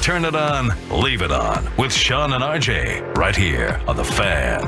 Turn it on, leave it on with Sean and RJ right here on The Fan.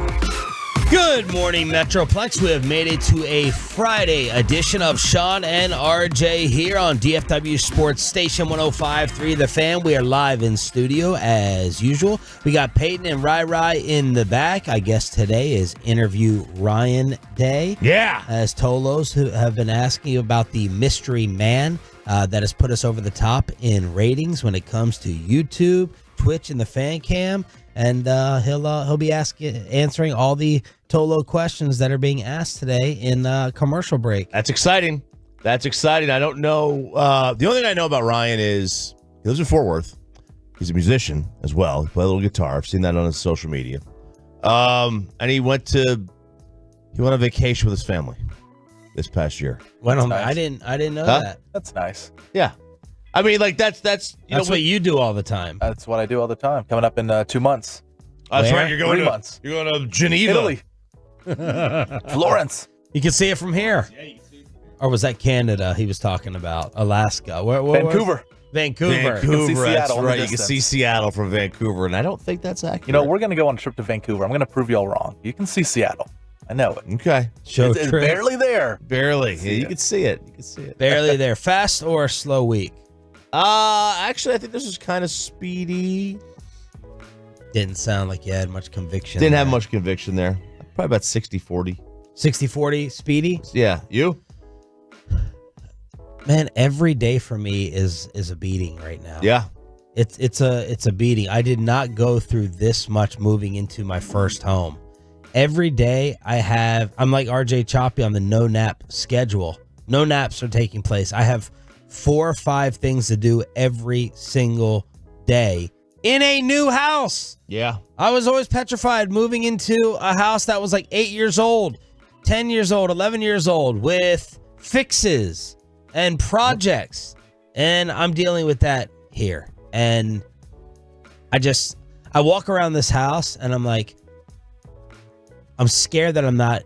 Good morning, Metroplex. We have made it to a Friday edition of Sean and RJ here on DFW Sports Station 105.3 The Fan. We are live in studio as usual. We got Peyton and Rai in the back. I guess today is Interview Ryan Day. Yeah. As Tolos who have been asking you about the mystery man that has put us over the top in ratings when it comes to YouTube, Twitch, and the fan cam. And he'll be answering all the Tolo questions that are being asked today in commercial break. That's exciting. I don't know. The only thing I know about Ryan is he lives in Fort Worth. He's a musician as well. He plays a little guitar. I've seen that on his social media. And he went on a vacation with his family this past year. Nice. I didn't know that. That's nice. Yeah. I mean, like that's what you do all the time. That's what I do all the time. Coming up in 2 months. That's right. You're going 3 months. You're going to Geneva, Italy, Florence. You can see it from here. Yeah, you can see it from here. Or was that Canada he was talking about? Alaska. Where Vancouver. Vancouver. You can see That's Seattle right. You can see Seattle from Vancouver, and I don't think that's accurate. You know, we're going to go on a trip to Vancouver. I'm going to prove you all wrong. You can see Seattle. I know it. Okay. It's barely there. Barely. Yeah, you can see it. Barely there. Fast or slow week? Actually, I think this was kind of speedy. Didn't sound like you had much conviction. Didn't have much conviction there. Probably about 60-40. 60-40 speedy? Yeah. You? Man, every day for me is a beating right now. Yeah. It's a beating. I did not go through this much moving into my first home. Every day I'm like RJ Choppy on the no nap schedule. No naps are taking place. I have 4 or 5 things to do every single day in a new house. Yeah. I was always petrified moving into a house that was like 8 years old, 10 years old, 11 years old with fixes and projects. And I'm dealing with that here. And I walk around this house and I'm like, I'm scared that I'm not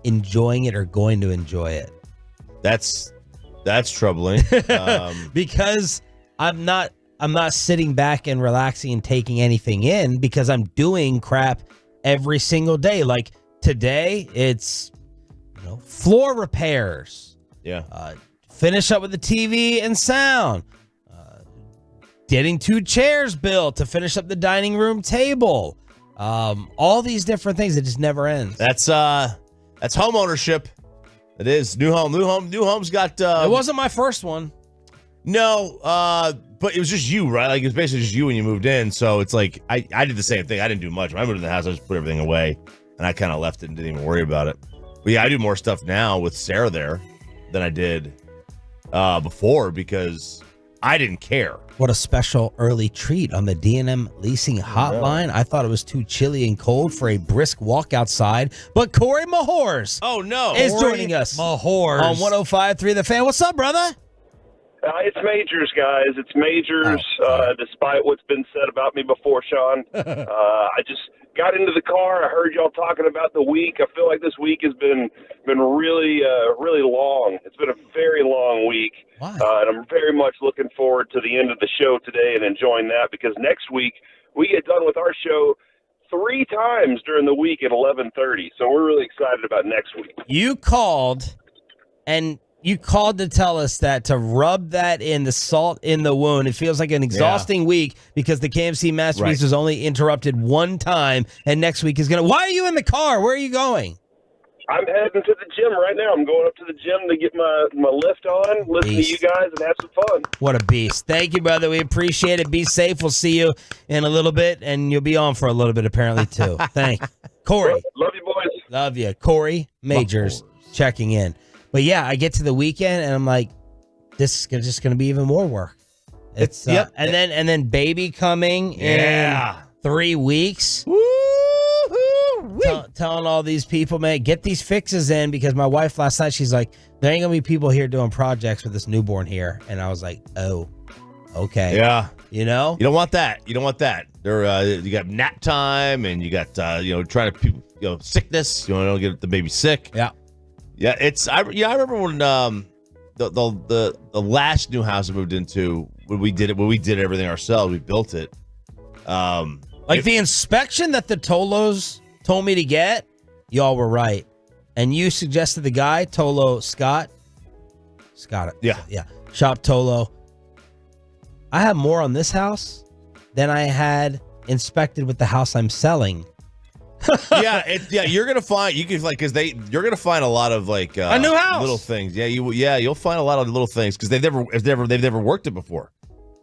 enjoying it or going to enjoy it. That's troubling. Because I'm not sitting back and relaxing and taking anything in because I'm doing crap every single day. Like today, it's floor repairs. Yeah. Finish up with the TV and sound. Getting 2 chairs built to finish up the dining room table. All these different things. It just never ends. That's home ownership. It is new home's got. It wasn't my first one. No, but it was just you, right? Like it was basically just you when you moved in. So it's like I did the same thing. I didn't do much. When I moved in the house, I just put everything away, and I kind of left it and didn't even worry about it. But yeah, I do more stuff now with Sarah there than I did before because I didn't care. What a special early treat on the D&M Leasing Hotline. I thought it was too chilly and cold for a brisk walk outside, but Corey Mahors is joining us on 105.3 The Fan. What's up, brother? It's Majors, guys. It's Majors, despite what's been said about me before, Sean. I just got into the car. I heard y'all talking about the week. I feel like this week has been really, really long. It's been a very long week. Why? And I'm very much looking forward to the end of the show today and enjoying that because next week we get done with our show 3 times during the week at 11:30. So we're really excited about next week. You called to tell us that to rub that in, the salt in the wound. It feels like an exhausting week because the KMC Masterpiece was only interrupted 1 time, and next week is going to... Why are you in the car? Where are you going? I'm heading to the gym right now. I'm going up to the gym to get my lift on, listen to you guys, and have some fun. What a beast. Thank you, brother. We appreciate it. Be safe. We'll see you in a little bit, and you'll be on for a little bit apparently, too. Thanks. Corey. Love you, boys. Love you. Corey Majors checking in. But yeah, I get to the weekend and I'm like, this is just going to be even more work. It's and then baby coming in 3 weeks. Telling all these people, man, get these fixes in because my wife last night, she's like, there ain't gonna be people here doing projects with this newborn here. And I was like, oh Okay. Yeah. You know? You don't want that. You don't want that. You got nap time, and you got trying to sickness. You don't get the baby sick. Yeah. Yeah. I remember when the last new house I moved into, when we did everything ourselves. We built it. The inspection that the Tolos told me to get, y'all were right. And you suggested the guy, Tolo Scott. Yeah. Shop Tolo. I have more on this house than I had inspected with the house I'm selling. You're gonna find you're gonna find a lot of a new house, little things. You'll find a lot of little things because they've never worked it before.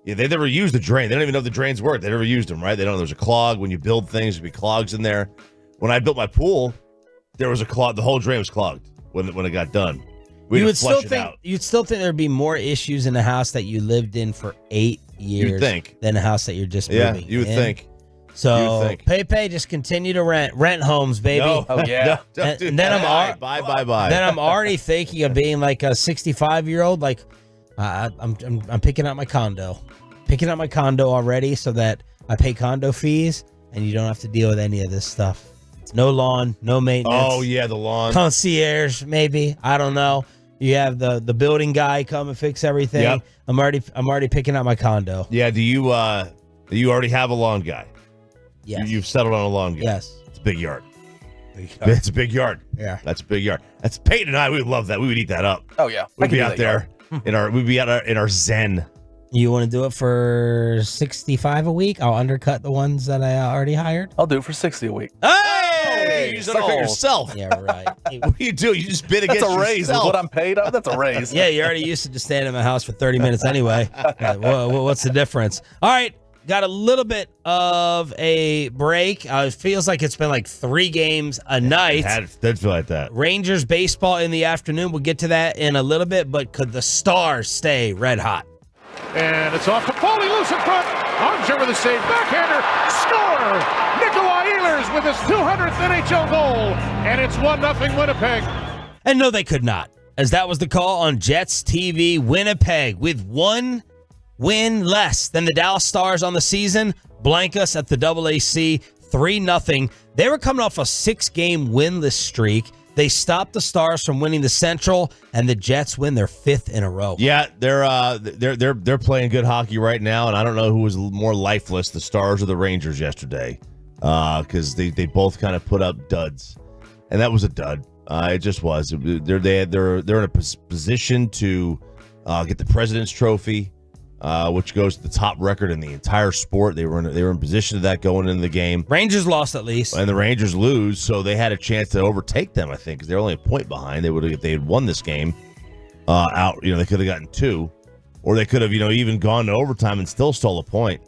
Yeah, they've never used the drain. They don't even know if the drains work. They never used them, right? They don't know there's a clog when you build things. There'll be clogs in there. When I built my pool, there was a clog. The whole drain was clogged when it got done. You'd still think there'd be more issues in the house that you lived in for 8 years You'd think. than a house that you're just moving. Yeah, you would in. think. So Pepe, just continue to rent homes, baby. No. Oh, yeah. No, And then bye. Then I'm already thinking of being like a 65-year-old. Like I'm picking out my condo, already, so that I pay condo fees and you don't have to deal with any of this stuff. No lawn, no maintenance. Oh yeah, the lawn. Concierge, maybe. I don't know. You have the building guy come and fix everything. Yep. I'm already picking out my condo. Yeah. Do you already have a lawn guy? Yes. You've settled on a lawn guy. Yes. It's a big yard. It's a big yard. Yeah. That's a big yard. That's Peyton and I. We would love that. We would eat that up. Oh, yeah. We'd be out there in our zen. You want to do it for $65 a week? I'll undercut the ones that I already hired. I'll do it for 60 a week. Hey, you just undercut sold. yourself. Yeah, right. What do? You just bid against That's a raise. yourself. Is what I'm paid. That's a raise. Yeah, you're already used to just standing in my house for 30 minutes anyway. What's the difference? All right, got a little bit of a break. It feels like it's been like 3 games a night. It did feel like that. Rangers baseball in the afternoon. We'll get to that in a little bit, but could the Stars stay red hot? And it's off to Foley, loose in front. Armcher with a save. Backhander. Score! Nikolai Ehlers with his 200th NHL goal. And it's 1-0 Winnipeg. And no, they could not, as that was the call on Jets TV. Winnipeg, with 1 win less than the Dallas Stars on the season, blank us at the AAC 3-0. They were coming off a 6-game winless streak. They stopped the Stars from winning the Central, and the Jets win their 5th in a row. Yeah, they're playing good hockey right now, and I don't know who was more lifeless, the Stars or the Rangers yesterday, because they both kind of put up duds, and that was a dud. It just was. They're in a position to get the President's Trophy, which goes to the top record in the entire sport. They were in position of that going into the game. Rangers lost at least, and the Rangers lose, so they had a chance to overtake them. I think because they're only a point behind. If they had won this game out. They could have gotten 2, or they could have even gone to overtime and still stole a point.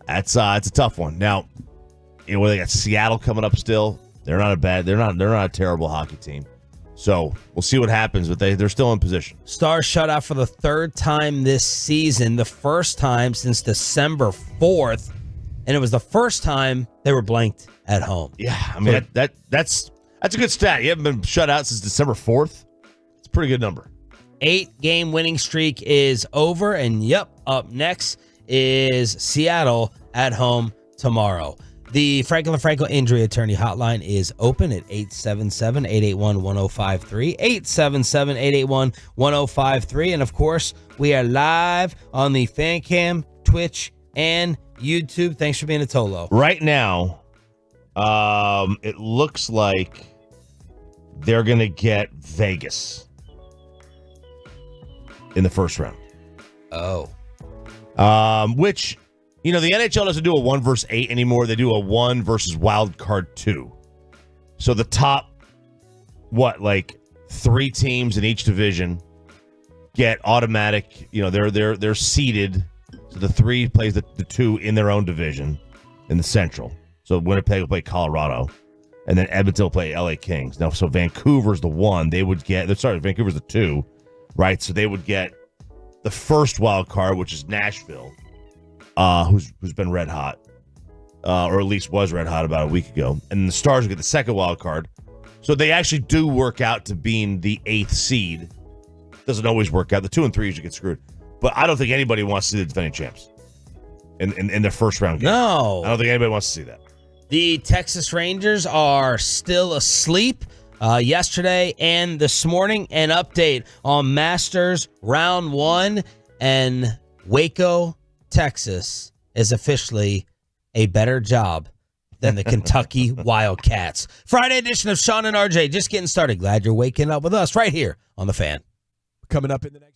It's a tough one. Now, they got Seattle coming up still. They're not a terrible hockey team. So we'll see what happens, but they're still in position. Stars shut out for the 3rd time this season, the first time since December 4th, and it was the first time they were blanked at home. Yeah, I mean that's a good stat. You haven't been shut out since December 4th. It's a pretty good number. 8-game winning streak is over, and up next is Seattle at home tomorrow. The Franklin Franco Injury Attorney Hotline is open at 877-881-1053, 877-881-1053. And, of course, we are live on the FanCam, Twitch, and YouTube. Thanks for being a Tolo. Right now, it looks like they're going to get Vegas in the first round. Oh. Which... the NHL doesn't do a 1 versus 8 anymore. They do a 1 versus wild card 2. So the top, 3 teams in each division get automatic. They're seeded. So the 3 plays the 2 in their own division in the Central. So Winnipeg will play Colorado, and then Edmonton will play LA Kings. Now, so Vancouver's the 1. They would get. Vancouver's the 2, right? So they would get the first wild card, which is Nashville. Who's been red hot, or at least was red hot about a week ago. And the Stars will get the second wild card. So they actually do work out to being the 8th seed. Doesn't always work out. The 2 and 3 usually get screwed. But I don't think anybody wants to see the defending champs in their first round game. No. I don't think anybody wants to see that. The Texas Rangers are still asleep yesterday and this morning. An update on Masters Round 1, and Waco, Texas is officially a better job than the Kentucky Wildcats. Friday edition of Sean and RJ, just getting started. Glad you're waking up with us right here on The Fan. Coming up in the next.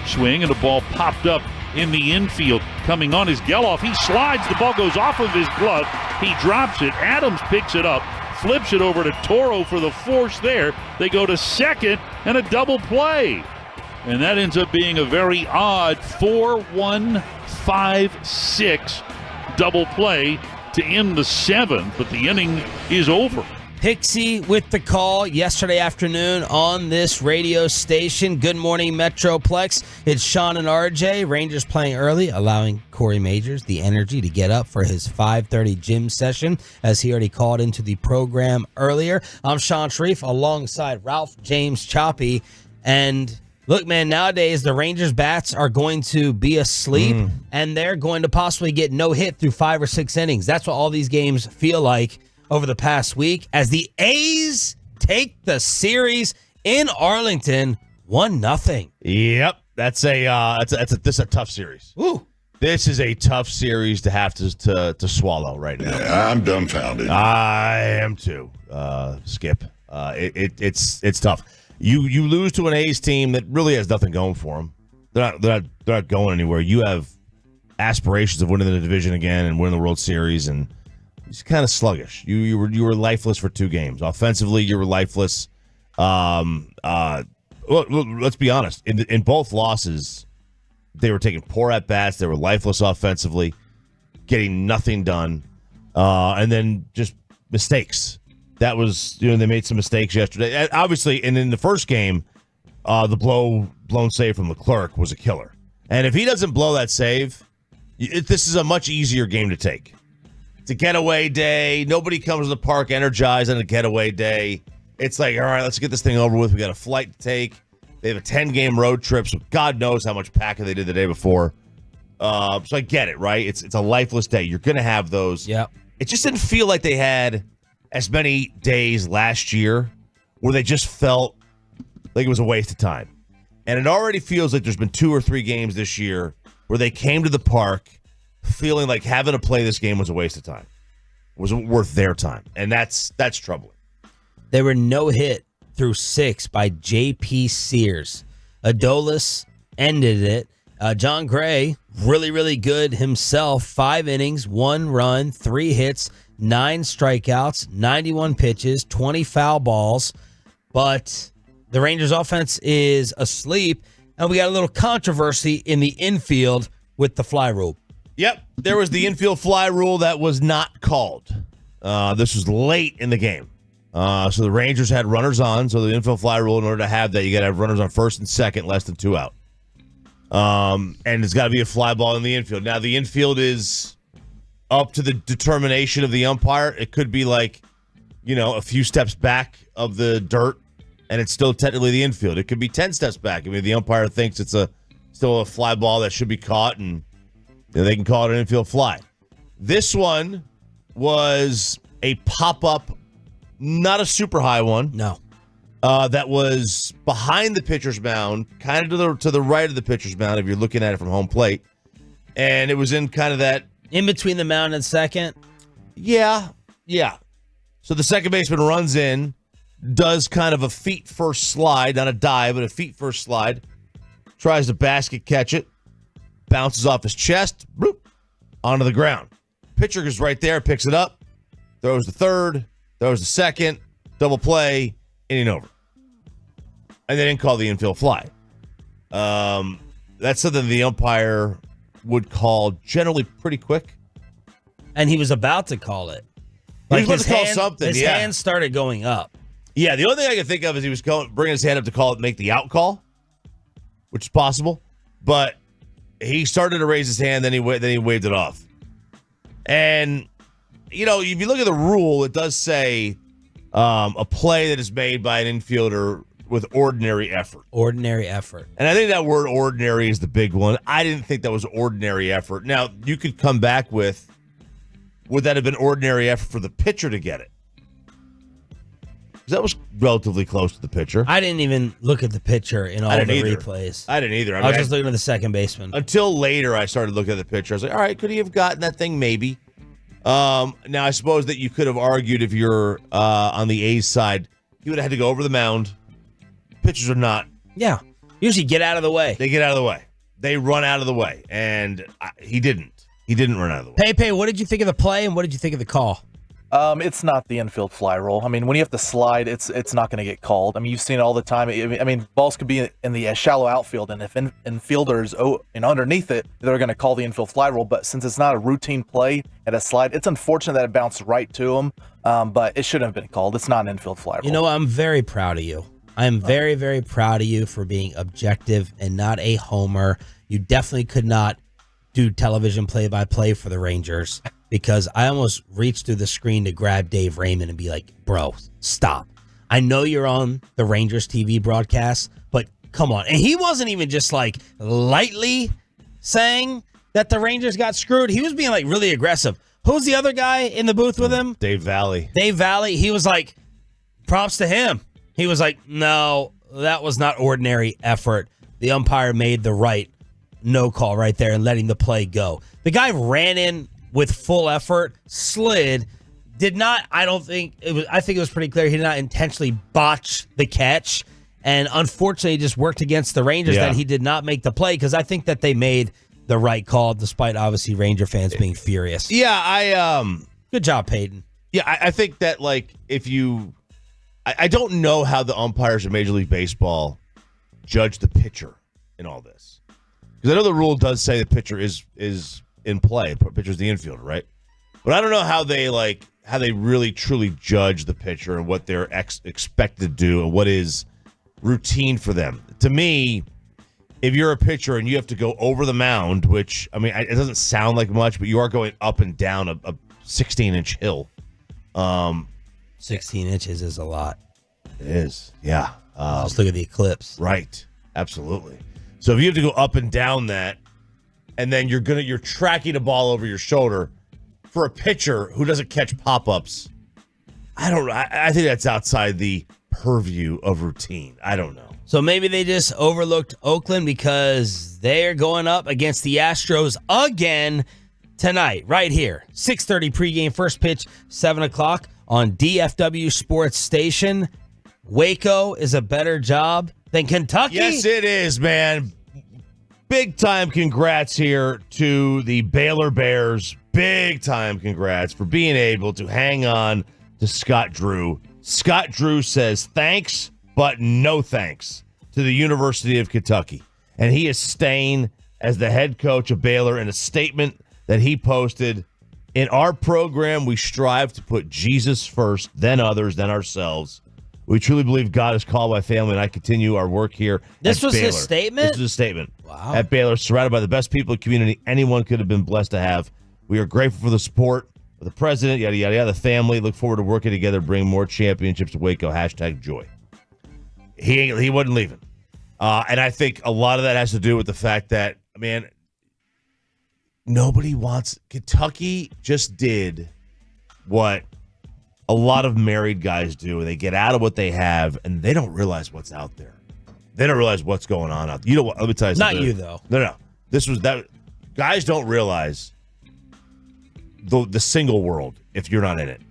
Swing, and the ball popped up in the infield. Coming on is Geloff. He slides. The ball goes off of his glove. He drops it. Adams picks it up, flips it over to Toro for the force there. They go to second and a double play. And that ends up being a very odd 4-1-5-6 double play to end the seventh, but the inning is over. Pixie with the call yesterday afternoon on this radio station. Good morning, Metroplex. It's Sean and RJ. Rangers playing early, allowing Corey Majors the energy to get up for his 5:30 gym session, as he already called into the program earlier. I'm Sean Sharif alongside Ralph James Choppy. And look, man, nowadays the Rangers bats are going to be asleep, and they're going to possibly get no hit through 5 or 6 innings. That's what all these games feel like over the past week, as the A's take the series in Arlington 1-0. Yep, that's a tough series. Ooh. This is a tough series to have to swallow right now. Yeah, I'm dumbfounded. I am too, Skip. It's tough. You lose to an A's team that really has nothing going for them. They're not going anywhere. You have aspirations of winning the division again and winning the World Series, and it's kind of sluggish. You were lifeless for 2 games. Offensively, you were lifeless. Well, let's be honest. In both losses, they were taking poor at bats. They were lifeless offensively, getting nothing done, and then just mistakes. That was, they made some mistakes yesterday. Obviously, and in the first game, the blown save from Leclerc was a killer. And if he doesn't blow that save, this is a much easier game to take. It's a getaway day. Nobody comes to the park energized on a getaway day. It's like, all right, let's get this thing over with. We got a flight to take. They have a 10-game road trip, so God knows how much packing they did the day before. So I get it, right? It's a lifeless day. You're going to have those. Yeah. It just didn't feel like they had as many days last year where they just felt like it was a waste of time. And it already feels like there's been 2 or 3 games this year where they came to the park feeling like having to play this game was a waste of time. It wasn't worth their time. And that's troubling. They were no hit through 6 by J.P. Sears. Adolis ended it. John Gray, really, really good himself. 5 innings, 1 run, 3 hits, 9 strikeouts, 91 pitches, 20 foul balls. But the Rangers offense is asleep, and we got a little controversy in the infield with the fly rule. Yep, there was the infield fly rule that was not called. This was late in the game. So the Rangers had runners on, so the infield fly rule, in order to have that, you got to have runners on first and second, less than 2 out. And it's got to be a fly ball in the infield. Now, the infield is up to the determination of the umpire. It could be like, a few steps back of the dirt, and it's still technically the infield. It could be 10 steps back. I mean, the umpire thinks it's still a fly ball that should be caught, and they can call it an infield fly. This one was a pop-up, not a super high one. No. That was behind the pitcher's mound, kind of to the right of the pitcher's mound if you're looking at it from home plate. And it was in kind of that... In between the mound and second? Yeah. So the second baseman runs in, does kind of a feet-first slide, not a dive, but a feet-first slide, tries to basket catch it, bounces off his chest, bloop, onto the ground. Pitcher is right there, picks it up, throws the third, throws the second, double play, inning over. And they didn't call the infield fly. That's something the umpire would call generally pretty quick. And he was about to call it. He was about to call something, His hand started going up. Yeah, the only thing I can think of is he was bringing his hand up to call it, make the out call, which is possible. But he started to raise his hand, then he waved it off. And, if you look at the rule, it does say a play that is made by an infielder with ordinary effort. Ordinary effort. And I think that word ordinary is the big one. I didn't think that was ordinary effort. Now, you could come back with, would that have been ordinary effort for the pitcher to get it? Because that was relatively close to the pitcher. I didn't even look at the pitcher in all the replays. I didn't either. I was just looking at the second baseman. Until later, I started looking at the pitcher. I was like, all right, could he have gotten that thing? Maybe. Now, I suppose that you could have argued if you're on the A's side, he would have had to go over the mound. Pitchers are not. Yeah. Usually get out of the way. They get out of the way. They run out of the way. And he didn't. He didn't run out of the way. Pepe, what did you think of the play and what did you think of the call? It's not the infield fly rule. I mean, when you have to slide, it's not going to get called. I mean, you've seen it all the time. I mean, balls could be in the shallow outfield, and if infielders underneath it, they're going to call the infield fly rule. But since it's not a routine play at a slide, it's unfortunate that it bounced right to him. But it shouldn't have been called. It's not an infield fly rule. I'm very proud of you. I am very, very proud of you for being objective and not a homer. You definitely could not do television play-by-play for the Rangers because I almost reached through the screen to grab Dave Raymond and be like, bro, stop. I know you're on the Rangers TV broadcast, but come on. And he wasn't even just like lightly saying that the Rangers got screwed. He was being like really aggressive. Who's the other guy in the booth with him? Dave Valley. Dave Valley. He was like, props to him. He was like, no, that was not ordinary effort. The umpire made the right no call right there and letting the play go. The guy ran in with full effort, slid, did not, I think it was pretty clear he did not intentionally botch the catch. And unfortunately, it just worked against the Rangers that he did not make the play, because I think that they made the right call, despite obviously Ranger fans being furious. Yeah, Good job, Peyton. Yeah, I think that, like, if you... I don't know how the umpires of Major League Baseball judge the pitcher in all this. Because I know the rule does say the pitcher is in play. The pitcher's the infielder, right? But I don't know how they really truly judge the pitcher and what they're expected to do and what is routine for them. To me, if you're a pitcher and you have to go over the mound, which, I mean, it doesn't sound like much, but you are going up and down a 16-inch hill. 16 inches is a lot. It is, yeah. Let's look at the eclipse. Right, absolutely. So if you have to go up and down that, and then you're tracking a ball over your shoulder for a pitcher who doesn't catch pop-ups, I don't know. I think that's outside the purview of routine. I don't know. So maybe they just overlooked Oakland because they're going up against the Astros again tonight, right here. 6:30 pregame, first pitch, 7 o'clock on DFW Sports Station. Waco is a better job than Kentucky? Yes, it is, man. Big time congrats here to the Baylor Bears. Big time congrats for being able to hang on to Scott Drew. Scott Drew says thanks, but no thanks to the University of Kentucky. And he is staying as the head coach of Baylor in a statement that he posted. In our program, we strive to put Jesus first, then others, then ourselves. We truly believe God has called my family, and I continue our work here. This was Baylor. his statement? This is his statement. Wow. At Baylor, surrounded by the best people in the community anyone could have been blessed to have. We are grateful for the support of the president, yada, yada, yada, the family. Look forward to working together, bring more championships to Waco. #joy. He wasn't leaving. And I think a lot of that has to do with the fact that, man, nobody wants... Kentucky just did what a lot of married guys do. They get out of what they have, and they don't realize what's out there. They don't realize what's going on out there. You know what? Let me tell you something. Not you, though. No. This was that. Guys don't realize the single world if you're not in it.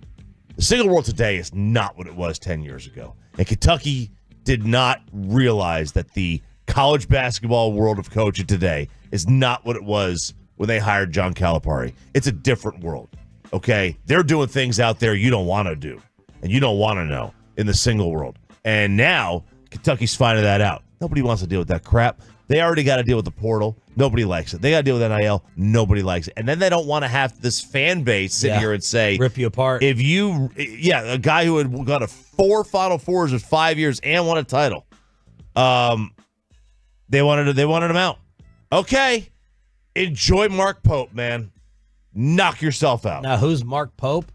The single world today is not what it was 10 years ago. And Kentucky did not realize that the college basketball world of coaching today is not what it was when they hired John Calipari. It's a different world. Okay, they're doing things out there you don't want to do and you don't want to know in the single world. And now Kentucky's finding that out. Nobody wants to deal with that crap. They already got to deal with the portal. Nobody likes it. They got to deal with NIL. Nobody likes it. And then they don't want to have this fan base sit here and say, rip you apart. If you, a guy who had got 4 Final Fours in 5 years and won a title, they wanted him out. Okay, enjoy Mark Pope, man. Knock yourself out. Now, who's Mark Pope?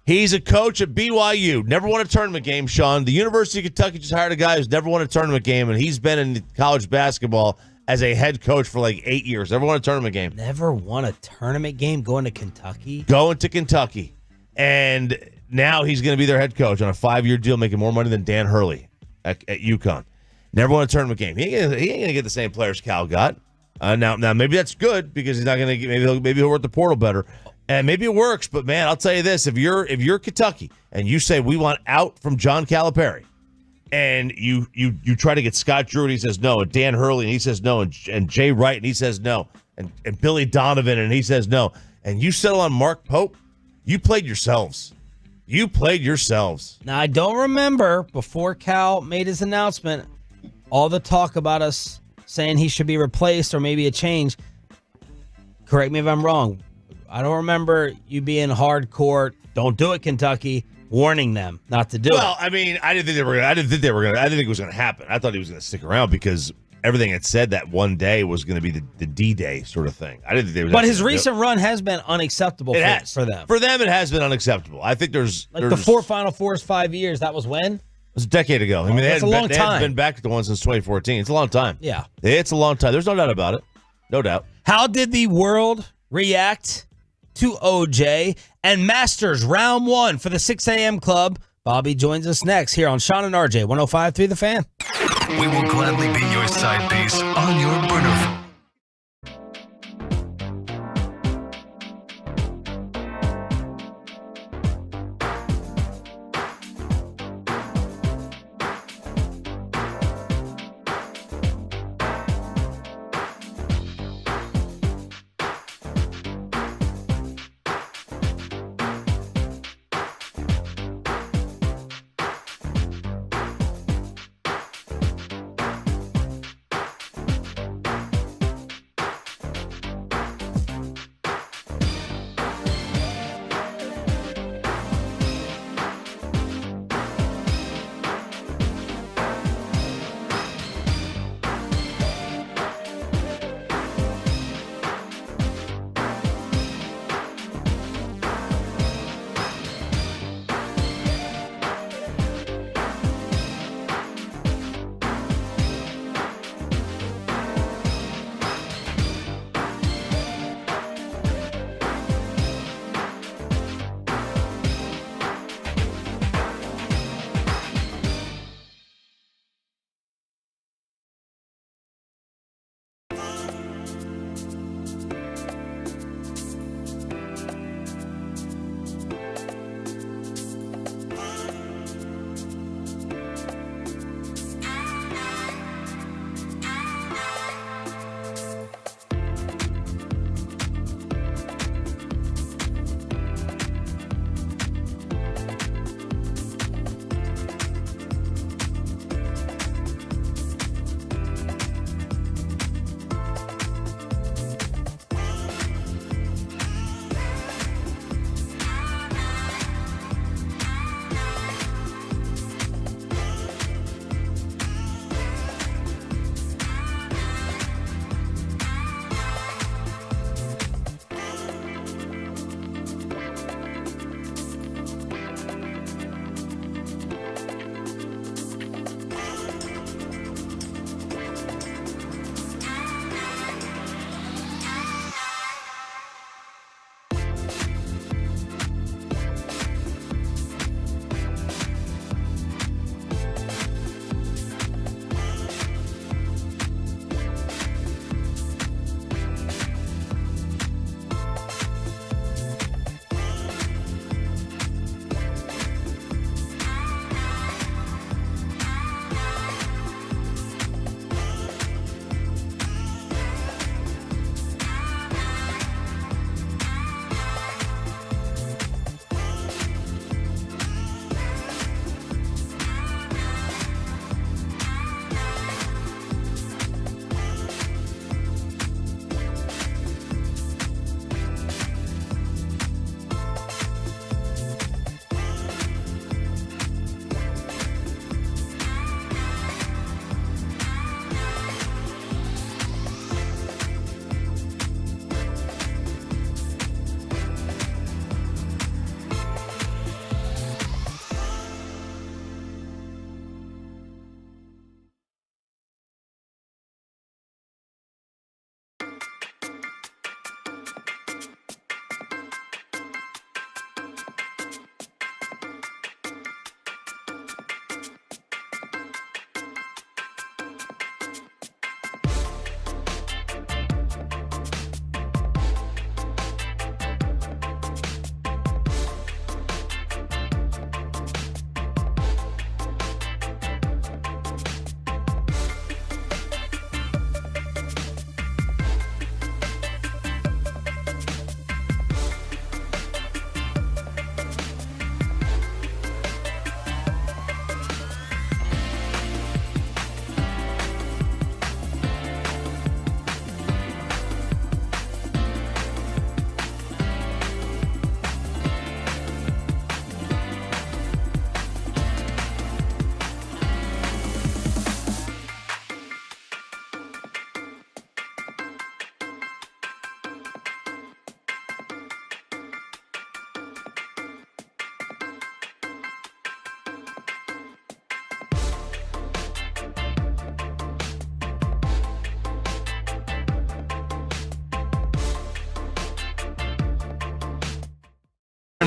He's a coach at BYU. Never won a tournament game, Sean. The University of Kentucky just hired a guy who's never won a tournament game, and he's been in college basketball as a head coach for like 8 years. Never won a tournament game. Never won a tournament game going to Kentucky? Going to Kentucky. And now he's going to be their head coach on a 5-year deal, making more money than Dan Hurley at UConn. Never won a tournament game. He ain't going to get the same players Cal got. Now maybe that's good because he's not going to get. Maybe he'll work the portal better, and maybe it works. But man, I'll tell you this: if you're Kentucky and you say we want out from John Calipari, and you try to get Scott Drew and he says no, and Dan Hurley and he says no, and Jay Wright and he says no, and Billy Donovan and he says no, and you settle on Mark Pope, you played yourselves. You played yourselves. Now I don't remember before Cal made his announcement all the talk about us saying he should be replaced or maybe a change. Correct me if I'm wrong. I don't remember you being hardcore, don't do it, Kentucky, warning them not to do it. Well, I mean, I didn't think it was going to happen. I thought he was going to stick around because everything had said that one day was going to be the D-Day sort of thing. I didn't think they was. But his recent run has been unacceptable for them. For them, it has been unacceptable. I think there's the 4 Final Fours, 5 years. That was when? It was a decade ago. I mean, that's a long time. They hadn't been back to the one since 2014. It's a long time. Yeah. It's a long time. There's no doubt about it. No doubt. How did the world react to OJ and Masters round 1 for the 6 a.m. club? Bobby joins us next here on Sean and RJ 105.3 The Fan. We will gladly be your side piece on your burner phone.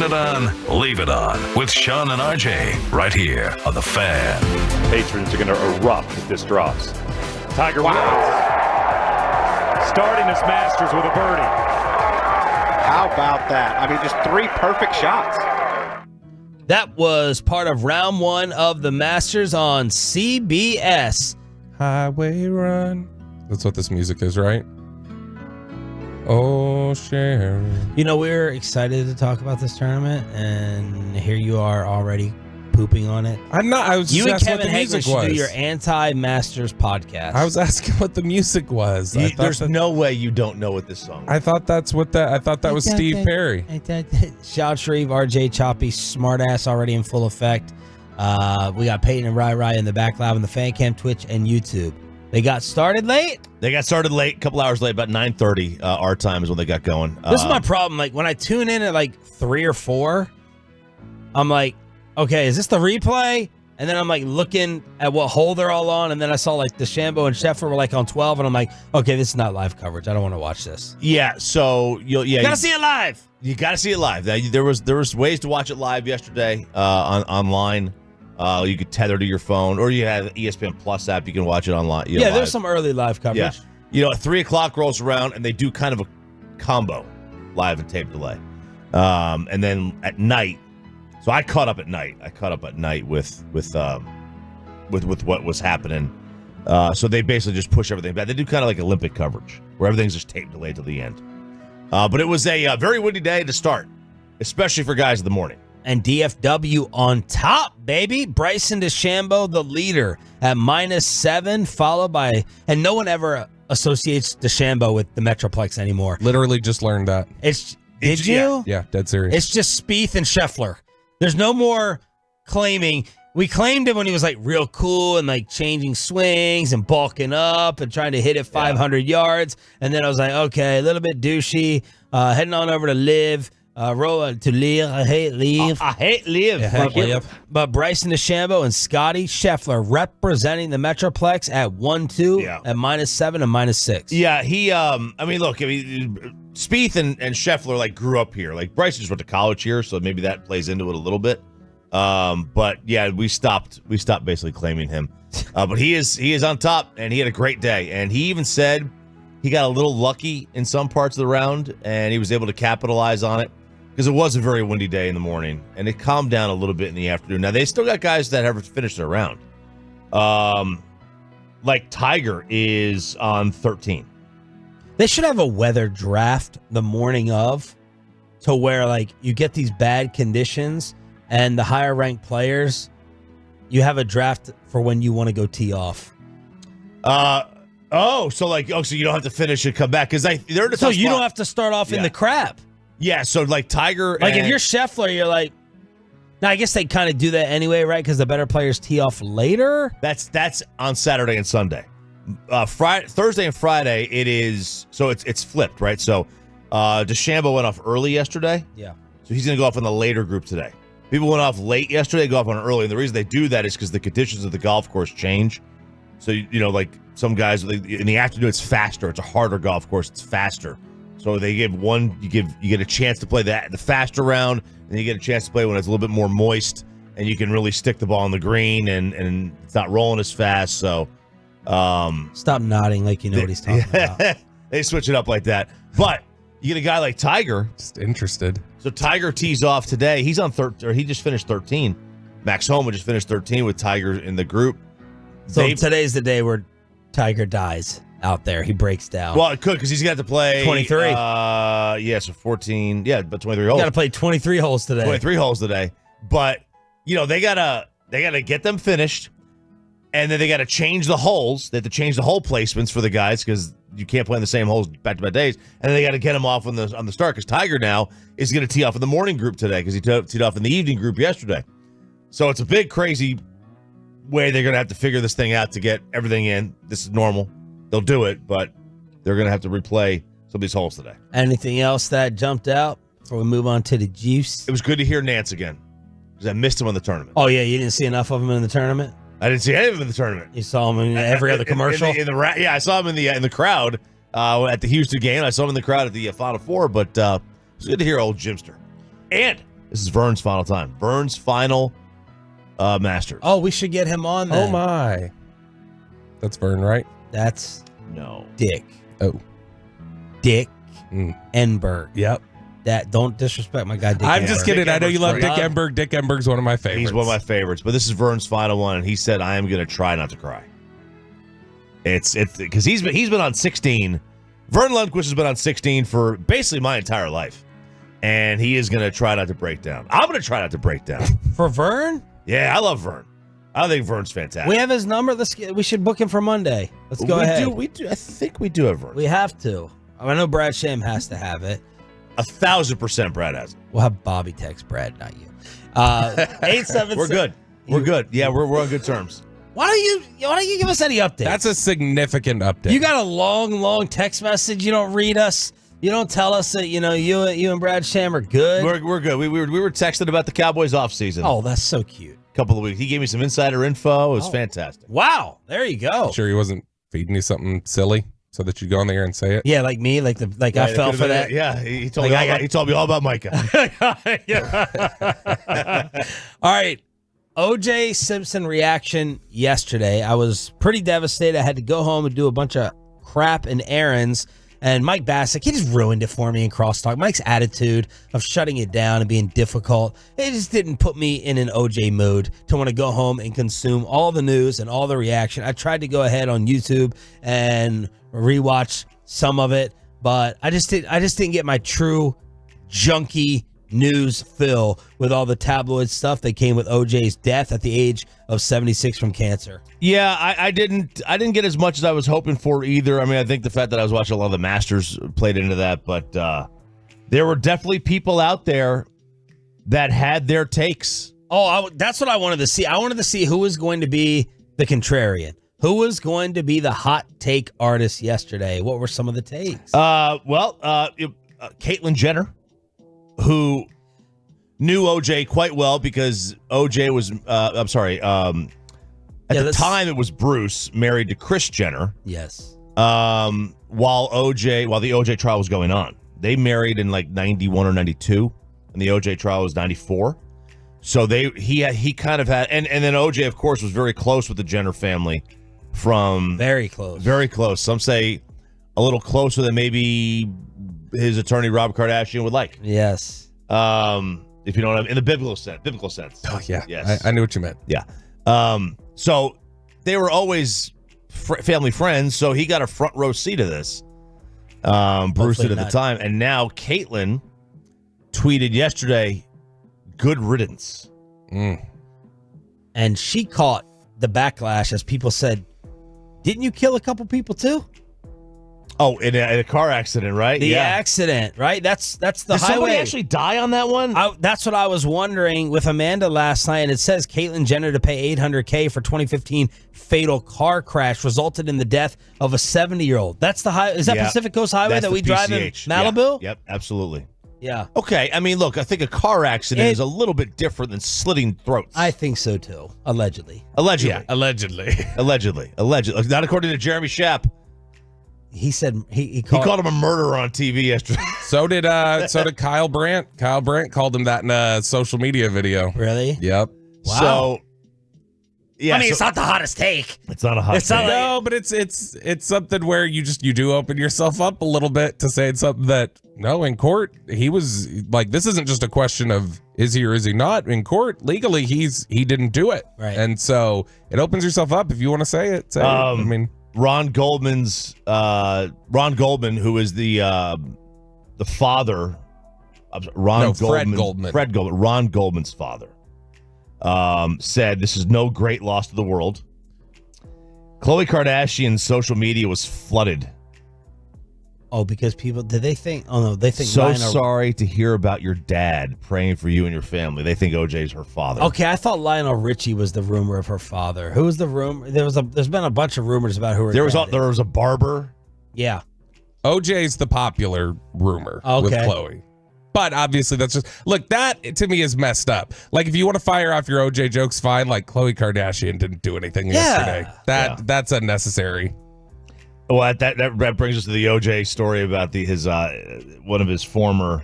Turn it on, leave it on with Sean and RJ right here on The Fan. Patrons are going to erupt if this drops. Tiger Woods starting his Masters with a birdie. How about that? I mean, just 3 perfect shots. That was part of round 1 of the Masters on CBS. Highway Run. That's what this music is, right? Oh, Sharon. You know, we were excited to talk about this tournament, and here you are already pooping on it. I'm not. I was You just and asking Kevin what the Hagler music should was. do your anti-Masters podcast. I was asking what the music was. There's no way you don't know what this song is. I thought that's what that. I thought that was Steve Perry. Shout Shreve, RJ Choppy, smartass already in full effect. We got Peyton and Rai in the back live on the Fan Cam, Twitch, and YouTube. They got started late. They got started late, a couple hours late, about 9:30 our time is when they got going. This is my problem. Like when I tune in at like 3 or 4, I'm like, okay, is this the replay? And then I'm like looking at what hole they're all on, and then I saw like DeChambeau and Scheffler were like on 12, and I'm like, okay, this is not live coverage. I don't want to watch this. Yeah, so you Gotta see it live. You got to see it live. There was ways to watch it live yesterday online. You could tether to your phone, or you have the ESPN Plus app. You can watch it online. Yeah, there's some early live coverage. Yeah. At 3 o'clock rolls around, and they do kind of a combo, live and tape delay. And then at night, so I caught up at night. With what was happening. So they basically just push everything back. They do kind of like Olympic coverage, where everything's just tape delayed till the end. But it was a very windy day to start, especially for guys in the morning. And DFW on top, baby. Bryson DeChambeau, the leader, at -7, followed by, and no one ever associates DeChambeau with the Metroplex anymore. Literally just learned that. Did you? Yeah, dead serious. It's just Spieth and Scheffler. There's no more claiming. We claimed him when he was like real cool and like changing swings and bulking up and trying to hit it 500 yards. And then I was like, okay, a little bit douchey. Heading on over to Live. Roll to Live. I hate Live. I hate Live. Yeah, But Bryson DeChambeau and Scotty Scheffler representing the Metroplex at 1-2 at -7 and -6. Yeah, Spieth and Scheffler like grew up here. Like Bryson just went to college here, so maybe that plays into it a little bit. But yeah, we stopped basically claiming him. But he is on top, and he had a great day. And he even said he got a little lucky in some parts of the round, and he was able to capitalize on it because it was a very windy day in the morning, and it calmed down a little bit in the afternoon. Now they still got guys that haven't finished their round. Like Tiger is on 13. They should have a weather draft the morning of, to where like you get these bad conditions and the higher ranked players, you have a draft for when you want to go tee off. So you don't have to finish and come back because they're in a so tough you spot. don't have to start off in the crap. Yeah, so like Tiger, Like if you're Scheffler, you're like, now I guess they kind of do that anyway, right? Because the better players tee off later. That's on Saturday and Sunday. Thursday and Friday it is, so it's flipped, right? So DeChambeau went off early yesterday. Yeah. So he's going to go off in the later group today. People went off late yesterday, go off on early. And the reason they do that is because the conditions of the golf course change. So, like some guys in the afternoon, it's faster. It's a harder golf course. It's faster. So they give you get a chance to play the faster round, and you get a chance to play when it's a little bit more moist, and you can really stick the ball on the green, and it's not rolling as fast. So, stop nodding like you know what he's talking about. They switch it up like that. But you get a guy like Tiger. Just interested. So Tiger tees off today. He's on 13, or he just finished 13. Max Homa just finished 13 with Tiger in the group. So today's the day where Tiger dies out there. He breaks down. Well, it could, because he's got to play 23. So 14. Yeah, but 23 holes. Got to play 23 holes today. 23 holes today. But they gotta get them finished, and then they gotta change the holes. They have to change the hole placements for the guys because you can't play in the same holes back-to-back days. And then they got to get them off on the start because Tiger now is going to tee off in the morning group today because he teed off in the evening group yesterday. So it's a big, crazy way they're going to have to figure this thing out to get everything in. This is normal. They'll do it, but they're going to have to replay some of these holes today. Anything else that jumped out before we move on to the juice? It was good to hear Nance again because I missed him in the tournament. Oh, yeah, you didn't see enough of him in the tournament? I didn't see any of him in the tournament. You saw him in every other commercial? Yeah, I saw him in the crowd at the Houston game. I saw him in the crowd at the Final Four, but it was good to hear old Jimster. And This is Vern's final time. Vern's final Masters. Oh, we should get him on then. Oh my. That's Vern, right? That's No. Dick. Oh. Dick Enberg. Yep. That don't disrespect my guy Dick I'm Enberg. just kidding. I know you love Dick Dick Enberg. Dick Enberg's one of my favorites. He's one of my favorites, but this is Vern's final one, and he said, "I am going to try not to cry." It's because he's been on 16. Vern Lundquist has been on 16 for basically my entire life, and he is going to try not to break down. I'm going to try not to break down. For Vern? Yeah, I love Vern. I think Vern's fantastic. We have his number. We should book him for Monday. Let's go ahead. We do. I think we do have Vern. We have to. I know Brad Sham has to have it. 1,000% Brad has it. We'll have Bobby text Brad, not you. 877. We're good. We're good. Yeah, we're on good terms. Why don't you give us any updates? That's a significant update. You got a long text message. You don't read us. You don't tell us that you and Brad Sham are good. We're good. We were texting about the Cowboys offseason. Oh, that's so cute. Couple of weeks. He gave me some insider info. It was fantastic. Wow, there you go. Sure he wasn't feeding you something silly so that you go on there and say it? Yeah, like me, I fell for that. Yeah, he told me all about Micah. All right. O.J. Simpson reaction yesterday. I was pretty devastated. I had to go home and do a bunch of crap and errands. And Mike Bassick, he just ruined it for me in crosstalk. Mike's attitude of shutting it down and being difficult, it just didn't put me in an OJ mood to want to go home and consume all the news and all the reaction. I tried to go ahead on YouTube and rewatch some of it, but I just didn't get my true junkie news fill with all the tabloid stuff that came with OJ's death at the age of 76 from cancer. Yeah, I didn't get as much as I was hoping for either. I mean, I think the fact that I was watching a lot of the Masters played into that, but there were definitely people out there that had their takes. Oh, that's what I wanted to see. I wanted to see who was going to be the contrarian. Who was going to be the hot take artist yesterday? What were some of the takes? Caitlyn Jenner, who knew OJ quite well because OJ was, at the time it was Bruce married to Kris Jenner. Yes. While the OJ trial was going on. They married in like 91 or 92, and the OJ trial was 94. So he kind of had, and then OJ, of course, was very close with the Jenner family from... Very close. Very close. Some say a little closer than maybe his attorney, Rob Kardashian, would like. Yes. If you know what I mean. In the biblical sense. Oh, yeah. Yes. I knew what you meant. Yeah. So they were always family friends, so he got a front row seat of this. Bruce did at the time. And now Caitlyn tweeted yesterday, "Good riddance." And she caught the backlash as people said, didn't you kill a couple people too? Oh, in a car accident, right? The accident, right? That's the Did highway. somebody actually die on that one? That's what I was wondering with Amanda last night. And it says Caitlyn Jenner to pay $800K for 2015 fatal car crash resulted in the death of a 70-year-old. That's the high. Is that Pacific Coast Highway that we drive in Malibu? Yep, absolutely. Yeah. Okay, I mean, look, I think a car accident is a little bit different than slitting throats. I think so too. Allegedly. Yeah, allegedly. Allegedly. Not according to Jeremy Schaap. He said he called him a murderer on TV yesterday. So did Kyle Brandt. Kyle Brandt called him that in a social media video. Really? Yep. Wow. So yeah, it's not the hottest take. It's not a hot take. No, but it's something where you do open yourself up a little bit to saying something that in court he was like, this isn't just a question of is he or is he not. In court, legally he didn't do it. Right. And so it opens yourself up if you want to say it. Say it. I mean, Ron Goldman, who is the father of Fred Goldman. Ron Goldman's father, said this is no great loss to the world. Khloe Kardashian's social media was flooded. Oh, because people, did they think, they think so sorry to hear about your dad, praying for you and your family. They think OJ's her father. Okay, I thought Lionel Richie was the rumor of her father. Who was the rumor? There's been a bunch of rumors about who her there dad was a barber. Yeah. OJ's the popular rumor with Khloe. But obviously that's just, look, that to me is messed up. Like if you want to fire off your OJ jokes, fine. Like Khloe Kardashian didn't do anything yesterday. That's unnecessary. Well, that brings us to the OJ story about his one of his former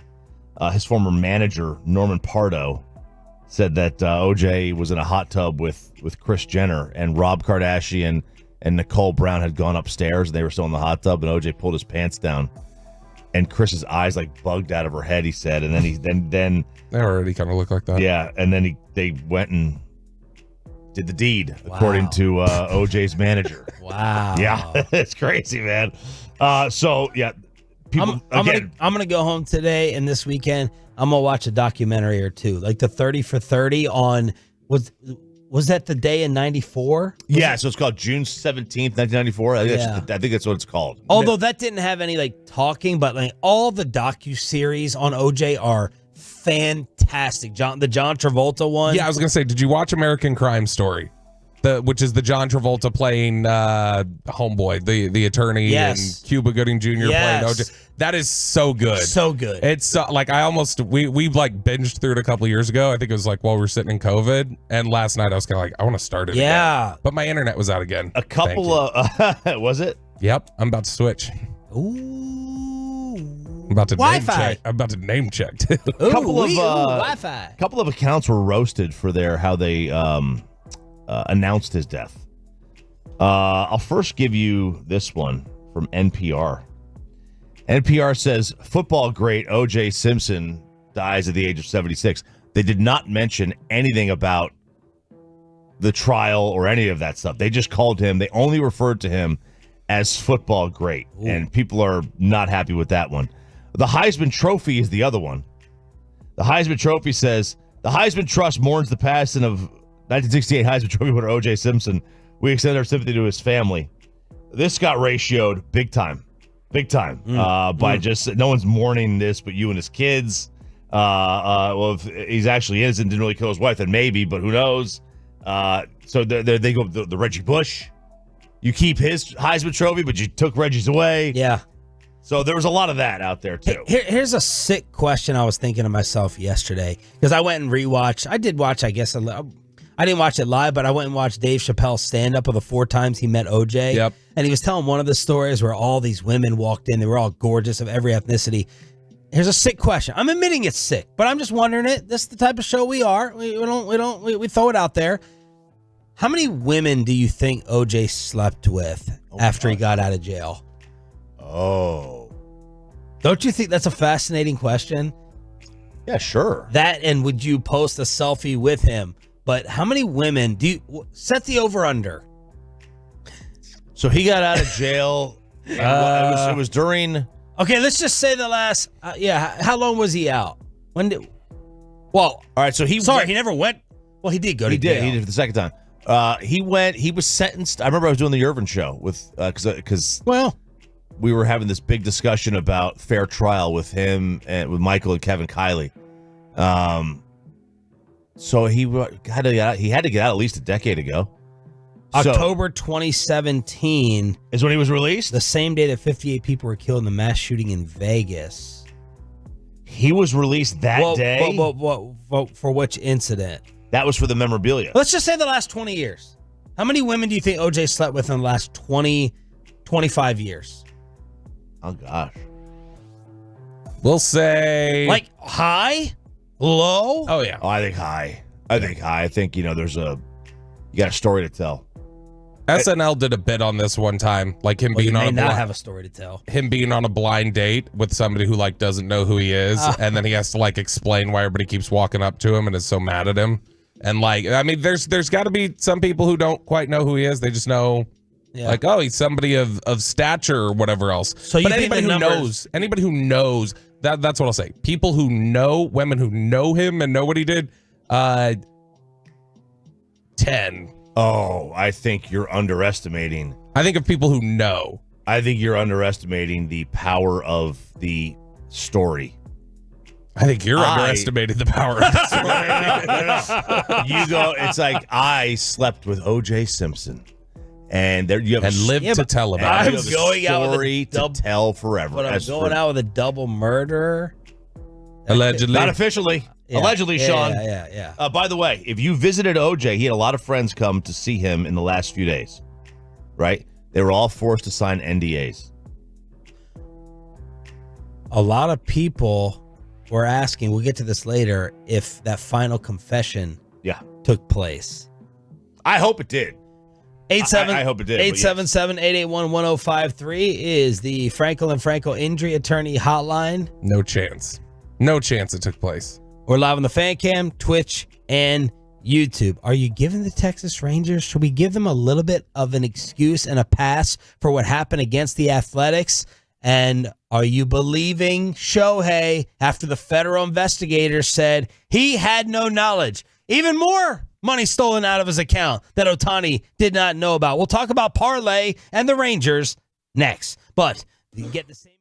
his former manager, Norman Pardo, said that OJ was in a hot tub with Kris Jenner, and Rob Kardashian and Nicole Brown had gone upstairs, and they were still in the hot tub, and OJ pulled his pants down, and Chris's eyes like bugged out of her head, he said, and then they already kind of look like that. Yeah, and then they went and did the deed, according to OJ's manager. Wow. Yeah, it's crazy, man. So yeah, people. I'm gonna go home today and this weekend. I'm gonna watch a documentary or two, like the 30 for 30 on was that the day in '94? Yeah, so it's called June 17th, 1994. I think that's what it's called. Although that didn't have any like talking, but like all the docuseries on OJ are fantastic. The John Travolta one. Yeah, I was gonna say, did you watch American Crime Story? Which is the John Travolta playing Homeboy, the attorney, and Cuba Gooding Jr. playing OJ. That is so good. So good. It's like we like binged through it a couple of years ago. I think it was like while we were sitting in COVID, and last night I was kind of like, I want to start it again. But my internet was out again. A couple of was it? Yep, I'm about to switch. Ooh. I'm about to name check. Too. Wi-Fi. Couple of accounts were roasted for how they announced his death. I'll first give you this one from NPR. NPR says football great O.J. Simpson dies at the age of 76. They did not mention anything about the trial or any of that stuff. They just called him. They only referred to him as football great. Ooh. And people are not happy with that one. The Heisman Trophy is the other one. The Heisman Trophy says the Heisman Trust mourns the passing of 1968 Heisman Trophy winner O.J. Simpson. We extend our sympathy to his family. This got ratioed big time. By just no one's mourning this but you and his kids. Well, if he's actually innocent, didn't really kill his wife, then maybe, but who knows? So they go the Reggie Bush. You keep his Heisman Trophy, but you took Reggie's away. Yeah. So there was a lot of that out there too. Here's a sick question I was thinking to myself yesterday because I went and rewatched. I did watch, I guess, I didn't watch it live, but I went and watched Dave Chappelle's stand-up of the 4 times he met OJ. Yep. And he was telling one of the stories where all these women walked in. They were all gorgeous of every ethnicity. Here's a sick question. I'm admitting it's sick, but I'm just wondering it. This is the type of show we are. We throw it out there. How many women do you think OJ slept with after he got out of jail? Oh. Don't you think that's a fascinating question? Yeah, sure. That, and would you post a selfie with him? But how many women do you set the over-under? So he got out of jail. It was during. Okay, let's just say the last. How long was he out? When did? Well, all right. So he never went. Well, he did go to jail. He did for the second time. He went. He was sentenced. I remember I was doing the Irvin show with because we were having this big discussion about fair trial with him and with Michael and Kevin Kiley. So he had to get out at least a decade ago. October 2017 is when he was released. The same day that 58 people were killed in the mass shooting in Vegas. He was released that day. For which incident? That was for the memorabilia. Let's just say the last 20 years. How many women do you think OJ slept with in the last 20, 25 years? Oh gosh. We'll say like high? Low? Oh yeah. Oh, I think high. I think you got a story to tell. SNL did a bit on this one time, like him being on have a story to tell. Him being on a blind date with somebody who like doesn't know who he is, and then he has to like explain why everybody keeps walking up to him and is so mad at him. And like, I mean, there's got to be some people who don't quite know who he is. They just know, like, oh, he's somebody of stature or whatever else. So you but think anybody who knows. That's what I'll say. People who know, women who know him and know what he did, 10. Oh, I think you're underestimating. I think of people who know. I think you're underestimating the power of the story. I think you're underestimating the power of the story. You go, it's like, I slept with O.J. Simpson. And there you have and lived to tell about it. I'm going out with a to tell forever. But I'm going out with a double murder. Allegedly. Not officially. Yeah. Allegedly, Sean. Yeah. By the way, if you visited OJ, he had a lot of friends come to see him in the last few days. Right? They were all forced to sign NDAs. A lot of people we're asking, we'll get to this later, if that final confession took place. I hope it did. I hope it did. 877-881-1053 is the Frankel and Frankel injury attorney hotline. No chance. No chance it took place. We're live on the fan cam, Twitch, and YouTube. Are you giving the Texas Rangers, should we give them a little bit of an excuse and a pass for what happened against the Athletics? And are you believing Shohei after the federal investigators said he had no knowledge? Even more money stolen out of his account that Ohtani did not know about. We'll talk about Parlay and the Rangers next. But you get the same.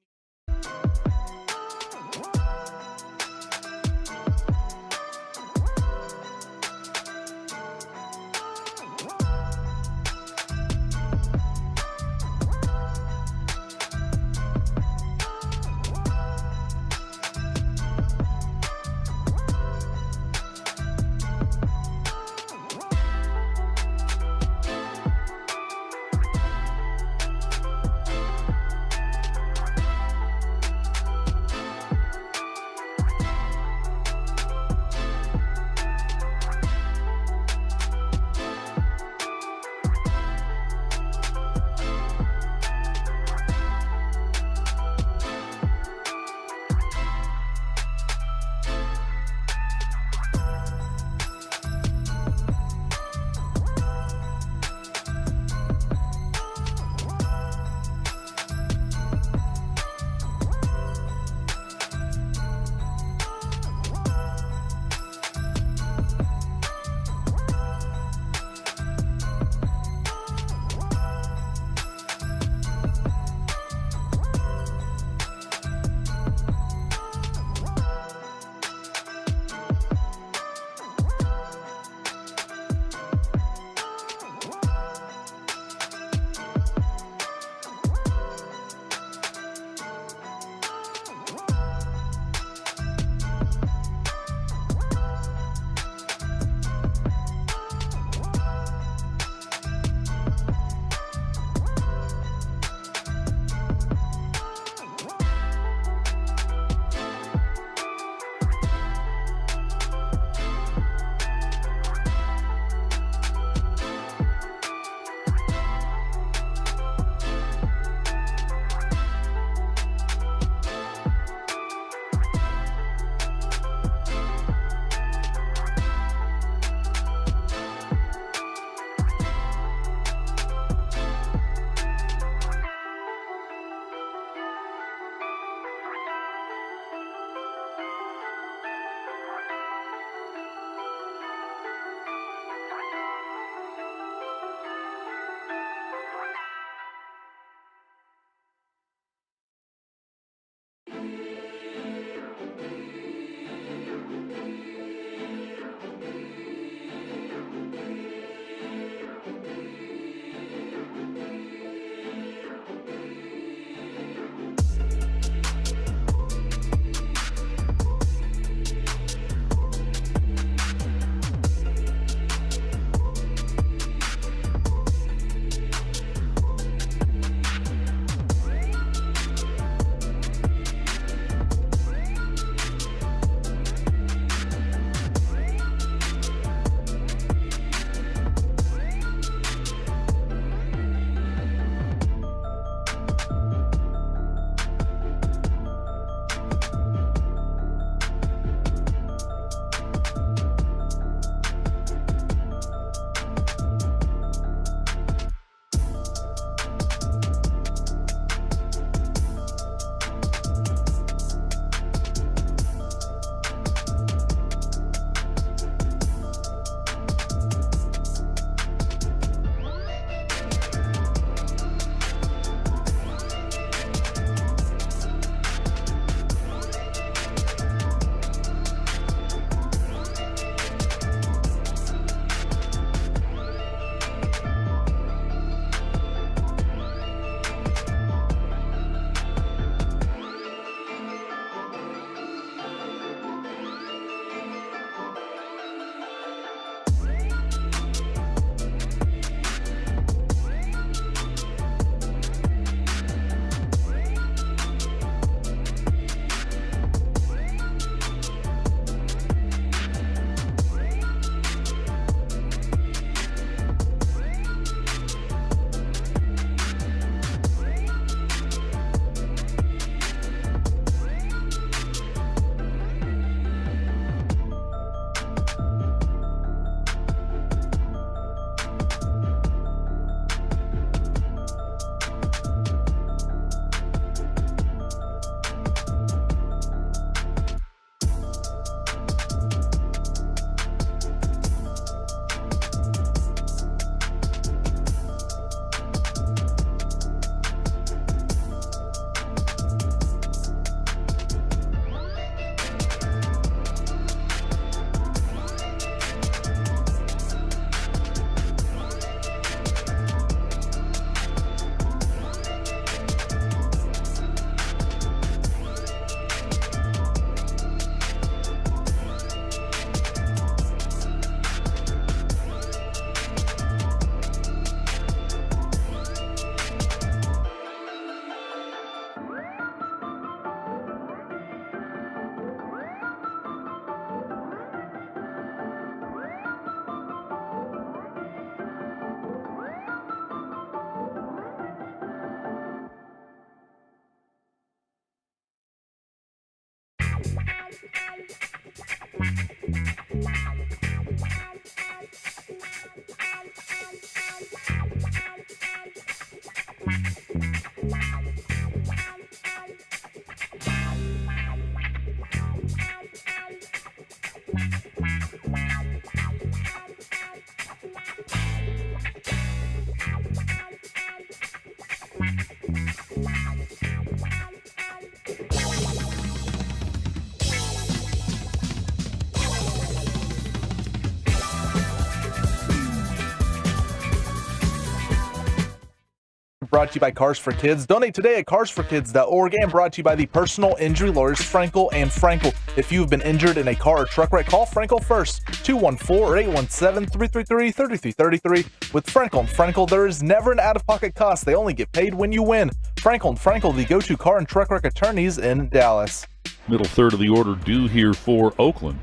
brought to you by Cars for Kids. Donate today at carsforkids.org and brought to you by the personal injury lawyers Frankel and Frankel. If you've been injured in a car or truck wreck, call Frankel first, 214 or 817-333-3333. With Frankel and Frankel, there is never an out-of-pocket cost. They only get paid when you win. Frankel and Frankel, the go-to car and truck wreck attorneys in Dallas. Middle third of the order due here for Oakland.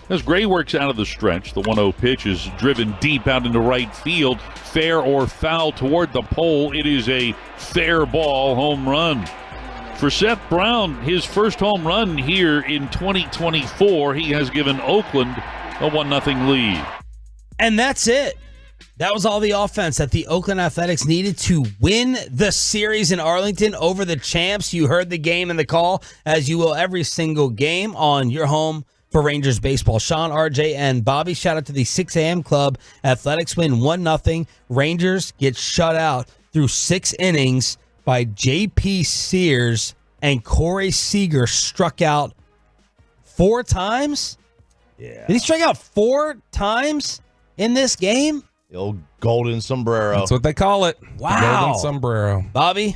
As Gray works out of the stretch, the 1-0 pitch is driven deep out into right field. Fair or foul toward the pole. It is a fair ball home run. For Seth Brown, his first home run here in 2024, he has given Oakland a 1-0 lead. And that's it. That was all the offense that the Oakland Athletics needed to win the series in Arlington over the champs. You heard the game and the call, as you will every single game on your home for Rangers baseball. Sean, RJ, and Bobby, shout out to the 6 a.m. club. Athletics win 1-0. Rangers get shut out through 6 innings by J.P. Sears, and Corey Seager struck out 4 times? Yeah. Did he strike out 4 times in this game? The old golden sombrero. That's what they call it. Wow. The golden sombrero. Bobby,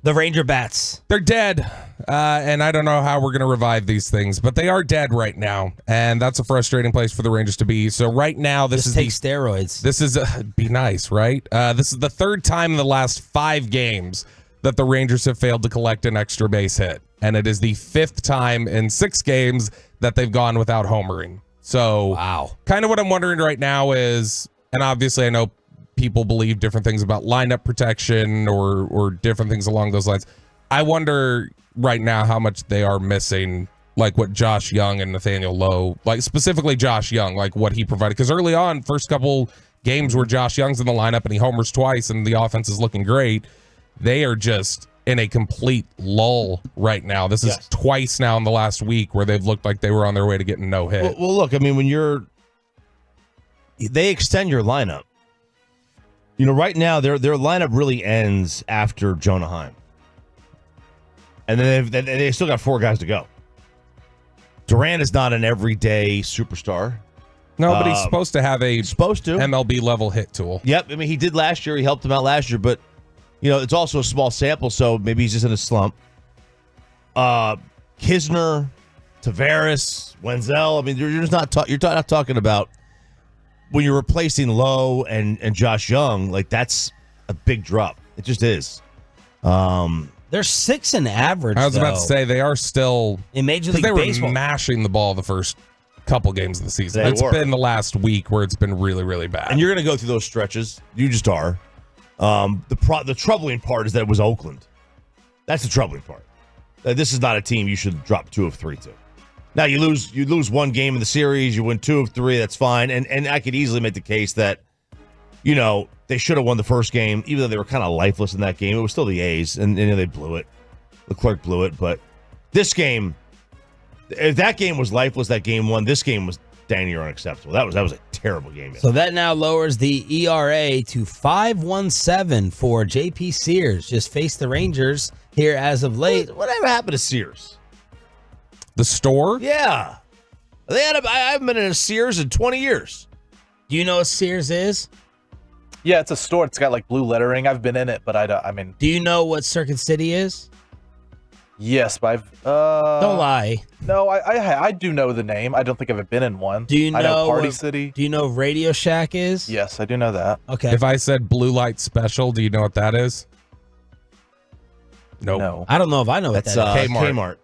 the Ranger bats. They're dead. And I don't know how we're going to revive these things, but they are dead right now. And that's a frustrating place for the Rangers to be. So right now, this Just is take steroids. This is be nice, right? This is the 3rd time in the last 5 games that the Rangers have failed to collect an extra base hit. And it is the 5th time in 6 games that they've gone without homering. So wow. Kind of what I'm wondering right now is, and obviously I know people believe different things about lineup protection or different things along those lines. I wonder right now how much they are missing, like what Josh Young and Nathaniel Lowe, like specifically Josh Young, like what he provided. Because early on, first couple games where Josh Young's in the lineup and he homers twice and the offense is looking great, they are just in a complete lull right now. This is twice now in the last week where they've looked like they were on their way to getting no hit. Well, look, I mean, when they extend your lineup. You know, right now their lineup really ends after Jonah Heim, and then they still got 4 guys to go. Durant is not an everyday superstar. No, but he's supposed to have a MLB level hit tool. Yep, I mean he did last year. He helped him out last year, but you know it's also a small sample, so maybe he's just in a slump. Kisner, Tavares, Wenzel. I mean, you're just not not talking about. When you're replacing Lowe and Josh Young, like that's a big drop. It just is. They're 6 in average. I was about to say they are still in Major League Baseball. They were mashing the ball the first couple games of the season. It's been the last week where it's been really, really bad. And you're going to go through those stretches. You just are. The troubling part is that it was Oakland. That's the troubling part. This is not a team you should drop 2 of 3 to. Now you lose 1 game in the series, you win 2 of 3, that's fine. And I could easily make the case that, you know, they should have won the first game, even though they were kind of lifeless in that game. It was still the A's, and they blew it. Leclerc blew it, but this game, if that game was lifeless, that game won. This game was dang near unacceptable. That was a terrible game. So that now lowers the ERA to 5.17 for J.P. Sears. Just faced the Rangers here as of late. Whatever happened to Sears? The store? Yeah. I haven't been in a Sears in 20 years. Do you know what Sears is? Yeah, it's a store. It's got like blue lettering. I've been in it, but I mean. Do you know what Circuit City is? Yes, but I've. Don't lie. No, I do know the name. I don't think I've been in one. Do you know? I know Party City. Do you know Radio Shack is? Yes, I do know that. Okay. If I said Blue Light Special, do you know what that is? Nope. No. I don't know if I know what that is. Kmart.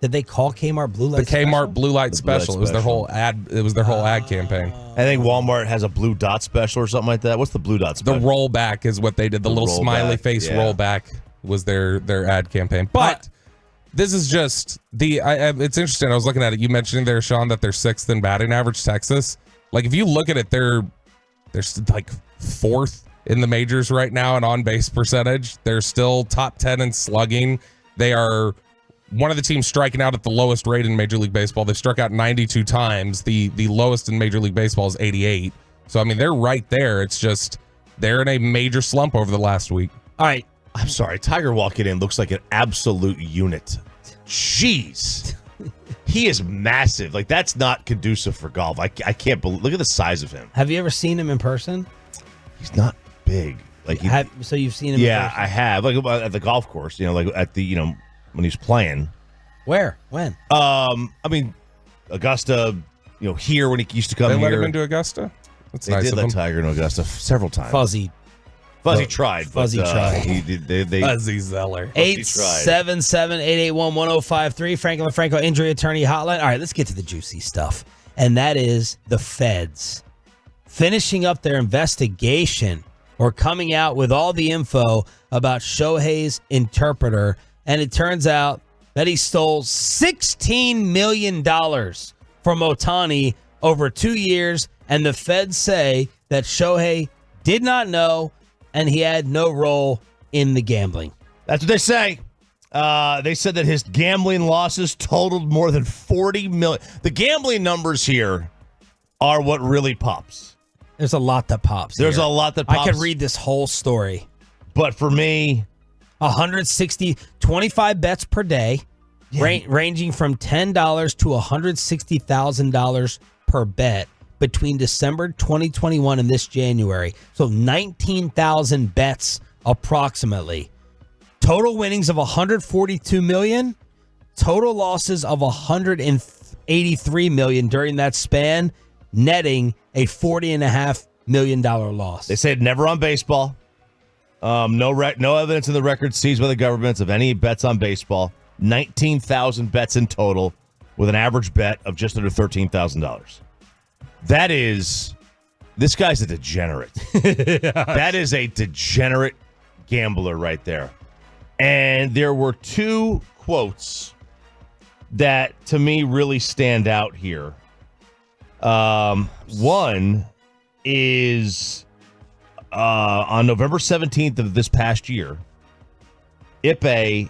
Did they call Kmart Blue Light? The Kmart Special? Blue Light Special. It was their whole ad. It was their whole ad campaign. I think Walmart has a blue dot special or something like that. What's the blue dot special? The rollback is what they did. The little smiley face rollback was their ad campaign. But this is just it's interesting. I was looking at it. You mentioned there, Sean, that they're 6th in batting average. Texas. Like if you look at it, they're like 4th in the majors right now in on base percentage. They're still top 10 in slugging. They are one of the teams striking out at the lowest rate in Major League Baseball. They struck out 92 times. The lowest in Major League Baseball is 88. So, I mean, they're right there. It's just they're in a major slump over the last week. All right. I'm sorry. Tiger walking in looks like an absolute unit. Jeez. He is massive. Like, that's not conducive for golf. I can't believe. Look at the size of him. Have you ever seen him in person? He's not big. Like, so you've seen him? Yeah, I have. Like at the golf course, like at the when he's playing. Where? When? I mean, Augusta. Here when he used to come They here. let him into Augusta. That's They nice did of let him. Tiger into Augusta several times. Fuzzy tried. Fuzzy tried. He did. They Fuzzy Zeller. 877-881-1053. Franklin Franco Injury Attorney Hotline. All right, let's get to the juicy stuff. And that is the feds finishing up their investigation or coming out with all the info about Shohei's interpreter. And it turns out that he stole $16 million from Ohtani over 2 years. And the feds say that Shohei did not know and he had no role in the gambling. That's what they say. They said that his gambling losses totaled more than $40 million. The gambling numbers here are what really pops. There's a lot that pops. There's a lot that pops. I could read this whole story. But for me, 25 bets per day, ranging from $10 to $160,000 per bet between December 2021 and this January. So 19,000 bets approximately. Total winnings of $142 million. Total losses of $183 million during that span, netting a $40.5 million loss. They said never on baseball. No evidence in the record seized by the governments of any bets on baseball. 19,000 bets in total with an average bet of just under $13,000. This guy's a degenerate. That is a degenerate gambler right there. And there were two quotes that to me really stand out here. One is on November 17th of this past year, Ipe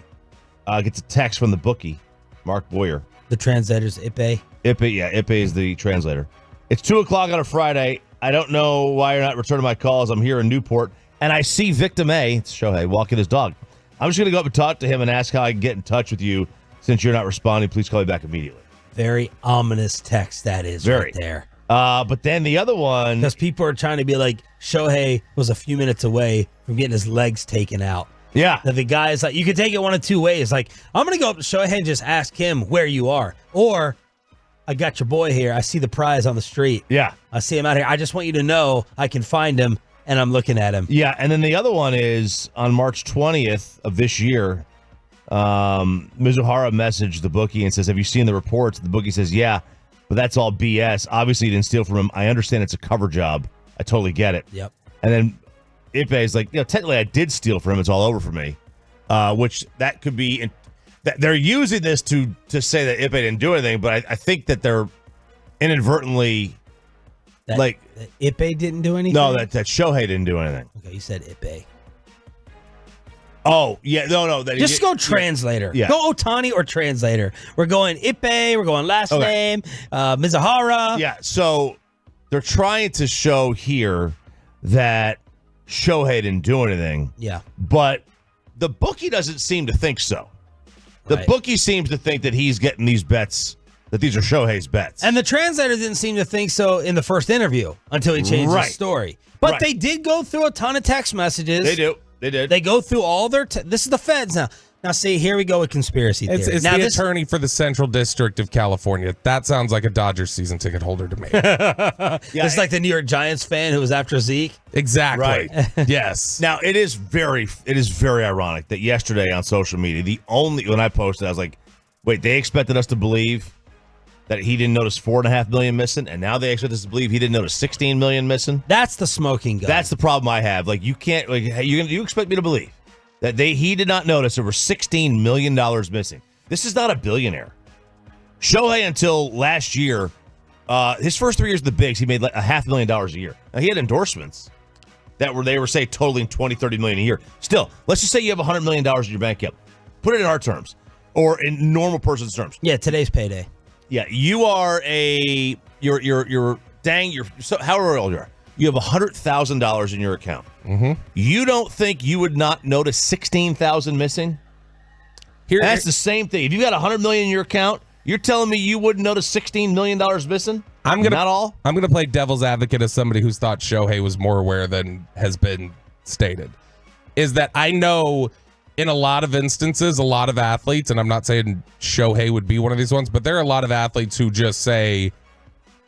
gets a text from the bookie, Mark Boyer. The translator's Ipe? Ipe is the translator. It's 2:00 on a Friday. I don't know why you're not returning my calls. I'm here in Newport, and I see Victim A, it's Shohei, walking his dog. I'm just going to go up and talk to him and ask how I can get in touch with you. Since you're not responding, please call me back immediately. Very ominous text that is right there. But then the other one... Because people are trying to be like, Shohei was a few minutes away from getting his legs taken out. Yeah. That the guy is like, you could take it one of two ways. Like, I'm going to go up to Shohei and just ask him where you are. Or, I got your boy here. I see the prize on the street. Yeah. I see him out here. I just want you to know I can find him, and I'm looking at him. Yeah, and then the other one is on March 20th of this year, Mizuhara messaged the bookie and says, have you seen the reports? The bookie says, yeah, but that's all BS. Obviously, you didn't steal from him. I understand it's a cover job. I totally get it. Yep. And then Ipe is like, technically I did steal from him. It's all over for me. Which that could be... They're using this to say that Ipe didn't do anything, but I think that they're inadvertently... That Ipe didn't do anything? No, that Shohei didn't do anything. Okay, you said Ipe. Oh, yeah, no. Just go translator. Yeah. Go Ohtani or translator. We're going Ipe. We're going last name. Mizuhara. Yeah, so they're trying to show here that Shohei didn't do anything. Yeah. But the bookie doesn't seem to think so. The bookie seems to think that he's getting these bets, that these are Shohei's bets. And the translator didn't seem to think so in the first interview until he changed his story. But they did go through a ton of text messages. They do. They did. They go through all their... this is the feds now. Now, see, here we go with conspiracy theory. It's now, the attorney for the Central District of California. That sounds like a Dodgers season ticket holder to me. It's like the New York Giants fan who was after Zeke. Exactly. Right. Yes. Now, it is very ironic that yesterday on social media, when I posted, I was like, wait, they expected us to believe that he didn't notice 4.5 million missing, and now they expect us to believe he didn't notice 16 million missing? That's the smoking gun. That's the problem I have. Like, you can't, like, you expect me to believe that he did not notice there were $16 million missing. This is not a billionaire. Shohei, until last year, his first 3 years of the bigs, he made like $500,000 a year. Now, he had endorsements they were say totaling 20, 30 million a year. Still, let's just say you have $100 million in your bank account. Put it in our terms or in normal person's terms. Yeah, today's payday. Yeah, you are however old you are. You have $100,000 in your account. Mm-hmm. You don't think you would not notice 16,000 missing? That's the same thing. If you got $100 million in your account, you're telling me you wouldn't notice $16 million missing? Not all. I'm gonna play devil's advocate as somebody who's thought Shohei was more aware than has been stated, is that I know in a lot of instances, a lot of athletes, and I'm not saying Shohei would be one of these ones, but there are a lot of athletes who just say,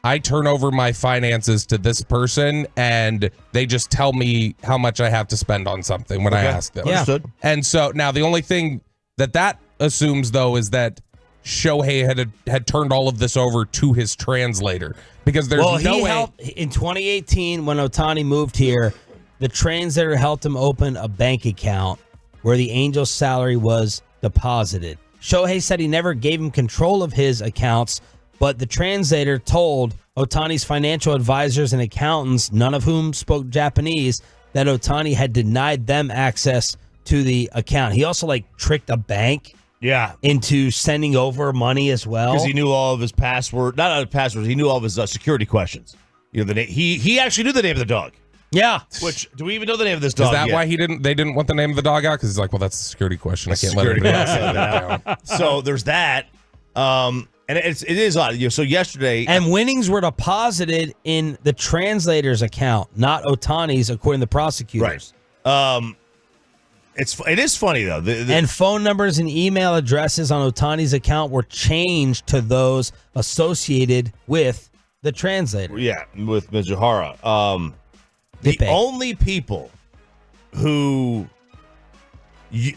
I turn over my finances to this person and they just tell me how much I have to spend on something when I ask them. Understood. And so now the only thing that assumes, though, is that Shohei had turned all of this over to his translator, because there's no way. In 2018, when Ohtani moved here, the translator helped him open a bank account where the Angels' salary was deposited. Shohei said he never gave him control of his accounts, but the translator told Ohtani's financial advisors and accountants, none of whom spoke Japanese, that Ohtani had denied them access to the account. He also tricked a bank into sending over money as well. Because he knew all of his passwords, he knew all of his security questions. You know, he actually knew the name of the dog. Yeah. Which, do we even know the name of this dog? Is that yet? why they didn't want the name of the dog out? Because he's like, well, that's a security question. I can't let anybody else say that down. So there's that. And it is odd. So yesterday, and winnings were deposited in the translator's account, not Ohtani's, according to prosecutors. Right. It is funny though. And phone numbers and email addresses on Ohtani's account were changed to those associated with the translator. Yeah, with Mizuhara. The only people who,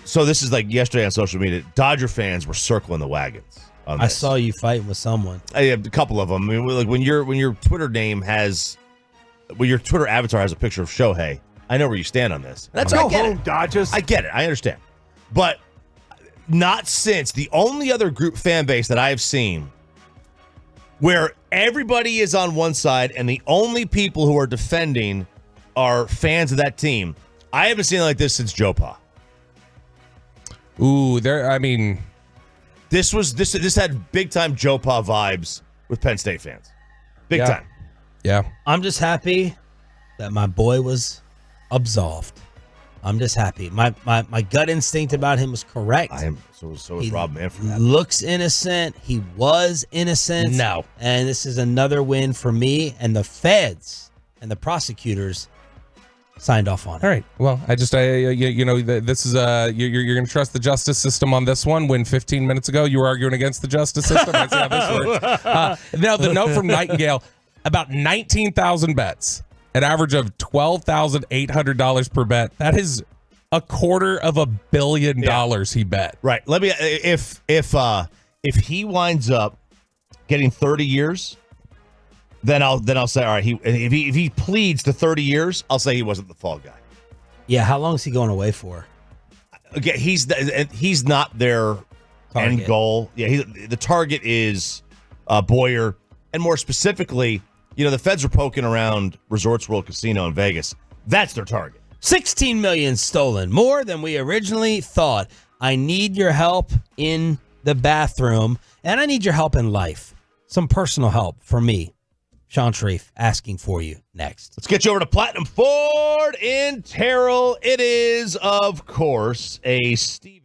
so this is like yesterday on social media, Dodger fans were circling the wagons. I saw you fighting with someone. A couple of them. I mean, like when your Twitter name your Twitter avatar has a picture of Shohei, I know where you stand on this. That's go home, Dodgers. I get it. I understand, but not since the only other group fan base that I have seen where everybody is on one side and the only people who are defending are fans of that team. I haven't seen it like this since Joe Pa. Ooh, This had big time Joe Pa vibes with Penn State fans. Big time. Yeah. I'm just happy that my boy was absolved. I'm just happy. My gut instinct about him was correct. So is Rob Manfred. Looks innocent. He was innocent. No. And this is another win for me. And the feds and the prosecutors signed off on it. All right. Well, this is you're going to trust the justice system on this one. When 15 minutes ago you were arguing against the justice system. That's how this works. Now the note from Nightingale: about 19,000 bets, an average of $12,800 per bet. That is $250 million he bet. Right. Let me if he winds up getting 30 years. Then I'll say, all right. If he pleads to 30 years, I'll say he wasn't the fall guy. Yeah, how long is he going away for? Again, he's not their end goal. Yeah, the target is Boyer, and more specifically, the feds are poking around Resorts World Casino in Vegas. That's their target. 16 million stolen, more than we originally thought. I need your help in the bathroom, and I need your help in life. Some personal help for me. Sean Sharif asking for you next. Let's get you over to Platinum Ford in Terrell. It is, of course, a Steven.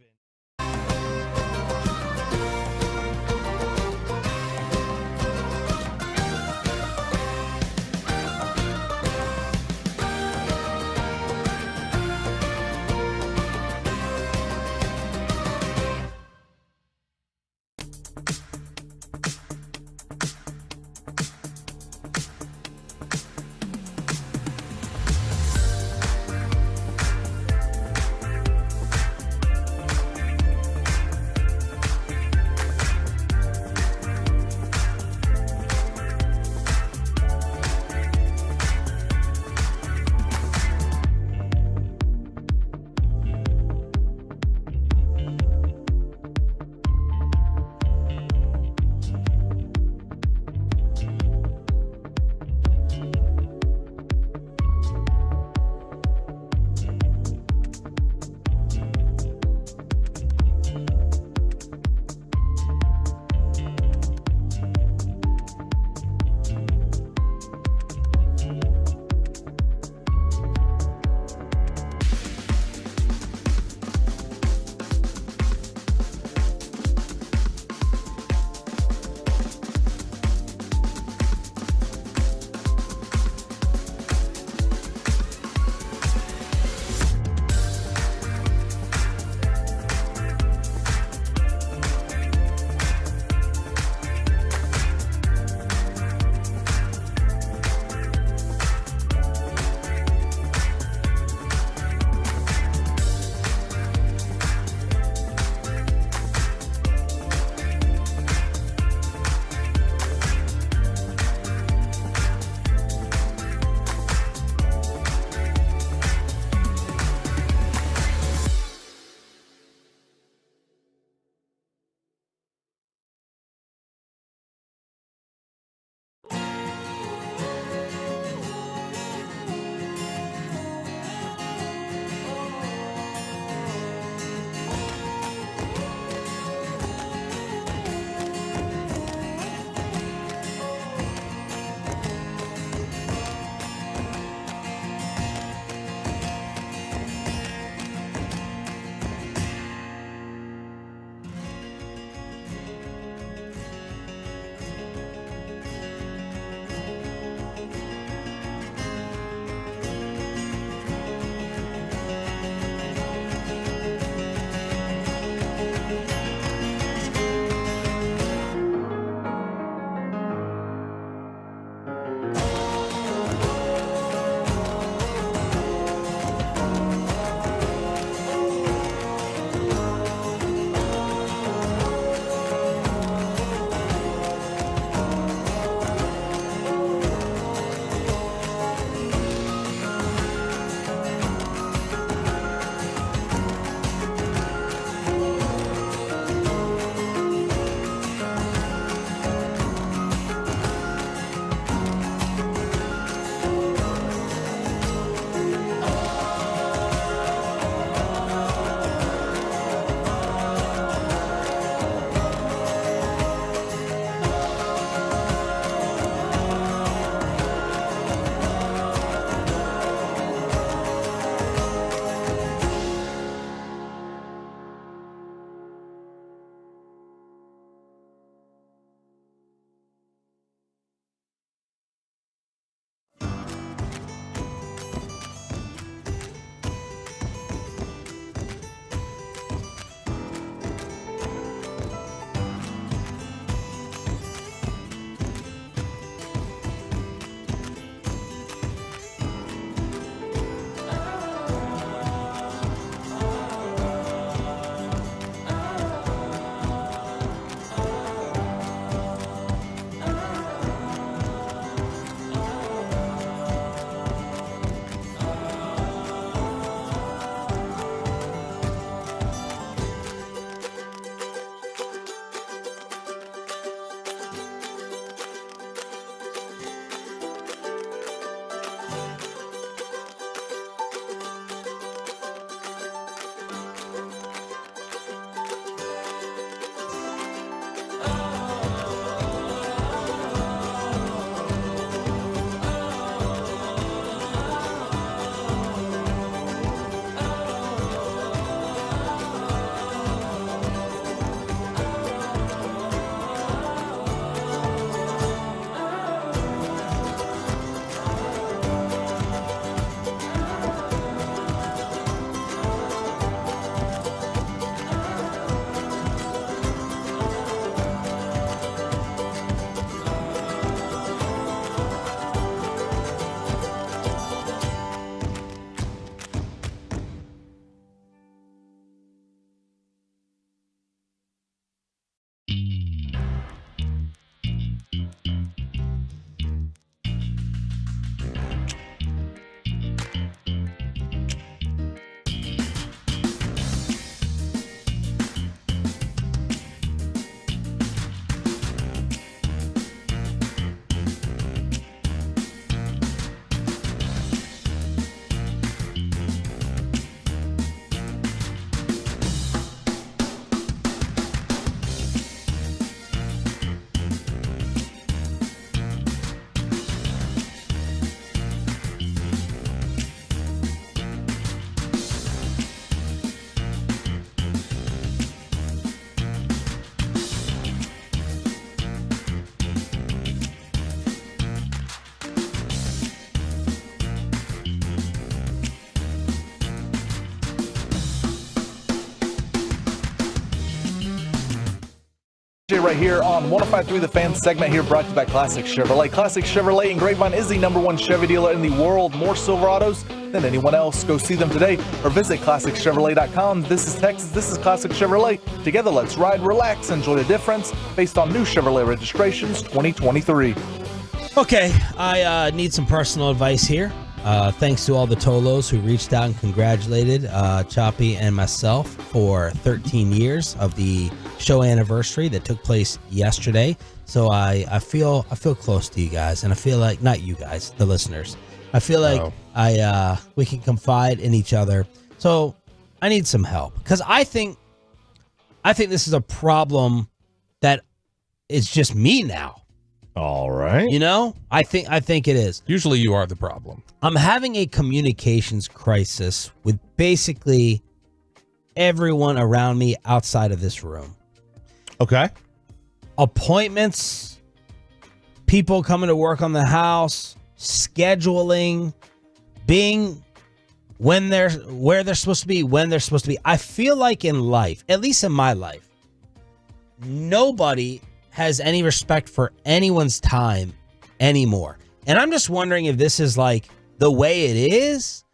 Right here on 105.3 The Fan segment here brought to you by Classic Chevrolet. Classic Chevrolet in Grapevine is the #1 Chevy dealer in the world. More Silverados than anyone else. Go see them today or visit ClassicChevrolet.com. This is Texas. This is Classic Chevrolet. Together, let's ride, relax, enjoy the difference based on new Chevrolet registrations 2023. Okay, I need some personal advice here. Thanks to all the Tolos who reached out and congratulated Choppy and myself for 13 years of the show anniversary that took place yesterday. So I feel close to you guys, and I feel like, not you guys, the listeners. I feel like we can confide in each other. So I need some help because I think this is a problem that is just me now. All right. You know, I think it is. Usually you are the problem. I'm having a communications crisis with basically everyone around me outside of this room. Okay. Appointments, people coming to work on the house, scheduling, being where they're supposed to be, when they're supposed to be. I feel like in life, at least in my life, nobody has any respect for anyone's time anymore. And I'm just wondering if this is like the way it is.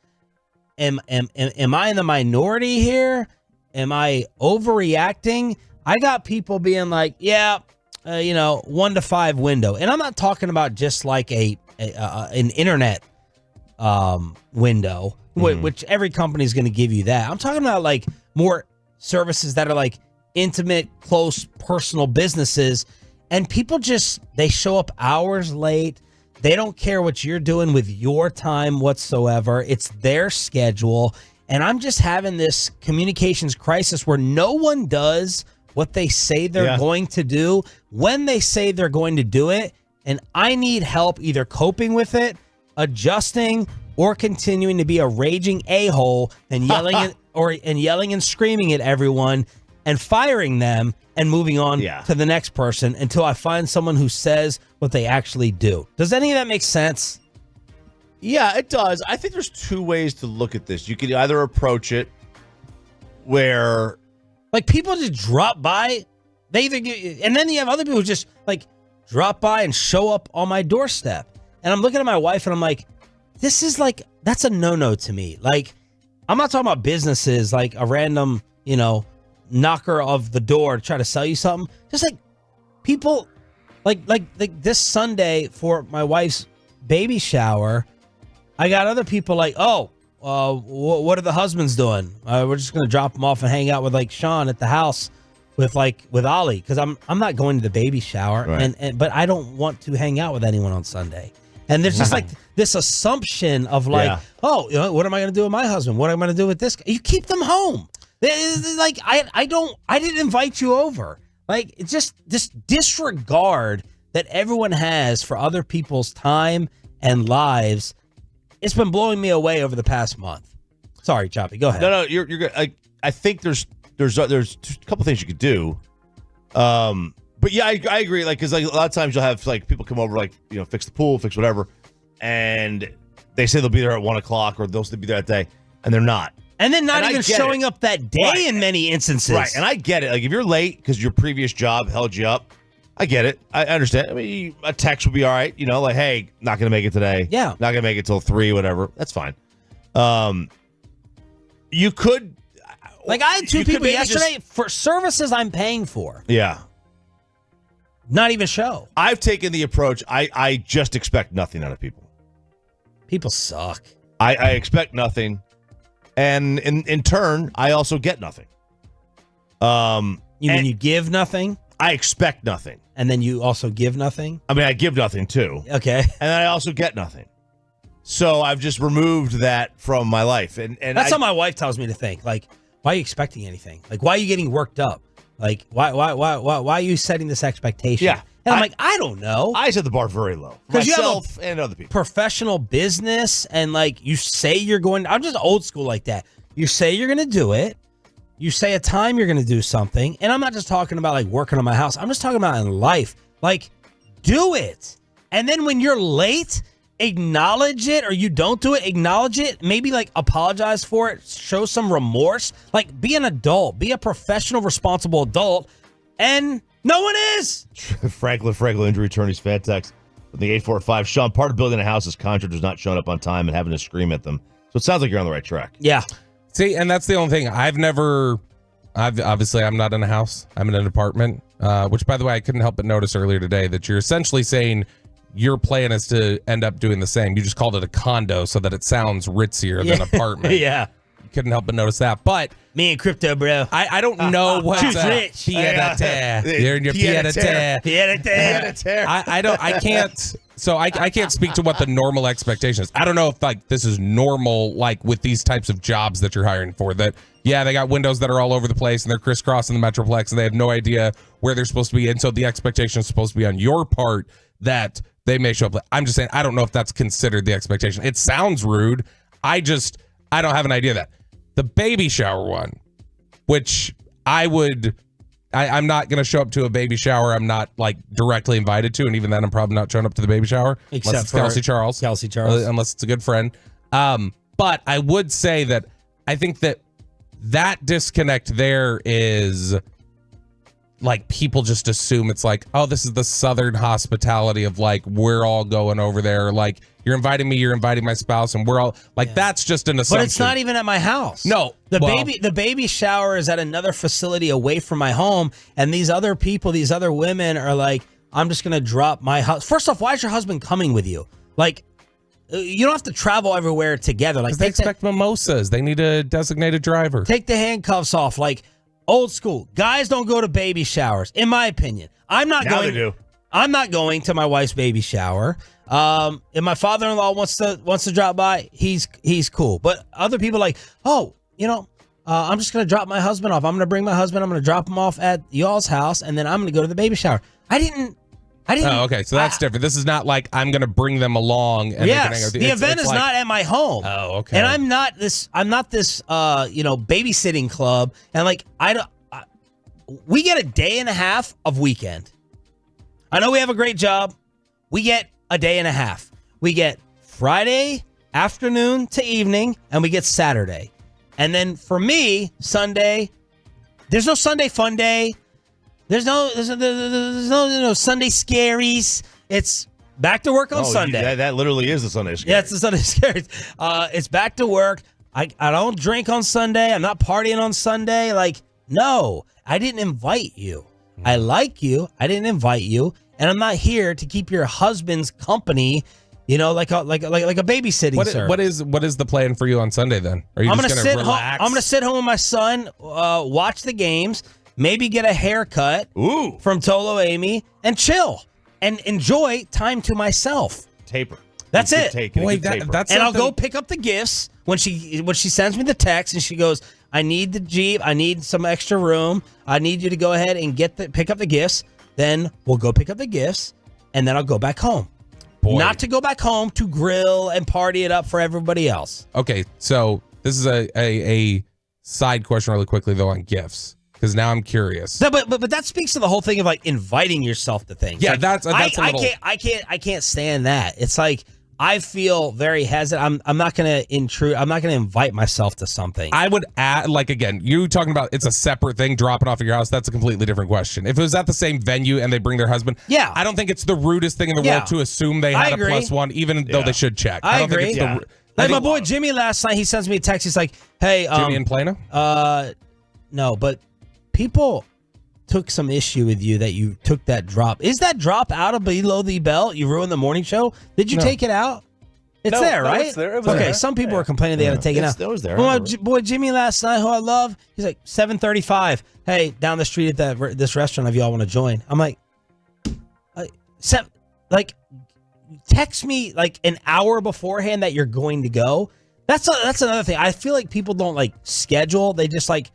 Am I in the minority here? Am I overreacting? I got people being like, 1 to 5 window. And I'm not talking about just like an internet window, which every company is going to give you that. I'm talking about like more services that are like intimate, close, personal businesses, and people they show up hours late. They don't care what you're doing with your time whatsoever. It's their schedule. And I'm just having this communications crisis where no one does what they say they're going to do when they say they're going to do it. And I need help either coping with it, adjusting, or continuing to be a raging a-hole and yelling and screaming at everyone and firing them and moving on to the next person until I find someone who says what they actually do. Does any of that make sense? Yeah, it does. I think there's two ways to look at this. You could either approach it where, like, people just drop by. They either and then you have other people who just like drop by and show up on my doorstep. And I'm looking at my wife and I'm like, this is like, that's a no-no to me. Like, I'm not talking about businesses like a random, knocker of the door to try to sell you something. Just like people like this Sunday for my wife's baby shower, I got other people like, what are the husbands doing? We're just going to drop them off and hang out with like Sean at the house with Ollie. Cause I'm not going to the baby shower but I don't want to hang out with anyone on Sunday. And there's just like this assumption of like, what am I going to do with my husband? What am I going to do with this guy? You keep them home. Like, I didn't invite you over. Like, it's just this disregard that everyone has for other people's time and lives. It's been blowing me away over the past month. Sorry, Choppy, go ahead. No, you're good. I think there's a couple things you could do. But yeah, I agree. Like, because like a lot of times you'll have like people come over, like, fix the pool, fix whatever, and they say they'll be there at 1:00 or they'll still be there that day, and they're not. And then not even showing up that day in many instances. Right, and I get it. Like, if you're late because your previous job held you up, I get it. I understand. I mean, a text would be all right. Like, hey, not going to make it today. Yeah. Not going to make it till 3, whatever. That's fine. You could. Like, I had 2 people yesterday for services I'm paying for. Yeah. Not even show. I've taken the approach, I just expect nothing out of people. People suck. I expect nothing. And in turn, I also get nothing. You mean you give nothing? I expect nothing. And then you also give nothing? I mean, I give nothing too. Okay. And then I also get nothing. So I've just removed that from my life. And that's how my wife tells me to think. Like, why are you expecting anything? Like, why are you getting worked up? Like, why are you setting this expectation? Yeah. And I'm like, I don't know. I set the bar very low. Myself and other people. Professional business, and like you say you're going. I'm just old school like that. You say you're going to do it. You say a time you're going to do something, and I'm not just talking about like working on my house. I'm just talking about in life. Like, do it, and then when you're late, acknowledge it, or you don't do it, acknowledge it. Maybe like apologize for it. Show some remorse. Like, be an adult. Be a professional, responsible adult, and No one is. Franklin injury attorneys fan text from the 845. Sean, part of building a house is contractors not showing up on time and having to scream at them. So it sounds like you're on the right track. Yeah. See, and that's the only thing. Obviously I'm not in a house. I'm in an apartment, which, by the way, I couldn't help but notice earlier today that you're essentially saying your plan is to end up doing the same. You just called it a condo so that it sounds ritzier than apartment. Yeah. Couldn't help but notice that. But me and crypto, bro. I don't know what Too rich. You're in your pied-à-terre. Pied-à-terre. I can't. So I can't speak to what the normal expectation is. I don't know if like this is normal, like with these types of jobs that you're hiring for. That they got windows that are all over the place and they're crisscrossing the Metroplex and they have no idea where they're supposed to be. And so the expectation is supposed to be on your part that they may show up. I'm just saying I don't know if that's considered the expectation. It sounds rude. I don't have an idea of that. The baby shower one, which I'm not going to show up to a baby shower I'm not like directly invited to. And even then, I'm probably not showing up to the baby shower. Except unless it's Kelsey Charles. Unless it's a good friend. But I would say that I think that disconnect there is like people just assume it's like, oh, this is the Southern hospitality of like, we're all going over there. Like, you're inviting me, you're inviting my spouse, and we're all like, that's just an assumption. But it's not even at my house. No. The baby shower is at another facility away from my home. And these other people, these other women are like, I'm just going to drop my house. First off, why is your husband coming with you? Like, you don't have to travel everywhere together. Like, they expect mimosas. They need a designated driver. Take the handcuffs off. Like, old school. Guys don't go to baby showers, in my opinion. I'm not going to my wife's baby shower. If my father-in-law wants to drop by, he's cool. But other people like, I'm just going to drop my husband off. I'm going to bring my husband. I'm going to drop him off at y'all's house, and then I'm going to go to the baby shower. I didn't. Oh, okay. So that's different. This is not like I'm going to bring them along. And yes, the event is like, not at my home. Oh, okay. And I'm not this babysitting club. And like we get a day and a half of weekend. I know we have a great job. We get a day and a half. We get Friday afternoon to evening, and we get Saturday. And then for me, Sunday, there's no Sunday fun day. There's no Sunday scaries. It's back to work on Sunday. That literally is the Sunday scaries. Yeah, it's the Sunday scaries. It's back to work. I don't drink on Sunday. I'm not partying on Sunday. Like, no, I didn't invite you. I like you. I didn't invite you. And I'm not here to keep your husband's company, like a babysitting service. What is the plan for you on Sunday then? Are you I'm just going to relax? I'm going to sit home with my son, watch the games, maybe get a haircut from Tolo Amy, and chill and enjoy time to myself. Taper. That's it. That's and I'll go pick up the gifts when she sends me the text and she goes, I need the Jeep. I need some extra room. I need you to go ahead and pick up the gifts. Then we'll go pick up the gifts, and then I'll go back home. Boy. Not to go back home to grill and party it up for everybody else. Okay, so this is a side question really quickly, though, on gifts, because now I'm curious. No, but that speaks to the whole thing of, like, inviting yourself to things. Yeah, like, that's a little... I can't stand that. It's like, I feel very hesitant. I'm not going to intrude. I'm not going to invite myself to something. I would add, like, again, you talking about it's a separate thing, drop it off at your house. That's a completely different question. If it was at the same venue and they bring their husband, I don't think it's the rudest thing in the world to assume they had a +1, even though they should check. I don't agree. think it's like my boy Jimmy last night, he sends me a text. He's like, "Hey, Jimmy in Plano?" No, but people took some issue with you that you took that drop. Is that drop out of Below the Belt? You ruined the morning show. Did you take it out? It's there, right? It's there. It was okay, there. some people were complaining they had to take it out. It was there. My boy Jimmy last night, who I love, he's like, 7:35. Hey, down the street at this restaurant if y'all want to join. I'm like, text me like an hour beforehand that you're going to go. That's another thing. I feel like people don't like schedule. They just like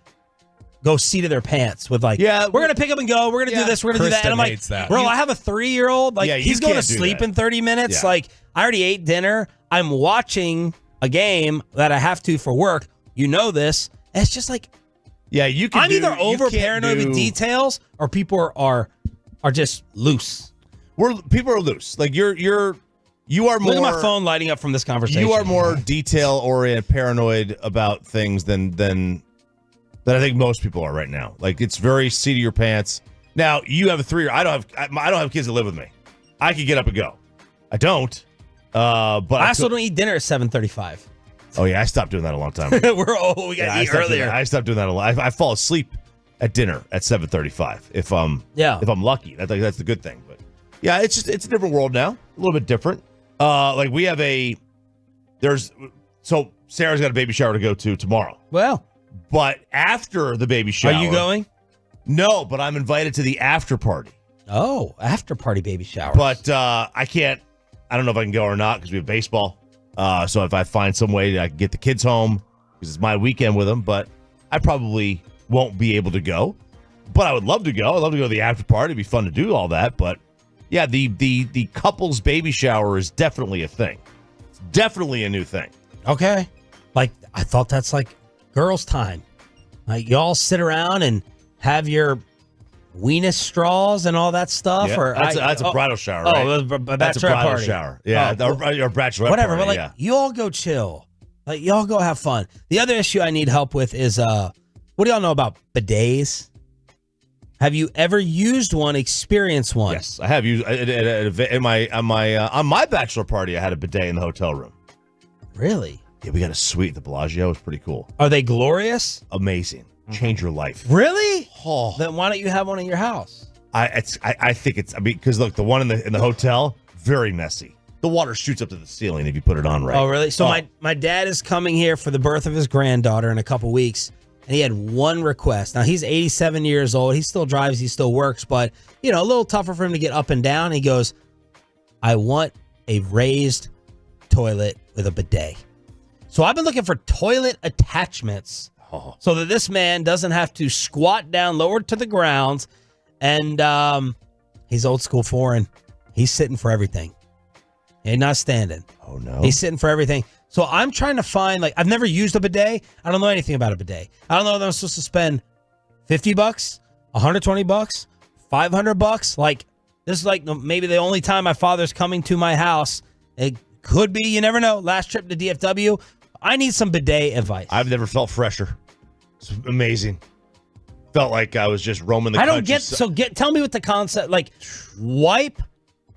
go seat of their pants with like, we're going to pick up and go. We're going to do this. We're going to do that. And I'm like, bro, I have a 3-year-old. Like, he's going to sleep in 30 minutes. Yeah. Like, I already ate dinner. I'm watching a game that I have to for work. You know this. And it's just like, you can. I'm either over paranoid with details or people are just loose. People are loose. Like you are more. Look at my phone lighting up from this conversation. You are more detail oriented, paranoid about things than I think most people are right now. Like, it's very seat of your pants. Now you have a 3-year. I don't have kids that live with me. I could get up and go. I don't. But I also don't eat dinner at 7:35. Oh yeah, I stopped doing that a long time ago. We gotta eat earlier. I stopped doing that a lot. I fall asleep at dinner at 7:35 if I'm lucky. That's the good thing. But yeah, it's a different world now. A little bit different. Like we have so Sarah's got a baby shower to go to tomorrow. Well, but after the baby shower, are you going? No, but I'm invited to the after party. Oh, after party baby shower. But I can't. I don't know if I can go or not because we have baseball. So if I find some way I can get the kids home because it's my weekend with them, but I probably won't be able to go. But I would love to go. I'd love to go to the after party. It'd be fun to do all that. But yeah, the couple's baby shower is definitely a thing. It's definitely a new thing. Okay. Like, I thought that's like girls' time. Like, y'all sit around and have your weenus straws and all that stuff. Yeah, or that's a bridal shower, right? That's a bridal shower. Yeah, or bachelorette whatever. party, But like, you all go chill. Like, y'all go have fun. The other issue I need help with is, what do y'all know about bidets? Have you ever used one? Experienced one? Yes, I have used on my bachelor party. I had a bidet in the hotel room. Really? Yeah, we got a suite at the Bellagio. It was pretty cool. Are they glorious? Amazing. Change your life. Really? Oh. Then why don't you have one in your house? I think it's. I mean, because look, the one in the hotel, very messy. The water shoots up to the ceiling if you put it on right. Oh, really? So my dad is coming here for the birth of his granddaughter in a couple weeks, and he had one request. Now, he's 87 years old. He still drives. He still works, but, you know, a little tougher for him to get up and down. He goes, I want a raised toilet with a bidet. So I've been looking for toilet attachments so that this man doesn't have to squat down lower to the ground. And he's old school foreign. He's sitting for everything. He's not standing. Oh, no. He's sitting for everything. So I'm trying to find, like, I've never used a bidet. I don't know anything about a bidet. I don't know if I'm supposed to spend $50, $120, $500. Like, this is like maybe the only time my father's coming to my house. It could be, you never know. Last trip to DFW. I need some bidet advice. I've never felt fresher. It's amazing. Felt like I was just roaming the country. I don't get, tell me what the concept, like, wipe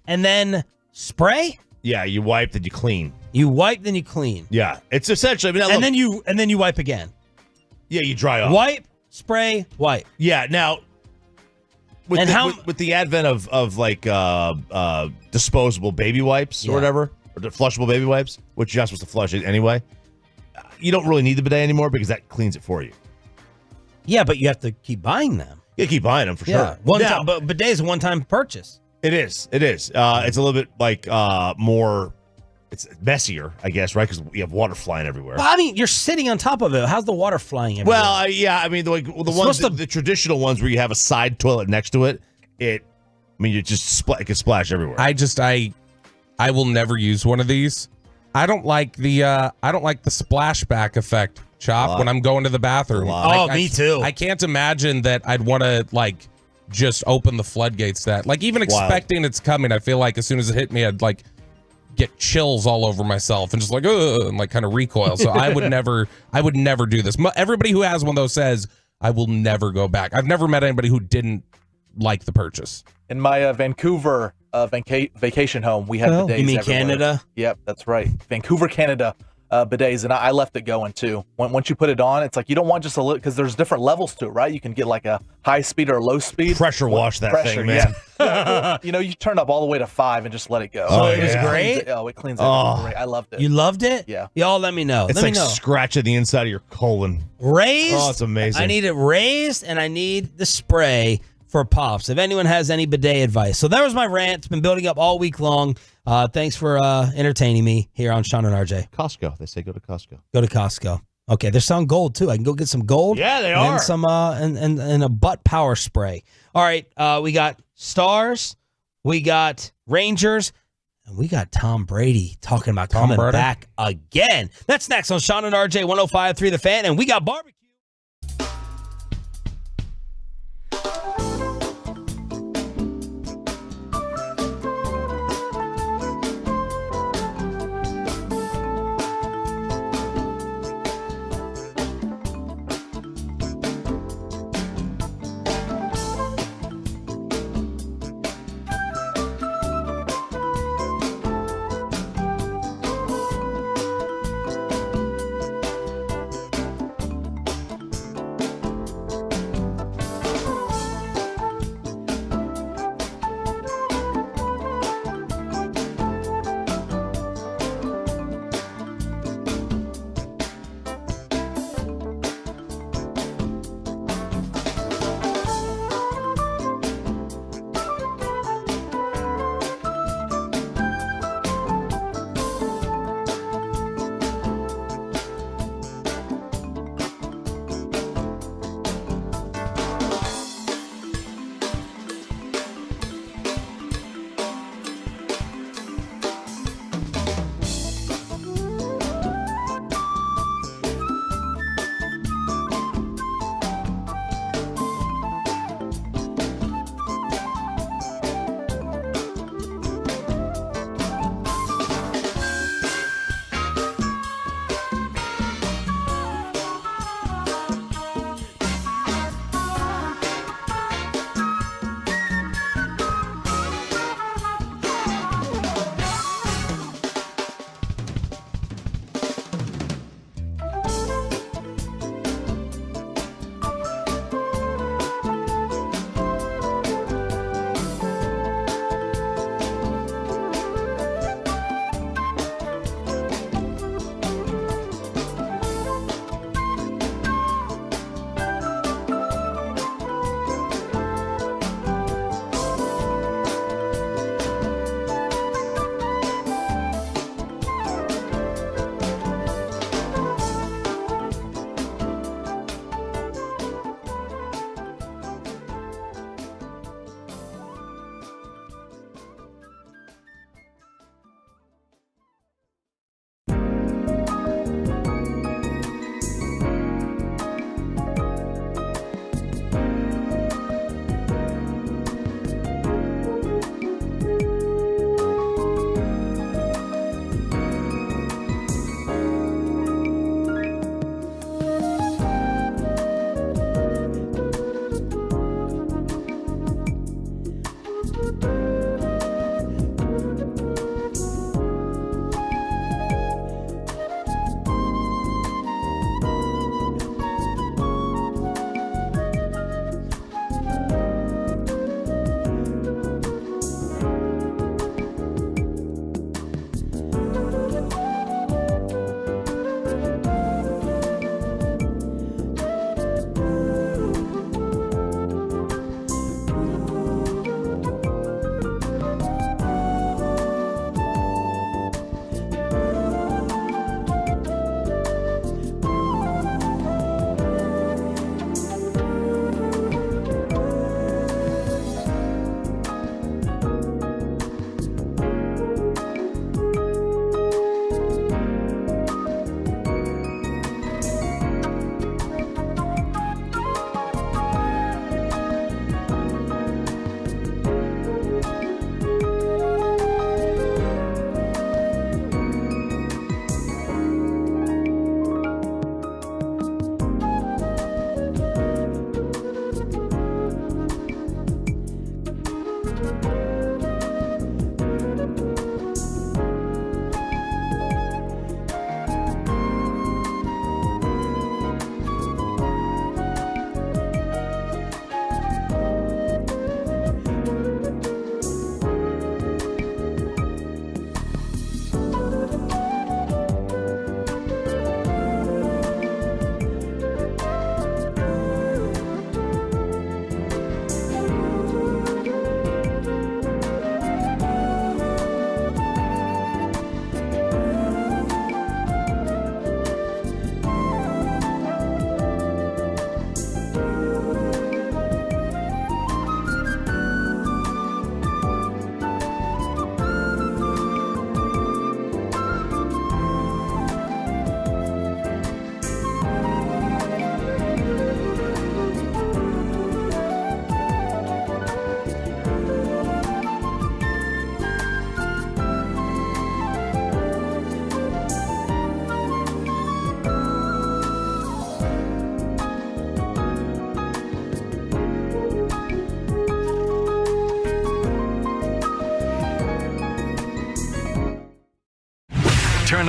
and then spray? Yeah, you wipe, then you clean. You wipe, then you clean. Yeah, it's essentially. I mean, and then you wipe again. Yeah, you dry off. Wipe, spray, wipe. Yeah. Now, with the advent of like disposable baby wipes or whatever, or the flushable baby wipes, which you're not supposed to flush it anyway, you don't really need the bidet anymore because that cleans it for you. Yeah, but you have to keep buying them. You keep buying them for sure. Time, but bidet is a one-time purchase. It is. It's a little bit like more. It's messier, I guess, right? Because you have water flying everywhere. Well, I mean, you're sitting on top of it. How's the water flying everywhere? Well, I mean, the traditional ones where you have a side toilet next to it. It just it can splash everywhere. I will never use one of these. I don't like the splashback effect, Chop, when I'm going to the bathroom. Me too. I can't imagine that I'd want to like just open the floodgates. That like even expecting it's coming, I feel like as soon as it hit me, I'd like get chills all over myself and just like and like kind of recoil. So I would never do this. Everybody who has one though says I will never go back. I've never met anybody who didn't like the purchase. In my Vancouver vacation home, we had bidets. You mean everywhere. Canada? Yep, that's right. Vancouver, Canada. Bidets, and I left it going too. Once you put it on, it's like you don't want just a little, because there's different levels to it, right? You can get like a high speed or a low speed. Pressure wash that thing, man. Yeah. You turn up all the way to 5 and just let it go. So it was great. It cleans it great. I loved it. You loved it? Yeah. Y'all let me know. It's let like me know. scratching the inside of your colon. Raised? Oh, it's amazing. I need it raised, and I need the spray for Pops. If anyone has any bidet advice. So that was my rant. It's been building up all week long. Thanks for entertaining me here on Sean and RJ. Costco. They say go to Costco. Go to Costco. Okay, they're selling gold too. I can go get some gold. Yeah, they are. And some and a butt power spray. All right, we got Stars, we got Rangers, and we got Tom Brady talking about coming back again. That's next on Sean and RJ 105.3 The Fan, and we got barbecue.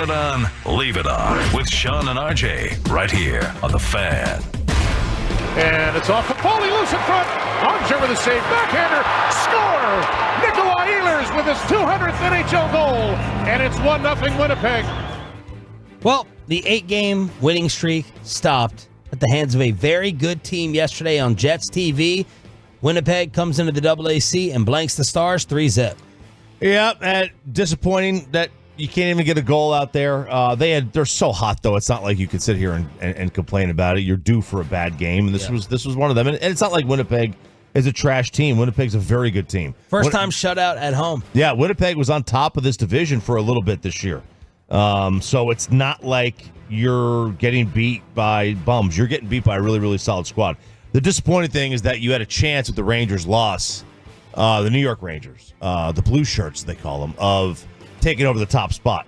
Turn it on, leave it on with Sean and RJ right here on The Fan. And it's off to Foley, loose in front. Armchair with a save, backhander, score! Nikolai Ehlers with his 200th NHL goal, and it's 1-0 Winnipeg. Well, the 8-game winning streak stopped at the hands of a very good team yesterday on Jets TV. Winnipeg comes into the AAC and blanks the Stars 3-0. Yeah, and disappointing that you can't even get a goal out there. They're so hot though. It's not like you could sit here and complain about it. You're due for a bad game, and this was one of them. And it's not like Winnipeg is a trash team. Winnipeg's a very good team. First time shutout at home. Yeah, Winnipeg was on top of this division for a little bit this year. So it's not like you're getting beat by bums. You're getting beat by a really, really solid squad. The disappointing thing is that you had a chance with the Rangers' loss, the New York Rangers, the blue shirts they call them, of taking over the top spot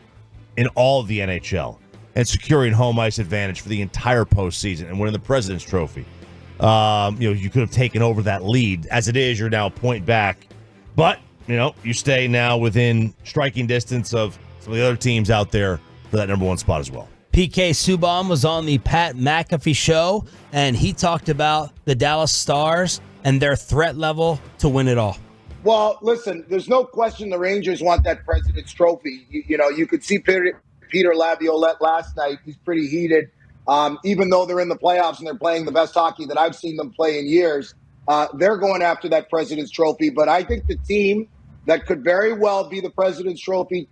in all of the NHL and securing home ice advantage for the entire postseason and winning the President's Trophy. You could have taken over that lead. As it is, you're now a point back. But, you stay now within striking distance of some of the other teams out there for that number one spot as well. PK Subban was on the Pat McAfee show, and he talked about the Dallas Stars and their threat level to win it all. Well, listen, there's no question the Rangers want that President's Trophy. You could see Peter Laviolette last night. He's pretty heated. Even though they're in the playoffs and they're playing the best hockey that I've seen them play in years, they're going after that President's Trophy. But I think the team that could very well be the President's Trophy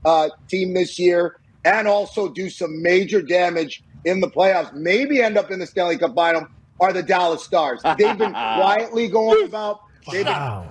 team this year and also do some major damage in the playoffs, maybe end up in the Stanley Cup Final, are the Dallas Stars. They've been quietly going about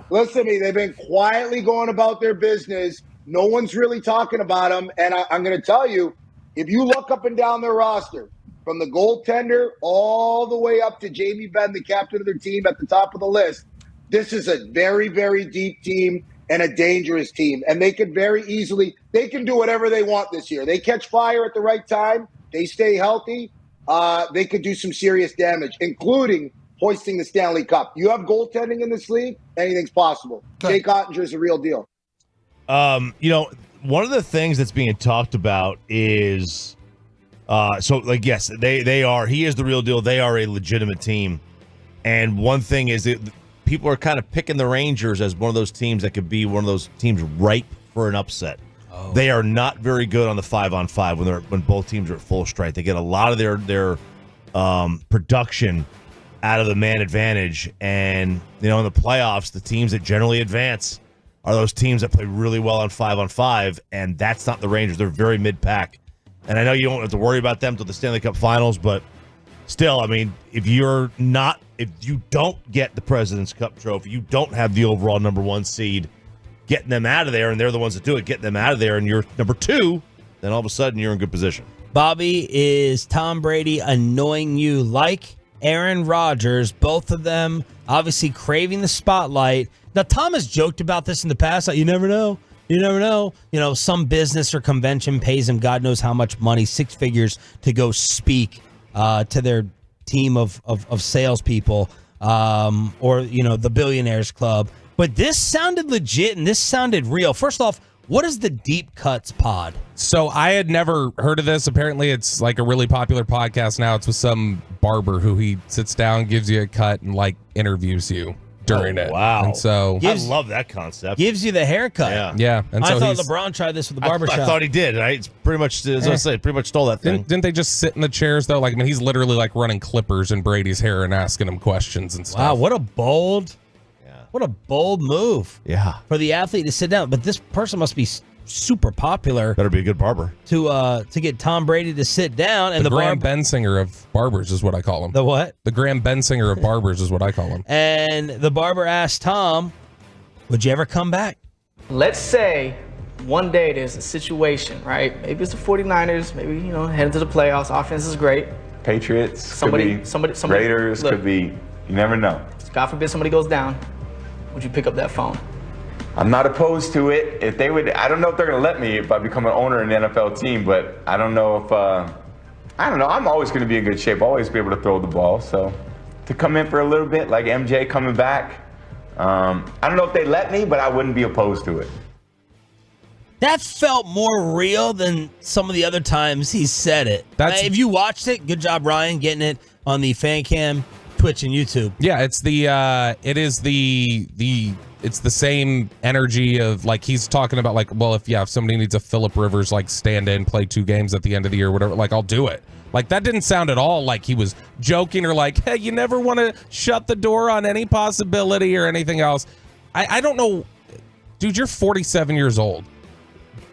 listen to me, they've been quietly going about their business. No one's really talking about them. And I'm going to tell you, if you look up and down their roster, from the goaltender all the way up to Jamie Benn, the captain of their team, at the top of the list, this is a very, very deep team and a dangerous team. And they can they can do whatever they want this year. They catch fire at the right time. They stay healthy. They could do some serious damage, including hoisting the Stanley Cup. You have goaltending in this league, anything's possible. Jake Ottinger's a real deal. One of the things that's being talked about is, yes, they are. He is the real deal. They are a legitimate team. And one thing is that people are kind of picking the Rangers as one of those teams that could be one of those teams ripe for an upset. Oh. They are not very good on the 5-on-5 when both teams are at full strength. They get a lot of their production out of the man advantage, and in the playoffs, the teams that generally advance are those teams that play really well on 5-on-5, and that's not the Rangers. They're very mid-pack, and I know you don't have to worry about them till the Stanley Cup Finals, but still, I mean, if you don't get the President's Cup trophy, you don't have the overall number one seed, getting them out of there, and they're the ones that do it, getting them out of there, and you're number two, then all of a sudden you're in good position. Bobby, is Tom Brady annoying you like Aaron Rodgers? Both of them obviously craving the spotlight. Now, Tom has joked about this in the past. Like, you never know. You never know. Some business or convention pays him God knows how much money, 6 figures, to go speak to their team of salespeople or, the Billionaires Club. But this sounded legit and this sounded real. First off, what is the Deep Cuts Pod? So I had never heard of this. Apparently it's like a really popular podcast now. It's with some barber who he sits down, gives you a cut, and interviews you during it. Wow. And so I love that concept. Gives you the haircut. Yeah. And so I thought LeBron tried this with the barbershop. I thought he did. Right? It's pretty much, as I said, pretty much stole that thing. Didn't they just sit in the chairs though? He's literally running clippers in Brady's hair and asking him questions and stuff. Wow, what a bold move. Yeah. For the athlete to sit down. But this person must be super popular. Better be a good barber. To get Tom Brady to sit down. And the Graham Bensinger of barbers is what I call him. The what? The Graham Bensinger of barbers is what I call him. And the barber asked Tom, would you ever come back? Let's say one day there's a situation, right? Maybe it's the 49ers, maybe, heading to the playoffs. Offense is great. Patriots, somebody, Raiders, look, could be, you never know. God forbid somebody goes down. Would you pick up that phone? I'm not opposed to it. If they would, I don't know if they're going to let me if I become an owner in an NFL team, but I don't know if, I don't know. I'm always going to be in good shape. Always be able to throw the ball. So to come in for a little bit, like MJ coming back, I don't know if they let me, but I wouldn't be opposed to it. That felt more real than some of the other times he said it. If you watched it, good job, Ryan, getting it on the fan cam, Twitch, and YouTube. Yeah, it's the same energy of like he's talking about like, well, if somebody needs a Phillip Rivers like stand in, play 2 games at the end of the year, whatever, like I'll do it. Like that didn't sound at all like he was joking or like, hey, you never want to shut the door on any possibility or anything else. I don't know, dude. You're 47 years old.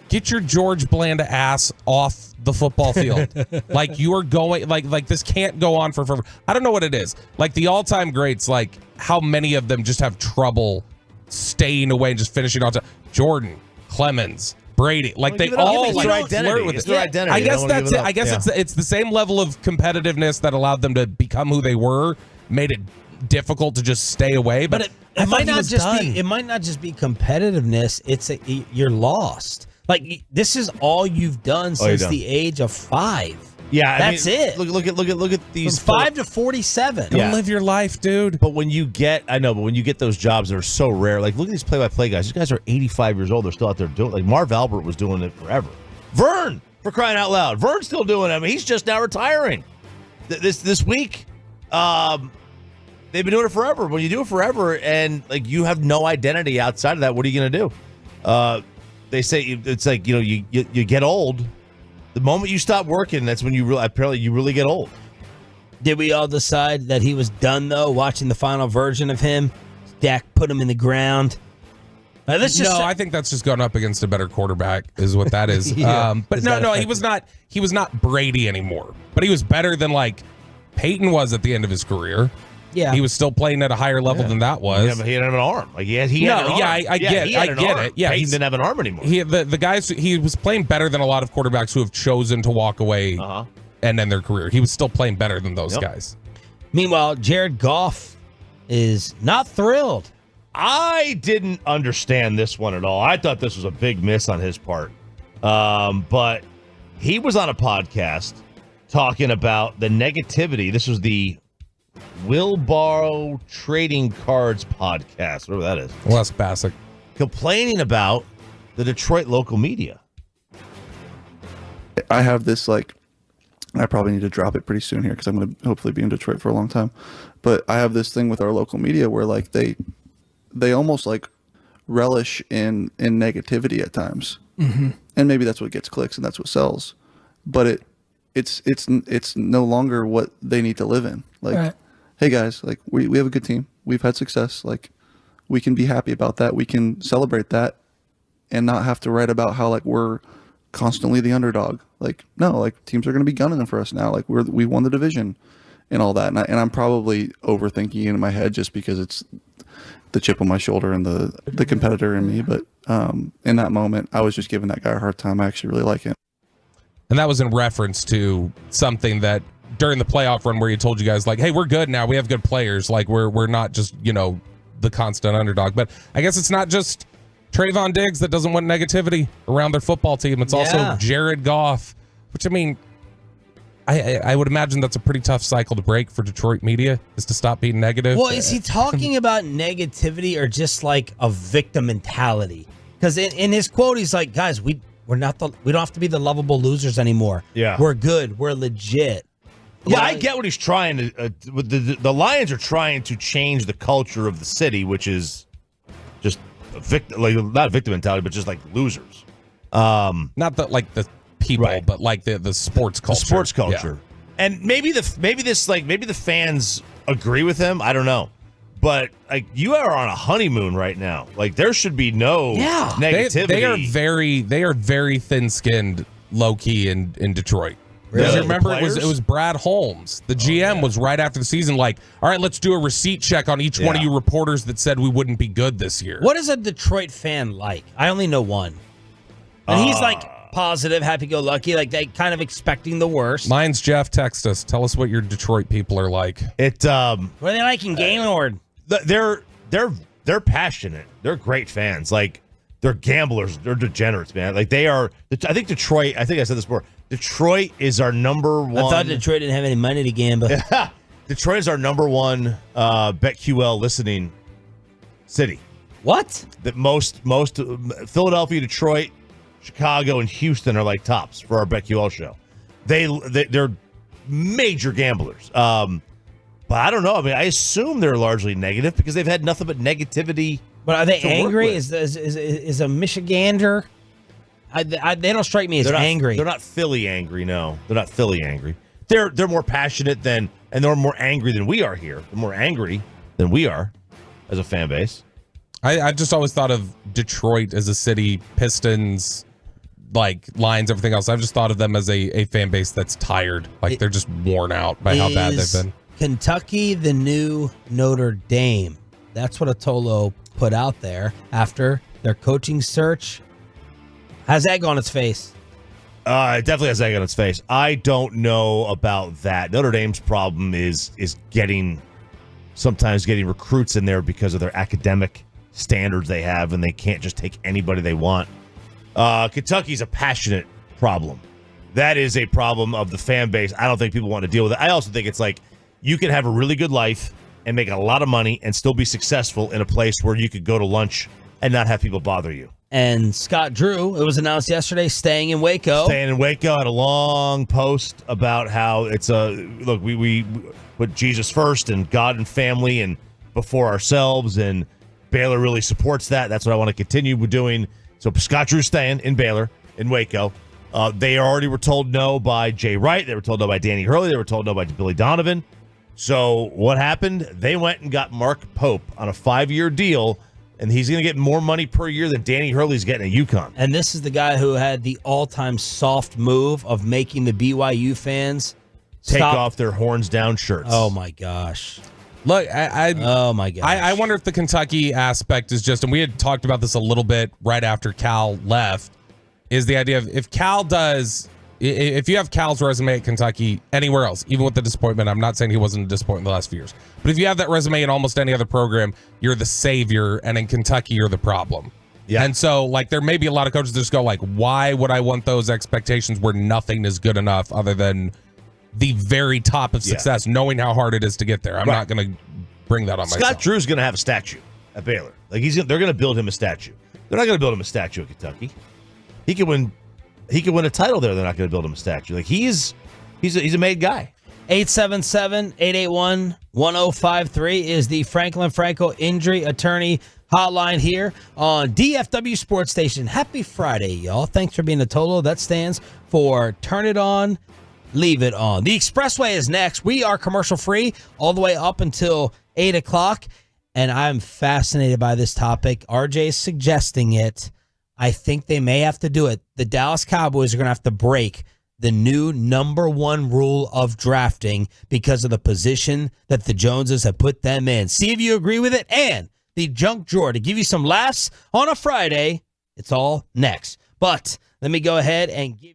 Get your George Blanda ass off the football field. Like you are going, like this can't go on for forever. I don't know what it is. Like the all-time greats, like how many of them just have trouble staying away and just finishing on time. Jordan, Clemens, Brady, like they all like flirt with it. Their identity. I guess that's it. I guess it's the same level of competitiveness that allowed them to become who they were, made it difficult to just stay away. But it might not just be competitiveness. It's you're lost. Like this is all you've done since the age of 5. Yeah, that's it. Look at these from 5 to 47. Go live your life, dude. But when you get those jobs that are so rare, like look at these play-by-play guys. These guys are 85 years old. They're still out there doing. Like Marv Albert was doing it forever. Vern, for crying out loud, Vern's still doing it. I mean, he's just now retiring. This week, they've been doing it forever. When you do it forever, and like you have no identity outside of that, what are you going to do? They say it's like you get old. The moment you stop working, that's when you really get old. Did we all decide that he was done though? Watching the final version of him, Dak put him in the ground. I think that's just going up against a better quarterback, is what that is. But no, he was not Brady anymore. But he was better than like Peyton was at the end of his career. Yeah, he was still playing at a higher level than that was. He didn't have an arm. Like he had an arm. I get it. Yeah, Peyton didn't have an arm anymore. The guys, he was playing better than a lot of quarterbacks who have chosen to walk away and end their career. He was still playing better than those guys. Meanwhile, Jared Goff is not thrilled. I didn't understand this one at all. I thought this was a big miss on his part. But he was on a podcast talking about the negativity. This was the Wilbaro Trading Cards podcast, whatever that is. Les Bassick. Complaining about the Detroit local media. I have this, like, I probably need to drop it pretty soon here because I'm going to hopefully be in Detroit for a long time. But I have this thing with our local media where, like, they almost, like, relish in negativity at times. Mm-hmm. And maybe that's what gets clicks and that's what sells. But it's no longer what they need to live in. Like, right. Hey guys, like we have a good team. We've had success. Like we can be happy about that. We can celebrate that and not have to write about how like we're constantly the underdog. Like no, like teams are going to be gunning for us now. Like we won the division and all that. And I'm probably overthinking it in my head just because it's the chip on my shoulder and the competitor in me. But in that moment, I was just giving that guy a hard time. I actually really like him. And that was in reference to something that during the playoff run where he told you guys like, hey, we're good now. We have good players. Like we're not just, the constant underdog. But I guess it's not just Trayvon Diggs that doesn't want negativity around their football team. It's also Jared Goff, which I mean, I would imagine that's a pretty tough cycle to break for Detroit media, is to stop being negative. Well, is he talking about negativity or just like a victim mentality? Because in his quote, he's like, guys, we don't have to be the lovable losers anymore. Yeah. We're good. We're legit. Yeah, I get what he's trying to. The Lions are trying to change the culture of the city, which is just not victim mentality, but just like losers. Not the people, right, but like the sports culture. The sports culture, and maybe the fans agree with him. I don't know, but like you are on a honeymoon right now. Like there should be no negativity. They are very thin-skinned, low key in Detroit. Really? Remember, it was Brad Holmes. The GM was right after the season like, all right, let's do a receipt check on each one of you reporters that said we wouldn't be good this year. What is a Detroit fan like? I only know one. And he's like positive, happy-go-lucky, like they kind of expecting the worst. Mine's Jeff. Text us. Tell us what your Detroit people are like. What are they like in Gaylord? They're passionate. They're great fans. Like they're gamblers. They're degenerates, man. Like they are. I think Detroit. I think I said this before. Detroit is our number one. I thought Detroit didn't have any money to gamble. Detroit is our number one BetQL listening city. What? That most Philadelphia, Detroit, Chicago and Houston are like tops for our BetQL show. They're major gamblers. But I don't know. I mean, I assume they're largely negative because they've had nothing but negativity. But are they angry? Is a Michigander? They don't strike me as angry. They're not Philly angry. No, they're not Philly angry. They're more passionate and they're more angry than we are here. They're more angry than we are as a fan base. I just always thought of Detroit as a city, Pistons, like Lions, everything else. I've just thought of them as a fan base that's tired. Like they're just worn out by how bad they've been. Kentucky, the new Notre Dame. That's what Atolo put out there after their coaching search. Has egg on its face. It definitely has egg on its face. I don't know about that. Notre Dame's problem is sometimes getting recruits in there because of their academic standards they have, and they can't just take anybody they want. Kentucky's a passionate problem. That is a problem of the fan base. I don't think people want to deal with it. I also think it's like you can have a really good life and make a lot of money and still be successful in a place where you could go to lunch and not have people bother you. And Scott Drew, it was announced yesterday, staying in Waco. Staying in Waco, had a long post about how it's look, we put Jesus first and God and family and before ourselves, and Baylor really supports that. That's what I want to continue doing. So Scott Drew's staying in Baylor, in Waco. They already were told no by Jay Wright. They were told no by Danny Hurley. They were told no by Billy Donovan. So what happened? They went and got Mark Pope on a 5-year deal, and he's going to get more money per year than Danny Hurley's getting at UConn. And this is the guy who had the all-time soft move of making the BYU fans take off their horns down shirts. Oh, my gosh. Look, oh, my gosh. I wonder if the Kentucky aspect is just, and we had talked about this a little bit right after Cal left, is the idea of if Cal does... If you have Cal's resume at Kentucky, anywhere else, even with the disappointment, I'm not saying he wasn't a disappointment the last few years, but if you have that resume in almost any other program, you're the savior, and in Kentucky, you're the problem. Yeah. And so, like, there may be a lot of coaches that just go, like, why would I want those expectations where nothing is good enough other than the very top of success, knowing how hard it is to get there? I'm not going to bring that on myself. Scott Drew's going to have a statue at Baylor. Like, they're going to build him a statue. They're not going to build him a statue at Kentucky. He could win a title there. They're not going to build him a statue. Like, he's a made guy. 877-881-1053 is the Franklin Franco Injury Attorney Hotline here on DFW Sports Station. Happy Friday, y'all. Thanks for being a Tolo. That stands for Turn It On, Leave It On. The Expressway is next. We are commercial free all the way up until 8 o'clock, and I'm fascinated by this topic. RJ is suggesting it. I think they may have to do it. The Dallas Cowboys are going to have to break the new #1 rule of drafting because of the position that the Joneses have put them in. See if you agree with it. And the junk drawer to give you some laughs on a Friday. It's all next. But let me go ahead and give you.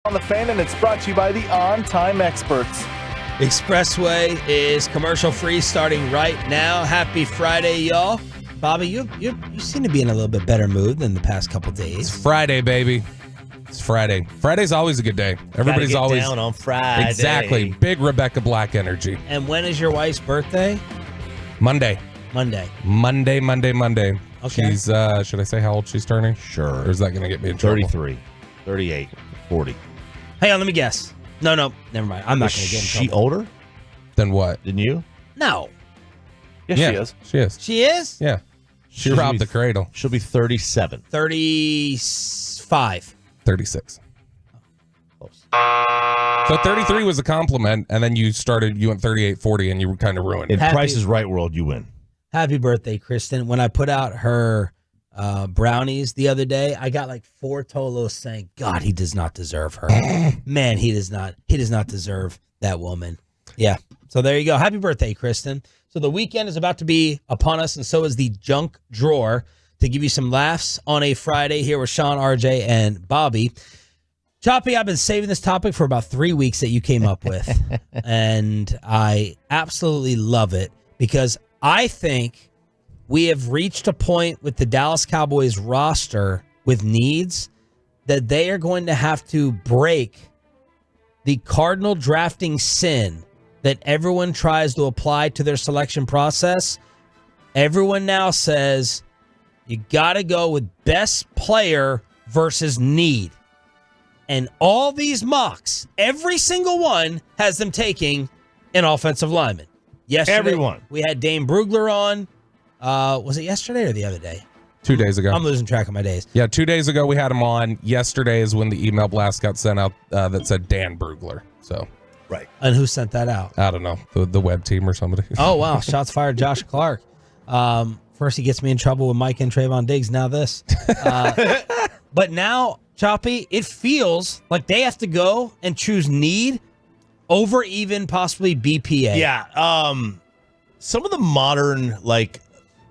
On the Fan, and it's brought to you by the On Time Experts. Expressway is commercial free starting right now. Happy Friday, y'all. Bobby, you seem to be in a little bit better mood than the past couple days. It's Friday, baby. It's Friday. Friday's always a good day. Everybody's Gotta get always down on Friday. Exactly. Big Rebecca Black energy. And when is your wife's birthday? Monday. Monday. Okay. She's, should I say how old she's turning? Sure. Or is that going to get me in trouble? 33, 38, 40. Hang on, let me guess. No, never mind. I'm not going to get in trouble. She older than what? Than you? No. Yes, yeah, she is. She is. She is? Yeah. She robbed the cradle. She'll be 37. 35. 36. Close. So 33 was a compliment, and then you went 38, 40, and you were kind of ruined. In Price is Right world, you win. Happy birthday, Kristen. When I put out her brownies the other day, I got like 4 Tolos saying, God, he does not deserve her. Man, he does not deserve that woman. Yeah. So there you go. Happy birthday, Kristen. So the weekend is about to be upon us, and so is the junk drawer to give you some laughs on a Friday here with Sean, RJ, and Bobby. Choppy, I've been saving this topic for about 3 weeks that you came up with, and I absolutely love it because I think we have reached a point with the Dallas Cowboys roster with needs that they are going to have to break the cardinal drafting sin that everyone tries to apply to their selection process. Everyone now says you got to go with best player versus need. And all these mocks, every single one has them taking an offensive lineman. Yesterday, Everyone. We had Dane Brugler on. Was it yesterday or the other day? 2 days ago. I'm losing track of my days. Yeah, 2 days ago we had him on. Yesterday is when the email blast got sent out that said Dan Brugler. So, right. And who sent that out? I don't know. The web team or somebody. Oh, wow. Shots fired, Josh Clark. First he gets me in trouble with Mike and Trayvon Diggs. Now this. But now, Choppy, it feels like they have to go and choose need over even possibly BPA. Yeah. Some of the modern, like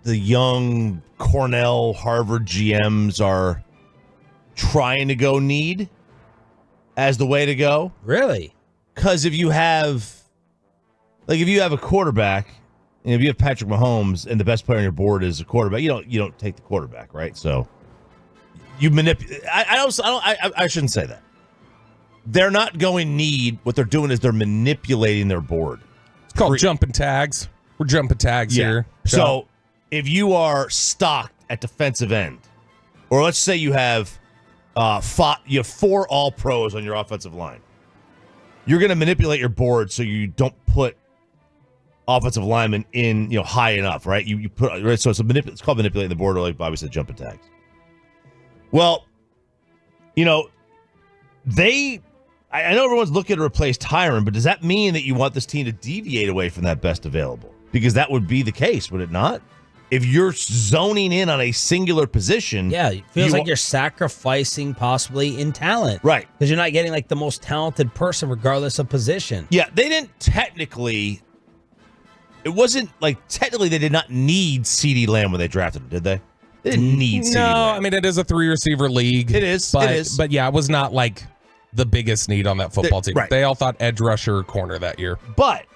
the young Cornell, Harvard GMs are trying to go need as the way to go. Really? Because if you have a quarterback, and if you have Patrick Mahomes and the best player on your board is a quarterback, you don't take the quarterback, right? So you manipulate. I shouldn't say that. They're not going need. What they're doing is they're manipulating their board. It's called jumping tags. We're jumping tags here. So if you are stocked at defensive end, or let's say you have 4 all-pros on your offensive line, you're going to manipulate your board so you don't put offensive linemen in high enough, right? You put right. So it's called manipulating the board, or like Bobby said, jumping tags. Well, I know everyone's looking to replace Tyron, but does that mean that you want this team to deviate away from that best available? Because that would be the case, would it not? If you're zoning in on a singular position. Yeah, it feels like you're sacrificing possibly in talent. Right. Because you're not getting like the most talented person regardless of position. Yeah, they didn't technically. It wasn't like technically they did not need CeeDee Lamb when they drafted him, did they? They didn't need CeeDee Lamb. No, I mean, it is a 3-receiver league. It is. But yeah, it was not like the biggest need on that football team. Right. They all thought edge rusher or corner that year. But,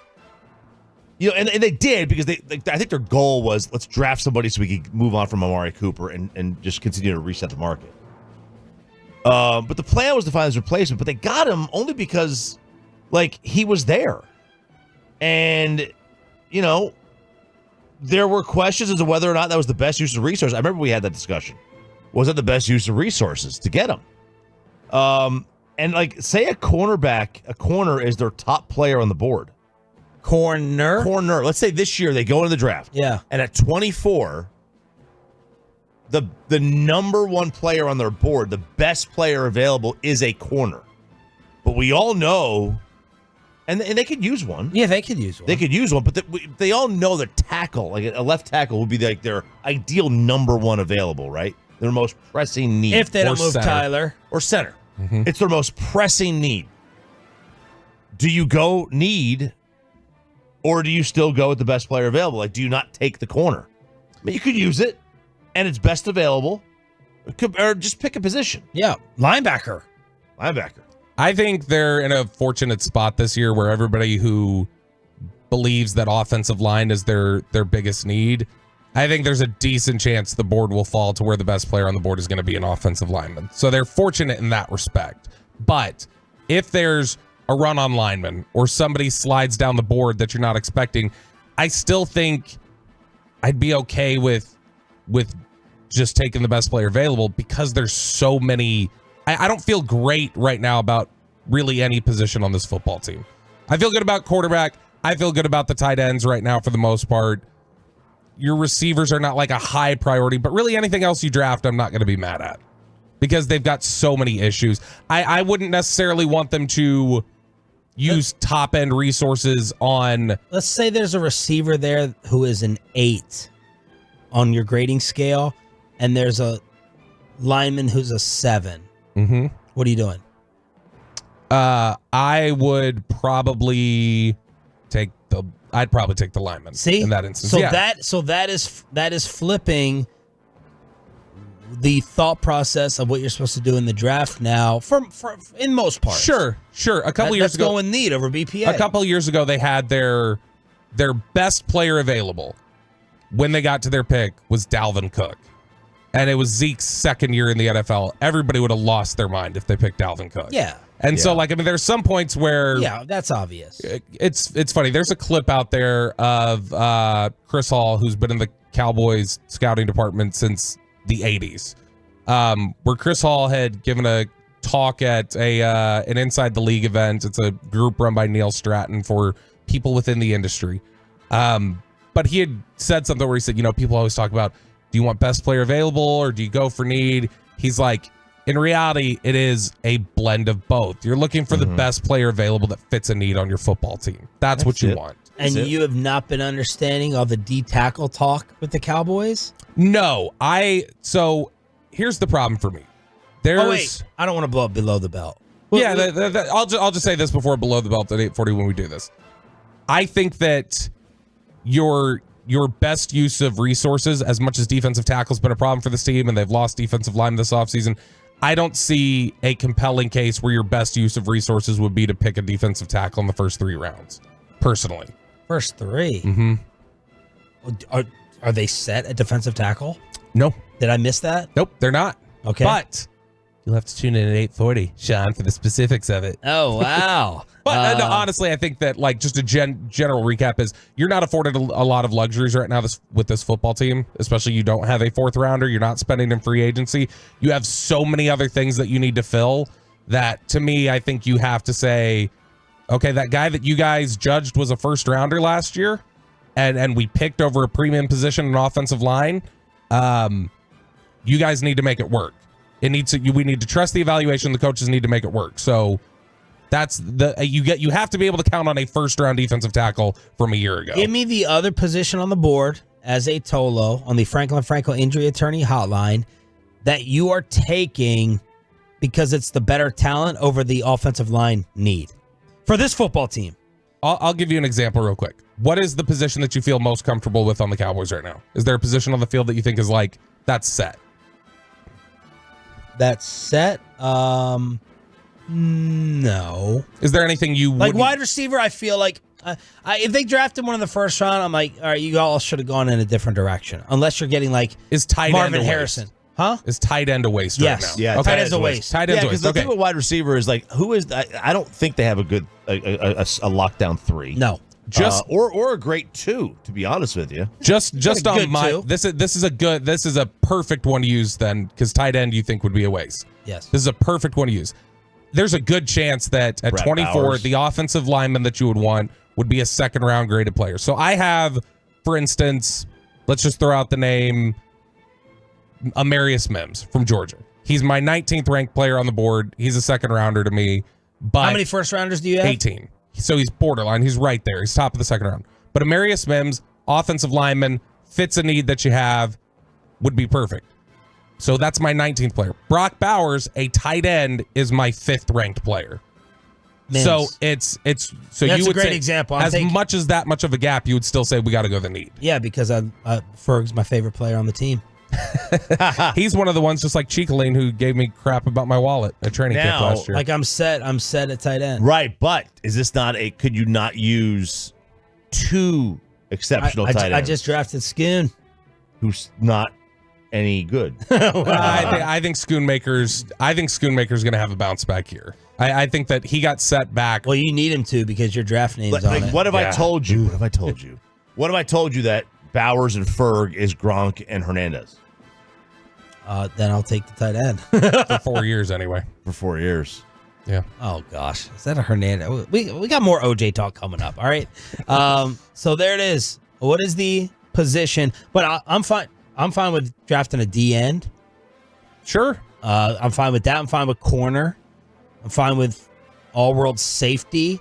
and they did because I think their goal was let's draft somebody so we could move on from Amari Cooper and just continue to reset the market. But the plan was to find his replacement, but they got him only because, he was there. And, there were questions as to whether or not that was the best use of resources. I remember we had that discussion. Was it the best use of resources to get him? And say a corner is their top player on the board. Corner. Let's say this year they go into the draft. Yeah. And at 24, the number one player on their board, the best player available is a corner. But we all know, and they could use one. Yeah, they could use one. They could use one, but they all know the tackle, like a left tackle, would be like their ideal number one available, right? Their most pressing need. If they don't move center. Tyler. Or center. Mm-hmm. It's their most pressing need. Do you go need, or do you still go with the best player available? Do you not take the corner? I mean, you could use it, and it's best available, or just pick a position. Yeah, linebacker. I think they're in a fortunate spot this year where everybody who believes that offensive line is their biggest need, I think there's a decent chance the board will fall to where the best player on the board is going to be an offensive lineman. So they're fortunate in that respect. But if there's a run on lineman or somebody slides down the board that you're not expecting, I still think I'd be okay with just taking the best player available because there's so many. I don't feel great right now about really any position on this football team. I feel good about quarterback. I feel good about the tight ends right now for the most part. Your receivers are not like a high priority, but really anything else you draft, I'm not going to be mad at because they've got so many issues. I wouldn't necessarily want them to use top end resources on. Let's say there's a receiver there who is an 8 on your grading scale, and there's a lineman who's a 7. Mm-hmm. What are you doing? I would probably take the. I'd probably take the lineman. See, in that instance. So yeah. that is flipping the thought process of what you're supposed to do in the draft now. For in most parts, Sure. A couple years ago, going need over BPA. A couple years ago, they had their best player available when they got to their pick was Dalvin Cook, and it was Zeke's second year in the NFL. Everybody would have lost their mind if they picked Dalvin Cook. Yeah. And so, like, I mean, there's some points where that's obvious. It's funny. There's a clip out there of Chris Hall, who's been in the Cowboys scouting department since the 80s, where Chris Hall had given a talk at an Inside the League event. It's a group run by Neil Stratton for people within the industry. But he had said something where he said, people always talk about, do you want best player available or do you go for need? He's like, in reality, it is a blend of both. You're looking for the best player available that fits a need on your football team. That's what you want. And you have not been understanding all the D tackle talk with the Cowboys? No, so here's the problem for me. There's I don't want to blow up below the belt. I'll just say this before below the belt at 8:40 when we do this. I think that your best use of resources, as much as defensive tackle's been a problem for this team and they've lost defensive line this offseason, I don't see a compelling case where your best use of resources would be to pick a defensive tackle in the first 3 rounds, personally. First 3? Mm-hmm. Are they set at defensive tackle? No. Did I miss that? Nope, they're not. Okay. But you'll have to tune in at 8:40, Sean, for the specifics of it. Oh, wow. But no, honestly, I think that just a general recap is you're not afforded a lot of luxuries right now with this football team, especially you don't have a 4th rounder. You're not spending in free agency. You have so many other things that you need to fill that, to me, I think you have to say, okay, that guy that you guys judged was a 1st rounder last year and we picked over a premium position in offensive line, you guys need to make it work. We need to trust the evaluation. The coaches need to make it work. So that's you have to be able to count on a 1st round defensive tackle from a year ago. Give me the other position on the board as a Tolo on the Franklin Franco injury attorney hotline that you are taking because it's the better talent over the offensive line need for this football team. I'll give you an example real quick. What is the position that you feel most comfortable with on the Cowboys right now? Is there a position on the field that you think is like, that's set? That's set? No. Is there anything you like wide receiver? I feel like if they drafted one in the 1st round, I'm like, all right, you all should have gone in a different direction. Unless you're getting like Marvin Harrison. Huh? Is tight end a waste right now? Yeah, okay. tight end's a waste. Tight end's a waste. Because the thing with wide receiver is like, who is? I don't think they have a good a lockdown 3. No. Or a great 2, to be honest with you. Just on my this is a perfect one to use then, because tight end you think would be a waste. Yes. This is a perfect one to use. There's a good chance that at Brett 24, Bowers. the offensive lineman that you would want would be a 2nd round graded player. So I have, for instance, let's just throw out the name Amarius Mims from Georgia. He's my 19th ranked player on the board. He's a 2nd rounder to me. But how many 1st rounders do you have? 18. So he's borderline. He's right there. He's top of the 2nd round. But Amarius Mims, offensive lineman, fits a need that you have, would be perfect. So that's my 19th player. Brock Bowers, a tight end, is my 5th ranked player. Mims. So it's so that's you would a great say, example. Much as that much of a gap, you would still say we got to go the need. Yeah, because Ferg's my favorite player on the team. He's one of the ones, just like Chicoline, who gave me crap about my wallet at training camp last year. Like I'm set at tight end. Right, but is this not could you not use two exceptional tight ends? I just drafted Schoon. Who's not any good. I think Schoonmaker's going to have a bounce back here. I think that he got set back. Well, you need him to because your draft name's on it. What have I told you? What have I told you? What have I told you that Bowers and Ferg is Gronk and Hernandez? Then I'll take the tight end. For 4 years anyway. For 4 years. Yeah. Oh gosh, is that a Hernandez? We got more OJ talk coming up. All right. So there it is. What is the position? But I'm fine. I'm fine with drafting a D end. Sure. I'm fine with that. I'm fine with corner. I'm fine with all-world safety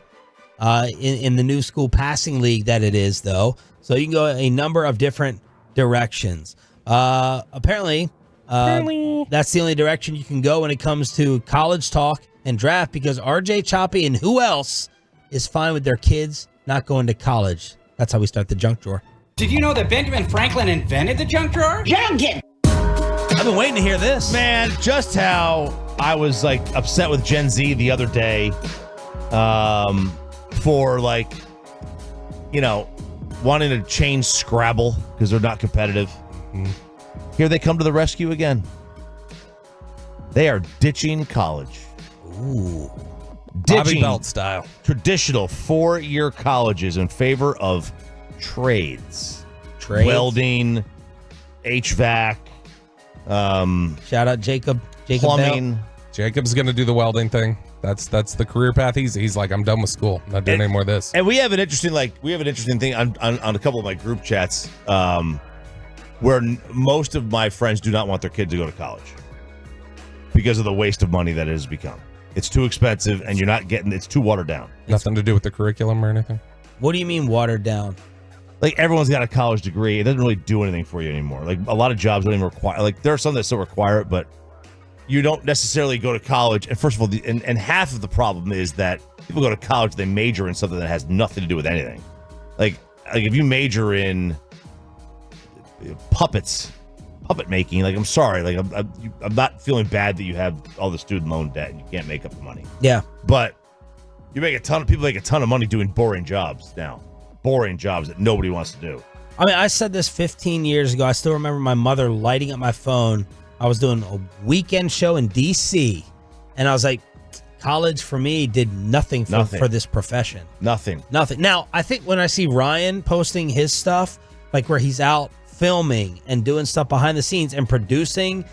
in the new school passing league that it is, though. So you can go a number of different directions. Apparently, that's the only direction you can go when it comes to college talk and draft, because RJ Choppy and who else is fine with their kids not going to college. That's how we start the junk drawer. Did you know that Benjamin Franklin invented the junk drawer? Junkin! I've been waiting to hear this. Man, just how I was like upset with Gen Z the other day for like, you know, wanting to change Scrabble because they're not competitive. Mm-hmm. Here they come to the rescue again. They are ditching college. Ooh. Bobby Belt style. Traditional 4-year colleges in favor of trades. Welding, HVAC, shout out Jacob plumbing. Bell. Jacob's going to do the welding thing. That's the career path. He's like, I'm done with school. I'm not doing any more of this. And we have an interesting thing on a couple of my group chats where most of my friends do not want their kid to go to college because of the waste of money that it has become. It's too expensive, and it's too watered down. Nothing to do with the curriculum or anything. What do you mean watered down? Like, everyone's got a college degree. It doesn't really do anything for you anymore. Like, a lot of jobs don't even require, like, there are some that still require it, but you don't necessarily go to college. And first of all, and half of the problem is that people go to college, they major in something that has nothing to do with anything. Like if you major in puppet making, like, I'm sorry, like, I'm not feeling bad that you have all the student loan debt and you can't make up the money. Yeah. But people make a ton of money doing boring jobs now. Boring jobs that nobody wants to do. I mean, I said this 15 years ago. I still remember my mother lighting up my phone. I was doing a weekend show in D.C. and I was like, college for me did nothing for this profession. Nothing. Now, I think when I see Ryan posting his stuff, like where he's out filming and doing stuff behind the scenes and producing,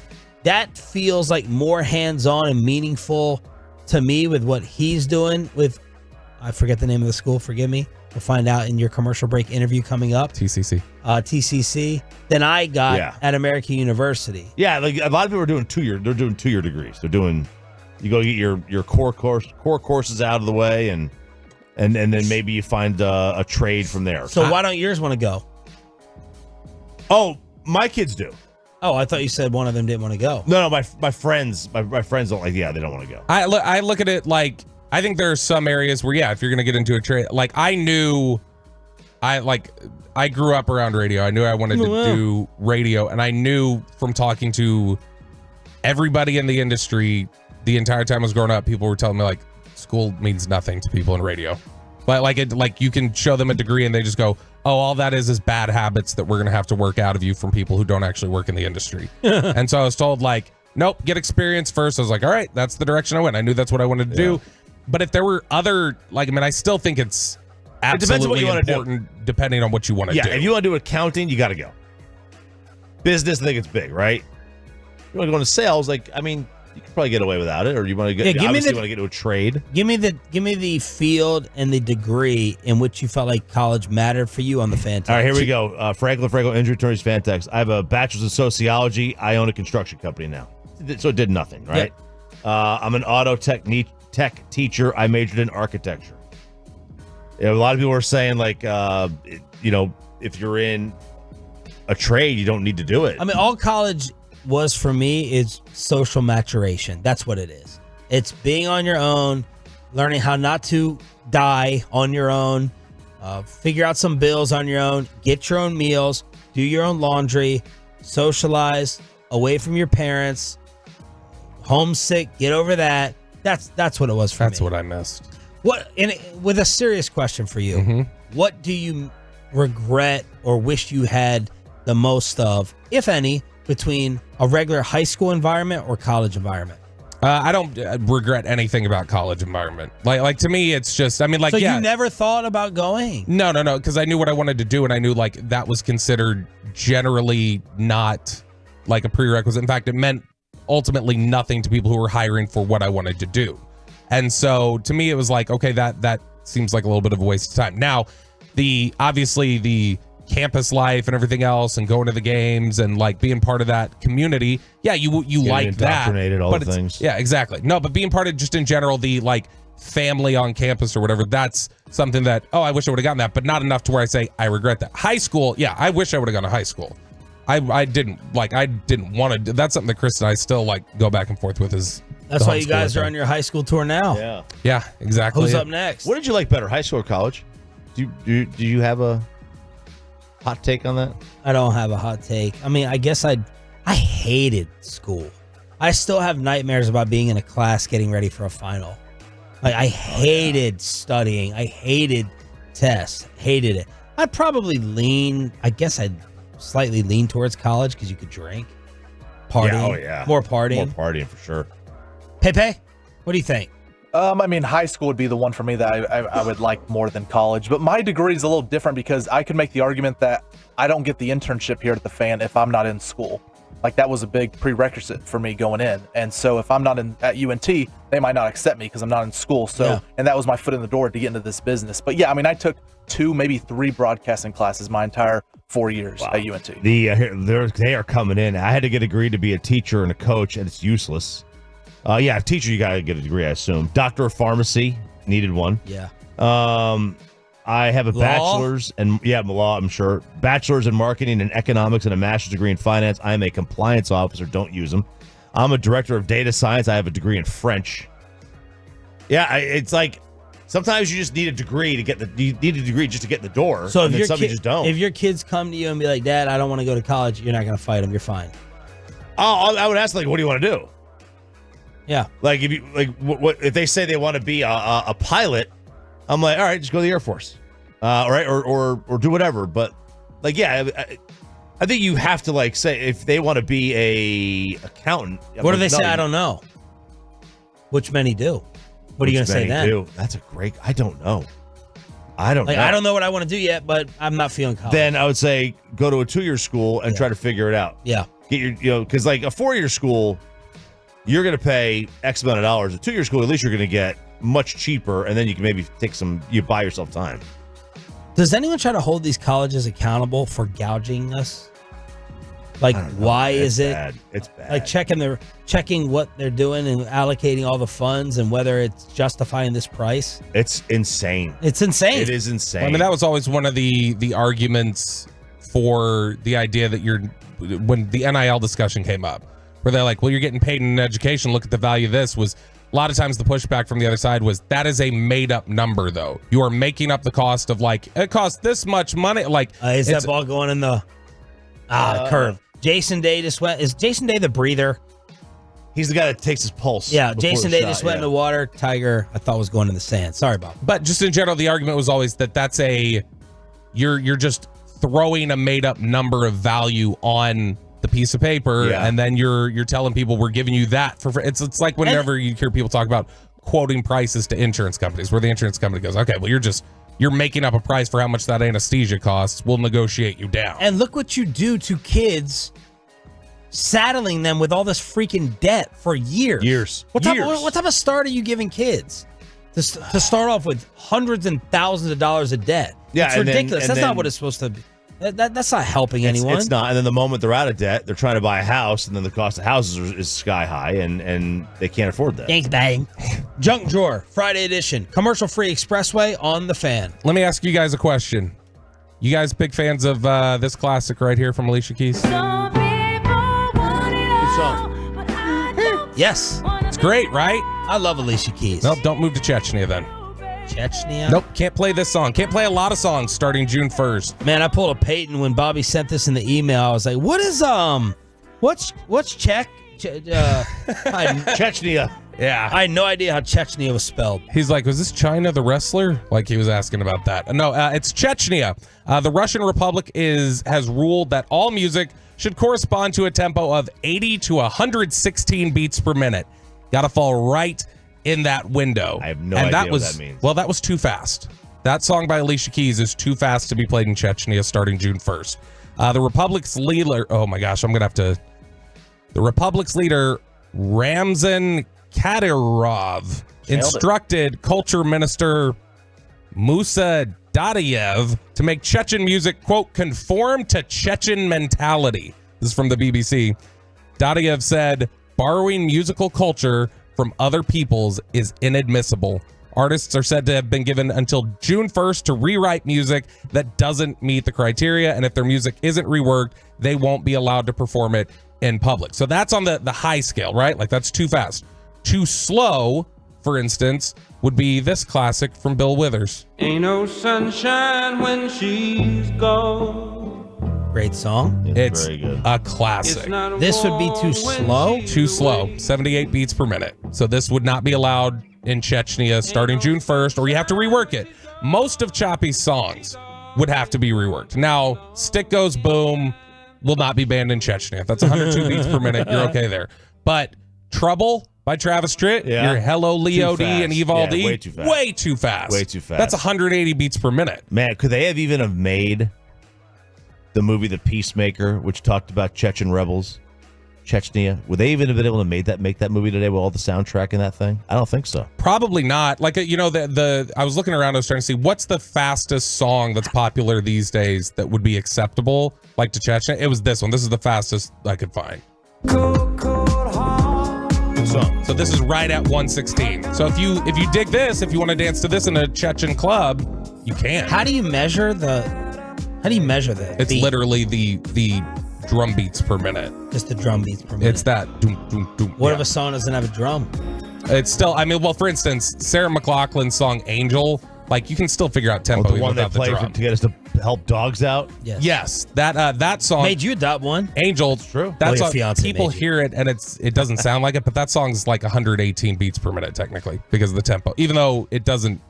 that feels like more hands-on and meaningful to me with what he's doing with, I forget the name of the school, forgive me. We'll find out in your commercial break interview coming up. TCC. Than I got at American University. Yeah, like a lot of people are doing 2-year degrees. They're doing, you go get your core courses out of the way, and then maybe you find a trade from there. So why don't yours want to go? Oh, my kids do. Oh, I thought you said one of them didn't want to go. No, my friends don't like. Yeah, they don't want to go. I look at it like, I think there are some areas where, if you're going to get into a trade, like I grew up around radio. I knew I wanted to do radio, and I knew from talking to everybody in the industry the entire time I was growing up, people were telling me like school means nothing to people in radio. But like you can show them a degree and they just go, oh, all that is bad habits that we're going to have to work out of you from people who don't actually work in the industry. And so I was told like, nope, get experience first. I was like, all right, that's the direction I went. I knew that's what I wanted to do. But if there were other, I still think it's absolutely important depending on what you want to do. Yeah, if you want to do accounting, you got to go. Business, I think it's big, right? You want to go into sales, you could probably get away without it, or you want to get, you want to get into a trade. Give me the field and the degree in which you felt like college mattered for you on the Fantex. All right, here we go. Franklin Injury Attorneys Fantex. I have a bachelor's in sociology. I own a construction company now. So it did nothing, right? Yep. I'm an auto tech teacher. I majored in architecture. A lot of people are saying if you're in a trade, you don't need to do it. I mean, all college was for me is social maturation. That's what it is. It's being on your own, learning how not to die on your own, figure out some bills on your own, get your own meals, do your own laundry, socialize, away from your parents, homesick, get over that. That's what it was for me. That's what I missed. With a serious question for you, Mm-hmm. what do you regret or wish you had the most of, if any, between a regular high school environment or college environment? I don't regret anything about college environment. Like to me, it's just, I mean, like, so yeah. you never thought about going? No, because I knew what I wanted to do, and I knew like that was considered generally not like a prerequisite. In fact, it meant ultimately nothing to people who were hiring for what I wanted to do. And so to me, it was like, okay, that seems like a little bit of a waste of time. Now, obviously the campus life and everything else, and going to the games and like being part of that community, yeah, you like that. All the things. Yeah, exactly. No, but being part of just in general the like family on campus or whatever, that's something that, I wish I would have gotten that, but not enough to where I say I regret that. High school, yeah, I wish I would have gone to high school. I didn't want to. That's something that Chris and I still like go back and forth with. That's why you guys are on your high school tour now. Yeah, exactly. Who's up next? What did you like better, high school or college? Do you have a hot take on that? I don't have a hot take. I mean, I guess I hated school. I still have nightmares about being in a class getting ready for a final. Like, I hated studying. I hated tests. Hated it. I'd probably I'd slightly lean towards college because you could drink. Partying. Yeah, oh yeah. More partying. More partying for sure. Pepe, what do you think? I mean, high school would be the one for me that I would like more than college. But my degree is a little different because I could make the argument that I don't get the internship here at the Fan if I'm not in school. Like, that was a big prerequisite for me going in. And so if I'm not at UNT, they might not accept me because I'm not in school. So, and that was my foot in the door to get into this business. But yeah, I mean, I took 2, maybe 3 broadcasting classes my entire 4 years at UNT. They are coming in. I had to get a degree to be a teacher and a coach, and it's useless. Yeah, teacher, you gotta get a degree, I assume. Doctor of Pharmacy, needed one. Yeah. I have a Law? bachelor's and law, I'm sure. Bachelor's in marketing and economics and a master's degree in finance. I am a compliance officer. Don't use them. I'm a director of data science. I have a degree in French. Yeah, it's like sometimes you just need a degree you need a degree just to get in the door. So and some you just don't. If your kids come to you and be like, Dad, I don't want to go to college, you're not going to fight them. You're fine. Oh, I would ask, like, what do you want to do? Yeah. Like, if you what if they say they want to be a pilot, I'm like, all right, just go to the Air Force, all right, or do whatever. But like, yeah, I think you have to like say if they want to be a accountant. What do they say? I don't know. Which many do. What are you going to say then? That's a great. I don't know. I don't know. I don't know what I want to do yet, but I'm not feeling college. Then I would say go to a 2-year school and try to figure it out. Yeah. Get your, because like a 4-year school, you're going to pay X amount of dollars. A 2-year school, at least you're going to get much cheaper, and then you can maybe you buy yourself time. Does anyone try to hold these colleges accountable for gouging us? Like, why is it? Bad. It's bad. Like checking what they're doing and allocating all the funds and whether it's justifying this price. It's insane. It's insane. It is insane. I mean, that was always one of the arguments for the idea that when the NIL discussion came up, where they're like, well, you're getting paid in education. Look at the value of this. Was a lot of times the pushback from the other side was that is a made up number, though. You are making up the cost of like, it costs this much money. Like, is that ball going in the curve? Jason Day just went. Is Jason Day the breather? He's the guy that takes his pulse. Yeah, Jason Day just went in the water. Tiger, I thought was going in the sand. Sorry, Bob. But just in general, the argument was always that's you're just throwing a made up number of value on the piece of paper, and then you're telling people we're giving you that for free. It's like whenever you hear people talk about quoting prices to insurance companies, where the insurance company goes, okay, well, you're making up a price for how much that anesthesia costs. We'll negotiate you down. And look what you do to kids, saddling them with all this freaking debt for years. What type of start are you giving kids to start off with hundreds and thousands of dollars of debt? Yeah, it's ridiculous. That's not what it's supposed to be. That's not helping anyone. It's not. And then the moment they're out of debt, they're trying to buy a house, and then the cost of houses is sky high, and they can't afford that. Thanks, bang. Junk Drawer, Friday edition. Commercial-free expressway on the Fan. Let me ask you guys a question. You guys big fans of this classic right here from Alicia Keys? Good song. Yes. It's great, right? I love Alicia Keys. Well, don't move to Chechnya then. Chechnya? Nope, can't play this song. Can't play a lot of songs starting June 1st. Man, I pulled a Peyton when Bobby sent this in the email. I was like, what is, what's Czech? Chechnya. Yeah. I had no idea how Chechnya was spelled. He's like, was this China the wrestler? Like he was asking about that. No, it's Chechnya. The Russian Republic has ruled that all music should correspond to a tempo of 80 to 116 beats per minute. Got to fall right in that window. I have no idea what that means. Well, that was too fast. That song by Alicia Keys is too fast to be played in Chechnya starting June 1st. The Republic's leader, oh my gosh, I'm going to have to. The Republic's leader, Ramzan Kadyrov, instructed Culture Minister Musa Dadayev to make Chechen music, quote, conform to Chechen mentality. This is from the BBC. Dadayev said, borrowing musical culture from other peoples is inadmissible. Artists are said to have been given until June 1st to rewrite music that doesn't meet the criteria, and if their music isn't reworked, they won't be allowed to perform it in public. So that's on the high scale, right? Like that's too fast. Too slow, for instance, would be this classic from Bill Withers. Ain't no sunshine when she's gone. Great song. It's very good. A classic. This would be too slow? Too slow. 78 beats per minute. So this would not be allowed in Chechnya starting June 1st, or you have to rework it. Most of Choppy's songs would have to be reworked. Now, Stick Goes Boom will not be banned in Chechnya. If that's 102 beats per minute, you're okay there. But Trouble by Travis Tritt, your Hello Leo D and Evaldi, way too fast. Way too fast. Way too fast. That's 180 beats per minute. Man, could they have made the movie The Peacemaker, which talked about Chechen rebels, Chechnya? Would they even have been able to make that movie today with all the soundtrack in that thing? I don't think so. Probably not. Like, you know, I was looking around, I was trying to see what's the fastest song that's popular these days that would be acceptable, like to Chechnya. It was this one. This is the fastest I could find. So this is right at 116. So if you dig this, if you want to dance to this in a Chechen club, you can. How do you measure the It's beat? literally the drum beats per minute. Just the drum beats per minute. It's that doom, doom, doom. What if a song doesn't have a drum? It's still, I mean, well, for instance, Sarah McLachlan's song Angel, like you can still figure out tempo the even one they without the play drum. to get us to help dogs out. Yes, that song Made you adopt one. Angel. True. That's your song, fiance people made you. hear it and it doesn't sound like it, but that song's like 118 beats per minute technically because of the tempo, even though it doesn't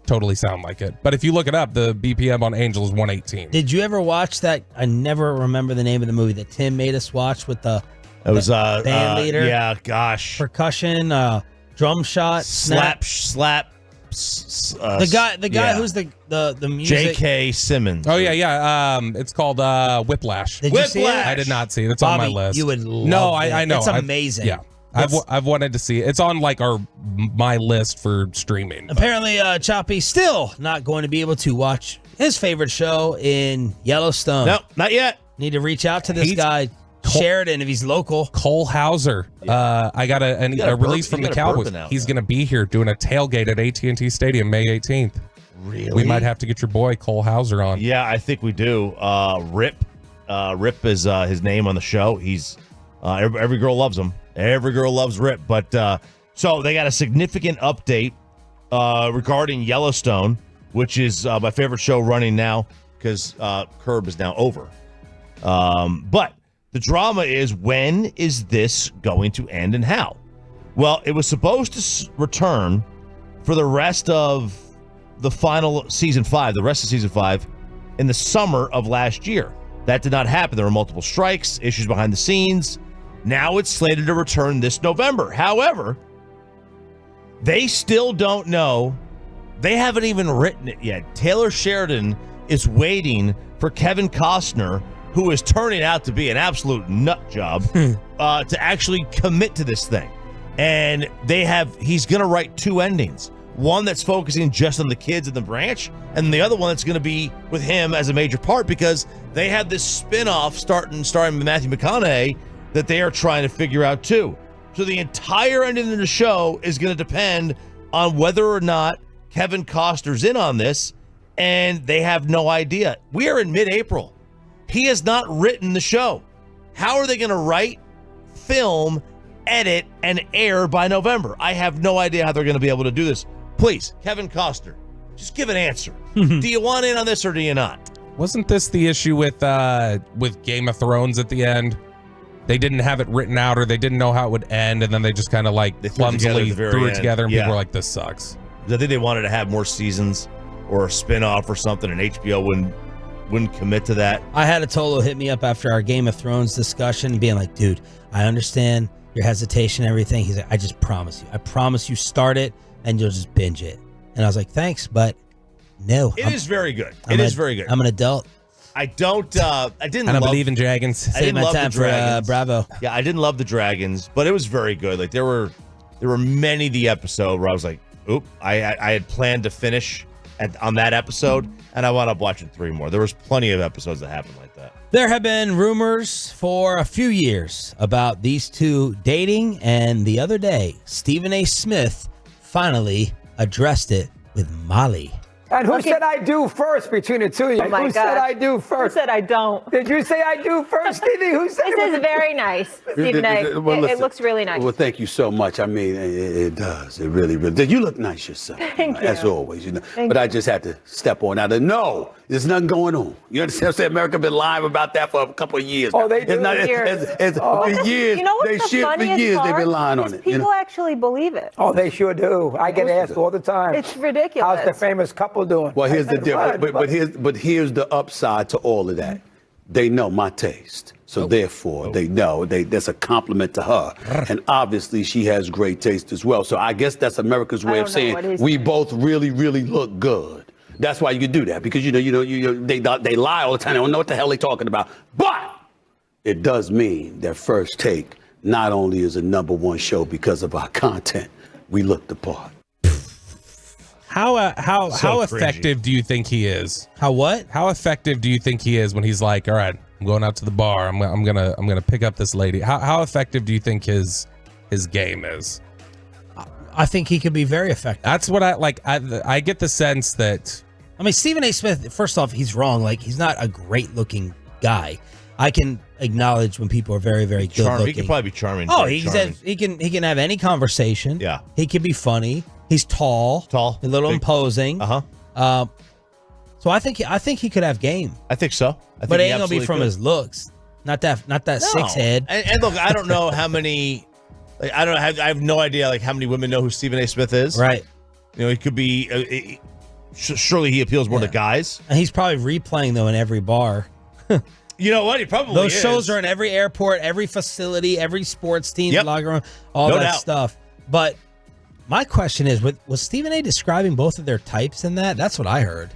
totally sound like it. But if you look it up, the BPM on Angel is 118. Did you ever watch that? I never remember the name of the movie that Tim made us watch with the band leader. Yeah, gosh. Percussion, drum shot, Slap. The guy who's the music. J.K. Simmons. Oh yeah. It's called Whiplash. Did you see it? I did not see it. It's on my Bobby, list. you would love No, it. I know. It's amazing. Yeah. I've wanted to see it. It's on like my list for streaming. Apparently, Choppy still not going to be able to watch his favorite show in Yellowstone. No, not yet. Need to reach out to this guy, Sheridan, if he's local. Cole Hauser. I got a release from the Cowboys. out He's going to be here doing a tailgate at AT&T Stadium May 18th. Really? We might have to get your boy Cole Hauser on. Yeah, I think we do. Rip. Rip is his name on the show. He's every girl loves him. Every girl loves Rip. But so they got a significant update regarding Yellowstone, which is my favorite show running now because Curb is now over. But the drama is, when is this going to end and how? Well, it was supposed to return for the rest of the final season 5, the rest of season 5 in the summer of last year. That did not happen. There were multiple strikes, issues behind the scenes. Now it's slated to return this November. However, they still don't know. They haven't even written it yet. Taylor Sheridan is waiting for Kevin Costner, who is turning out to be an absolute nut job, to actually commit to this thing. And he's going to write 2 endings. One that's focusing just on the kids in the ranch, and the other one that's going to be with him as a major part, because they have this spin-off starring Matthew McConaughey that they are trying to figure out too. So the entire ending of the show is going to depend on whether or not Kevin Costner's in on this, and they have no idea. We are in mid-April. He has not written the show. How are they going to write, film, edit, and air by November? I have no idea how they're going to be able to do this. Please, Kevin Costner, just give an answer. Do you want in on this or do you not? Wasn't this the issue with Game of Thrones at the end? They didn't have it written out, or they didn't know how it would end, and then they just kind of like clumsily threw it together, and people were like, "This sucks." I think they wanted to have more seasons or a spin-off or something, and HBO wouldn't commit to that. I had a Tolo hit me up after our Game of Thrones discussion, being like, "Dude, I understand your hesitation and everything." He's like, "I just promise you. I promise you start it and you'll just binge it." And I was like, "Thanks, but no." It is very good. It is very good. I'm an adult. I don't. I didn't. I don't believe in dragons. I didn't love the dragons. Bravo. Yeah, I didn't love the dragons, but it was very good. Like there were many the episode where I was like, "Oop!" I had planned to finish on that episode, and I wound up watching 3 more. There was plenty of episodes that happened like that. There have been rumors for a few years about these two dating, and the other day, Stephen A. Smith finally addressed it with Molly. And who said I do first between the two of you? Oh my Who said I do first? Who said I don't? Did you say I do first, Stevie? Who said it? This is very nice, Stephen A. Well, It looks really nice. Well, thank you so much. I mean, it does. It really, really does. You look nice yourself. Thank you. As always, you know. Thank But you. I just had to step on out. No, there's nothing going on. You understand? I'm saying America been lying about that for a couple of years. Oh, they It's do? not, Years. for years. You know what's they the shit for funniest years. part? They've been lying on Is it. People actually believe it. Oh, they sure do. I get asked all the time. It's ridiculous. How's the famous couple doing? Well, here's the I said, difference. "What?" But here's the upside to all of that. They know my taste, so therefore they know that's a compliment to her, and obviously she has great taste as well. So I guess that's America's way of saying we both really, really look good. That's why you can do that, because they lie all the time. They don't know what the hell they're talking about. But it does mean that First Take not only is a #1 show because of our content, we look the part. How cringy. effective do you think he is? How what? How effective do you think he is when he's like, "All right, I'm going out to the bar. I'm gonna pick up this lady." How effective do you think his game is? I think he could be very effective. That's what I like. I get the sense that. I mean, Stephen A. Smith, first off, he's wrong. Like, he's not a great looking guy. I can acknowledge when people are very, very good looking. He could probably be charming. Oh, very charming. he can have any conversation. Yeah. He can be funny. He's tall, a little big, imposing. So I think he could have game. I think so. But it ain't gonna be from his looks. Not that six head. And look, I don't know how many. Like, I have no idea like how many women know who Stephen A. Smith is. Right. You know, he could be. Surely he appeals more to guys. And he's probably replaying though in every bar. You know what? He probably Those is. shows are in every airport, every facility, every sports team, Yep. locker room, all No that doubt. stuff. But my question is, was Stephen A. describing both of their types in that? That's what I heard.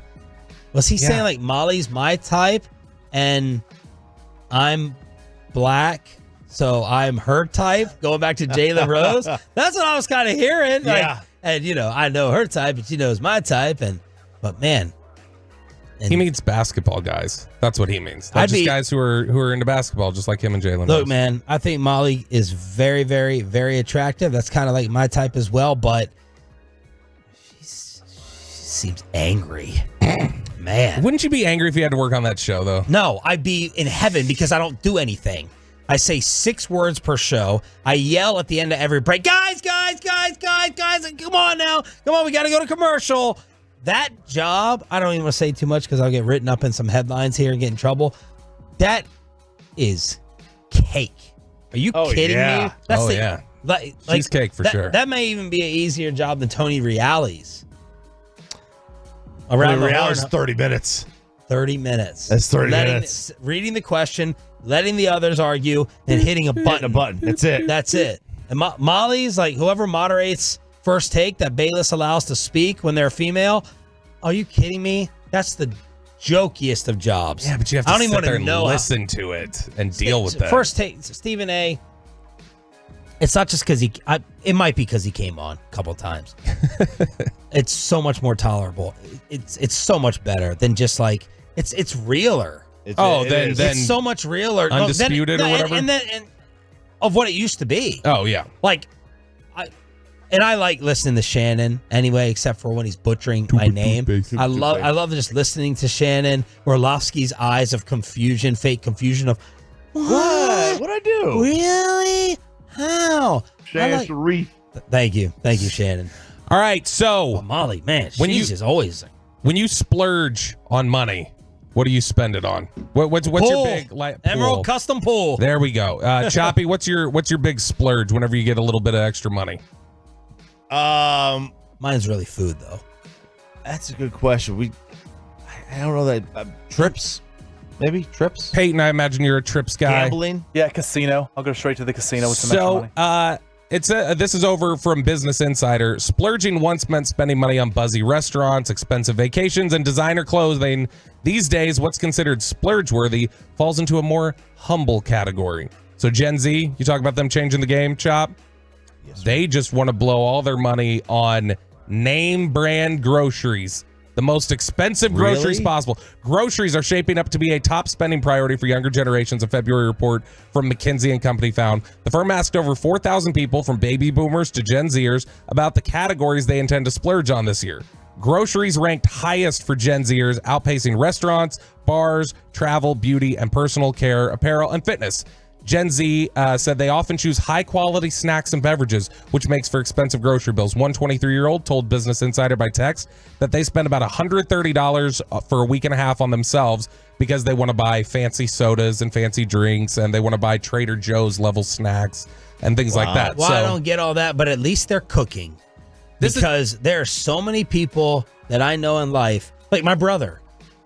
Was he saying like Molly's my type and I'm black, so I'm her type? Going back to Jalen Rose? That's what I was kind of hearing. Like, Yeah. and I know her type, and she knows my type. But man. He means basketball guys. That's what he means. Not just guys who are into basketball, just like him and Jalen. Look, Rose. man, I think Molly is very, very, very attractive. That's kind of like my type as well, but she seems angry. Man. Wouldn't you be angry if you had to work on that show, though? No, I'd be in heaven because I don't do anything. I say 6 words per show. I yell at the end of every break, guys, come on now. Come on, we got to go to commercial. That job, I don't even want to say too much because I'll get written up in some headlines here and get in trouble. That is cake. Are you kidding me? Yeah. Cheesecake for sure. That may even be an easier job than Tony Reality's. Around Reality's 30 minutes. 30 minutes. That's 30 minutes. Reading the question, letting the others argue, and hitting a button. Hitting a button. That's it. That's it. And Molly's like whoever moderates First Take that Bayless allows to speak when they're female. Are you kidding me? That's the jokiest of jobs. Yeah, but you have to I don't even sit there want to and know listen to it and deal with that. First Take, Stephen A. It's not just because it might be because he came on a couple times. It's so much more tolerable. It's so much better than just like it's realer. Then it's so much realer. Undisputed or whatever. And of what it used to be. Oh yeah. Like I like listening to Shannon anyway, except for when he's butchering my name. I love just listening to Shannon. Orlovsky's eyes of confusion, fake confusion of what? What'd I do? Really? How? Shannon Reef. Thank you, Shannon. All right, so Well, Molly, man, When she's you- just always when you splurge on money, what do you spend it on? What's your Pool. big Emerald pool? Custom Pool. There we go. Choppy, what's your big splurge whenever you get a little bit of extra money? Mine's really food though. That's a good question. I don't know that trips, maybe trips. Peyton, I imagine you're a trips guy. Gambling. Yeah, casino. I'll go straight to the casino with some extra money. This is over from Business Insider. Splurging once meant spending money on buzzy restaurants, expensive vacations, and designer clothing. These days, what's considered splurge-worthy falls into a more humble category. So Gen Z, you talk about them changing the game, Chop? Yes, they just want to blow all their money on name brand groceries. The most expensive groceries possible. Groceries are shaping up to be a top spending priority for younger generations, a February report from McKinsey & Company found. The firm asked over 4,000 people, from baby boomers to Gen Zers, about the categories they intend to splurge on this year. Groceries ranked highest for Gen Zers, outpacing restaurants, bars, travel, beauty, and personal care, apparel, and fitness. Gen Z said they often choose high-quality snacks and beverages, which makes for expensive grocery bills. One 23-year-old told Business Insider by text that they spend about $130 for a week and a half on themselves because they want to buy fancy sodas and fancy drinks, and they want to buy Trader Joe's level snacks and things like that. Well, I don't get all that, but at least they're cooking. Because there are so many people that I know in life, like my brother.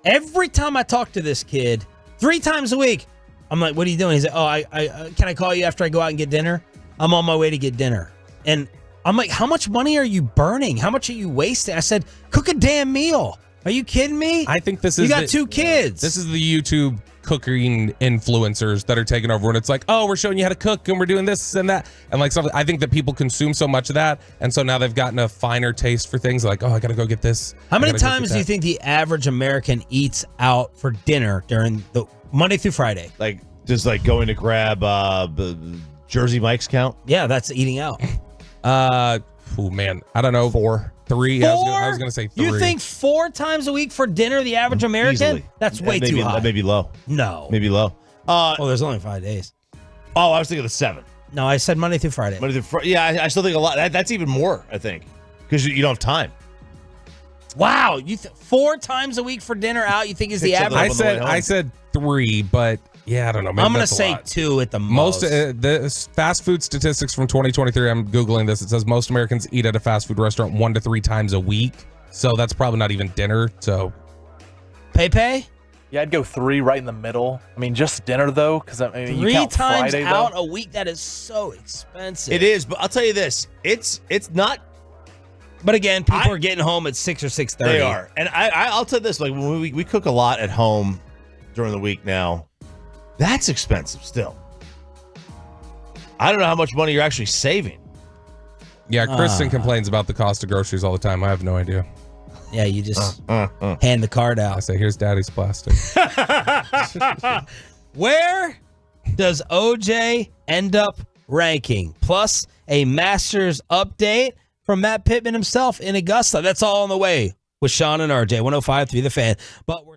Every time I talk to this kid, 3 times a week, I'm like, what are you doing? He's like, oh, I can I call you after I go out and get dinner? I'm on my way to get dinner. And I'm like, how much money are you burning? How much are you wasting? I said, cook a damn meal. Are you kidding me? I think this is You got 2 kids. This is the YouTube cooking influencers that are taking over, and it's like, oh, we're showing you how to cook and we're doing this and that, and like something. I think that people consume so much of that, and so now they've gotten a finer taste for things. Like, oh, I gotta go get this. How many times do you think the average American eats out for dinner during the Monday through Friday? Like, just like going to grab Jersey Mike's count? Yeah, that's eating out. Oh man, I don't know. 4, 3. 4? I was gonna say 3. You think 4 times a week for dinner, the average American? Easily. That's way Maybe- too high. That may be low. No. Maybe low. Well, there's only 5 days. Oh, I was thinking the 7. No, I said Monday through Friday. Monday through Friday. Yeah, I still think a lot. That's even more, I think, because you don't have time. Wow, 4 times a week for dinner out, you think is the average? I said 3, but yeah, I don't know. Maybe I'm going to that's a say lot. 2 at the most. The fast food statistics from 2023, I'm Googling this. It says most Americans eat at a fast food restaurant 1 to 3 times a week. So that's probably not even dinner. So, Pay? Yeah, I'd go 3 right in the middle. I mean, just dinner though, because I mean, 3 you count times Friday, out though. a week, that is so expensive. It is, but I'll tell you this: it's not. But again, people are getting home at 6 or 6:30. They are, and I'll tell you this: like when we cook a lot at home during the week now, that's expensive still. I don't know how much money you're actually saving. yeah, Kristen complains about the cost of groceries all the time. I have no idea. Yeah, you just hand the card out. I say, here's daddy's plastic. Where does OJ end up ranking? Plus a Masters update from Matt Pittman himself in Augusta. That's all on the way with Sean and RJ, 105.3 The Fan. But we're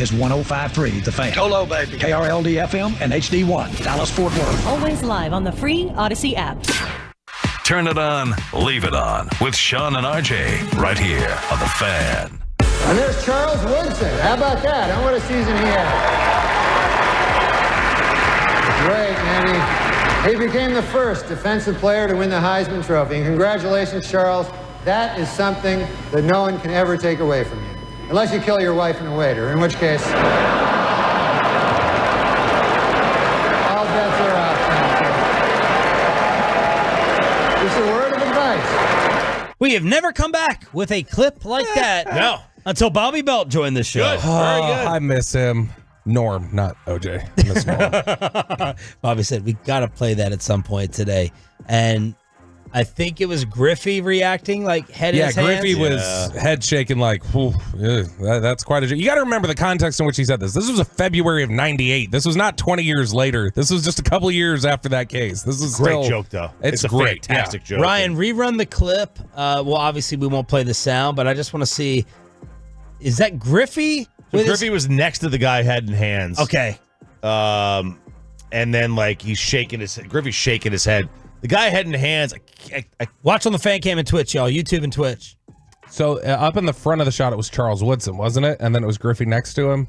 is 105.3 The Fan. Hello, baby. KRLD FM and HD1, Dallas Fort Worth. Always live on the free Odyssey app. Turn it on, leave it on with Sean and RJ right here on The Fan. And there's Charles Woodson. How about that? Huh? What a season he had. Great, man. He became the first defensive player to win the Heisman Trophy. And congratulations, Charles. That is something that no one can ever take away from you. Unless you kill your wife and a waiter, in which case... all bets are off. Just a word of advice. We have never come back with a clip like that. No. Until Bobby Belt joined the show. Good. Very good. I miss him. Norm, not OJ. I miss Norm. Bobby said, we got to play that at some point today. And I think it was Griffey reacting, like head in his hands. Griffey was head shaking like, that's quite a... You got to remember the context in which he said this. This was a February of 98. This was not 20 years later. This was just a couple years after that case. This is Great still, joke, though. It's a great. fantastic joke. Ryan, rerun the clip. Well, obviously, we won't play the sound, but I just want to see, is that Griffey? So Griffey was next to the guy head and hands. Okay. And then, like, Griffey's shaking his head. The guy head and hands. I watch on the Fan Cam and Twitch, y'all. YouTube and Twitch. So up in the front of the shot, it was Charles Woodson, wasn't it? And then it was Griffey next to him.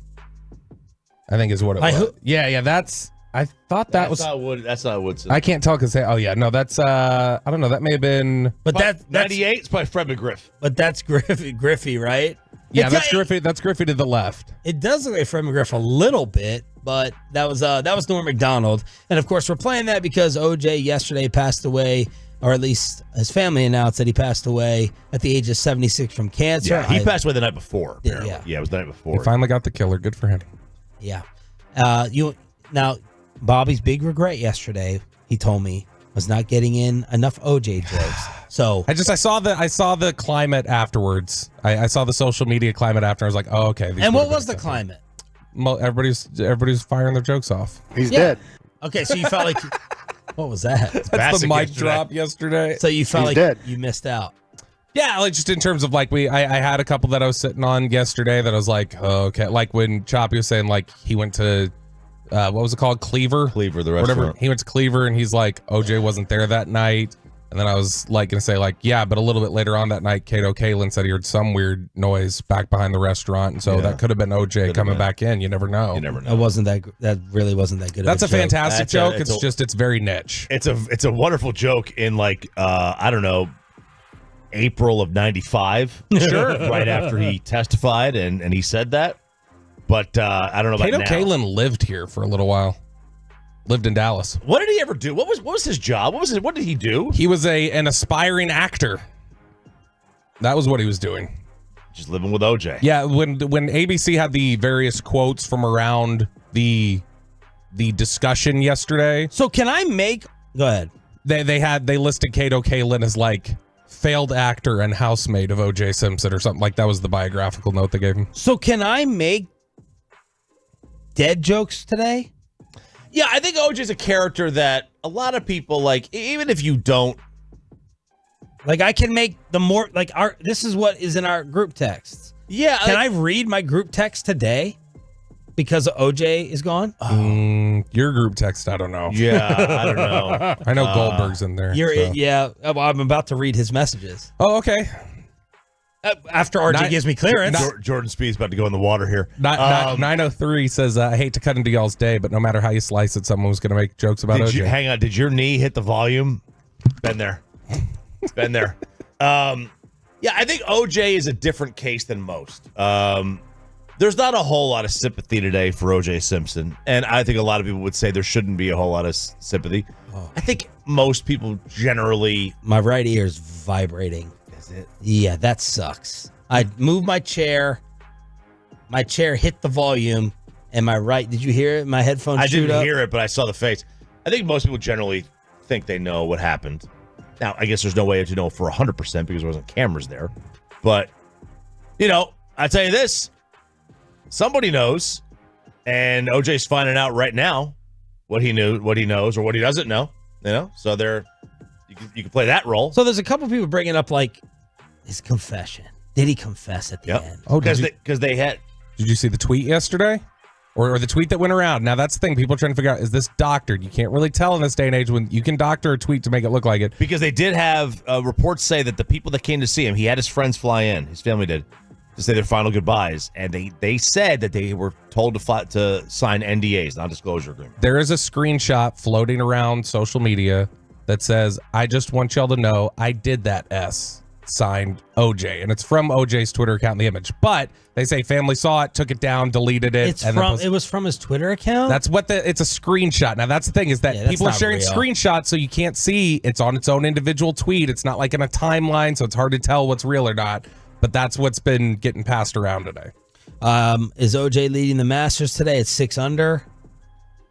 I think is what it was. Yeah. That's. I thought that's not Woodson. I can't tell because oh yeah, no, that's I don't know. That may have been. But that's 98. It's probably Fred McGriff. But that's Griffey, right? Yeah, that's Griffey. That's Griffey to the left. It does look like Fred McGriff a little bit, but that was Norm Macdonald, and of course we're playing that because OJ yesterday passed away, or at least his family announced that he passed away at the age of 76 from cancer. Yeah, he passed away the night before. Apparently. Yeah, it was the night before. He finally got the killer. Good for him. Yeah. Now Bobby's big regret yesterday, he told me, was not getting in enough OJ jokes. So I saw the climate afterwards. I saw the social media climate after. I was like, oh, okay. And what was the climate? Well, everybody's firing their jokes off. He's dead. Okay, so you felt like what was that? That's the mic drop yesterday. So you felt He's like dead. you missed out. Yeah, like just in terms of like I had a couple that I was sitting on yesterday that I was like, oh, okay. Like when Choppy was saying like he went to what was it called? Cleaver, the restaurant. Whatever. He went to Cleaver and he's like, OJ wasn't there that night. And then I was like going to say like, yeah, but a little bit later on that night, Kato Kalin said he heard some weird noise back behind the restaurant. And so that could have been OJ coming back in. You never know. You never know. It wasn't that really wasn't that good. That's of a joke. fantastic joke. It's very niche. It's a wonderful joke in like, I don't know, April of 95. Sure. Right after he testified and he said that. But I don't know about Kato now. Kalin lived here for a little while. Lived in Dallas. What did he ever do? What was his job? What did he do? He was an aspiring actor. That was what he was doing. Just living with OJ. Yeah, when ABC had the various quotes from around the discussion yesterday. So can I make? Go ahead. They listed Kato Kalin as like failed actor and housemate of O.J. Simpson or something like that was the biographical note they gave him. So can I make dead jokes today? Yeah, I think OJ's a character that a lot of people like, even if you don't. Like I can make the more like this is what is in our group texts. Yeah. Can I read my group text today because OJ is gone? Your group text, I don't know. Yeah, I don't know. I know Goldberg's in there. Yeah, I'm about to read his messages. Oh, okay. After RJ gives me clearance. Jordan Speed's about to go in the water here. 903 says, I hate to cut into y'all's day, but no matter how you slice it, someone was going to make jokes about OJ. Hang on. Did your knee hit the volume? Been there. It's been there. Yeah, I think OJ is a different case than most. There's not a whole lot of sympathy today for OJ Simpson. And I think a lot of people would say there shouldn't be a whole lot of sympathy. I think most people generally... My right ear is vibrating. Is it? Yeah, that sucks. I moved my chair. My chair hit the volume. And my right... Did you hear it? My headphones I didn't up. hear it, but I saw the face. I think most people generally think they know what happened. Now, I guess there's no way to know for 100% because there wasn't cameras there. But, I tell you this. Somebody knows. And OJ's finding out right now what he knows or what he doesn't know. So you can play that role. So there's a couple people bringing up like his confession. Did he confess at the end? Oh, because they had Did you see the tweet yesterday? Or the tweet that went around? Now, that's the thing. People are trying to figure out, is this doctored? You can't really tell in this day and age when you can doctor a tweet to make it look like it. Because they did have reports say that the people that came to see him, he had his friends fly in, his family did, to say their final goodbyes. And they said that they were told to sign NDAs, non-disclosure agreement. There is a screenshot floating around social media that says, I just want y'all to know I did that S. Signed OJ, and it's from OJ's Twitter account, the image. But they say family saw it, took it down, deleted it. It was from his Twitter account. That's what it's a screenshot. Now that's the thing is that people are sharing screenshots, so you can't see it's on its own individual tweet. It's not like in a timeline, so it's hard to tell what's real or not. But that's what's been getting passed around today. Is OJ leading the Masters today at 6 under?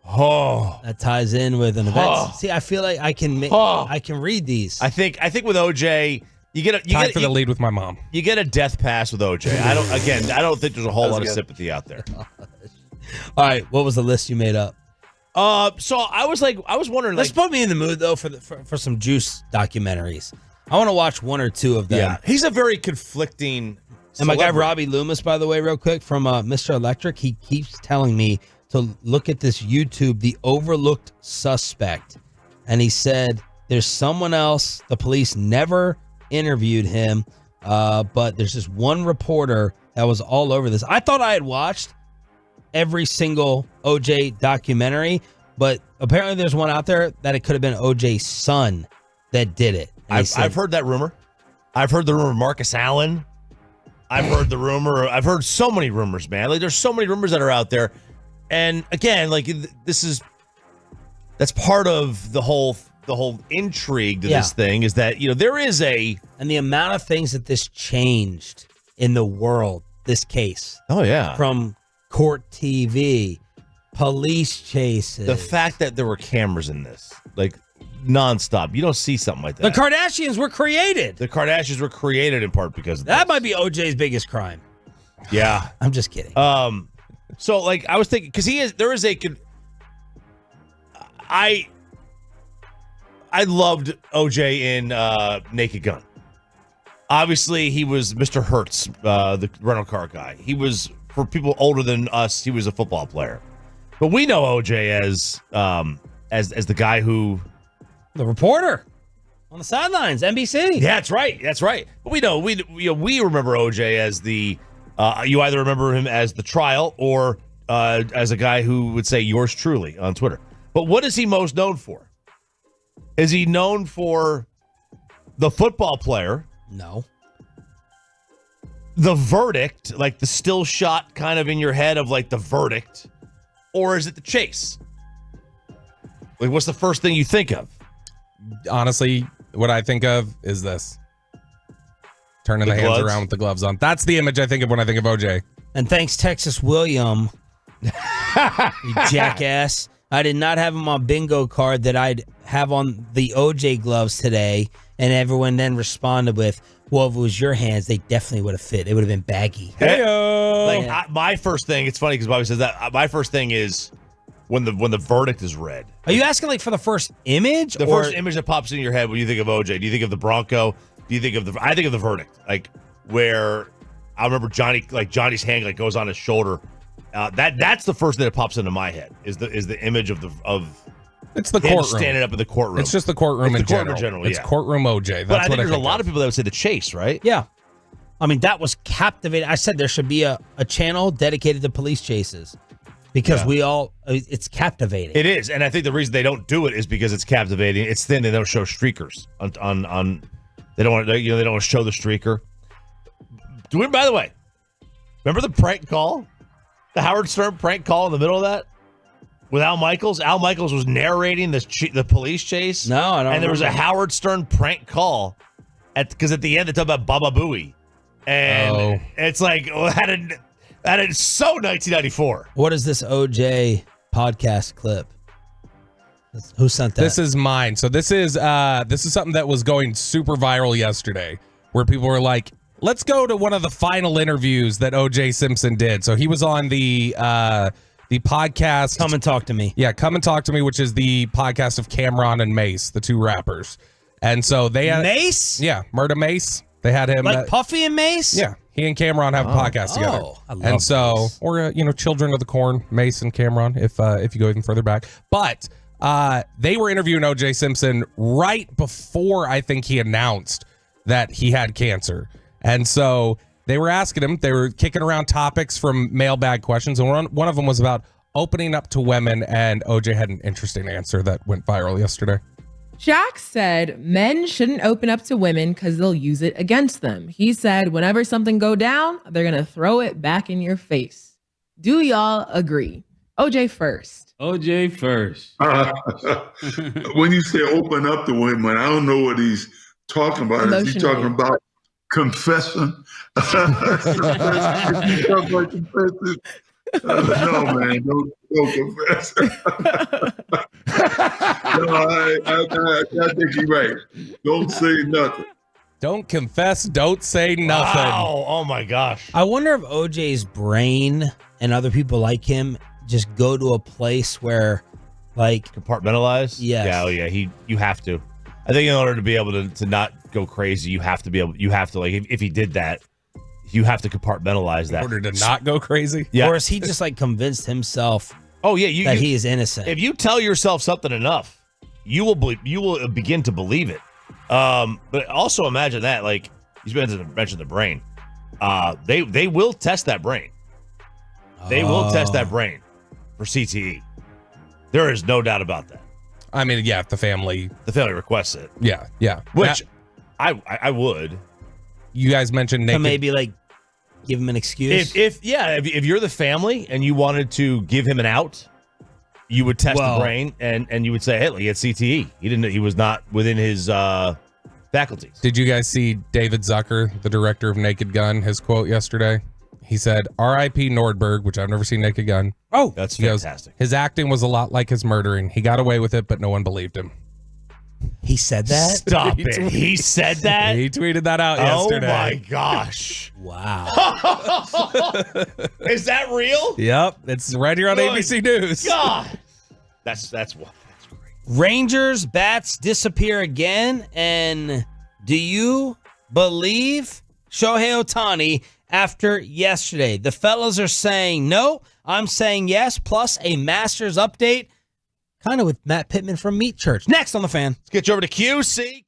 Oh, that ties in with an event. See, I feel like I can read these. I think with OJ. You get the lead with my mom. You get a death pass with OJ. I don't think there's a whole lot of sympathy out there. All right, what was the list you made up? So I was wondering. Let's put me in the mood though for some Juice documentaries. I want to watch one or two of them. Yeah, he's a very conflicting. And my guy Robbie Loomis, by the way, real quick from Mr. Electric, he keeps telling me to look at this YouTube, The Overlooked Suspect, and he said there's someone else. The police never interviewed him, but there's just one reporter that was all over this. I thought I had watched every single OJ documentary, but apparently there's one out there that it could have been OJ's son that did it. I've heard that rumor. I've heard the rumor Marcus Allen. I've heard the rumor. I've heard so many rumors, man. Like there's so many rumors that are out there. And again, like that's part of the whole intrigue to this thing is that, there is and the amount of things that this changed in the world, this case. Oh, yeah. From court TV, police chases. The fact that there were cameras in this, like nonstop. You don't see something like that. The Kardashians were created. The Kardashians were created in part because of that might be OJ's biggest crime. Yeah. I'm just kidding. So like I was thinking, because I loved OJ in Naked Gun. Obviously, he was Mr. Hertz, the rental car guy. He was, for people older than us, he was a football player. But we know OJ as the guy who, the reporter on the sidelines, NBC. Yeah, that's right. That's right. But we remember OJ as the. You either remember him as the trial or as a guy who would say yours truly on Twitter. But what is he most known for? Is he known for the football player? No. The verdict, like the still shot kind of in your head of like the verdict, or is it the chase? Like, what's the first thing you think of? Honestly, what I think of is this. Turning the hands around with the gloves on. That's the image I think of when I think of OJ. And thanks, Texas William, you jackass. I did not have him on bingo card that I'd have on the OJ gloves today, and everyone then responded with, well, if it was your hands, they definitely would have fit. They would have been baggy. Hey-o. Like my first thing, it's funny because Bobby says that. My first thing is when the verdict is read. Are you asking like for the first image? The first image that pops in your head when you think of OJ. Do you think of the Bronco? Do you think of I think of the verdict, like where I remember Johnny's hand like goes on his shoulder. That's the first thing that pops into my head is the image of it's the him courtroom standing up in the courtroom. It's just the courtroom in general. It's courtroom OJ. That's but I think what there's a lot of people that would say the chase, right? Yeah. I mean, that was captivating. I said there should be a channel dedicated to police chases because it's captivating. It is, and I think the reason they don't do it is because it's captivating. It's thin. They don't show streakers on they don't want they don't want to show the streaker. By the way, remember the prank call? The Howard Stern prank call in the middle of that? With Al Michaels? Al Michaels was narrating the police chase. No, I don't And there was a remember. Howard Stern prank call because at the end they talk about Baba Booey. And it's like, that is so 1994. What is this OJ podcast clip? Who sent that? This is mine. So this is something that was going super viral yesterday, where people were like, "Let's go to one of the final interviews that O.J. Simpson did." So he was on the podcast. Come and Talk to Me. Yeah, Come and Talk to Me, which is the podcast of Cameron and Mace, the two rappers. And so they had Mace. Yeah, Murda Mace. They had him like Puffy and Mace. Yeah, He and Cameron have a podcast together. I love and so, this. or Children of the Corn, Mace and Cameron, if you go even further back. But they were interviewing O.J. Simpson right before I think he announced that he had cancer. And so they were asking him, they were kicking around topics from mailbag questions, and one of them was about opening up to women, and OJ had an interesting answer that went viral yesterday. Shaq said men shouldn't open up to women because they'll use it against them. He said whenever something go down, they're going to throw it back in your face. Do y'all agree? OJ first. OJ first. When you say open up to women, I don't know what he's talking about. Is he talking about confessing? No, man, don't confess. No, I think you're right. Don't say nothing. Don't confess, don't say nothing. Wow. Oh my gosh. I wonder if OJ's brain and other people like him just go to a place where, like, compartmentalize. Yes. Yeah. Oh yeah. You have to. I think in order to be able to not go crazy, you have to like if he did that, you have to compartmentalize that. In order to not go crazy? Yeah. Or is he just like convinced himself that he is innocent? If you tell yourself something enough, you will begin to believe it. But also imagine that, like, you mentioned the brain. They will test that brain. They will test that brain for CTE. There is no doubt about that. I mean, yeah, if the family requests it. Yeah. Which I would. You guys mentioned naked. So maybe like give him an excuse. If you're the family and you wanted to give him an out, you would test the brain and you would say, hey, he had CTE. He was not within his faculties. Did you guys see David Zucker, the director of Naked Gun, his quote yesterday? He said, R.I.P. Nordberg, which I've never seen Naked Gun. Oh, that's fantastic. His acting was a lot like his murdering. He got away with it, but no one believed him. He said that? Stop it. He said that? He tweeted that out yesterday. Oh my gosh. Wow. Is that real? Yep. It's right here on ABC News. God. That's great. Rangers bats disappear again. And do you believe Shohei Ohtani after yesterday? The fellas are saying no. I'm saying yes. Plus a Masters update. Kind of with Matt Pittman from Meat Church. Next on The Fan. Let's get you over to QC.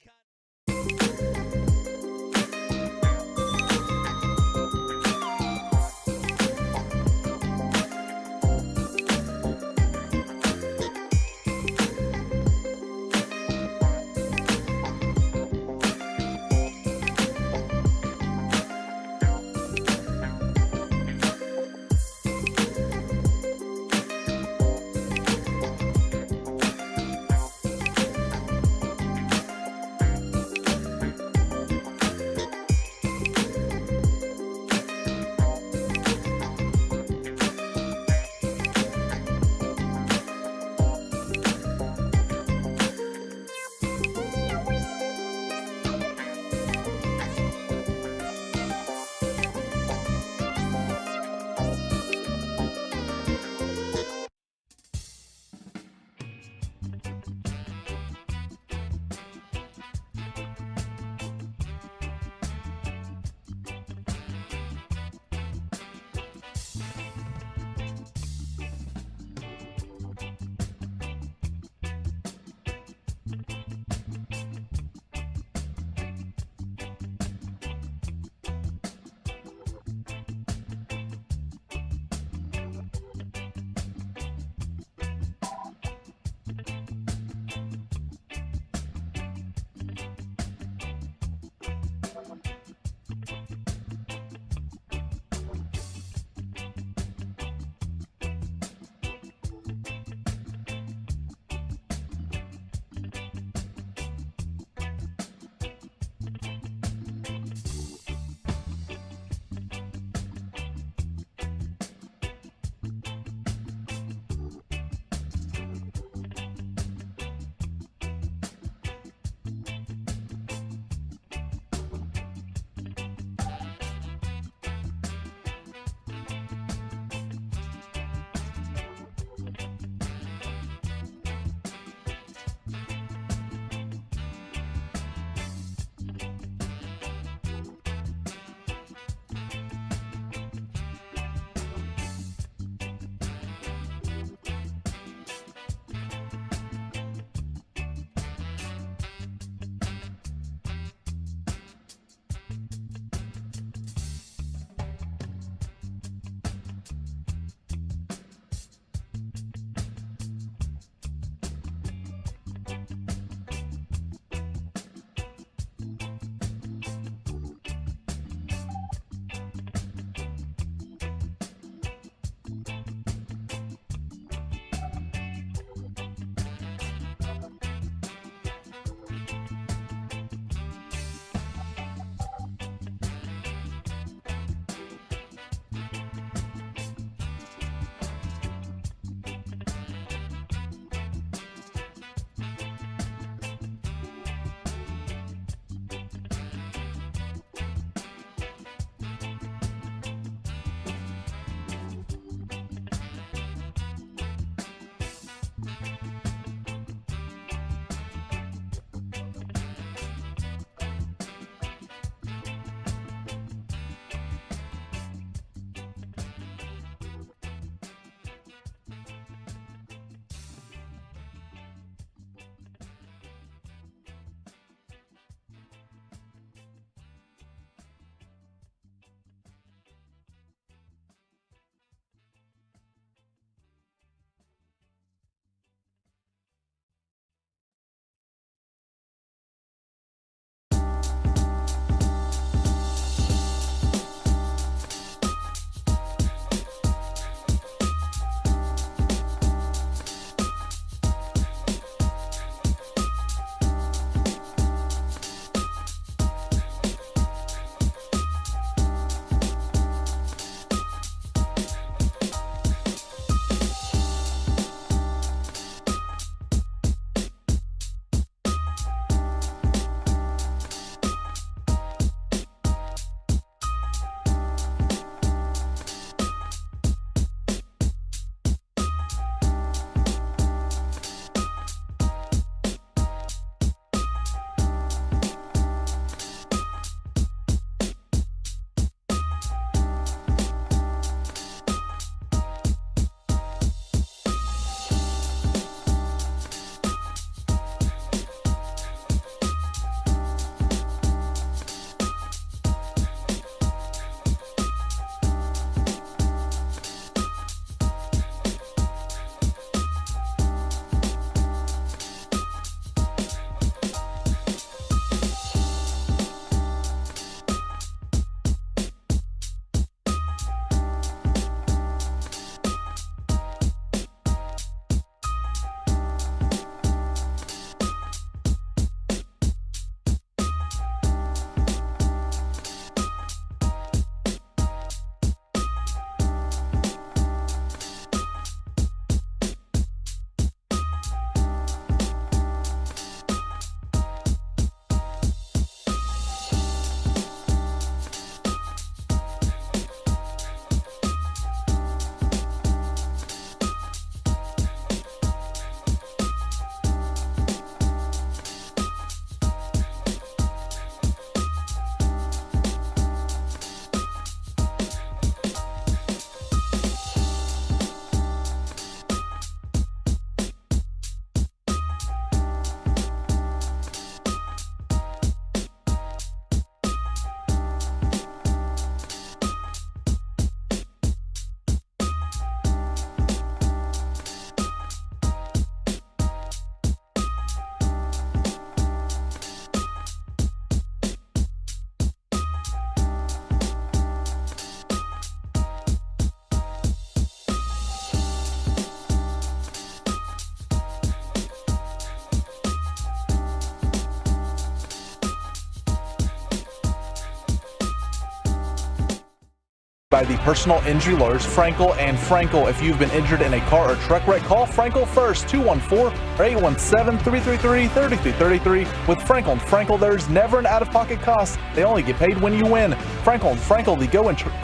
by the personal injury lawyers Frankel and Frankel. If you've been injured in a car or truck wreck, call Frankel first, 214-817-333-3333. With Frankel and Frankel, there's never an out-of-pocket cost. They only get paid when you win. Frankel and Frankel, the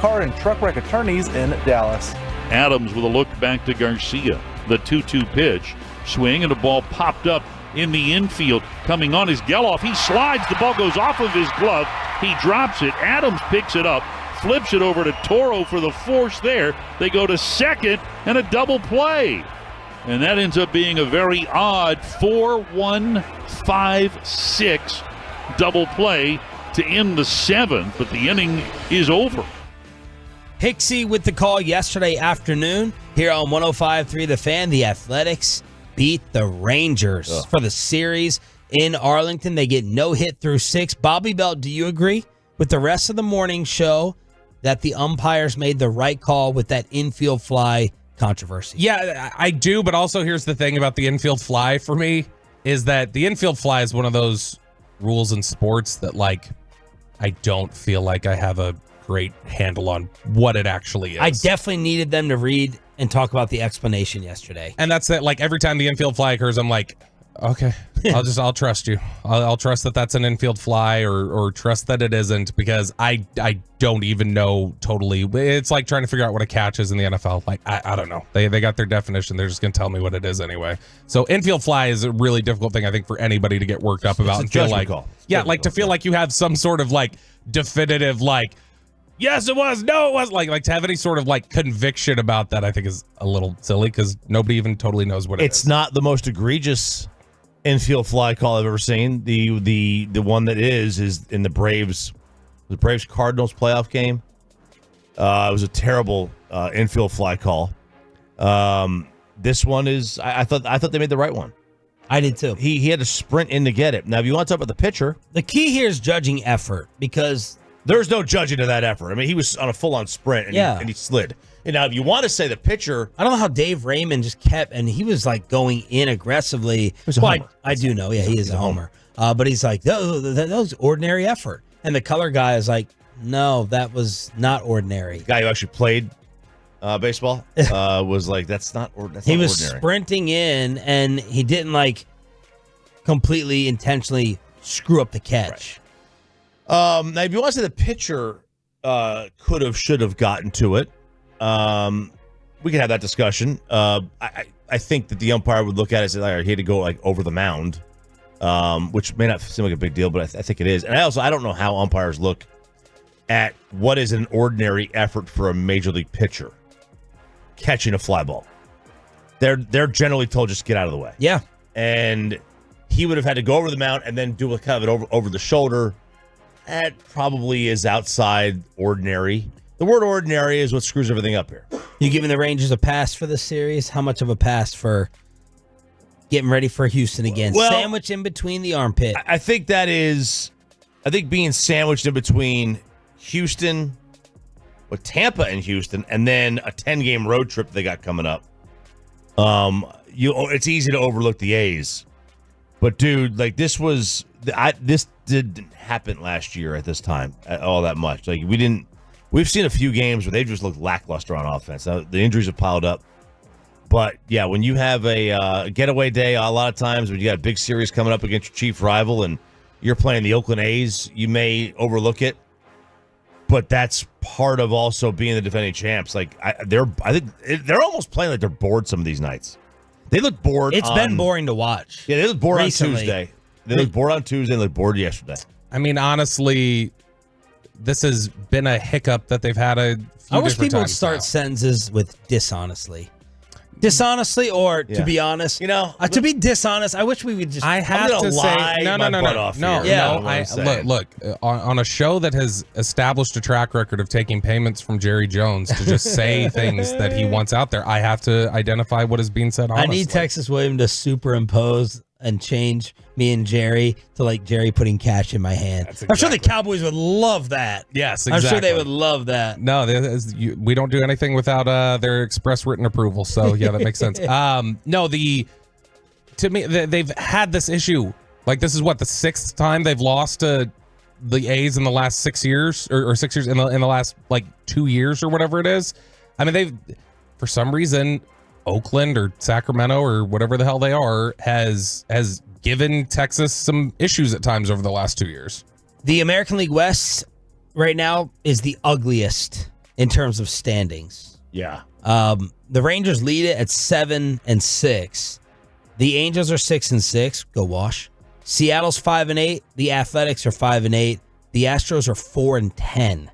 car and truck wreck attorneys in Dallas. Adams with a look back to Garcia. The 2-2 pitch. Swing, and the ball popped up in the infield. Coming on is Geloff. He slides. The ball goes off of his glove. He drops it. Adams picks it up, flips it over to Toro for the force there. They go to second and a double play. And that ends up being a very odd 4-1-5-6 double play to end the seventh, but the inning is over. Hicksy with the call yesterday afternoon here on 105.3 The Fan. The Athletics beat the Rangers for the series in Arlington. They get no hit through 6. Bobby Belt, do you agree with the rest of the morning show that the umpires made the right call with that infield fly controversy? Yeah, I do, but also here's the thing about the infield fly for me is that the infield fly is one of those rules in sports that, like, I don't feel like I have a great handle on what it actually is. I definitely needed them to read and talk about the explanation yesterday. And that's it. Like, every time the infield fly occurs, I'm like, okay, I'll trust you. I'll trust that that's an infield fly or trust that it isn't, because I don't even know totally. It's like trying to figure out what a catch is in the NFL. Like, I don't know. They got their definition. They're just going to tell me what it is anyway. So infield fly is a really difficult thing, I think, for anybody to get worked up about and feel like, to feel like you have some sort of like definitive, like, yes, it was. No, it was. Like to have any sort of like conviction about that, I think is a little silly because nobody even totally knows what it is. It's not the most egregious infield fly call I've ever seen. The one that is in the Braves Cardinals playoff game. It was a terrible infield fly call. This one is. I thought they made the right one. I did too. He had to sprint in to get it. Now, if you want to talk about the pitcher, the key here is judging effort, because there's no judging of that effort. I mean, he was on a full-on sprint, and he slid. And now, if you want to say the pitcher, I don't know how Dave Raymond just kept, and he was like going in aggressively. I do know, yeah, he is a homer. But he's like, that was ordinary effort. And the color guy is like, no, that was not ordinary. The guy who actually played baseball was like, that's not ordinary. He was sprinting in, and he didn't like completely intentionally screw up the catch. Right. Now, if you want to say the pitcher could have, should have gotten to it, we could have that discussion. I think that the umpire would look at it and say, all right, he had to go like over the mound, which may not seem like a big deal, but I think it is. And I don't know how umpires look at what is an ordinary effort for a major league pitcher catching a fly ball. They're generally told just get out of the way. Yeah, and he would have had to go over the mound and then do a kind of it over the shoulder. That probably is outside ordinary. The word ordinary is what screws everything up here. You giving the Rangers a pass for this series? How much of a pass for getting ready for Houston again? Well, sandwich in between the armpit. I think being sandwiched in between Houston, with Tampa and Houston, and then a 10-game road trip they got coming up. It's easy to overlook the A's. But dude, like this didn't happen last year at this time all that much. Like we've seen a few games where they just looked lackluster on offense. Now, the injuries have piled up. But yeah, when you have a getaway day, a lot of times when you got a big series coming up against your chief rival and you're playing the Oakland A's, you may overlook it. But that's part of also being the defending champs. Like I think they're almost playing like they're bored some of these nights. They look bored. It's been boring to watch. Yeah, they look bored recently. On Tuesday. They look bored on Tuesday. They look bored yesterday. I mean, honestly, this has been a hiccup that they've had a few I wish people would times start now. sentences with dishonestly. Dishonestly, or to be honest, to be dishonest, I wish we would just. I have to say, no. Look. On a show that has established a track record of taking payments from Jerry Jones to just say things that he wants out there, I have to identify what is being said. Honestly. I need Texas William to superimpose and change me and Jerry to like Jerry putting cash in my hand. I'm sure the Cowboys would love that. Yes, exactly. I'm sure they would love that. No, we don't do anything without their express written approval. So yeah, that makes sense. To me, they've had this issue. Like this is what the 6th time they've lost to the A's in the last 6 years or 6 years in the last like 2 years or whatever it is. I mean, they've for some reason Oakland or Sacramento or whatever the hell they are has given Texas some issues at times over the last 2 years. The American League West right now is the ugliest in terms of standings. Yeah. The Rangers lead it at 7-6. The Angels are 6-6. Go Wash. Seattle's 5-8. The Athletics are 5-8. The Astros are 4-10.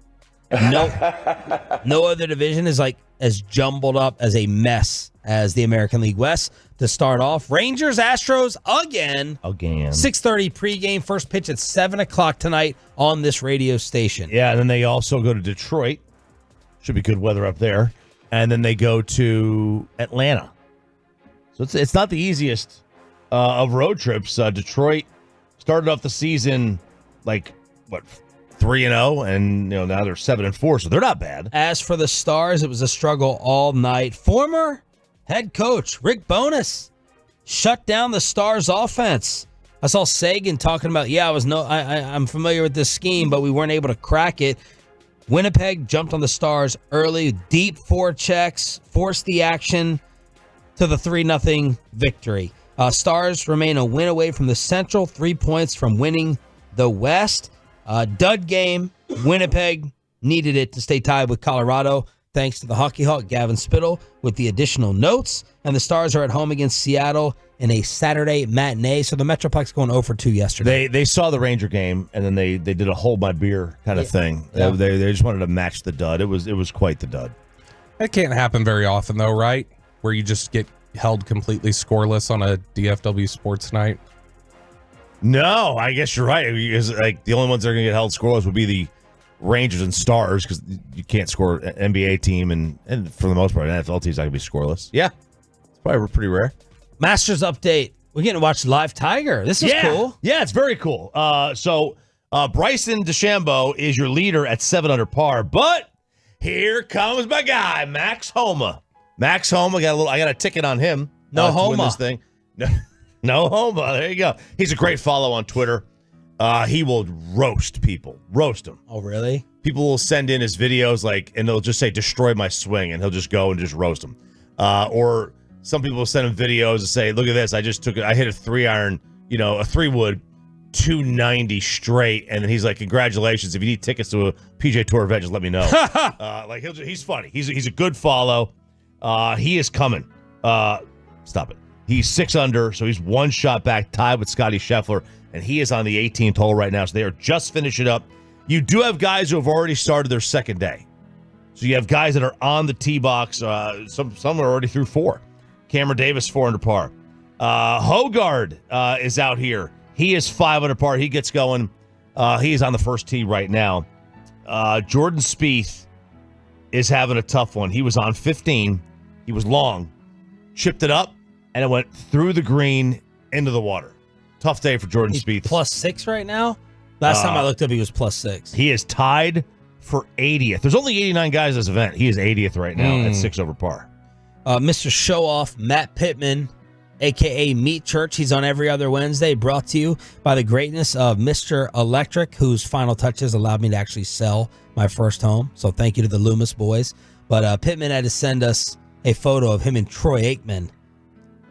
No other division is like as jumbled up as a mess as the American League West. To start off, Rangers, Astros again. 6:30 pregame. First pitch at 7 o'clock tonight on this radio station. Yeah, and then they also go to Detroit. Should be good weather up there. And then they go to Atlanta. So it's not the easiest of road trips. Detroit started off the season like, 3-0, and now they're 7-4, so they're not bad. As for the Stars, it was a struggle all night. Former head coach Rick Bowness shut down the Stars offense. I saw Sagan talking about, I'm familiar with this scheme, but we weren't able to crack it. Winnipeg jumped on the Stars early, deep forechecks, forced the action to the 3-0 victory. Stars remain a win away from the Central, 3 points from winning the West. Dud game. Winnipeg needed it to stay tied with Colorado, thanks to the Hockey Hawk Gavin Spittle with the additional notes. And the Stars are at home against Seattle in a Saturday matinee. So the Metroplex going 0-2 yesterday. They saw the Ranger game, and then they did a hold my beer kind of thing. Yeah. They just wanted to match the dud. It was quite the dud. That can't happen very often, though, right? Where you just get held completely scoreless on a DFW sports night. No, I guess you're right. Because, the only ones that are going to get held scoreless would be the Rangers and Stars, because you can't score an NBA team, and for the most part, an NFL team's not going to be scoreless. Yeah, it's probably pretty rare. Masters update. We're getting to watch live Tiger. This is cool. Yeah, it's very cool. So Bryson DeChambeau is your leader at 7 under par, but here comes my guy, Max Homa. Max Homa I got a ticket on him. No to win Homa. this thing. No Homa. There you go. He's a great follow on Twitter. He will roast people. Roast them. Oh, really? People will send in his videos and they'll just say, destroy my swing, and he'll just go and just roast them. Or some people will send him videos and say, look at this. I hit a 3-iron, a 3-wood, 290 straight. And then he's like, congratulations. If you need tickets to a PJ Tour event, just let me know. He's funny. He's a good follow. He is coming. Stop it. He's 6 under, so he's 1 shot back, tied with Scotty Scheffler, and he is on the 18th hole right now, so they are just finishing up. You do have guys who have already started their second day. So you have guys that are on the tee box. Some are already through 4. Cameron Davis, 4 under par. Hogard is out here. He is 5 under par. He gets going. He is on the first tee right now. Jordan Spieth is having a tough one. He was on 15. He was long. Chipped it up, and it went through the green into the water. Tough day for Jordan Spieth. +6 right now? Last time I looked up, he was +6. He is tied for 80th. There's only 89 guys at this event. He is 80th right now at 6 over par. Mr. Show-Off, Matt Pittman, a.k.a. Meat Church. He's on every other Wednesday, brought to you by the greatness of Mr. Electric, whose final touches allowed me to actually sell my first home. So thank you to the Loomis boys. But Pittman had to send us a photo of him and Troy Aikman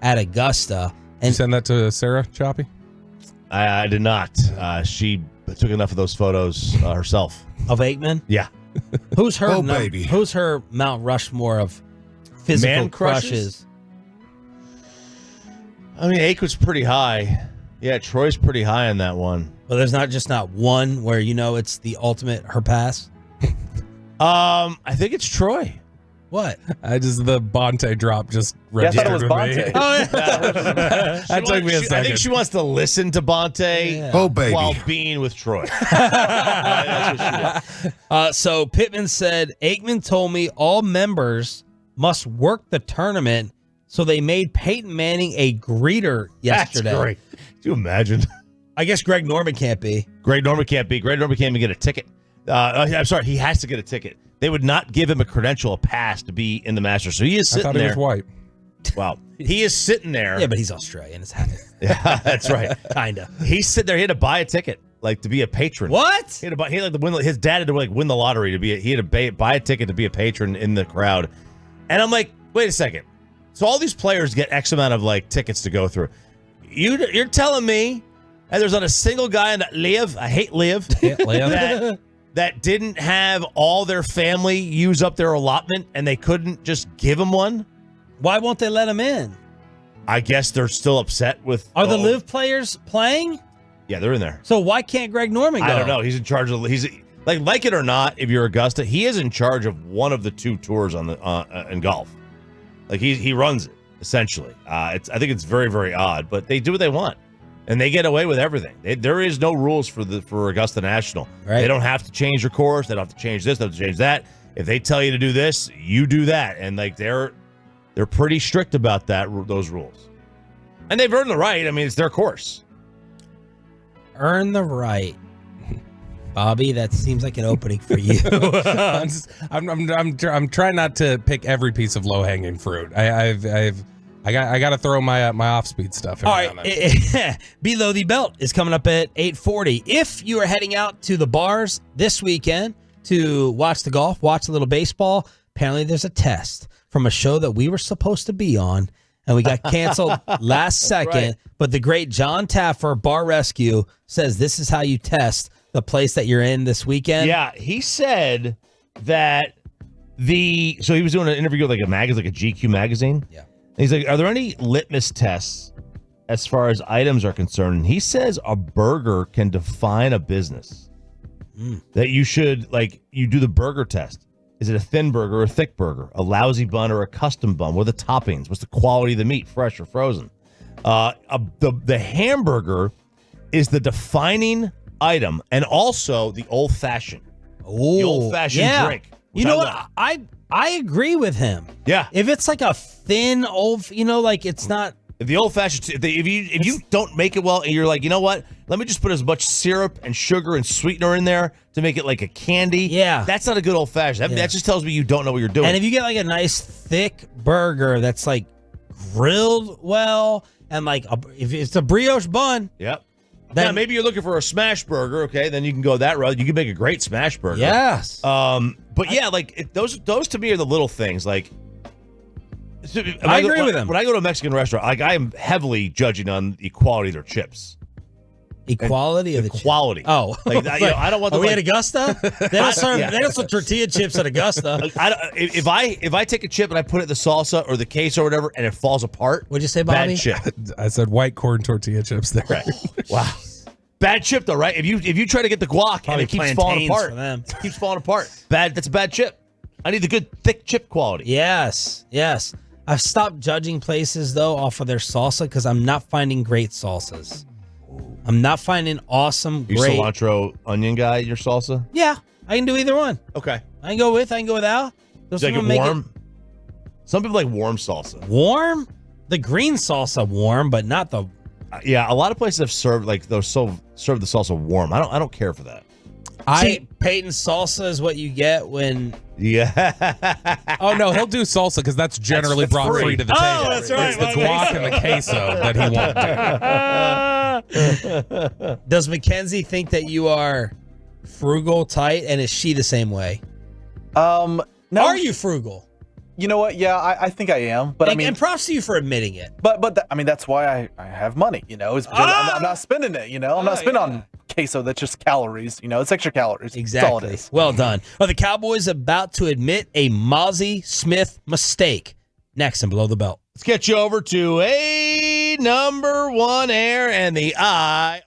at Augusta. And you send that to Sarah Choppy? I did not. She took enough of those photos herself. Of Aikman? Yeah. Who's her? Baby. Who's her Mount Rushmore of physical Man crushes? I mean, Aikman's pretty high. Yeah, Troy's pretty high on that one. Well, there's not one where it's the ultimate her pass. I think it's Troy. What? The Bonte drop just registered with me. Oh, yeah. That took me a second. I think she wants to listen to Bonte while being with Troy. That's what she wants. So Pittman said, Aikman told me all members must work the tournament, so they made Peyton Manning a greeter yesterday. That's great. Can you imagine? I guess Greg Norman can't be. Greg Norman can't even get a ticket. I'm sorry, he has to get a ticket. They would not give him a credential, a pass to be in the Masters. So he is sitting there. I thought he was white. Wow. He is sitting there. Yeah, but he's Australian. It's yeah, that's right. Kinda. He's sitting there. He had to buy a ticket. like to be a patron. What? He had to win. His dad had to like win the lottery to be. He had to buy a ticket to be a patron in the crowd. And I'm like, wait a second. So all these players get X amount of like tickets to go through. You're telling me, and there's not a single guy in that I hate Liv, that didn't have all their family use up their allotment and they couldn't just give him one? Why won't they let him in? I guess they're still upset with. Are the Liv players playing? Yeah, they're in there. So why can't Greg Norman go? I don't know. He's in charge of. He's like it or not. If you're Augusta, he is in charge of one of the 2 tours on the in golf. Like he runs it essentially. I think it's very, very odd, but they do what they want, and they get away with everything. There is no rules for Augusta National. Right. They don't have to change their course. They don't have to change this. They don't have to change that. If they tell you to do this, you do that, and like they're pretty strict about those rules, and they've earned the right. I mean, it's their course. Earn the right. Bobby, that seems like an opening for you. I'm trying not to pick every piece of low hanging fruit. I got to throw my off speed stuff. All right, Below the Belt is coming up at 8:40. If you are heading out to the bars this weekend to watch the golf, watch a little baseball, apparently there's a test from a show that we were supposed to be on, and we got canceled last second. Right. But the great John Taffer, Bar Rescue, says this is how you test the place that you're in this weekend. Yeah, he said that so he was doing an interview with like a magazine, like a GQ magazine. Yeah. And he's like, are there any litmus tests as far as items are concerned? And he says a burger can define a business. That you should, like, you do the burger test. Is it a thin burger or a thick burger? A lousy bun or a custom bun? What are the toppings? What's the quality of the meat, fresh or frozen? The hamburger is the defining item, and also the old-fashioned. Oh, the old-fashioned drink. You know what? I agree with him. Yeah. If it's like a thin old, like it's not. If the old-fashioned, if you don't make it well, and you're like, you know what? Let me just put as much syrup and sugar and sweetener in there to make it like a candy. Yeah. That's not a good old-fashioned. That just tells me you don't know what you're doing. And if you get like a nice thick burger that's like grilled well, and like if it's a brioche bun. Yep. Then now, maybe you're looking for a smash burger, okay? Then you can go that route. You can make a great smash burger. Yes. But yeah, like those to me are the little things. Like, I agree with him. When I go to a Mexican restaurant, like I am heavily judging on the quality of their chips. Equality of the quality. Oh, like I don't want. Are we at Augusta? They don't serve. They don't serve tortilla chips at Augusta. If I take a chip and I put it in the salsa or the queso or whatever, and it falls apart, what'd you say, Bobby? Bad chip. I said white corn tortilla chips there. Right. Wow. Bad chip though, right? If you try to get the guac Probably and it keeps falling apart, for them. it keeps falling apart. That's a bad chip. I need the good thick chip quality. Yes. I've stopped judging places though off of their salsa because I'm not finding great salsas. I'm not finding awesome, You great cilantro onion guy, your salsa? Yeah, I can do either one. Okay. I can go with, I can go without. Does it like warm? Some people like warm salsa. Warm? The green salsa warm, but not the. Yeah, a lot of places have served served the salsa warm. I don't care for that. See, Peyton's salsa is what you get when. Yeah. Oh no, he'll do salsa because that's generally That's brought free. free to the table. Oh, that's right. It's the guac and the queso that he won't do. Does Mackenzie think that you are frugal, tight, and is she the same way? No. Are you frugal? You know what? Yeah, I think I am. But and props to you for admitting it. But that's why I have money. Is because I'm not spending it. I'm not spending on queso. That's just calories. It's extra calories. Exactly. That's all it is. Well done. Are the Cowboys about to admit a Mozzie Smith mistake? Next and Below the Belt. Let's get you over to a number one air and the eye.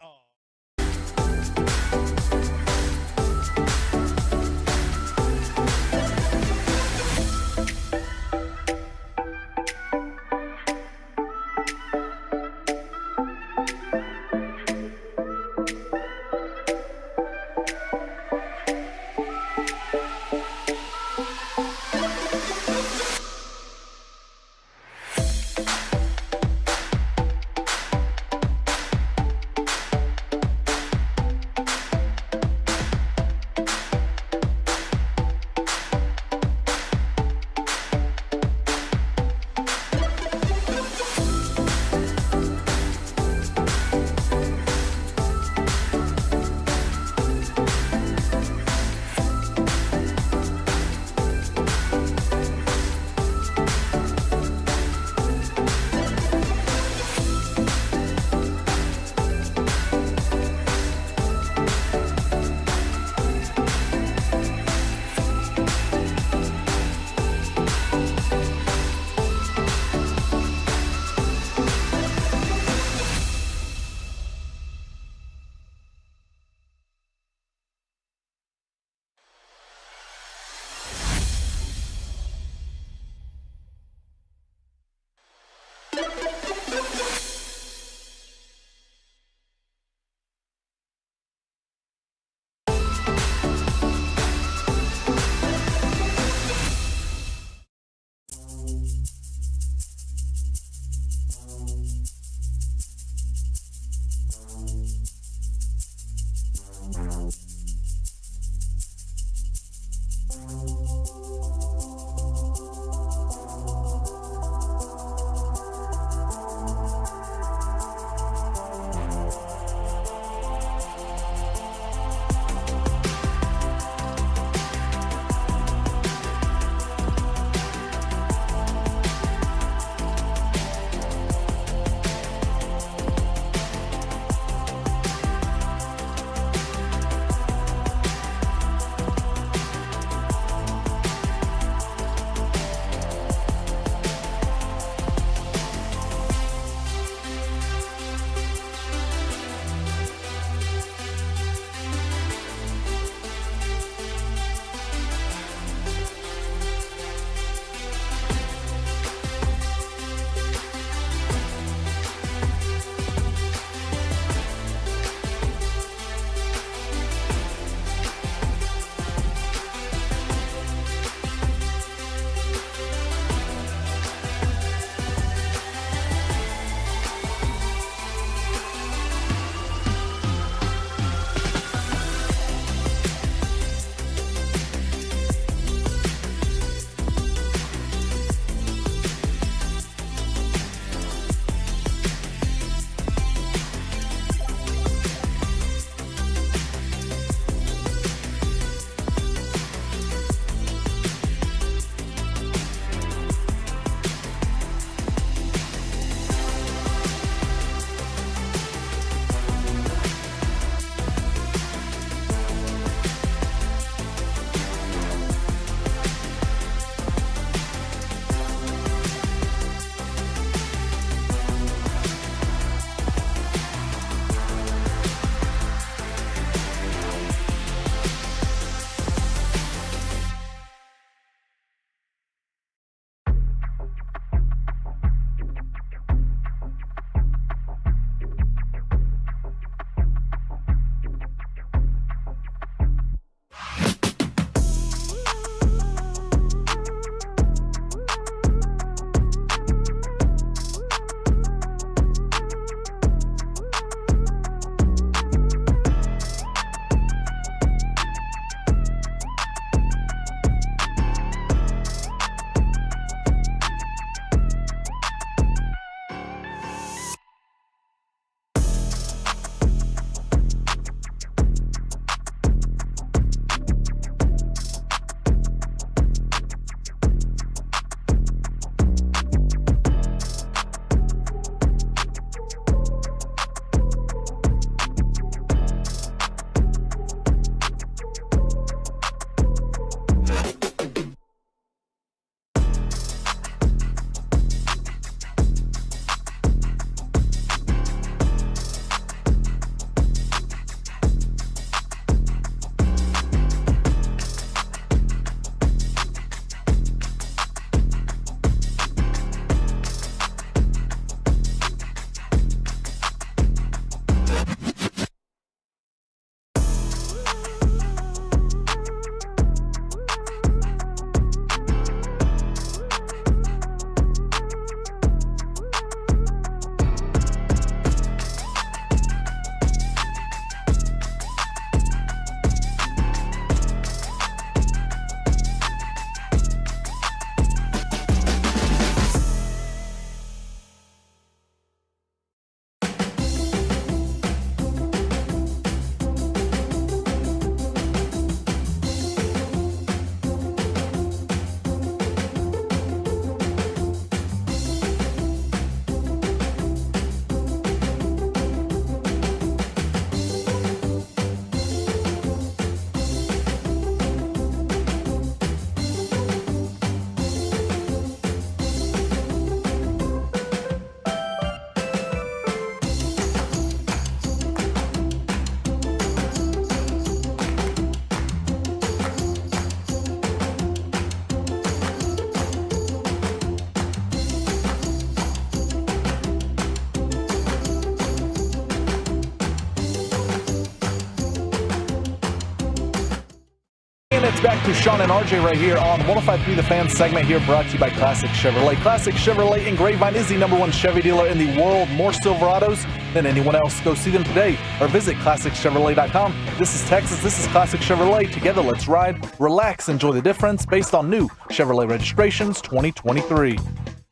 back to Sean and RJ right here on 105.3 The Fan segment here, brought to you by Classic Chevrolet. Classic Chevrolet in Grapevine is the #1 Chevy dealer in the world. More Silverados than anyone else. Go see them today or visit ClassicChevrolet.com. This is Texas. This is Classic Chevrolet. Together, let's ride, relax, enjoy the difference based on new Chevrolet registrations 2023.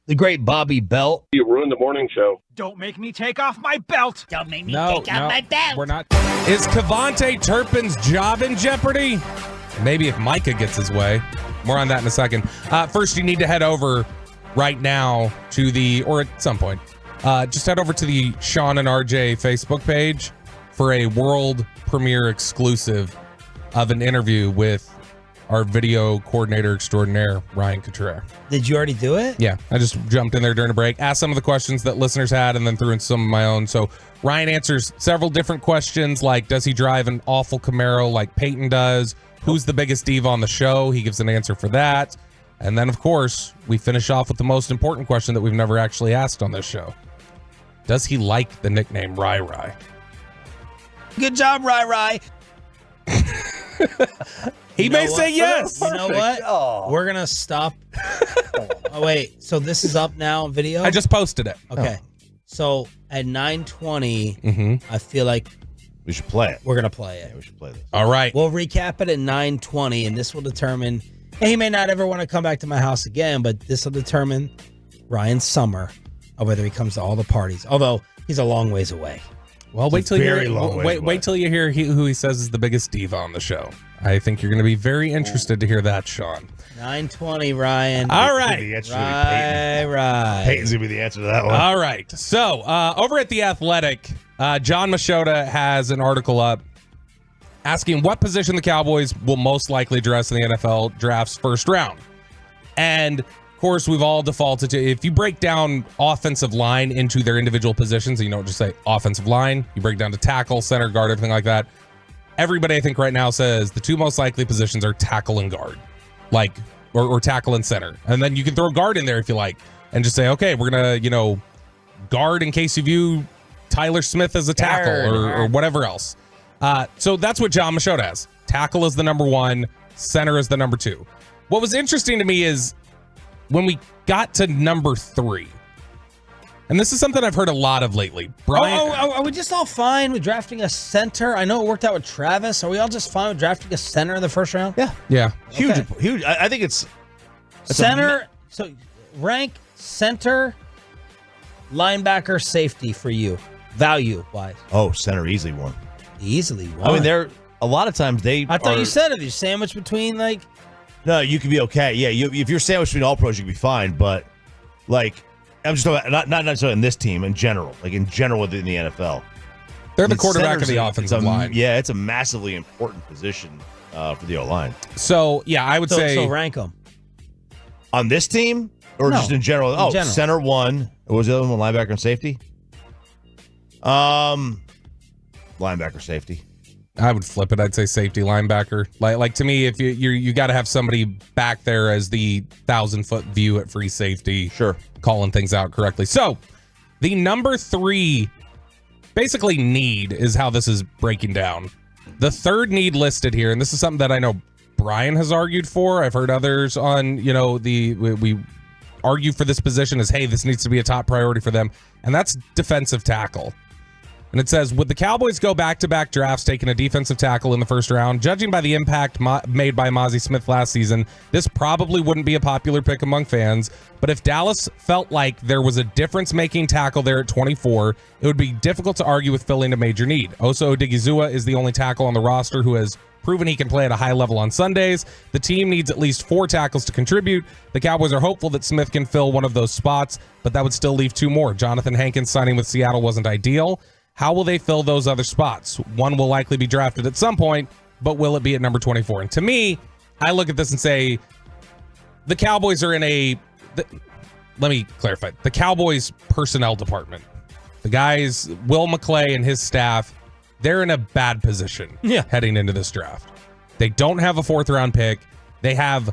The great Bobby Belt. You ruined the morning show. Don't make me take off my belt. Don't make me No, take off my belt. we're not. Is Cavante Turpin's job in jeopardy? Maybe if Micah gets his way. More on that in a second. First, you need to head over right now to or at some point, just head over to the Sean and RJ Facebook page for a world premiere exclusive of an interview with our video coordinator extraordinaire, Ryan Couture. Did you already do it? Yeah, I just jumped in there during a break, asked some of the questions that listeners had, and then threw in some of my own. So Ryan answers several different questions, like does he drive an awful Camaro like Peyton does? Who's the biggest diva on the show? He gives an answer for that. And then, of course, we finish off with the most important question that we've never actually asked on this show. Does he like the nickname Rai Rai? Good job, Rai Rai. He may say yes. You know what? Oh. We're going to stop. Oh, wait. So this is up now on video? I just posted it. Okay. So at 9:20, I feel like we should play it. We're going to play it. Yeah, we should play this. All right. We'll recap it at 9:20, and this will determine. He may not ever want to come back to my house again, but this will determine Ryan's summer of whether he comes to all the parties. Although he's a long ways away. Well, wait till you hear, wait till you hear who he says is the biggest diva on the show. I think you're going to be very interested to hear that, Sean. 9:20, Ryan. All right. Right. Peyton's going to be the answer to that one. All right. So, over at The Athletic, John Machota has an article up asking what position the Cowboys will most likely dress in the NFL draft's first round. And, of course, we've all defaulted to, if you break down offensive line into their individual positions, you don't just say offensive line, you break down to tackle, center, guard, everything like that. Everybody, I think, right now says the two most likely positions are tackle and guard, or tackle and center. And then you can throw guard in there if you like and just say, okay, we're going to, guard in case you view Tyler Smith as a tackle or whatever else. So that's what John Machota has. Tackle is the number one, center is the number two. What was interesting to me is when we got to number 3, and this is something I've heard a lot of lately. Brian, are we just all fine with drafting a center? I know it worked out with Travis. Are we all just fine with drafting a center in the first round? Yeah. Yeah. Huge. I think it's center. So rank center, linebacker, safety for you, value wise. Oh, center easily one. Easily one. I mean, they're a lot of times they. I thought you said if you sandwich between like. No, you could be okay. Yeah, if you're sandwiched between all pros, you could be fine. But like, I'm just talking about, not necessarily in this team in general. Like in general within the NFL, they're the quarterback of the offensive line. Yeah, it's a massively important position for the O line. So yeah, I would say rank them on this team or just in general. In general. Center one. What was the other one? Linebacker and safety. Linebacker, safety. I would flip it. I'd say safety, linebacker. Like to me, if you got to have somebody back there as the 1,000-foot view at free safety, sure, calling things out correctly. So the number 3, basically need is how this is breaking down. The third need listed here, and this is something that I know Brian has argued for. I've heard others on, we argue for this position as, hey, this needs to be a top priority for them, and that's defensive tackle. And it says, would the Cowboys go back-to-back drafts taking a defensive tackle in the first round? Judging by the impact made by Mozzie Smith last season, this probably wouldn't be a popular pick among fans. But if Dallas felt like there was a difference-making tackle there at 24, it would be difficult to argue with filling a major need. Osa Odigizua is the only tackle on the roster who has proven he can play at a high level on Sundays. The team needs at least 4 tackles to contribute. The Cowboys are hopeful that Smith can fill one of those spots, but that would still leave 2 more. Jonathan Hankins signing with Seattle wasn't ideal. How will they fill those other spots? One will likely be drafted at some point, but will it be at number 24? And to me, I look at this and say, the Cowboys are in let me clarify. The Cowboys personnel department, the guys, Will McClay and his staff, they're in a bad position heading into this draft. They don't have a 4th-round pick. They have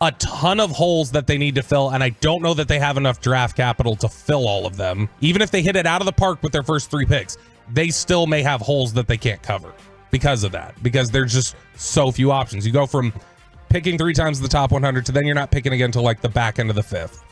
a ton of holes that they need to fill, and I don't know that they have enough draft capital to fill all of them. Even if they hit it out of the park with their first 3 picks, they still may have holes that they can't cover because of that, because there's just so few options. You go from picking 3 times the top 100 to then you're not picking again until like the back end of the 5th.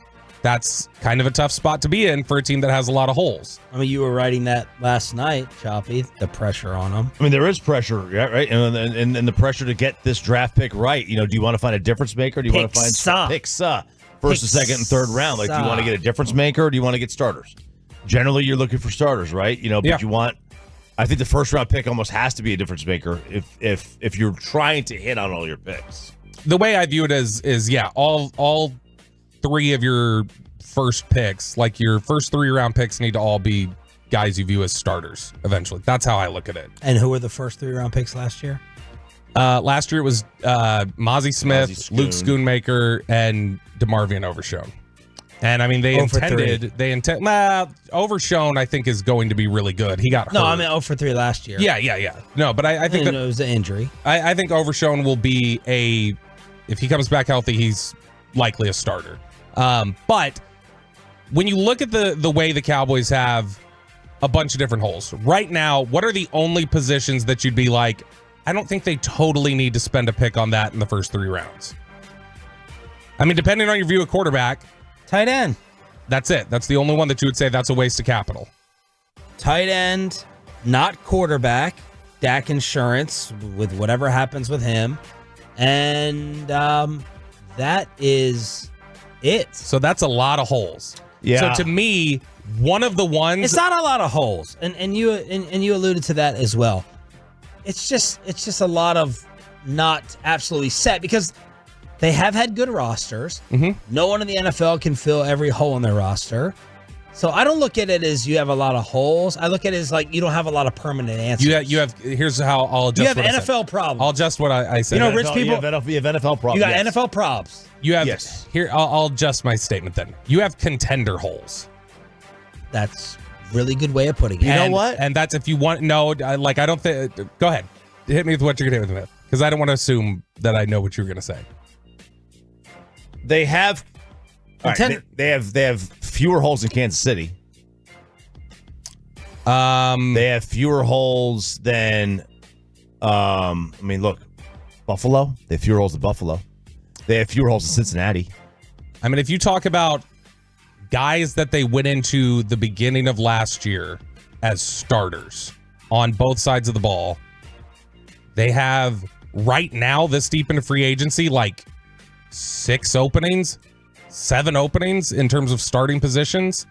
That's kind of a tough spot to be in for a team that has a lot of holes. I mean, you were writing that last night, Choppy, the pressure on them. I mean, there is pressure, yeah, right? And the pressure to get this draft pick right. You know, do you want to find a difference maker? Do you want to find picks first, the second, and third round? Like, do you want to get a difference maker or do you want to get starters? Generally, you're looking for starters, right? You know, but you want, I think the first round pick almost has to be a difference maker if you're trying to hit on all your picks. The way I view it is all 3 of your first picks, like your first 3 round picks, need to all be guys you view as starters eventually. That's how I look at it. And who were the first 3 round picks last year? Last year it was Mozzie Smith, Luke Schoonmaker, and DeMarvion Overshown. And I mean, Overshown I think is going to be really good. He got hurt. No, I mean 0 for 3 last year. Yeah. No, but I think that it was an injury. I think Overshown will be if he comes back healthy, he's likely a starter. But when you look at the way the Cowboys have a bunch of different holes right now, what are the only positions that you'd be like, I don't think they totally need to spend a pick on that in the first 3 rounds? I mean, depending on your view of quarterback, tight end. That's it. That's the only one that you would say that's a waste of capital. Tight end, not quarterback. Dak insurance with whatever happens with him. And that is it. So that's a lot of holes. Yeah. So to me, one of the ones, it's not a lot of holes, and you alluded to that as well. It's just a lot of not absolutely set because they have had good rosters. Mm-hmm. No one in the NFL can fill every hole in their roster. So I don't look at it as you have a lot of holes. I look at it as like you don't have a lot of permanent answers. You have. Here's how I'll adjust. You have NFL problems. I'll adjust what I said. You know, rich people. You have NFL problems. You got NFL probs. You have here. I'll adjust my statement then. You have contender holes. That's really good way of putting it. You know what? And that's if you want. No, I don't think. Go ahead. Hit me with what you're gonna hit me with, because I don't want to assume that I know what you're gonna say. They have. They have fewer holes in Kansas City. They have fewer holes than. I mean, look, Buffalo. They have fewer holes than Buffalo. They have fewer holes in Cincinnati. I mean, if you talk about guys that they went into the beginning of last year as starters on both sides of the ball, they have right now this deep into free agency like 6 openings. 7 openings in terms of starting positions.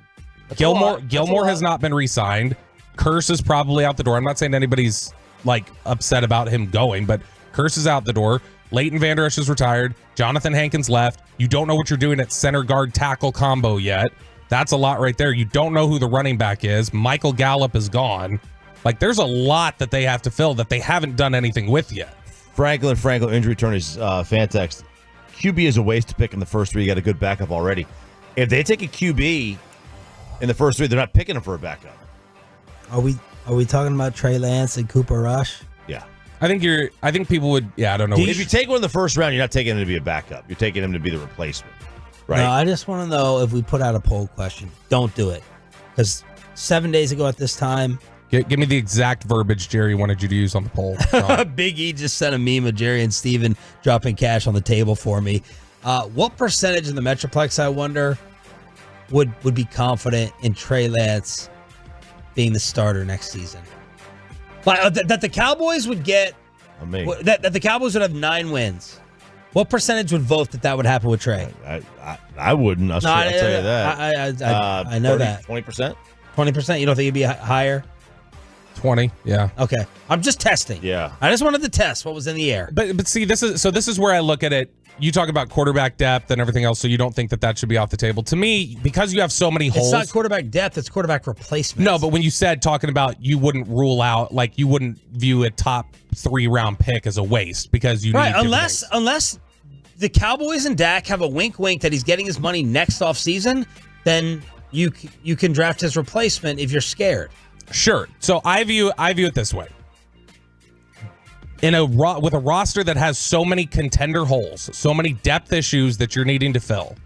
Gilmore has not been re-signed. Curse is probably out the door. I'm not saying anybody's like upset about him going, but Curse is out the door. Leighton Vander Esch is retired. Jonathan Hankins left. You don't know what you're doing at center guard tackle combo yet. That's a lot right there. You don't know who the running back is. Michael Gallup is gone. Like, there's a lot that they have to fill that they haven't done anything with yet. Franklin injury return is fan text. QB is a waste to pick in the first 3. You got a good backup already. If they take a QB in the first 3, they're not picking him for a backup. Are we talking about Trey Lance and Cooper Rush? Yeah. I think people would, I don't know. If you take one in the first round, you're not taking him to be a backup. You're taking him to be the replacement. Right? No, I just want to know if we put out a poll question. Don't do it. Because 7 days ago at this time, give me the exact verbiage Jerry wanted you to use on the poll. Big E just sent a meme of Jerry and Steven dropping cash on the table for me. What percentage in the Metroplex, I wonder, would be confident in Trey Lance being the starter next season? Like that the Cowboys would get, that the Cowboys would have 9 wins. What percentage would vote that would happen with Trey? I wouldn't. I'll tell you that. I know 30, that. 20%? 20%? You don't think it'd be higher? 20, yeah. Okay. I'm just testing. Yeah. I just wanted to test what was in the air. But see, this is where I look at it. You talk about quarterback depth and everything else, so you don't think that should be off the table. To me, because you have so many holes. It's not quarterback depth, it's quarterback replacement. No, but when you said talking about you wouldn't rule out, like you wouldn't view a top 3 round pick as a waste because you need unless the Cowboys and Dak have a wink that he's getting his money next off season, then you can draft his replacement if you're scared. Sure. So I view it this way. With a roster that has so many contender holes, so many depth issues that you're needing to fill,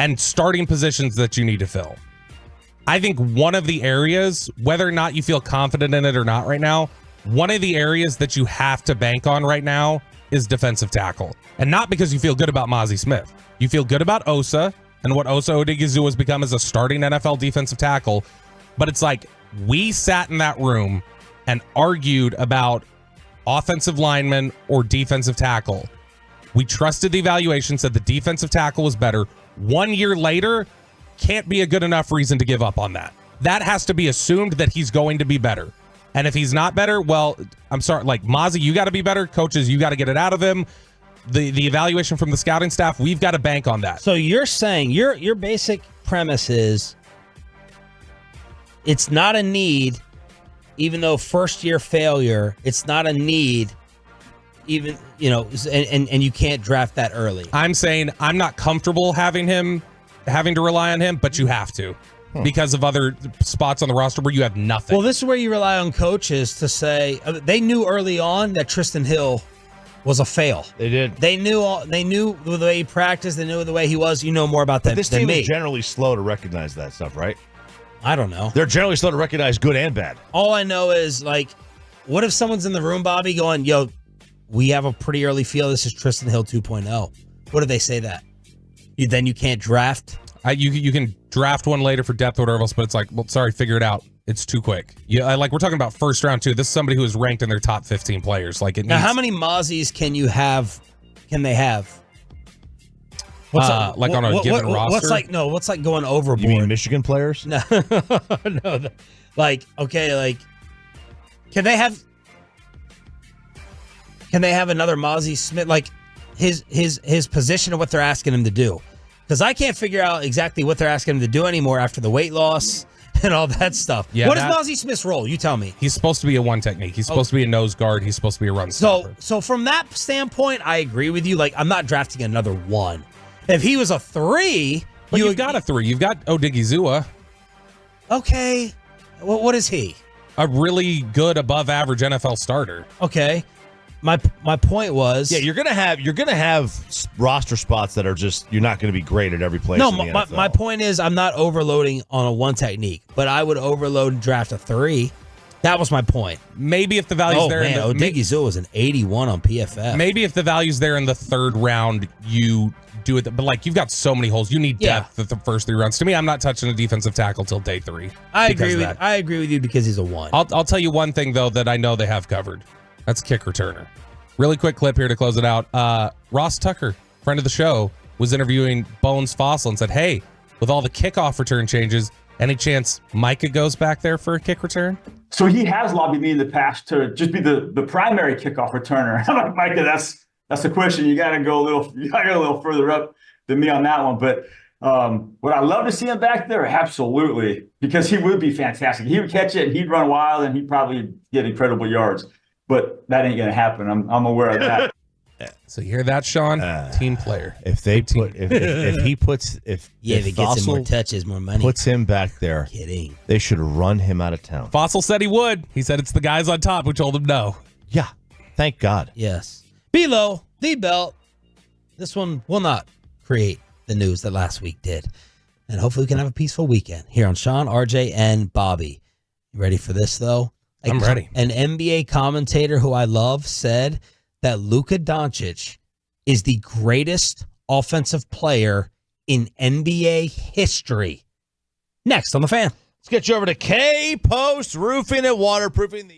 and starting positions that you need to fill, I think one of the areas, whether or not you feel confident in it or not right now, one of the areas that you have to bank on right now is defensive tackle. And not because you feel good about Mozzie Smith. You feel good about Osa and what Osa Odighizuwa has become as a starting NFL defensive tackle. But it's like we sat in that room and argued about offensive lineman or defensive tackle. We trusted the evaluation, said the defensive tackle was better. 1 year later, can't be a good enough reason to give up on that. That has to be assumed that he's going to be better. And if he's not better, well, I'm sorry, like Mozzie, you got to be better. Coaches, you got to get it out of him. The evaluation from the scouting staff, we've got to bank on that. So you're saying your basic premise is it's not a need, even though first year failure, it's not a need, even, you know, and you can't draft that early. I'm saying I'm not comfortable having to rely on him, but you have to. Because of other spots on the roster where you have nothing. Well, this is where you rely on coaches to say they knew early on that Tristan Hill was a fail. They did. They knew the way he practiced. They knew the way he was. You know more about that than me. This team is generally slow to recognize that stuff, right? I don't know. They're generally slow to recognize good and bad. All I know is, like, what if someone's in the room, Bobby, going, yo, we have a pretty early feel this is Tristan Hill 2.0. What if they say that? Then you can't draft? You can draft one later for depth or whatever else, but it's like, well, sorry, figure it out. It's too quick. Yeah, like we're talking about first round too. This is somebody who is ranked in their top 15 players. Like it. Now, how many Mozzies can you have? Can they have? What's like on a given roster? What's like going overboard? You mean Michigan players? No, no. Like, okay, like, can they have another Mozzie Smith? Like his position and what they're asking him to do. Because I can't figure out exactly what they're asking him to do anymore after the weight loss and all that stuff. Yeah, what is Mozzie Smith's role? You tell me. He's supposed to be a one technique. He's supposed to be a nose guard. He's supposed to be a run stopper. So from that standpoint, I agree with you. Like, I'm not drafting another one. If he was a 3, but you've got a 3. You've got Odighizuwa. Okay. Well, what is he? A really good above average NFL starter. Okay. My point was, you're gonna have roster spots that are just, you're not gonna be great at every place. No, in the NFL. my point is I'm not overloading on a one technique, but I would overload and draft a 3. That was my point. Maybe if the value's there, Odighizuwa was an 81 on PFF. Maybe if the value's there in the 3rd round, you do it. But like, you've got so many holes. You need depth at the first 3 rounds. To me, I'm not touching a defensive tackle till day 3. I agree with you because he's a 1. I'll tell you one thing though that I know they have covered. That's kick returner. Really quick clip here to close it out. Ross Tucker, friend of the show, was interviewing Bones Fossil and said, hey, with all the kickoff return changes, any chance Micah goes back there for a kick return? So he has lobbied me in the past to just be the primary kickoff returner. I'm like, Micah, that's a question. You got to go a little further up than me on that one. But would I love to see him back there? Absolutely, because he would be fantastic. He would catch it, and he'd run wild, and he'd probably get incredible yards. But that ain't going to happen. I'm aware of that. So you hear that, Sean? Team player. If they put, if he puts, if he gets him more touches, more money, puts him back there. Kidding. They should run him out of town. Fossil said he would. He said it's the guys on top who told him no. Yeah. Thank God. Yes. Below the belt. This one will not create the news that last week did. And hopefully we can have a peaceful weekend here on Sean, RJ, and Bobby. You ready for this, though? I'm ready. An NBA commentator who I love said that Luka Doncic is the greatest offensive player in NBA history. Next on The Fan. Let's get you over to K-Post Roofing and Waterproofing.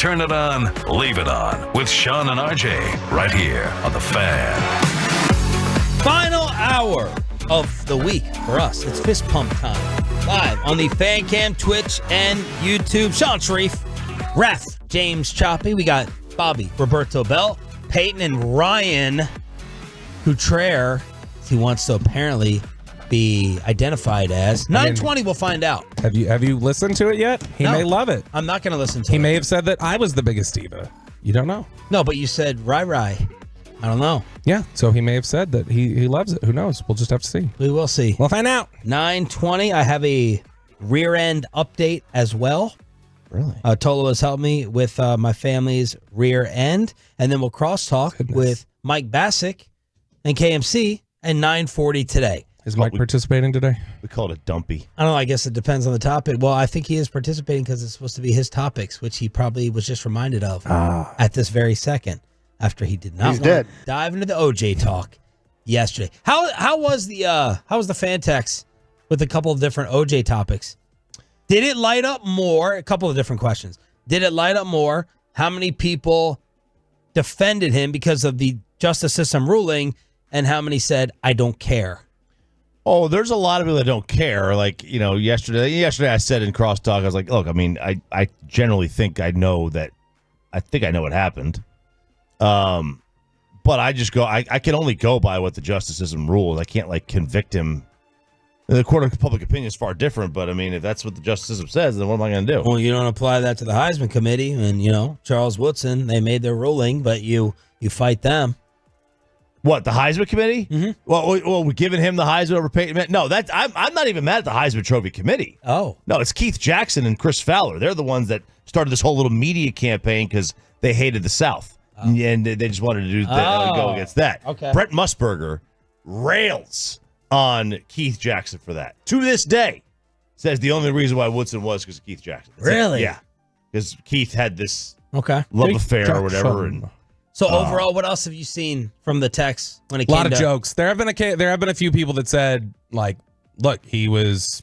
Turn it on, leave it on with Sean and RJ right here on The Fan. Final hour of the week for us. It's fist pump time. Live on the Fan Cam, Twitch, and YouTube. Sean Sharif, Ref, James Choppy. We got Bobby, Roberto Bell, Peyton, and Ryan Couture. He wants to apparently be identified as 920. We'll find out. Have you listened to it yet? He may love it. I'm not going to listen to it. He may have said that I was the biggest diva. You don't know. No, but you said Rai. I don't know. Yeah, so he may have said that he loves it. Who knows? We'll just have to see. We will see. We'll find out. 920. I have a rear end update as well. Really? Tolo has helped me with my family's rear end. And then we'll crosstalk with Mike Bassick and KMC at 9:40 today. Is Mike participating today? We call it a dumpy. I don't know. I guess it depends on the topic. Well, I think he is participating because it's supposed to be his topics, which he probably was just reminded of at this very second after he did not dive into the OJ talk yesterday. How was the fan text with a couple of different OJ topics? Did it light up more? A couple of different questions. Did it light up more? How many people defended him because of the justice system ruling, and how many said, I don't care? Oh, there's a lot of people that don't care. Like, yesterday I said in crosstalk, I was like, look, I mean, I generally think I know what happened. But I just go, I can only go by what the justice system rules. I can't convict him. The court of public opinion is far different, but I mean, if that's what the justice system says, then what am I going to do? Well, you don't apply that to the Heisman Committee, and Charles Woodson, they made their ruling, but you fight them. What, the Heisman Committee? Mm-hmm. Well, we're giving him the Heisman over Peyton. No, I'm not even mad at the Heisman Trophy Committee. Oh. No, it's Keith Jackson and Chris Fowler. They're the ones that started this whole little media campaign because they hated the South. Oh. And they just wanted to go against that. Okay. Brent Musburger rails on Keith Jackson for that. To this day, says the only reason why Woodson was because of Keith Jackson. That's really? It. Yeah. Because Keith had this love affair or whatever. And so overall, what else have you seen from the text when it came to... A lot of jokes. There have been a few people that said, look, he was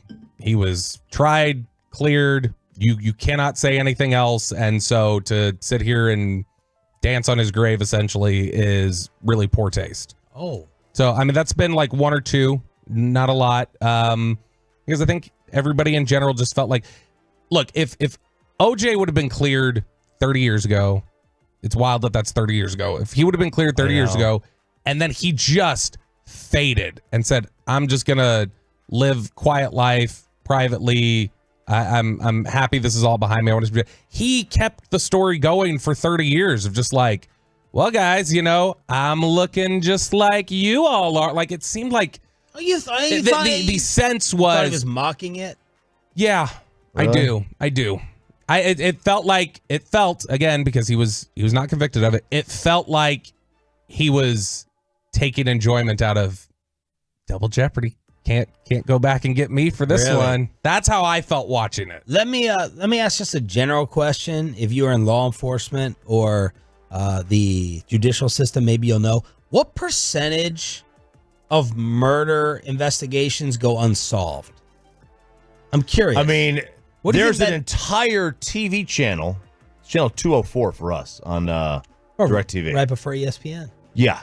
tried, cleared. You cannot say anything else. And so to sit here and dance on his grave essentially is really poor taste. Oh. So, I mean, that's been one or two, not a lot. Because I think everybody in general just felt like, look, if OJ would have been cleared 30 years ago, it's wild that that's 30 years ago. If he would have been cleared 30 years ago, and then he just faded and said, I'm just going to live quiet life privately. I'm happy this is all behind me. He kept the story going for 30 years of just well, guys, I'm looking just like you all are. It seemed like the sense was... thought he was mocking it? Yeah, Really? I do. It felt again, because he was not convicted of it. It felt like he was taking enjoyment out of Double Jeopardy. Can't go back and get me for this one. That's how I felt watching it. Let me ask just a general question. If you are in law enforcement or the judicial system, maybe you'll know. What percentage of murder investigations go unsolved? I'm curious. I mean, there's an that- entire TV channel, channel 204 for us on DirecTV. Right before ESPN. Yeah.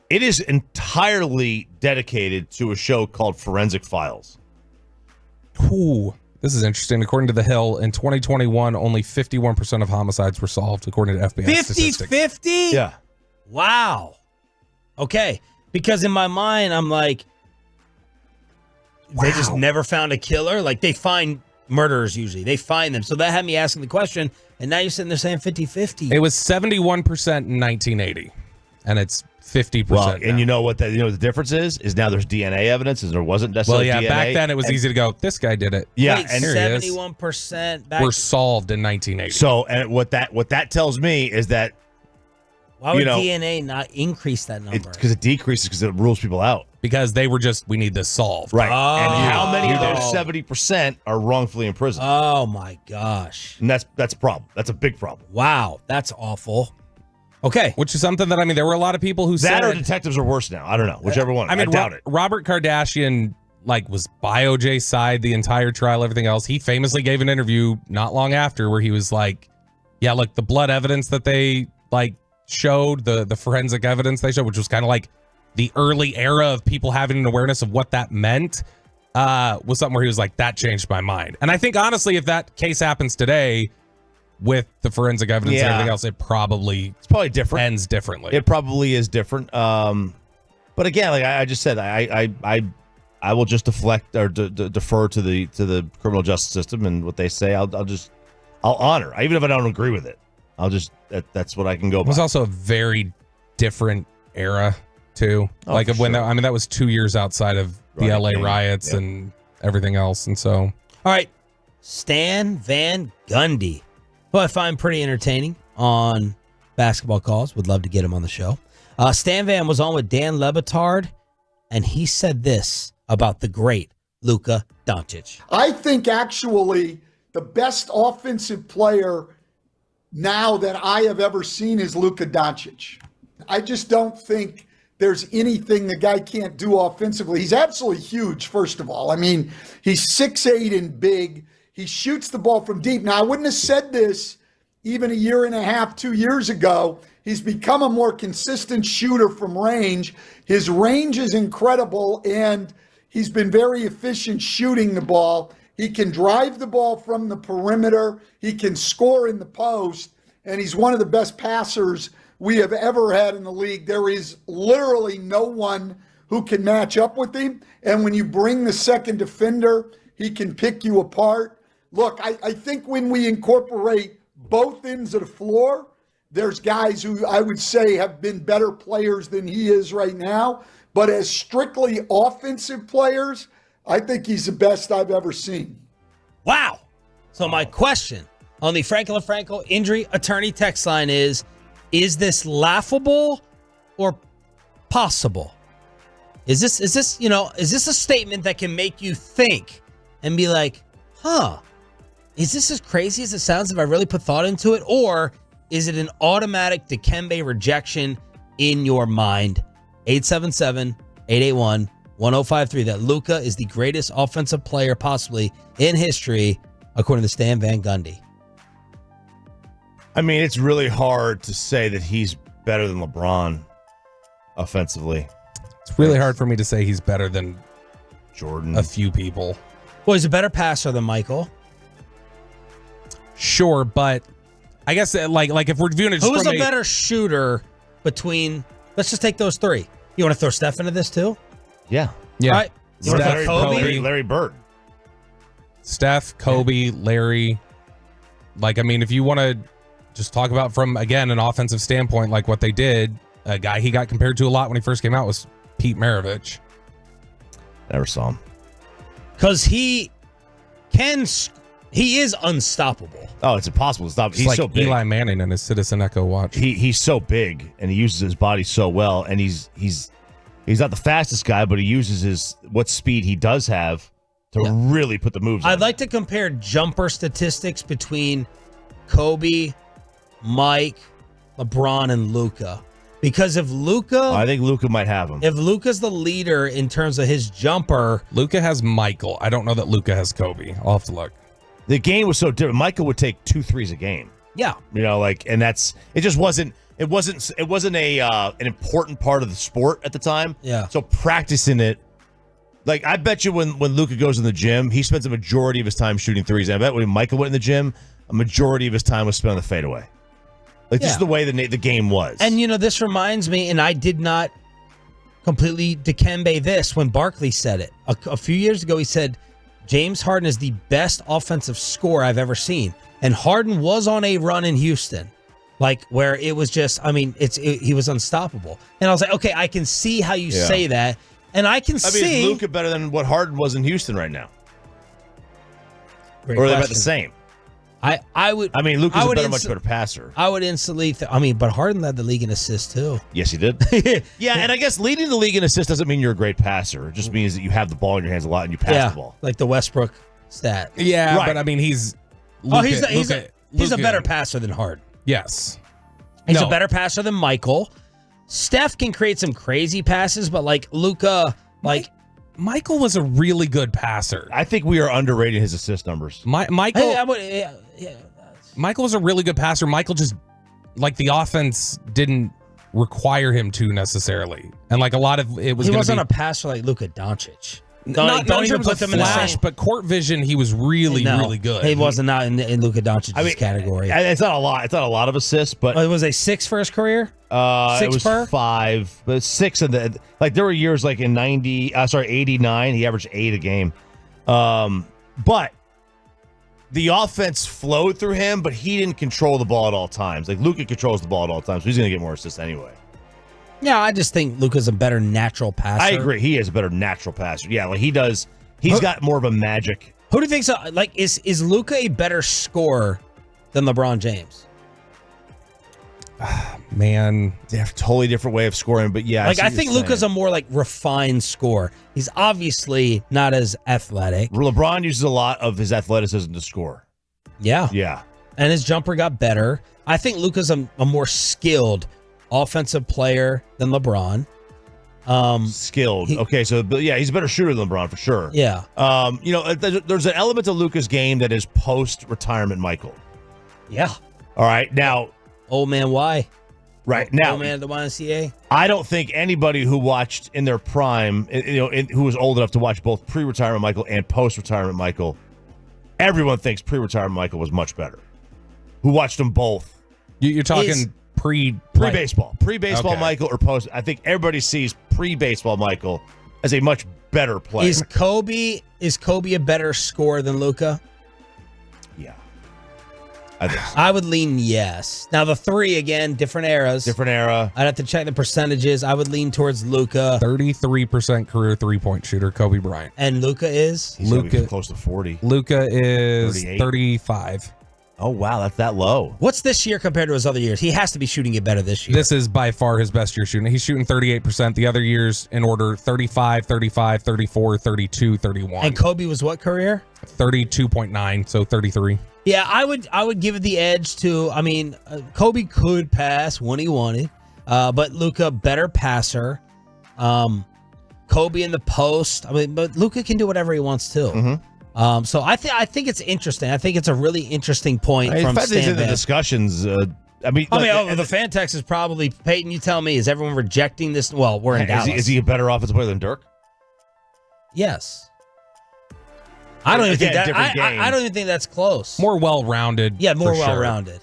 It is entirely dedicated to a show called Forensic Files. Ooh, this is interesting. According to The Hill, in 2021, only 51% of homicides were solved, according to FBI statistics. 50-50? Yeah. Wow. Okay. Because in my mind, I'm like, they just never found a killer? They find murderers usually. They find them. So that had me asking the question, and now you're sitting there saying 50-50. It was 71% in 1980, and it's 50%. Well, now. and you know what the difference is? Is now there's DNA evidence, and there wasn't necessarily DNA. Back then it was easy to go, this guy did it. Yeah, Wait, and 71% were solved in 1980. So, and what that tells me is that why would DNA not increase that number? Because it decreases because it rules people out. Because they were we need this solved. Right. And how many of those 70% are wrongfully imprisoned? Oh my gosh. And that's a problem. That's a big problem. Wow, that's awful. Okay. Which is something that, there were a lot of people who said... That or detectives are worse now. I don't know. Whichever one. I doubt it. Robert Kardashian, was by OJ's side the entire trial, everything else. He famously gave an interview not long after where he was like, Yeah, look, the blood evidence that they showed, the forensic evidence they showed, which was kind of like the early era of people having an awareness of what that meant, was something where he was like, that changed my mind. And I think, honestly, if that case happens today with the forensic evidence and everything else, it's probably different. Ends differently. It probably is different. But again, like I just said, I will just deflect or defer to the criminal justice system and what they say. I'll honor, even if I don't agree with it. That's what I can go by. It was also a very different era too. That was 2 years outside of the LA riots and everything else. And so, all right, Stan Van Gundy, who I find pretty entertaining on basketball calls. Would love to get him on the show. Stan Van was on with Dan Le Batard, and he said this about the great Luka Doncic. I think actually the best offensive player now that I have ever seen is Luka Doncic. I just don't think there's anything the guy can't do offensively. He's absolutely huge, first of all. I mean, he's 6'8" and big. He shoots the ball from deep. Now, I wouldn't have said this even a year and a half, 2 years ago. He's become a more consistent shooter from range. His range is incredible, and he's been very efficient shooting the ball. He can drive the ball from the perimeter. He can score in the post, and he's one of the best passers we have ever had in the league. There is literally no one who can match up with him, and when you bring the second defender, he can pick you apart. Look, I think when we incorporate both ends of the floor, there's guys who I would say have been better players than he is right now. But as strictly offensive players, I think he's the best I've ever seen. Wow. So my question on the Franklin Franco injury attorney text line is this laughable or possible? Is this a statement that can make you think and be like, is this as crazy as it sounds if I really put thought into it? Or is it an automatic Dikembe rejection in your mind? 877-881-1053. That Luka is the greatest offensive player possibly in history, according to Stan Van Gundy. I mean, it's really hard to say that he's better than LeBron offensively. It's really hard for me to say he's better than Jordan. A few people. Well, he's a better passer than Michael. Sure, but I guess like if we're viewing it just who's from a better shooter between, let's just take those three. You want to throw Steph into this too? Yeah. Yeah. All right. Steph, Kobe, Larry Bird. Steph, Kobe, Larry. Like, I mean, if you want to just talk about from, again, an offensive standpoint, like what they did, a guy he got compared to a lot when he first came out was Pete Maravich. Never saw him. Because he is unstoppable. Oh, it's impossible to stop. He's like so big. Eli Manning in his Citizen Echo watch. He's so big and he uses his body so well, and he's not the fastest guy, but he uses what speed he does have to really put the moves. I'd like to compare jumper statistics between Kobe, Mike, LeBron, and Luka. Because if Luka... I think Luka might have him. If Luka's the leader in terms of his jumper... Luka has Michael. I don't know that Luka has Kobe. I'll have to look. The game was so different. Michael would take 2 threes a game. Yeah. You know, like, and that's... It just wasn't... It wasn't an important part of the sport at the time. Yeah. So practicing it... Like, I bet you when Luka goes in the gym, he spends a majority of his time shooting threes. And I bet when Michael went in the gym, a majority of his time was spent on the fadeaway. Like, this is the way the game was. And, you know, this reminds me, and I did not completely Dikembe this when Barkley said it. A few years ago, he said, James Harden is the best offensive scorer I've ever seen. And Harden was on a run in Houston, like, where it was just, I mean, he was unstoppable. And I was like, okay, I can see how you say that. And I can see... is Luka better than what Harden was in Houston right now? Great or are they about question. the same? I would. I mean, Luka's a much better passer. I would instantly. But Harden led the league in assists too. Yes, he did. Yeah, and I guess leading the league in assists doesn't mean you're a great passer. It just means that you have the ball in your hands a lot and you pass the ball. Like the Westbrook stat. Yeah, right. But I mean, he's a better passer than Harden. Yes, he's a better passer than Michael. Steph can create some crazy passes, but like Luka, Michael was a really good passer. I think we are underrating his assist numbers. Michael, Michael was a really good passer. Michael just, like, the offense didn't require him to necessarily. And, like, a lot of it was He wasn't a passer like Luka Doncic. Not in terms of flash, but court vision, he was really good. He wasn't not in Luka Doncic's category. It's not a lot. It's not a lot of assists, but it was a 6 for his career. It was 5, but 6 in the there were years like in 89, he averaged 8 a game. But the offense flowed through him, but he didn't control the ball at all times. Like Luka controls the ball at all times, so he's going to get more assists anyway. Yeah, I just think Luka's a better natural passer. I agree. He is a better natural passer. Yeah, like he does. He's got more of a magic. Who do you think so? Like, is Luka a better scorer than LeBron James? Man, they have a totally different way of scoring, but yeah. I think Luka's a more like refined scorer. He's obviously not as athletic. LeBron uses a lot of his athleticism to score. Yeah. Yeah. And his jumper got better. I think Luka's a more skilled offensive player than LeBron. Skilled. Okay, so yeah, he's a better shooter than LeBron for sure. Yeah. There's an element to Luka's game that is post-retirement Michael. Yeah. All right, now old man Y. Right now, old man at the YMCA. I don't think anybody who watched in their prime, who was old enough to watch both pre-retirement Michael and post-retirement Michael, everyone thinks pre-retirement Michael was much better. Who watched them both? You're talking pre-baseball, Okay. Michael or post. I think everybody sees pre-baseball Michael as a much better player. Is Kobe a better scorer than Luka? Yeah, I think so. I would lean yes. Now the 3 again, different eras. Different era. I'd have to check the percentages. I would lean towards Luka. 33% career 3-point shooter, Kobe Bryant. And Luka is? He's gonna be close to 40. Luka is 38. 35. Oh wow, that's that low. What's this year compared to his other years? He has to be shooting it better this year. This is by far his best year shooting. He's shooting 38%. The other years in order 35, 35, 34, 32, 31. And Kobe was what career? 32.9, so 33. Yeah, I would give it the edge to, Kobe could pass when he wanted, but Luka better passer. Kobe in the post. But Luka can do whatever he wants too. Mm-hmm. So I think it's interesting. I think it's a really interesting point from in fact, Stan in the Van. discussions. The fan text is probably Peyton. You tell me, is everyone rejecting this? Well, we're in Dallas. Is he a better offensive player than Dirk? Yes. I don't even think that. Different game. I don't even think that's close. More well-rounded. Yeah, more for sure. well-rounded.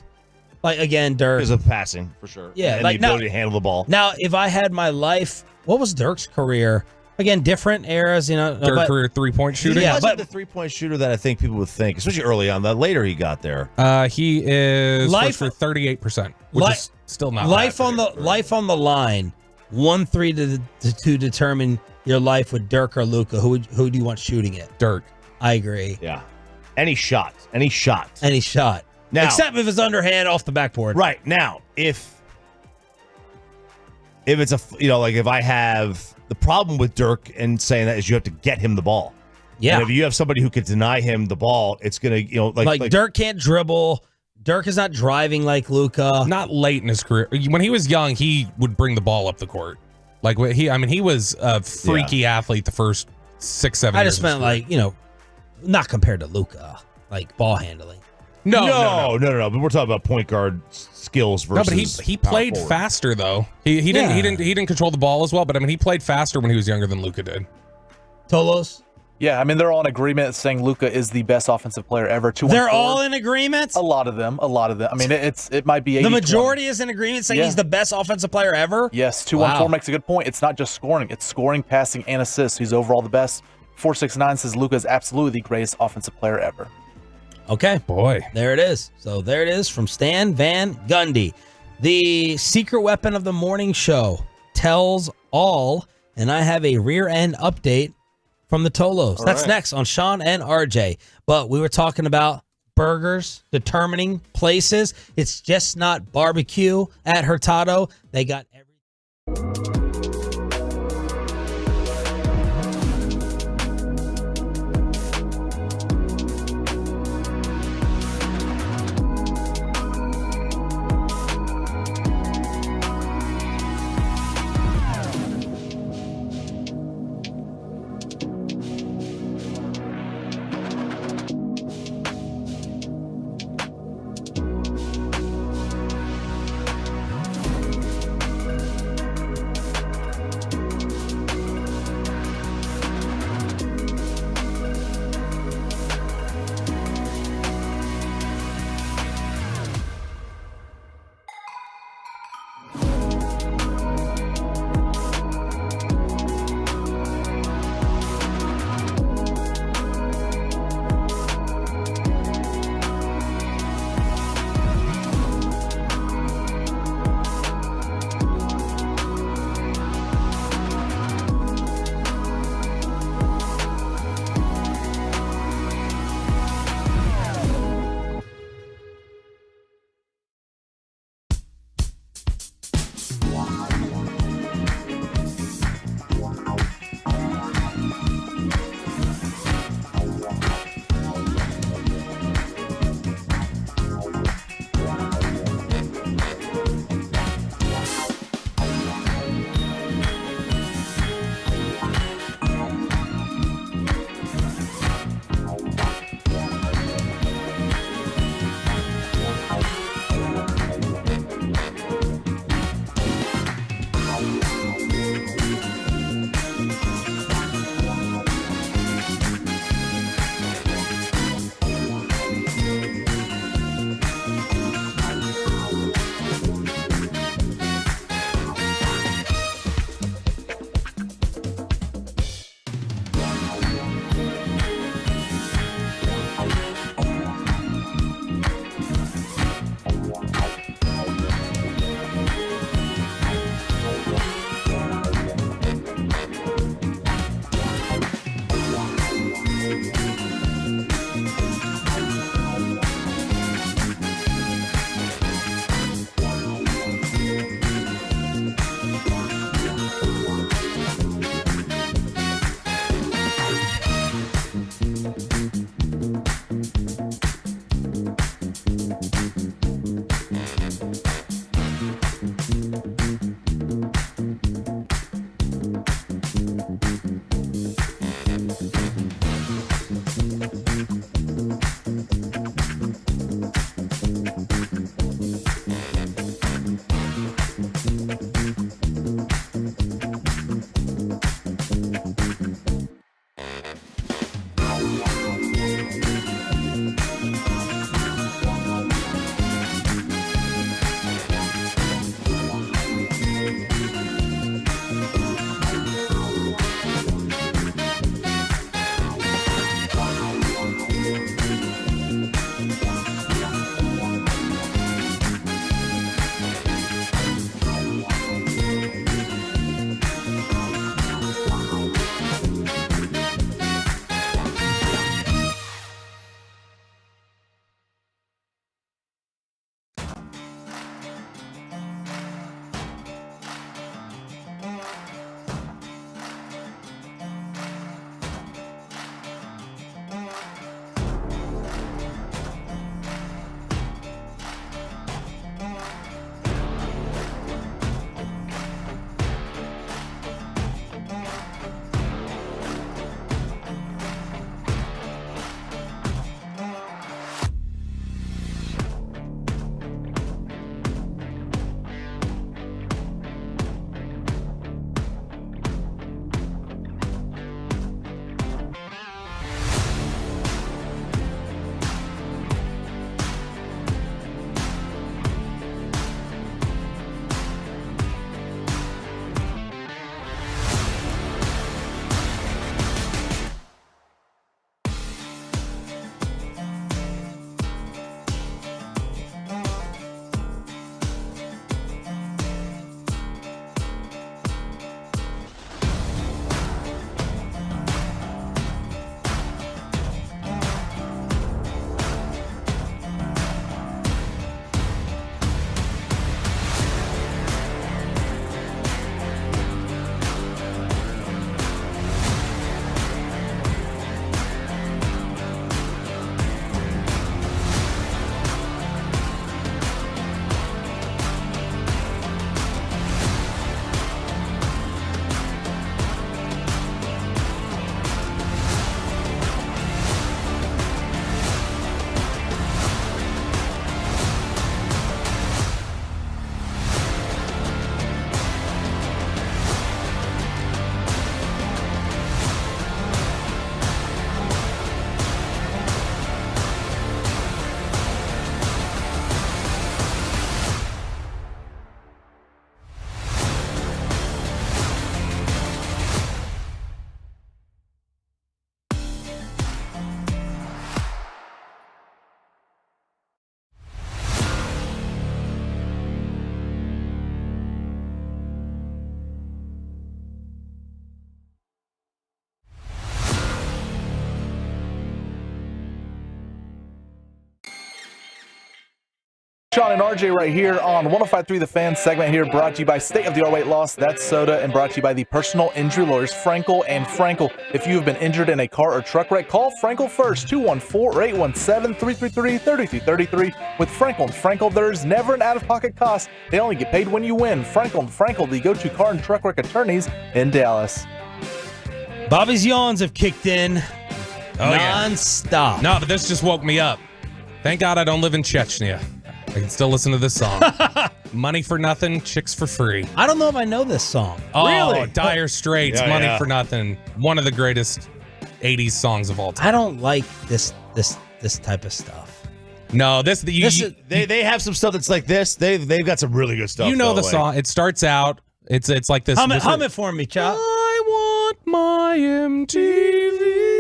Like again, Dirk Because of passing for sure. Yeah, and like the ability to handle the ball. Now, if I had my life, what was Dirk's career? Again, different eras, Dirk career 3-point shooter. He Yeah, wasn't but the 3-point shooter that I think people would think, especially early on. The later he got there. He is Life- for 38%, which is still not life bad. life on the line. 1-3 to determine your life with Dirk or Luka. Who do you want shooting it? Dirk. I agree. Yeah. Any shot. Any shot. Now, Except if it's underhand off the backboard. Right. Now, if it's if I have the problem with Dirk and saying that is you have to get him the ball. Yeah. And if you have somebody who can deny him the ball, it's going to, like Dirk can't dribble. Dirk is not driving like Luka. Not late in his career. When he was young, he would bring the ball up the court. Like he was a freaky athlete the first 6-7 years. I just meant not compared to Luka, like ball handling. No. But we're talking about point guard skills versus. No, but he played power forward. faster though. He didn't control the ball as well. But he played faster when he was younger than Luka did. Tolos. Yeah, they're all in agreement saying Luka is the best offensive player ever. They're all in agreement? A lot of them. It might be 80-20. The majority is in agreement saying he's the best offensive player ever? Yes, 214 makes a good point. It's not just scoring. It's scoring, passing, and assists. He's overall the best. 469 says Luka is absolutely the greatest offensive player ever. Okay. Boy. There it is. So there it is from Stan Van Gundy. The secret weapon of the morning show tells all, and I have a rear end update from the Tolos. That's next on Sean and RJ. But we were talking about burgers, determining places. It's just not barbecue at Hurtado. They got everything. Sean and RJ right here on 105.3 The Fan segment here, brought to you by State of the Art Weight Loss, That's Soda, and brought to you by the personal injury lawyers Frankel and Frankel. If you have been injured in a car or truck wreck, call Frankel first, 214-817-333-3333. With Frankel and Frankel, there's never an out-of-pocket cost. They only get paid when you win. Frankel and Frankel, the go-to car and truck wreck attorneys in Dallas. Bobby's yawns have kicked in non-stop. No, but this just woke me up. Thank God I don't live in Chechnya. I can still listen to this song. Money for Nothing, Chicks for Free. I don't know if I know this song. Oh, Really? Dire Straits, Money for Nothing. One of the greatest 80s songs of all time. I don't like this type of stuff. No, they have some stuff that's like this. They've got some really good stuff. You know the song. It starts out. It's like this. Hum it for me, Chop. I want my MTV.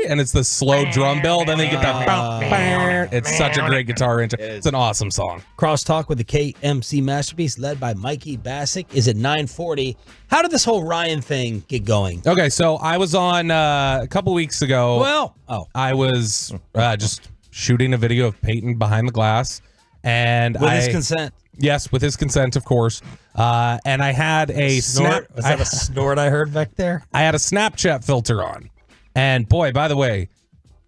And it's the slow drum build, and then you get that. It's such a great guitar intro. It's an awesome song. Crosstalk with the KMC Masterpiece, led by Mikey Bassick, is at 9:40. How did this whole Ryan thing get going? Okay, so I was on a couple weeks ago. I was just shooting a video of Peyton behind the glass, and with his consent. Yes, with his consent, of course. And I had a snort. Was that a snort I heard back there? I had a Snapchat filter on. And boy, by the way,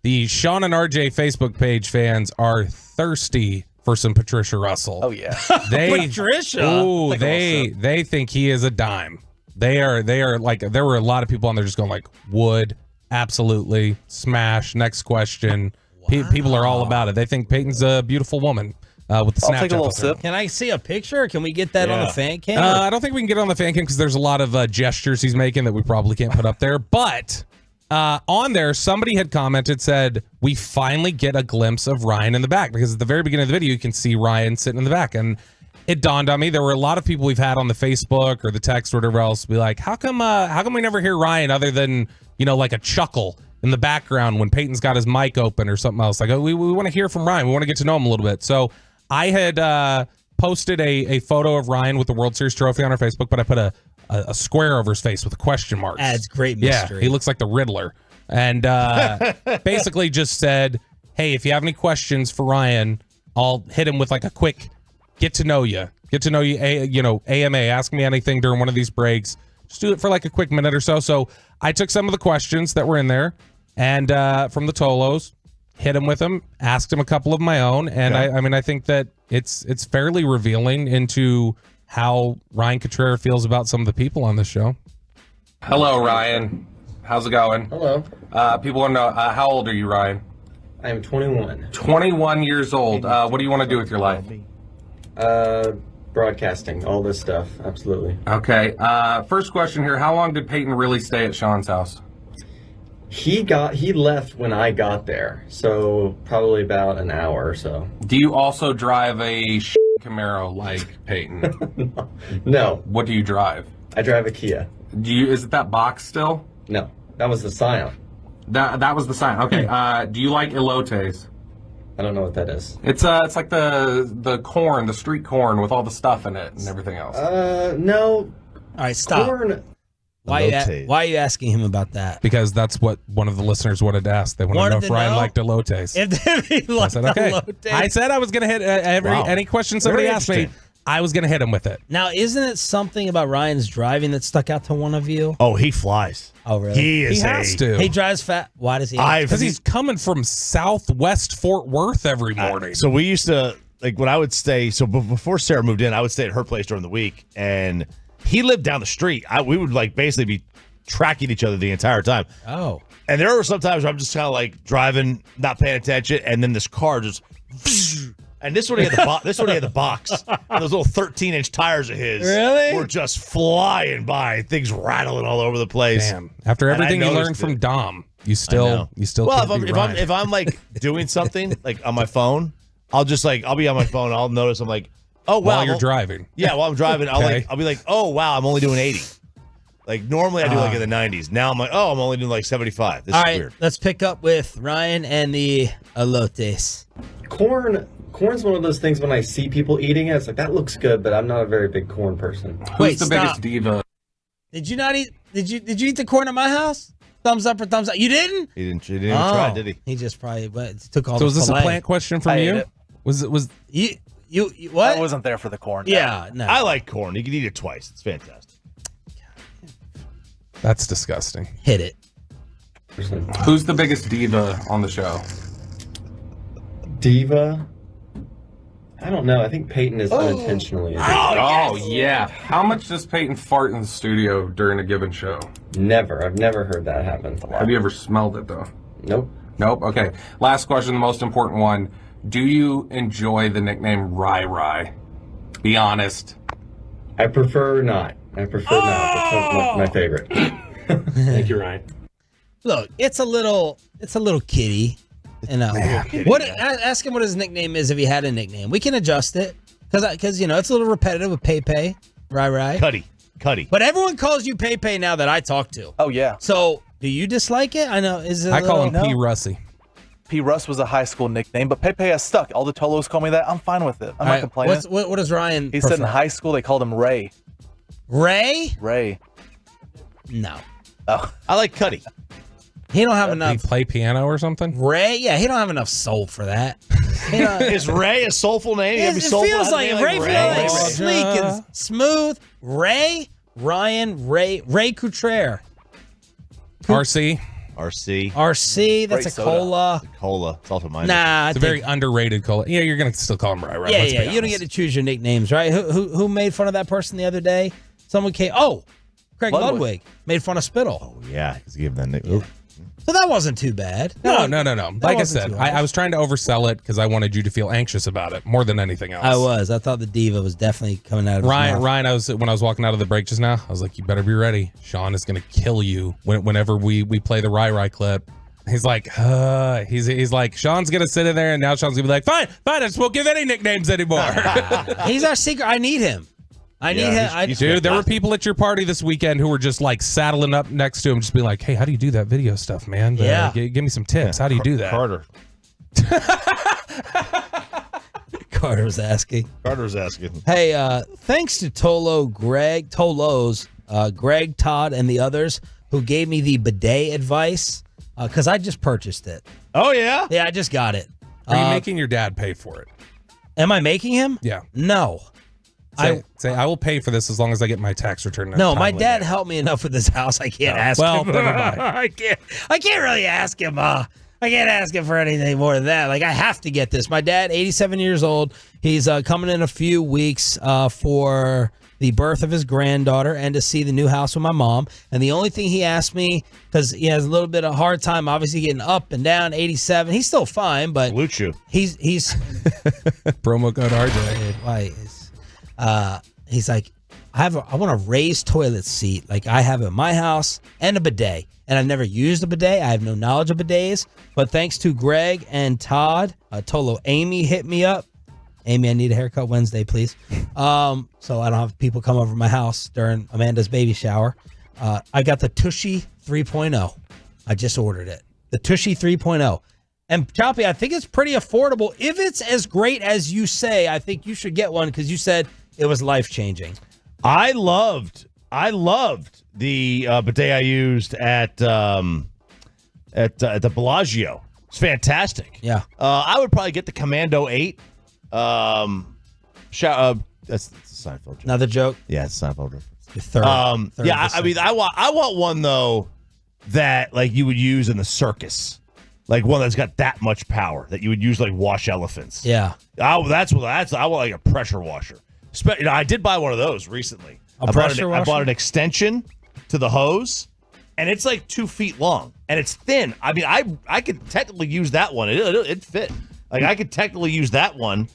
the Sean and RJ Facebook page fans are thirsty for some Patricia Russell. Oh yeah, Patricia. Oh, they think he is a dime. They are like, there were a lot of people on there just going like, would, absolutely, smash, next question. People are all about it. They think Peyton's a beautiful woman. With the Snapchat. I'll take a little filter. sip. Can I see a picture? Can we get that on the fan cam? I don't think we can get it on the fan cam because there's a lot of gestures he's making that we probably can't put up there. But on there, somebody had commented, said, we finally get a glimpse of Ryan in the back, because at the very beginning of the video, you can see Ryan sitting in the back. And it dawned on me, there were a lot of people we've had on the Facebook or the text or whatever else be like, how come we never hear Ryan other than, like a chuckle in the background when Peyton's got his mic open or something else? Like, we want to hear from Ryan. We want to get to know him a little bit. So I had posted a photo of Ryan with the World Series trophy on our Facebook, but I put a square over his face with a question mark. Adds great mystery. Yeah, he looks like the Riddler. And basically just said, hey, if you have any questions for Ryan, I'll hit him with like a quick get to know you, AMA, ask me anything during one of these breaks. Just do it for like a quick minute or so. So I took some of the questions that were in there and from the Tolos, hit him with them, asked him a couple of my own. And I think that it's fairly revealing into how Ryan Cotrera feels about some of the people on this show. Hello, Ryan. How's it going? Hello. People want to know, how old are you, Ryan? I am 21. 21 years old. What do you want to do with your life? Broadcasting, all this stuff, absolutely. Okay. First question here. How long did Peyton really stay at Sean's house? He left when I got there, so probably about an hour or so. Do you also drive a Camaro like Peyton? No. What do you drive? I drive a Kia. Is it that box still? No, that was the Scion. That was the sign. Okay. Do you like elotes? I don't know what that is. It's like the corn, the street corn with all the stuff in it and everything else. No. All right, stop. Corn. Why are you asking him about that? Because that's what one of the listeners wanted to ask. They want to know if Ryan liked elotes. If he liked elotes. I said I was going to hit any question somebody asked me. I was going to hit him with it. Now, isn't it something about Ryan's driving that stuck out to one of you? Oh, he flies. Oh, really? He has to. He drives fast. Why does he? Because he's coming from Southwest Fort Worth every morning. So we used to, like, when I would stay, so before Sarah moved in, I would stay at her place during the week, and he lived down the street. We would, like, basically be tracking each other the entire time. Oh. And there were some times where I'm just kind of, like, driving, not paying attention, and then this car just... And this one he had the box. And those little 13-inch tires of his were just flying by. Things rattling all over the place. Damn. After everything you learned from Dom, you still well, can't if I'm like doing something like on my phone, I'll be on my phone. I'll notice I'm like, oh wow, while you're driving. Yeah, while I'm driving, I'll be like, oh wow, I'm only doing 80. Like normally I do like in the 90s. Now I'm like, oh, I'm only doing like 75. This is weird. Let's pick up with Ryan and the elotes. Corn's one of those things when I see people eating it, it's like, that looks good, but I'm not a very big corn person. Who's the biggest diva? Did you not eat? Did you eat the corn at my house? Thumbs up or thumbs up? You didn't? He didn't try, did he? He just probably took all. So the was this filet. a plant question from you? Was you You what? I wasn't there for the corn. Yeah, no. I like corn. You can eat it twice. It's fantastic. That's disgusting. Hit it. Who's the biggest diva on the show? Diva? I don't know. I think Peyton is unintentionally. Oh, yeah. How much does Peyton fart in the studio during a given show? Never. I've never heard that happen. Have you ever smelled it, though? Nope. Nope. Okay. Last question, the most important one. Do you enjoy the nickname Rai Rai? Be honest. I prefer not. Not. That's my favorite. Thank you, Ryan. Look, it's a little kitty. And ask him what his nickname is if he had a nickname. We can adjust it because it's a little repetitive with Pepe, Rai. Cuddy. But everyone calls you Pepe now that I talk to. Oh yeah. So do you dislike it? I know. I call him P. Russie. P. Russ was a high school nickname, but Pepe has stuck. All the Tolos call me that. I'm fine with it. I'm not complaining. What does Ryan? He said in high school they called him Ray. Ray? Ray. No. Oh, I like Cuddy. He don't have enough. He play piano or something? Ray? Yeah, he don't have enough soul for that. Is Ray a soulful name? It feels like Ray feels like sleek and smooth. Ray, Ryan, Ray Couture. RC. That's a cola. Cola. It's also mine. Nah, it's a very underrated cola. Yeah, you're gonna still call him Rai. Yeah. You don't get to choose your nicknames, right? Who made fun of that person the other day? Someone came. Oh, Craig Ludwig made fun of Spittle. Oh yeah, because he gave them that nickname. So that wasn't too bad. No. Like I said, I was trying to oversell it because I wanted you to feel anxious about it more than anything else. I was. I thought the diva was definitely coming out of his mouth. Ryan, when I was walking out of the break just now, I was like, you better be ready. Sean is going to kill you whenever we play the Rai clip. He's like, he's like, Sean's going to sit in there, and now Sean's going to be like, fine, I just won't give any nicknames anymore. He's our secret. I need him. Dude, there were people at your party this weekend who were just like saddling up next to him, just being like, hey, how do you do that video stuff, man? Give me some tips. How do you do that? Carter was asking. Hey, thanks to Tolos, Greg, Todd, and the others who gave me the bidet advice because I just purchased it. Oh, yeah? Yeah, I just got it. Are you making your dad pay for it? Am I making him? Yeah. No. Say I will pay for this as long as I get my tax return. No, my dad helped me enough with this house. I can't ask him. Well, never mind. I can't really ask him. I can't ask him for anything more than that. Like, I have to get this. My dad, 87 years old. He's coming in a few weeks for the birth of his granddaughter and to see the new house with my mom. And the only thing he asked me, because he has a little bit of a hard time, obviously getting up and down, 87. He's still fine, but he's promo code RJ. He's like, I want a raised toilet seat like I have in my house and a bidet. And I've never used a bidet. I have no knowledge of bidets. But thanks to Greg and Todd, Tolo, Amy hit me up. Amy, I need a haircut Wednesday, please. So I don't have people come over to my house during Amanda's baby shower. I got the Tushy 3.0. I just ordered it. The Tushy 3.0. And Choppy, I think it's pretty affordable. If it's as great as you say, I think you should get one because you said it was life-changing. I loved the bidet I used at the Bellagio. It's fantastic. Yeah. I would probably get the Commando 8. That's Seinfeld joke. Another joke? Yeah, it's Seinfeld joke. Third I mean, I want one though that like you would use in the circus. Like one that's got that much power that you would use like wash elephants. Yeah. I want like a pressure washer. I did buy one of those recently. I bought an extension to the hose, and it's like 2 feet long, and it's thin. I mean, I could technically use that one. It fit. Like I could technically use that one.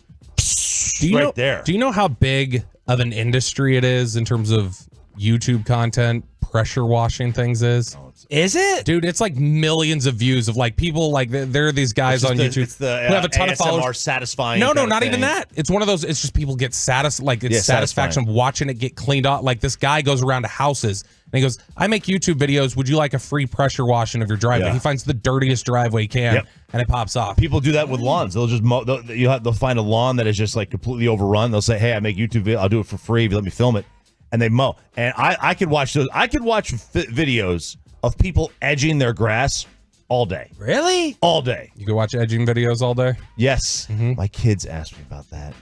There. Do you know how big of an industry it is in terms of YouTube content? Pressure washing things is. Is it? Dude, it's like millions of views of like people like there are these guys on YouTube it's the, who have a ton ASMR of followers. Satisfying. No, not even that. It's one of those. It's just people get satisfaction of watching it get cleaned off. Like this guy goes around to houses and he goes, "I make YouTube videos. Would you like a free pressure washing of your driveway?" Yeah. He finds the dirtiest driveway he can, and it pops off. People do that with lawns. They'll just they'll find a lawn that is just like completely overrun. They'll say, "Hey, I make YouTube video. I'll do it for free if you let me film it." And they mow. And I could watch those. I could watch videos of people edging their grass all day. Really? All day. You could watch edging videos all day? Yes. My kids asked me about that.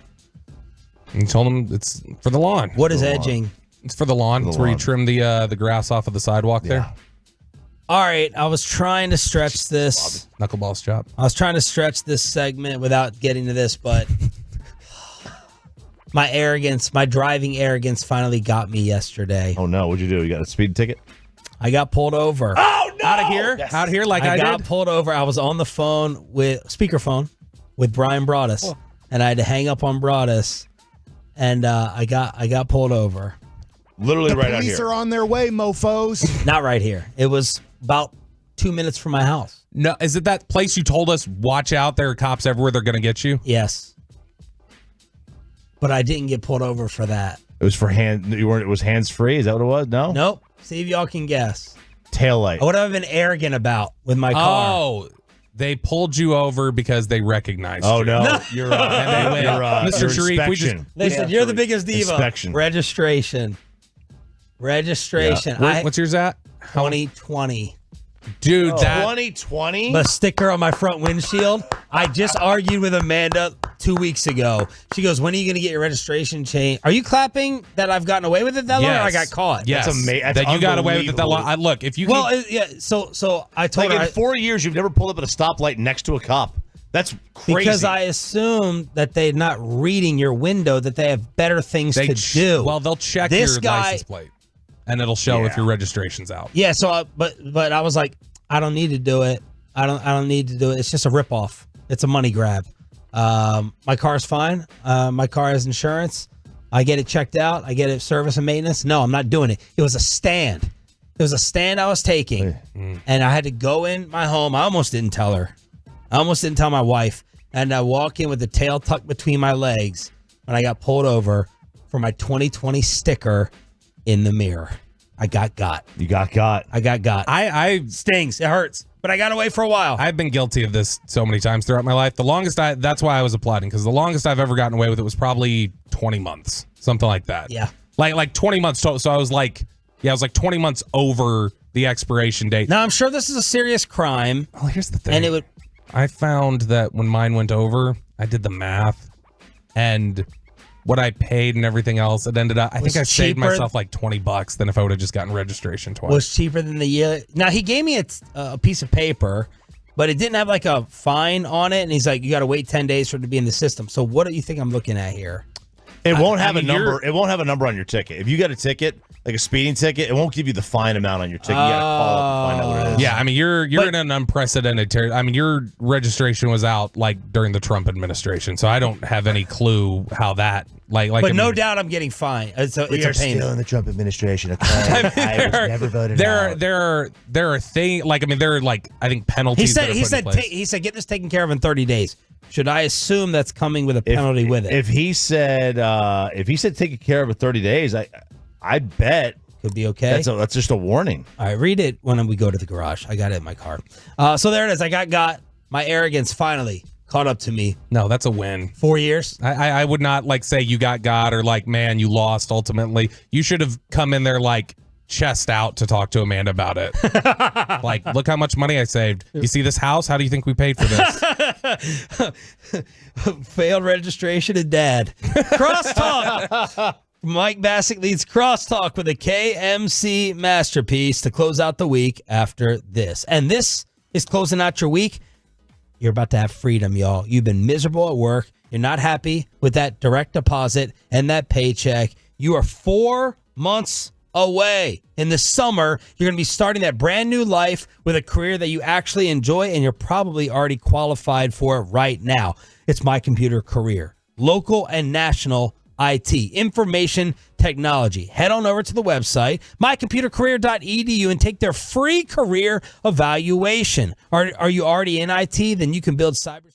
And you told him it's for the lawn. What is edging? It's for the lawn. It's where you trim the grass off of the sidewalk there. All right, I was trying to stretch this. Knuckleballs chop. I was trying to stretch this segment without getting to this, but my arrogance, my driving arrogance finally got me yesterday. Oh, no. What'd you do? You got a speeding ticket? I got pulled over. Oh, no! Out of here? Yes. Out here like I got did? pulled over. I was on the phone with speakerphone with Brian Broaddus, and I had to hang up on Broaddus, and I got pulled over. Literally right out here. Police are on their way, mofos. Not right here. It was about 2 minutes from my house. No, is it that place you told us, watch out, there are cops everywhere, they're going to get you? Yes. But I didn't get pulled over for that. It was for it was hands free? Is that what it was? No? Nope. See if y'all can guess. Taillight. What have I been arrogant about with my car? Oh, they pulled you over because they recognized you. Oh, no. You're And they went, Mr. Sharif, we just... They said, you're the biggest diva. Inspection. Registration. What's yours at? 2020. Dude, that... 2020? The sticker on my front windshield. I just argued with Amanda 2 weeks ago. She goes, when are you going to get your registration changed? Are you clapping that I've gotten away with it that long, or I got caught? Yes. That's amazing. That you got away with it that long. Look, if you can... Well, yeah, so I told her... in 4 years, you've never pulled up at a stoplight next to a cop. That's crazy. Because I assumed that they're not reading your window, that they have better things to do. Well, they'll check This your guy- license plate, and it'll show if your registration's out. Yeah, so but I was like, I don't need to do it. I don't need to do it. It's just a ripoff. It's a money grab. My car's fine. My car has insurance. I get it checked out. I get it service and maintenance. No, I'm not doing it. It was a stand. It was a stand I was taking, and I had to go in my home. I almost didn't tell her. I almost didn't tell my wife. And I walk in with the tail tucked between my legs, and I got pulled over for my 2020 sticker in the mirror. I got. You got got. I got got. I stings. It hurts. But I got away for a while. I've been guilty of this so many times throughout my life. The longest that's why I was applauding, because the longest I've ever gotten away with it was probably 20 months, something like that. Yeah. Like 20 months total. So I was like 20 months over the expiration date. Now, I'm sure this is a serious crime. Well, here's the thing. And it would... I found that when mine went over, I did the math, and what I paid and everything else, it ended up, I think I saved myself like $20 than if I would have just gotten registration twice. Was cheaper than the year. Now, he gave me a piece of paper, but it didn't have like a fine on it. And he's like, you got to wait 10 days for it to be in the system. So what do you think I'm looking at here? It won't have a number. It won't have a number on your ticket. If you got a ticket, like a speeding ticket, it won't give you the fine amount on your ticket. You got to call up and find out what it is. Yeah, I mean, you're in an unprecedented territory. I mean, your registration was out like during the Trump administration, so I don't have any clue how that But no doubt I'm getting fined. It's a pain. Still in the Trump administration. Okay? I was never voted out. There are things like, I mean, there are like, I think penalties. He said get this taken care of in 30 days. Should I assume that's coming with a penalty with it? If he said take it care of in 30 days, I bet could be okay. That's just a warning. All right, read it when we go to the garage. I got it in my car. So there it is. I got my arrogance finally caught up to me. No, that's a win. 4 years. I would not like say you got or like, man, you lost ultimately. You should have come in there like chest out to talk to Amanda about it. Like, look how much money I saved. You see this house? How do you think we paid for this? Failed registration and dad. Crosstalk. Mike Bassick leads Crosstalk with a KMC masterpiece to close out the week after this. And this is closing out your week. You're about to have freedom, y'all. You've been miserable at work. You're not happy with that direct deposit and that paycheck. You are 4 months away. In the summer, you're going to be starting that brand new life with a career that you actually enjoy, and you're probably already qualified for it right now. It's My Computer Career. Local and national IT, information technology. Head on over to the website, mycomputercareer.edu, and take their free career evaluation. Are you already in IT? Then you can build cybersecurity.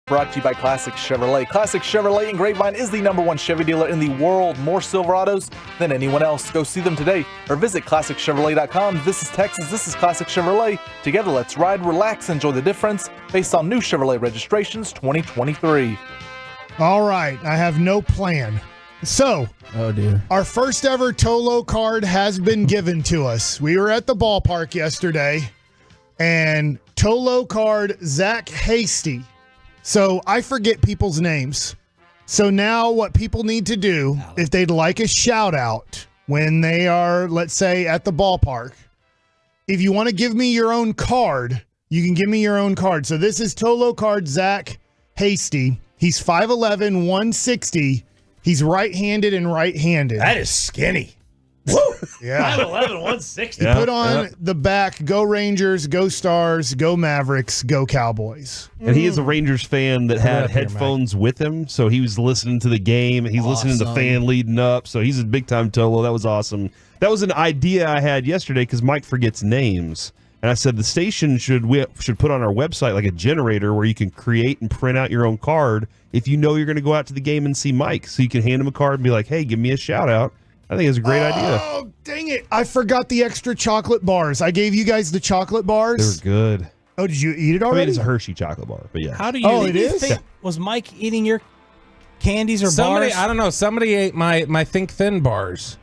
Brought to you by Classic Chevrolet. Classic Chevrolet in Grapevine is the #1 Chevy dealer in the world. More Silverados than anyone else. Go see them today or visit ClassicChevrolet.com. This is Texas. This is Classic Chevrolet. Together, let's ride, relax, enjoy the difference based on new Chevrolet registrations 2023. All right. I have no plan. So, oh dear, our first ever Tolo card has been given to us. We were at the ballpark yesterday, and Tolo card Zach Hasty. So I forget people's names. So now what people need to do, if they'd like a shout out when they are, let's say, at the ballpark, if you want to give me your own card, you can give me your own card. So this is Tolo card Zach Hasty. He's 5'11", 160. He's right-handed and right-handed. That is skinny. Woo! Yeah. 5'11", 160. He put on the back, go Rangers, go Stars, go Mavericks, go Cowboys. And he is a Rangers fan that had headphones with him, so he was listening to the game. He's listening to the fan leading up, so he's a big-time Tolo. That was awesome. That was an idea I had yesterday because Mike forgets names. And I said the station should put on our website like a generator where you can create and print out your own card if you know you're going to go out to the game and see Mike. So you can hand him a card and be like, hey, give me a shout out. I think it's a great idea. Oh, dang it. I forgot the extra chocolate bars. I gave you guys the chocolate bars. They were good. Oh, did you eat it I already? mean, it's a Hershey chocolate bar, but yeah. How do you? Oh, it is? Think, was Mike eating your candies or Somebody, bars? I don't know. Somebody ate my Think Thin bars.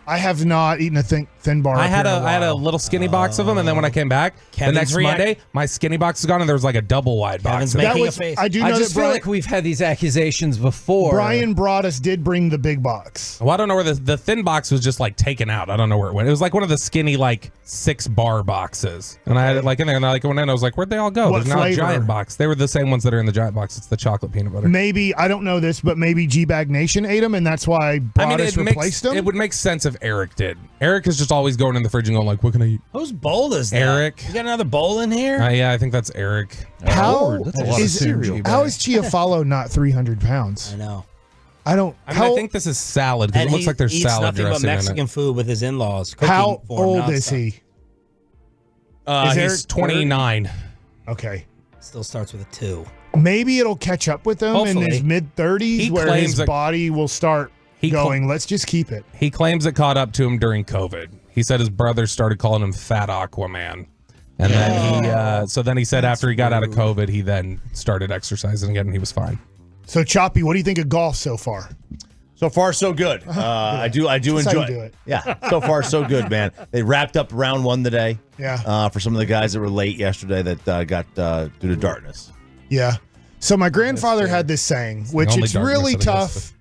I have not eaten a thin bar. I up had here in I had a while. little skinny box of them, and then when I came back Kevin's the next Monday, my skinny box is gone, and there was like a double wide box. Kevin's of it. making was- a face. I do know I that just feel Brian, like we've had these accusations before. Brian Broadus did bring the big box. Well, I don't know where the thin box was just like taken out. I don't know where it went. It was like one of the skinny like 6-bar boxes, and I had it like in there, and I like went in. I was like, where'd they all go? What There's now flavor? a giant box. They were the same ones that are in the giant box. It's the chocolate peanut butter. Maybe, I don't know this, but maybe G-Bag Nation ate them, and that's why Broadus replaced them. It would make sense if Eric did. Eric is just always going in the fridge and going like, what can I eat? Whose bowl is that? Eric. You got another bowl in here? Yeah, I think that's Eric. How That's a lot of is cereal. how is Chiafalo not 300 pounds? I know. I don't. I mean, I think this is salad because And it looks he like there's eats salad nothing but dressing Mexican in it. food with his in-laws. cooking How for him old is nonstop. he? He's Eric 29. Okay. Still starts with a 2. Maybe it'll catch up with him in his Hopefully. mid 30s, He where claims his that- body will start He going. Let's just keep it. He claims it caught up to him during COVID. He said his brother started calling him Fat Aquaman. And then he said after he got out of COVID, he then started exercising again and he was fine. So Choppy, what do you think of golf so far? So far, so good. I do That's enjoy how you do it. Yeah, so far, so good, man. They wrapped up round 1 today. Yeah. For some of the guys that were late yesterday that got due to darkness. Yeah. So my grandfather had this saying, which only it's darkness really that tough,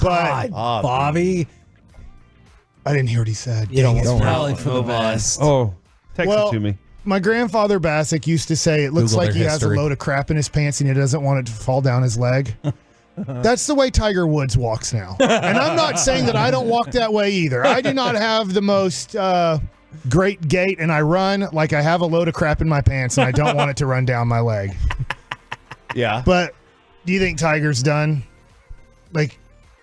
but Bobby. I didn't hear what he said. You don't Dang it. want Probably for the best. Oh, text Well, it to me. My grandfather Bassick used to say it looks Google like their he has a history. load of crap in his pants and he doesn't want it to fall down his leg. That's the way Tiger Woods walks now. And I'm not saying that I don't walk that way either. I do not have the most great gait, and I run like I have a load of crap in my pants and I don't want it to run down my leg. Yeah. But do you think Tiger's done? Like,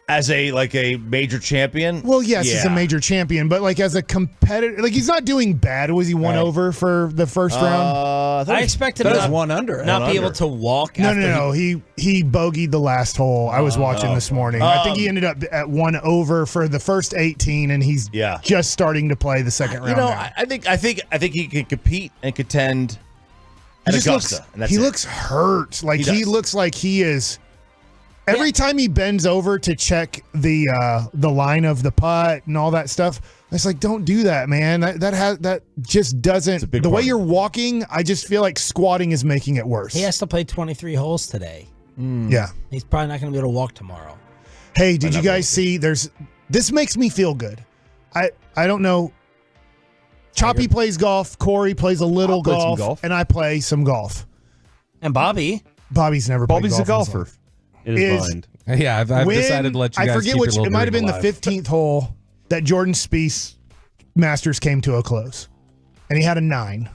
As a major champion? well, yes, he's a Yeah. major champion, but like as a competitor, like he's not doing bad. Was he one Right. over for the first round? I expect him That to was one under. not be able to walk. No, after no. He bogeyed the last hole. I was watching this morning. I think he ended up at one over for the first 18, and he's just starting to play the second round. You know, now. I think he can compete and contend at He just Augusta. looks, and that's he it. looks hurt. Like He he does. looks like he is. Every time he bends over to check the line of the putt and all that stuff, it's like, don't do that, man. That just doesn't. The way you're walking, I just feel like squatting is making it worse. He has to play 23 holes today. Yeah. He's probably not going to be able to walk tomorrow. Hey, did you guys see? This makes me feel good. I don't know. Choppy plays golf. Corey plays a little play some golf, golf. and I play some golf. And Bobby's never played Bobby's golf a in his golfer. life. In his mind. Yeah, I've When- decided to let you guys I forget keep which. your It little might have been dream the alive. 15th hole that Jordan Spieth Masters came to a close, and he had a 9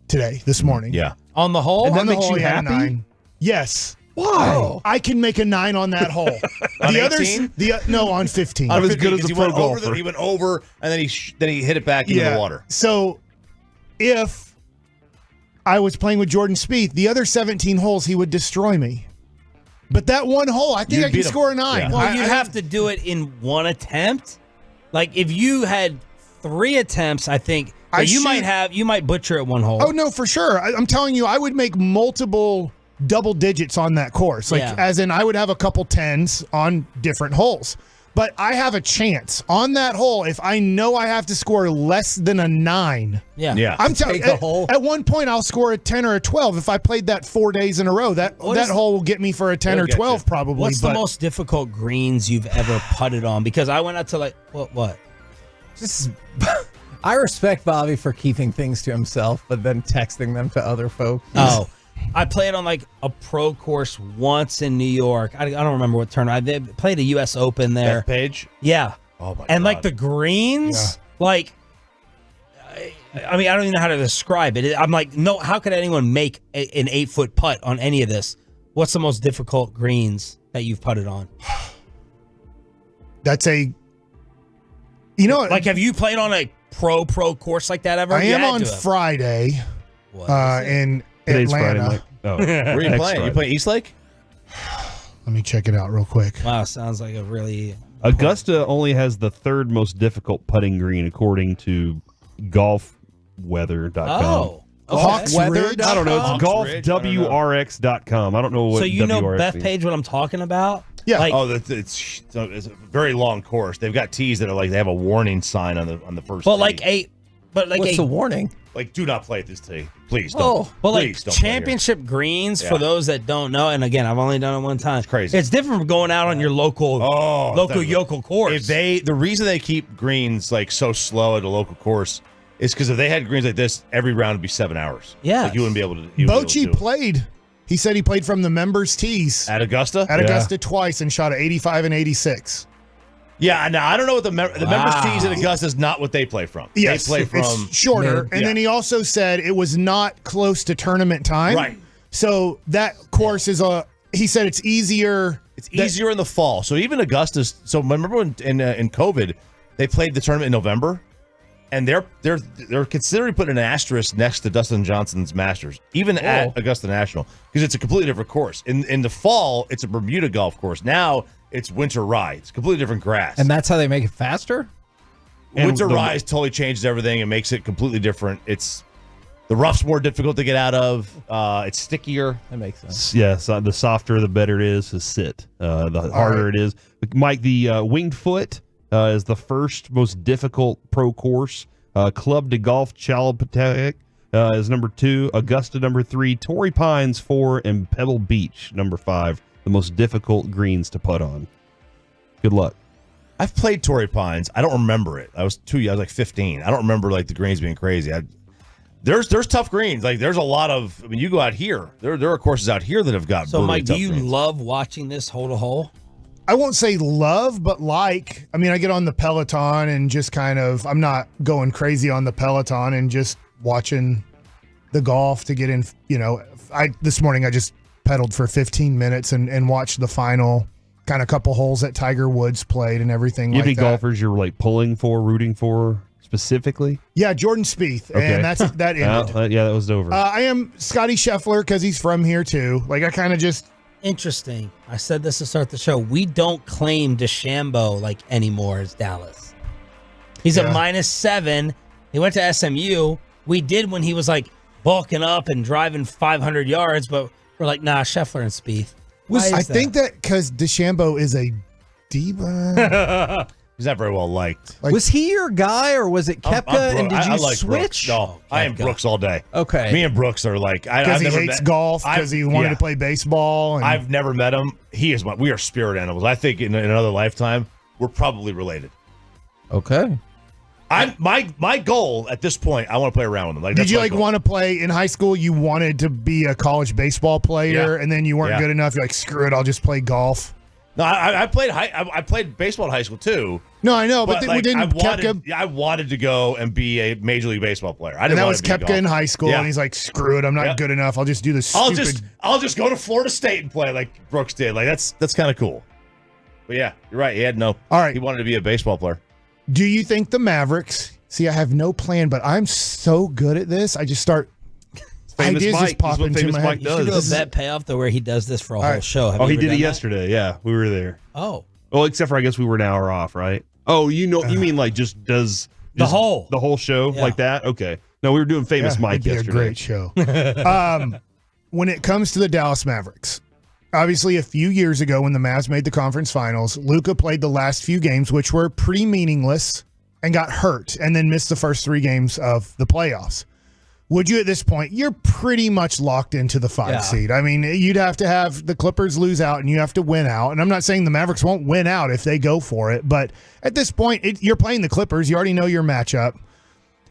today, this morning. Yeah. On the hole? And that on the makes hole, you he had a happy? 9. Yes. Why? I can make a 9 on that hole. On the others, 18? no, on 15. On as 50, good as 'cause a he pro went over golfer. he went over, and then he hit it back into the water. So if I was playing with Jordan Spieth, the other 17 holes, he would destroy me. But that one hole, I think You'd I can beat him. score a 9. Yeah. Well, you'd have to do it in one attempt. Like if you had 3 attempts, I think you might butcher at one hole. Oh no, for sure. I'm telling you, I would make multiple double digits on that course. Like as in I would have a couple 10s on different holes. But I have a chance on that hole if I know I have to score less than a 9. Yeah. I'm telling you, at one point I'll score a 10 or a 12 if I played that 4 days in a row. That hole will get me for a 10 or 12 probably. What's the most difficult greens you've ever putted on? Because I went out to what? I respect Bobby for keeping things to himself, but then texting them to other folks. Oh, I played on like a pro course once in New York. I don't remember what tournament. I played a U.S. Open there. Bethpage? Yeah. Oh my and God. like the greens, like, I mean, I don't even know how to describe it. I'm like, no, how could anyone make an 8-foot putt on any of this? What's the most difficult greens that you've putted on? That's like, have you played on a pro course like that ever? I You am had on to have. Friday in Today's Friday Atlanta. night. Oh, Where are you next playing? You Friday. playing Eastlake? Let me check it out real quick. Wow, sounds like a really Augusta only has the third most difficult putting green according to golfweather.com. Oh. Hawksridge? I don't know. It's Hawksridge? I don't know. golfwrx.com. I don't know what So you know WRX Beth means. Page what I'm talking about? Yeah. Like, it's a very long course. They've got tees that are like they have a warning sign on the first. but tee. like What's a the warning? Like, do not play at this tee. Please don't. But like Please don't play here. championship greens, Yeah. for those that don't know, and again, I've only done it one time. It's crazy. It's different from going out on your local yokel course. If the reason they keep greens like so slow at a local course is because if they had greens like this, every round would be 7 hours. Yeah. Like you wouldn't be able to. you wouldn't be able to Bochy do it. played. He said he played from the members' tees At Augusta? at Augusta twice and shot at 85 and 86. Yeah, now I don't know what the members tees at Augusta is not what they play from. Yes, They play from it's shorter. And Yeah. then he also said it was not close to tournament time. Right. So that course is he said it's easier. It's easier in the fall. So even Augusta's. So remember when in COVID they played the tournament in November, and they're considering putting an asterisk next to Dustin Johnson's Masters, even at Augusta National, because it's a completely different course. In the fall, it's a Bermuda golf course. Now it's Winter Rye. It's completely different grass. And that's how they make it faster? Winter Rise totally changes everything and makes it completely different. It's the rough's more difficult to get out of. It's stickier. That makes sense. Yes, the softer, the better it is to sit. The harder it is. Mike, the Winged Foot is the first most difficult pro course. Club de Golf Chapultepec is number 2. Augusta number 3. Torrey Pines 4, and Pebble Beach number 5. The most difficult greens to putt on. Good luck. I've played Torrey Pines. I don't remember it. I was too young. I was like 15. I don't remember like the greens being crazy. There's tough greens. Like there's a lot of. I mean, you go out here. There are courses out here that have got. So, Mike, do tough you greens. love watching this hole to hole? I won't say love, but like. I mean, I get on the Peloton and just kind of. I'm not going crazy on the Peloton and just watching the golf to get in. You know, this morning I just pedaled for 15 minutes and watched the final kind of couple holes that Tiger Woods played and everything You have like any that. golfers you're like pulling for, rooting for specifically? Yeah, Jordan Spieth, Okay. and that ended. That was over. I am Scotty Scheffler because he's from here too. Like I kind of just Interesting. I said this to start the show. We don't claim DeChambeau like anymore as Dallas. He's a -7. He went to SMU. We did when he was like bulking up and driving 500 yards, but we're like, nah, Scheffler and Spieth. I think that because DeChambeau is a diva. He's not very well liked. Was he your guy or was it Koepka? And did you I like switch? Brooks. No, I am Brooks all day. Okay. Me and Brooks are like Because he hates golf, because he wanted to play baseball. And I've never met him. We are spirit animals. I think in another lifetime we're probably related. Okay. My goal at this point, I want to play around with him. Like, did that's you my like goal. want to play in high school? You wanted to be a college baseball player, Yeah. and then you weren't Yeah. good enough. You're like, screw it, I'll just play golf. No, I played baseball in high school too. No, I know, but we didn't. I wanted to go and be a Major League Baseball player. I And didn't that want was to be a Koepka in golfer. high school, Yeah. and he's like, screw it, I'm not Yeah. good enough. I'll just do this. I'll just go to Florida State and play like Brooks did. Like that's kind of cool. But yeah, you're right. He had no. All right. He wanted to be a baseball player. Do you think the Mavericks? See, I have no plan, but I'm so good at this. I just start. Famous ideas Mike. just pop This is what into Famous my Mike head. You should do a does. bet payoff though where he does this for a whole right. show. Have Oh, you he ever did done it that? yesterday. Yeah, we were there. Oh. Well, except for I guess we were an hour off, right? Oh, you mean like just does The whole show Yeah. like that? Okay. No, we were doing Famous Yeah, Mike it'd be yesterday. a great show. When it comes to the Dallas Mavericks, obviously a few years ago when the Mavs made the conference finals, Luka played the last few games, which were pretty meaningless, and got hurt, and then missed the first 3 games of the playoffs. Would you at this point, you're pretty much locked into the 5 seed. I mean, you'd have to have the Clippers lose out and you have to win out. And I'm not saying the Mavericks won't win out if they go for it, but at this point, you're playing the Clippers. You already know your matchup.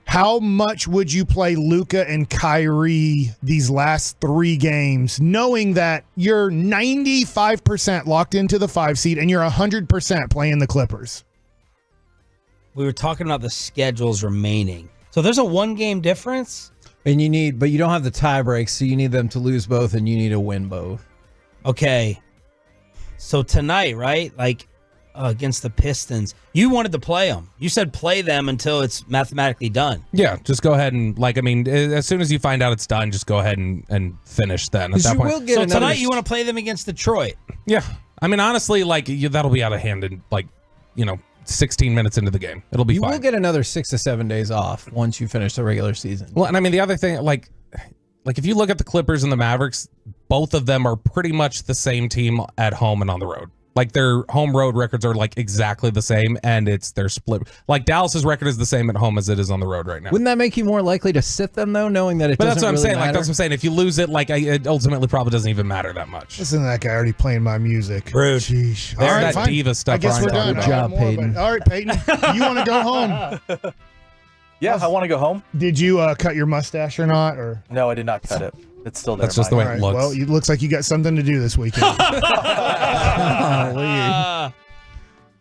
How much would you play Luka and Kyrie these last 3 games, knowing that you're 95% locked into the 5 seed and you're 100% playing the Clippers? We were talking about the schedules remaining. So there's a 1-game difference. And but you don't have the tie break, so you need them to lose both and you need to win both. Okay. So tonight, right? Like against the Pistons. You wanted to play them. You said play them until it's mathematically done. Yeah, just go ahead and as soon as you find out it's done, just go ahead and finish then. At that point. So tonight you want to play them against Detroit. Yeah, I mean honestly, that'll be out of hand in 16 minutes into the game. It'll be fine. You will get another 6 to 7 days off once you finish the regular season. Well, and I mean the other thing, like if you look at the Clippers and the Mavericks, both of them are pretty much the same team at home and on the road. Like their home road records are like exactly the same, and they're split. Like Dallas's record is the same at home as it is on the road right now. Wouldn't that make you more likely to sit them though, knowing that it But doesn't that's what I'm really saying. matter? Like that's what I'm saying. If you lose it, it ultimately probably doesn't even matter that much. Listen to that guy already playing my music. Rude. Sheesh. There's All right, that fine. diva stuff. I guess we're done. Good job, Peyton. All right, Peyton. You want to go home? Yeah, I want to go home. Did you cut your mustache or not? Or No, I did not cut it. It's still there. That's just the way All it right, looks. well, it looks like you got something to do this weekend.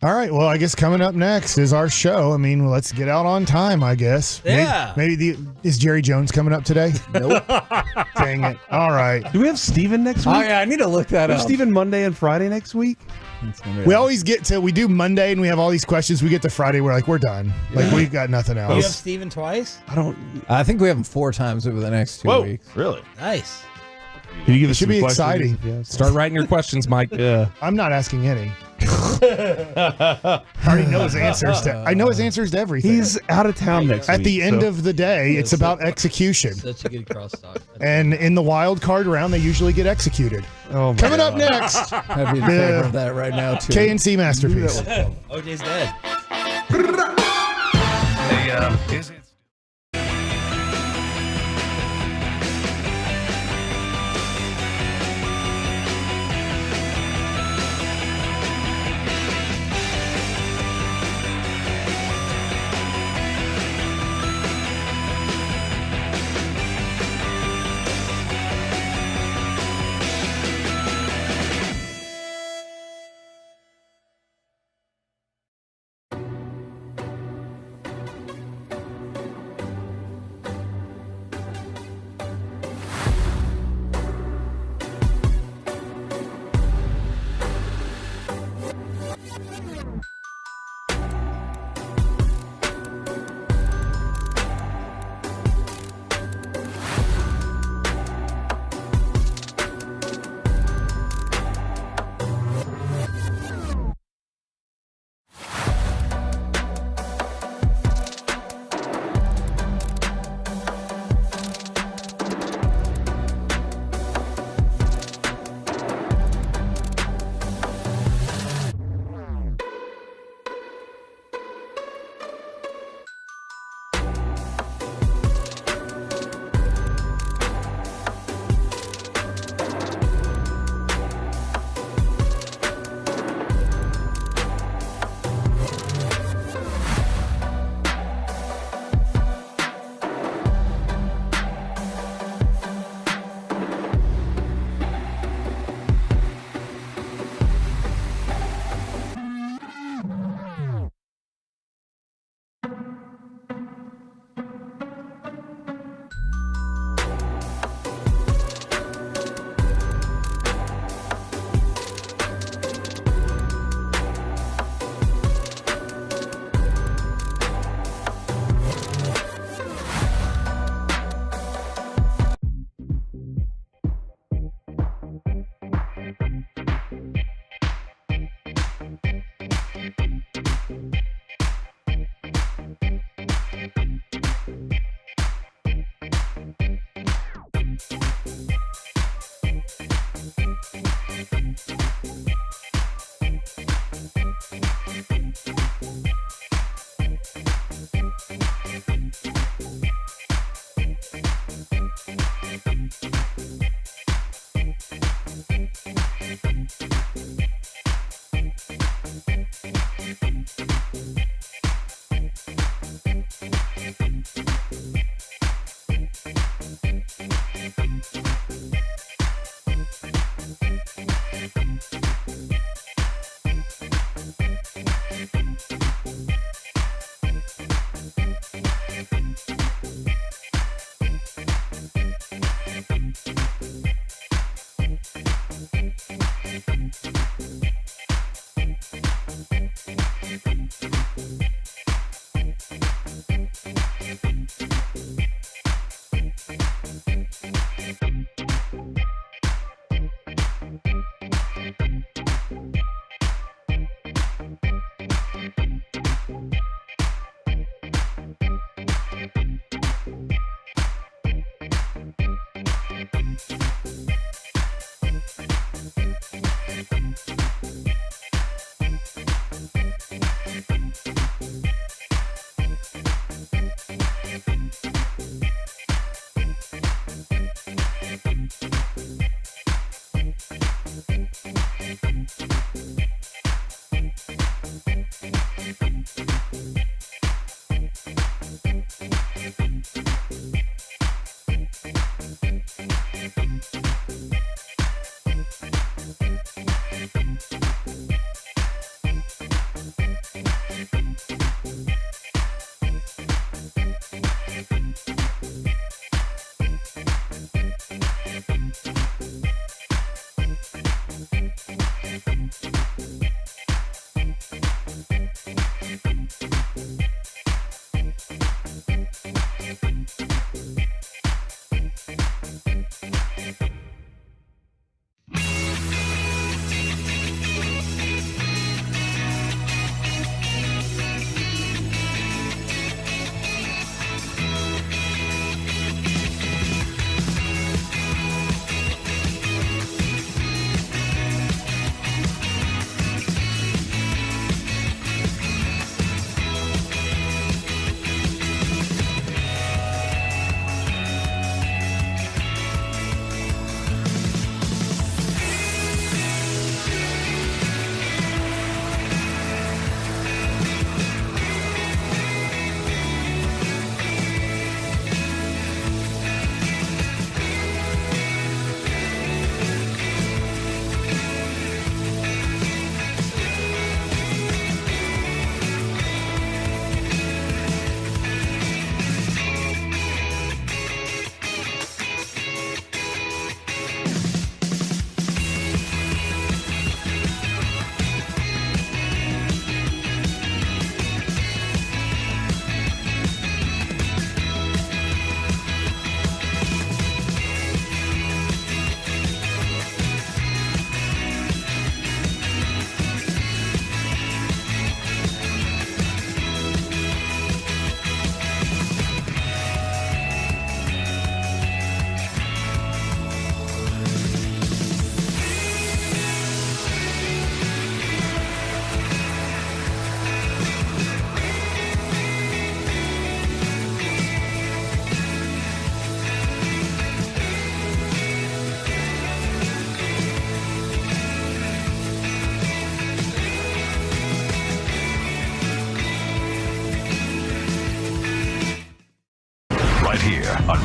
All right. Well, I guess coming up next is our show. I mean, let's get out on time, I guess. Yeah. Maybe is Jerry Jones coming up today? Nope. Dang it. All right. Do we have Steven next week? Oh, yeah, I need to look that We have up. Steven Monday and Friday next week? We always we do Monday and we have all these questions. We get to Friday, we're like, we're done. Like, we've got nothing You have else. Steven twice? I think we have them 4 times over the next 2 weeks. Really? Nice. Can you give It us should some be questions? exciting. Yeah. Start writing your questions, Mike. Yeah. I'm not asking any. I already know his answers. I know his answers to everything. He's out of town next week. At the end so- of the day, it's about execution. Such a good crosstalk. And in the wild card round, they usually get executed. Oh my Coming up God. next, I'd be in favor of that right now, too. KNC Masterpiece. OJ's dead.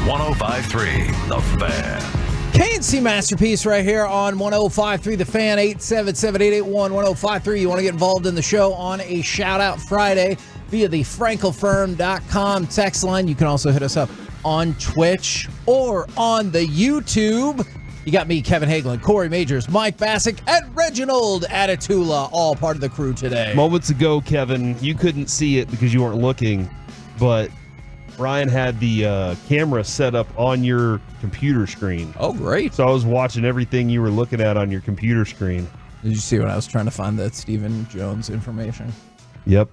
105.3 The Fan. KNC Masterpiece right here on 105.3 The Fan, 877-881-1053. You want to get involved in the show on a Shout-Out Friday via the frankelfirm.com text line. You can also hit us up on Twitch or on the YouTube. You got me, Kevin Hagelin, Corey Majors, Mike Bassick, and Reginald Atatula, all part of the crew today. Moments ago, Kevin, you couldn't see it because you weren't looking, but Brian had the camera set up on your computer screen. Oh, great. So I was watching everything you were looking at on your computer screen. Did you see when I was trying to find that Stephen Jones information? Yep.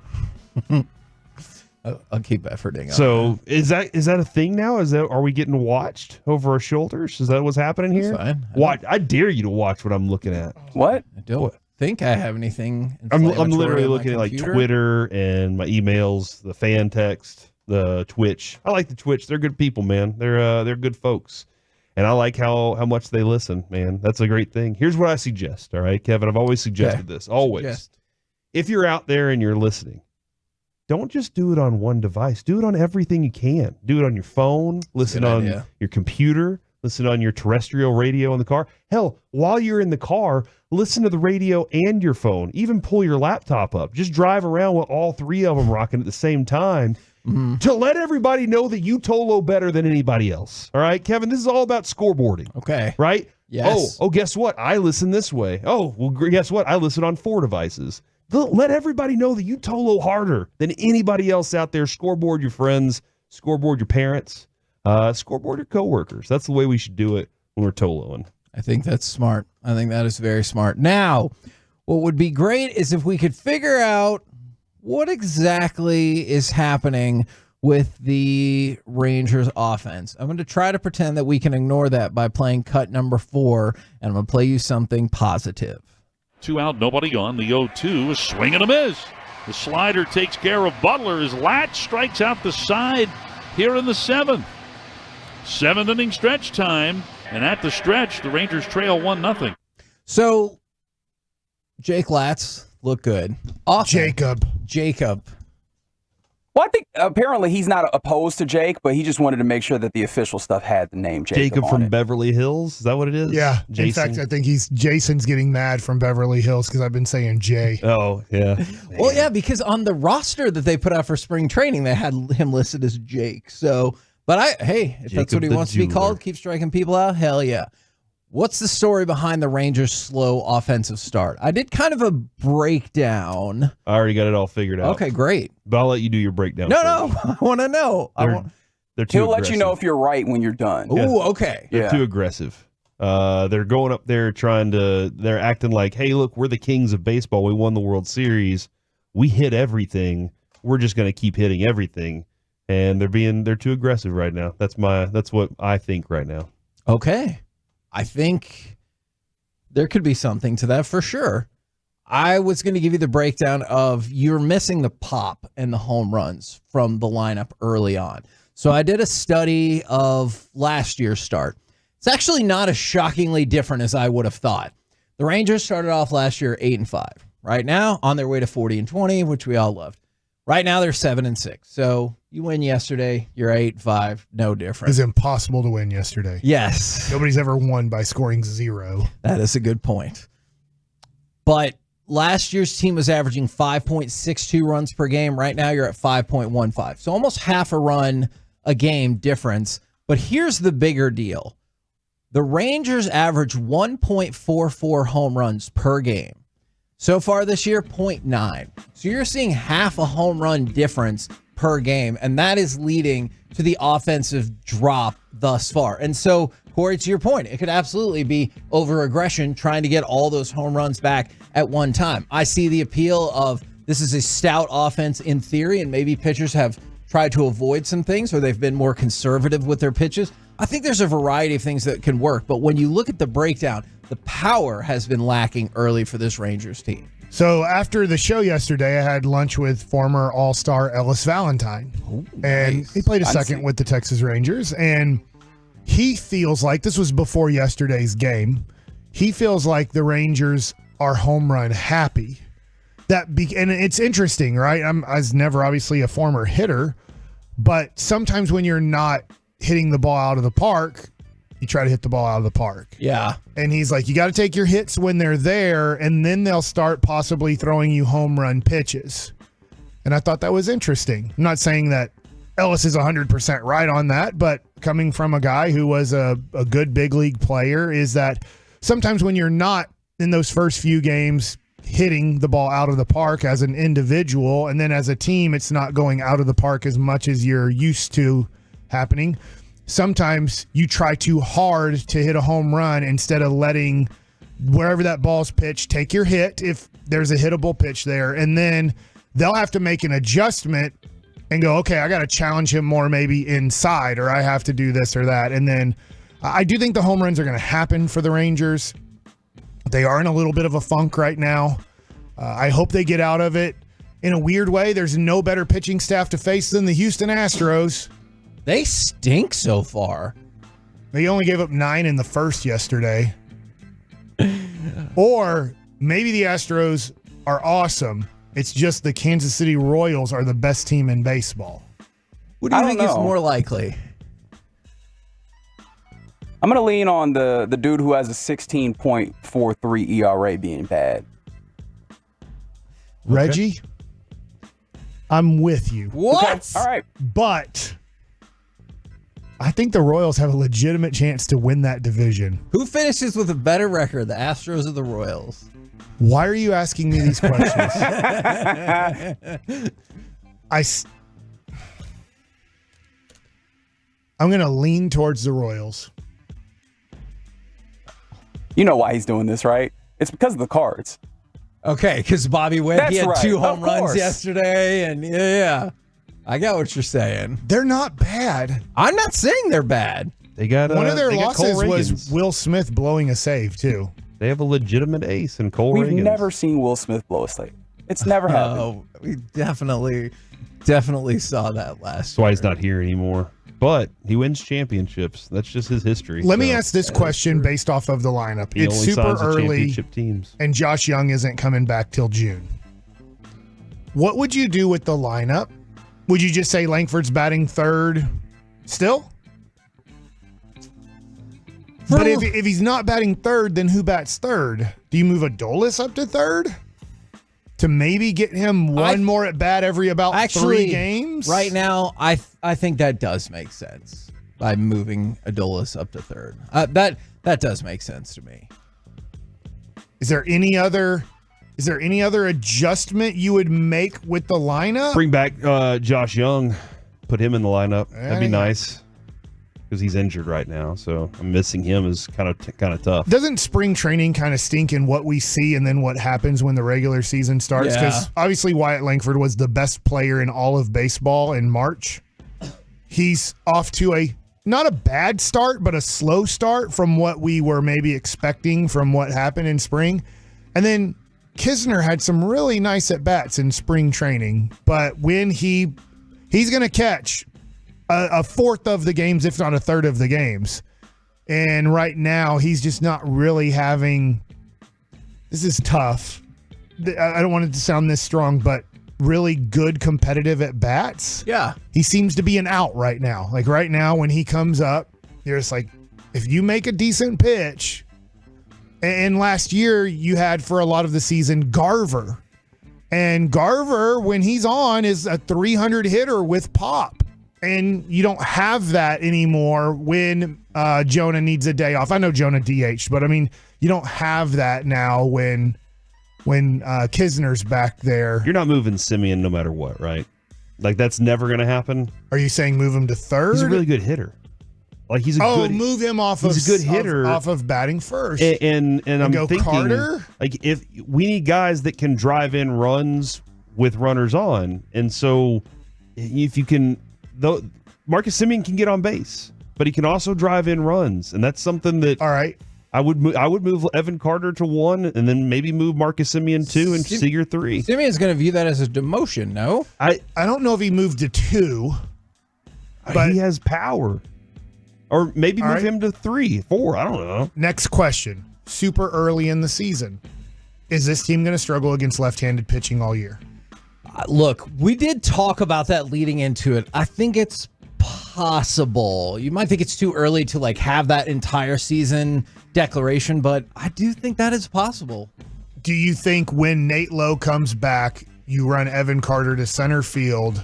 I'll keep efforting. So is that a thing now? Are we getting watched over our shoulders? Is that what's happening here? That's fine. I dare you to watch what I'm looking at. What? I don't think I have anything. I'm literally looking at like Twitter and my emails, the fan text, the Twitch. I like the Twitch. They're good people, man. They're good folks. And I like how much they listen, man. That's a great thing. Here's what I suggest, all right, Kevin? I've always suggested this. Always. If you're out there and you're listening, don't just do it on one device. Do it on everything you can. Do it on your phone. Listen on your computer. Listen on your terrestrial radio in the car. Hell, while you're in the car, listen to the radio and your phone. Even pull your laptop up. Just drive around with all three of them rocking at the same time to let everybody know that you Tolo better than anybody else. All right, Kevin, this is all about scoreboarding. Okay. Right? Yes. Oh, guess what? I listen this way. Oh, well, guess what? I listen on 4 devices. Let everybody know that you Tolo harder than anybody else out there. Scoreboard your friends, scoreboard your parents, scoreboard your coworkers. That's the way we should do it when we're Toloing. I think that's smart. I think that is very smart. Now, what would be great is if we could figure out what exactly is happening with the Rangers offense. I'm going to try to pretend that we can ignore that by playing cut number 4, and I'm going to play you something positive. 2 out, nobody on. The 0-2 is swing and a miss. The slider takes care of Butler. His lat strikes out the side here in the 7th. 7th inning stretch time. And at the stretch, the Rangers trail 1-0. So, Jake Latz looked good. Jacob. Well, I think apparently he's not opposed to Jake, but he just wanted to make sure that the official stuff had the name Jacob from on it. Beverly Hills? Is that what it is? Yeah. Jason? In fact, I think Jason's getting mad from Beverly Hills because I've been saying Jay. Oh, yeah. Well, yeah, because on the roster that they put out for spring training, they had him listed as Jake. So, but if that's what he wants to be called, keep striking people out, hell yeah. What's the story behind the Rangers' slow offensive start? I did kind of a breakdown. I already got it all figured out. Okay, great. But I'll let you do your breakdown. No, I want to know. They're too He'll let aggressive. you know if you're right when you're done. Ooh, okay. They're too aggressive. They're going up there they're acting like, hey, look, we're the kings of baseball. We won the World Series. We hit everything. We're just going to keep hitting everything. And they're too aggressive right now. That's what I think right now. Okay. I think there could be something to that for sure. I was going to give you the breakdown of you're missing the pop and the home runs from the lineup early on. So I did a study of last year's start. It's actually not as shockingly different as I would have thought. The Rangers started off last year 8-5. Right now, on their way to 40-20, which we all loved. Right now, they're 7-6. So you win yesterday, you're 8-5, no different. It's impossible to win yesterday. Yes. Nobody's ever won by scoring 0. That is a good point. But last year's team was averaging 5.62 runs per game. Right now, you're at 5.15. So almost half a run a game difference. But here's the bigger deal. The Rangers average 1.44 home runs per game. So far this year, 0.9. So you're seeing half a home run difference per game, and that is leading to the offensive drop thus far. And so, Corey, to your point, it could absolutely be over-aggression trying to get all those home runs back at one time. I see the appeal of this is a stout offense in theory, and maybe pitchers have tried to avoid some things or they've been more conservative with their pitches. I think there's a variety of things that can work, but when you look at the breakdown, the power has been lacking early for this Rangers team. So after the show yesterday, I had lunch with former All-Star Ellis Valentine. And he played a second with the Texas Rangers. And he feels like, this was before yesterday's game, he feels like the Rangers are home run happy. And it's interesting, right? I was never obviously a former hitter, but sometimes when you're not hitting the ball out of the park, you try to hit the ball out of the park. Yeah. And he's like, you got to take your hits when they're there, and then they'll start possibly throwing you home run pitches. And I thought that was interesting. I'm not saying that Ellis is 100% right on that, but coming from a guy who was a good big league player, is that sometimes when you're not in those first few games hitting the ball out of the park as an individual, and then as a team, it's not going out of the park as much as you're used to happening. Sometimes you try too hard to hit a home run instead of letting wherever that ball's pitched, take your hit if there's a hittable pitch there, and then they'll have to make an adjustment and go, okay, I got to challenge him more maybe inside, or I have to do this or that. And then I do think the home runs are going to happen for the Rangers. They are in a little bit of a funk right now. I hope they get out of it. In a weird way, there's no better pitching staff to face than the Houston Astros. They stink so far. They only gave up 9 in the first yesterday. Or maybe the Astros are awesome. It's just the Kansas City Royals are the best team in baseball. What do you think is more likely? I'm going to lean on the dude who has a 16.43 ERA being bad. Reggie, I'm with you. What? Okay. All right. But I think the Royals have a legitimate chance to win that division. Who finishes with a better record, the Astros or the Royals? Why are you asking me these questions? I'm going to lean towards the Royals. You know why he's doing this, right? It's because of the Cards. Okay, because Bobby Witt, he had right. 2 home Of runs course. yesterday, and yeah, I got what you're saying. They're not bad. I'm not saying they're bad. They got one of their they got Cole losses was Reagans. Will Smith blowing a save too. They have a legitimate ace in Cole We've Reagans. never seen Will Smith blow a slate. It's never happened. Oh, we definitely saw that last That's why he's not here anymore. But he wins championships. That's just his history. Let me ask this question based off of the lineup. He It's only super signs with early, championship teams. and Josh Young isn't coming back till June. What would you do with the lineup? Would you just say Langford's batting third still? But if he's not batting third, then who bats third? Do you move Adolis up to third? To maybe get him one more at bat every about 3 games? Right now, I think that does make sense by moving Adolis up to third. That does make sense to me. Is there any other adjustment you would make with the lineup? Bring back Josh Young. Put him in the lineup. That'd be nice. Because he's injured right now, so missing him is kind of tough. Doesn't spring training kind of stink in what we see and then what happens when the regular season starts? Because obviously Wyatt Langford was the best player in all of baseball in March. He's off to not a bad start, but a slow start from what we were maybe expecting from what happened in spring. And then Kisner had some really nice at-bats in spring training, but when he's going to catch a fourth of the games, if not a third of the games. And right now, he's just not really having. This is tough. I don't want it to sound this strong, but really good competitive at bats. Yeah. He seems to be an out right now. Like right now, when he comes up, you're just like, if you make a decent pitch. And last year, you had for a lot of the season Garver. And Garver, when he's on, is a 300 hitter with pop. And you don't have that anymore when Jonah needs a day off. I know Jonah DH'd, but I mean, you don't have that now when Kisner's back there. You're not moving Simeon no matter what, right? Like that's never going to happen. Are you saying move him to third? He's a really good hitter. Like he's a good. Move him off. He's a good hitter off of batting first. And I'm go thinking, Carter? like if we need guys that can drive in runs with runners on, and so if you can. Though Marcus Semien can get on base, but he can also drive in runs, and that's something that. All right, I would move Evan Carter to 1, and then maybe move Marcus Semien 2 and Seager 3. Semien's going to view that as a demotion, no? I don't know if he moved to 2, but he has power, or maybe move him to 3, 4. I don't know. Next question: super early in the season, is this team going to struggle against left-handed pitching all year? Look, we did talk about that leading into it. I think it's possible. You might think it's too early to like have that entire season declaration, but I do think that is possible. Do you think when Nate Lowe comes back, you run Evan Carter to center field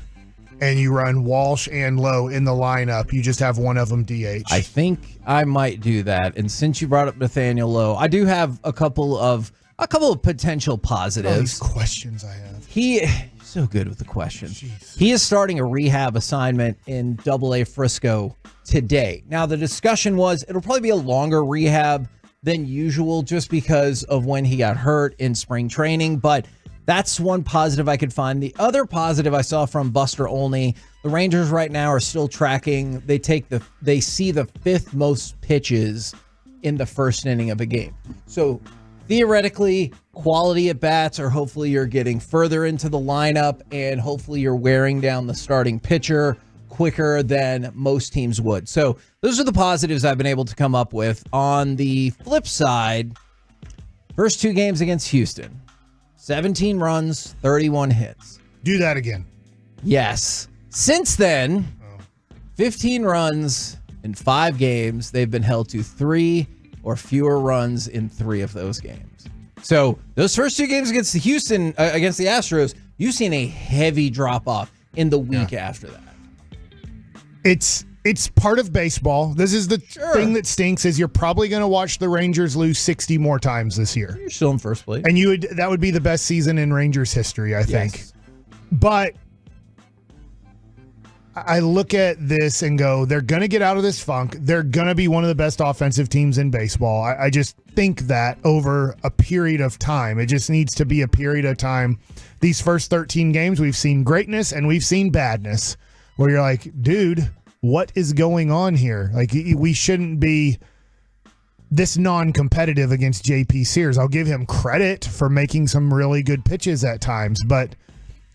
and you run Walsh and Lowe in the lineup? You just have one of them DH. I think I might do that. And since you brought up Nathaniel Lowe, I do have a couple of potential positives. Oh, these questions I have. He's so good with the questions. He is starting a rehab assignment in AA Frisco today. Now, the discussion was it'll probably be a longer rehab than usual just because of when he got hurt in spring training, but that's one positive I could find. The other positive I saw from Buster Olney, the Rangers right now are still tracking. They see the fifth most pitches in the first inning of a game. So theoretically, quality at bats, or hopefully you're getting further into the lineup and hopefully you're wearing down the starting pitcher quicker than most teams would. So those are the positives I've been able to come up with. On the flip side, first two games against Houston, 17 runs, 31 hits. Do that again. Yes. Since then, 15 runs in 5 games. They've been held to 3 or fewer runs in 3 of those games. So those first 2 games against the against the Astros, you've seen a heavy drop off in the week after that. It's part of baseball. This is the thing that stinks is you're probably going to watch the Rangers lose 60 more times this year. You're still in first place. And that would be the best season in Rangers history, I think. But I look at this and go, they're going to get out of this funk. They're going to be one of the best offensive teams in baseball. I just think that over a period of time. It just needs to be a period of time. These first 13 games, we've seen greatness and we've seen badness where you're like, dude, what is going on here? Like, we shouldn't be this non-competitive against JP Sears. I'll give him credit for making some really good pitches at times, but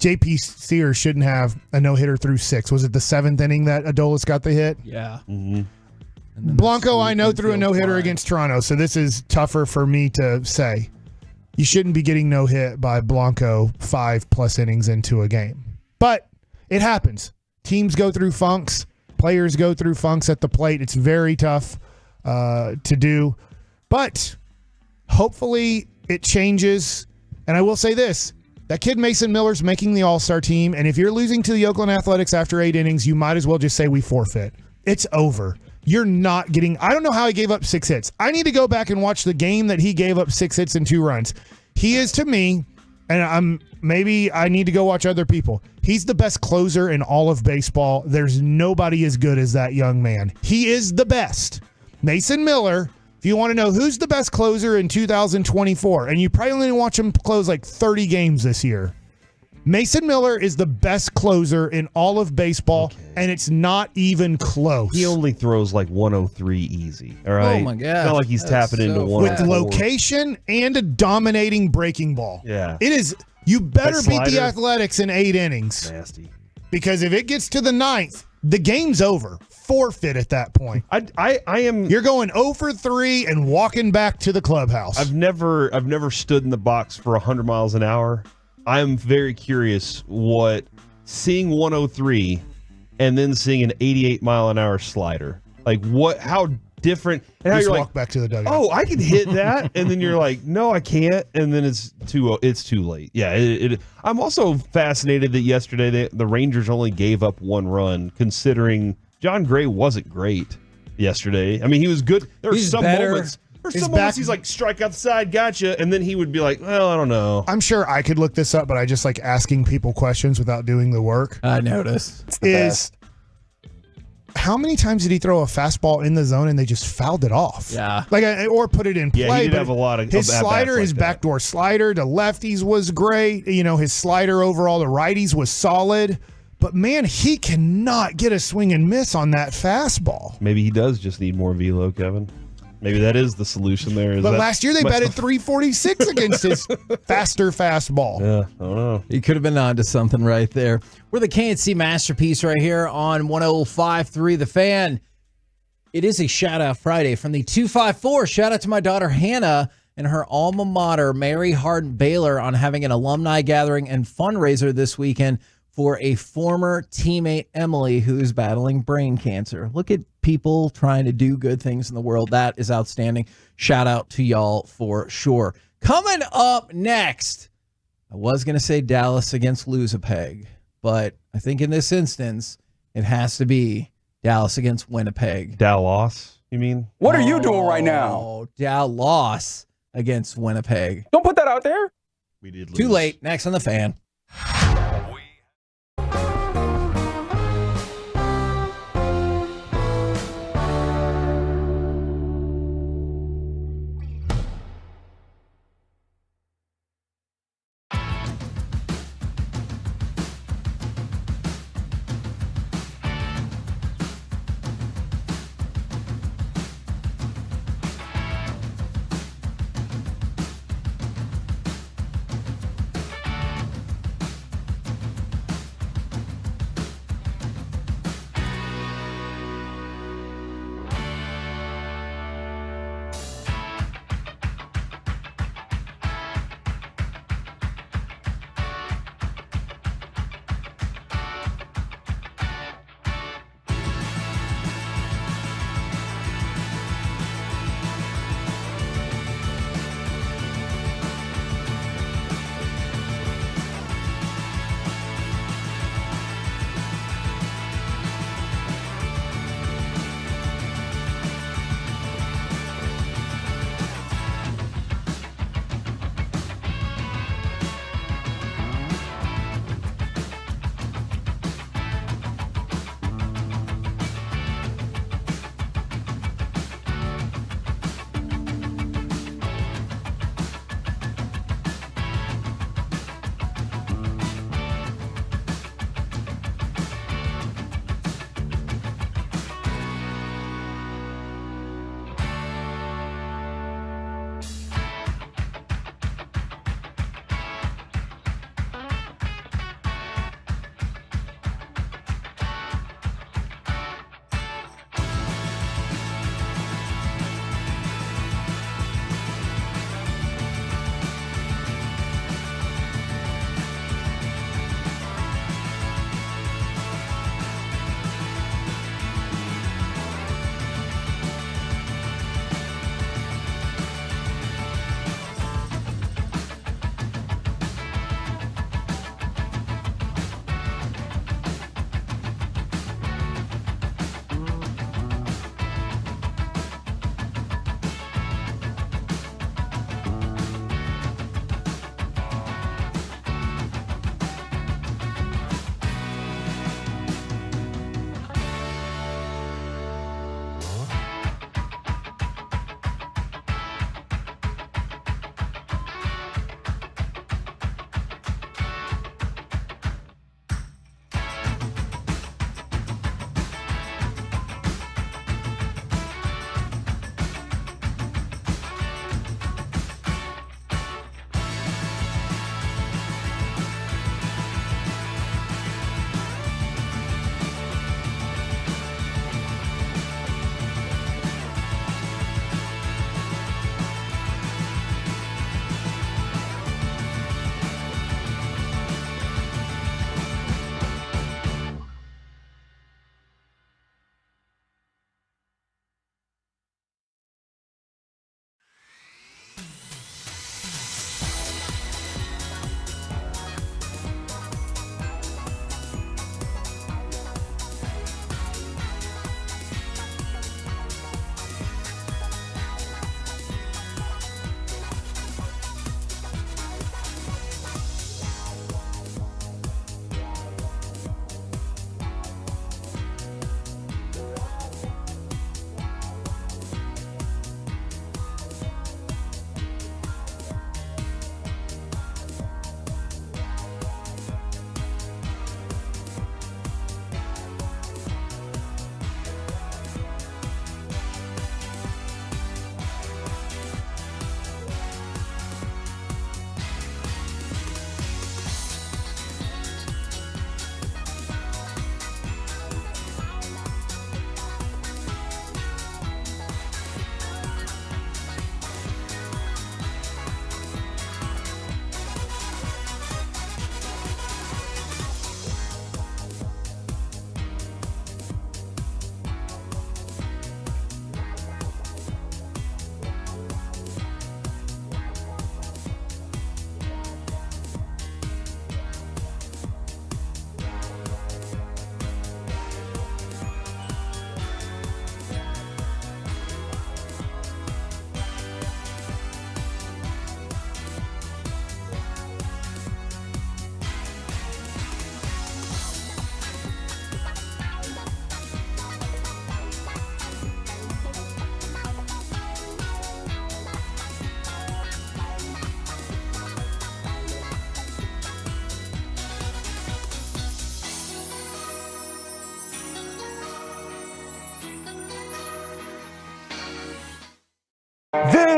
JP Sears shouldn't have a no-hitter through 6. Was it the 7th inning that Adolis got the hit? Yeah. Mm-hmm. Blanco, I know, threw a no-hitter against Toronto, so this is tougher for me to say. You shouldn't be getting no-hit by Blanco 5+ innings into a game. But it happens. Teams go through funks. Players go through funks at the plate. It's very tough to do. But hopefully it changes. And I will say this. That kid Mason Miller's making the All-Star team, and if you're losing to the Oakland Athletics after 8 innings, you might as well just say we forfeit. It's over. You're not getting... I don't know how he gave up 6 hits. I need to go back and watch the game that he gave up 6 hits and 2 runs. He is, to me, and maybe I need to go watch other people. He's the best closer in all of baseball. There's nobody as good as that young man. He is the best. Mason Miller... If you want to know who's the best closer in 2024, and you probably only watch him close like 30 games this year, Mason Miller is the best closer in all of baseball, and it's not even close. He only throws like 103 easy. All right. Oh my God. It's not like he's tapping into 104. With location and a dominating breaking ball. Yeah. It is. You better That beat the slider. Athletics in 8 innings. Nasty. Because if it gets to the 9th, the game's over. Forfeit at that point. I am. You're going 0 for 3 and walking back to the clubhouse. I've never stood in the box for 100 miles an hour. I am very curious what seeing 103 and then seeing an 88 mile an hour slider. Like how different. And how Just you're walk like, back to the dugout. oh, I can hit that, and then you're like, no, I can't, and then it's too late. Yeah, I'm also fascinated that yesterday the Rangers only gave up 1 run, considering John Gray wasn't great yesterday. I mean, he was good. There were some moments. He's like, strike out the side, gotcha, and then he would be like, well, I don't know. I'm sure I could look this up, but I just like asking people questions without doing the work. I noticed. How many times did he throw a fastball in the zone and they just fouled it off? Yeah. Or put it in play. Yeah, he did have a lot of his slider, like his backdoor slider to lefties was great. You know, his slider overall to righties was solid. But man, he cannot get a swing and miss on that fastball. Maybe he does just need more velo, Kevin. Maybe that is the solution there. But last year they batted 346 against his faster fastball. Yeah, I don't know. He could have been onto something right there. We're the KNC Masterpiece right here on 105.3 The Fan. It is a shout-out Friday from the 254. Shout out to my daughter Hannah and her alma mater, Mary Hardin Baylor, on having an alumni gathering and fundraiser this weekend for a former teammate, Emily, who is battling brain cancer. Look at people trying to do good things in the world. That is outstanding. Shout out to y'all for sure. Coming up next, I was going to say Dallas against Losapeg, but I think in this instance, it has to be Dallas against Winnipeg. Dallas, you mean? What are you doing right now? Oh, Dallas against Winnipeg. Don't put that out there. We did lose. Too late. Next on The Fan.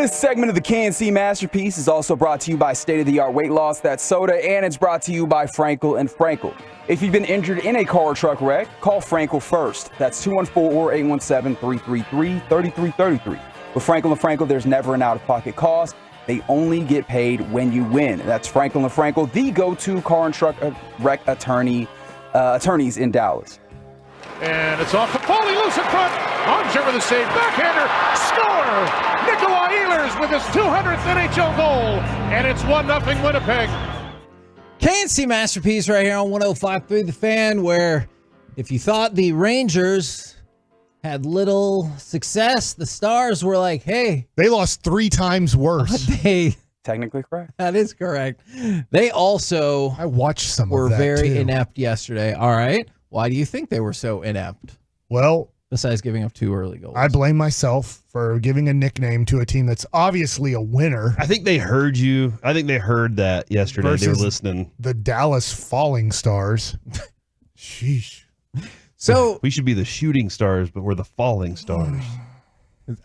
This segment of the KNC Masterpiece is also brought to you by State-of-the-Art Weight Loss, that's soda, and it's brought to you by Frankel & Frankel. If you've been injured in a car or truck wreck, call Frankel first. That's 214-817-333-3333. With Frankel & Frankel, there's never an out-of-pocket cost. They only get paid when you win. That's Frankel & Frankel, the go-to car and truck wreck attorneys in Dallas. And it's off to Paulie, loose in front. Armser with a save. Backhander. Score! Nikolai Ehlers with his 200th NHL goal. And it's 1-0 Winnipeg. KNC Masterpiece right here on 105.3 The Fan, where if you thought the Rangers had little success, the Stars were like, hey. They lost 3 times worse. Technically correct. That is correct. They also I watched some were of that very too. inept yesterday. All right. Why do you think they were so inept? Well, besides giving up 2 early goals. I blame myself for giving a nickname to a team that's obviously a winner. I think they heard you. I think they heard that yesterday. They were listening. The Dallas Falling Stars. Sheesh. So we should be the Shooting Stars, but we're the Falling Stars.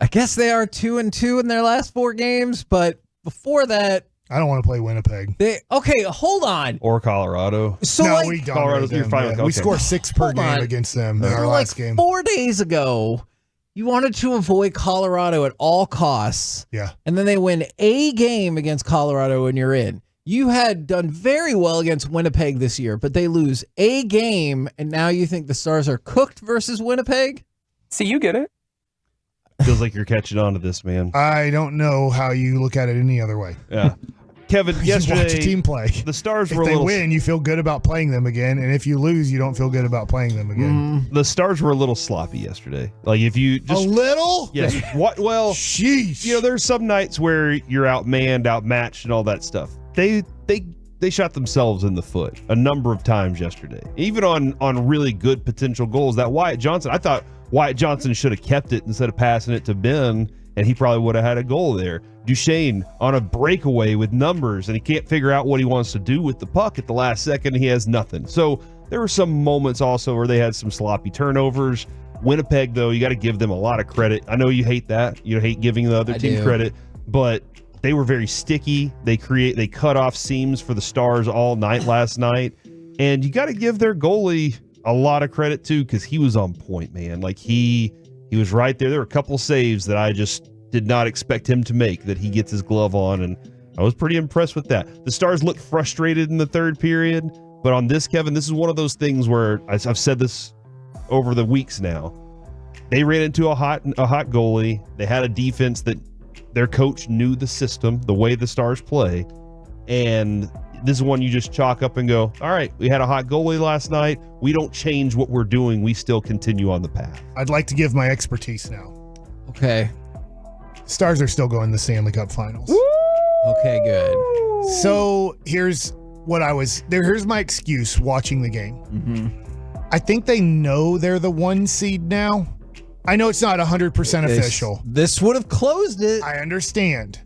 I guess they are 2-2 in their last 4 games, but before that, I don't want to play Winnipeg. Okay, hold on. Or Colorado. So no, like, we dominated them. You're fine with, We okay. scored 6 per Hold game on. against them in So our last like game. 4 days ago, you wanted to avoid Colorado at all costs. Yeah. And then they win a game against Colorado and you're in. You had done very well against Winnipeg this year, but they lose a game, and now you think the Stars are cooked versus Winnipeg? See, you get it. Feels like you're catching on to this, man. I don't know how you look at it any other way. Yeah. Kevin, You watch yesterday, a team play. the Stars If were a they little... win, you feel good about playing them again, and if you lose, you don't feel good about playing them again. The Stars were a little sloppy yesterday. Like, if you just... A little? Yes. What? Well, sheesh. You know, there's some nights where you're outmanned, outmatched, and all that stuff. They shot themselves in the foot a number of times yesterday. Even on really good potential goals. That Wyatt Johnson, I thought Wyatt Johnson should have kept it instead of passing it to Ben, and he probably would have had a goal there. Duchesne on a breakaway with numbers, and he can't figure out what he wants to do with the puck at the last second. He has nothing. So there were some moments also where they had some sloppy turnovers. Winnipeg, though, you got to give them a lot of credit. I know you hate that. You hate giving the other team credit, but they were very sticky. They cut off seams for the Stars all night last night. And you got to give their goalie a lot of credit too, because he was on point, man. Like he was right there. There were a couple saves that I just did not expect him to make, that he gets his glove on, and I was pretty impressed with that. The Stars looked frustrated in the third period, but on this, Kevin, this is one of those things where I've said this over the weeks now. They ran into a hot goalie. They had a defense that their coach knew the system, the way the Stars play, and this is one you just chalk up and go, all right, we had a hot goalie last night. We don't change what we're doing. We still continue on the path. I'd like to give my expertise now. Okay. Stars are still going to the Stanley Cup Finals. Okay, good. So here's my excuse watching the game. Mm-hmm. I think they know they're the 1 seed now. I know it's not 100% official. This would have closed it. I understand.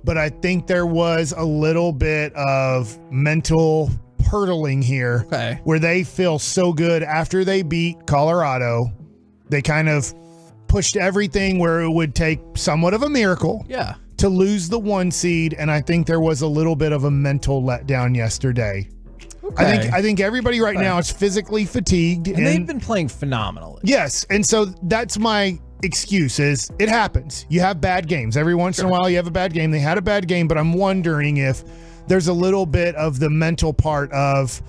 But I think there was a little bit of mental hurdling here where they feel so good after they beat Colorado. They kind of pushed everything where it would take somewhat of a miracle to lose the 1 seed, and I think there was a little bit of a mental letdown yesterday. I think everybody right now is physically fatigued, and they've been playing phenomenally. Yes, and so that's my excuse is it happens. You have bad games. Every once in a while you have a bad game. They had a bad game, but I'm wondering if there's a little bit of the mental part of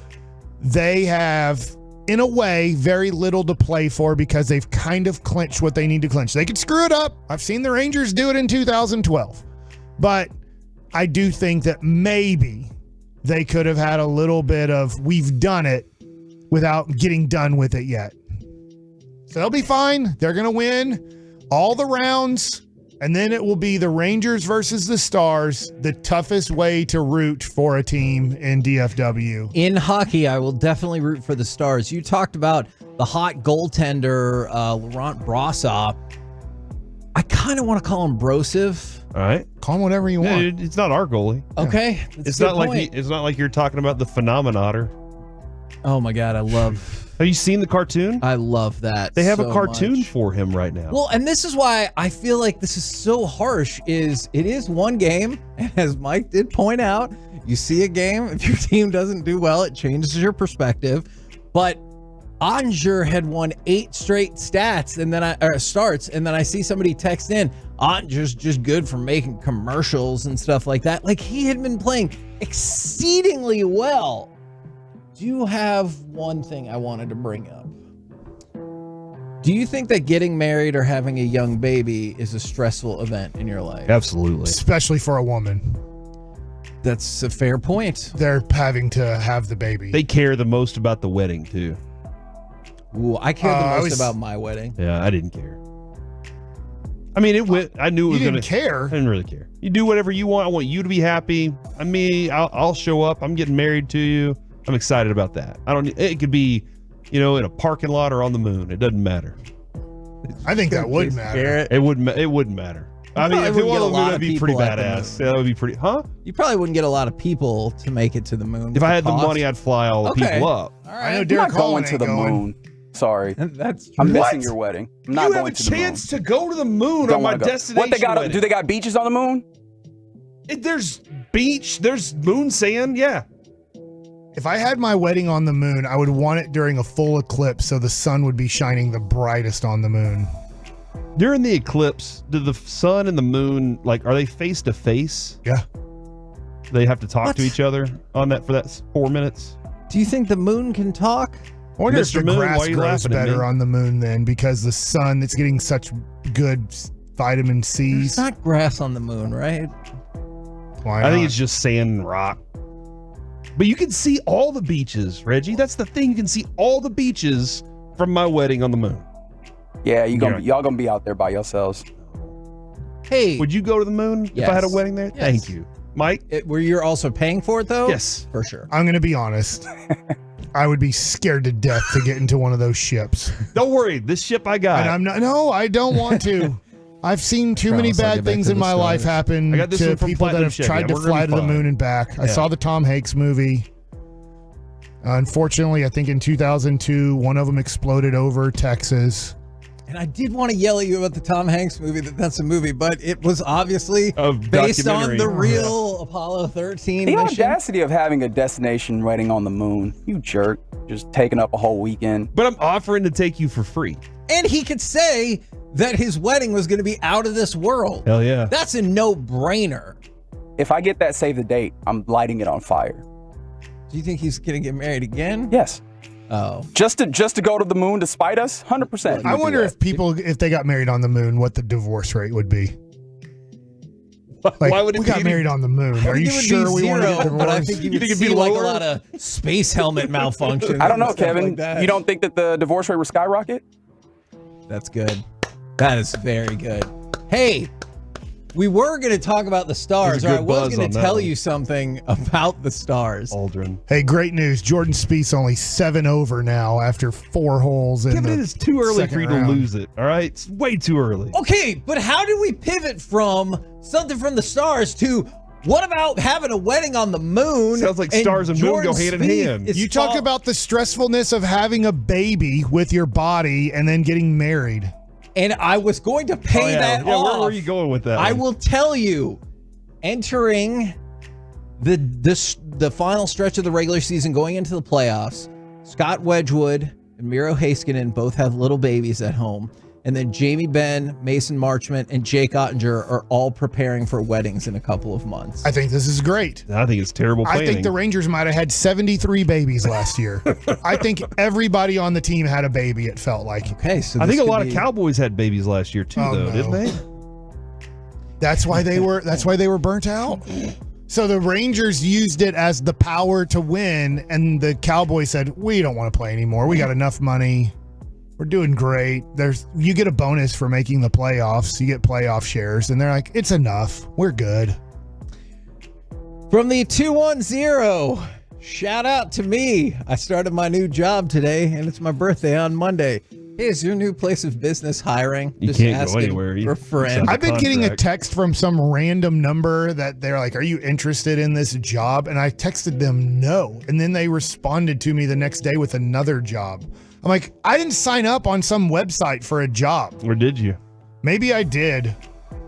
they have, in a way, very little to play for because they've kind of clinched what they need to clinch. They could screw it up. I've seen the Rangers do it in 2012. But I do think that maybe they could have had a little bit of we've done it without getting done with it yet. So they'll be fine. They're going to win all the rounds, and then it will be the Rangers versus the Stars, the toughest way to root for a team in DFW. In hockey, I will definitely root for the Stars. You talked about the hot goaltender, Laurent Brossoit. I kind of want to call him Brosive. All right, call him whatever you want. It's not our goalie. Okay, it's not like you're talking about the phenomenator. Oh my God, I love. Have you seen the cartoon? I love that. They have so a cartoon much. for him right now. Well, and this is why I feel like this is so harsh. It is one game, and as Mike did point out, you see a game. If your team doesn't do well, it changes your perspective. But Ottinger had won 8 straight starts, and then I see somebody text in, Ottinger's just good for making commercials and stuff like that. Like, he had been playing exceedingly well. Do you have one thing I wanted to bring up? Do you think that getting married or having a young baby is a stressful event in your life? Absolutely. Especially for a woman. That's a fair point. They're having to have the baby. They care the most about the wedding, too. Ooh, I care the most about my wedding. Yeah, I didn't care. I mean, I knew it was You going didn't care? I didn't really care. You do whatever you want. I want you to be happy. I'll show up. I'm getting married to you. I'm excited about that. It could be, in a parking lot or on the moon. It doesn't matter. I think that would matter. It wouldn't matter. I mean, if it was on the moon, that'd be pretty badass. Yeah, that would be pretty, You probably wouldn't get a lot of people to make it to the moon. If I had the money, I'd fly all the people up. All I right. know Derek going to the moon. Sorry. That's I'm What? missing your wedding. I'm not You going have a to the moon. chance to go to the moon Don't on my wanna go. destination What they got? wedding. Do they got beaches on the moon? There's beach. There's moon sand. Yeah. If I had my wedding on the moon, I would want it during a full eclipse so the sun would be shining the brightest on the moon. During the eclipse, do the sun and the moon, are they face to face? Yeah. They have to talk to each other for that 4 minutes? Do you think the moon can talk? I wonder if Mr. the Moon, why grass are you grows laughing at better me? on the moon then because the sun, it's getting such good vitamin C's. It's not grass on the moon, right? Why I not? think it's just sand and rock. But you can see all the beaches, Reggie. That's the thing. You can see all the beaches from my wedding on the moon. Yeah, y'all gonna be out there by yourselves. Hey, would you go to the moon if I had a Yes. wedding there? Yes. Thank you, Mike. Where you're also paying for it though? Yes, for sure. I'm going to be honest. I would be scared to death to get into one of those ships. Don't worry, this ship I got. And I'm not. No, I don't want to. I've seen too many Promise I'll bad get back things to in the my life stars. happen I got this to one from people that Platinum have Chevy. tried to We're gonna fly be to the fine. moon and back. I Yeah. saw the Tom Hanks movie. Unfortunately, I think in 2002, one of them exploded over Texas. And I did want to yell at you about the Tom Hanks movie. That's a movie, but it was obviously based on documentary. the real Apollo 13 The mission. audacity of having a destination wedding on the moon. You jerk. Just taking up a whole weekend. But I'm offering to take you for free. And he could say that his wedding was going to be out of this world. Hell yeah. That's a no-brainer. If I get that save the date, I'm lighting it on fire. Do you think he's going to get married again? Yes. Oh. Just to go to the moon to spite us? 100%. I wonder if they got married on the moon, what the divorce rate would be. Like, Why would it we be got any- married on the moon. Are you sure we want to get divorced? But I think you would think it'd see be like a lower? lot of space helmet malfunctions. I don't know, and stuff Kevin. like that. You don't think that the divorce rate will skyrocket? That's good. That is very good. Hey, we were going to talk about the stars, There's or a I good was buzz going on to that tell one. you something about the stars. Aldrin. Hey, great news. Jordan Spieth's only 7 over now after 4 holes in Kevin, the it is too early second for you to round. lose it. All right, it's way too early. Okay, but how did we pivot from something from the stars to what about having a wedding on the moon? Sounds like stars and moon Jordan go hand in Spieth hand. is You talk fall- about the stressfulness of having a baby with your body and then getting married. And I was going to pay that off. Where were you going with that? I one? will tell you, entering the final stretch of the regular season, going into the playoffs, Scott Wedgwood and Miro Heiskanen both have little babies at home. And then Jamie Benn, Mason Marchment, and Jake Ottinger are all preparing for weddings in a couple of months. I think this is great. I think it's terrible planning. I think the Rangers might have had 73 babies last year. I think everybody on the team had a baby, it felt like. Okay, so I think a this lot could of be- Cowboys had babies last year too, Oh, though, no. didn't they? That's why they were burnt out. So the Rangers used it as the power to win, and the Cowboys said, "We don't want to play anymore. We got enough money. We're doing great. You get a bonus for making the playoffs. You get playoff shares." And they're like, "It's enough. We're good." From the 210, shout out to me. I started my new job today, and it's my birthday on Monday. Hey, is your new place of business hiring? You Just can't go asking anywhere. For friends. I've been getting a text from some random number that they're like, "Are you interested in this job?" And I texted them no, and then they responded to me the next day with another job. I'm like, I didn't sign up on some website for a job. Or did you? Maybe I did. Did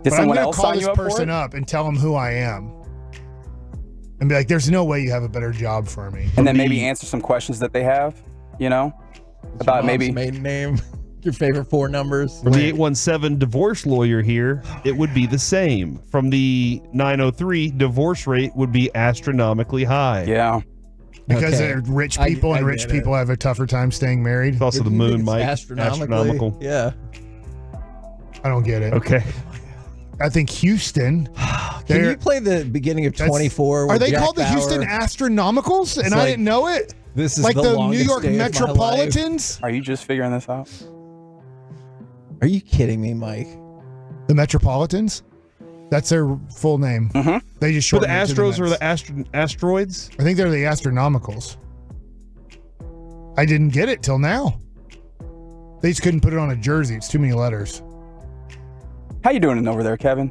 But I'm someone going to else call sign this you up for person it? up and tell them who I am. And be like, there's no way you have a better job for me. And then maybe answer some questions that they have, about maybe maiden name, your favorite 4 numbers. From the 817 divorce lawyer here, it would be the same. From the 903, divorce rate would be astronomically high. Yeah. Because they're rich people and rich people have a tougher time staying married. It's also the moon, Mike. Astronomical. Yeah. I don't get it. Okay. I think Houston. Can you play the beginning of 24? Are they Jack called the Bauer? Houston Astronomicals? And I didn't know it? This is like the New longest York day of my life. Metropolitans? Are you just figuring this out? Are you kidding me, Mike? The Metropolitans? That's their full name. Mm-hmm. They just But the shortened it to Astros or Mets. the asteroids? I think they're the Astronomicals. I didn't get it till now. They just couldn't put it on a jersey. It's too many letters. How you doing over there, Kevin?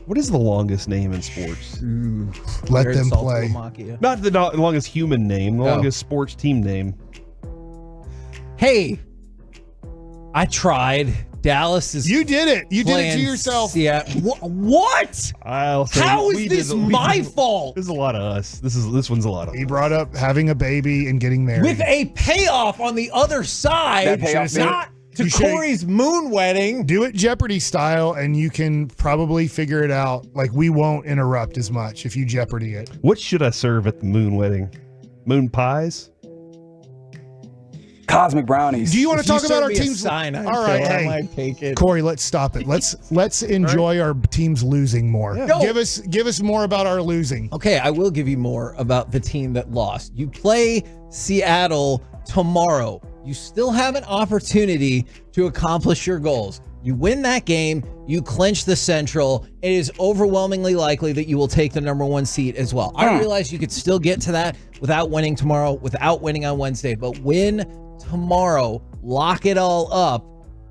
What is the longest name in sports? Let them play. Not the longest human name, the Oh. longest sports team name. Hey, I tried. Dallas is. You did it. You did it to playing yourself. What? I'll say How is we this did- we my did- fault? This is a lot of us. This one's a lot of He us. brought up having a baby and getting married. With a payoff on the other side, That payoff not to You should- Corey's moon wedding. Do it Jeopardy style, and you can probably figure it out. Like, we won't interrupt as much if you Jeopardy it. What should I serve at the moon wedding? Moon pies? Cosmic brownies. Do you want to If you talk about serve our me a team's? cyanide All right, pill, I hey, might take it. Corey, let's stop it. Let's enjoy our teams losing more. No. Give us more about our losing. Okay, I will give you more about the team that lost. You play Seattle tomorrow. You still have an opportunity to accomplish your goals. You win that game, you clinch the Central. It is overwhelmingly likely that you will take the number 1 seat as well. I realize you could still get to that without winning tomorrow, without winning on Wednesday, but win tomorrow, lock it all up,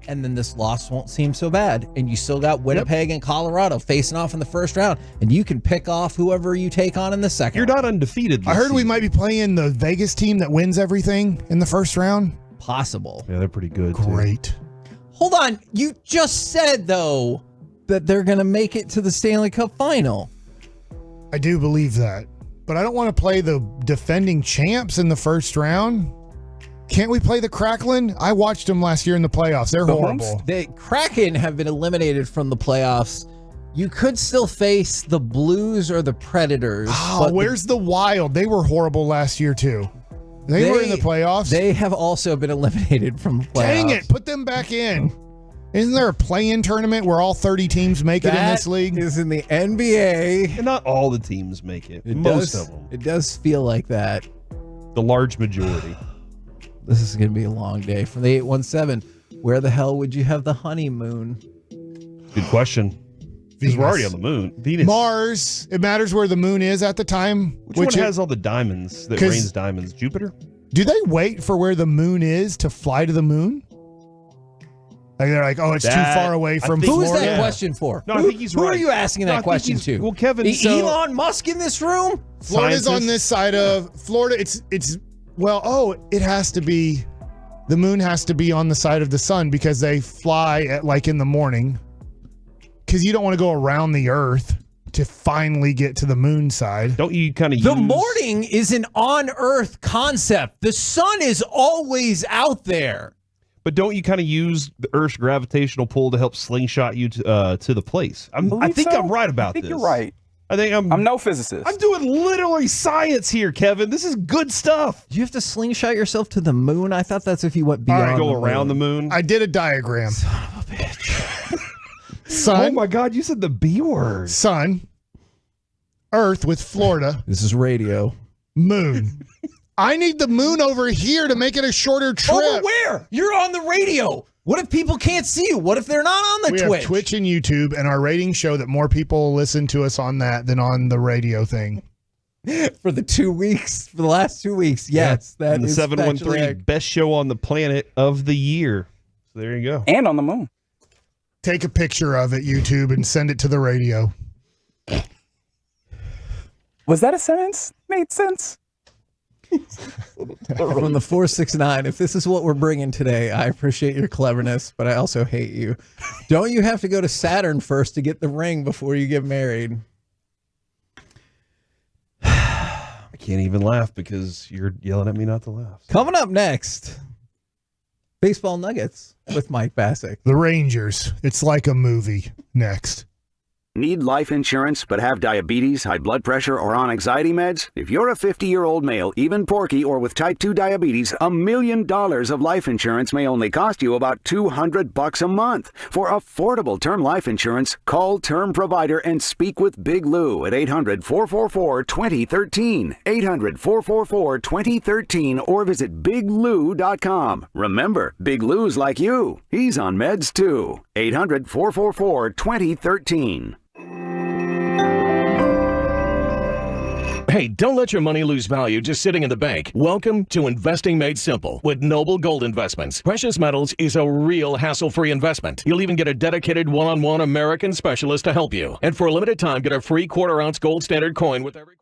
and then this loss won't seem so bad. And you still got Winnipeg and Colorado facing off in the first round, and you can pick off whoever you take on in the second. You're not undefeated. I heard we might be playing the Vegas team that wins everything in the first round. Possible. Yeah, they're pretty good. too. Great. Hold on. You just said, though, that they're going to make it to the Stanley Cup final. I do believe that, but I don't want to play the defending champs in the first round. Can't we play the Kraken? I watched them last year in the playoffs. They're horrible. The Kraken have been eliminated from the playoffs. You could still face the Blues or the Predators. Oh, but where's the Wild? They were horrible last year, too. They were in the playoffs. They have also been eliminated from the playoffs. Dang it. Put them back in. Isn't there a play-in tournament where all 30 teams make it in this league? Is in the NBA. And not all the teams make it. Most of them. It does feel like that. The large majority. This is going to be a long day. From the 817, where the hell would you have the honeymoon? Good question. Because we're already on the moon. Venus. Mars. It matters where the moon is at the time. Which one has all the diamonds that 'cause- rains diamonds? Jupiter? Do they wait for where the moon is to fly to the moon? Like they're like, oh, it's too far away from Who Florida. is that question for? No, I think he's Who right. are you asking No, I that think question he's- to? well, Kevin, Elon Musk in this room? Florida's on this side of Florida. It has to be, the moon has to be on the side of the sun because they fly at like in the morning. Because you don't want to go around the Earth to finally get to the moon side. Don't you kind of The morning is an on-Earth concept. The sun is always out there. But don't you kind of use the Earth's gravitational pull to help slingshot you to the place? I think I'm right about this. I think you're right. I think I'm no physicist. I'm doing literally science here, Kevin. This is good stuff. Do you have to slingshot yourself to the moon? I thought that's if you went beyond. Go around the moon. I did a diagram. Son of a bitch. Sun. Oh my God, you said the B word. Sun. Earth with Florida. This is radio. Moon. I need the moon over here to make it a shorter trip. Over where? You're on the radio. What if people can't see you? What if they're not on the We Twitch? have Twitch and YouTube, and our ratings show that more people listen to us on that than on the radio thing. For the 2 weeks, for the last 2 weeks. Yes, Yeah. that And the is 713 factually best show on the planet of the year. So there you go. And on the moon. Take a picture of it, YouTube, and send it to the radio. Was that a sentence? Made sense. From the 469, if this is what we're bringing today, I appreciate your cleverness, but I also hate you. Don't you have to go to Saturn first to get the ring before you get married? I can't even laugh because you're yelling at me not to laugh. Coming up next, Baseball Nuggets with Mike Bassick. The Rangers. It's like a movie. Next. Need life insurance but have diabetes, high blood pressure, or on anxiety meds? If you're a 50-year-old male, even porky, or with type 2 diabetes, $1 million of life insurance may only cost you about $200 a month. For affordable term life insurance, call Term Provider and speak with Big Lou at 800-444-2013, 800-444-2013, or visit biglou.com. Remember, Big Lou's like you. He's on meds too. 800-444-2013. Hey, don't let your money lose value just sitting in the bank. Welcome to Investing Made Simple with Noble Gold Investments. Precious metals is a real hassle-free investment. You'll even get a dedicated one-on-one American specialist to help you. And for a limited time, get a free quarter-ounce gold standard coin with every...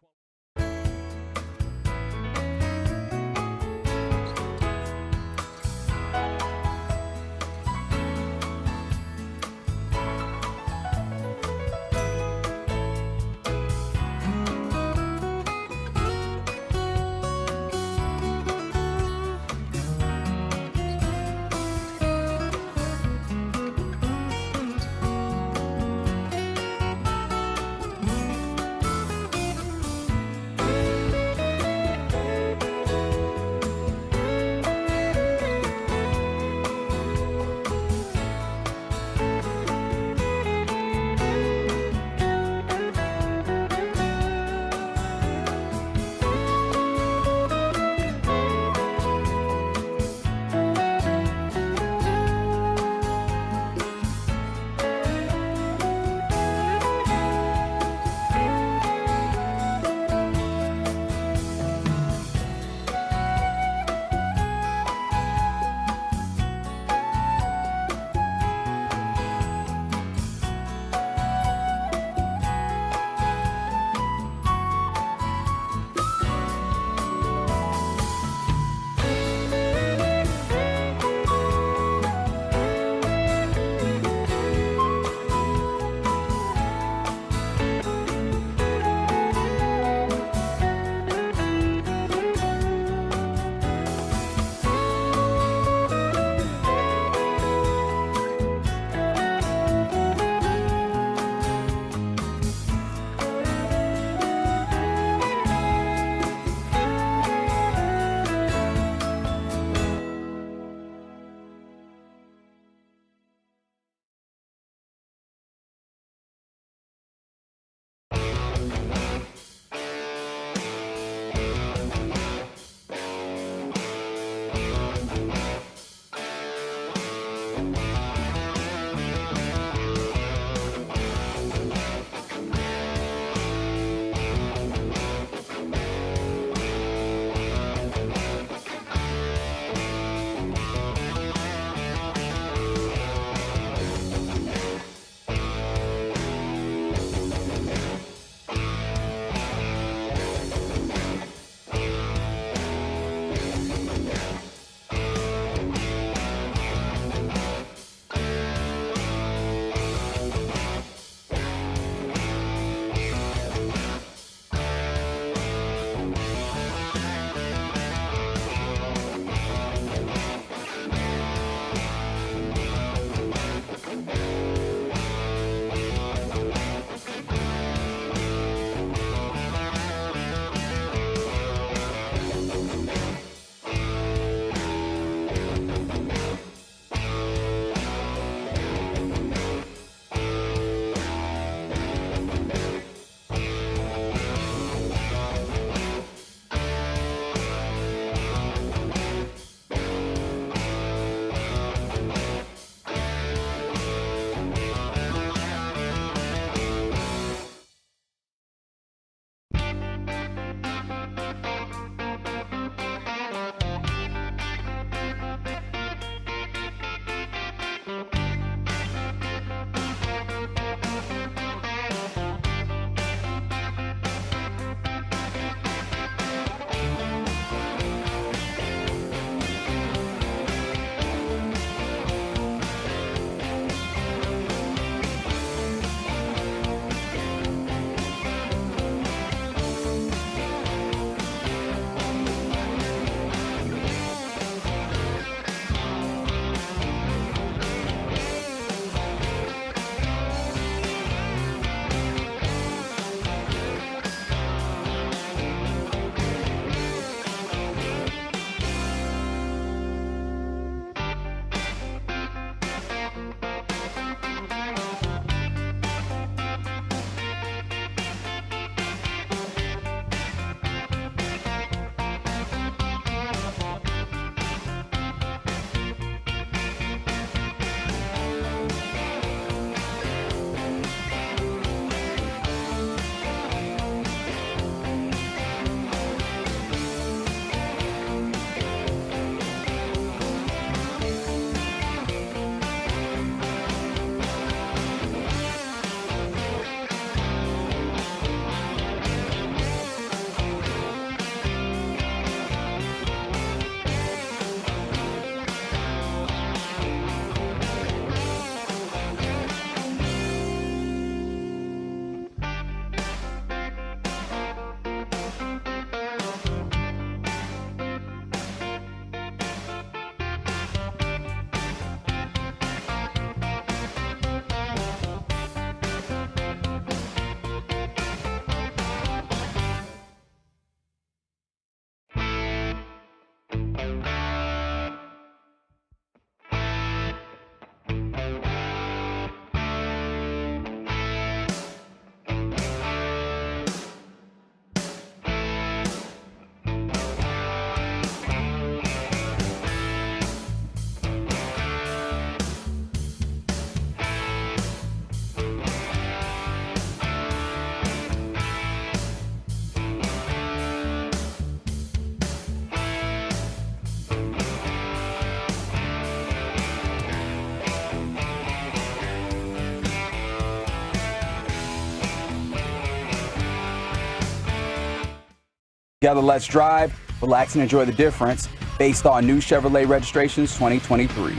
Together, let's drive, relax, and enjoy the difference based on new Chevrolet registrations 2023.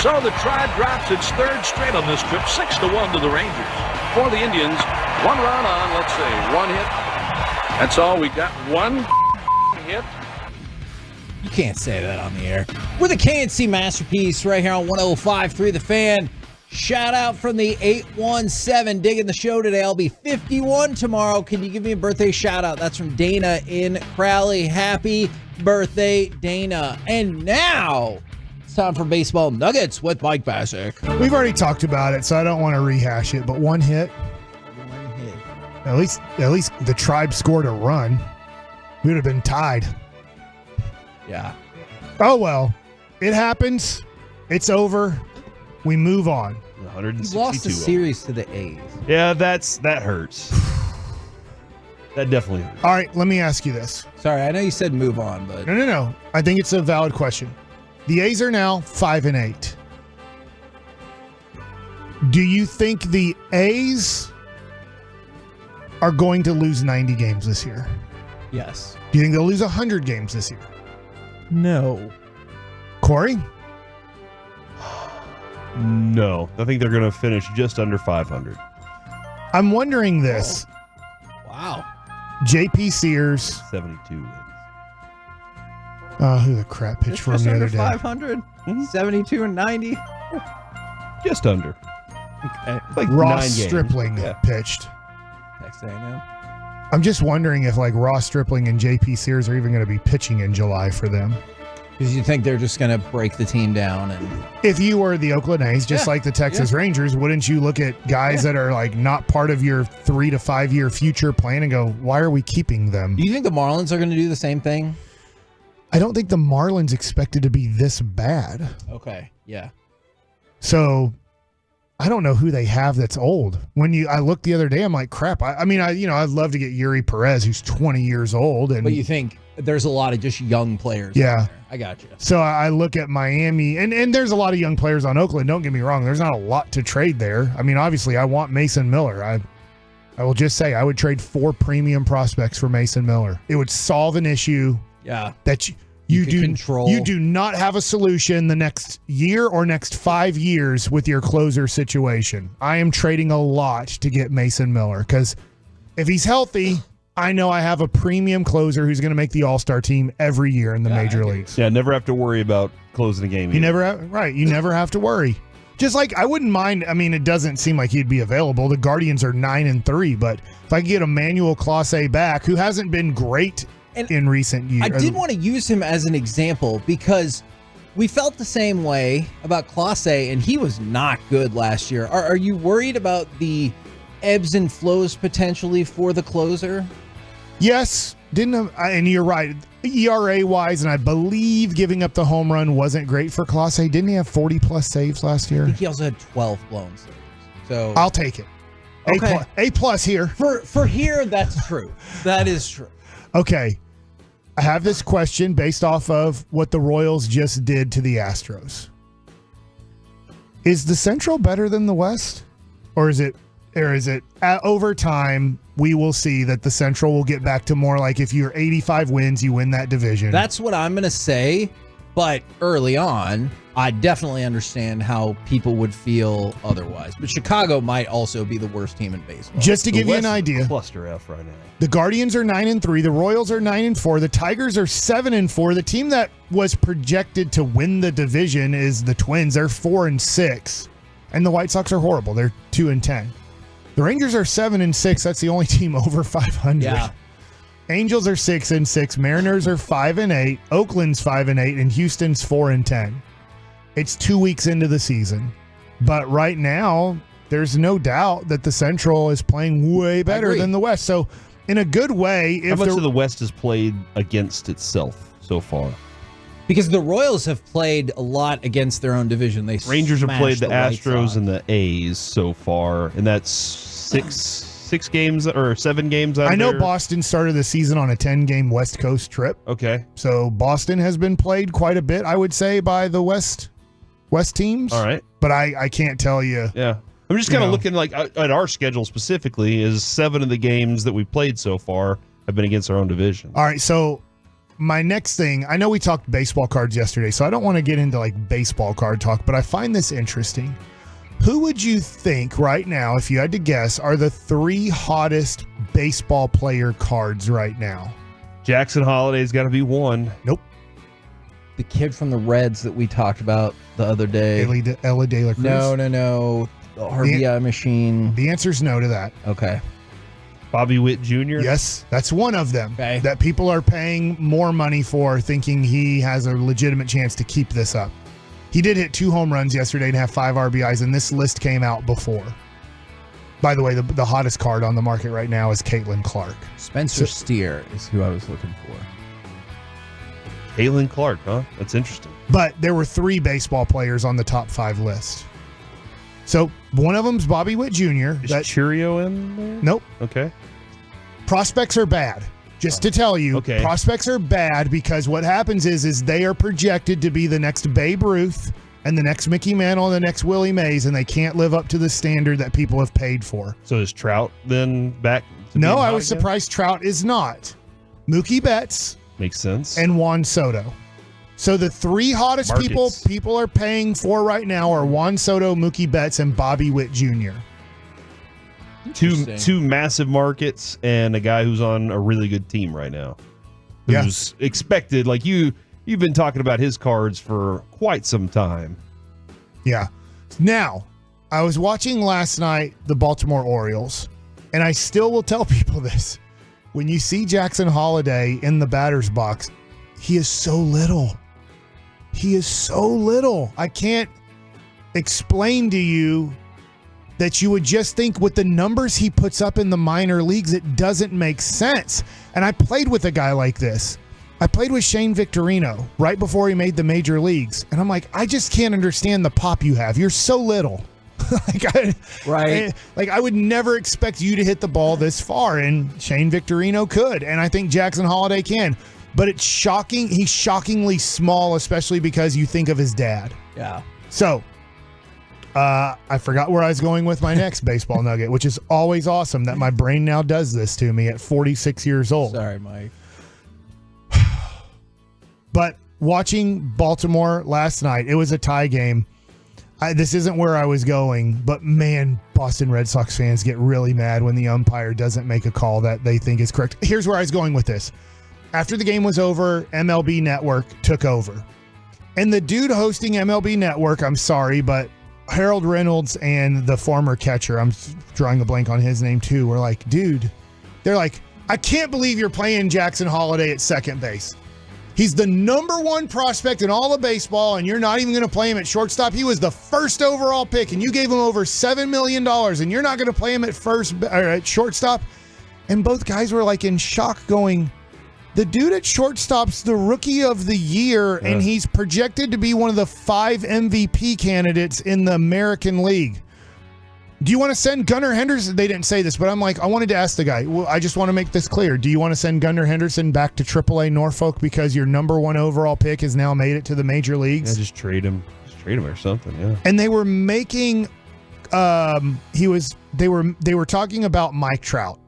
So the Tribe drops its third straight on this trip, 6-1 to the Rangers. For the Indians, one run on, let's say, one hit. That's all. We got one hit. You can't say that on the air. We're the KNC Masterpiece right here on 105.3 The Fan. Shout out from the 817 digging the show today. I'll be 51 tomorrow. Can you give me a birthday shout out? That's from Dana in Crowley. Happy birthday, Dana. And now it's time for Baseball Nuggets with Mike Bassick. We've already talked about it, so I don't want to rehash it, but one hit. At least the Tribe scored a run. We would have been tied. Yeah. Oh, well. It happens. It's over. We move on. 162. You lost the series to the A's. Yeah, that hurts. That definitely hurts. All right, let me ask you this. Sorry, I know you said move on, but No. I think it's a valid question. The A's are now 5-8. Do you think the A's are going to lose 90 games this year? Yes. Do you think they'll lose 100 games this year? No. Corey? No. I think they're going to finish just under 500. I'm wondering this. Wow. JP Sears. 72 wins. Who the crap pitched for him the other day? 500? 72 and 90? Just under. Okay. Like Ross 9 games. Stripling Yeah. pitched. Texas A&M. I'm just wondering if like Ross Stripling and JP Sears are even going to be pitching in July for them. Because you think they're just going to break the team down and If you were the Oakland A's, just like the Texas Rangers, wouldn't you look at guys that are like not part of your 3 to 5 year future plan and go, why are we keeping them? Do you think the Marlins are going to do the same thing? I don't think the Marlins expected to be this bad. Okay. Yeah. So I don't know who they have that's old. I looked the other day, I'm like, crap. I'd love to get Yuri Perez, who's 20 years old. And But you think there's a lot of just young players. Yeah. out there. I got you. So I look at Miami, and there's a lot of young players on Oakland. Don't get me wrong. There's not a lot to trade there. I mean, obviously, I want Mason Miller. I will just say I would trade 4 premium prospects for Mason Miller. It would solve an issue Yeah. that You could control. You do not have a solution the next year or next 5 years with your closer situation. I am trading a lot to get Mason Miller because if he's healthy, I know I have a premium closer who's going to make the All-Star team every year in the major leagues. Yeah, never have to worry about closing a game. You never have to worry. Just like I wouldn't mind. I mean, it doesn't seem like he'd be available. The Guardians are 9-3, but if I could get Emmanuel Clase back, who hasn't been great in recent years. I did want to use him as an example because we felt the same way about Clase, and he was not good last year. Are you worried about the ebbs and flows potentially for the closer? Yes, and you're right. ERA wise, and I believe giving up the home run wasn't great for Clase. Didn't he have 40 plus saves last year? I think he also had 12 blown saves. So I'll take it. Okay. A plus here. For here, that's true. That is true. Okay. I have this question based off of what the Royals just did to the Astros. Is the Central better than the West? Or is it over time we will see that the Central will get back to more like if you're 85 wins, you win that division? That's what I'm going to say. But early on, I definitely understand how people would feel otherwise. But Chicago might also be the worst team in baseball. Just to give you an idea, cluster F right now. The Guardians are 9-3. The Royals are 9-4. The Tigers are 7-4. The team that was projected to win the division is the Twins. They're 4-6. And the White Sox are horrible. They're 2-10. The Rangers are 7-6. That's the only team over 500. Yeah. Angels are 6-6. Mariners are 5-8. Oakland's 5-8, and Houston's 4-10. It's 2 weeks into the season, but right now there's no doubt that the Central is playing way better than the West. So, in a good way, How much of the West has played against itself so far? Because the Royals have played a lot against their own division. Rangers have played the White Astros Sox. and the A's so far, and that's six games or 7 games out I know there. Boston started the season on a 10-game West Coast trip. Okay. So Boston has been played quite a bit, I would say, by the West teams. All right. But I can't tell you. Yeah. I'm just kind of looking like at our schedule specifically is 7 of the games that we played so far have been against our own division. All right, so my next thing, I know we talked baseball cards yesterday, so I don't want to get into like baseball card talk, but I find this interesting. Who would you think right now, if you had to guess, are the 3 hottest baseball player cards right now? Jackson Holliday's got to be one. Nope. The kid from the Reds that we talked about the other day. Ella De La Cruz? No. The RBI machine. The answer's no to that. Okay. Bobby Witt Jr.? Yes, that's one of them that people are paying more money for, thinking he has a legitimate chance to keep this up. He did hit 2 home runs yesterday and have 5 RBIs, and this list came out before. By the way, the hottest card on the market right now is Caitlin Clark. Spencer Steer is who I was looking for. Caitlin Clark, huh? That's interesting. But there were 3 baseball players on the top 5 list. So one of them's Bobby Witt Jr. Is Churio in there? Nope. Okay. Prospects are bad. Just to tell you, Okay. prospects are bad because what happens is they are projected to be the next Babe Ruth and the next Mickey Mantle and the next Willie Mays, and they can't live up to the standard that people have paid for. So is Trout then back? No, I was surprised Trout is not. Mookie Betts Makes sense. and Juan Soto. So the 3 hottest Markets. people are paying for right now are Juan Soto, Mookie Betts, and Bobby Witt Jr. Two massive markets and a guy who's on a really good team right now. Who's expected, like you've been talking about his cards for quite some time. Yeah. Now, I was watching last night the Baltimore Orioles, and I still will tell people this. When you see Jackson Holliday in the batter's box, he is so little. He is so little. I can't explain to you that you would just think with the numbers he puts up in the minor leagues, it doesn't make sense. And I played with a guy like this. I played with Shane Victorino right before he made the major leagues. And I'm like, I just can't understand the pop you have. You're so little. I would never expect you to hit the ball this far. And Shane Victorino could. And I think Jackson Holliday can. But it's shocking. He's shockingly small, especially because you think of his dad. Yeah. So, I forgot where I was going with my next baseball nugget, which is always awesome that my brain now does this to me at 46 years old. Sorry, Mike. But watching Baltimore last night, it was a tie game. This isn't where I was going, but man, Boston Red Sox fans get really mad when the umpire doesn't make a call that they think is correct. Here's where I was going with this. After the game was over, MLB Network took over. And the dude hosting MLB Network, I'm sorry, but Harold Reynolds and the former catcher, I'm drawing a blank on his name too, were like, dude, they're like, I can't believe you're playing Jackson Holliday at second base. He's the number 1 prospect in all of baseball, and you're not even going to play him at shortstop. He was the first overall pick, and you gave him over $7 million, and you're not going to play him at at shortstop. And both guys were like in shock going, the dude at shortstop's the rookie of the year, and he's projected to be one of the 5 MVP candidates in the American League. Do you want to send Gunnar Henderson? They didn't say this, but I'm like, I wanted to ask the guy. Well, I just want to make this clear. Do you want to send Gunnar Henderson back to AAA Norfolk because your number 1 overall pick has now made it to the major leagues? Yeah, just trade him. Just trade him or something, yeah. And they were making they were talking about Mike Trout.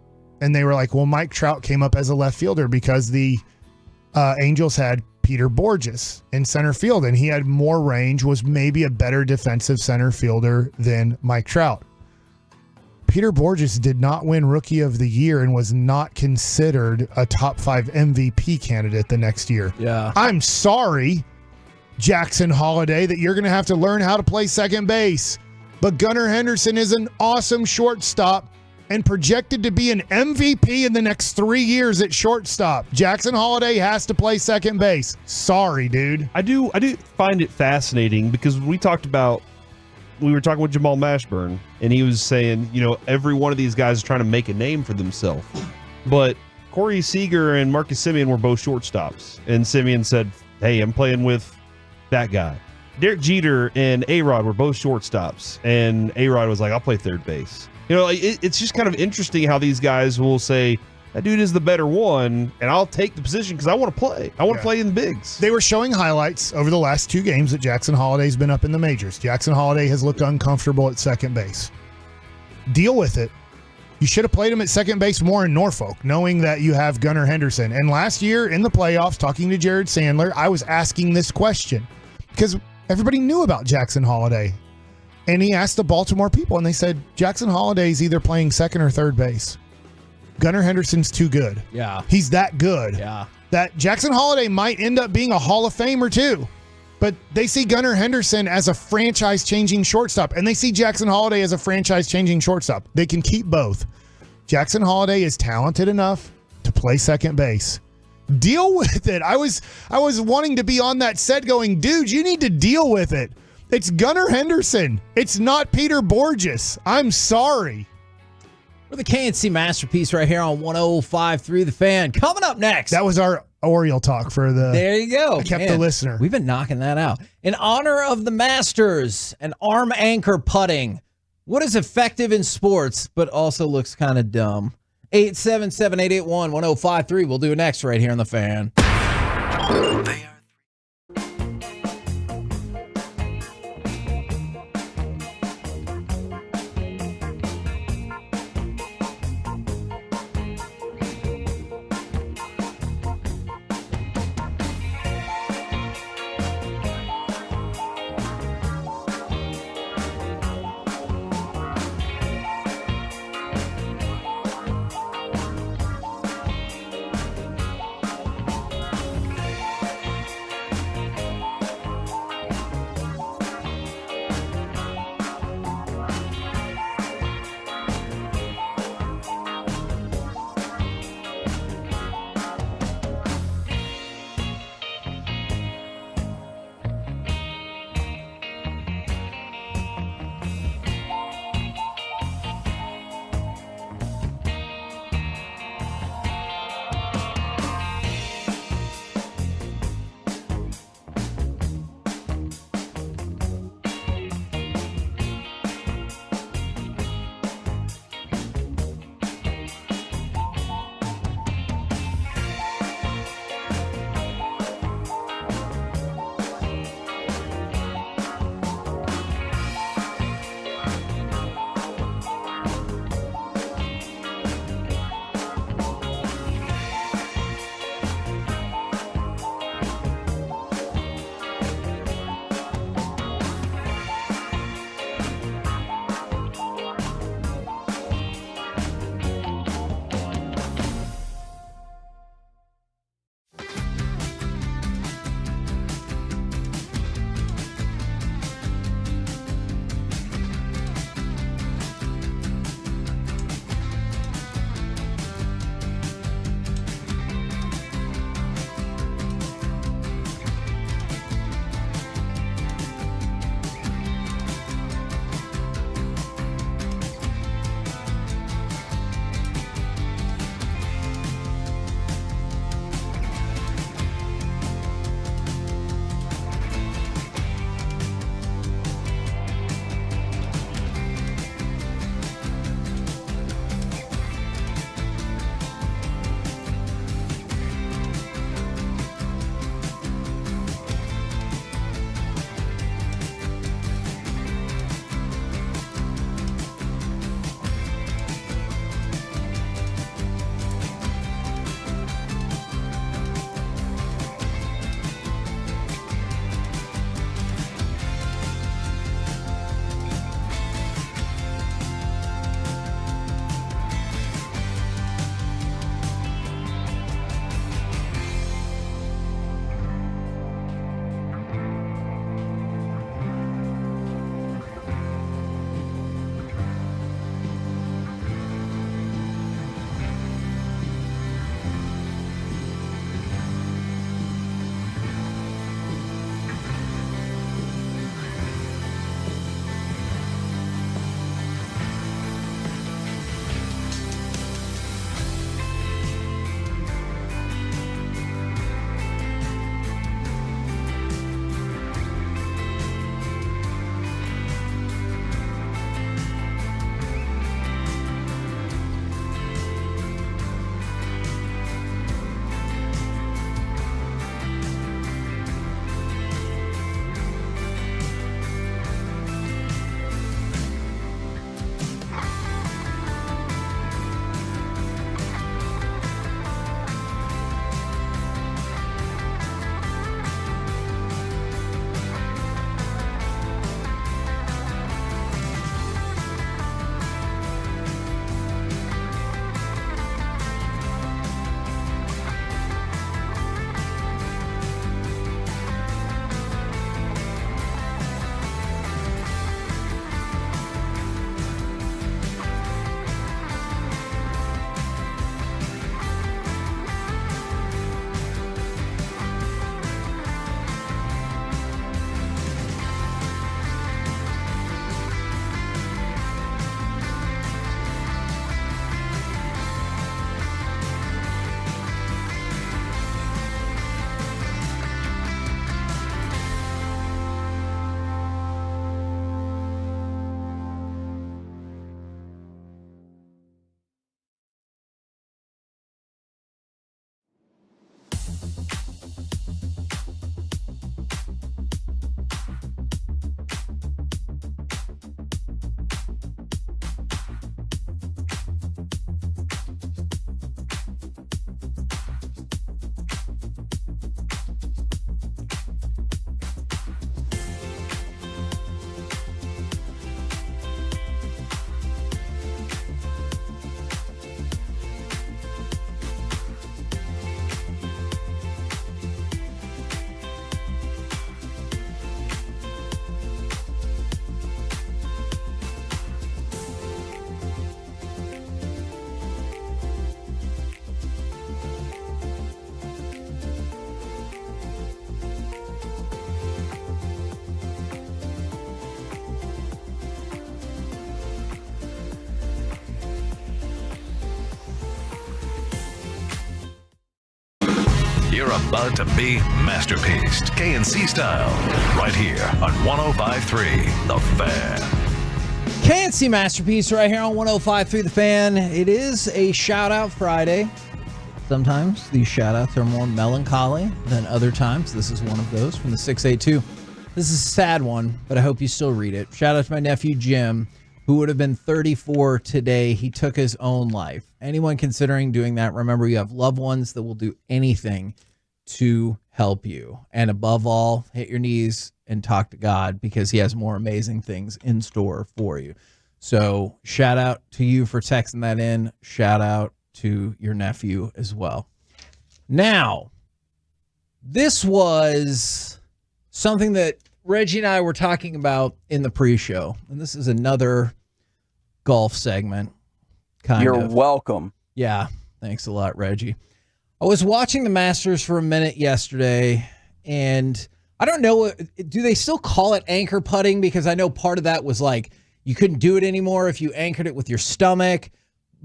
And they were like, well, Mike Trout came up as a left fielder because the Angels had Peter Borges in center field, and he had more range, was maybe a better defensive center fielder than Mike Trout. Peter Borges did not win Rookie of the Year and was not considered a top 5 MVP candidate the next year. Yeah. I'm sorry, Jackson Holliday, that you're going to have to learn how to play second base. But Gunnar Henderson is an awesome shortstop and projected to be an MVP in the next 3 years at shortstop. Jackson Holliday has to play second base. Sorry, dude. I do find it fascinating because we were talking with Jamal Mashburn, and he was saying, every one of these guys is trying to make a name for themselves. But Corey Seager and Marcus Semien were both shortstops. And Semien said, hey, I'm playing with that guy. Derek Jeter and A-Rod were both shortstops. And A-Rod was like, I'll play third base. It's just kind of interesting how these guys will say, that dude is the better one, and I'll take the position because I want to play. I want to play in the bigs. They were showing highlights over the last 2 games that Jackson Holliday's been up in the majors. Jackson Holliday has looked uncomfortable at second base. Deal with it. You should have played him at second base more in Norfolk, knowing that you have Gunnar Henderson. And last year in the playoffs, talking to Jared Sandler, I was asking this question because everybody knew about Jackson Holiday. And he asked the Baltimore people, and they said, Jackson Holiday's either playing second or third base. Gunnar Henderson's too good. Yeah. He's that good. Yeah. That Jackson Holiday might end up being a Hall of Famer too. But they see Gunnar Henderson as a franchise-changing shortstop, and they see Jackson Holiday as a franchise-changing shortstop. They can keep both. Jackson Holiday is talented enough to play second base. Deal with it. I was wanting to be on that set going, dude, you need to deal with it. It's Gunnar Henderson. It's not Peter Borges. I'm sorry. We're the KNC Masterpiece right here on 105.3 The Fan. Coming up next. That was our Oriole talk for the... There you go. I kept the listener. We've been knocking that out. In honor of the Masters and arm anchor putting, what is effective in sports but also looks kind of dumb? 877-881-1053. We'll do it next right here on The Fan. You're about to be masterpieced, KNC style, right here on 105.3 The Fan. KNC Masterpiece right here on 105.3 The Fan. It is a shout-out Friday. Sometimes these shout-outs are more melancholy than other times. This is one of those from the 682. This is a sad one, but I hope you still read it. Shout out to my nephew Jim, who would have been 34 today. He took his own life. Anyone considering doing that, remember you have loved ones that will do anything to help you. And above all, hit your knees and talk to God, because he has more amazing things in store for you. So shout out to you for texting that in. Shout out to your nephew as well. Now, this was something that Reggie and I were talking about in the pre-show, and this is another golf segment. You're welcome. Yeah, thanks a lot, Reggie. I was watching the Masters for a minute yesterday, and I don't know, do they still call it anchor putting? Because I know part of that was like you couldn't do it anymore if you anchored it with your stomach.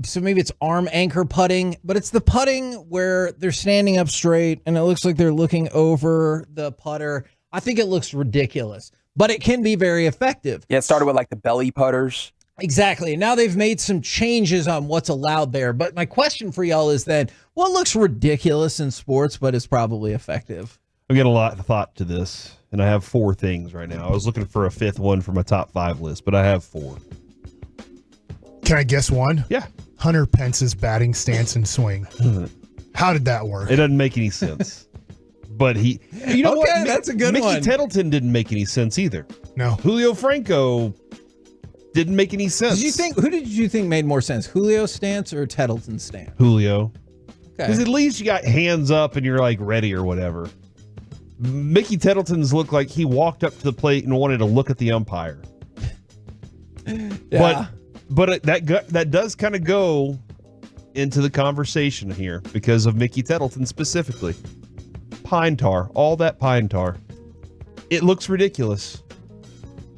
So maybe it's arm anchor putting, but it's the putting where they're standing up straight and it looks like they're looking over the putter. I think it looks ridiculous, but it can be very effective. Yeah, it started with like the belly putters. Exactly. Now they've made some changes on what's allowed there. But my question for y'all is then, what looks ridiculous in sports, but is probably effective? I get a lot of thought to this, and I have 4 things right now. I was looking for a 5th one for my top 5 list, but I have 4. Can I guess one? Yeah. Hunter Pence's batting stance and swing. How did that work? It doesn't make any sense. But he, you know what? That's a good Mickey one. Mickey Tettleton didn't make any sense either. No. Julio Franco didn't make any sense. Who did you think made more sense? Julio's stance or Tettleton's stance? Julio. Okay. Because at least you got hands up and you're like ready or whatever. Mickey Tettleton's looked like he walked up to the plate and wanted to look at the umpire. Yeah. But that does kind of go into the conversation here because of Mickey Tettleton specifically. Pine tar, all that pine tar. It looks ridiculous.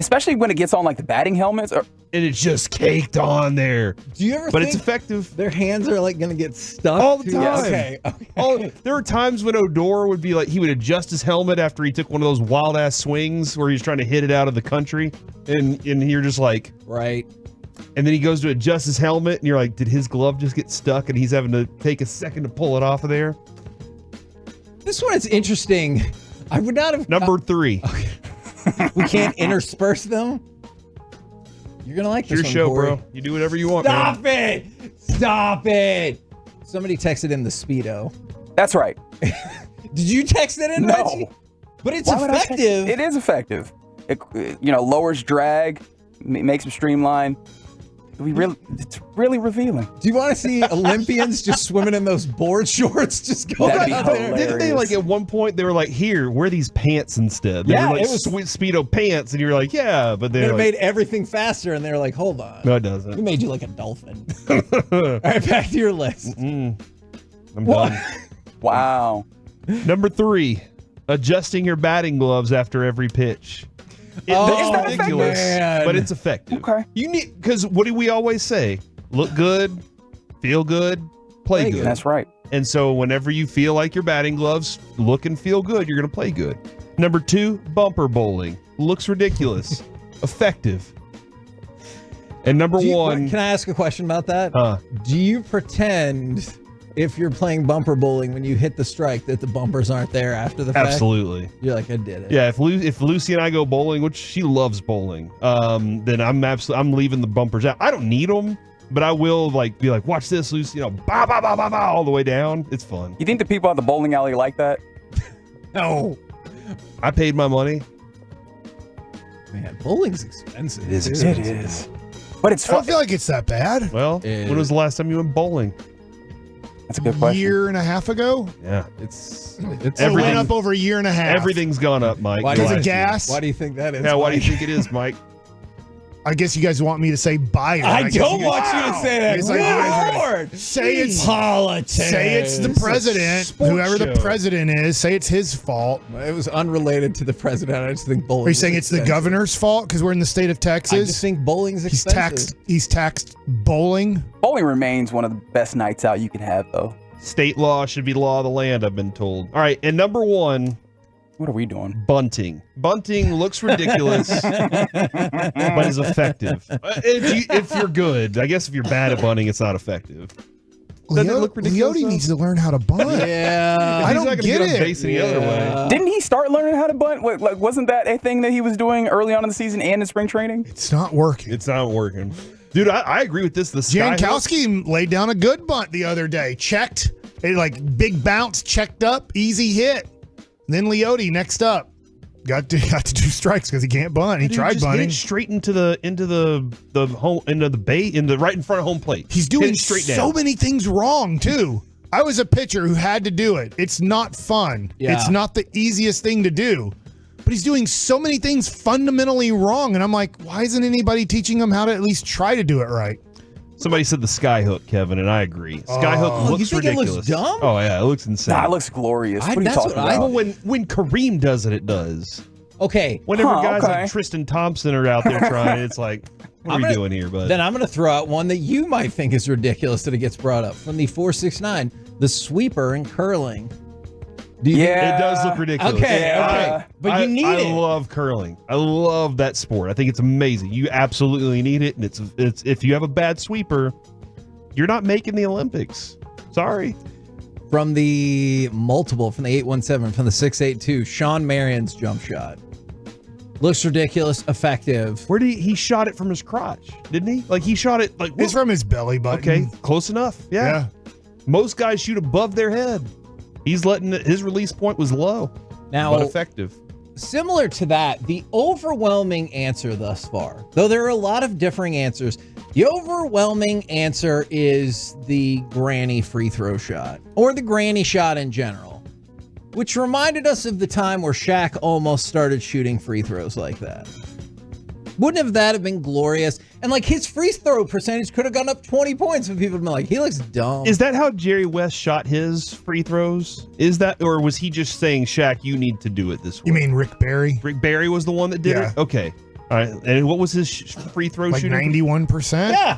Especially when it gets on like the batting helmets. And it's just caked on there. Do you ever But think it's effective. Their hands are like going to get stuck? All the time. Okay. Oh, there were times when Odor would be like, he would adjust his helmet after he took one of those wild ass swings where he's trying to hit it out of the country. And you're just like, right. And then he goes to adjust his helmet and you're like, did his glove just get stuck and he's having to take a second to pull it off of there? This one is interesting. I would not have. Number 3. Okay. We can't intersperse them. You're going to like this Your one, show, Corey. bro. You do whatever you want. Stop man. it. Stop it. Somebody texted in the Speedo. That's right. Did you text it in, No. Reggie? But it's Why would I text effective. it? It is effective. It lowers drag, makes them streamline. It's really revealing. Do you want to see Olympians just swimming in those board shorts? Just go That'd be out there. hilarious. Didn't they, like, at one point, they were like, here, wear these pants instead. They Yeah, were like it was- Speedo pants. And you're like, yeah, but they're It like, made everything faster, and they're like, hold on. no, it doesn't. We made you like a dolphin. All right, back to your list. I'm What? done. Wow. Number 3, adjusting your batting gloves after every pitch. It Oh, looks ridiculous, man. but it's effective. Okay. You need, because what do we always say? Look good, feel good, play good. That's right. And so whenever you feel like your batting gloves look and feel good, you're going to play good. Number 2, bumper bowling. Looks ridiculous. Effective. And number 1. Can I ask a question about that? Huh. Do you pretend, if you're playing bumper bowling, when you hit the strike, that the bumpers aren't there after the fact? Absolutely. You're like, I did it. Yeah, if Lucy and I go bowling, which she loves bowling, then I'm leaving the bumpers out. I don't need them, but I will be like, watch this, Lucy, ba ba ba ba ba all the way down. It's fun. You think the people at the bowling alley like that? No. I paid my money. Man, bowling's expensive. It is dude. expensive. It is. But it's I don't fun. feel like it's that bad. Well, when was the last time you went bowling? That's a good question. Year and a half ago. Yeah. It's It went up over a year and a half. Everything's gone up, Mike. Why do you Because of think- gas. Why do you think that is? Yeah, why do you Mike? think it is, Mike? I guess you guys want me to say Biden. I guess don't you want guys- you to say that. It's like you guys are- Lord. Say it's politics. Say it's the president, sports whoever the show. president is. Say it's his fault. It was unrelated to the president. I just think bowling. Are you saying it's the governor's fault because we're in the state of I Texas? just think bowling's expensive. He's taxed bowling. Bowling remains one of the best nights out you can have, though. State law should be law of the land, I've been told. All right, and number 1. What are we doing? Bunting. Bunting looks ridiculous, but is effective. If you're good. I guess if you're bad at bunting, it's not effective. Doesn't it look ridiculous? Leote needs to learn how to bunt. Yeah. I don't get it. Base any other way. Didn't he start learning how to bunt? Like, wasn't that a thing that he was doing early on in the season and in spring training? It's not working. It's not working. Dude, I agree with this. The Jankowski laid down a good bunt the other day. Checked. Like big bounce, checked up, easy hit. And then Leote next up. Got to 2 strikes because he can't bunt. He tried just bunting. hit it straight into the bay right in front of home plate. He's doing straight down. so many things wrong too. I was a pitcher who had to do it. It's not fun. Yeah. It's not the easiest thing to do. But he's doing so many things fundamentally wrong, and I'm like, why isn't anybody teaching him how to at least try to do it right? Somebody said the sky hook, Kevin, and I agree. Sky hook looks you think ridiculous. It looks dumb? Oh yeah, it looks insane. Nah, it looks glorious. What are you talking about? Well, when Kareem does it, it does. Okay. Whenever guys like Tristan Thompson are out there trying, it's like, what are we doing here, bud? Then I'm going to throw out one that you might think is ridiculous that it gets brought up from the 469, the sweeper and curling. It does look ridiculous. Okay. But you need it. I love curling. I love that sport. I think it's amazing. You absolutely need it, and it's if you have a bad sweeper, you're not making the Olympics. Sorry. From the 817, from the 682, Sean Marion's jump shot. Looks ridiculous, effective. Where did he shot it from his crotch, didn't he? Like he shot it like It's from his belly button. Okay, close enough. Yeah. Most guys shoot above their head. He's letting his release point was low, now but effective. Similar to that, the overwhelming answer thus far, though there are a lot of differing answers, the overwhelming answer is the granny free throw shot, or the granny shot in general, which reminded us of the time where Shaq almost started shooting free throws like that. Wouldn't that have been glorious? And like his free throw percentage could have gone up 20 points if people had been like, he looks dumb. Is that how Jerry West shot his free throws? Is that, or was he just saying, Shaq, you need to do it this way? You mean Rick Barry? Rick Barry was the one that did it? Okay. All right. And what was his free throw Like shooting? 91%? Yeah.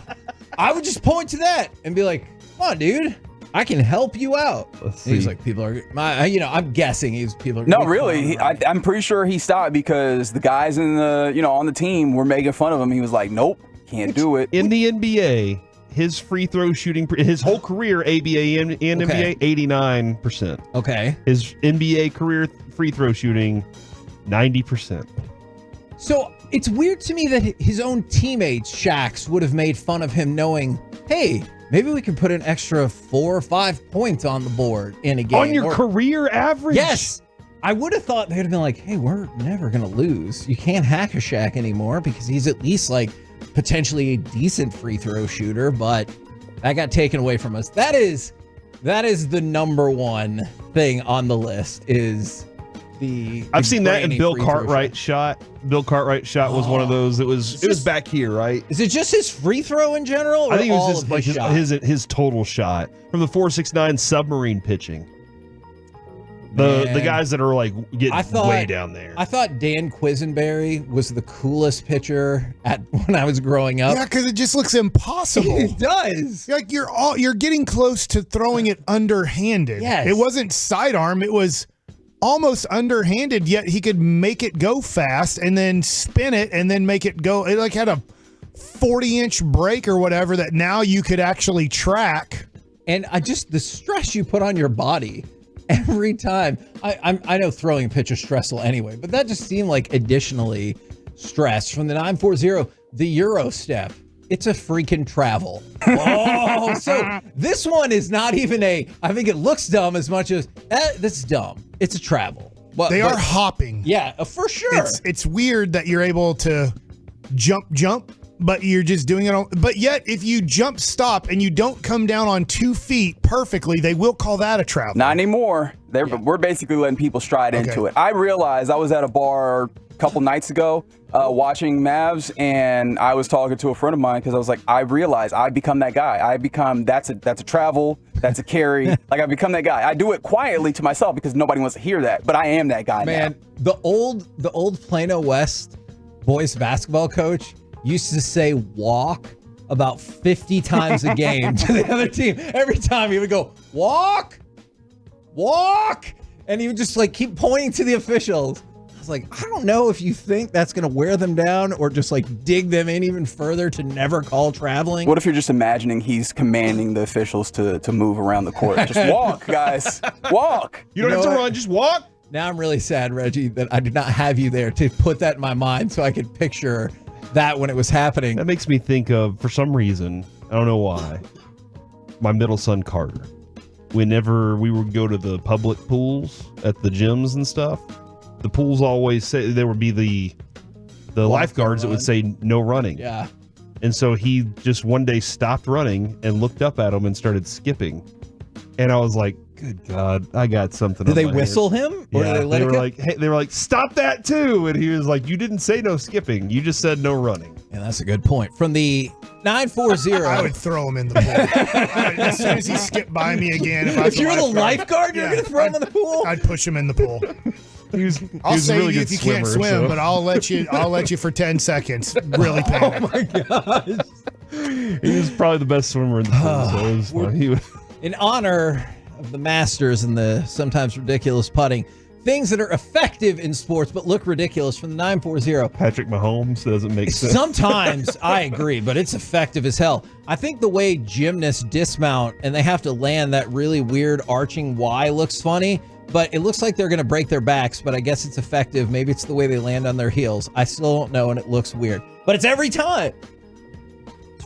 I would just point to that and be like, come on, dude. I can help you out. He's like, people are, I'm guessing people are. No, really. I'm pretty sure he stopped because the guys in the, on the team were making fun of him. He was like, nope, can't do it. In the NBA, his free throw shooting, his whole career, ABA and NBA, 89%. Okay. His NBA career free throw shooting, 90%. So it's weird to me that his own teammates, Shaq's, would have made fun of him knowing, hey, maybe we can put an extra 4 or 5 points on the board in a game. On your career average? Yes. I would have thought they'd have been like, hey, we're never going to lose. You can't hack a Shaq anymore because he's at least like potentially a decent free throw shooter, but that got taken away from us. That is the number one thing on the list is I've seen that in Bill Cartwright's shot. Bill Cartwright's shot was one of those. It was back here, right? Is it just his free throw in general, or I think it all was of just his total shot from the 469 submarine pitching. The guys that are like getting way down there. I thought Dan Quisenberry was the coolest pitcher when I was growing up. Yeah, because it just looks impossible. It does. Like you're getting close to throwing it underhanded. Yes. It wasn't sidearm. It was almost underhanded, yet he could make it go fast and then spin it and then make it go. It like had a 40-inch break or whatever that now you could actually track. And the stress you put on your body every time. I know throwing a pitch is stressful anyway, but that just seemed like additionally stress. From the 940, the Euro step. It's a freaking travel. Oh, so this one is not even I think it looks dumb as much as, this is dumb. It's a travel. They are hopping. Yeah, for sure. It's weird that you're able to jump, but you're just doing it but yet if you jump stop and you don't come down on 2 feet perfectly, they will call that a travel. Not anymore. We're basically letting people stride into it. I realized I was at a bar a couple nights ago watching Mavs, and I was talking to a friend of mine because I was like, I realized I become that guy. That's a travel, that's a carry. Like I become that guy. I do it quietly to myself because nobody wants to hear that, but I am that guy now. The old Plano West boys basketball coach used to say walk about 50 times a game to the other team. Every time he would go, walk, and he would just like keep pointing to the officials. I was like, I don't know if you think that's going to wear them down or just like dig them in even further to never call traveling. What if you're just imagining he's commanding the officials to move around the court? Just walk, guys. Walk. You don't have to run, just walk. Now I'm really sad, Reggie, that I did not have you there to put that in my mind so I could picture that when it was happening. That makes me think of, for some reason, I don't know why, my middle son Carter. Whenever we would go to the public pools at the gyms and stuff, the pools always say there would be the lifeguards that would say no running. Yeah. And so he just one day stopped running and looked up at him and started skipping. And I was like, good God, I got something. Did they whistle him? Or Yeah, did they let they it were go? like, hey, they were like, stop that too. And he was like, you didn't say no skipping. You just said no running. Yeah, that's a good point. From the 940. I would throw him in the pool. As soon as he skipped by me again. If you're the lifeguard, you're going to throw him in the pool? I'd push him in the pool. I'll a save really you good if you can't swimmer, swim, so. but I'll let you for 10 seconds. Really panic. Oh my gosh. He was probably the best swimmer in the pool. So it was fun. He would, In honor of the Masters and the sometimes ridiculous putting, things that are effective in sports but look ridiculous from the 940. Patrick Mahomes doesn't make sense. Sometimes I agree, but it's effective as hell. I think the way gymnasts dismount and they have to land that really weird arching Y looks funny, but it looks like they're going to break their backs, but I guess it's effective. Maybe it's the way they land on their heels. I still don't know, and it looks weird. But it's every time.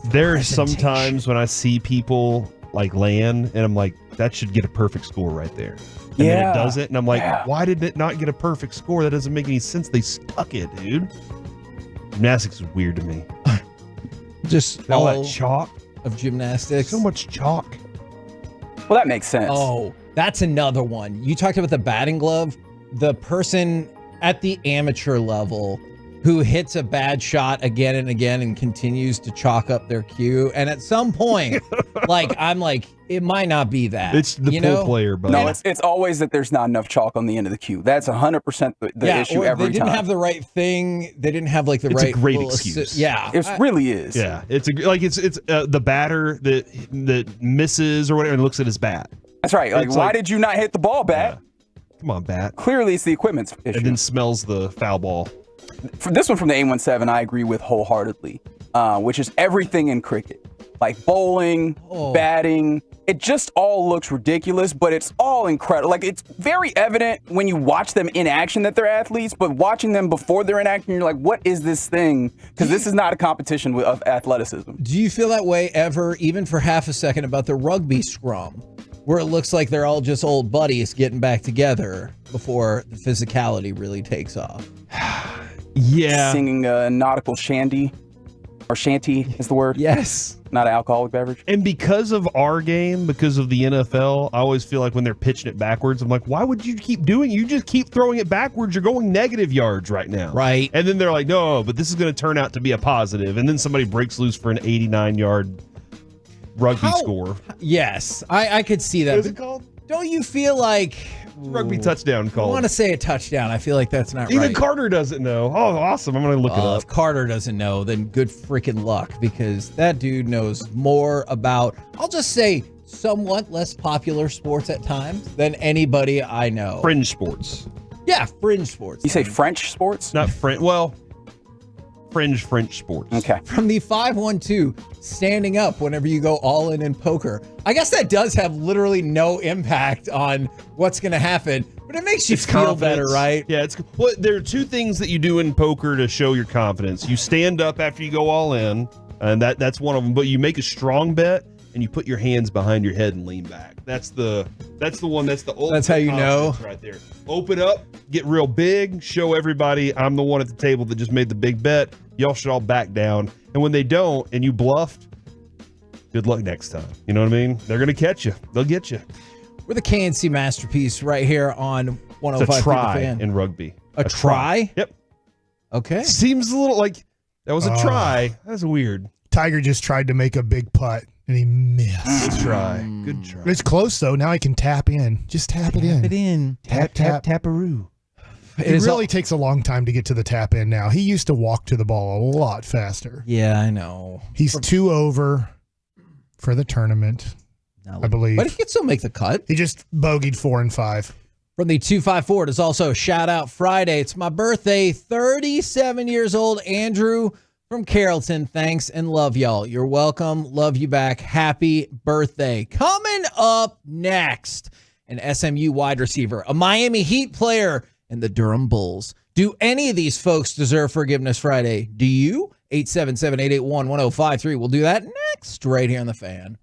There's sometimes when I see people like land and I'm like, that should get a perfect score right there. And then it doesn't. And I'm like, why did it not get a perfect score? That doesn't make any sense. They stuck it, dude. Gymnastics is weird to me. Just all all that chalk of gymnastics. So much chalk. Well, that makes sense. Oh, that's another one. You talked about the batting glove. The person at the amateur level who hits a bad shot again and again and continues to chalk up their cue. And at some point, I'm like, it might not be that. It's the pool player, but no, it's always that there's not enough chalk on the end of the cue. That's 100% the issue or every they didn't time. have the right thing. They didn't have like the It's right. a great little excuse. Yeah, it really is. Yeah, it's the batter that misses or whatever and looks at his bat. That's right. Like, why did you not hit the ball, bat? Yeah. Come on, bat. Clearly, it's the equipment's issue. And then smells the foul ball. For this one from the 817, I agree with wholeheartedly, which is everything in cricket. Like bowling, batting, it just all looks ridiculous, but it's all incredible. Like, it's very evident when you watch them in action that they're athletes, but watching them before they're in action, you're like, what is this thing? Because this is not a competition of athleticism. Do you feel that way ever, even for half a second, about the rugby scrum, where it looks like they're all just old buddies getting back together before the physicality really takes off? Yeah. Singing a nautical shanty, or shanty is the word. Yes. Not an alcoholic beverage. And because of our game, because of the NFL, I always feel like when they're pitching it backwards, I'm like, why would you keep doing it? You just keep throwing it backwards. You're going negative yards right now. Right. And then they're like, no, but this is going to turn out to be a positive. And then somebody breaks loose for an 89-yard rugby score. Yes, I could see that. What is it called? Don't you feel like Rugby touchdown I call. want to say a touchdown. I feel like that's not Even right. Carter doesn't know. Oh, awesome. I'm going to look it up. If Carter doesn't know, then good freaking luck, because that dude knows more about, I'll just say, somewhat less popular sports at times than anybody I know. Fringe sports. Yeah, fringe sports. You say French sports? Not French. Well, French sports. Okay. From the 512, standing up whenever you go all in poker. I guess that does have literally no impact on what's going to happen, but it makes you feel better, right? Yeah, well, there are two things that you do in poker to show your confidence. You stand up after you go all in, and that's one of them. But you make a strong bet and you put your hands behind your head and lean back. That's the one. That's the old. That's how you know right there. Open up, get real big, show everybody I'm the one at the table that just made the big bet. Y'all should all back down. And when they don't, and you bluffed, good luck next time. You know what I mean? They're gonna catch you. They'll get you. We're the KNC Masterpiece right here on 105. It's a try The Fan. in rugby. A try? Yep. Okay. Seems a little like that was a try. That's weird. Tiger just tried to make a big putt and he missed. Good try. Good try. It's close though. Now I can tap in. Just tap it in. It in. Tap, Taparoo. It really takes a long time to get to the tap in now. He used to walk to the ball a lot faster. Yeah, I know. He's 2 over for the tournament, I believe. But he can still make the cut. He just bogeyed 4 and 5. From the 254, it is also Shout Out Friday. It's my birthday, 37 years old, Andrew from Carrollton. Thanks and love y'all. You're welcome. Love you back. Happy birthday. Coming up next, an SMU wide receiver, a Miami Heat player, and the Durham Bulls. Do any of these folks deserve Forgiveness Friday? Do you? 877-881-1053. We'll do that next right here on The Fan.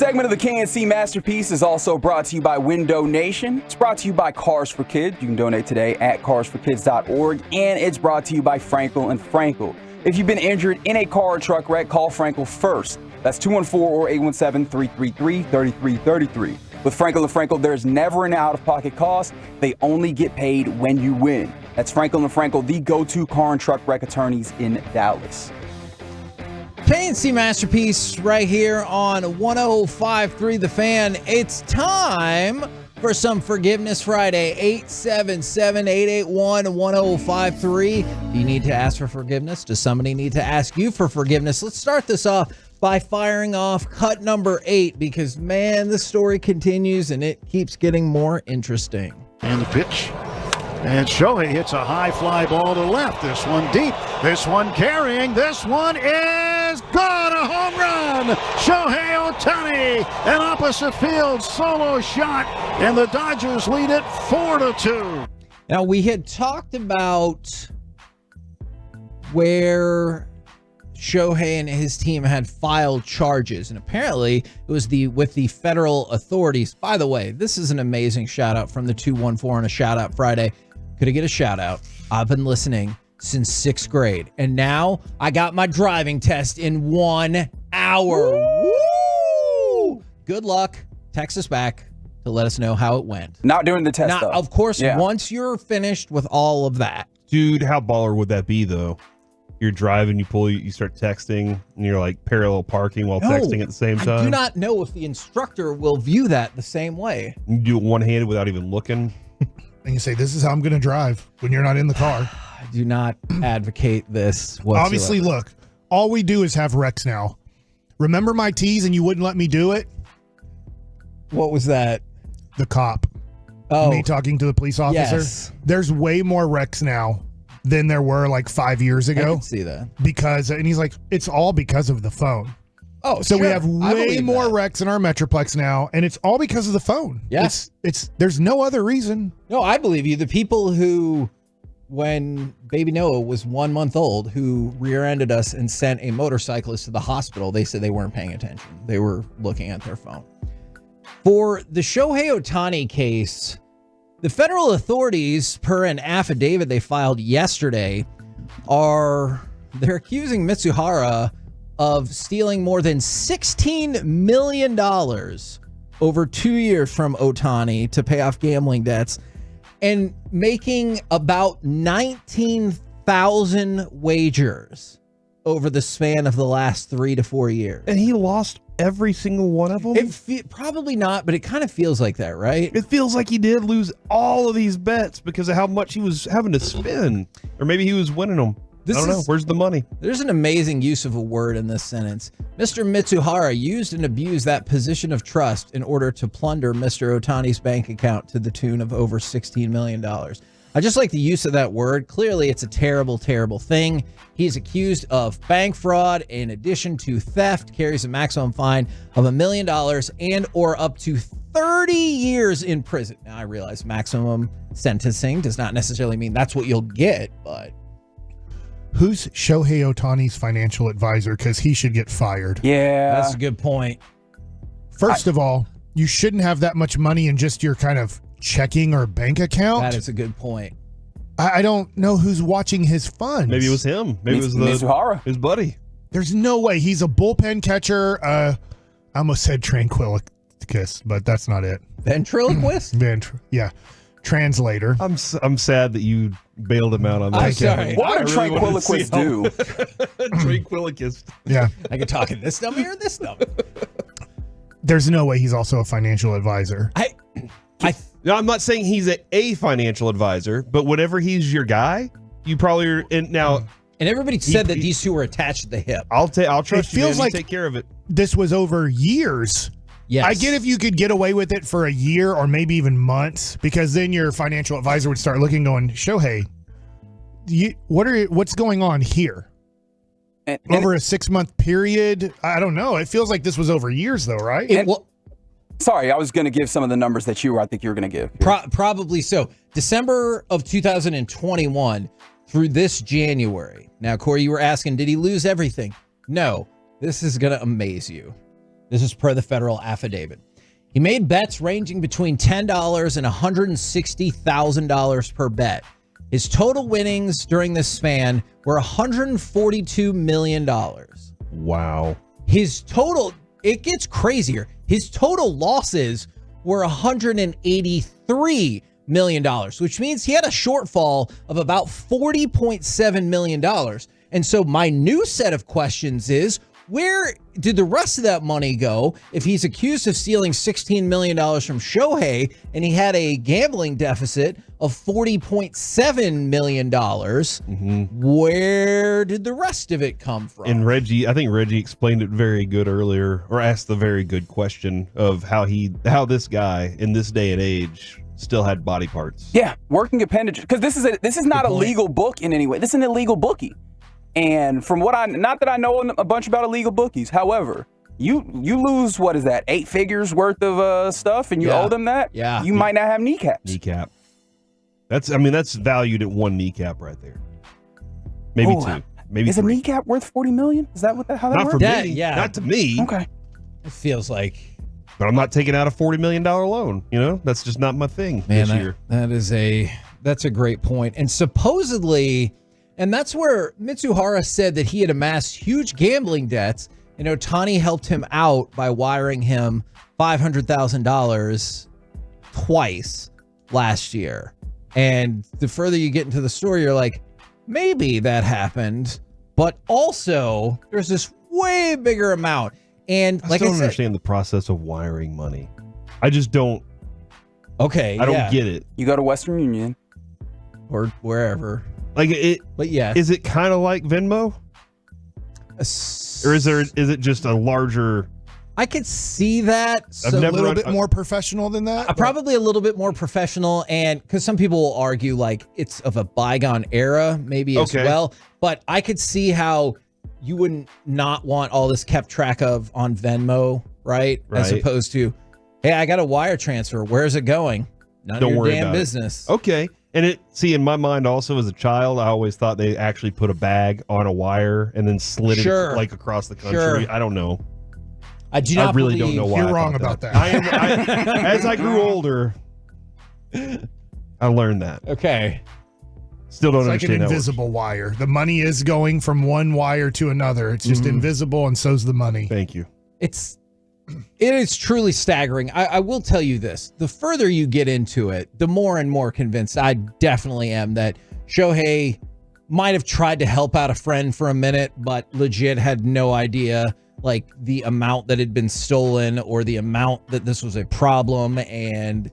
segment of the KNC Masterpiece is also brought to you by Window Nation. It's brought to you by Cars for Kids. You can donate today at carsforkids.org. And it's brought to you by Frankel & Frankel. If you've been injured in a car or truck wreck, call Frankel first. That's 214 or 817-333-3333. With Frankel & Frankel, there's never an out-of-pocket cost. They only get paid when you win. That's Frankel & Frankel, the go-to car and truck wreck attorneys in Dallas. KNC Masterpiece right here on 105.3 The Fan. It's time for some Forgiveness Friday. 877-881-1053. Do you need to ask for forgiveness? Does somebody need to ask you for forgiveness? Let's start this off by firing off cut number 8 because, man, the story continues and it keeps getting more interesting. And the pitch. And Shohei hits a high fly ball to left. This one deep. This one carrying. This one is gone. A home run. Shohei Ohtani. An opposite field solo shot. And the Dodgers lead it 4-2. Now, we had talked about where Shohei and his team had filed charges, and apparently it was with the federal authorities. By the way, this is an amazing shout out from the 214 on a shout out Friday. Could I get a shout out? I've been listening since 6th grade, and now I got my driving test in 1 hour. Woo! Good luck. Text us back to let us know how it went. Not doing the test, though. Of course, Yeah. once you're finished with all of that. Dude, how baller would that be, though? You're driving, you start texting, and you're like parallel parking while texting at the same time. I do not know if the instructor will view that the same way. You do it one-handed without even looking. And you say, this is how I'm going to drive when you're not in the car. I do not advocate this whatsoever. Obviously, look, all we do is have wrecks now. Remember my tease and you wouldn't let me do it? What was that? The cop. Oh. Me talking to the police officer. Yes. There's way more wrecks now than there were like 5 years ago. I can see that. And he's like, it's all because of the phone. Oh, so we sure. have I way believe more that. wrecks in our Metroplex now, and it's all because of the phone. Yes. It's there's no other reason. No, I believe you. The people who, when baby Noah was 1 month old, who rear-ended us and sent a motorcyclist to the hospital, they said they weren't paying attention. They were looking at their phone. For the Shohei Ohtani case, the federal authorities, per an affidavit they filed yesterday, they're accusing Mitsuhara of stealing more than $16 million over 2 years from Ohtani to pay off gambling debts and making about 19,000 wagers over the span of the last 3 to 4 years. And he lost every single one of them? Probably not, but it kind of feels like that, right? It feels like he did lose all of these bets because of how much he was having to spin. Or maybe he was winning them. I don't know. Where's the money? There's an amazing use of a word in this sentence. Mr. Mitsuhara used and abused that position of trust in order to plunder Mr. Ohtani's bank account to the tune of over $16 million. I just like the use of that word. Clearly, it's a terrible, terrible thing. He's accused of bank fraud in addition to theft, carries a maximum fine of $1 million and or up to 30 years in prison. Now, I realize maximum sentencing does not necessarily mean that's what you'll get, but... Who's Shohei Ohtani's financial advisor? Because he should get fired. Yeah. That's a good point. First of all, you shouldn't have that much money in just your kind of checking or bank account. That is a good point. I don't know who's watching his funds. Maybe it was him. Maybe it was Mitsuhara. his buddy. There's no way. He's a bullpen catcher. I almost said tranquillicus, but that's not it. Ventriloquist? Yeah. Translator. I'm sad that you bailed him out on that. I'm sorry. What would a tranquillicist do? Tranquillicist. Yeah. I could talk in this dummy or this dummy. There's no way he's also a financial advisor. No, I'm not saying he's a financial advisor, but whenever he's your guy, you probably are. And everybody said that these two were attached at the hip. I'll trust It feels you, man. like You take care of it. This was over years. Yes. I get if you could get away with it for a year or maybe even months, because then your financial advisor would start looking, going, Shohei, what's going on here? And over a 6-month period? I don't know. It feels like this was over years, though, right? Sorry, I was going to give some of the numbers that I think you were going to give. Probably so. December of 2021 through this January. Now, Corey, you were asking, did he lose everything? No. This is going to amaze you. This is per the federal affidavit. He made bets ranging between $10 and $160,000 per bet. His total winnings during this span were $142 million. Wow. His total, it gets crazier. His total losses were $183 million, which means he had a shortfall of about $40.7 million. And so my new set of questions is, where did the rest of that money go if he's accused of stealing $16 million from Shohei and he had a gambling deficit of $40.7 million? Where did the rest of it come from? And Reggie, I think Reggie explained it very good earlier, or asked the very good question of how this guy in this day and age still had body parts. Yeah, working appendage, because this is not a legal book in any way. This is an illegal bookie. And from what not that I know a bunch about illegal bookies, however, you lose, what is that, 8 figures worth of stuff, and you owe them that? Yeah. You might not have kneecaps. Kneecap. That's valued at 1 kneecap right there. Maybe 2. Maybe is 3. a kneecap worth $40 million? Is that how that Not works? for me. Yeah. Not to me. Okay. It feels like. But I'm not taking out a $40 million loan. You know, that's just not my thing this year. That's a great point. And supposedly, and that's where Mitsuhara said that he had amassed huge gambling debts, and Ohtani helped him out by wiring him $500,000 twice last year. And the further you get into the story, you're like, maybe that happened, but also there's this way bigger amount. And I like still I don't said, understand the process of wiring money. I just don't. Okay, I don't get it. You go to Western Union or wherever. Like it, but yeah, is it kind of like Venmo, or is it just a larger? I could see that. A little bit more professional than that. Probably a little bit more professional, and because some people will argue like it's of a bygone era, maybe as well. But I could see how you wouldn't not want all this kept track of on Venmo, right? As opposed to, hey, I got a wire transfer. Where's it going? None of your damn business. Okay. And in my mind also as a child, I always thought they actually put a bag on a wire and then slid it like across the country. I don't know. I do not. I really don't know why. You're wrong about that. As I grew older, I learned that. Okay. Still don't It's like understand an invisible wire. The money is going from one wire to another. It's just invisible, and so's the money. Thank you. It is truly staggering. I will tell you this. The further you get into it, the more and more convinced I definitely am that Shohei might have tried to help out a friend for a minute, but legit had no idea like the amount that had been stolen or the amount that this was a problem, and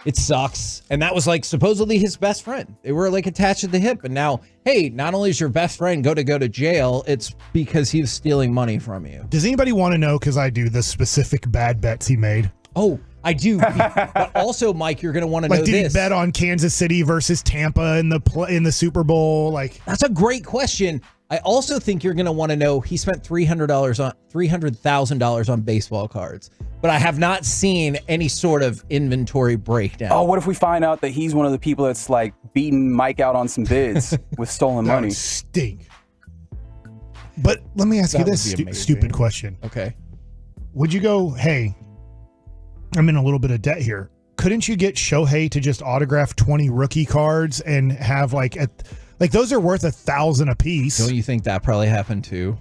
it sucks. And that was like supposedly his best friend. They were like attached at the hip, and now, hey, not only is your best friend go to jail, it's because he was stealing money from you. Does anybody want to know, because I do, the specific bad bets he made? Oh, I do. But also, Mike, you're going to want to know did this. He bet on Kansas City versus Tampa in the Super Bowl? That's a great question. I also think you're going to want to know he spent $300,000 on baseball cards, but I have not seen any sort of inventory breakdown. Oh, what if we find out that he's one of the people that's like beating Mike out on some bids with stolen money? That would stink. But let me ask you this stupid question. Okay. Would you go, hey, I'm in a little bit of debt here. Couldn't you get Shohei to just autograph 20 rookie cards and have like those are worth $1,000 a piece? Don't you think that probably happened too?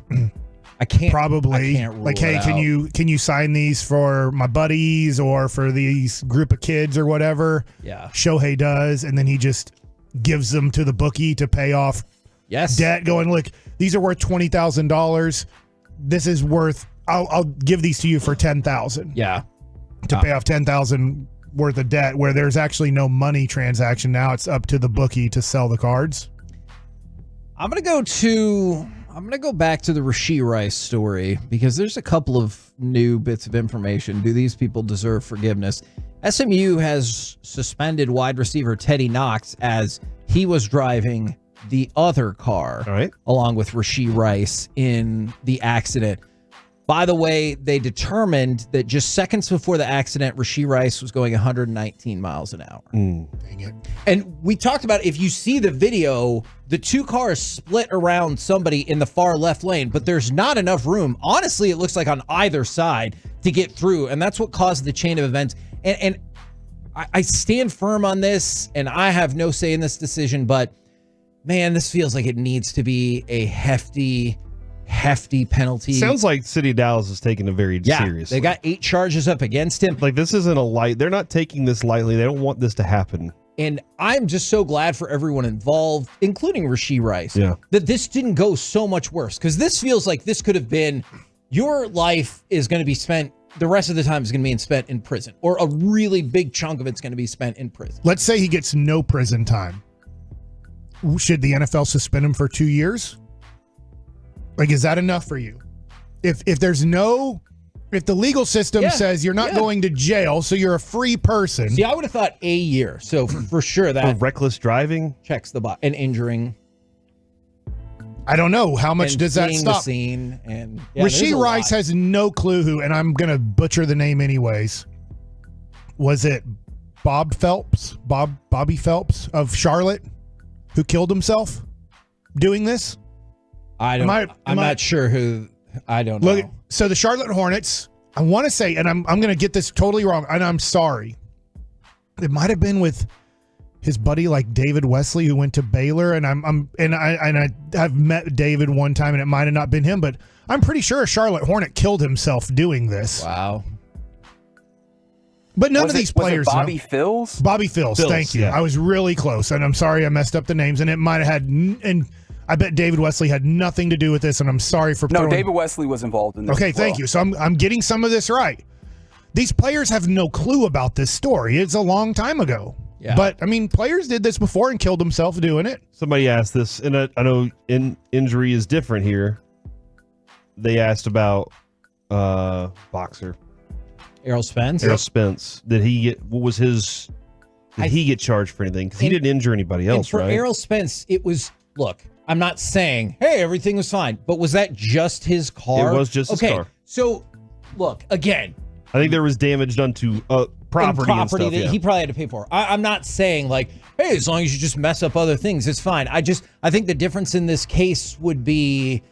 I can't. Probably. I can't rule like, hey, it can you sign these for my buddies or for these group of kids or whatever? Yeah. Shohei does, and then he just gives them to the bookie to pay off debt. Going, look, these are worth $20,000. This is worth. I'll give these to you for $10,000. Yeah. To pay off $10,000 worth of debt, where there's actually no money transaction. Now it's up to the bookie to sell the cards. I'm gonna go back to the Rashee Rice story because there's a couple of new bits of information. Do these people deserve forgiveness? SMU has suspended wide receiver Teddy Knox as he was driving the other car along with Rashee Rice in the accident. By the way, they determined that just seconds before the accident, Rashee Rice was going 119 miles an hour. Dang it. And we talked about, if you see the video, the two cars split around somebody in the far left lane, but there's not enough room. Honestly, it looks like on either side to get through, and that's what caused the chain of events. And I stand firm on this, and I have no say in this decision, but man, this feels like it needs to be a hefty penalty. Sounds like City of Dallas is taking it very seriously. They got 8 charges up against him. Like, this isn't a light. They're not taking this lightly. They don't want this to happen. And I'm just so glad for everyone involved, including Rashee Rice, that this didn't go so much worse. Because this feels like this could have been, your life is going to be spent, the rest of the time is going to be spent in prison. Or a really big chunk of it's going to be spent in prison. Let's say he gets no prison time. Should the NFL suspend him for 2 years? Like, is that enough for you? If the legal system says you're not going to jail, so you're a free person. See, I would have thought a year. So for sure that for reckless driving checks the box, and injuring. I don't know how much and does that seeing stop. The scene and Rashee Rice has no clue who, and I'm gonna butcher the name anyways. Was it Bobby Phelps of Charlotte, who killed himself doing this? I'm not sure who. I don't know. Look, so the Charlotte Hornets, I want to say, and I'm going to get this totally wrong, and I'm sorry. It might have been with his buddy like David Wesley, who went to Baylor, and I've met David one time, and it might have not been him, but I'm pretty sure a Charlotte Hornet killed himself doing this. Wow. But none of these players. Was it Bobby Phils? Bobby Phils. Thank you. Yeah. I was really close, and I'm sorry I messed up the names, and it might have had and. I bet David Wesley had nothing to do with this, and I'm sorry for No, David Wesley was involved in this. Okay, thank you. So I'm getting some of this right. These players have no clue about this story. It's a long time ago. Yeah. But, I mean, players did this before and killed themselves doing it. Somebody asked this, and I know injury is different here. They asked about boxer. Errol Spence? Errol Spence. Did he get charged for anything? Because he didn't injure anybody else, for right? Errol Spence, it was, look, I'm not saying, hey, everything was fine, but was that just his car? It was just his car. So, look, again. I think there was damage done to property and stuff, that he probably had to pay for. I'm not saying like, hey, as long as you just mess up other things, it's fine. I think the difference in this case would be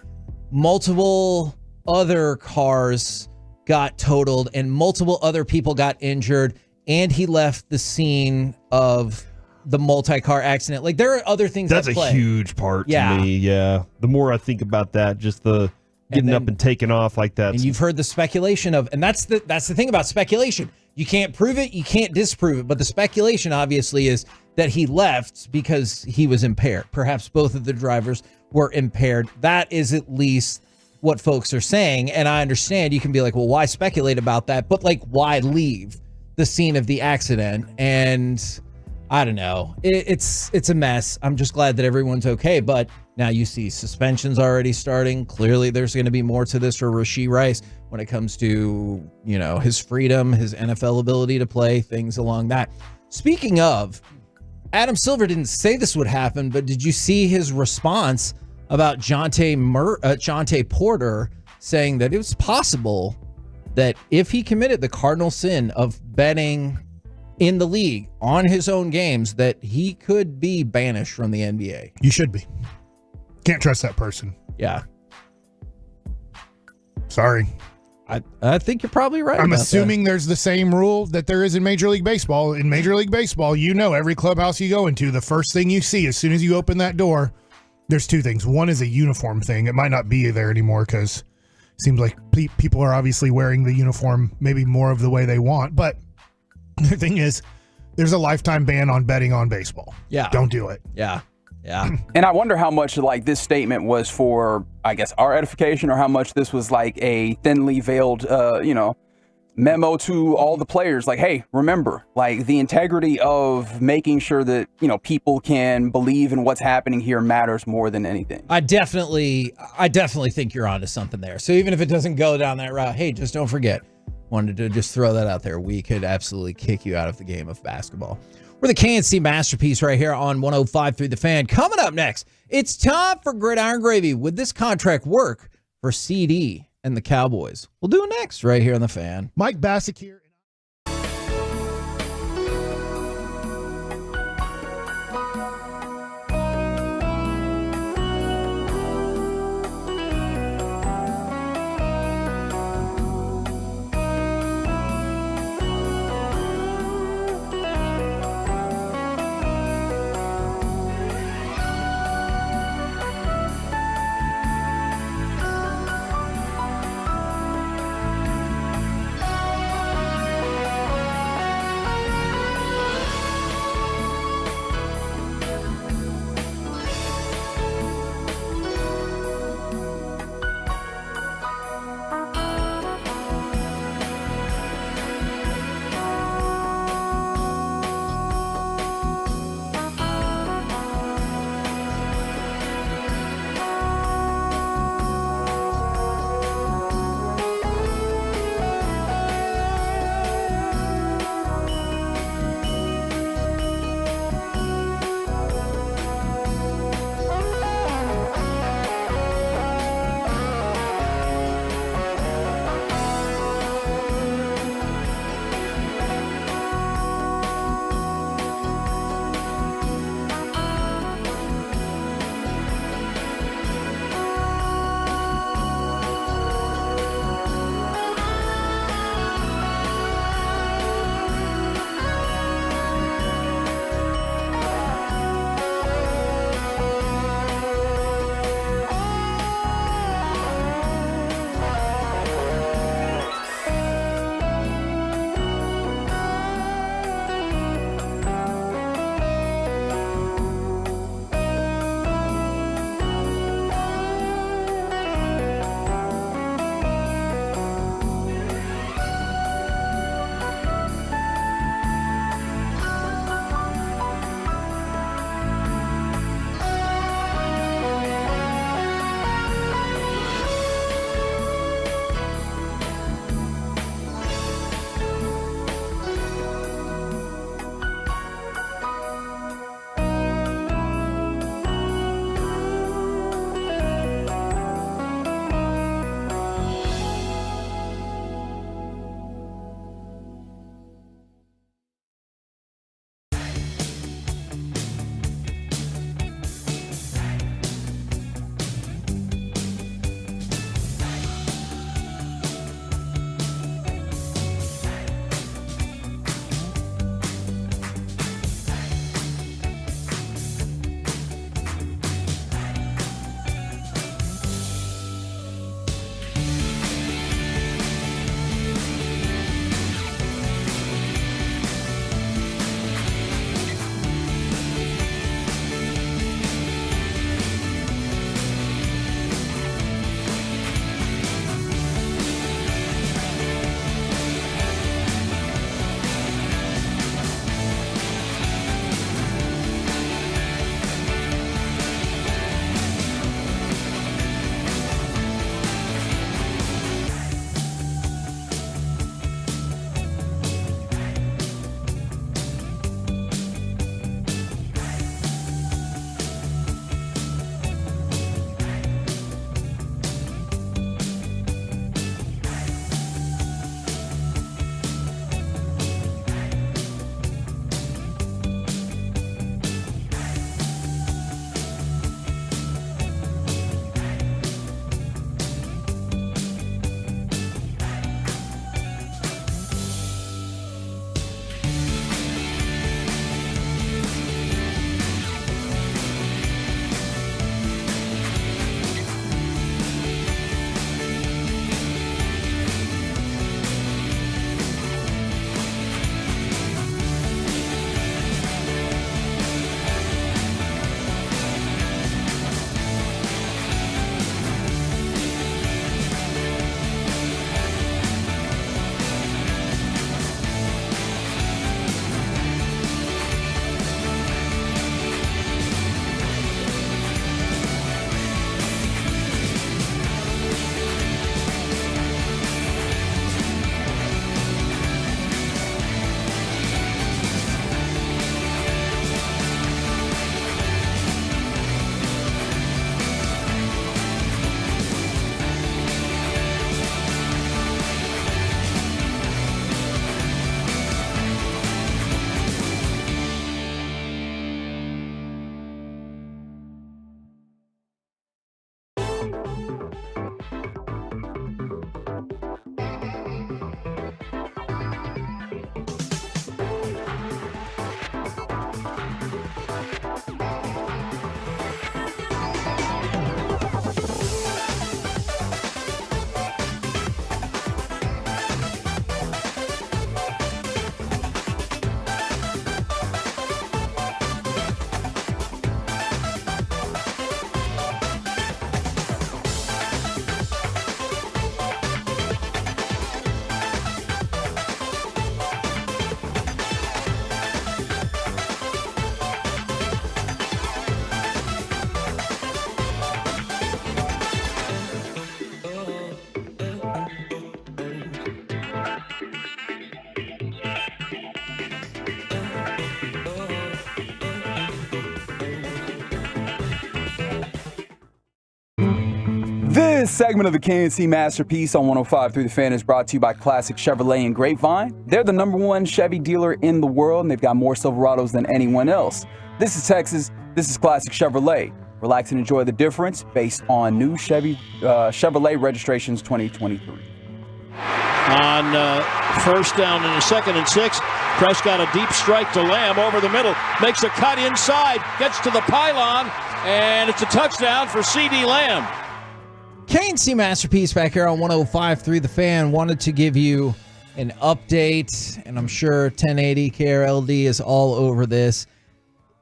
multiple other cars got totaled and multiple other people got injured, and he left the scene of the multi-car accident. Like, there are other things that's at play. A huge part to me. Yeah. The more I think about that, just the getting up and taking off like that. And you've heard the speculation of, and that's the thing about speculation. You can't prove it, you can't disprove it, but the speculation obviously is that he left because he was impaired. Perhaps both of the drivers were impaired. That is at least what folks are saying. And I understand you can be like, well, why speculate about that? But like, why leave the scene of the accident? And I don't know. It's a mess. I'm just glad that everyone's okay. But now you see suspensions already starting. Clearly, there's going to be more to this for Rashee Rice when it comes to, his freedom, his NFL ability to play, things along that. Speaking of, Adam Silver didn't say this would happen, but did you see his response about Jonte Porter saying that it was possible that if he committed the cardinal sin of betting in the league on his own games, that he could be banished from the NBA? You should be. Can't trust that person. Yeah. Sorry. I think you're probably right. I'm assuming there's the same rule that there is in Major League Baseball. In Major League Baseball, every clubhouse you go into, the first thing you see as soon as you open that door, there's two things. One is a uniform thing. It might not be there anymore because it seems like people are obviously wearing the uniform maybe more of the way they want. But the thing is, there's a lifetime ban on betting on baseball. Yeah. Don't do it. Yeah. Yeah. And I wonder how much like this statement was for, I guess, our edification, or how much this was like a thinly veiled, memo to all the players. Like, hey, remember, like, the integrity of making sure that, people can believe in what's happening here matters more than anything. I definitely think you're onto something there. So even if it doesn't go down that route, hey, just don't forget. Wanted to just throw that out there. We could absolutely kick you out of the game of basketball. We're the KNC Masterpiece right here on 105.3 The Fan. Coming up next, it's time for Gridiron Gravy. Would this contract work for CD? and the Cowboys. We'll do it next right here on The Fan. Mike Bassick here. This segment of the KNC Masterpiece on 105.3 The Fan is brought to you by Classic Chevrolet and Grapevine. They're the #1 Chevy dealer in the world, and they've got more Silverados than anyone else. This is Texas. This is Classic Chevrolet. Relax and enjoy the difference based on new Chevrolet registrations 2023. On first down and a 2nd and 6, Prescott a deep strike to Lamb over the middle, makes a cut inside, gets to the pylon, and it's a touchdown for C.D. Lamb. KNC Masterpiece back here on 105.3 The Fan. Wanted to give you an update, and I'm sure 1080 KRLD is all over this.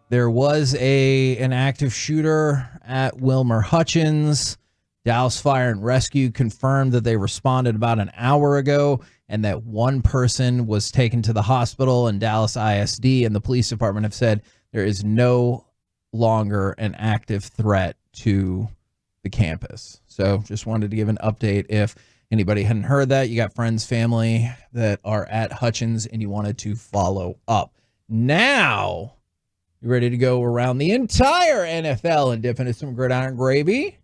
There was an active shooter at Wilmer Hutchins. Dallas Fire and Rescue confirmed that they responded about an hour ago and that one person was taken to the hospital, and Dallas ISD and the police department have said there is no longer an active threat to the campus. So just wanted to give an update if anybody hadn't heard that. You got friends, family that are at Hutchins and you wanted to follow up. Now, you ready to go around the entire NFL and dip into some gridiron gravy?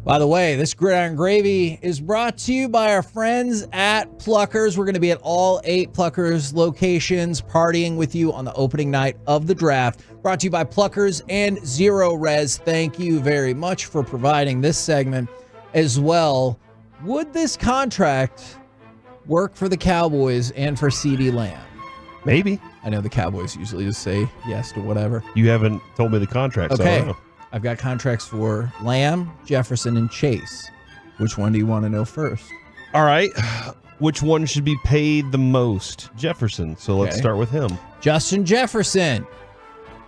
By the way, this gridiron gravy is brought to you by our friends at Pluckers. We're going to be at all 8 Pluckers locations partying with you on the opening night of the draft. Brought to you by Pluckers and Zero Res. Thank you very much for providing this segment as well. Would this contract work for the Cowboys and for C.D. Lamb? Maybe. I know the Cowboys usually just say yes to whatever. You haven't told me the contract. Okay. So I don't know. I've got contracts for Lamb, Jefferson, and Chase. Which one do you want to know first? All right. Which one should be paid the most? Jefferson. So let's start with him. Justin Jefferson.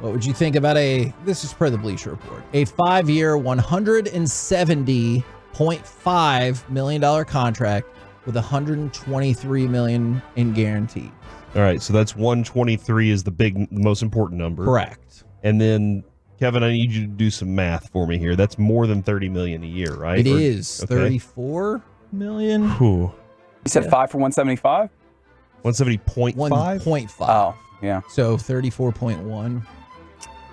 What would you think about this is per the Bleacher Report, a 5-year, $170.5 million contract with $123 million in guarantees. All right. So that's 123 is the most important number. Correct. And then, Kevin, I need you to do some math for me here. That's more than $30 million a year, right? It is $34 million. Whew. You said 5 for 175? 170.5? 1.5. Oh, yeah. So 34.1.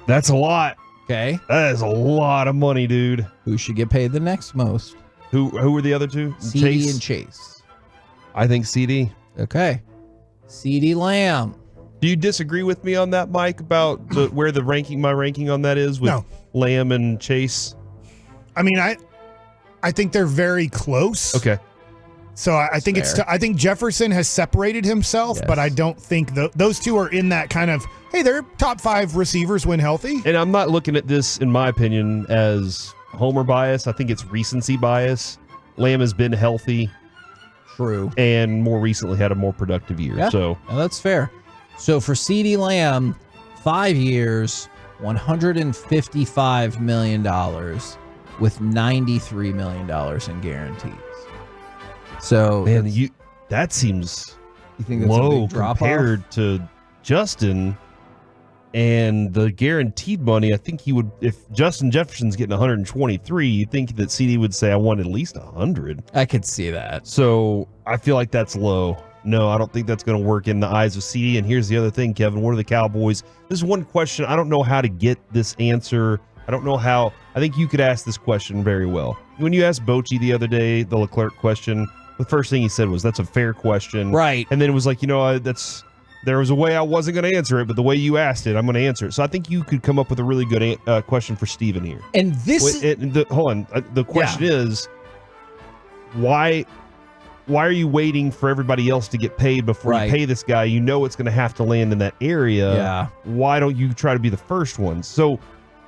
That's a lot. Okay. That is a lot of money, dude. Who should get paid the next most? Who were the other two? CD and Chase. I think CD. Okay. CD Lamb. Do you disagree with me on that, Mike, about where my ranking on that is with Lamb and Chase? I mean, I think they're very close. Okay. So I think I think Jefferson has separated himself, but I don't think those two are in that kind of, hey, they're top 5 receivers when healthy. And I'm not looking at this, in my opinion, as homer bias. I think it's recency bias. Lamb has been healthy. True. And more recently had a more productive year. Yeah, so that's fair. So for C.D. Lamb, 5 years, $155 million with $93 million in guarantees. So man, that seems you think that's low a big drop compared to Justin and the guaranteed money. I think he would, if Justin Jefferson's getting 123, you think that CD would say I want at least 100. I could see that. So I feel like that's low. No, I don't think that's going to work in the eyes of CD. And here's the other thing, Kevin. What are the Cowboys? This is one question. I don't know how to get this answer. I don't know how. I think you could ask this question very well. When you asked Bochy the other day, the Leclerc question, the first thing he said was, that's a fair question. Right. And then it was like, there was a way I wasn't going to answer it, but the way you asked it, I'm going to answer it. So I think you could come up with a really good question for Steven here. And this hold on. The question is, why are you waiting for everybody else to get paid before you pay this guy? You know it's going to have to land in that area. Yeah. Why don't you try to be the first one? So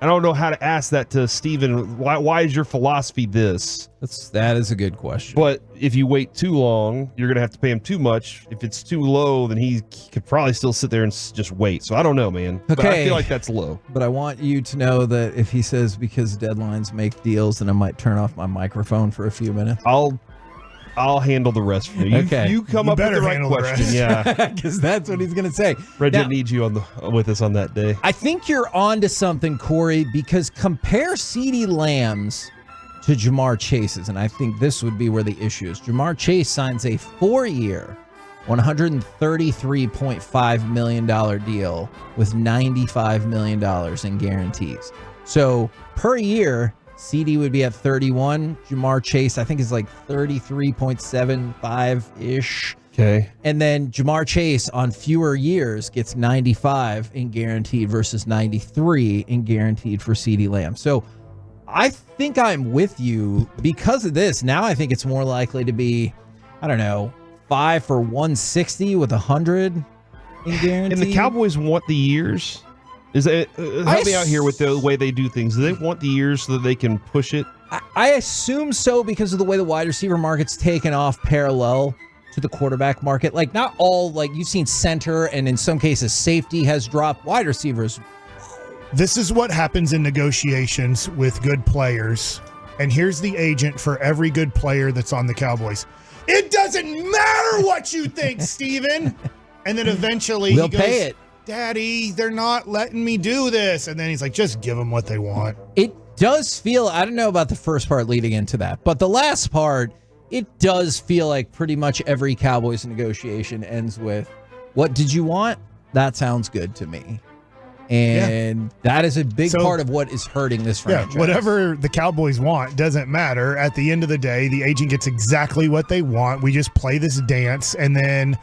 I don't know how to ask that to Steven. Why is your philosophy this? That is a good question. But if you wait too long, you're going to have to pay him too much. If it's too low, then he could probably still sit there and just wait. So I don't know, man. Okay. But I feel like that's low. But I want you to know that if he says because deadlines make deals, then I might turn off my microphone for a few minutes. I'll handle the rest for you. Okay. You come up with the right question. Yeah. Because that's what he's going to say. Reggie needs you with us on that day. I think you're on to something, Corey, because compare CeeDee Lamb's to Jamar Chase's, and I think this would be where the issue is. Jamar Chase signs a 4-year, $133.5 million deal with $95 million in guarantees. So per year, CD would be at 31. Jamar Chase, I think, is like 33.75-ish. Okay. And then Jamar Chase on fewer years gets 95 in guaranteed versus 93 in guaranteed for CD Lamb. So I think I'm with you because of this. Now I think it's more likely to be, I don't know, 5 for 160 with 100 in guaranteed. And the Cowboys want the years. Is it help me out here with the way they do things? Do they want the years so that they can push it? I assume so because of the way the wide receiver market's taken off parallel to the quarterback market. Like, not all, like, you've seen center and in some cases safety has dropped. Wide receivers. This is what happens in negotiations with good players. And here's the agent for every good player that's on the Cowboys. It doesn't matter what you think, Steven. And then eventually We'll he goes, pay it. Daddy, they're not letting me do this. And then he's like, just give them what they want. It does feel, I don't know about the first part leading into that, but the last part, it does feel like pretty much every Cowboys negotiation ends with, what did you want? That sounds good to me. And that is a big part of what is hurting this franchise. Yeah, whatever the Cowboys want doesn't matter. At the end of the day, the agent gets exactly what they want. We just play this dance. And then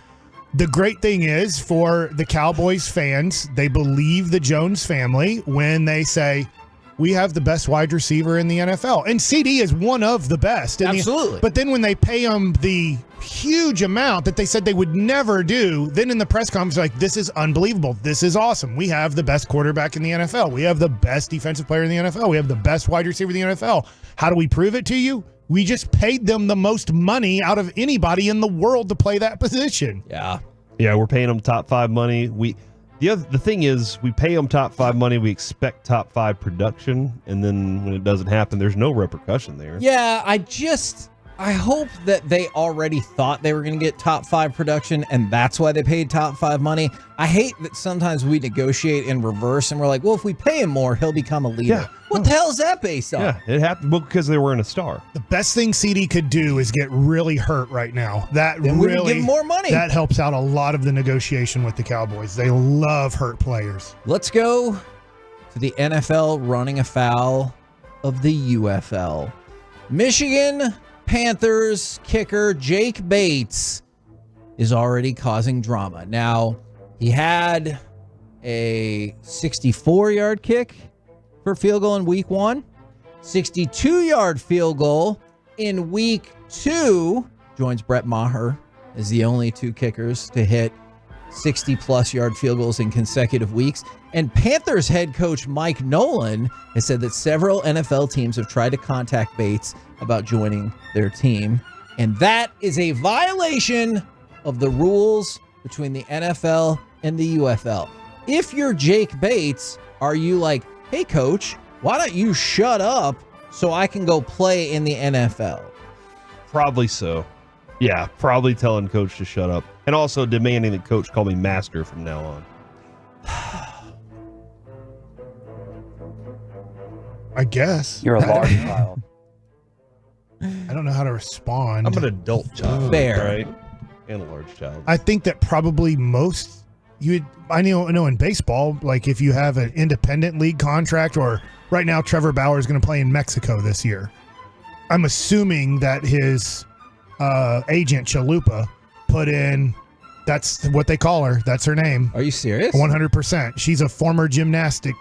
the great thing is for the Cowboys fans, they believe the Jones family when they say, we have the best wide receiver in the NFL. And CD is one of the best. Absolutely. But then when they pay him the huge amount that they said they would never do, then in the press conference, like, this is unbelievable. This is awesome. We have the best quarterback in the NFL. We have the best defensive player in the NFL. We have the best wide receiver in the NFL. How do we prove it to you? We just paid them the most money out of anybody in the world to play that position. Yeah. Yeah, we're paying them top 5 money. The thing is, we pay them top 5 money. We expect top 5 production, and then when it doesn't happen, there's no repercussion there. Yeah, I hope that they already thought they were going to get top 5 production, and that's why they paid top 5 money. I hate that sometimes we negotiate in reverse, and we're like, well, if we pay him more, he'll become a leader. Yeah. What the hell is that based on? Yeah, it happened because they weren't a star. The best thing CD could do is get really hurt right now. That Then we would really give him more money. That helps out a lot of the negotiation with the Cowboys. They love hurt players. Let's go to the NFL running afoul of the UFL. Michigan Panthers kicker Jake Bates is already causing drama. Now, he had a 64-yard kick for field goal in week 1, 62-yard field goal in week 2, joins Brett Maher as the only 2 kickers to hit 60-plus yard field goals in consecutive weeks. And Panthers head coach Mike Nolan has said that several NFL teams have tried to contact Bates about joining their team. And that is a violation of the rules between the NFL and the UFL. If you're Jake Bates, are you like, hey, coach, why don't you shut up so I can go play in the NFL? Probably so. Yeah, probably telling coach to shut up. And also demanding that coach call me master from now on. I guess. You're a large child. I don't know how to respond. I'm an adult child. Fair. Right? And a large child. I think that probably most I know in baseball, like if you have an independent league contract, or right now Trevor Bauer is going to play in Mexico this year. I'm assuming that his agent Chalupa put in, that's what they call her. That's her name. Are you serious? 100%. She's a former gymnastic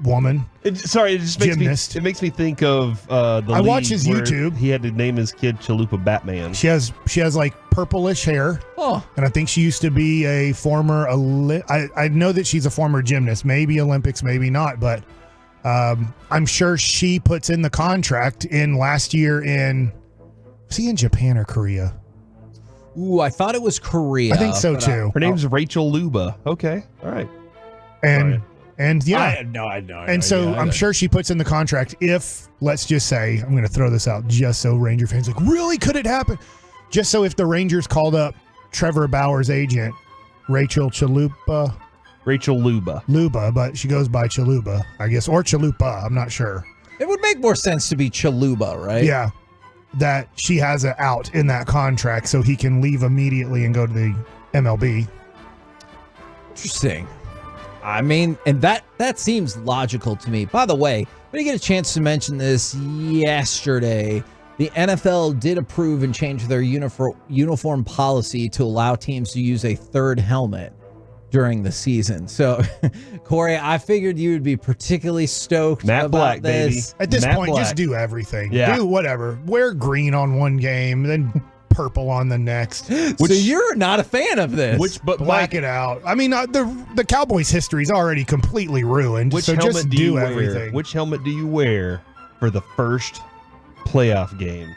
woman. It makes me think of the I watch league his where YouTube. He had to name his kid Chalupa Batman. She has like purplish hair. Oh. And I think she used to be a former I know that she's a former gymnast, maybe Olympics, maybe not, but I'm sure she puts in the contract in last year was he in Japan or Korea? Ooh, I thought it was Korea. I think so too. Her name's Rachel Luba. Okay. All right. And yeah. I had no idea. And so I'm sure she puts in the contract if, let's just say, I'm going to throw this out just so Ranger fans like, really, could it happen? Just so if the Rangers called up Trevor Bauer's agent, Rachel Luba, but she goes by Chalupa, I guess, or Chalupa, I'm not sure. It would make more sense to be Chaluba, right? Yeah, that she has an out in that contract so he can leave immediately and go to the MLB. Interesting. I mean, and that seems logical to me. By the way, we didn't get a chance to mention this yesterday. The NFL did approve and change their uniform policy to allow teams to use a third helmet during the season. So, Corey, I figured you would be particularly stoked about Black, this. At this Matt point, Black. just do everything. Yeah. Do whatever. Wear green on one game, then purple on the next. So you're not a fan of this. But black it out. I mean, the Cowboys' history is already completely ruined. Which so helmet just do you wear? everything. Which helmet do you wear for the first playoff game?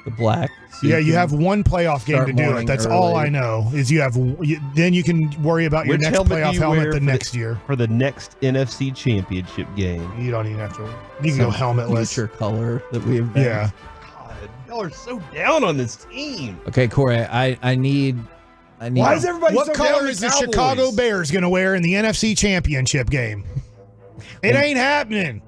The black. So yeah, you have one playoff game start to do it. morning That's early. all I know. Is then you can worry about your Which next helmet do playoff you helmet wear the for next year. For the next NFC Championship game. You don't even have to. You can go helmetless. Future color that we have. Yeah. Y'all are so down on this team. Okay, Corey, I need. Why is everybody What so down color on is the Cowboys? Chicago Bears going to wear in the NFC Championship game? It ain't happening.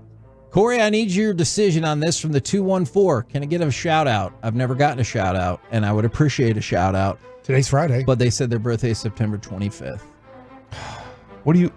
Corey, I need your decision on this from the 214. Can I get a shout out? I've never gotten a shout out, and I would appreciate a shout out. Today's Friday. But they said their birthday is September 25th. What do you?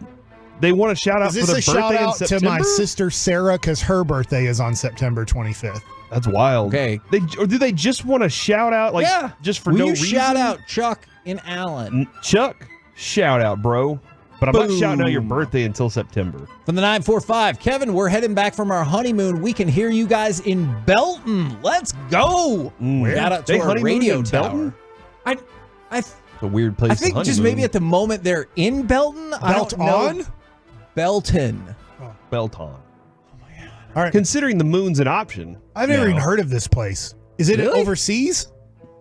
They want a shout out Is for this their a shout birthday in out to September? my sister Sarah because her birthday is on September 25th? That's wild. Okay. Or do they just want to shout out Yeah. just for Will no you reason? shout out Chuck and Allen? Chuck, shout out, bro. But I'm not shouting out your Boom. birthday until September. From the 945, Kevin, we're heading back from our honeymoon. We can hear you guys in Belton. Let's go. Shout out to They our honeymoon radio in tower. Belton? I It's a weird place I think to just honeymoon. maybe at the moment they're in Belton. I don't know. on? Belton. Belton. All right. Considering the moon's an option. I've never now. even heard of this place. Is it Really? overseas?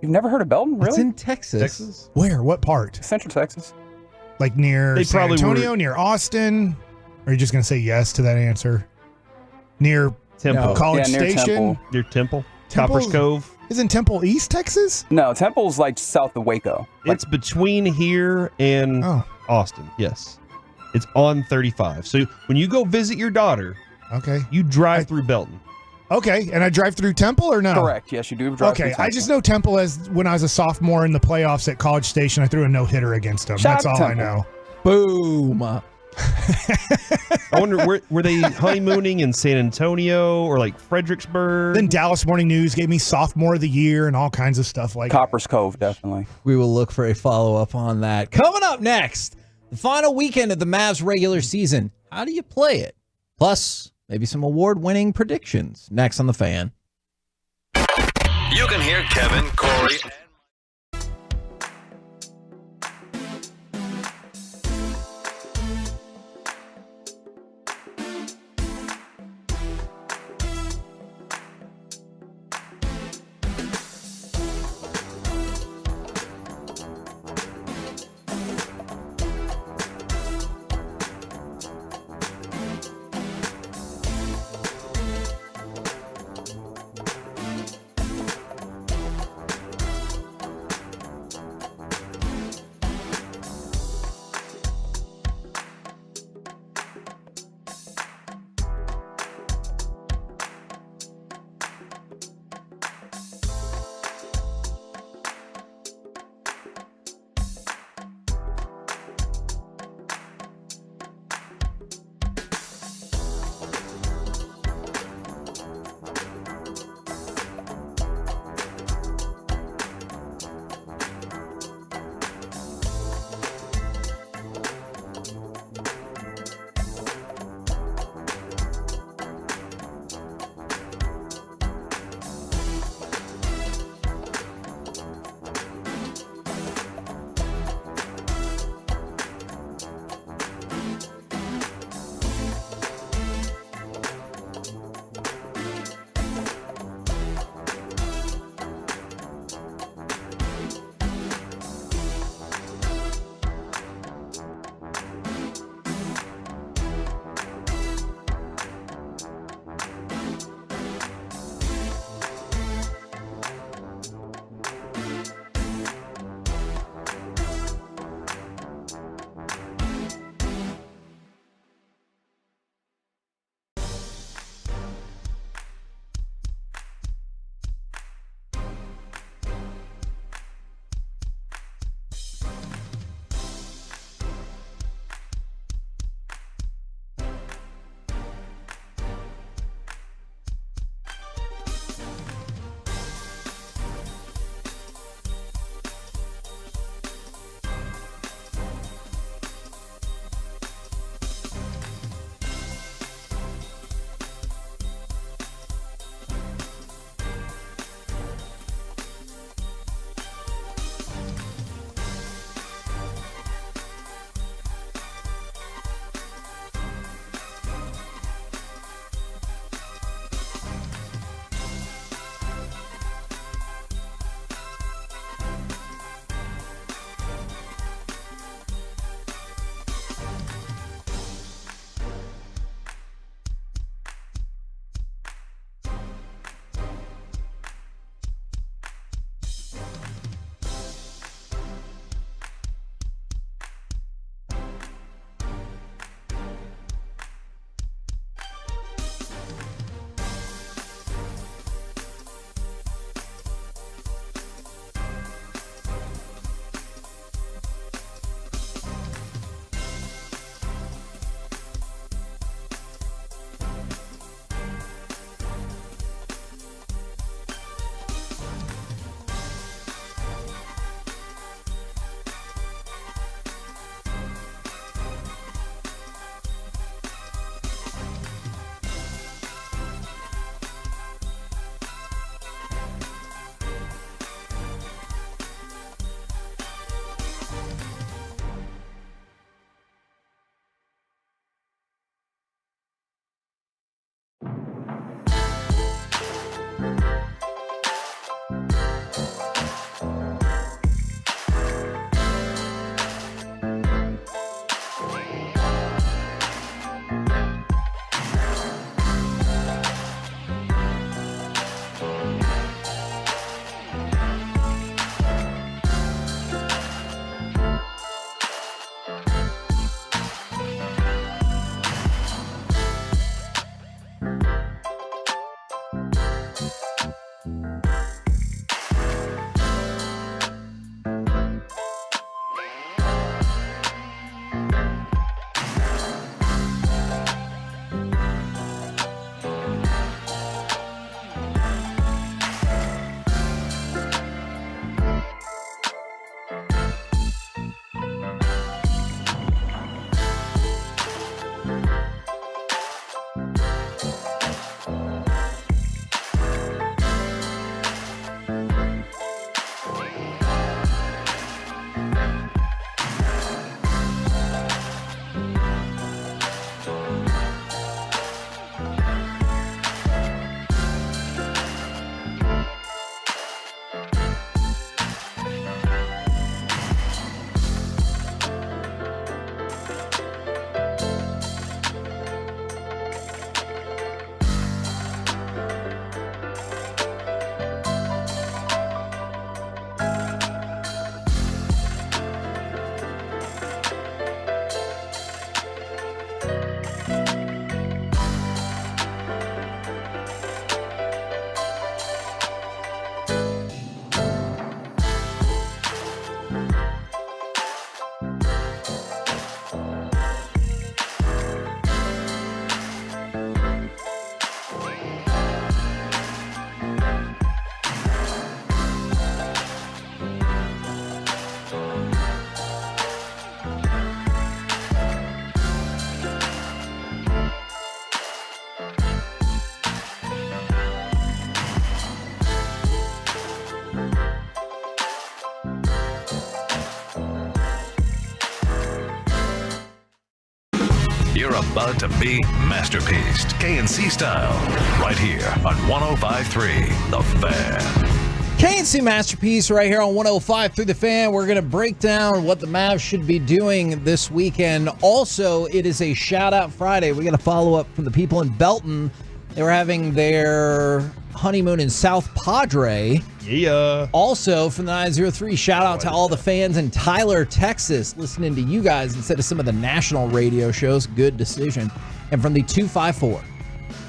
You've never heard of Belton, really? It's in Texas. Texas? Where? What part? Central Texas. Like near They San probably Antonio, were- near Austin? Or are you just going to say yes to that answer? Near Temple. College Yeah, near Station? Temple. Near Temple. Temple's- Copper's Cove. Isn't Temple East Texas? No, Temple's like south of Waco. It's between here and Austin. Yes. It's on 35. So when you go visit your daughter, Okay. you drive through Belton. Okay. And I drive through Temple or no? Correct. Yes, you do drive Okay. through I just know Temple as when I was a sophomore in the playoffs at College Station, I threw a no-hitter against them. Shout That's out all to I know. Boom. I wonder, were they honeymooning in San Antonio or like Fredericksburg? Then Dallas Morning News gave me sophomore of the year and all kinds of stuff like Copper's Cove, definitely. We will look for a follow-up on that. Coming up next, the final weekend of the Mavs regular season. How do you play it? Plus, maybe some award-winning predictions. Next on The Fan. You can hear Kevin, Corey, about to be masterpieced, KNC style, right here on 105.3 The Fan. KNC Masterpiece right here on 105 through the Fan. We're going to break down what the Mavs should be doing this weekend. Also, it is a shout-out Friday. We got to follow up from the people in Belton. They were having their honeymoon in South Padre. Yeah. Also, from the 903, shout-out to all the fans in Tyler, Texas, listening to you guys instead of some of the national radio shows. Good decision. And from the 254,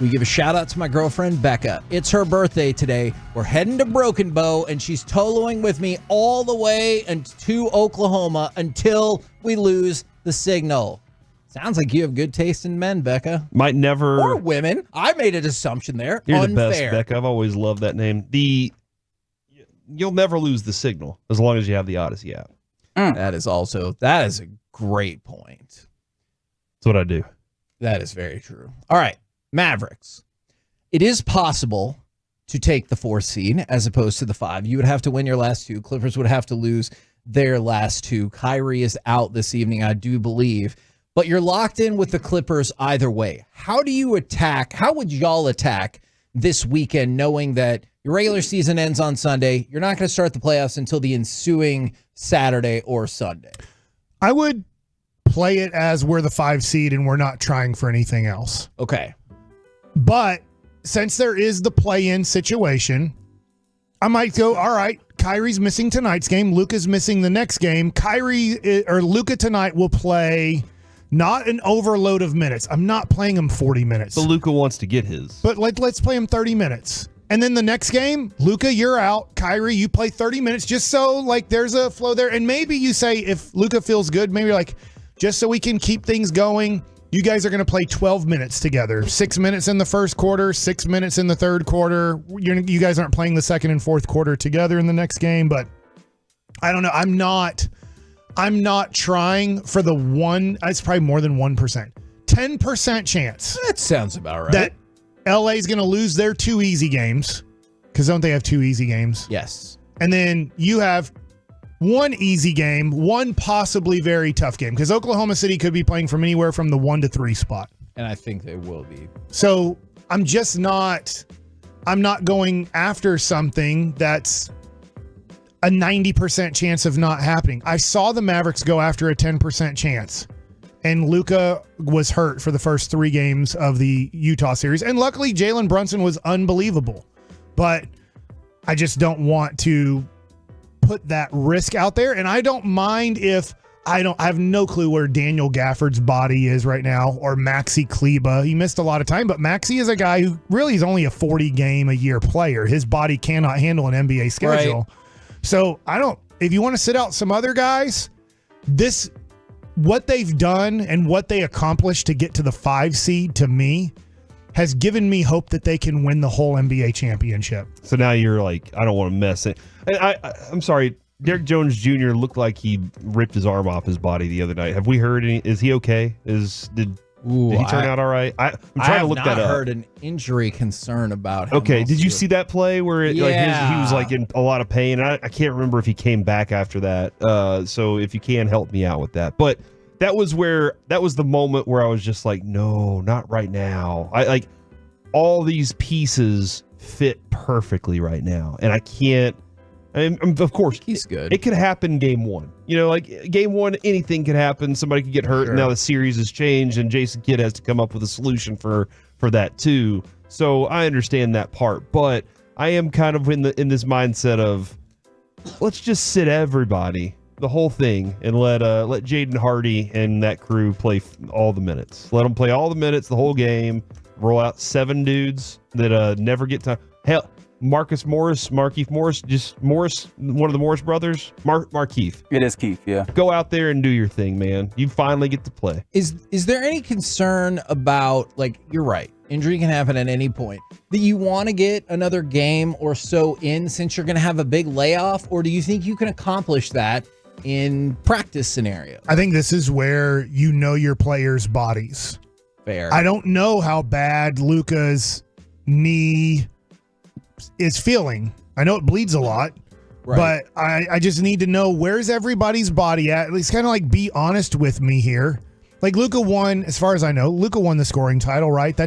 we give a shout out to my girlfriend, Becca. It's her birthday today. We're heading to Broken Bow, and she's toloing with me all the way to Oklahoma until we lose the signal. Sounds like you have good taste in men, Becca. Might never. Or women. I made an assumption there. You're Unfair. the best, Becca. I've always loved that name. You'll never lose the signal as long as you have the Odyssey app. That is a great point. That's what I do. That is very true. All right. Mavericks. It is possible to take the 4th seed as opposed to the 5. You would have to win your last 2. Clippers would have to lose their last 2. Kyrie is out this evening, I do believe. But you're locked in with the Clippers either way. How do you attack? How would y'all attack this weekend knowing that your regular season ends on Sunday? You're not going to start the playoffs until the ensuing Saturday or Sunday. I would play it as we're the 5 seed and we're not trying for anything else. Okay. But since there is the play-in situation, I might go, all right, Kyrie's missing tonight's game. Luka's missing the next game. Luka tonight will play not an overload of minutes. I'm not playing him 40 minutes. But Luka wants to get his. But let's play him 30 minutes. And then the next game, Luka, you're out. Kyrie, you play 30 minutes just so there's a flow there. And maybe you say if Luka feels good, maybe just so we can keep things going, you guys are going to play 12 minutes together. 6 minutes in the first quarter, 6 minutes in the third quarter. You guys aren't playing the second and fourth quarter together in the next game, but I don't know. I'm not trying for the one. It's probably more than 1%. 10% chance. That sounds about right. That LA is going to lose their 2 easy games, because don't they have 2 easy games? Yes. And then you have 1 easy game, 1 possibly very tough game, because Oklahoma City could be playing from anywhere from the 1 to 3 spot. And I think they will be. So I'm not going after something that's a 90% chance of not happening. I saw the Mavericks go after a 10% chance, and Luka was hurt for the first 3 games of the Utah series. And luckily Jalen Brunson was unbelievable, but I just don't want to put that risk out there. And I don't mind if I have no clue where Daniel Gafford's body is right now, or Maxi Kleba. He missed a lot of time, but Maxi is a guy who really is only a 40 game a year player. His body cannot handle an NBA schedule. Right. So if you want to sit out some other guys, what they've done and what they accomplished to get to the 5 seed, to me, has given me hope that they can win the whole NBA championship. So now you're like, I don't want to mess it. And I'm sorry, Derek Jones Jr. looked like he ripped his arm off his body the other night. Have we heard any? Is he okay? Did he turn out all right? I'm trying to look that up. I have not heard an injury concern about him. Okay, did you see that play where he was like in a lot of pain? I can't remember if he came back after that. So if you can help me out with that. But that was the moment where I was just like, no, not right now. All these pieces fit perfectly right now, and I can't. Of course, he's good. It could happen game 1. Game 1, anything could happen. Somebody could get hurt. Sure. And now the series has changed, and Jason Kidd has to come up with a solution for that too. So I understand that part, but I am kind of in this mindset of let's just sit everybody, the whole thing, and let Jaden Hardy and that crew play all the minutes. Let them play all the minutes, the whole game. Roll out 7 dudes that never get time. Hell, Markieff Morris, one of the Morris brothers, Markieff. It is Keith, yeah. Go out there and do your thing, man. You finally get to play. Is there any concern about, you're right, injury can happen at any point, that you want to get another game or so in since you're going to have a big layoff, or do you think you can accomplish that in practice scenarios? I think this is where you know your players' bodies. Fair. I don't know how bad Luka's knee is feeling. I know it bleeds a lot, right, but I just need to know where's everybody's body at least kind of be honest with me here. Like Luka won, as far as I know, Luka won the scoring title, right?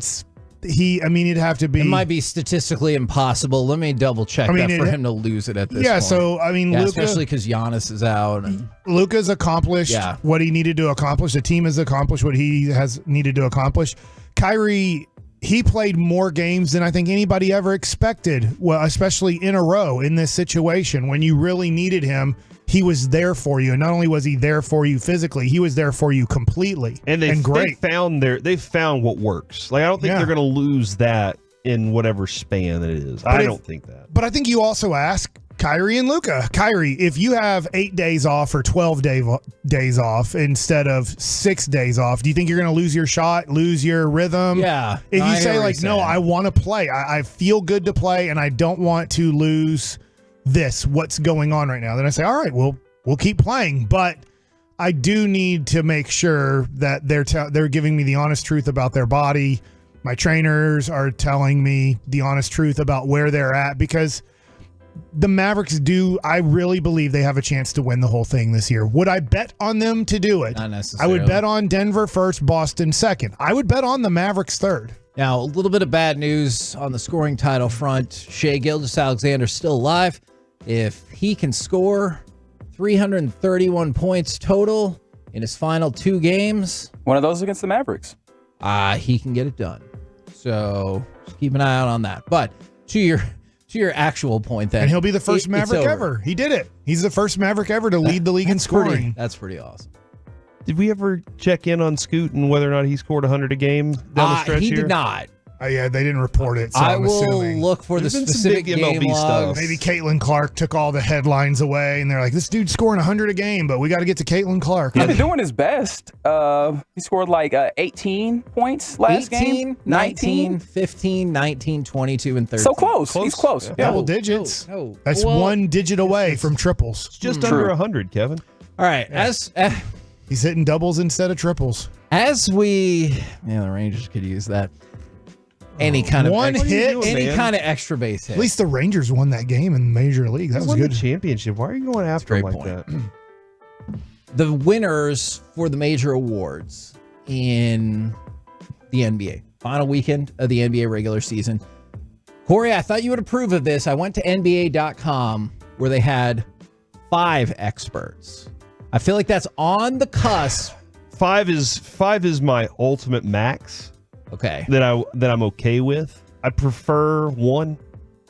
It'd have to be. It might be statistically impossible. Let me double check that for him to lose it at this point. Yeah, so, Luka. Especially because Giannis is out. And Luka's accomplished what he needed to accomplish. The team has accomplished what he has needed to accomplish. Kyrie, he played more games than I think anybody ever expected, well, especially in a row in this situation. When you really needed him, he was there for you. And not only was he there for you physically, he was there for you completely. And they found what works. Like, I don't think they're going to lose that in whatever span it is. I don't think that. But I think you also ask Kyrie and Luka. Kyrie, if you have 8 days off or 12 days off instead of 6 days off, do you think you're going to lose your shot, lose your rhythm? Yeah. If you say, like, no, I want to play. I feel good to play, and I don't want to lose what's going on right now. Then I say, all right, we'll keep playing. But I do need to make sure that they're giving me the honest truth about their body. My trainers are telling me the honest truth about where they're at, because the Mavericks I really believe they have a chance to win the whole thing this year. Would I bet on them to do it? Not necessarily. I would bet on Denver first, Boston second. I would bet on the Mavericks third. Now, a little bit of bad news on the scoring title front. Shai Gilgeous-Alexander still alive. If he can score 331 points total in his final 2 games. One of those against the Mavericks. He can get it done. So just keep an eye out on that. But to your actual point then. And he'll be the first Maverick ever. He did it. He's the first Maverick ever to lead the league in scoring. That's pretty awesome. Did we ever check in on Scoot and whether or not he scored 100 a game down the stretch he here? He did not. Yeah, they didn't report it, so I I'm will assuming. look for the specific game logs. Maybe Caitlin Clark took all the headlines away, and they're like, this dude's scoring 100 a game, but we got to get to Caitlin Clark. He's been doing his best. He scored like 18 points last game. 19, 15, 19, 22, and 13. So close. He's close. Yeah. Double digits. That's one digit away from triples. It's just under 100, Kevin. All right. Yeah. He's hitting doubles instead of triples. The Rangers could use that. Any kind of kind of extra base hit. At least the Rangers won that game in Major League. That was good. The championship. Why are you going after him like that? The winners for the major awards in the NBA. Final weekend of the NBA regular season. Corey, I thought you would approve of this. I went to NBA.com where they had 5 experts. I feel like that's on the cusp. 5 is my ultimate max. Okay. That I'm okay with. I prefer 1.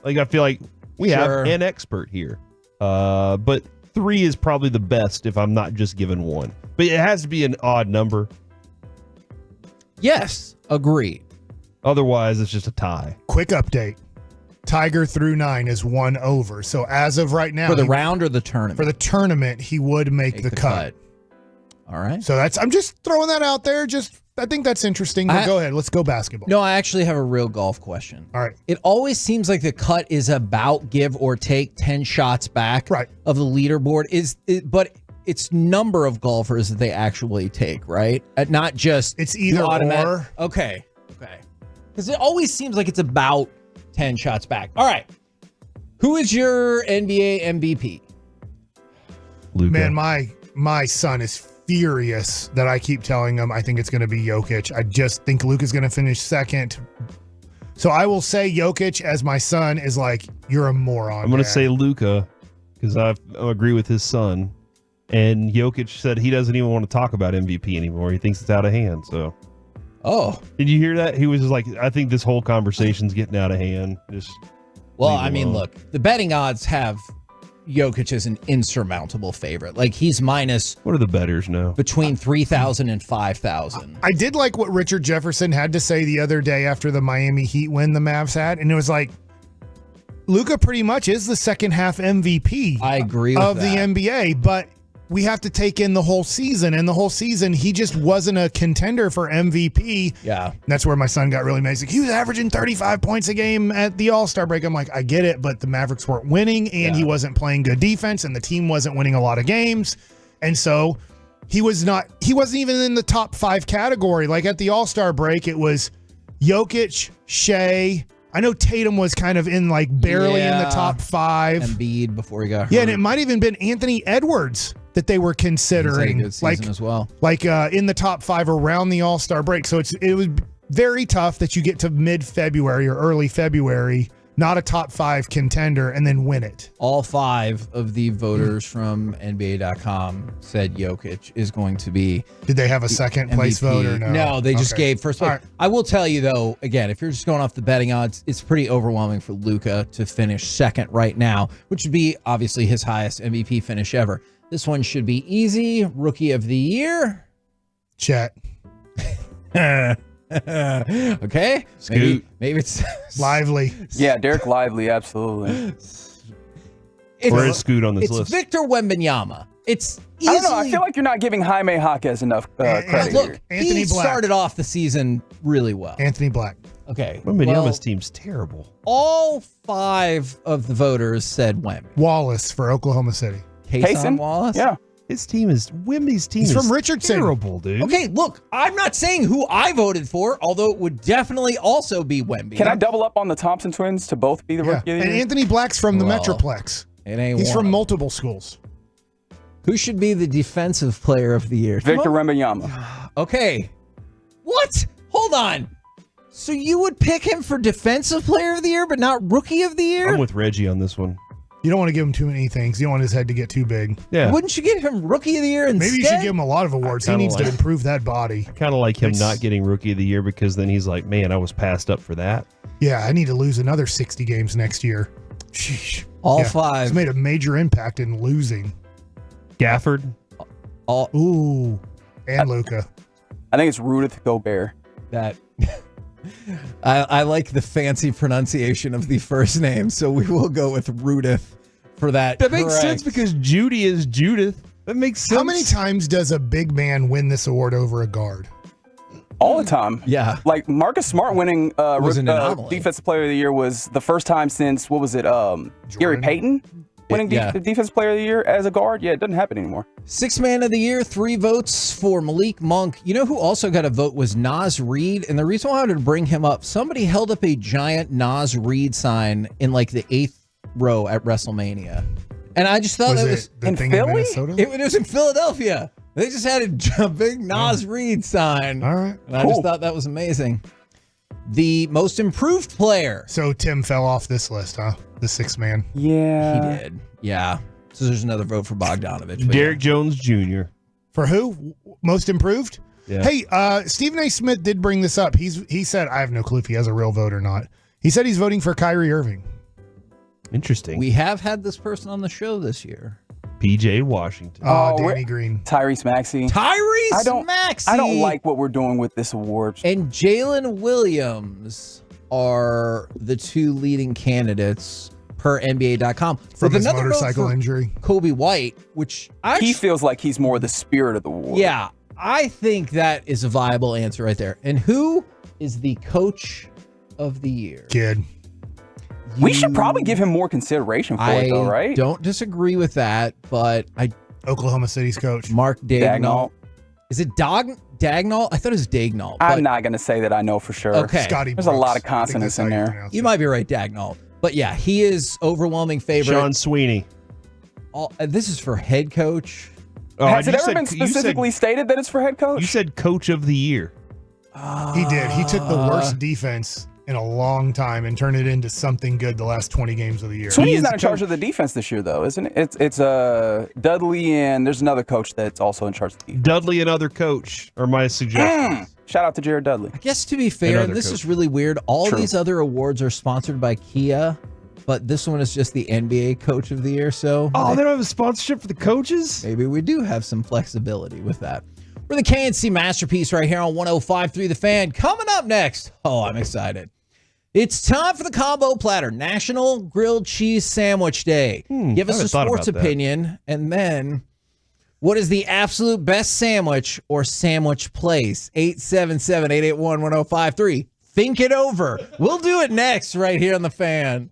Like, I feel like we have an expert here. But 3 is probably the best if I'm not just given 1. But it has to be an odd number. Yes, agreed. Otherwise, it's just a tie. Quick update. Tiger through 9 is 1 over. So as of right now, for the round or the tournament? For the tournament, he would make the cut. All right. So I'm just throwing that out there. I think that's interesting. But go ahead. Let's go basketball. No, I actually have a real golf question. All right. It always seems like the cut is about give or take 10 shots back of the leaderboard. But it's number of golfers that they actually take, right? Not just it's either or. Okay. Because it always seems like it's about 10 shots back. All right. Who is your NBA MVP? Luka. Man, my son is furious that I keep telling him I think it's going to be Jokic. I just think Luka's going to finish second. So I will say Jokic, as my son is like, you're a moron. I'm going to say Luka because I agree with his son. And Jokic said he doesn't even want to talk about MVP anymore. He thinks it's out of hand. So, did you hear that? He was just like, I think this whole conversation's getting out of hand. Look, the betting odds have Jokic as an insurmountable favorite. Like, he's minus. What do the bettors know? Between 3,000 and 5,000. I did like what Richard Jefferson had to say the other day after the Miami Heat win the Mavs had, and it was like, Luka pretty much is the second half MVP. I agree with of the NBA, but we have to take in the whole season, and the whole season he just wasn't a contender for MVP. Yeah, and that's where my son got really mad. He's like, he was averaging 35 points a game at the All-Star break. I'm like, I get it, but the Mavericks weren't winning, and he wasn't playing good defense, and the team wasn't winning a lot of games, and so he wasn't even in the top 5 category. Like at the All-Star break, it was Jokic, Shai. I know Tatum was kind of in like barely in the top 5. Embiid before he got hurt. Yeah, and it might have even been Anthony Edwards that they were considering, Good season as well. like in the top 5 around the All-Star break. So it was very tough that you get to mid-February or early February, not a top 5 contender, and then win it. All 5 of the voters from NBA.com said Jokic is going to be. Did they have a second place vote or no? No, they just Okay. gave first place. All right. I will tell you though, again, if you're just going off the betting odds, it's pretty overwhelming for Luka to finish second right now, which would be obviously his highest MVP finish ever. This one should be easy. Rookie of the year. Chet. Okay. Scoot. Maybe it's Lively. Yeah, Derek Lively, absolutely. Where is Scoot on this it's list? Victor Wembanyama. It's easily. I don't know. I feel like you're not giving Jaime Jaquez enough credit. Look, here. Anthony he Black. started off the season really well. Anthony Black. Okay. Wembanyama's team's terrible. All 5 of the voters said Wemby. Wallace for Oklahoma City. Kason Wallace? Yeah. His team is Wemby's team. He's is from Richardson. Terrible, dude. Okay, look, I'm not saying who I voted for, although it would definitely also be Wemby. Can I double up on the Thompson twins to both be the Yeah. rookie of the And year? Anthony Black's from the Well, Metroplex. It ain't He's one from of multiple schools. them. Who should be the defensive player of the year? Victor Wembanyama. Okay. What? Hold on. So you would pick him for defensive player of the year, but not rookie of the year? I'm with Reggie on this one. You don't want to give him too many things. You don't want his head to get too big. Yeah. Wouldn't you give him rookie of the year instead? Maybe you should give him a lot of awards. He kinda needs to like- improve that body. Kind of like him It's- not getting Rookie of the Year because then he's like, man, I was passed up for that. Yeah, I need to lose another 60 games next year. Sheesh. All Yeah. 5. He's made a major impact in losing. Gafford. Ooh. And Luka. I think it's Rudith Gobert. That I like the fancy pronunciation of the first name, so we will go with Rudith for that. That makes Correct. sense because Judy is Judith. That makes sense. How many times does a big man win this award over a guard? All the time. Yeah. Like Marcus Smart winning Was an anomaly. Defensive Player of the Year was the first time since, what was it, Gary Payton winning Yeah. Defensive Player of the Year as a guard? Yeah, it doesn't happen anymore. 6th man of the year, 3 votes for Malik Monk. You know who also got a vote was Nas Reed, and the reason why I wanted to bring him up, somebody held up a giant Nas Reed sign in like the 8th row at WrestleMania, and I just thought Was that it was the in thing in Philly? Minnesota? it was in Philadelphia. They just had a big Nas Reed sign. All right. And I just thought that was amazing. The most improved player. So Tim fell off this list, huh? The 6th man. Yeah. He did. Yeah. So there's another vote for Bogdanovich. but Derek Jones Jr. For who? Most improved? Yeah. Hey, Stephen A. Smith did bring this up. He said, I have no clue if he has a real vote or not. He said he's voting for Kyrie Irving. Interesting. We have had this person on the show this year. PJ Washington. Oh, we're- Danny Green. Tyrese Maxey. Tyrese Maxey. I don't like what we're doing with this award. And Jalen Williams are the 2 leading candidates per NBA.com. From With his another vote motorcycle for injury. Kobe White, which He feels like he's more the spirit of the award. yeah, I think that is a viable answer right there. And who is the coach of the year? Kid. We should probably give him more consideration for it, though, right? Don't disagree with that, but Oklahoma City's coach. Mark Dagnall. Dagnall. Is it Dagnall? I thought it was Dagnall. I'm but not going to say that I know for sure. Okay. Scotty There's a Brooks. lot of I think consonants that's how in you there. pronounce You it. might be right, Dagnall. But yeah, he is overwhelming favorite. Sean Sweeney. This is for head coach. Oh, Has it you ever said- been specifically stated that it's for head coach? You said coach of the year. He did. He took the worst defense in a long time and turned it into something good the last 20 games of the year. Sweeney's is not the in charge coach. of the defense this year, though, isn't it? It's Dudley, and there's another coach that's also in charge of the defense. Dudley and other coach are my suggestions. Shout out to Jared Dudley. I guess to be fair, Another and this coach. is really weird, all True. these other awards are sponsored by Kia, but this one is just the NBA coach of the year, so Oh, they don't have a sponsorship for the coaches? maybe we do have some flexibility with that. We're the KNC Masterpiece right here on 105.3 The Fan. Coming up next, oh, I'm excited. It's time for the Combo Platter, National Grilled Cheese Sandwich Day. Give us haven't a thought sports about that. opinion, and then what is the absolute best sandwich or sandwich place? 877-881-1053. Think it over. We'll do it next right here on The Fan.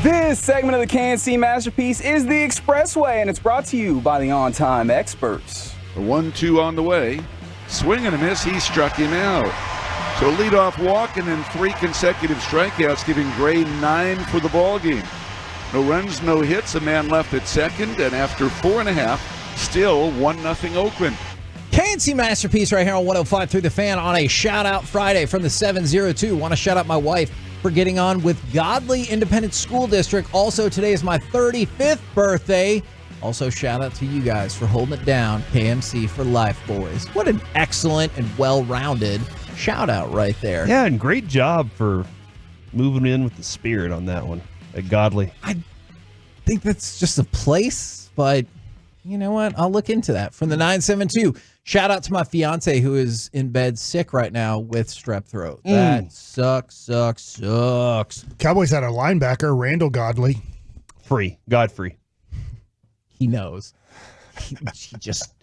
This segment of the KNC Masterpiece is the Expressway, and it's brought to you by the On Time Experts. A 1-2 on the way. Swing and a miss. He struck him out. So leadoff walk and then 3 consecutive strikeouts, giving Gray 9 for the ball game. No runs, no hits. A man left at second, and after 4.5, still 1-0 Oakland. KNC Masterpiece right here on 105 through the Fan on a shout out Friday from the 702. Want to shout out my wife for getting on with Godly Independent School District. Also, today is my 35th birthday. Also, shout out to you guys for holding it down. KMC for life, boys. What an excellent and well-rounded shout out right there. Yeah, and great job for moving in with the spirit on that one at Godly. I think that's just a place, but you know what? I'll look into that. From the 972, shout out to my fiance who is in bed sick right now with strep throat. That sucks. Cowboys had a linebacker, Randall Godley. Godfrey. He knows. He just...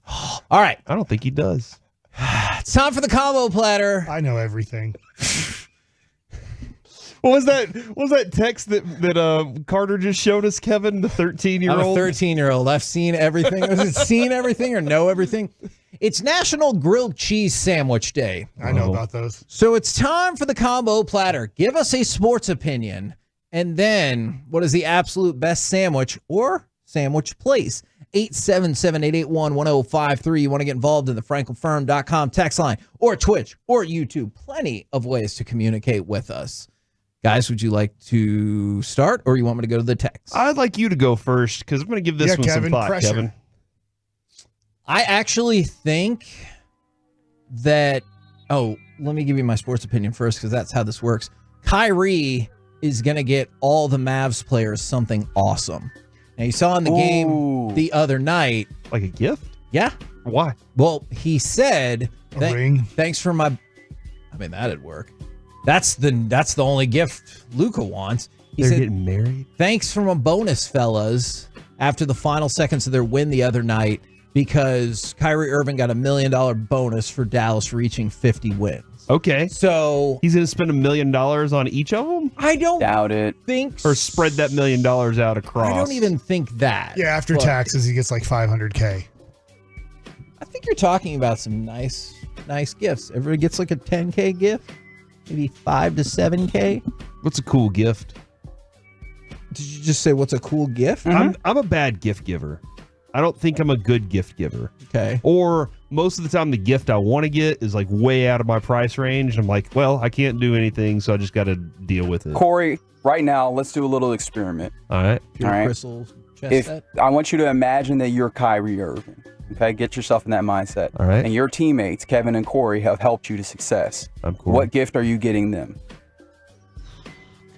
All right. I don't think he does. It's time for the combo platter. I know everything. What was that text that Carter just showed us, Kevin, the 13-year-old? I'm a 13-year-old. I've seen everything. Was it seen everything or know everything? It's National Grilled Cheese Sandwich Day. I know about those. So it's time for the combo platter. Give us a sports opinion, and then what is the absolute best sandwich or sandwich place? 877-881-1053. You want to get involved in the franklinfirm.com text line or Twitch or YouTube. Plenty of ways to communicate with us. Guys, would you like to start, or you want me to go to the text? I'd like you to go first, because I'm going to give this one Kevin, some thought, pressure. Kevin. I actually think that... Oh, let me give you my sports opinion first, because that's how this works. Kyrie is going to get all the Mavs players something awesome. Now, you saw in the game the other night... Like a gift? Yeah. Why? Well, he said... A ring? Thanks for my... I mean, that'd work. That's the only gift Luka wants. He They're said, getting married? thanks from a bonus, fellas, after the final seconds of their win the other night, because Kyrie Irving got $1 million bonus for Dallas reaching 50 wins. Okay. So he's going to spend $1 million on each of them? I don't doubt it. Think or spread that $1 million out across. I don't even think that. Yeah, after taxes, he gets like $500K. I think you're talking about some nice gifts. Everybody gets like a $10K gift, maybe $5 to $7K. What's a cool gift? Did you just say what's a cool gift? I'm a bad gift giver. I don't think I'm a good gift giver. Okay. Or most of the time the gift I want to get is like way out of my price range. I'm like, well, I can't do anything, so I just got to deal with it. Corey, right now, let's do a little experiment. All right. Pure All right. crystal chest set. I want you to imagine that you're Kyrie Irving. Okay, get yourself in that mindset. All right. And your teammates, Kevin and Corey, have helped you to success. I'm Corey. What gift are you getting them?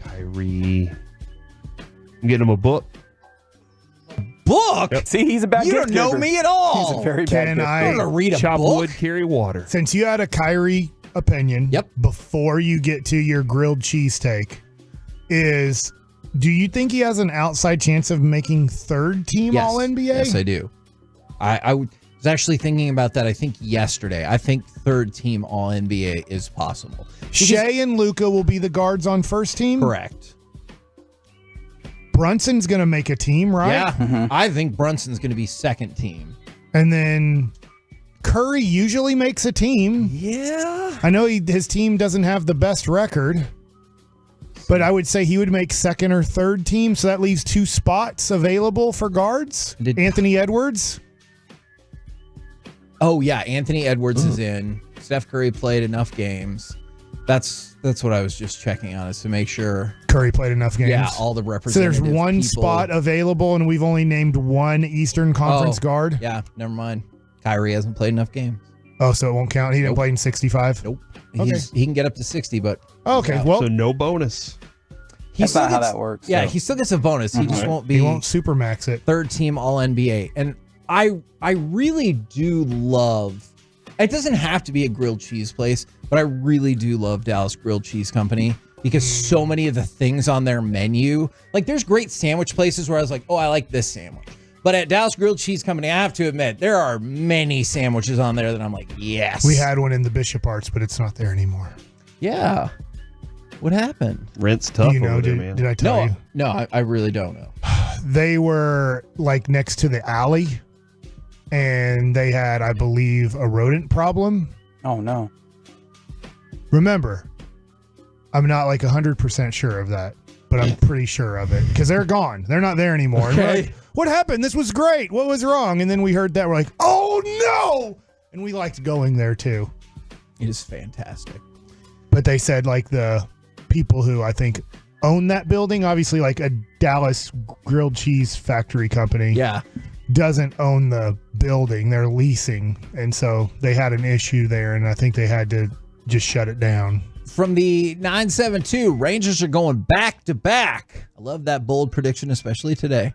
Kyrie. I'm getting him a book. Book? Yep. See, he's a bad You gift don't know giver. me at all. He's a very bad Can gift I- I'm giver. gonna read a Chop book. wood, carry water. Since you had a Kyrie opinion, before you get to your grilled cheese take, do you think he has an outside chance of making third team Yes. All NBA? Yes, I do. I was actually thinking about that, I think, yesterday. I think third team All NBA is possible. Shea and Luka will be the guards on first team? Correct. Brunson's going to make a team, right? Yeah. I think Brunson's going to be second team. And then Curry usually makes a team. Yeah. I know his team doesn't have the best record, but I would say he would make second or third team, so that leaves 2 spots available for guards. Anthony Edwards. Oh, yeah. Anthony Edwards is in. Steph Curry played enough games. That's what I was just checking on, is to make sure Curry played enough games. Yeah, all the So representative there's one people. spot available, and we've only named one Eastern Conference guard. Yeah, never mind. Kyrie hasn't played enough games. Oh, so it won't count. He didn't play in 65. Nope. Okay. He can get up to 60, but Okay, well, so no bonus. That's not how that works. Yeah, so. he still gets a bonus. He just won't be. He won't supermax it. Third team All NBA, and I really do love. It doesn't have to be a grilled cheese place, but I really do love Dallas Grilled Cheese Company because so many of the things on their menu, like there's great sandwich places where I was like, oh, I like this sandwich. But at Dallas Grilled Cheese Company, I have to admit, there are many sandwiches on there that I'm like, yes. We had one in the Bishop Arts, but it's not there anymore. Yeah. What happened? Rent's tough Do you know, over there, did, man. did I tell you? No, I really don't know. They were like next to the alley, and they had, I believe, a rodent problem. Oh, no. Remember, I'm not like 100% sure of that, but I'm pretty sure of it because they're gone. They're not there anymore. And we're Okay. like, what happened? This was great. What was wrong? And then we heard that. We're like, oh, no. And we liked going there, too. It is fantastic. But they said like the people who I think own that building, obviously like a Dallas grilled cheese factory company, doesn't own the building. They're leasing. And so they had an issue there, and I think they had to just shut it down. From the 972, Rangers are going back to back. I love that bold prediction, especially today.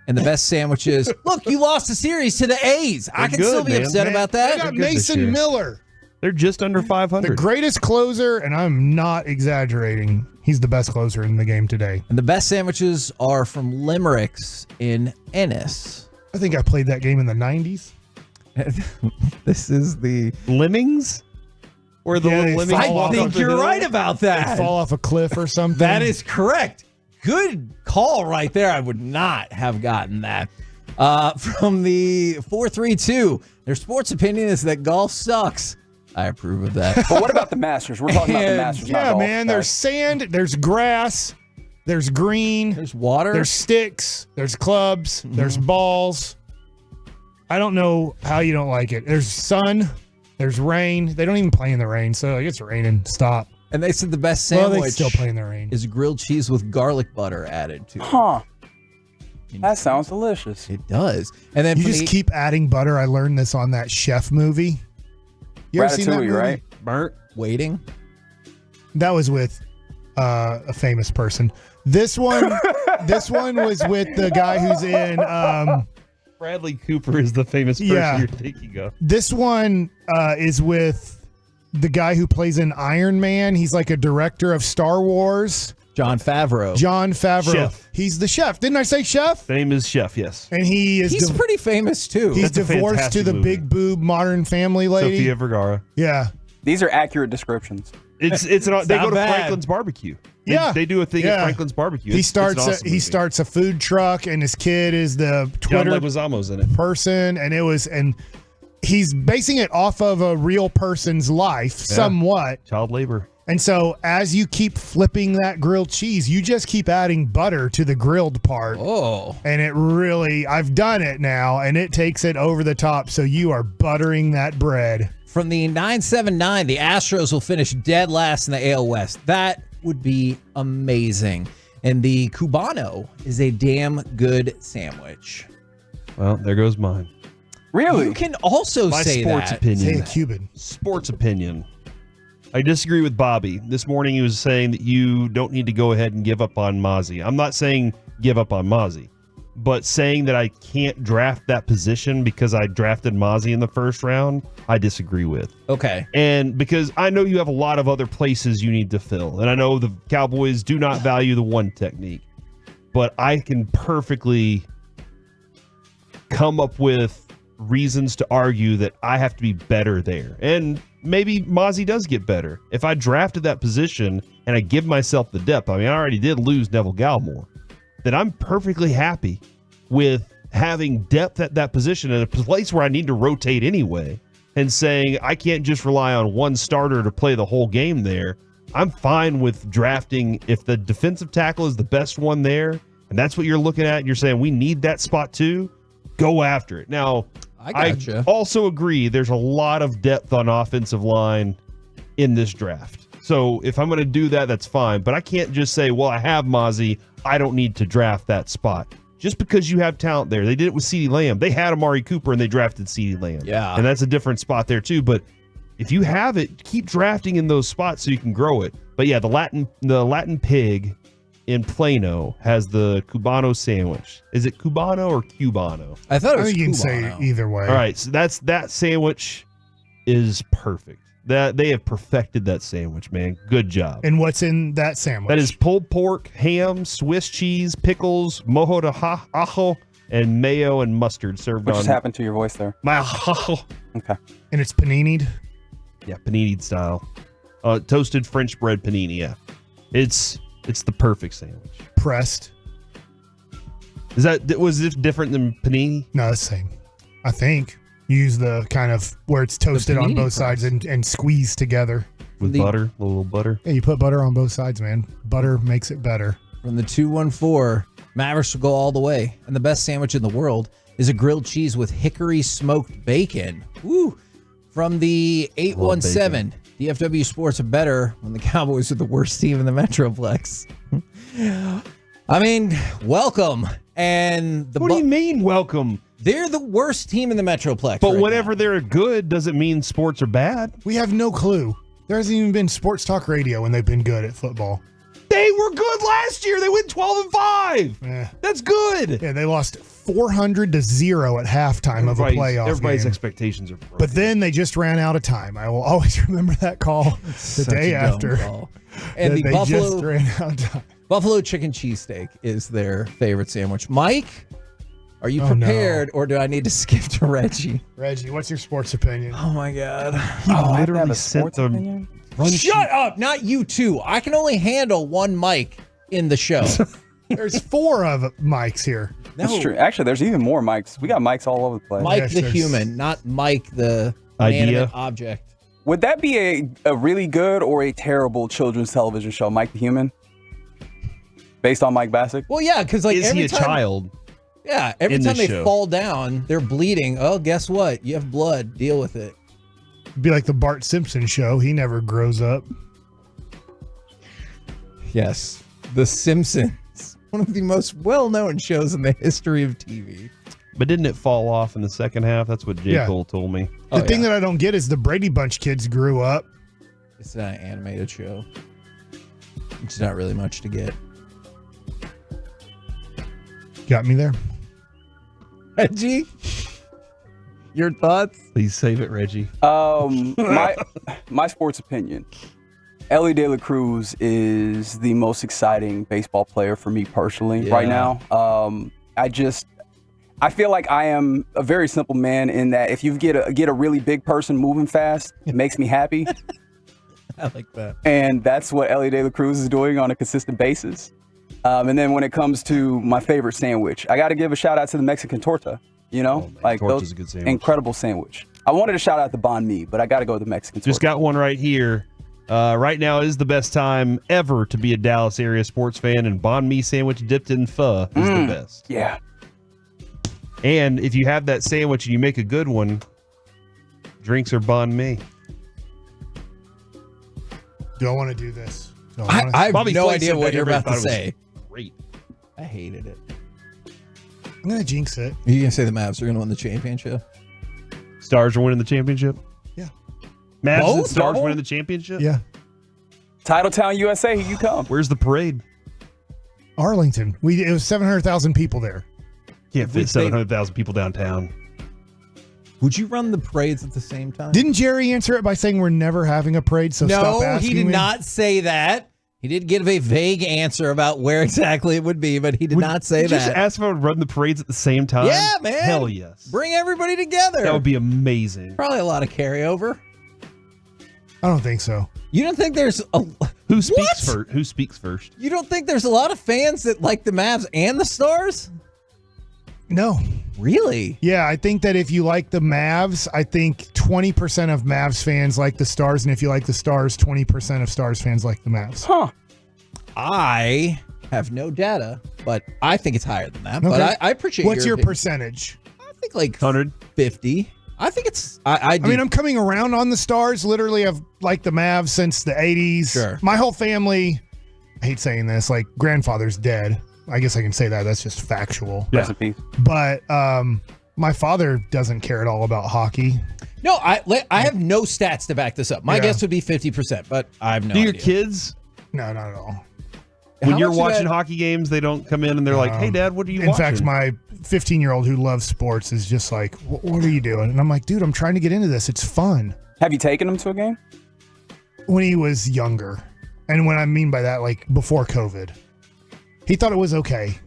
And the best sandwiches. Look, you lost the series to the A's. I can still be upset about that. They got Mason Miller. They're just under 500. The greatest closer, and I'm not exaggerating. He's the best closer in the game today. And the best sandwiches are from Limericks in Ennis. I think I played that game in the 90s. This is the Lemmings? Or the little lemmings? I think you're right about that. They fall off a cliff or something. That is correct. Good call right there. I would not have gotten that. From the 432, their sports opinion is that golf sucks. I approve of that. But what about the Masters? We're talking about the Masters. not Yeah, golf, man. There's sand, there's grass, there's green, there's water, there's sticks, there's clubs, there's balls. I don't know how you don't like it. There's sun, there's rain. They don't even play in the rain, so like, it's raining. Stop. And they said the best Well, sandwich they still play in the rain. is grilled cheese with garlic butter added to it. Huh. That sounds delicious. It does. And then You from just the- keep adding butter. I learned this on that chef movie. You ever seen that Ratatouille, movie? right? Burnt. Waiting. That was with a famous person. This one was with the guy who's in Bradley Cooper is the famous person you're thinking of. This one is with the guy who plays in Iron Man. He's like a director of Star Wars. John Favreau. John Favreau. Chef. He's the chef. Didn't I say chef? The name is Chef, yes. And he's pretty famous too. He's That's a divorced to fantastic the movie. big boob Modern Family lady. Sofia Vergara. Yeah. These are accurate descriptions. They go not to bad. Franklin's Barbecue. Yeah. They do a thing at Franklin's Barbecue. He It's an starts awesome he movie. starts a food truck, and his kid is the John Twitter Leguizamo's in it. person, and he's basing it off of a real person's life, somewhat. Child labor. And so as you keep flipping that grilled cheese, you just keep adding butter to the grilled part. Oh. And it really, I've done it now, and it takes it over the top. So you are buttering that bread. From the 979, the Astros will finish dead last in the AL West. That would be amazing. And the Cubano is a damn good sandwich. Well, there goes mine. Really? You can also My say sports that. opinion. Say a Cuban. Sports opinion. I disagree with Bobby. This morning he was saying that you don't need to go ahead and give up on Mozzie. I'm not saying give up on Mozzie, but saying that I can't draft that position because I drafted Mozzie in the first round, I disagree with. Okay. And because I know you have a lot of other places you need to fill. And I know the Cowboys do not value the one technique, but I can perfectly come up with reasons to argue that I have to be better there. And maybe Mozzie does get better. If I drafted that position and I give myself the depth, I mean, I already did lose Neville Gallimore, then I'm perfectly happy with having depth at that position in a place where I need to rotate anyway, and saying I can't just rely on one starter to play the whole game there. I'm fine with drafting if the defensive tackle is the best one there, and that's what you're looking at, and you're saying we need that spot too, go after it. Now, I gotcha. also agree there's a lot of depth on offensive line in this draft. So if I'm going to do that, that's fine. But I can't just say, well, I have Mozzie. I don't need to draft that spot. Just because you have talent there. They did it with CeeDee Lamb. They had Amari Cooper and they drafted CeeDee Lamb. Yeah. And that's a different spot there too. But if you have it, keep drafting in those spots so you can grow it. But yeah, the Latin pig in Plano has the Cubano sandwich. Is it Cubano or Cubano? I thought it was I think you can Cubano. say either way. All right, so that sandwich is perfect. That they have perfected that sandwich, man. Good job. And what's in that sandwich? That is pulled pork, ham, Swiss cheese, pickles, mojo de ajo, and mayo and mustard served What on. just happened to your voice there? My ajo. Okay. And it's panini'd? Yeah, panini style. Toasted French bread panini, yeah. It's the perfect sandwich. Pressed. Was it different than panini? No, it's the same. I think. You use the kind of where it's toasted on panini both sides and squeezed together. With butter, a little butter. Yeah, you put butter on both sides, man. Butter makes it better. From the 214, Mavericks will go all the way. And the best sandwich in the world is a grilled cheese with hickory smoked bacon. Woo! From the 817, DFW sports are better when the Cowboys are the worst team in the Metroplex. I mean, welcome. And What do you mean, welcome? They're the worst team in the Metroplex. But right whenever they're good, doesn't mean sports are bad. We have no clue. There hasn't even been sports talk radio when they've been good at football. They were good last year. They went 12-5. Yeah. That's good. Yeah, they lost 400-0 at halftime of a playoff Everybody's game. expectations are broken. But then they just ran out of time. I will always remember that call the Such day a dumb after. call. And the they Buffalo just ran out of time. Buffalo chicken cheesesteak is their favorite sandwich. Mike, are you Oh, no. prepared, or do I need to skip to Reggie? Reggie, what's your sports opinion? Oh my God! He I have to have literally a sent sports the opinion? run Shut up! Not you two. I can only handle one mic in the show. There's 4 of mics here. That's true. Actually, there's even more mics. We got mics all over the place. Mike Yes, the there's- human, not Mike the Idea. inanimate object. Would that be a really good or a terrible children's television show, Mike the Human? Based on Mike Bassick? Well, yeah, because like Is every he a time, child? Yeah, every in time the they show? fall down, they're bleeding. Oh, guess what? You have blood. Deal with it. It'd be like the Bart Simpson show. He never grows up. Yes, The Simpsons, one of the most well-known shows in the history of TV. But didn't it fall off in the second half? That's what J. Yeah. Cole told me. The thing that I don't get is the Brady Bunch kids grew up. It's not an animated show. It's not really much to get. Got me there. Reggie, your thoughts? Please save it, Reggie. My sports opinion. Ellie De La Cruz is the most exciting baseball player for me personally right now. I feel like I am a very simple man in that if you get a really big person moving fast, it makes me happy. I like that. And that's what Ellie De La Cruz is doing on a consistent basis. And then when it comes to my favorite sandwich, I got to give a shout out to the Mexican torta. You know, Torta's a good sandwich. incredible sandwich. I wanted to shout out the banh mi, but I got to go with the Mexican torta. Just got one right here. Right now is the best time ever to be a Dallas area sports fan, and banh mi sandwich dipped in pho is the best. Yeah. And if you have that sandwich and you make a good one, drinks are banh mi. Do I want to do this? Do I have Bobby no Flay idea said what that you're everybody about to thought it was say. Great. I hated it. I'm going to jinx it. Are you going to say the Mavs are going to win the championship? Stars are winning the championship? Yeah. Mavs and Both? Stars Double? winning the championship? Yeah. Titletown, USA, here you come. Where's the parade? Arlington. It was 700,000 people there. Can't fit 700,000 people downtown. Would you run the parades at the same time? Didn't Jerry answer it by saying we're never having a parade? So stop No, asking he did me? not say that. He did give a vague answer about where exactly it would be, but he did not say Did you just that. ask if I would run the parades at the same time? Yeah, man. Hell yes. Bring everybody together. That would be amazing. Probably a lot of carryover. I don't think so. You don't think there's a Who speaks first? Who speaks first? You don't think there's a lot of fans that like the Mavs and the Stars? No. Really? Yeah, I think that if you like the Mavs, I think 20% of Mavs fans like the Stars, and if you like the Stars, 20% of Stars fans like the Mavs. Huh. I have no data, but I think it's higher than that. Okay. But I appreciate What's your opinion. percentage? I think like 100. 50. I think it's. I mean, I'm coming around on the Stars. Literally, I've liked the Mavs since the 80s. Sure. My whole family, I hate saying this, like, grandfather's dead. I guess I can say that. That's just factual. Rest in peace. But my father doesn't care at all about hockey. No, I have no stats to back this up. My guess would be 50%, but I have no idea. Do your kids? No, not at all. When you're watching hockey games, they don't come in and they're like, "Hey, Dad, what are you watching?" In fact, my 15-year-old who loves sports is just like, "What are you doing?" And I'm like, "Dude, I'm trying to get into this. It's fun." Have you taken him to a game? When he was younger, and what I mean by that, like before COVID, he thought it was okay.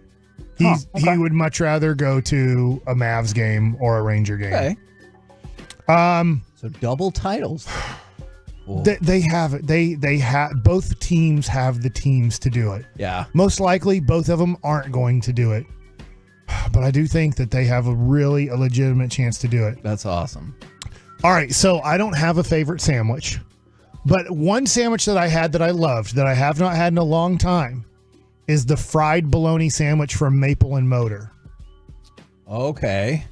He would much rather go to a Mavs game or a Ranger game. Okay. So double titles. They have it. They have both teams have the teams to do it. Yeah. Most likely, both of them aren't going to do it, but I do think that they have a legitimate chance to do it. That's awesome. All right, so I don't have a favorite sandwich, but one sandwich that I had that I loved that I have not had in a long time is the fried bologna sandwich from Maple and Motor. Okay.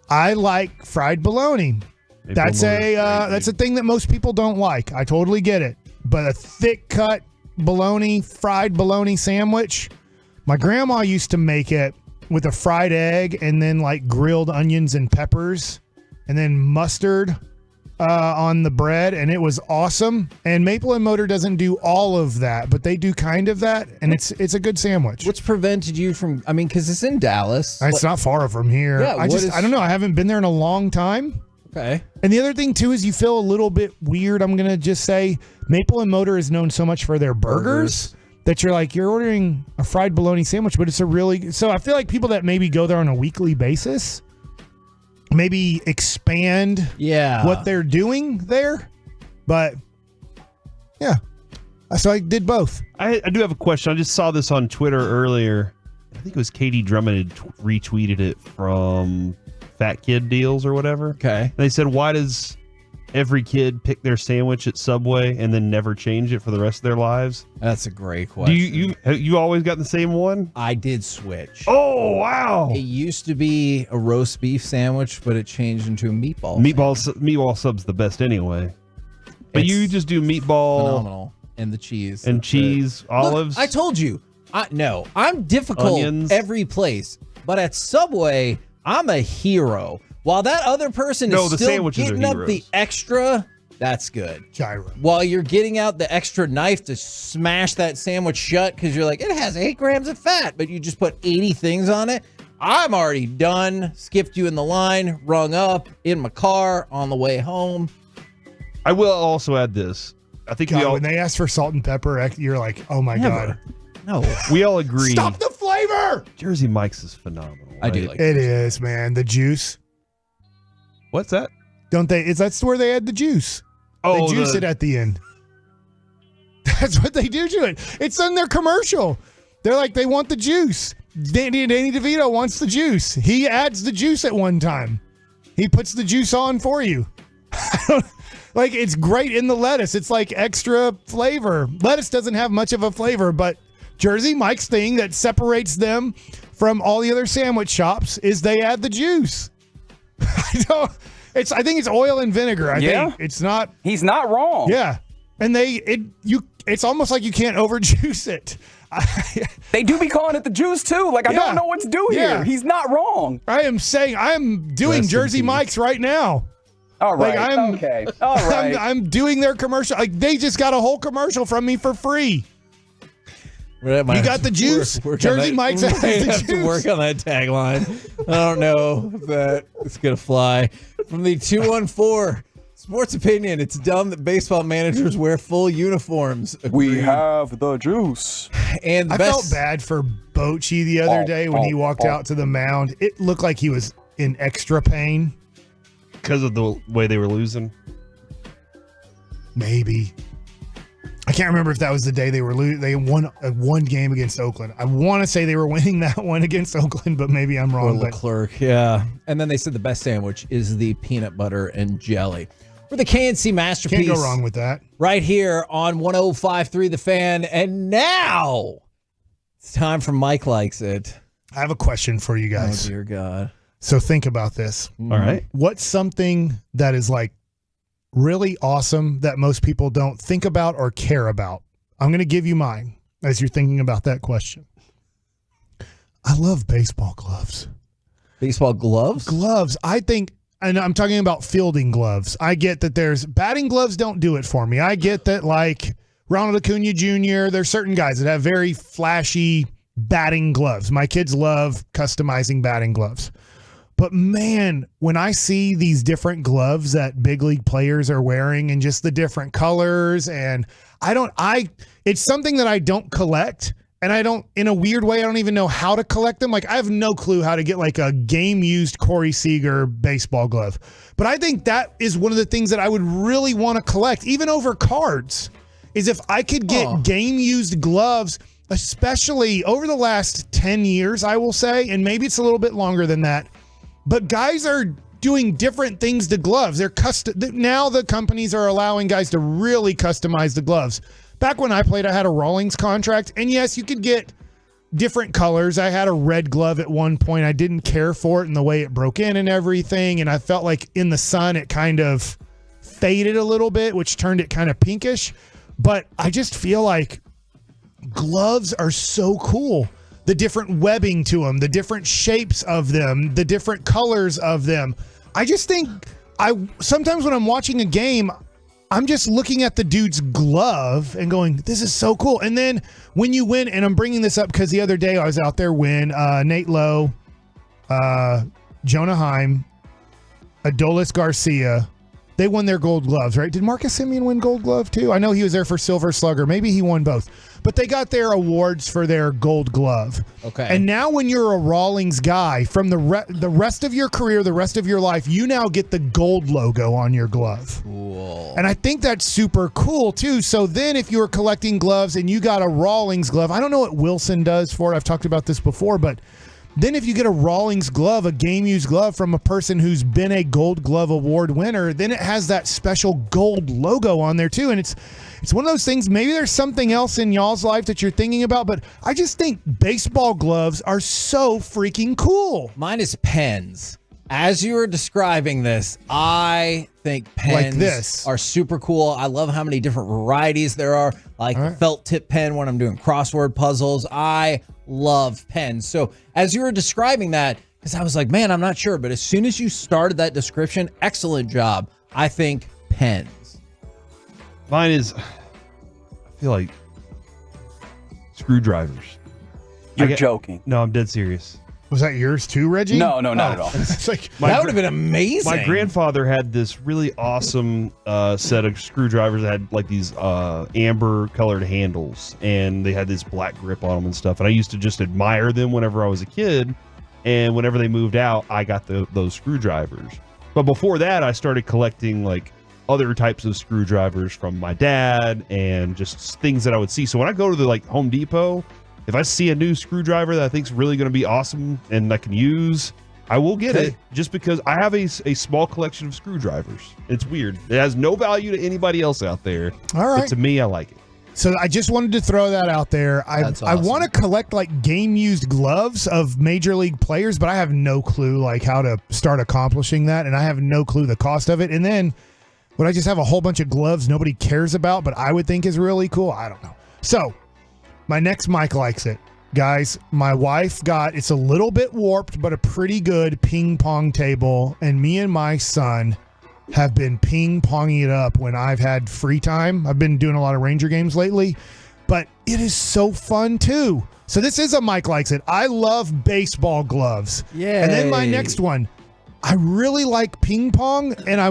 I like fried bologna. That's a thing that most people don't like. I totally get it. But a thick cut fried bologna sandwich, my grandma used to make it with a fried egg and then like grilled onions and peppers and then mustard on the bread, and it was awesome. And Maple and Motor doesn't do all of that, but they do kind of that, and it's a good sandwich. What's prevented you from? I mean, because it's in Dallas. It's not far from here. Yeah, I don't know. I haven't been there in a long time. Okay. And the other thing too is you feel a little bit weird. I'm gonna just say Maple and Motor is known so much for their burgers that you're ordering a fried bologna sandwich, but it's so I feel like people that maybe go there on a weekly basis maybe expand what they're doing there. But yeah. So I did both. I do have a question. I just saw this on Twitter earlier. I think it was Katie Drummond had retweeted it from Fat Kid Deals or whatever. Okay. They said, why does every kid pick their sandwich at Subway and then never change it for the rest of their lives? That's a great question. Do you always got the same one? I did switch. Oh, wow. It used to be a roast beef sandwich, but it changed into a meatball. Meatball sub's the best anyway. But you just do meatball. Phenomenal. And the cheese. And cheese, olives. Look, I told you. I'm difficult Onions. every place. But at Subway, I'm a hero. While that other person is still getting up the extra, that's good. Gyro. While you're getting out the extra knife to smash that sandwich shut because you're like, it has 8 grams of fat, but you just put 80 things on it. I'm already done. Skipped you in the line, rung up, in my car, on the way home. I will also add this. I think when they ask for salt and pepper, you're like, oh my God. No. We all agree. Stop the flavor. Jersey Mike's is phenomenal. I do like it. Is, man. The juice. What's that? Don't they? That's where they add the juice. Oh, they juice it at the end. That's what they do to it. It's in their commercial. They're like, they want the juice. Danny DeVito wants the juice. He adds the juice at one time. He puts the juice on for you. Like, it's great in the lettuce. It's like extra flavor. Lettuce doesn't have much of a flavor, but Jersey Mike's thing that separates them from all the other sandwich shops is they add the juice. I think it's oil and vinegar. I think it's not. He's not wrong. Yeah, and it's almost like you can't overjuice it. They do be calling it the juice too. Like, I don't know what to do here. He's not wrong. I am saying I am doing Jersey Mike's right now. All right. Like okay. All right. I'm doing their commercial. Like, they just got a whole commercial from me for free. You got the juice? Jersey Mike's has the juice. To work on that tagline. I don't know if that is going to fly. From the 214 Sports Opinion, it's dumb that baseball managers wear full uniforms. We have the juice. And I felt bad for Bochy the other day when he walked out to the mound. It looked like he was in extra pain. Because of the way they were losing? Maybe. I can't remember if that was the day they were they won one game against Oakland. I want to say they were winning that one against Oakland, but maybe I'm wrong. Or Leclerc, yeah. And then they said the best sandwich is the peanut butter and jelly. We're the KNC Masterpiece. Can't go wrong with that. Right here on 105.3 The Fan. And now it's time for Mike Likes It. I have a question for you guys. Oh, dear God. So think about this. All right. What's something that is like really awesome that most people don't think about or care about? I'm going to give you mine as you're thinking about that question. I love baseball gloves. Baseball gloves? Gloves. I think, and I'm talking about fielding gloves. I get that there's batting gloves don't do it for me. I get that, like Ronald Acuna Jr., there's certain guys that have very flashy batting gloves. My kids love customizing batting gloves. But man, when I see these different gloves that big league players are wearing and just the different colors, and it's something that I don't collect. And I don't, in a weird way, I don't even know how to collect them. Like, I have no clue how to get like a game-used Corey Seager baseball glove. But I think that is one of the things that I would really want to collect, even over cards, is if I could get game-used gloves, especially over the last 10 years, I will say, and maybe it's a little bit longer than that. But guys are doing different things to gloves. They're now the companies are allowing guys to really customize the gloves. Back when I played, I had a Rawlings contract, and yes, you could get different colors. I had a red glove at one point. I didn't care for it and the way it broke in and everything, and I felt like in the sun it kind of faded a little bit, which turned it kind of pinkish. But I just feel like gloves are so cool. The different webbing to them, the different shapes of them, the different colors of them. I just think sometimes when I'm watching a game, I'm just looking at the dude's glove and going, this is so cool. And then when you win, and I'm bringing this up because the other day I was out there when Nate Lowe, Jonah Heim, Adolis Garcia, they won their gold gloves, right? Did Marcus Semien win gold glove too? I know he was there for Silver Slugger. Maybe he won both. But they got their awards for their gold glove. Okay. And now when you're a Rawlings guy, from the rest of your career, the rest of your life, you now get the gold logo on your glove. Cool. And I think that's super cool too. So then if you were collecting gloves and you got a Rawlings glove, I don't know what Wilson does for it. I've talked about this before, but then if you get a Rawlings glove, a game-used glove from a person who's been a Gold Glove Award winner, then it has that special gold logo on there too. And it's one of those things, maybe there's something else in y'all's life that you're thinking about, but I just think baseball gloves are so freaking cool. Mine is pens. As you were describing this, I think pens Like this. are super cool. I love how many different varieties there are, like the felt tip pen when I'm doing crossword puzzles. I love pens. So as you were describing that, because I was like, man, I'm not sure. But as soon as you started that description, excellent job. I think pens. Mine is, I feel like screwdrivers. You're joking. No, I'm dead serious. Was that yours too, Reggie? No, not at all. It's like, that would have been amazing. My grandfather had this really awesome set of screwdrivers that had like these amber colored handles, and they had this black grip on them and stuff. And I used to just admire them whenever I was a kid. And whenever they moved out, I got those screwdrivers. But before that, I started collecting like other types of screwdrivers from my dad and just things that I would see. So when I go to the like Home Depot, if I see a new screwdriver that I think is really going to be awesome and I can use, I will get it just because I have a small collection of screwdrivers. It's weird. It has no value to anybody else out there. All right. But to me, I like it. So I just wanted to throw that out there. That's I awesome. want to collect like game-used gloves of major league players, but I have no clue like how to start accomplishing that, and I have no clue the cost of it. And then would I just have a whole bunch of gloves nobody cares about, but I would think is really cool? I don't know. So my next Mike likes it. Guys, my wife got, it's a little bit warped, but a pretty good ping pong table, and me and my son have been ping-ponging it up when I've had free time. I've been doing a lot of Ranger games lately, but it is so fun too. So this is a Mike likes it. I love baseball gloves. Yeah. And then my next one, I really like ping pong, and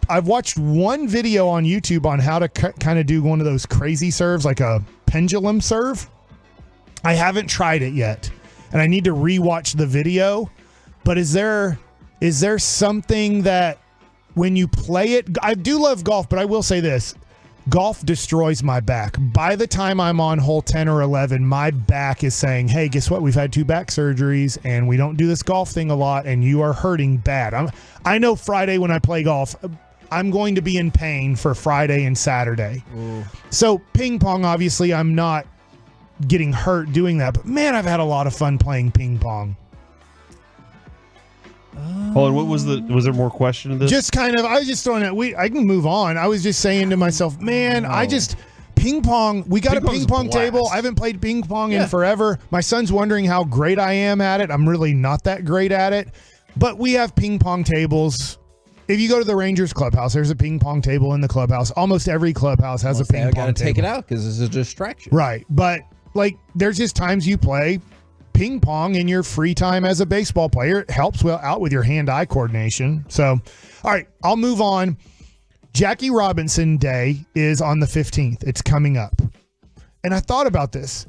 I've watched one video on YouTube on how to kind of do one of those crazy serves, like a pendulum serve. I haven't tried it yet, and I need to rewatch the video. But is there something that when you play it, I do love golf, but I will say this. Golf destroys my back. By the time I'm on hole 10 or 11, my back is saying, hey, guess what? We've had 2 back surgeries, and we don't do this golf thing a lot, and you are hurting bad. I know Friday when I play golf, I'm going to be in pain for Friday and Saturday. Ooh. So ping pong, obviously, I'm not getting hurt doing that, but man, I've had a lot of fun playing ping pong. Hold on, what was there more question to this? Just kind of, I was just throwing it. I can move on. I was just saying to myself, man, ping pong, we got a ping pong table. I haven't played ping pong in forever. My son's wondering how great I am at it. I'm really not that great at it. But we have ping pong tables. If you go to the Rangers clubhouse, there's a ping pong table in the clubhouse. Almost every clubhouse has a ping pong table. I got to take it out because it's a distraction. Right. But like, there's just times you play ping pong in your free time as a baseball player. It helps out with your hand-eye coordination. So, all right, I'll move on. Jackie Robinson Day is on the 15th. It's coming up. And I thought about this.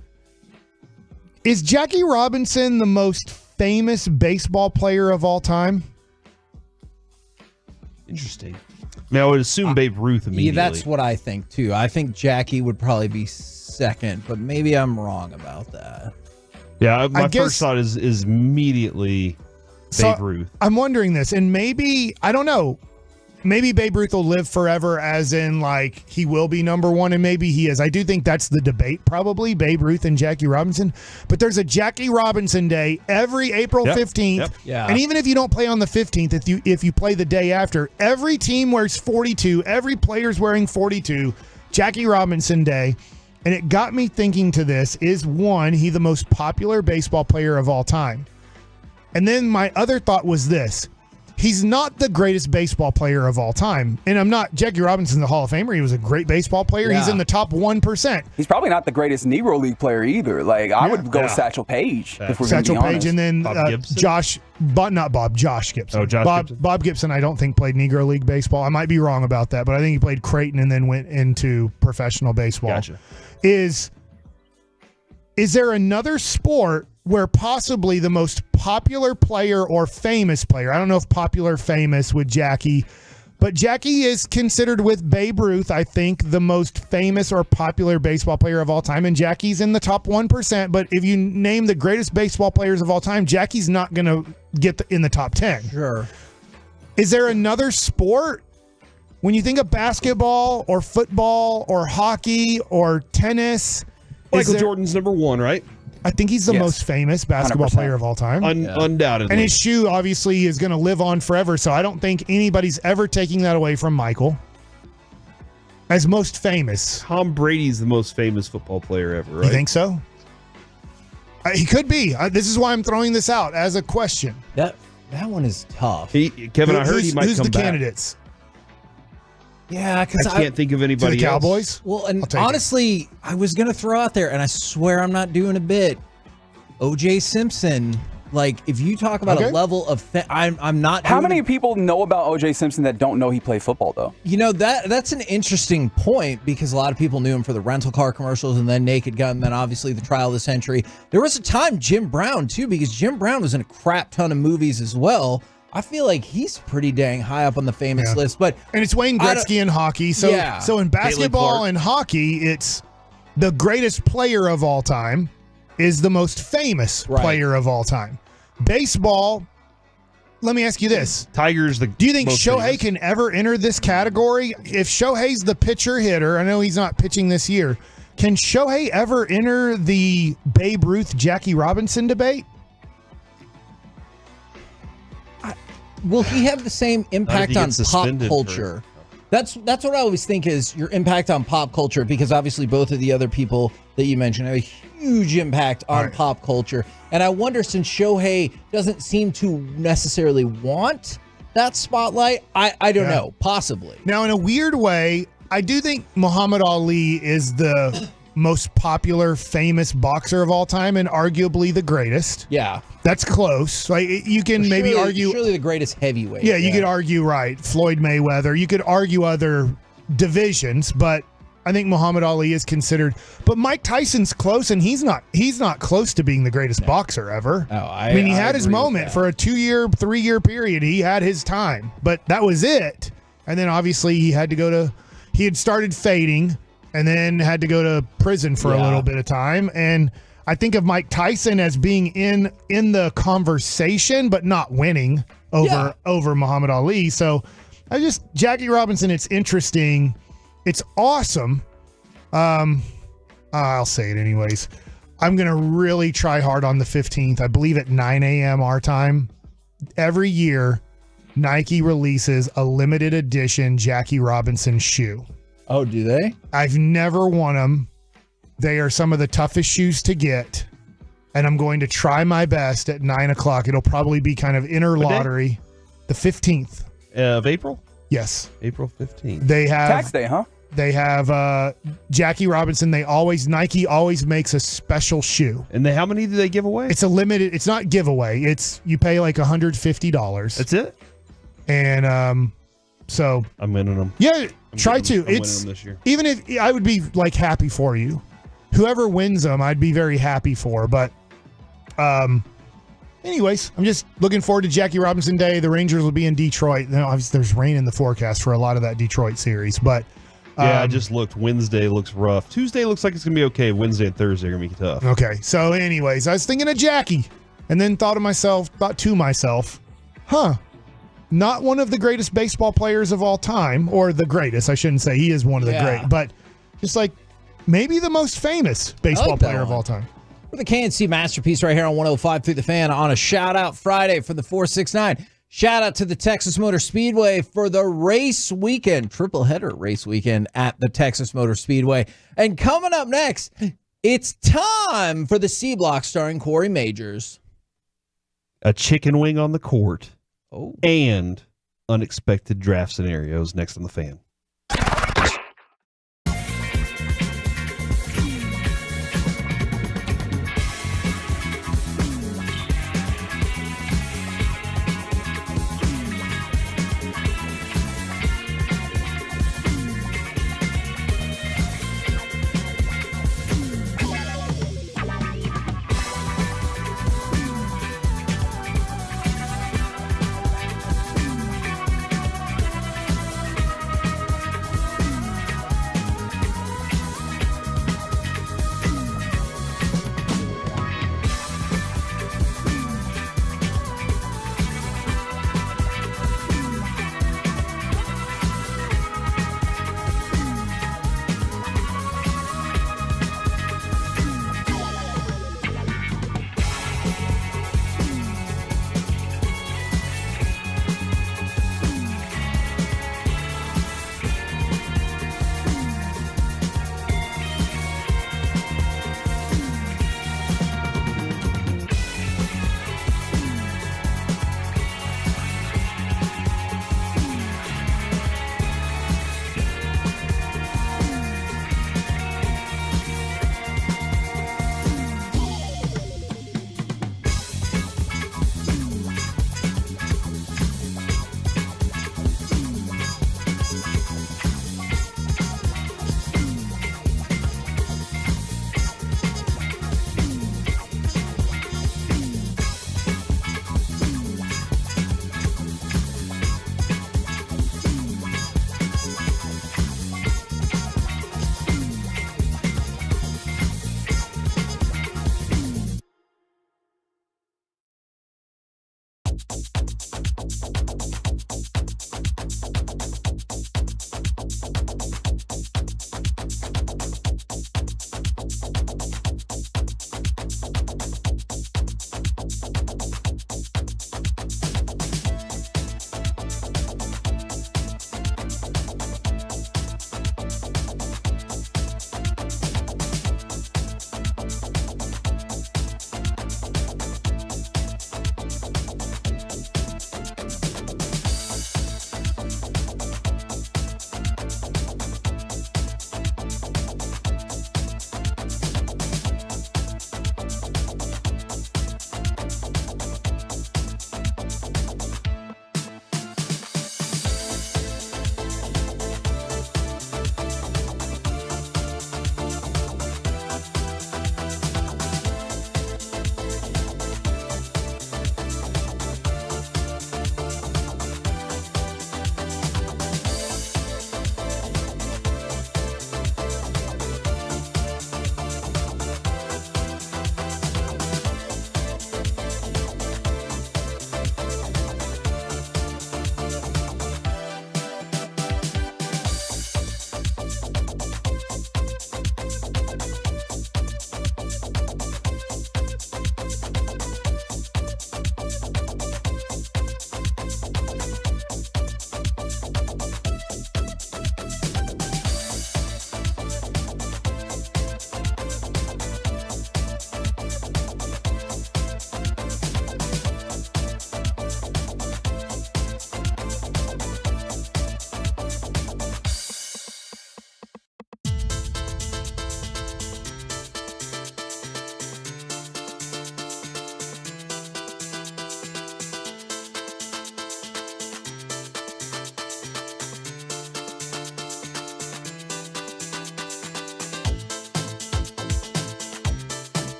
Is Jackie Robinson the most famous baseball player of all time? Interesting. I mean, I would assume Babe Ruth immediately. Yeah, that's what I think, too. I think Jackie would probably be second, but maybe I'm wrong about that. Yeah, my first thought is immediately Babe Ruth. I'm wondering this, and maybe, I don't know, maybe Babe Ruth will live forever, as in, like, he will be number one, and maybe he is. I do think that's the debate, probably, Babe Ruth and Jackie Robinson. But there's a Jackie Robinson Day every April 15th. Yep. Yeah. And even if you don't play on the 15th, if you play the day after, every team wears 42, every player's wearing 42, Jackie Robinson Day. And it got me thinking to this, is one, he the most popular baseball player of all time? And then my other thought was this. He's not the greatest baseball player of all time. And I'm not, Jackie Robinson's the Hall of Famer. He was a great baseball player. Yeah. He's in the top 1%. He's probably not the greatest Negro League player either. Like, I would go with Satchel Paige. If we're Satchel gonna be Paige, and then Josh Gibson. Oh, Gibson. Bob Gibson, I don't think played Negro League baseball. I might be wrong about that, but I think he played Creighton and then went into professional baseball. Gotcha. Is there another sport where possibly the most popular player or famous player, I don't know if popular famous with Jackie, but Jackie is considered with Babe Ruth, I think, the most famous or popular baseball player of all time, and Jackie's in the top 1%, but if you name the greatest baseball players of all time, Jackie's not going to get in the top 10. Sure. Is there another sport? When you think of basketball or football or hockey or tennis, Michael Jordan's number one, right? I think he's the most famous basketball 100%. player of all time. Undoubtedly. And his shoe obviously is going to live on forever, so I don't think anybody's ever taking that away from Michael as most famous. Tom Brady's the most famous football player ever, right? You think so? He could be. This is why I'm throwing this out as a question. That one is tough. Kevin, I heard he might who's come the back. candidates? Yeah, because I can't think of anybody To the else. Cowboys? Well, and I'll take honestly, I was gonna throw out there, and I swear I'm not doing a bit. O.J. Simpson. Like, if you talk about a level of, I'm not. How doing many people know about O.J. Simpson that don't know he played football, though? You know, that's an interesting point, because a lot of people knew him for the rental car commercials and then Naked Gun, and then obviously the Trial of the Century. There was a time Jim Brown, too, because Jim Brown was in a crap ton of movies as well. I feel like he's pretty dang high up on the famous list. But and it's Wayne Gretzky in hockey. So in basketball and hockey, it's the greatest player of all time is the most famous player of all time. Baseball, let me ask you this. Tiger's the Do you think most Shohei famous. can ever enter this category? If Shohei's the pitcher hitter, I know he's not pitching this year. Can Shohei ever enter the Babe Ruth, Jackie Robinson debate? will he have the same impact on pop culture? That's what I always think is your impact on pop culture, because obviously both of the other people that you mentioned have a huge impact on pop culture. And I wonder, since Shohei doesn't seem to necessarily want that spotlight, I don't know, possibly. Now, in a weird way, I do think Muhammad Ali is the most popular, famous boxer of all time, and arguably the greatest. Yeah. That's close. Like, you can maybe argue. Surely the greatest heavyweight. Yeah, you could argue, Floyd Mayweather. You could argue other divisions, but I think Muhammad Ali is considered. But Mike Tyson's close, and he's not close to being the greatest boxer ever. Oh, I mean, he had his moment for a 2-year, 3-year period. He had his time, but that was it. And then obviously he had started fading, and then had to go to prison for a little bit of time. And I think of Mike Tyson as being in the conversation, but not winning over Muhammad Ali. So Jackie Robinson, it's interesting. It's awesome. I'll say it anyways. I'm going to really try hard on the 15th. I believe at 9 a.m. our time. every year, Nike releases a limited edition Jackie Robinson shoe. Oh, do they? I've never won them. They are some of the toughest shoes to get. And I'm going to try my best at 9 o'clock. It'll probably be kind of inner lottery. The 15th. Of April? Yes. April 15th. They have Tax day, huh? They have Jackie Robinson. Nike always makes a special shoe. And how many do they give away? It's a limited. It's not giveaway. It's you pay like $150. That's it. And so I'm winning them. Yeah, try to. I'm winning It's them this year. even if I would be like happy for you. Whoever wins them, I'd be very happy for. But anyways, I'm just looking forward to Jackie Robinson Day. The Rangers will be in Detroit. Now, obviously, there's rain in the forecast for a lot of that Detroit series, but. Yeah, I just looked. Wednesday looks rough. Tuesday looks like it's going to be okay. Wednesday and Thursday are going to be tough. Okay. So anyways, I was thinking of Jackie and then thought to myself, not one of the greatest baseball players of all time, or the greatest. I shouldn't say he is one of the great, but just like maybe the most famous baseball player of all time. For the KNC Masterpiece right here on 105 through the Fan on a shout out Friday for the 469. Shout out to the Texas Motor Speedway for the race weekend, triple header race weekend at the Texas Motor Speedway. And coming up next, it's time for the C Block starring Corey Majors. A chicken wing on the court. Oh. And unexpected draft scenarios next on the Fan.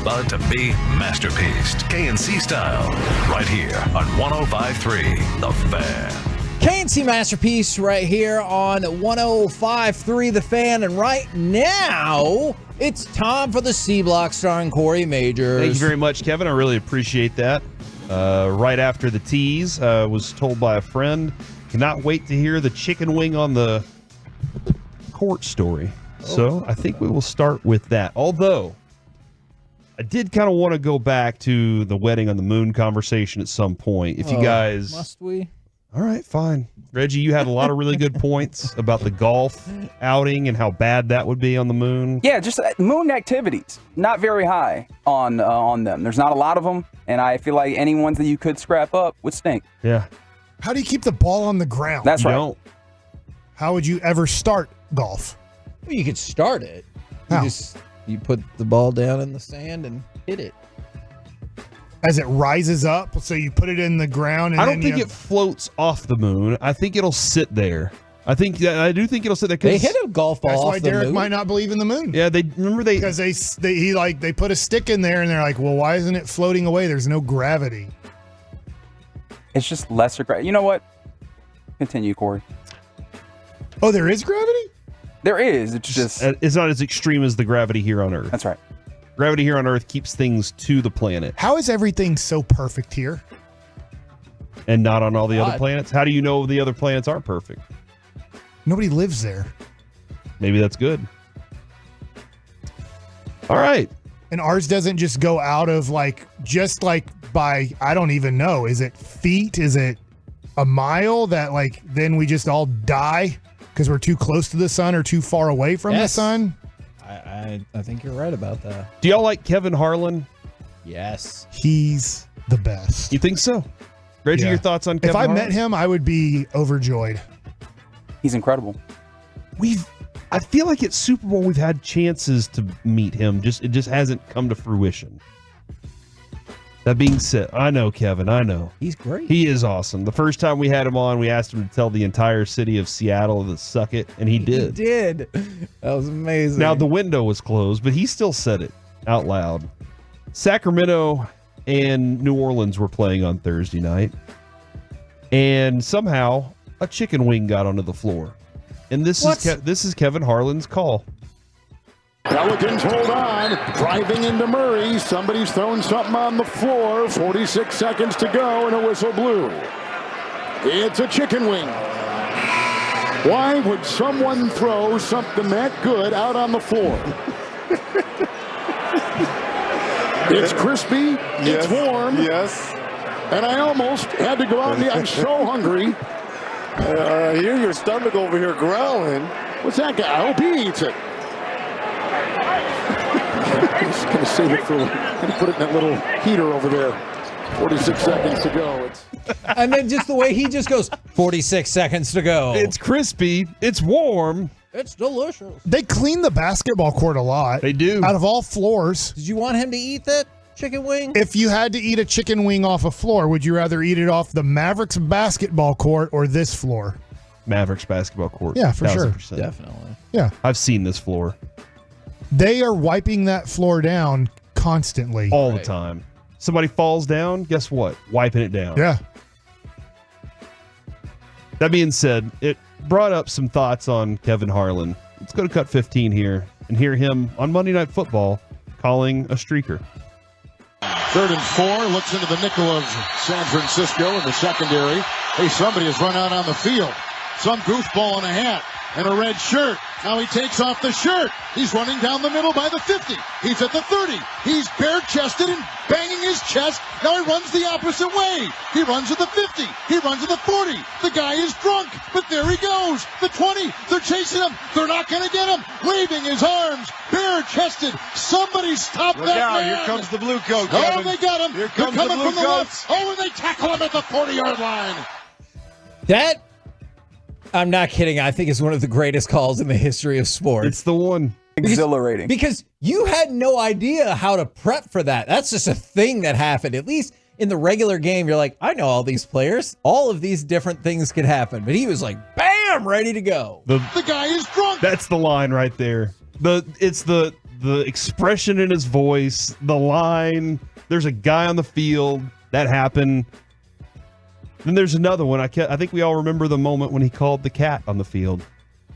about to be masterpieced. KNC style. Right here on 105.3 The Fan. KNC Masterpiece right here on 105.3 The Fan. And right now, it's time for the C Block starring Corey Majors. Thank you very much, Kevin. I really appreciate that. Right after the tease, was told by a friend, cannot wait to hear the chicken wing on the court story. So I think we will start with that. Although, I did kind of want to go back to the wedding on the moon conversation at some point. If you guys... Must we? All right, fine. Reggie, you had a lot of really good points about the golf outing and how bad that would be on the moon. Yeah, just moon activities, not very high on them. There's not a lot of them, and I feel like any ones that you could scrap up would stink. Yeah. How do you keep the ball on the ground? That's right. How would you ever start golf? Well, you could start it. How? You put the ball down in the sand and hit it. As it rises up, so you put it in the ground. And I don't think it floats off the moon. I think it'll sit there. I do think it'll sit there. They hit a golf ball That's off why the Derek moon. might not believe in the moon. Yeah, because they put a stick in there and they're like, well, why isn't it floating away? There's no gravity. It's just lesser gravity. You know what? Continue, Corey. Oh, there is gravity? There is. It's just it's not as extreme as the gravity here on Earth. That's right. Gravity here on Earth keeps things to the planet. How is everything so perfect here? And not on all the other planets? How do you know the other planets aren't perfect? Nobody lives there. Maybe that's good. All right. And ours doesn't just go out of by, I don't even know. Is it feet? Is it a mile that then we just all die because we're too close to the sun or too far away from the sun? I think you're right about that. Do y'all like Kevin Harlan? Yes. He's the best. You think so? Reggie, Yeah. your thoughts on Kevin If I Harlan? met him, I would be overjoyed. He's incredible. I feel like at Super Bowl we've had chances to meet him. It just hasn't come to fruition. That being said, I know Kevin. I know. He's great. He is awesome. The first time we had him on, we asked him to tell the entire city of Seattle to suck it, and he did. He did. That was amazing. Now, the window was closed, but he still said it out loud. Sacramento and New Orleans were playing on Thursday night, and somehow a chicken wing got onto the floor. And this is Kevin Harlan's call. Pelicans hold on, driving into Murray. Somebody's throwing something on the floor. 46 seconds to go, and a whistle blew. It's a chicken wing. Why would someone throw something that good out on the floor? It's crispy. It's warm. Yes. And I almost had to go out and I'm so hungry. I hear your stomach over here growling. What's that guy? I hope he eats it. I'm just going to save it for, put it in that little heater over there. 46 seconds to go. And then just the way he just goes, 46 seconds to go. It's crispy. It's warm. It's delicious. They clean the basketball court a lot. They do. Out of all floors. Did you want him to eat that chicken wing? If you had to eat a chicken wing off a floor, would you rather eat it off the Mavericks basketball court or this floor? Mavericks basketball court. Yeah, for sure. 1000%. Definitely. Yeah. I've seen this floor. They are wiping that floor down constantly. All the time. Somebody falls down, guess what? Wiping it down. Yeah. That being said, it brought up some thoughts on Kevin Harlan. Let's go to cut 15 here and hear him on Monday Night Football calling a streaker. 3rd and 4, looks into the nickel of San Francisco in the secondary. Hey, somebody has run out on the field. Some goofball in a hat and a red shirt. Now he takes off the shirt. He's running down the middle by the 50. He's at the 30. He's bare-chested and banging his chest. Now he runs the opposite way. He runs to the 50. He runs to the 40. The guy is drunk, but there he goes. The 20. They're chasing him. They're not going to get him. Waving his arms, bare-chested. Somebody stop Look that out, man. here comes the blue coat, Oh, Kevin. they got him. Here They're comes coming the blue from the coats. left. Oh, and they tackle him at the 40-yard line. That, I'm not kidding, I think is one of the greatest calls in the history of sports. It's the one. Exhilarating. Because you had no idea how to prep for that. That's just a thing that happened. At least in the regular game, you're like, I know all these players. All of these different things could happen. But he was like, bam, ready to go. The guy is drunk. That's the line right there. It's the the expression in his voice, the line. There's a guy on the field. That happened. Then there's another one. I think we all remember the moment when he called the cat on the field.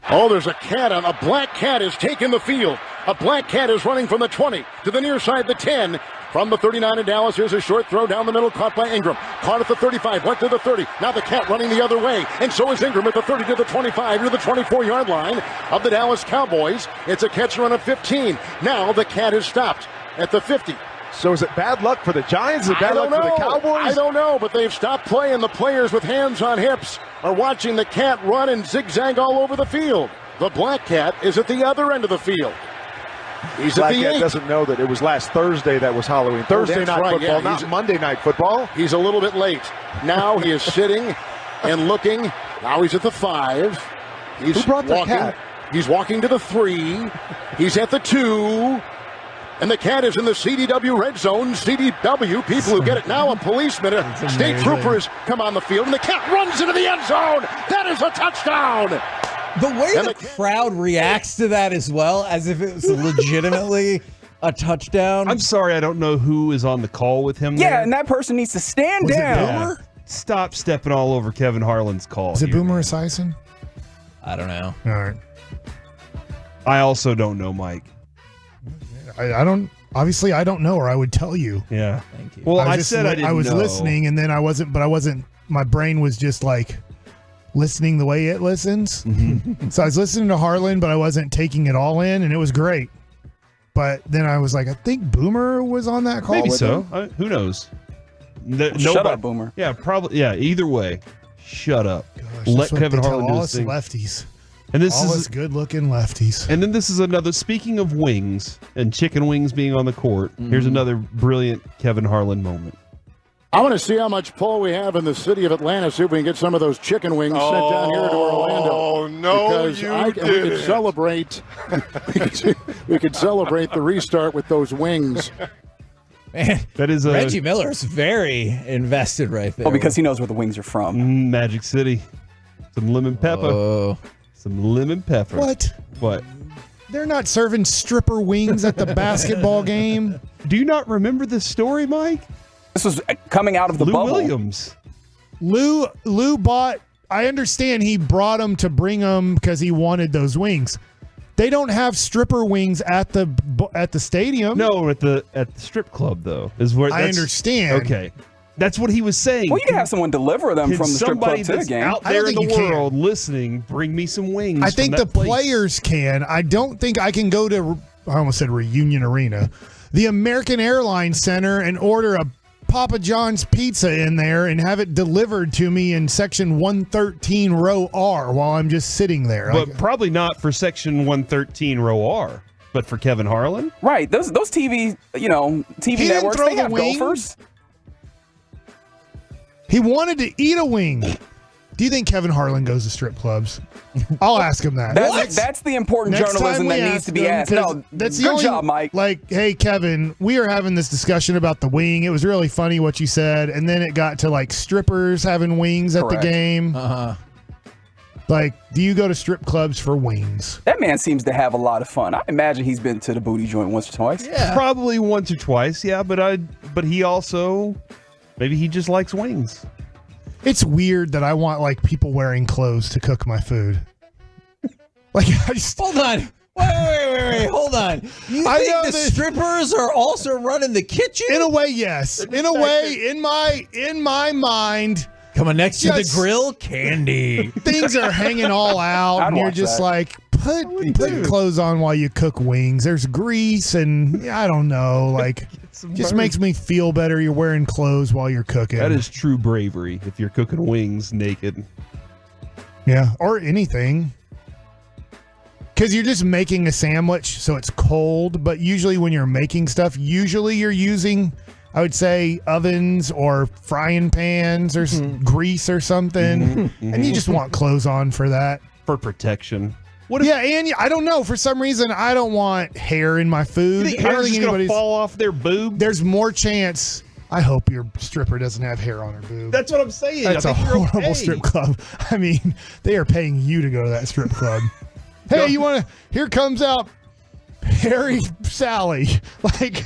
Oh, there's a cat on. A black cat has taken the field. A black cat is running from the 20 to the near side, the 10. From the 39 in Dallas, here's a short throw down the middle, caught by Ingram. Caught at the 35, went to the 30. Now the cat running the other way, and so is Ingram at the 30 to the 25 to the 24-yard line of the Dallas Cowboys. It's a catch run of 15. Now the cat is stopped at the 50. So is it bad luck for the Giants? Is it bad luck for the Cowboys? I don't know, but they've stopped playing. The players with hands on hips are watching the cat run and zigzag all over the field. The black cat is at the other end of the field. He's Black at the cat 8. doesn't know that it was last Thursday that was Halloween. Thursday night football, yeah, not Monday night football. He's a little bit late. Now he is sitting and looking. Now he's at the 5. He's Who brought the walking. cat? He's walking to the 3. He's at the 2. And the cat is in the CDW red zone. CDW, people who get it now, a policeman, a state troopers come on the field, and the cat runs into the end zone. That is a touchdown. The way the crowd reacts to that as well, as if it was legitimately a touchdown. I'm sorry, I don't know who is on the call with him. Yeah, there. and that person needs to stand down. Stop stepping all over Kevin Harlan's call. Is it here. Boomer Esiason? I don't know. All right. I also don't know, Mike. I don't. Obviously, I don't know, or I would tell you. Yeah. Thank you. Well, I just said I didn't was know. listening, and then I wasn't. But I wasn't. My brain was just like listening the way it listens. Mm-hmm. So I was listening to Harlan, but I wasn't taking it all in, and it was great. But then I was like, I think Boomer was on that call. Maybe with so. him. Who knows? Shut up, Boomer. Yeah, probably. Yeah, either way, shut up. Gosh, Let that's what Kevin they Harlan tell do all his us thing. lefties. And this all is us good-looking lefties. And then this is another. Speaking of wings and chicken wings being on the court, here's another brilliant Kevin Harlan moment. I want to see how much pull we have in the city of Atlanta. See if we can get some of those chicken wings sent down here to Orlando. Oh no, because we could celebrate. we could celebrate the restart with those wings. Man, that is Reggie Miller's very invested right there. Oh, because he knows where the wings are from. Magic City, some lemon pepper, some lemon pepper. What? What? They're not serving stripper wings at the basketball game. Do you not remember this story, Mike? This was coming out of the Lou bubble. Williams. Lou bought. I understand he brought them to bring them because he wanted those wings. They don't have stripper wings at the stadium. No, at the strip club though is where I understand. Okay, that's what he was saying. Well, you can have someone deliver them Can from the strip club somebody to the that's game. out I there don't in think the you can. world listening, bring me some wings. I think from the that place. players can. I don't think I can go to. I almost said Reunion Arena, the American Airlines Center, and order a Papa John's pizza in there and have it delivered to me in section 113 row R while I'm just sitting there. But probably not for section 113 row R, but for Kevin Harlan. Right. Those TV, TV networks, throw they the have wing. gophers. He wanted to eat a wing. Do you think Kevin Harlan goes to strip clubs? I'll ask him that. That's the important Next time journalism we that needs ask to be him, asked. 'cause No, that's the good only, job, Mike. Like, hey, Kevin, we are having this discussion about the wing. It was really funny what you said, and then it got to like strippers having wings at Correct. the game. Uh-huh. Like, do you go to strip clubs for wings? That man seems to have a lot of fun. I imagine he's been to the booty joint once or twice. Yeah. Probably once or twice, yeah. But he also maybe he just likes wings. It's weird that I want like people wearing clothes to cook my food. Like, I just Hold on. Wait. Hold on. You I think know the that- strippers are also running the kitchen? in a way, yes. In a way, in my mind, Coming next to the Yes. grill, candy. things are hanging all out, I'd and you're watch just that. like, put clothes on while you cook wings. There's grease, and I don't know, like, just makes me feel better. You're wearing clothes while you're cooking. That is true bravery if you're cooking wings naked. yeah, or anything. Because you're just making a sandwich, so it's cold. But usually, when you're making stuff, you're using, I would say, ovens or frying pans or grease or something, and you just want clothes on for that. For protection. And I don't know. For some reason, I don't want hair in my food. You think I don't hair's think just gonna anybody's. fall off their boob? There's more chance. I hope your stripper doesn't have hair on her boob. That's what I'm saying. That's I a think you're horrible okay. strip club. I mean, they are paying you to go to that strip club. Hey, you want to? Here comes out Harry Sally. Like,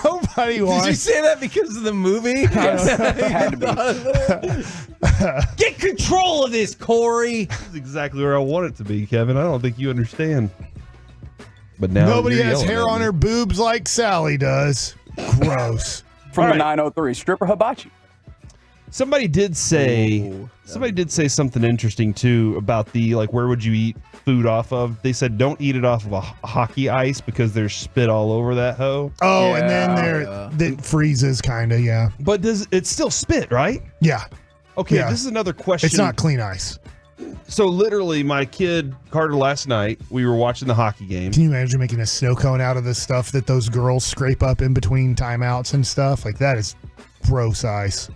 nobody wants. Did you say that because of the movie? Had to be. Get control of this, Corey. That's exactly where I want it to be, Kevin. I don't think you understand. But now Nobody you're has yelling hair at on me. her boobs like Sally does. Gross. From the 903, stripper hibachi. Somebody did say something interesting too about the like where would you eat food off of? They said don't eat it off of a hockey ice because there's spit all over that hoe. Oh, and then it freezes, kind of, yeah. But it's still spit, right? Yeah. Okay, Yeah. this is another question. It's not clean ice. So literally, my kid Carter last night, we were watching the hockey game. Can you imagine making a snow cone out of the stuff that those girls scrape up in between timeouts and stuff? Like, that is gross ice.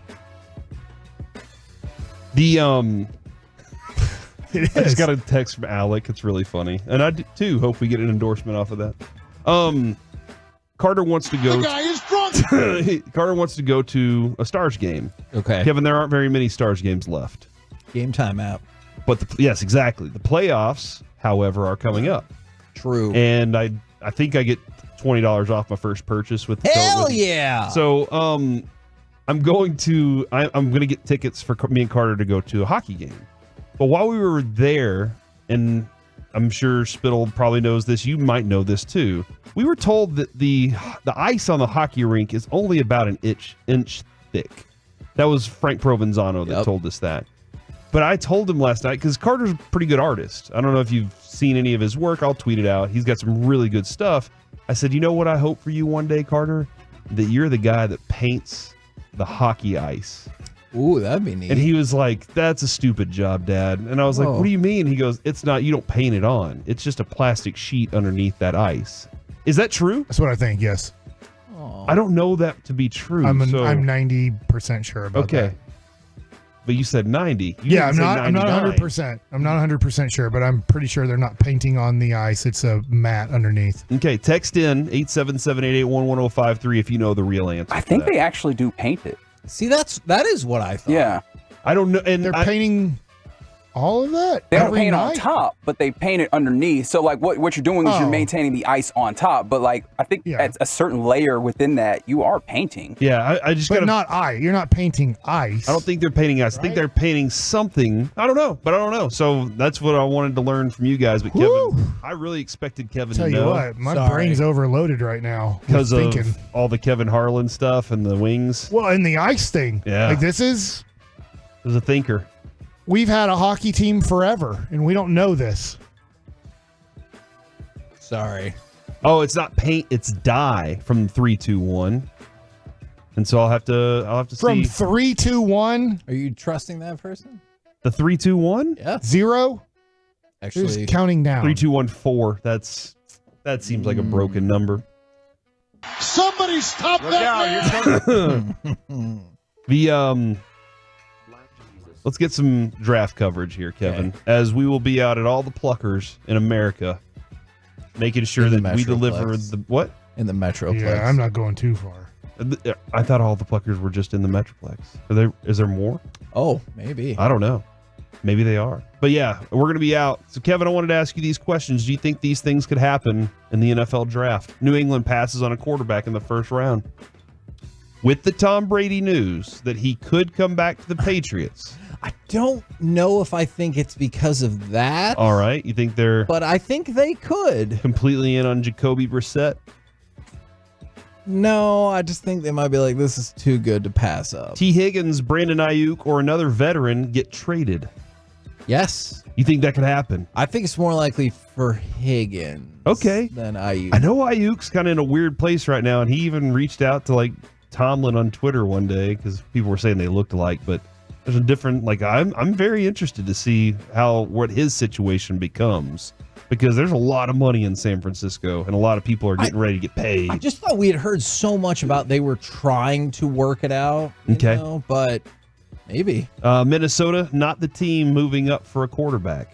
I just got a text from Alec. It's really funny, and I too hope we get an endorsement off of that. Carter wants to go. The guy is drunk. Carter wants to go to a Stars game. Okay, Kevin, there aren't very many Stars games left. Game time app. But yes, exactly. The playoffs, however, are coming up. True. And I think I get $20 off my first purchase with. Hell yeah! So I'm going to get tickets for me and Carter to go to a hockey game. But while we were there, and I'm sure Spittle probably knows this, you might know this too. We were told that the ice on the hockey rink is only about an inch thick. That was Frank Provenzano that told us that. But I told him last night, because Carter's a pretty good artist. I don't know if you've seen any of his work. I'll tweet it out. He's got some really good stuff. I said, you know what I hope for you one day, Carter? That you're the guy that paints the hockey ice. Ooh, that'd be neat. And he was like, that's a stupid job, Dad. And I was like, what do you mean? He goes, it's not, you don't paint it on. It's just a plastic sheet underneath that ice. Is that true? That's what I think, yes. I don't know that to be true. I'm so- 90% sure about that. Okay. But you said 90. Yeah, I'm not 100%. I'm not 100% sure, but I'm pretty sure they're not painting on the ice. It's a mat underneath. Okay, text in 877-881-1053 if you know the real answer. I think they actually do paint it. See, that is what I thought. Yeah. I don't know. And they're painting all of that? They don't every paint on night? top, but they paint it underneath. So, like, what you're doing is you're maintaining the ice on top. But, like, I think at a certain layer within that, you are painting. Yeah, I just But got not ice. You're not painting ice. I don't think they're painting ice. I think they're painting something. I don't know. So that's what I wanted to learn from you guys. But Kevin, I really expected Kevin Tell to you know. what, my brain's overloaded right now. Because of thinking. all the Kevin Harlan stuff and the wings. Well, and the ice thing. Yeah. Like, this is... As a thinker. We've had a hockey team forever, and we don't know this. Sorry. Oh, it's not paint, it's dye from 3-2-1. And so I'll have to From see 3, 2, 1. Are you trusting that person? the 3-2-1? Yeah. 0. Actually, Who's counting down? 3-2-1-4. That seems like a broken number. Somebody stop that man. Let's get some draft coverage here, Kevin, as we will be out at all the Pluckers in America, making sure In the that we Metroplex. deliver the what? In the Metroplex. Yeah, I'm not going too far. I thought all the Pluckers were just in the Metroplex. Is there more? Oh, maybe. I don't know. Maybe they are. But yeah, we're going to be out. So, Kevin, I wanted to ask you these questions. Do you think these things could happen in the NFL draft? New England passes on a quarterback in the first round. With the Tom Brady news that he could come back to the Patriots. I don't know if I think it's because of that. All right. You think they're But I think they could. completely in on Jacoby Brissett? No, I just think they might be like, this is too good to pass up. T. Higgins, Brandon Ayuk, or another veteran get traded? Yes. You think that could happen? I think it's more likely for Higgins than Ayuk. I know Ayuk's kind of in a weird place right now, and he even reached out to like Tomlin on Twitter one day because people were saying they looked alike, but there's a different, like, I'm very interested to see what his situation becomes, because there's a lot of money in San Francisco and a lot of people are getting ready to get paid. I just thought we had heard so much about they were trying to work it out. You know, but maybe. Minnesota, not the team moving up for a quarterback.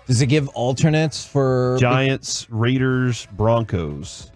Does it give alternates for Giants, Raiders, Broncos?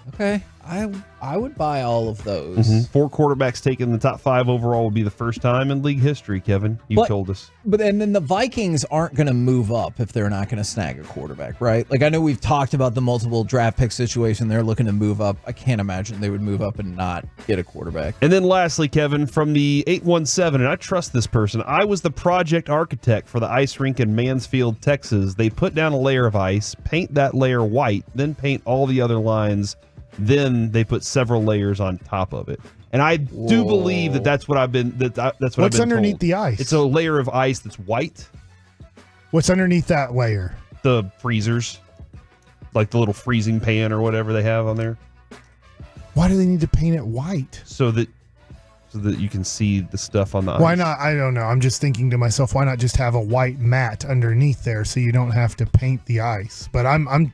Okay. I would buy all of those. 4 quarterbacks taken in the top 5 overall would be the first time in league history, Kevin. You told us. But and then the Vikings aren't going to move up if they're not going to snag a quarterback, right? Like I know we've talked about the multiple draft pick situation. They're looking to move up. I can't imagine they would move up and not get a quarterback. And then lastly, Kevin, from the 817, and I trust this person. I was the project architect for the ice rink in Mansfield, Texas. They put down a layer of ice, paint that layer white, then paint all the other lines. Then they put several layers on top of it, and I do believe that that's what I've been. That's what What's I've been underneath told. the ice? It's a layer of ice that's white. What's underneath that layer? The freezers, like the little freezing pan or whatever they have on there. Why do they need to paint it white? So that you can see the stuff on the ice. Why not? I don't know. I'm just thinking to myself, why not just have a white mat underneath there so you don't have to paint the ice? But I'm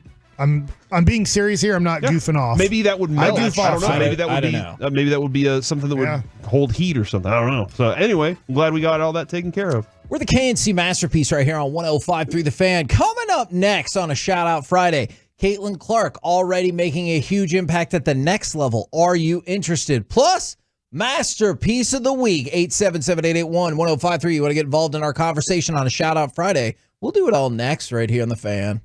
being serious here. I'm not goofing off. Maybe that would melt. I don't know. Maybe that would be maybe that would be something that would hold heat or something. I don't know. So anyway, I'm glad we got all that taken care of. We're the KNC Masterpiece right here on 105.3 The Fan. Coming up next on a Shout Out Friday, Caitlin Clark already making a huge impact at the next level. Are you interested? Plus, Masterpiece of the Week, 877-881-1053. You want to get involved in our conversation on a Shout Out Friday? We'll do it all next right here on The Fan.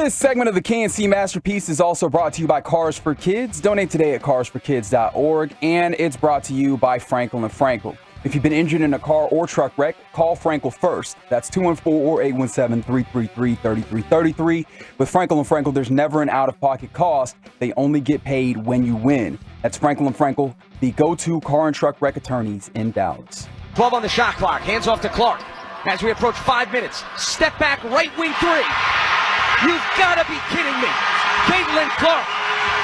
This segment of the KNC Masterpiece is also brought to you by Cars for Kids. Donate today at carsforkids.org, and it's brought to you by Frankel & Frankel. If you've been injured in a car or truck wreck, call Frankel first. That's 214 or 817-333-3333. With Frankel & Frankel, there's never an out-of-pocket cost. They only get paid when you win. That's Frankel & Frankel, the go-to car and truck wreck attorneys in Dallas. 12 on the shot clock. Hands off to Clark. As we approach 5 minutes. Step back, right wing three. You've got to be kidding me. Caitlin Clark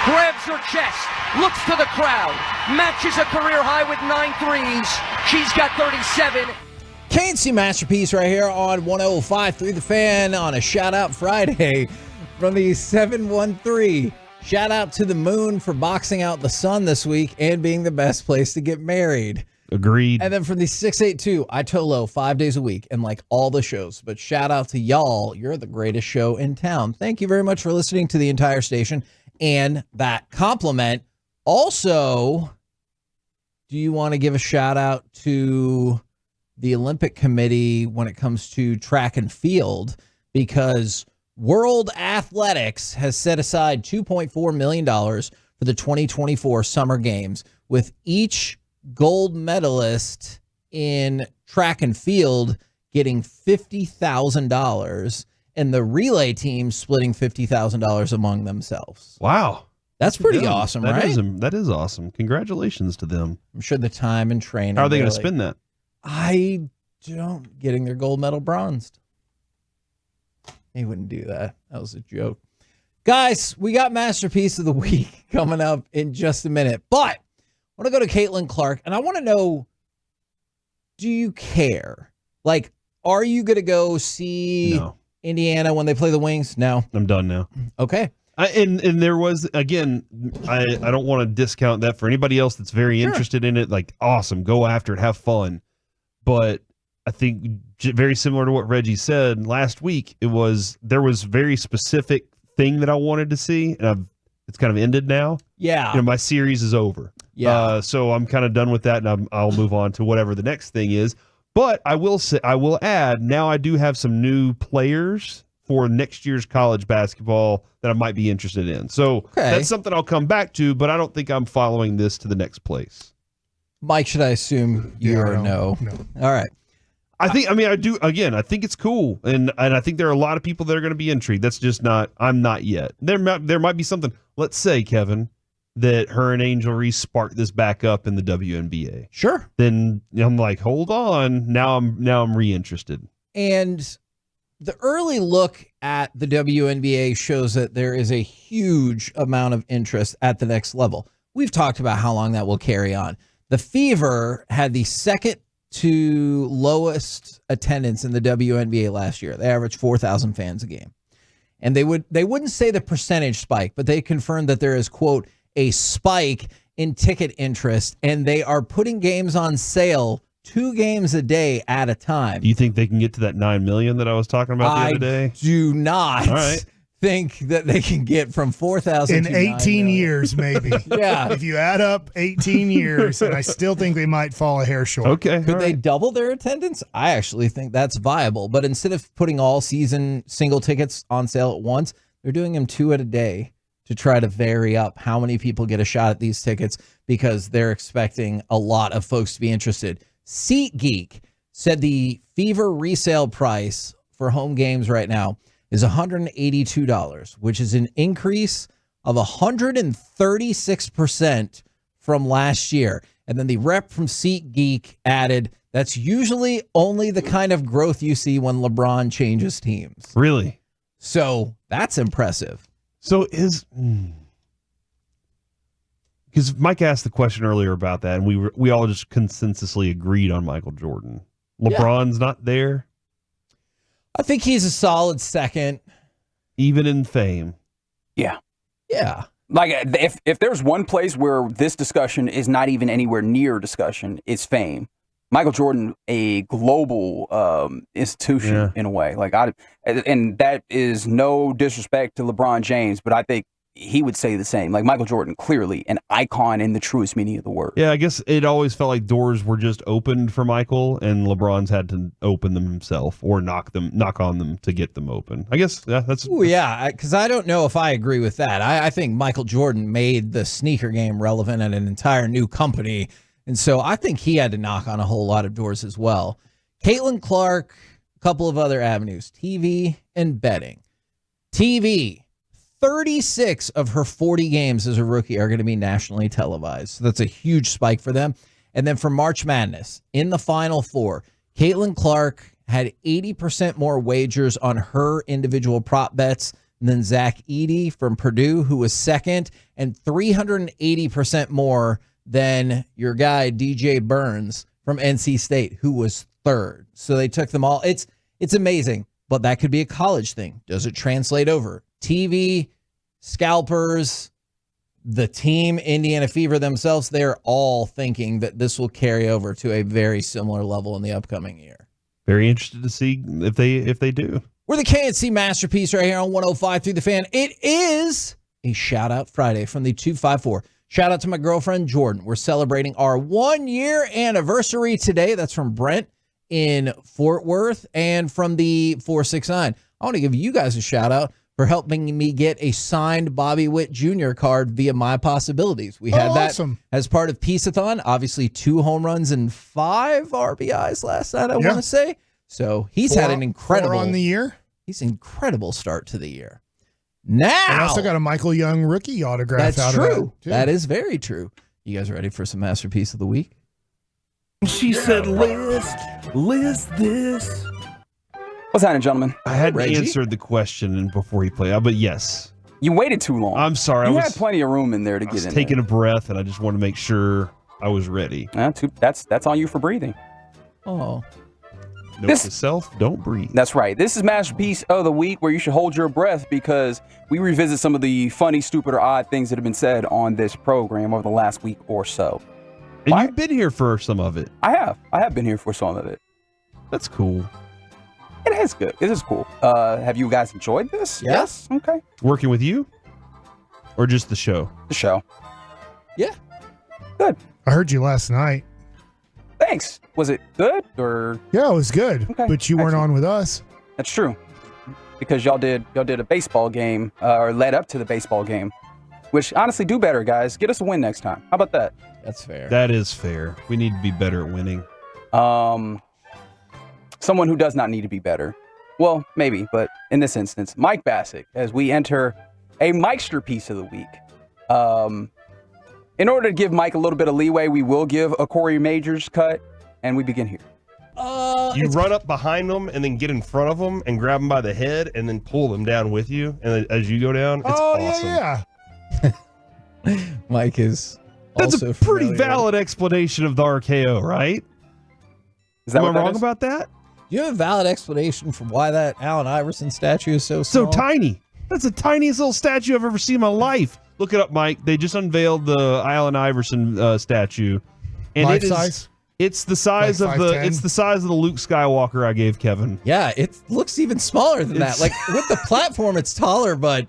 grabs her chest, looks to the crowd, matches a career high with 9 threes. She's got 37. KNC Masterpiece right here on 105.3 The Fan on a shout-out Friday from the 713. Shout out to the moon for boxing out the sun this week and being the best place to get married. Agreed. And then from the 682, I Tolo 5 days a week and like all the shows. But shout out to y'all. You're the greatest show in town. Thank you very much for listening to the entire station and that compliment. Also, do you want to give a shout out to the Olympic Committee when it comes to track and field? Because World Athletics has set aside $2.4 million for the 2024 Summer Games, with each gold medalist in track and field getting $50,000 and the relay team splitting $50,000 among themselves. Wow. That's pretty awesome, That right? That is awesome. Congratulations to them. I'm sure the time and training. How are they going to spend that? I don't. Getting their gold medal bronzed. They wouldn't do that. That was a joke. Guys, we got Masterpiece of the Week coming up in just a minute. But I want to go to Caitlin Clark, and I want to know, do you care? Like, are you going to go see Indiana when they play the Wings? No. I'm done now. Okay. And there was, again, I don't want to discount that for anybody else that's very interested in it. Like, awesome, go after it, have fun. But I think very similar to what Reggie said last week, there was very specific thing that I wanted to see, and it's kind of ended now. Yeah. My series is over. Yeah. So I'm kind of done with that, and I'll move on to whatever the next thing is. But I will add, now I do have some new players for next year's college basketball that I might be interested in. So that's something I'll come back to, but I don't think I'm following this to the next place. Mike, should I assume you're no? All right. I do. Again, I think it's cool, and I think there are a lot of people that are going to be intrigued. That's just not. I'm not yet. There might be something. Let's say, Kevin, that her and Angel Reese sparked this back up in the WNBA. Sure. Then I'm like, hold on. Now I'm reinterested. And the early look at the WNBA shows that there is a huge amount of interest at the next level. We've talked about how long that will carry on. The Fever had the second to lowest attendance in the WNBA last year. They averaged 4,000 fans a game. And they wouldn't say the percentage spike, but they confirmed that there is, quote, a spike in ticket interest, and they are putting games on sale 2 games a day at a time. Do you think they can get to that 9 million that I was talking about the other day? I do not. All right. Think that they can get from 4,000 in 18 years, maybe. Yeah. If you add up 18 years, and I still think they might fall a hair short. Okay. Could they double their attendance? I actually think that's viable. But instead of putting all season single tickets on sale at once, they're doing them 2 a day to try to vary up how many people get a shot at these tickets, because they're expecting a lot of folks to be interested. SeatGeek said the Fever resale price for home games right now is $182, which is an increase of 136% from last year. And then the rep from SeatGeek added, that's usually only the kind of growth you see when LeBron changes teams. Really? So that's impressive. So because Mike asked the question earlier about that, and we all just consensusly agreed on Michael Jordan. LeBron's not there. I think he's a solid second. Even in fame. Yeah. Yeah. Like, if there's one place where this discussion is not even anywhere near discussion, it's fame. Michael Jordan, a global institution in a way. Like, and that is no disrespect to LeBron James, but I think he would say the same. Like Michael Jordan, clearly an icon in the truest meaning of the word. Yeah, I guess it always felt like doors were just opened for Michael, and LeBron's had to open them himself or knock on them to get them open. I guess that's. Ooh, yeah, because I don't know if I agree with that. I think Michael Jordan made the sneaker game relevant at an entire new company, and so I think he had to knock on a whole lot of doors as well. Caitlin Clark, a couple of other avenues, TV and betting. TV. 36 of her 40 games as a rookie are going to be nationally televised. So that's a huge spike for them. And then for March Madness, in the Final Four, Caitlin Clark had 80% more wagers on her individual prop bets than Zach Edey from Purdue, who was second, and 380% more than your guy, DJ Burns from NC State, who was third. So they took them all. It's amazing, but that could be a college thing. Does it translate over? TV, scalpers, the team, Indiana Fever themselves, they're all thinking that this will carry over to a very similar level in the upcoming year. Very interested to see if they do. We're the KNC Masterpiece right here on 105 through the Fan. It is a shout out Friday from the 254. Shout out to my girlfriend Jordan. We're celebrating our 1 year anniversary today. That's from Brent in Fort Worth and from the 469. I want to give you guys a shout out for helping me get a signed Bobby Witt Jr. card via My Possibilities. We had that as part of Peace-a-thon. Obviously, 2 home runs and 5 RBIs last night, I want to say. So he's had an incredible 4 on the year. He's an incredible start to the year. Now, I also got a Michael Young rookie autograph. That's true. That is very true. You guys ready for some Masterpiece of the Week? She said, list this. What's happening, gentlemen? I hadn't answered the question before he played, but yes. You waited too long. I'm sorry. You had plenty of room in there to get in. Taking a breath, and I just wanted to make sure I was ready. That's on you for breathing. Oh. Note to self, don't breathe. That's right. This is Masterpiece of the Week, where you should hold your breath because we revisit some of the funny, stupid, or odd things that have been said on this program over the last week or so. And you've been here for some of it. I have. I have been here for some of it. That's cool. It is good. It is cool. Have you guys enjoyed this? Yes. Okay. Working with you? Or just the show? The show. Yeah. Good. I heard you last night. Thanks. Was it good or? Yeah, it was good. Okay. But you weren't on with us. That's true. Because y'all did a baseball game or led up to the baseball game, which honestly do better, guys. Get us a win next time. How about that? That's fair. That is fair. We need to be better at winning. Someone who does not need to be better. Well, maybe, but in this instance, Mike Bassick, as we enter a Mikester piece of the week. In order to give Mike a little bit of leeway, we will give a Corey Majors cut, and we begin here. You run up behind them and then get in front of them and grab them by the head and then pull them down with you. And as you go down, it's awesome. Yeah. Mike is That's also a pretty familiar. valid explanation of the RKO, right? Is that Am what I that wrong is? about that? You have a valid explanation for why that Allen Iverson statue is so So small? tiny. That's the tiniest little statue I've ever seen in my life. Look it up, Mike. They just unveiled the Allen Iverson statue, and Life it is size? it's the size Like of the 5'10"? it's the size of the Luke Skywalker I gave Kevin. Yeah, it looks even smaller than that. Like with the platform, it's taller, but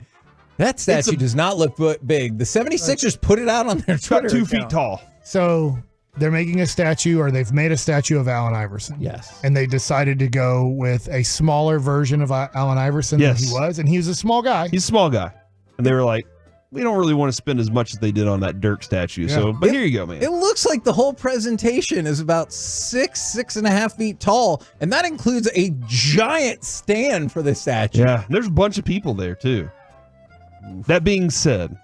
that statue does not look big. The 76ers put it out on their Twitter About 2 account. feet tall. So they're making a statue, or they've made a statue of Allen Iverson. Yes. And they decided to go with a smaller version of Allen Iverson Yes. than he was. And he was a small guy. He's a small guy, and they were like, we don't really want to spend as much as they did on that Dirk statue. So, but here you go, man. It looks like the whole presentation is about 6.5 feet tall, and that includes a giant stand for the statue. Yeah, there's a bunch of people there too. That being said,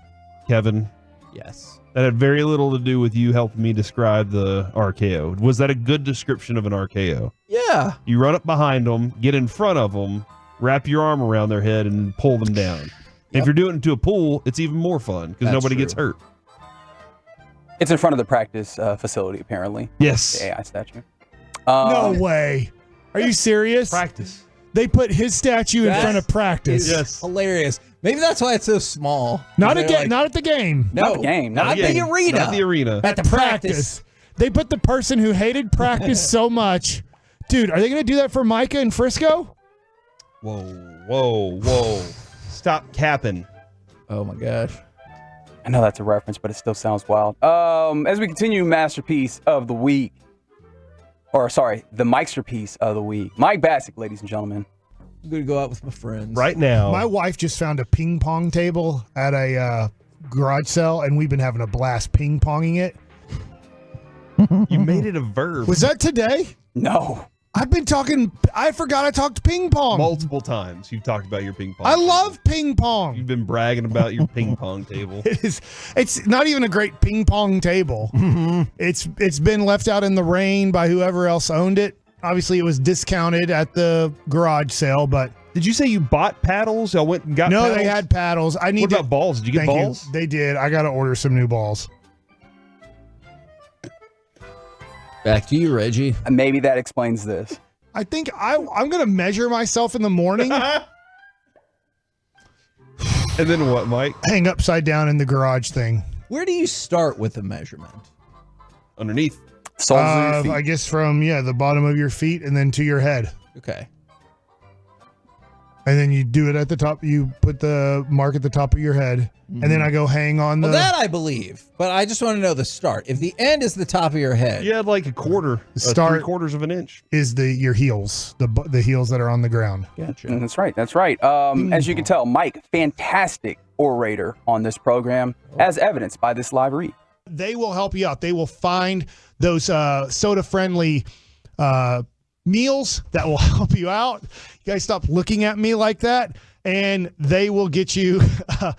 Kevin, yes, that had very little to do with you helping me describe the RKO. Was that a good description of an RKO? Yeah. You run up behind them, get in front of them, wrap your arm around their head, and pull them down. If you're doing it into a pool, it's even more fun because That's nobody true. gets hurt. It's in front of the practice facility, apparently. Yes. The AI statue. No way. Are you serious? Practice. They put his statue in front of practice. It's hilarious. Maybe that's why it's so small. Not They're again. like, not at the game. No, Not the game. Not the arena. Not the arena. At the practice. They put the person who hated practice so much. Dude, are they going to do that for Micah in Frisco? Whoa. Stop capping. Oh my gosh. I know that's a reference, but it still sounds wild. As we continue, masterpiece of the week. Or, sorry, the Mikesterpiece of the week. Mike Bassick, ladies and gentlemen. I'm going to go out with my friends. Right now. My wife just found a ping pong table at a garage sale, and we've been having a blast ping ponging it. You made it a verb. Was that today? No. I've been talking. I forgot I talked ping pong. Multiple times you've talked about your ping pong. I love ping pong. You've been bragging about your ping pong table. It's not even a great ping pong table. It's been left out in the rain by whoever else owned it. Obviously, it was discounted at the garage sale, but did you say you bought paddles? I went and got no, paddles? they had paddles. I need What about balls? Did you get Thank balls? They did. I got to order some new balls. Back to you, Reggie. Maybe that explains this. I think I'm going to measure myself in the morning. And then what, Mike? Hang upside down in the garage thing. Where do you start with the measurement? Underneath. Soles of your feet. I guess from the bottom of your feet and then to your head. Okay. And then you do it at the top. You put the mark at the top of your head. And then I go hang on the... Well, that I believe. But I just want to know the start. If the end is the top of your head. You had like a quarter. Start 3/4 of an inch. Is your heels. The heels that are on the ground. Gotcha. That's right. That's right. As you can tell, Mike, fantastic orator on this program, as evidenced by this live read. They will help you out. They will find those soda-friendly meals that will help you out. You guys stop looking at me like that. And they will get you food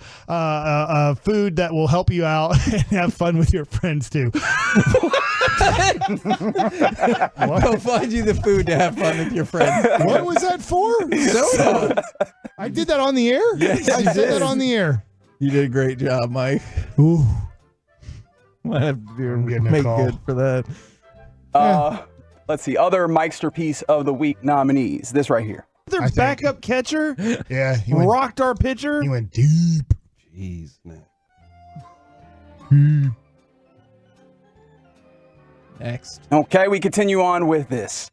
that will help you out and have fun with your friends too. Go find you the food to have fun with your friends. What was that for? Soda. I did that on the air? Yes, I you did did. that on the air. You did a great job, Mike. Ooh. Might have to do I'm getting a make call. good for that. Let's see. Other Mikesterpiece of the week nominees. This right here. Their backup catcher Yeah. He rocked our pitcher. He went deep. Jeez, man. Next. Okay, we continue on with this.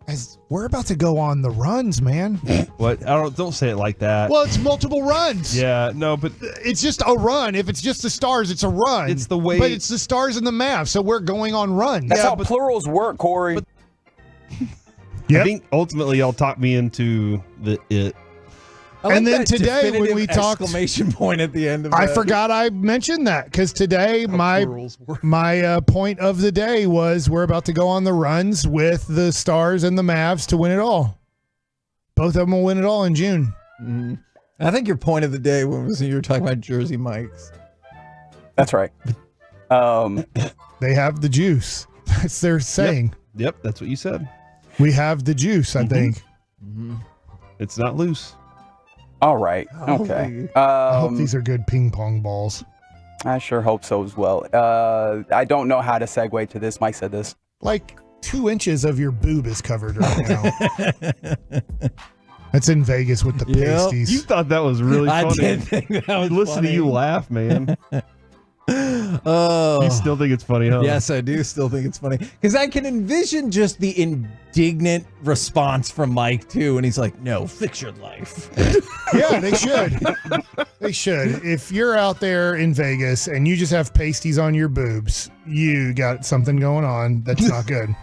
As we're about to go on the runs, man. What? Don't say it like that. Well, it's multiple runs. Yeah, no, but It's just a run. If it's just the Stars, it's a run. It's the way- But it's the Stars and the Mavs, so we're going on runs. That's how plurals work, Corey. Yep. I think ultimately y'all talked me into it. I like And then that today when definitive we talked- exclamation point at the end of I that. forgot I mentioned that because today my point of the day was we're about to go on the runs with the Stars and the Mavs to win it all. Both of them will win it all in June. Mhm. I think your point of the day was when you were talking about Jersey Mikes. That's right. They have the juice. That's their saying. Yep, that's what you said. We have the juice, I think. It's not loose. All right. Okay. I hope these are good ping pong balls. I sure hope so as well. I don't know how to segue to this. Mike said this. Like 2 inches of your boob is covered right now. That's in Vegas with the pasties. You thought that was really I funny. did think that was Listen funny. to you laugh, man. Oh. You still think it's funny, huh? Yes, I do still think it's funny because I can envision just the indignant response from Mike too, and he's like, "No, fix your life." Yeah, they should. They should. If you're out there in Vegas and you just have pasties on your boobs, you got something going on that's not good.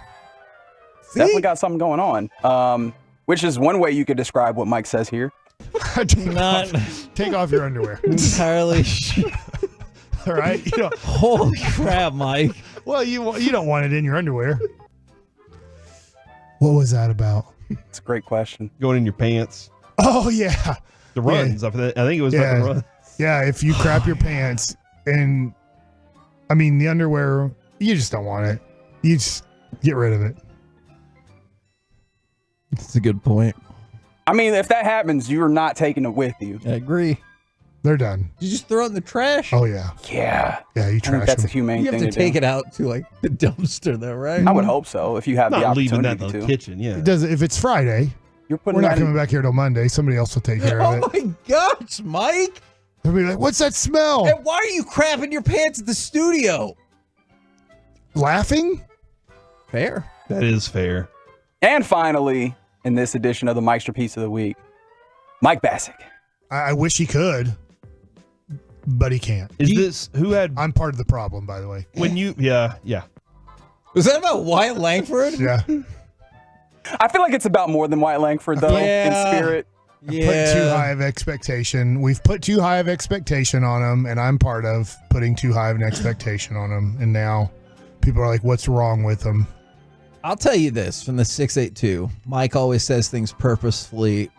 Definitely got something going on. Which is one way you could describe what Mike says here. Take off your underwear. Entirely. All right. You know, Holy crap, Mike! well, you don't want it in your underwear. What was that about? It's a great question. Going in your pants. Oh yeah, The runs. I think it was about the runs. Yeah. If you crap your pants, and I mean the underwear, you just don't want it. You just get rid of it. That's a good point. I mean, if that happens, you're not taking it with you. I agree. They're done. You just throw it in the trash. Oh yeah. Yeah. Yeah, you I think trash that's a them. humane You have thing to take do. it out to like the dumpster, though, right? I would hope so. If you have the Not leaving opportunity that in the to. kitchen, yeah. It does. If it's Friday, You're putting we're not that in- coming back here till Monday. Somebody else will take care of Oh it. my gosh, Mike! They'll be like, "What's that smell?" And why are you crapping your pants at the studio? Laughing? Fair. That is fair. And finally, in this edition of the Mikesterpiece of the Week, Mike Bassick. I wish he could. but he can't. Is this who had? I'm part of the problem, by the way. When you, yeah. Was that about Wyatt Langford? Yeah. I feel like it's about more than Wyatt Langford, though, in spirit. Put too high of expectation. We've put too high of expectation on him, and I'm part of putting too high of an expectation on him. And now people are like, "What's wrong with him?" I'll tell you this from the 682. Mike always says things purposely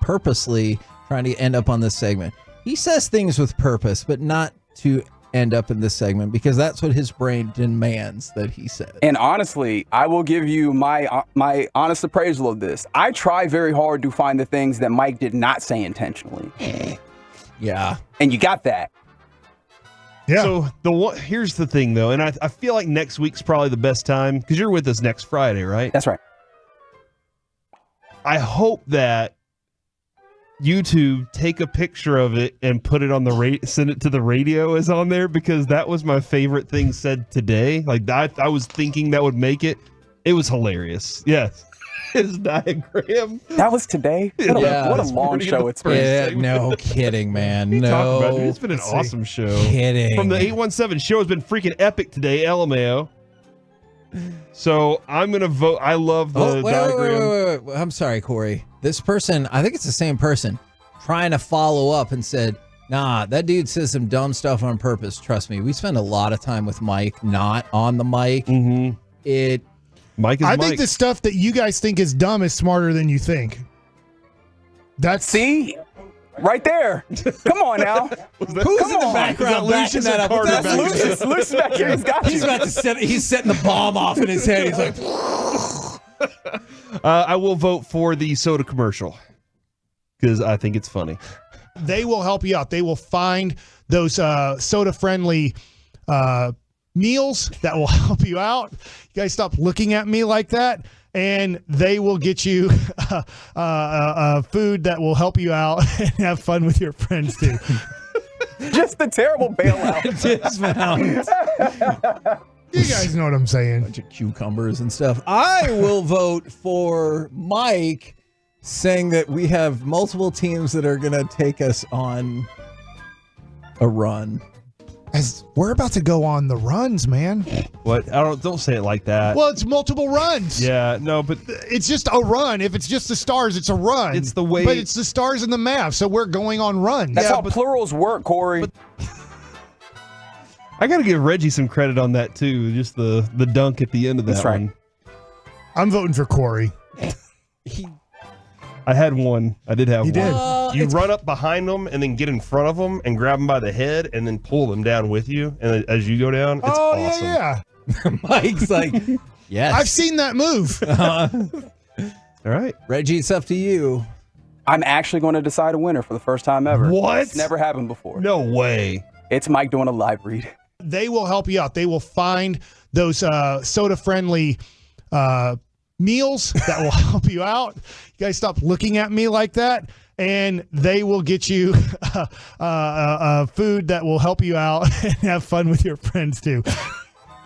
trying to end up on this segment. He says things with purpose, but not to end up in this segment because that's what his brain demands that he says. And honestly, I will give you my honest appraisal of this. I try very hard to find the things that Mike did not say intentionally. Yeah. And you got that. Yeah. So here's the thing, though, and I feel like next week's probably the best time because you're with us next Friday, right? That's right. I hope that YouTube take a picture of it and put it on the send it to the radio as on there because that was my favorite thing said today. Like that, I was thinking that would make it. It was hilarious. Yes. His diagram. That was today. What a long show it's been. Yeah, no kidding, man. No, it's been an awesome show. Kidding. From the 817 show has been freaking epic today, LMAO. So I'm gonna vote. I love the diagram. Wait. I'm sorry, Corey. This person, I think it's the same person, trying to follow up and said, "Nah, that dude says some dumb stuff on purpose. Trust me, we spend a lot of time with Mike, not on the mic. Mm-hmm. Mike is I think the stuff that you guys think is dumb is smarter than you think. See? Right there. Come on now. Who's in the background backing that up? That's Lucius back here. He's got you. He's about to he's setting the bomb off in his head. He's like, I will vote for the soda commercial because I think it's funny. They will help you out. They will find those soda-friendly meals that will help you out. You guys stop looking at me like that. And they will get you food that will help you out and have fun with your friends too. Just a terrible bailout. You guys know what I'm saying. Bunch of cucumbers and stuff. I will vote for Mike saying that we have multiple teams that are going to take us on a run. As we're about to go on the runs, man. What? Don't say it like that. Well, it's multiple runs. Yeah, no, but it's just a run. If it's just the Stars, it's a run. It's the way. But it's the Stars and the Mavs, so we're going on runs. That's how plurals work, Corey. I got to give Reggie some credit on that too. Just the dunk at the end of that one. I'm voting for Corey. I had one. I did have one. Did. You run up behind them and then get in front of them and grab them by the head and then pull them down with you. And as you go down, it's awesome. Yeah. Mike's like, yes. I've seen that move. All right. Reggie, it's up to you. I'm actually going to decide a winner for the first time ever. What? It's never happened before. No way. It's Mike doing a live read. They will help you out. They will find those soda-friendly meals that will help you out. You guys stop looking at me like that. And they will get you food that will help you out and have fun with your friends too.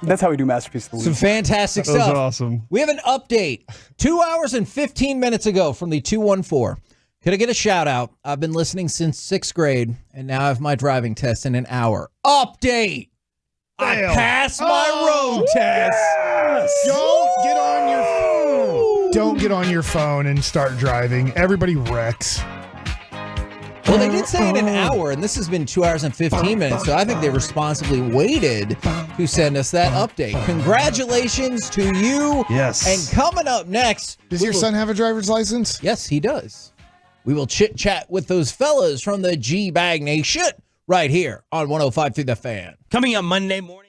That's how we do Masterpiece of the Week. Some fantastic stuff. That was awesome. We have an update 2 hours and 15 minutes ago from the 214. Could I get a shout out? I've been listening since 6th grade, and now I have my driving test in an hour. Update! I passed my road test. Don't get on your phone and start driving. Everybody wrecks. Well, they did say in an hour, and this has been 2 hours and 15 minutes, so I think they responsibly waited to send us that update. Congratulations to you. Yes. And coming up next... Does your son have a driver's license? Yes, he does. We will chit-chat with those fellas from the G-Bag Nation right here on 105 Through the Fan. Coming up Monday morning.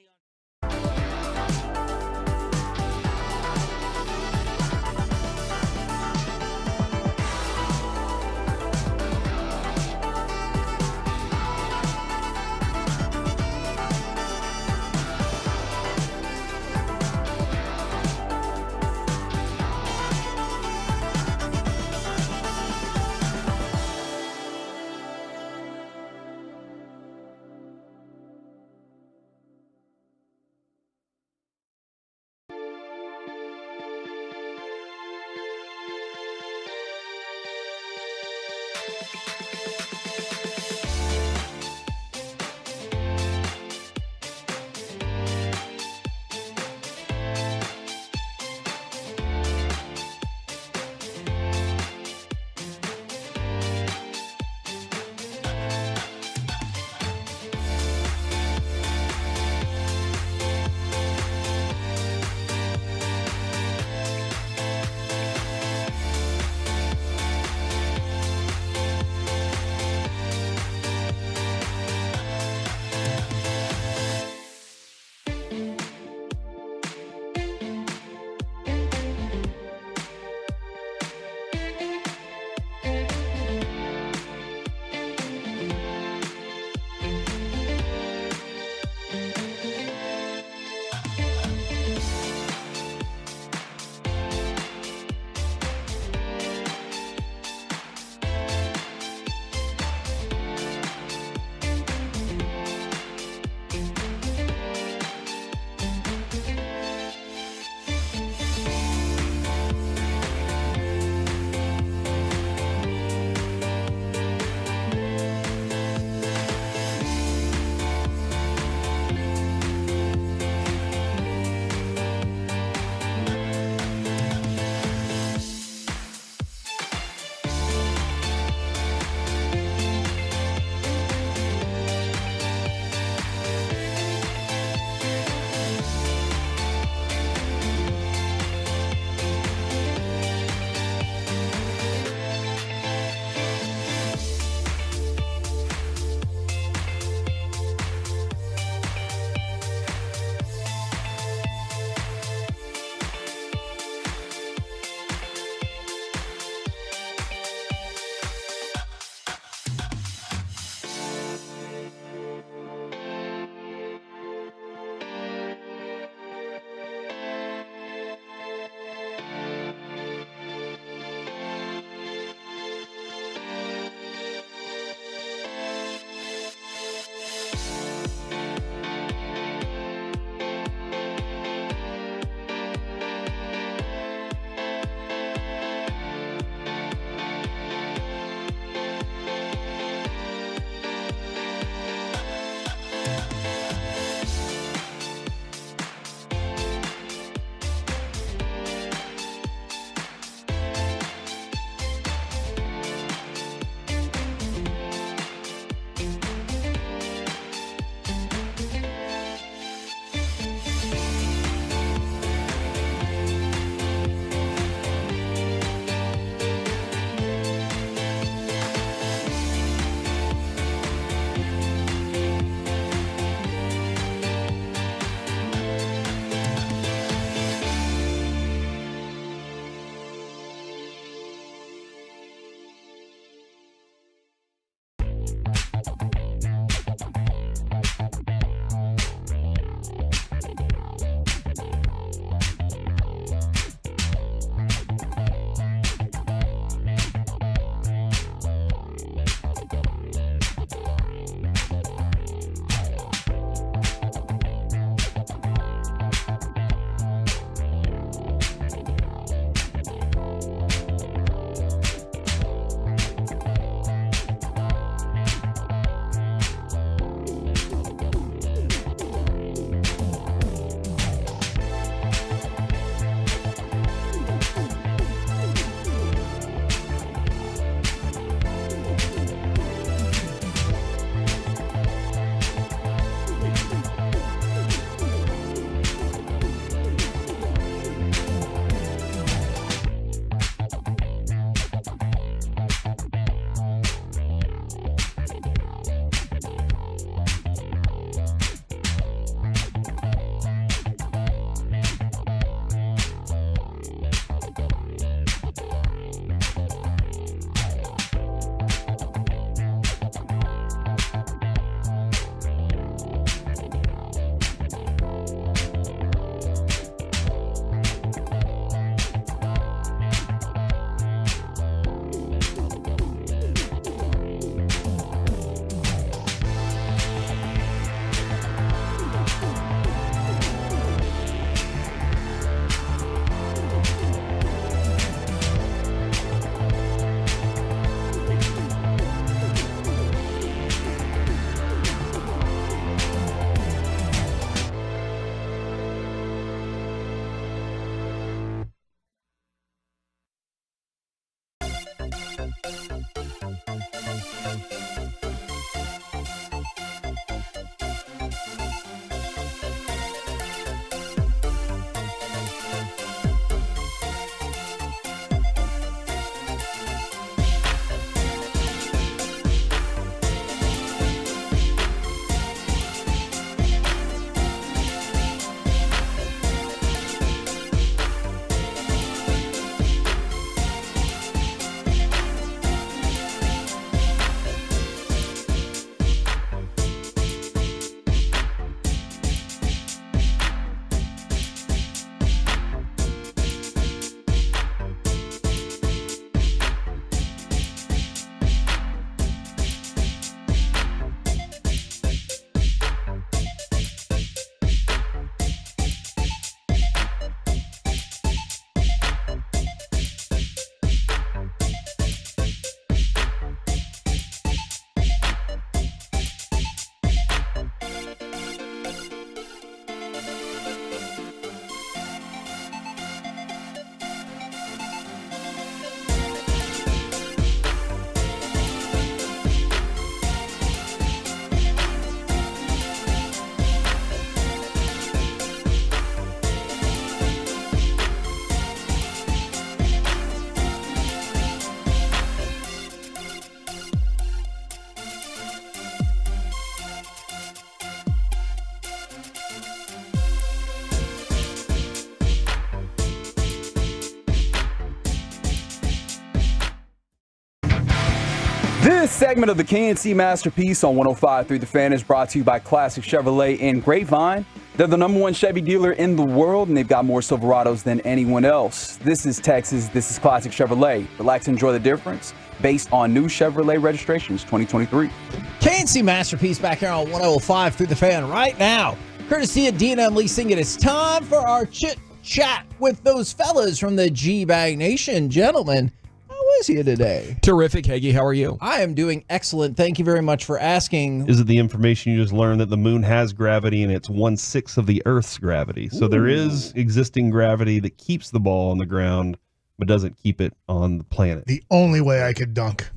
This segment of the KNC Masterpiece on 105.3 The Fan is brought to you by Classic Chevrolet in Grapevine. They're the #1 Chevy dealer in the world, and they've got more Silverados than anyone else. This is Texas. This is Classic Chevrolet. Relax and enjoy the difference based on new Chevrolet registrations 2023. KNC Masterpiece back here on 105.3 The Fan right now. Courtesy of D&M Leasing, it is time for our chit-chat with those fellas from the G-Bag Nation. Gentlemen, how is you today? Terrific, Hagee. How are you? I am doing excellent. Thank you very much for asking. Is it the information you just learned that the moon has gravity and it's 1/6 of the Earth's gravity? So there is existing gravity that keeps the ball on the ground, but doesn't keep it on the planet. The only way I could dunk.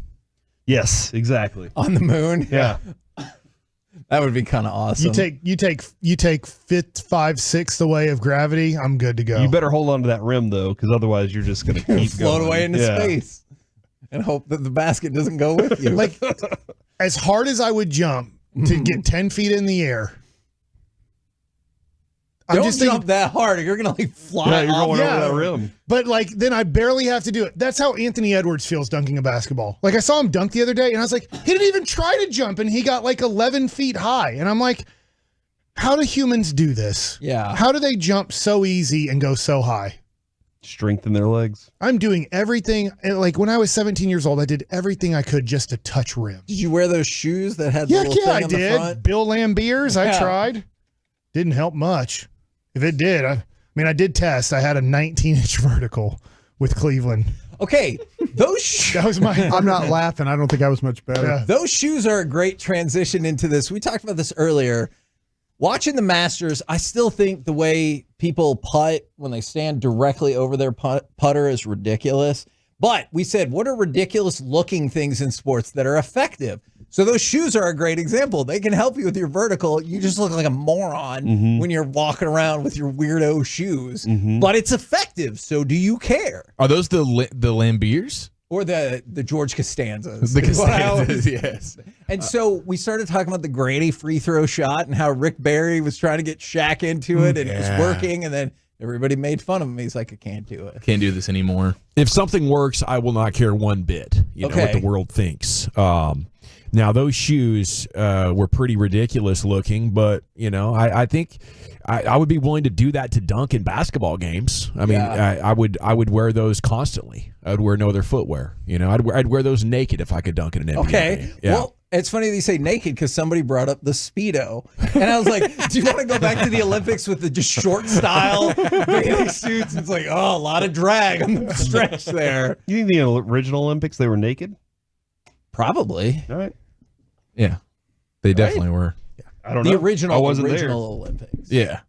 Yes, exactly. On the moon? Yeah. That would be kind of awesome. You take 5/6 away of gravity, I'm good to go. You better hold on to that rim though, because otherwise you're just going to keep float going. away into space and hope that the basket doesn't go with you. Like, as hard as I would jump to get 10 feet in the air, Don't jump that hard. You're going to like fly you're off. going over that rim. But like, then I barely have to do it. That's how Anthony Edwards feels dunking a basketball. Like, I saw him dunk the other day, and I was like, he didn't even try to jump, and he got like 11 feet high. And I'm like, how do humans do this? Yeah. How do they jump so easy and go so high? Strengthen their legs. I'm doing everything. Like, when I was 17 years old, I did everything I could just to touch rim. Did you wear those shoes that had the Yeah, little thing I on the did. front? Bill Lambiers, I tried. Didn't help much. If it did, I did test. I had a 19-inch vertical with Cleveland. Okay, those that was my. I'm not laughing. I don't think I was much better. Yeah. Those shoes are a great transition into this. We talked about this earlier. Watching the Masters, I still think the way people putt when they stand directly over their putter is ridiculous. But we said, what are ridiculous looking things in sports that are effective? So those shoes are a great example. They can help you with your vertical. You just look like a moron when you're walking around with your weirdo shoes. But it's effective. So do you care? Are those the Lambiers? Or the George Costanzas. The Costanzas, yes. And so we started talking about the Grady free throw shot and how Rick Barry was trying to get Shaq into it and it was working. And then everybody made fun of him. He's like, I can't do it. Can't do this anymore. If something works, I will not care one bit. You know what the world thinks. Now, those shoes were pretty ridiculous looking, but, I think I would be willing to do that to dunk in basketball games. I mean, I would wear those constantly. I would wear no other footwear. I'd wear those naked if I could dunk in an NBA game. Yeah. Well, it's funny that you say naked because somebody brought up the Speedo. And I was like, do you want to go back to the Olympics with the just short style bikini suits? It's like, a lot of drag on the stretch there. You think the original Olympics, they were naked? Probably. All right. Yeah. They definitely were. I don't The know. original I wasn't original Olympics. Yeah.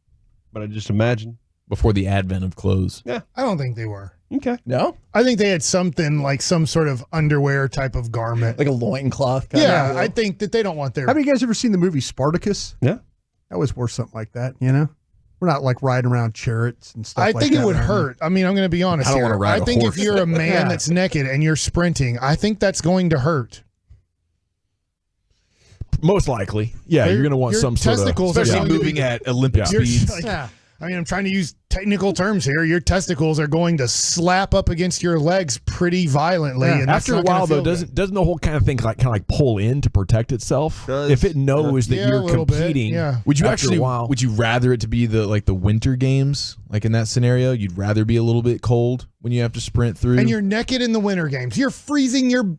But I just imagine. Before the advent of clothes. Yeah. I don't think they were. Okay. No? I think they had something like some sort of underwear type of garment. Like a loincloth. Yeah, I think that they don't want their. Have you guys ever seen the movie Spartacus? Yeah. That was worth something like that, We're not like riding around chariots and stuff I like think that. it would hurt. I mean, I'm going to be honest I don't here. wanna ride I a think horse. if you're a man that's naked and you're sprinting, I think that's going to hurt. Most likely. Yeah, you're going to want Your some sort of... testicles are Especially going to moving be- at Olympic Your- speeds. I'm trying to use technical terms here. Your testicles are going to slap up against your legs pretty violently. Yeah. And that's After a not gonna while, though, feel good. doesn't the whole kind of thing like pull in to protect itself? If it knows that Yeah, a you're little bit, competing, yeah. would you after a while, would you rather it to be the winter games? Like in that scenario, you'd rather be a little bit cold when you have to sprint through. And you're naked in the winter games. You're freezing your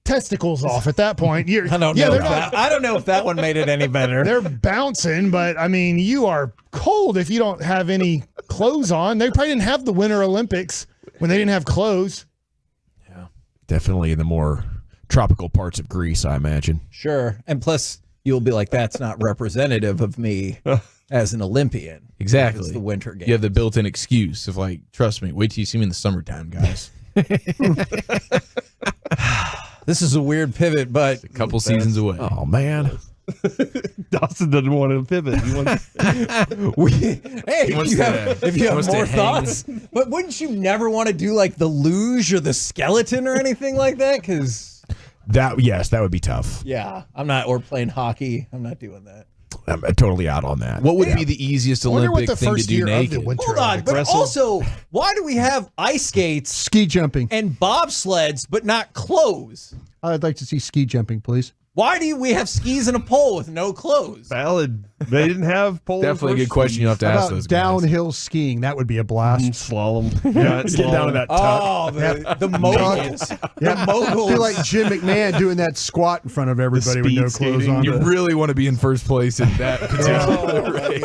testicles off at that point. I don't know if that one made it any better. They're bouncing, but I mean, you are cold if you don't have any clothes on. They probably didn't have the Winter Olympics when they didn't have clothes. Definitely in the more tropical parts of Greece, I imagine. Sure. And plus, you'll be like, that's not representative of me as an Olympian. Exactly. It's the winter game. You have the built-in excuse of trust me, wait till you see me in the summertime, guys. This is a weird pivot, but a couple seasons away. Oh man. Dawson doesn't want to pivot. He wants if you have more thoughts, but wouldn't you never want to do like the luge or the skeleton or anything like that? Because that would be tough. yeah, I'm not. Or playing hockey, I'm not doing that. I'm totally out on that. What would be the easiest Olympic thing to do naked? Hold on, but also, why do we have ice skates, ski jumping, and bobsleds, but not clothes? I'd like to see ski jumping, please. Why do we have skis and a pole with no clothes? Valid. They didn't have poles. Definitely a good question you have to ask those guys. Downhill skiing, that would be a blast. Slalom. Get down to that tuck. The moguls. The moguls. Be like Jim McMahon doing that squat in front of everybody with no clothes on. You really want to be in first place in that particular race.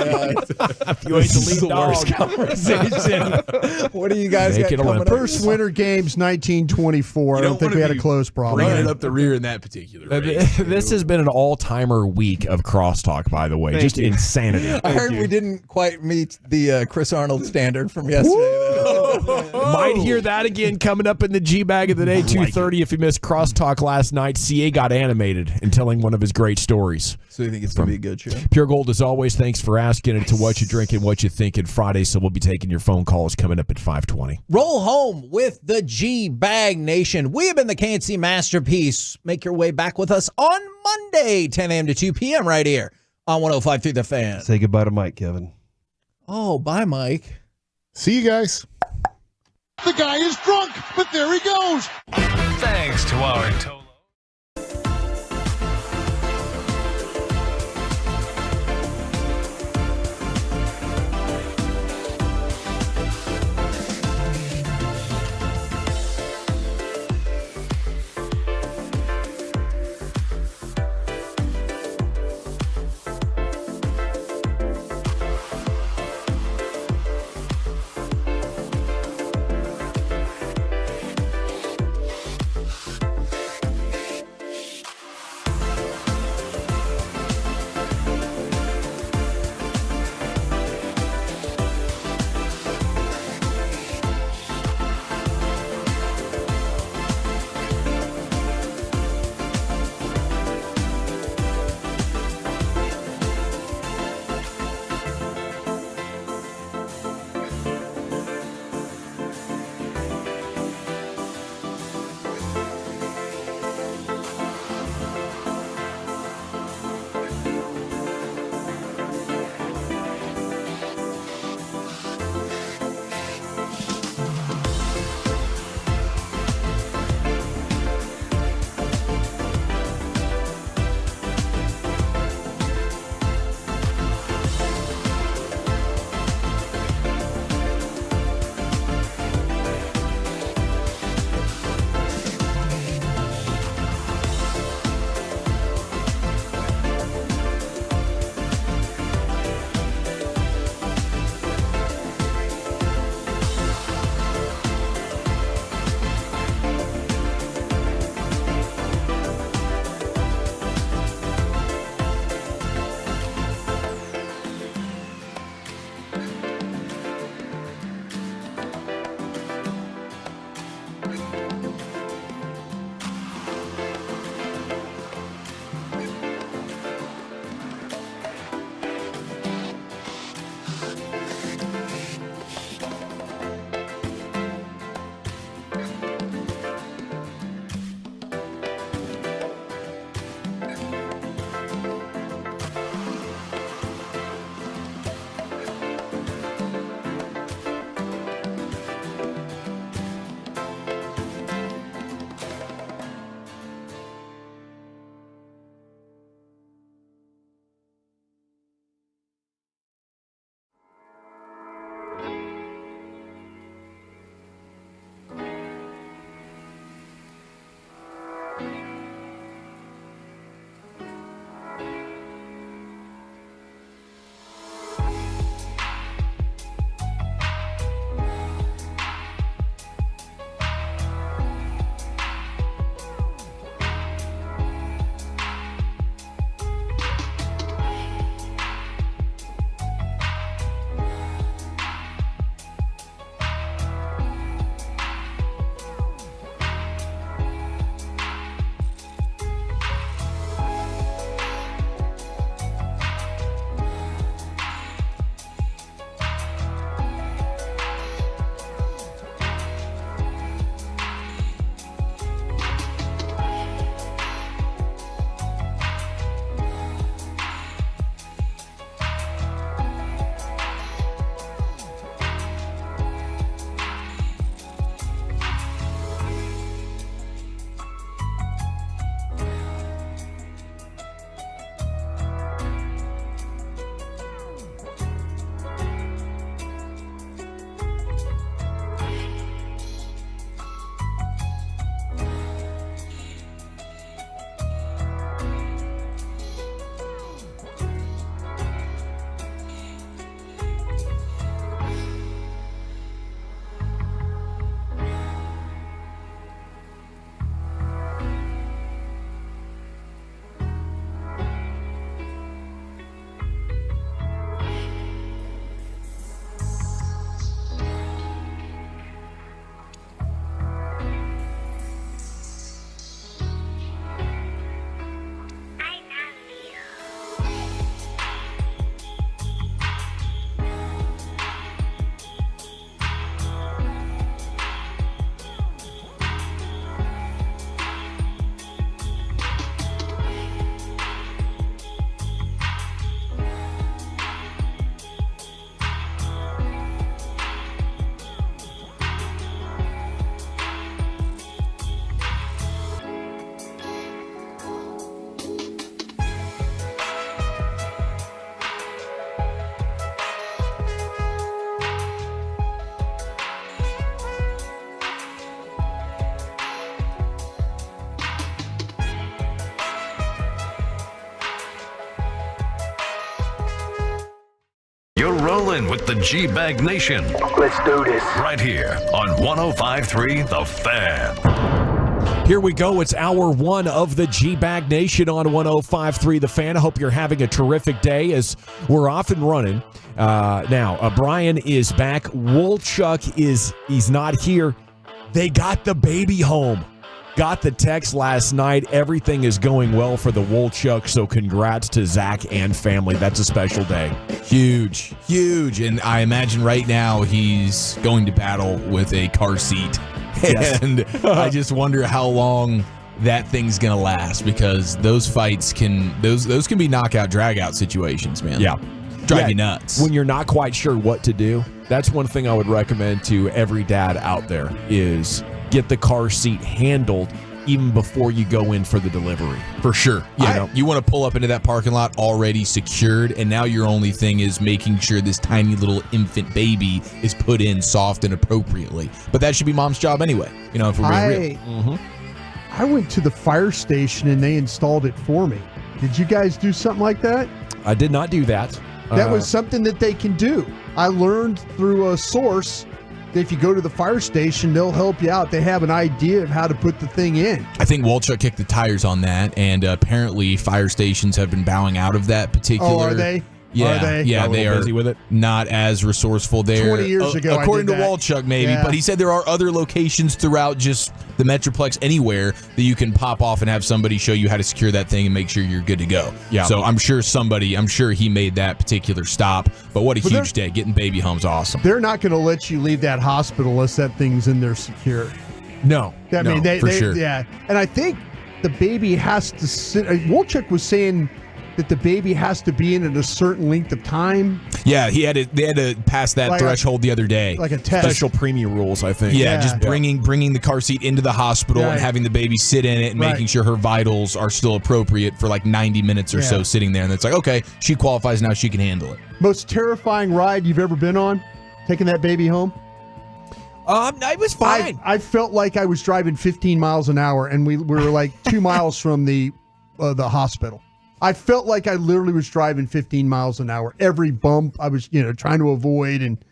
You ain't the lead worst dog. conversation. What do you guys got coming up? First Winter Games 1924. I don't think we had a clothes problem. Bringing it up the rear in that particular race. This has been an all-timer week of crosstalk, by the way. Just insanity. I heard we didn't quite meet the Chris Arnold standard from yesterday. Might hear that again coming up in the G-Bag of the Day, 2:30. If you missed crosstalk last night, CA got animated in telling one of his great stories. So you think it's going to be a good show? Pure Gold, as always, thanks for asking it to what you drinking, what you thinking Friday. So we'll be taking your phone calls coming up at 5:20. Roll home with the G-Bag Nation. We have been the KNC Masterpiece. Make your way back with us on Monday, 10 a.m. to 2 p.m. right here on 105.3 The Fan. Say goodbye to Mike, Kevin. Oh, bye, Mike. See you guys. The guy is drunk, but there he goes. Thanks to our Tolo. in with the G-Bag Nation. Let's do this. Right here on 105.3 The Fan. Here we go. It's hour one of the G-Bag Nation on 105.3 The Fan. I hope you're having a terrific day as we're off and running. Now, Brian is back. Wolchuk he's not here. They got the baby home. Got the text last night. Everything is going well for the Wolchuk, so congrats to Zach and family. That's a special day. Huge. And I imagine right now he's going to battle with a car seat. Yes. And I just wonder how long that thing's going to last, because those fights those can be knockout, drag-out situations, man. Yeah. Drive you nuts. When you're not quite sure what to do, that's one thing I would recommend to every dad out there is get the car seat handled even before you go in for the delivery. For sure. Yeah. You want to pull up into that parking lot already secured, and now your only thing is making sure this tiny little infant baby is put in soft and appropriately. But that should be mom's job anyway, if we're being real. I went to the fire station and they installed it for me. Did you guys do something like that? I did not do that. That was something that they can do. I learned through a source that if you go to the fire station, they'll help you out. They have an idea of how to put the thing in. I think Wolchuk kicked the tires on that, and apparently fire stations have been bowing out of that particular. Oh, are they? Yeah, are they? Yeah, they are busy with it. Not as resourceful there. 20 years ago, according to I did that. Wolchuk, maybe. Yeah. But he said there are other locations throughout just the Metroplex, anywhere that you can pop off and have somebody show you how to secure that thing and make sure you're good to go. Yeah. So I'm sure he made that particular stop. But what a huge day. Getting baby home's awesome. They're not going to let you leave that hospital unless that thing's in there secure. No. For sure. Yeah. And I think the baby has to sit. Wolchuk was saying that the baby has to be in at a certain length of time. Yeah, they had to pass that threshold the other day. Like a test. Special premium rules, I think. Yeah, just bringing the car seat into the hospital and having the baby sit in it and making sure her vitals are still appropriate for like 90 minutes or so sitting there. And it's like, okay, she qualifies now, she can handle it. Most terrifying ride you've ever been on? Taking that baby home? I was fine. I felt like I was driving 15 miles an hour, and we were like 2 miles from the hospital. I felt like I literally was driving 15 miles an hour. Every bump I was, trying to avoid. And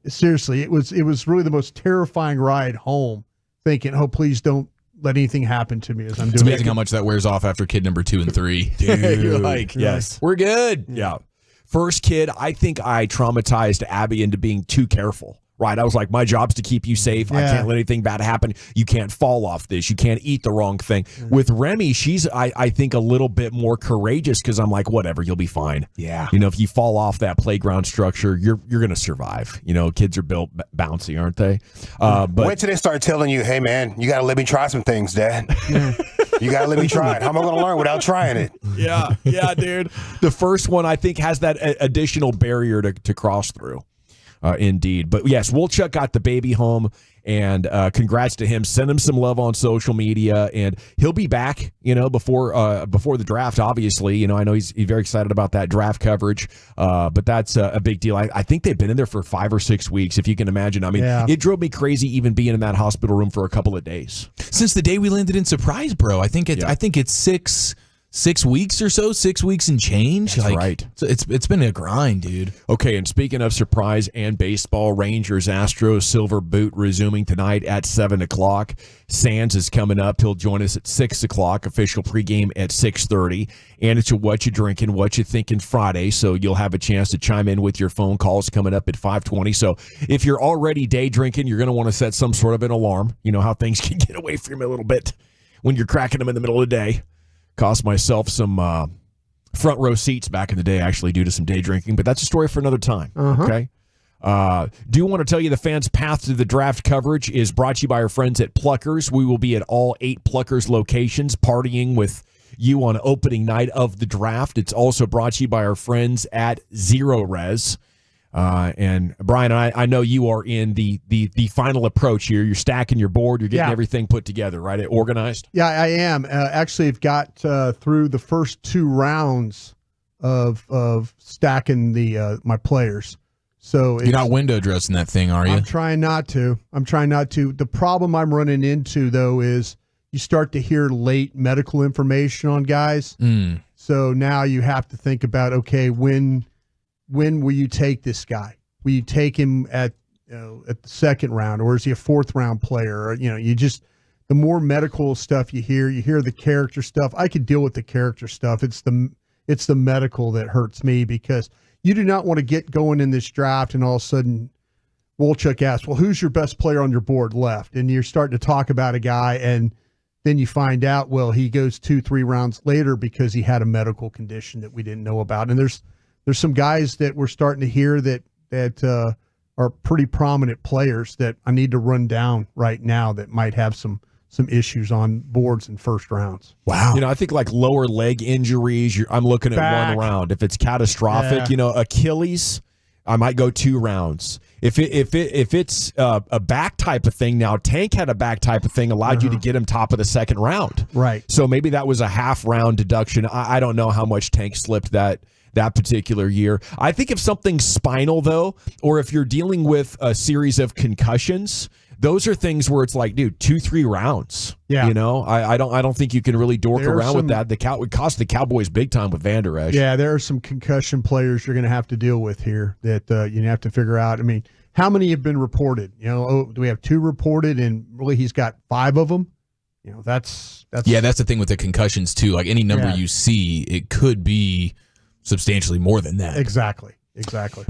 seriously, it was really the most terrifying ride home, thinking, oh, please don't let anything happen to me as I'm doing it. It's amazing how much that wears off after kid number 2 and 3. Dude, you're like, yes, we're good. Yeah. First kid, I think I traumatized Abby into being too careful. Right, I was like, my job's to keep you safe. I can't let anything bad happen. You can't fall off this. You can't eat the wrong thing. With Remy, she's, I think, a little bit more courageous because I'm like, whatever, you'll be fine. Yeah. If you fall off that playground structure, you're going to survive. Kids are built bouncy, aren't they? But wait till they start telling you, hey, man, you got to let me try some things, Dad. You got to let me try it. How am I going to learn without trying it? Yeah, dude. The first one, I think, has that additional barrier to cross through. Indeed. But yes, Wolchuk got the baby home, and congrats to him. Send him some love on social media, and he'll be back, before the draft, obviously. I know he's very excited about that draft coverage, but that's a big deal. I think they've been in there for 5 or 6 weeks, if you can imagine. I mean, It drove me crazy even being in that hospital room for a couple of days. Since the day we landed in Surprise, bro. I think it's 6 weeks or so, 6 weeks and change. That's right. It's been a grind, dude. Okay, and speaking of Surprise and baseball, Rangers Astros Silver Boot resuming tonight at 7 o'clock. Sands is coming up. He'll join us at 6 o'clock. Official pregame at 6:30. And it's a What You Drinking, What You Thinking Friday, so you'll have a chance to chime in with your phone calls coming up at 5:20. So if you're already day drinking, you're going to want to set some sort of an alarm. You know how things can get away from you a little bit when you're cracking them in the middle of the day. Cost myself some front row seats back in the day, actually, due to some day drinking, but that's a story for another time. Okay. Do want to tell you the fans' path to the draft coverage is brought to you by our friends at Pluckers. We will be at all 8 Pluckers locations partying with you on opening night of the draft. It's also brought to you by our friends at Zero Res. And Brian, I know you are in the final approach here. You're stacking your board. You're getting everything put together, right? Organized? Yeah, I am. Actually, I've got through the first 2 rounds of stacking my players. So you're not window dressing that thing, are you? I'm trying not to. The problem I'm running into, though, is you start to hear late medical information on guys. So now you have to think about, okay, when will you take this guy? will you take him at the second round, or is he a fourth round player? Or, you just the more medical stuff you hear the character stuff. I could deal with the character stuff. It's the medical that hurts me, because you do not want to get going in this draft and all of a sudden Wolchuk asks, well, who's your best player on your board left? And you're starting to talk about a guy, and then you find out, well, he goes 2-3 rounds later because he had a medical condition that we didn't know about. And there's some guys that we're starting to hear that are pretty prominent players that I need to run down right now that might have some issues on boards in first rounds. Wow. I think like lower leg injuries, I'm looking at Back. 1 round. If it's catastrophic, Achilles, I might go 2 rounds. If it's a back type of thing, now Tank had a back type of thing, allowed you to get him top of the second round. Right. So maybe that was a half round deduction. I don't know how much Tank slipped that particular year. I think if something's spinal though, or if you're dealing with a series of concussions, those are things where it's like, dude, 2-3 rounds. Yeah. I don't think you can really dork There are around with some- that. It would cost the Cowboys big time with Van Der Esch. Yeah, there are some concussion players you're going to have to deal with here that you have to figure out. I mean, how many have been reported? Do we have 2 reported, and really he's got 5 of them? That's the thing with the concussions too. Like any number you see, it could be substantially more than that. Exactly.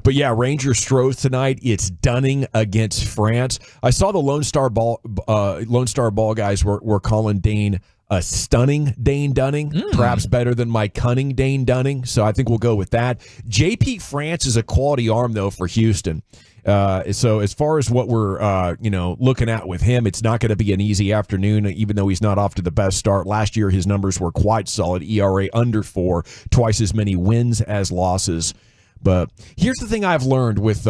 But yeah, Rangers Stros tonight. It's Dunning against France. I saw the Lone Star Ball guys were calling Dane a stunning Dane Dunning, perhaps better than my cunning Dane Dunning. So I think we'll go with that. JP France is a quality arm though for Houston. So as far as what we're looking at with him, it's not going to be an easy afternoon, even though he's not off to the best start. Last year his numbers were quite solid. ERA under 4, twice as many wins as losses. But here's the thing I've learned with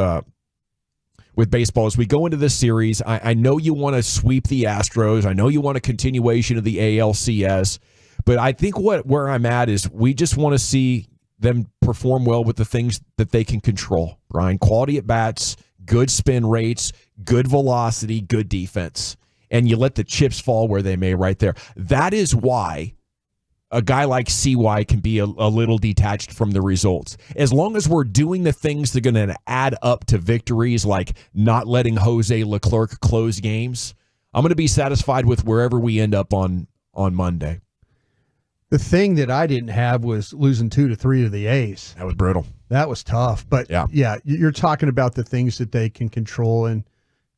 baseball as we go into this series. I know you want to sweep the Astros. I know you want a continuation of the ALCS. But I think where I'm at is we just want to see them perform well with the things that they can control. Brian, quality at bats, good spin rates, good velocity, good defense. And you let the chips fall where they may right there. That is why a guy like CY can be a little detached from the results. As long as we're doing the things that are going to add up to victories, like not letting Jose Leclerc close games, I'm going to be satisfied with wherever we end up on Monday. The thing that I didn't have was losing 2-3 to the A's. That was brutal. That was tough. But yeah, you're talking about the things that they can control, and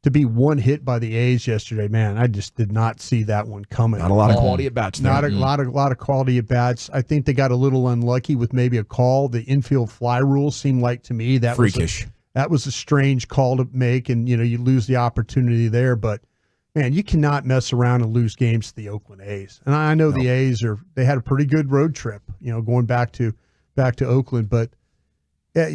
to be one hit by the A's yesterday, man, I just did not see that one coming. Not a lot of quality at bats there. Not a lot of quality at bats. I think they got a little unlucky with maybe a call. The infield fly rule seemed like to me that freakish. That was a strange call to make, and you lose the opportunity there. But man, you cannot mess around and lose games to the Oakland A's. And I know the A's they had a pretty good road trip, going back to Oakland, but. Yeah,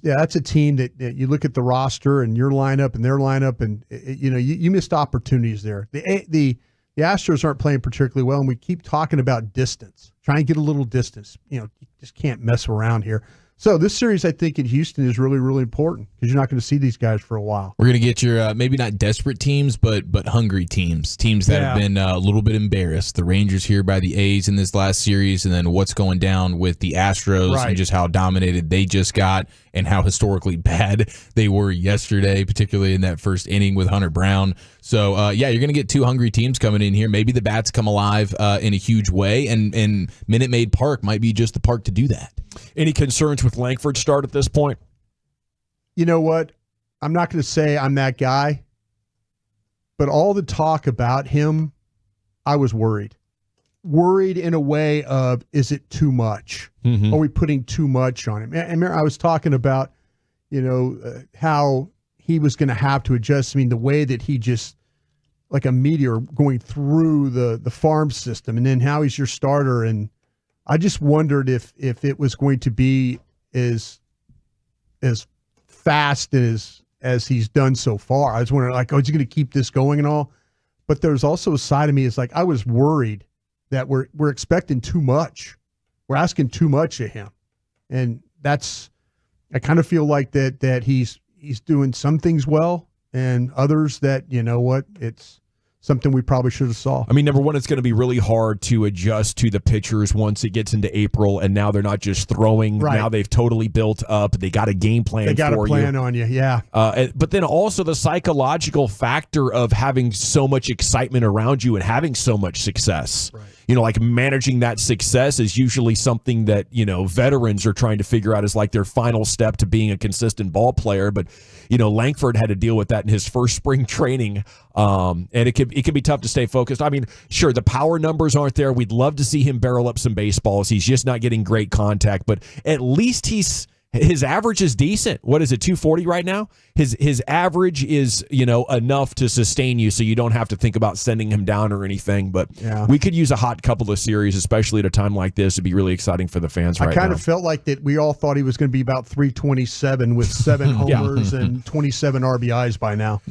that's a team that you look at the roster and your lineup and their lineup, and you missed opportunities there. The Astros aren't playing particularly well, and we keep talking about distance. Try and get a little distance. You just can't mess around here. So this series, I think, in Houston is really, really important because you're not going to see these guys for a while. We're going to get your maybe not desperate teams, but hungry teams that have been a little bit embarrassed. The Rangers here by the A's in this last series, and then what's going down with the Astros and just how dominated they just got and how historically bad they were yesterday, particularly in that first inning with Hunter Brown. So, you're going to get 2 hungry teams coming in here. Maybe the bats come alive in a huge way, and Minute Maid Park might be just the park to do that. Any concerns with Langford's start at this point? You know what? I'm not going to say I'm that guy, but all the talk about him, I was worried. Worried in a way of, is it too much? Are we putting too much on him? And I was talking about, how he was going to have to adjust. I mean, the way that he just, like a meteor going through the farm system, and then how he's your starter. And I just wondered if it was going to be as fast as he's done so far. I was wondering, like, is he going to keep this going and all? But there's also a side of me, it's like I was worried that we're expecting too much. We're asking too much of him. And I kind of feel like that he's doing some things well, and others that, it's something we probably should have saw. I mean, number one, it's going to be really hard to adjust to the pitchers once it gets into April, and now they're not just throwing. Right. Now they've totally built up. They got a game plan for you. They got a plan on you, yeah. But then also the psychological factor of having so much excitement around you and having so much success. Right. You know, like managing that success is usually something that, you know, veterans are trying to figure out as like their final step to being a consistent ball player. But, you know, Langford had to deal with that in his first spring training. And it can be tough to stay focused. I mean, sure, the power numbers aren't there. We'd love to see him barrel up some baseballs. He's just not getting great contact, but at least his average is decent. What is it, 240 right now? His average is, you know, enough to sustain you, so you don't have to think about sending him down or anything. But we could use a hot couple of series, especially at a time like this. It'd be really exciting for the fans right now. I kind of felt like that we all thought he was going to be about 327 with 7 homers and 27 RBIs by now.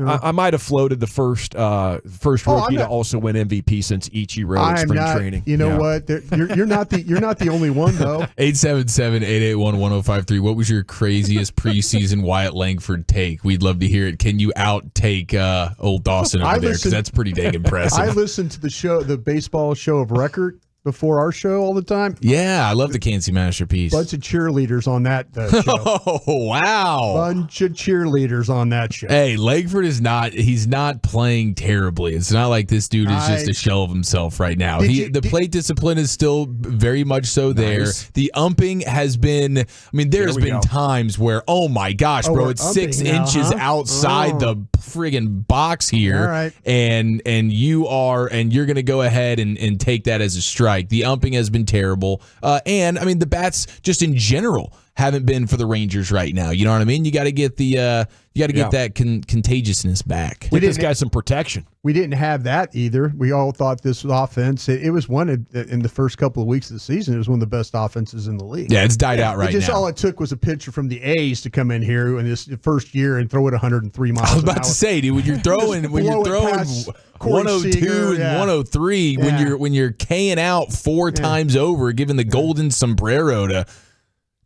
I might have floated the first rookie to also win MVP since Ichiro at spring training. You know what? You're not the only one though. 877-881-1053. What was your craziest preseason Wyatt Langford take? We'd love to hear it. Can you outtake old Dawson over there? Because that's pretty dang impressive. I listened to the baseball show of record before our show all the time. Yeah, I love the Kansas Masterpiece. Bunch of cheerleaders on that show. Oh, wow. Bunch of cheerleaders on that show. Hey, Langford he's not playing terribly. It's not like this dude is just a shell of himself right now. The plate discipline is still very much so there. The umping has been, I mean, there's been times where, oh my gosh, bro, it's 6 inches outside the friggin' box here. All right. And you're going to go ahead and take that as a strike. The umping has been terrible. And, I mean, the bats just in general haven't been for the Rangers right now. You know what I mean? You got to get that contagiousness back. Get this guy some protection. We didn't have that either. We all thought this offense, it was one in the first couple of weeks of the season, it was one of the best offenses in the league. Yeah, it's died out right now. All it took was a pitcher from the A's to come in here in this first year and throw it 103 miles an hour. I was about to say, dude, when you're throwing 102 and 103, when you're K'ing out 4 times over, giving the golden sombrero to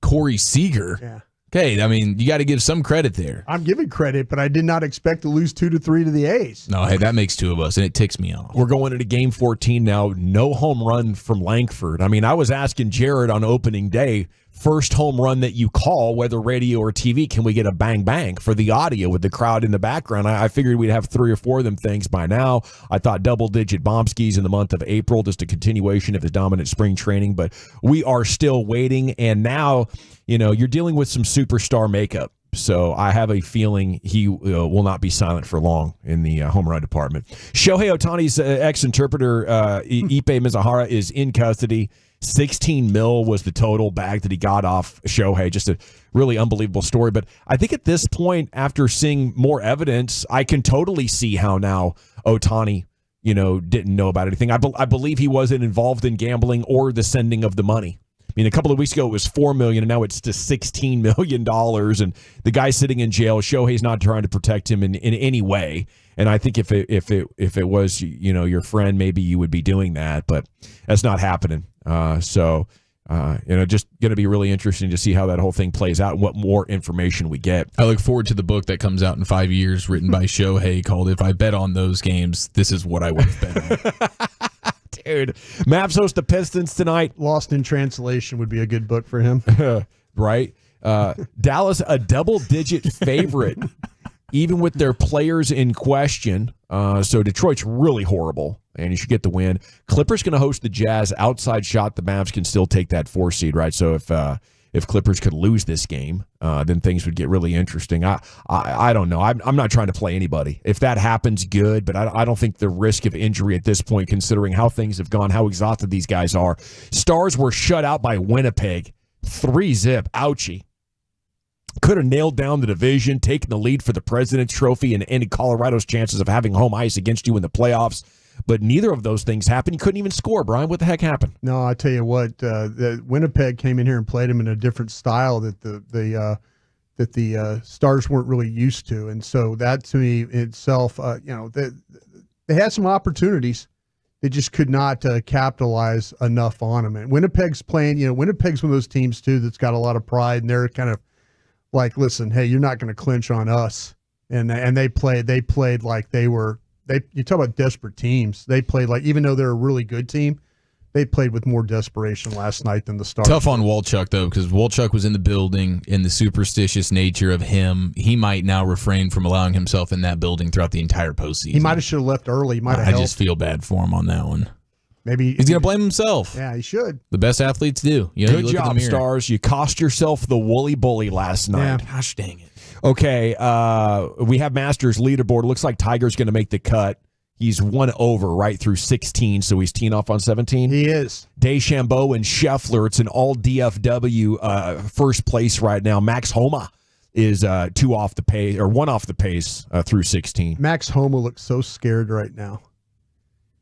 Corey Seager. Yeah. Okay, I mean, you got to give some credit there. I'm giving credit, but I did not expect to lose 2-3 to the A's. No, hey, that makes 2 of us, and it ticks me off. We're going into game 14 now. No home run from Langford. I mean, I was asking Jared on opening day, first home run that you call, whether radio or TV, can we get a bang bang for the audio with the crowd in the background? I figured we'd have 3 or 4 of them things by now. I thought double-digit Bombskis in the month of April, just a continuation of his dominant spring training, but we are still waiting, and now, you know, you're dealing with some superstar makeup. So I have a feeling he will not be silent for long in the home run department. Shohei Ohtani's ex-interpreter, Ipe Mizuhara, is in custody. $16 million was the total bag that he got off Shohei. Just a really unbelievable story. But I think at this point, after seeing more evidence, I can totally see how now Ohtani, you know, didn't know about anything. I believe he wasn't involved in gambling or the sending of the money. I mean, a couple of weeks ago it was $4 million, and now it's to $16 million. And the guy's sitting in jail. Shohei's not trying to protect him in any way. And I think if it was, you know, your friend, maybe you would be doing that, but that's not happening. So just going to be really interesting to see how that whole thing plays out and what more information we get. I look forward to the book that comes out in 5 years, written by Shohei, called "If I Bet on Those Games, This Is What I Would Have Bet On." Dude, Mavs host the Pistons tonight. Lost in Translation would be a good book for him. Right? Dallas, a double-digit favorite, even with their players in question. So Detroit's really horrible, and you should get the win. Clippers going to host the Jazz. Outside shot, the Mavs can still take that 4 seed, right? So if Clippers could lose this game, then things would get really interesting. I don't know. I'm not trying to play anybody. If that happens, good, but I don't think the risk of injury at this point, considering how things have gone, how exhausted these guys are. Stars were shut out by Winnipeg. 3-0. Ouchie. Could have nailed down the division, taken the lead for the President's Trophy, and ended Colorado's chances of having home ice against you in the playoffs. But neither of those things happened. You couldn't even score, Brian. What the heck happened? No, I tell you what, the Winnipeg came in here and played them in a different style that the Stars weren't really used to, and so that to me itself, they had some opportunities. They just could not capitalize enough on them. And Winnipeg's playing. Winnipeg's one of those teams too that's got a lot of pride, and they're kind of like, listen, hey, you're not going to clinch on us. And they played like they were you talk about desperate teams. They played like, even though they're a really good team, they played with more desperation last night than the Stars. Tough on Walchuk, though, because Walchuk was in the building. In the superstitious nature of him, he might now refrain from allowing himself in that building throughout the entire postseason. He might have should have left early. I just feel bad for him on that one. Maybe he's going to blame himself. Yeah, he should. The best athletes do. You Good job, Stars. You cost yourself the woolly bully last night. Yeah. Gosh dang it. Okay, we have Masters leaderboard. Looks like Tiger's going to make the cut. He's one over right through 16, so he's teeing off on 17. He is. DeChambeau and Scheffler. It's an all DFW first place right now. Max Homa is one off the pace through 16. Max Homa looks so scared right now.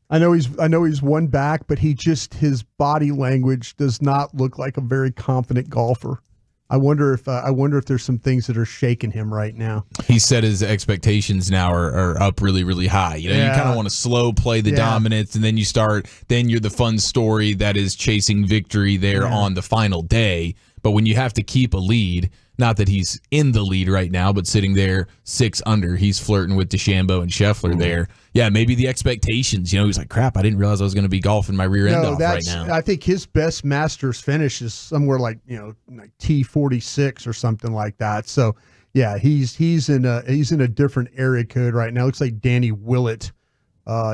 I know he's one back, but his body language does not look like a very confident golfer. I wonder if there's some things that are shaking him right now. He said his expectations now are up really, really high. You kind of want to slow play the dominance, and then you're the fun story that is chasing victory there on the final day. But when you have to keep a lead, not that he's in the lead right now, but sitting there 6 under, he's flirting with DeChambeau and Scheffler there. Yeah, maybe the expectations. He's like, crap, I didn't realize I was going to be golfing my rear end off right now. I think his best Masters finish is somewhere like T46 or something like that. So yeah, he's in a different area code right now. Looks like Danny Willett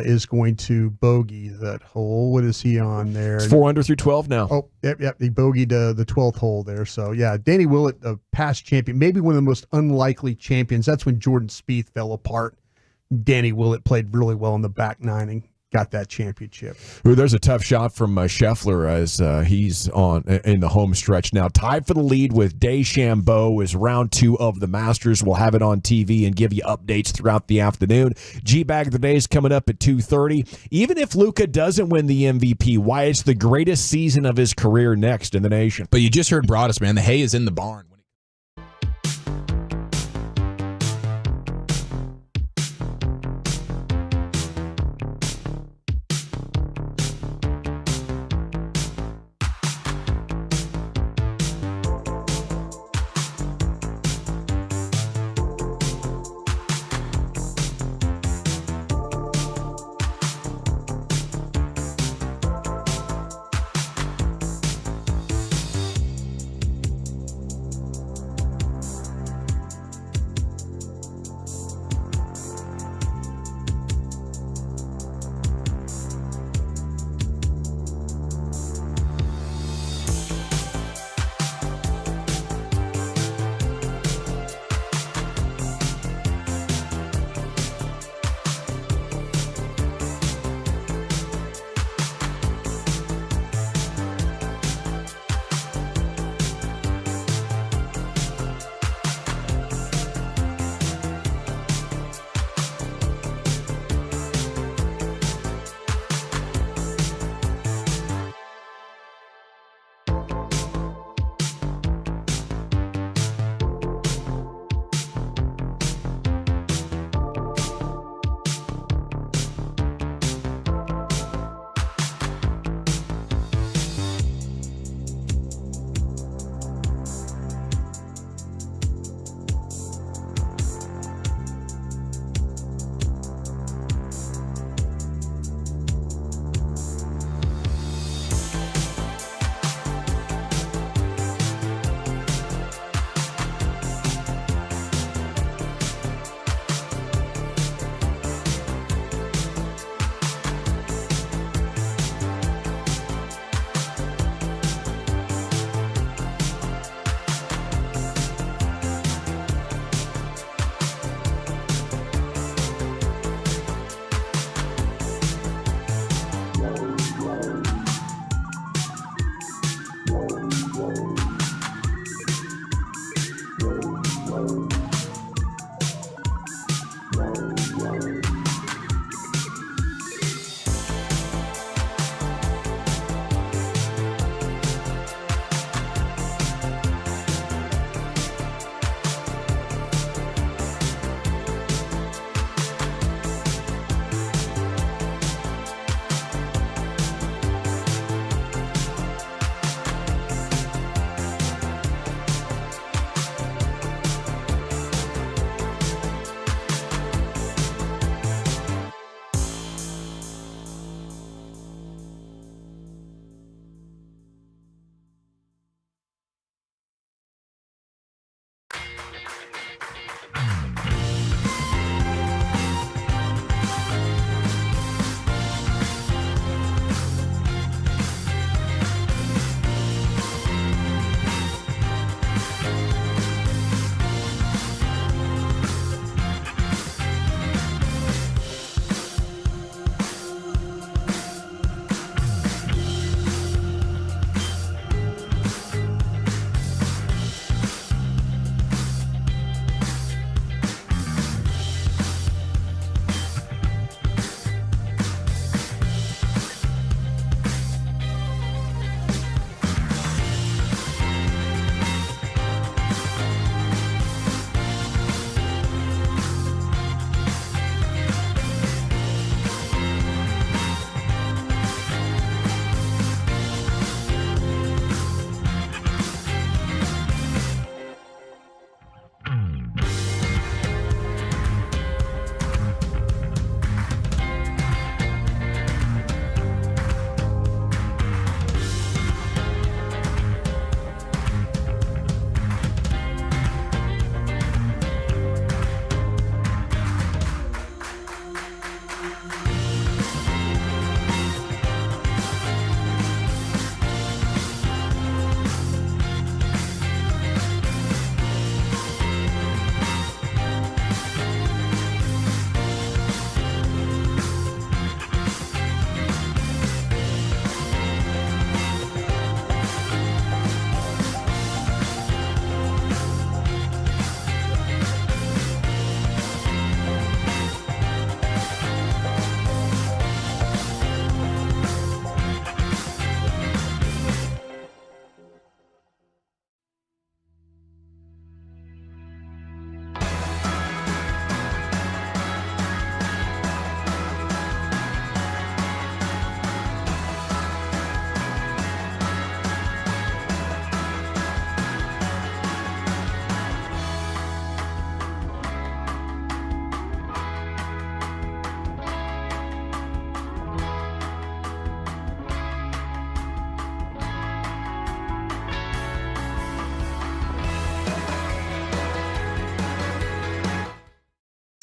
is going to bogey that hole. What is he on there? It's 4 under through 12 now. Oh, yep. He bogeyed the 12th hole there. So yeah, Danny Willett, a past champion, maybe one of the most unlikely champions. That's when Jordan Spieth fell apart. Danny Willett played really well in the back nine and got that championship. Ooh, there's a tough shot from Scheffler as he's in the home stretch now. Tied for the lead with DeChambeau is round 2 of the Masters. We'll have it on TV and give you updates throughout the afternoon. G-Bag of the Day is coming up at 2:30. Even if Luka doesn't win the MVP, why it's the greatest season of his career next in the nation. But you just heard Broadus, man. The hay is in the barn.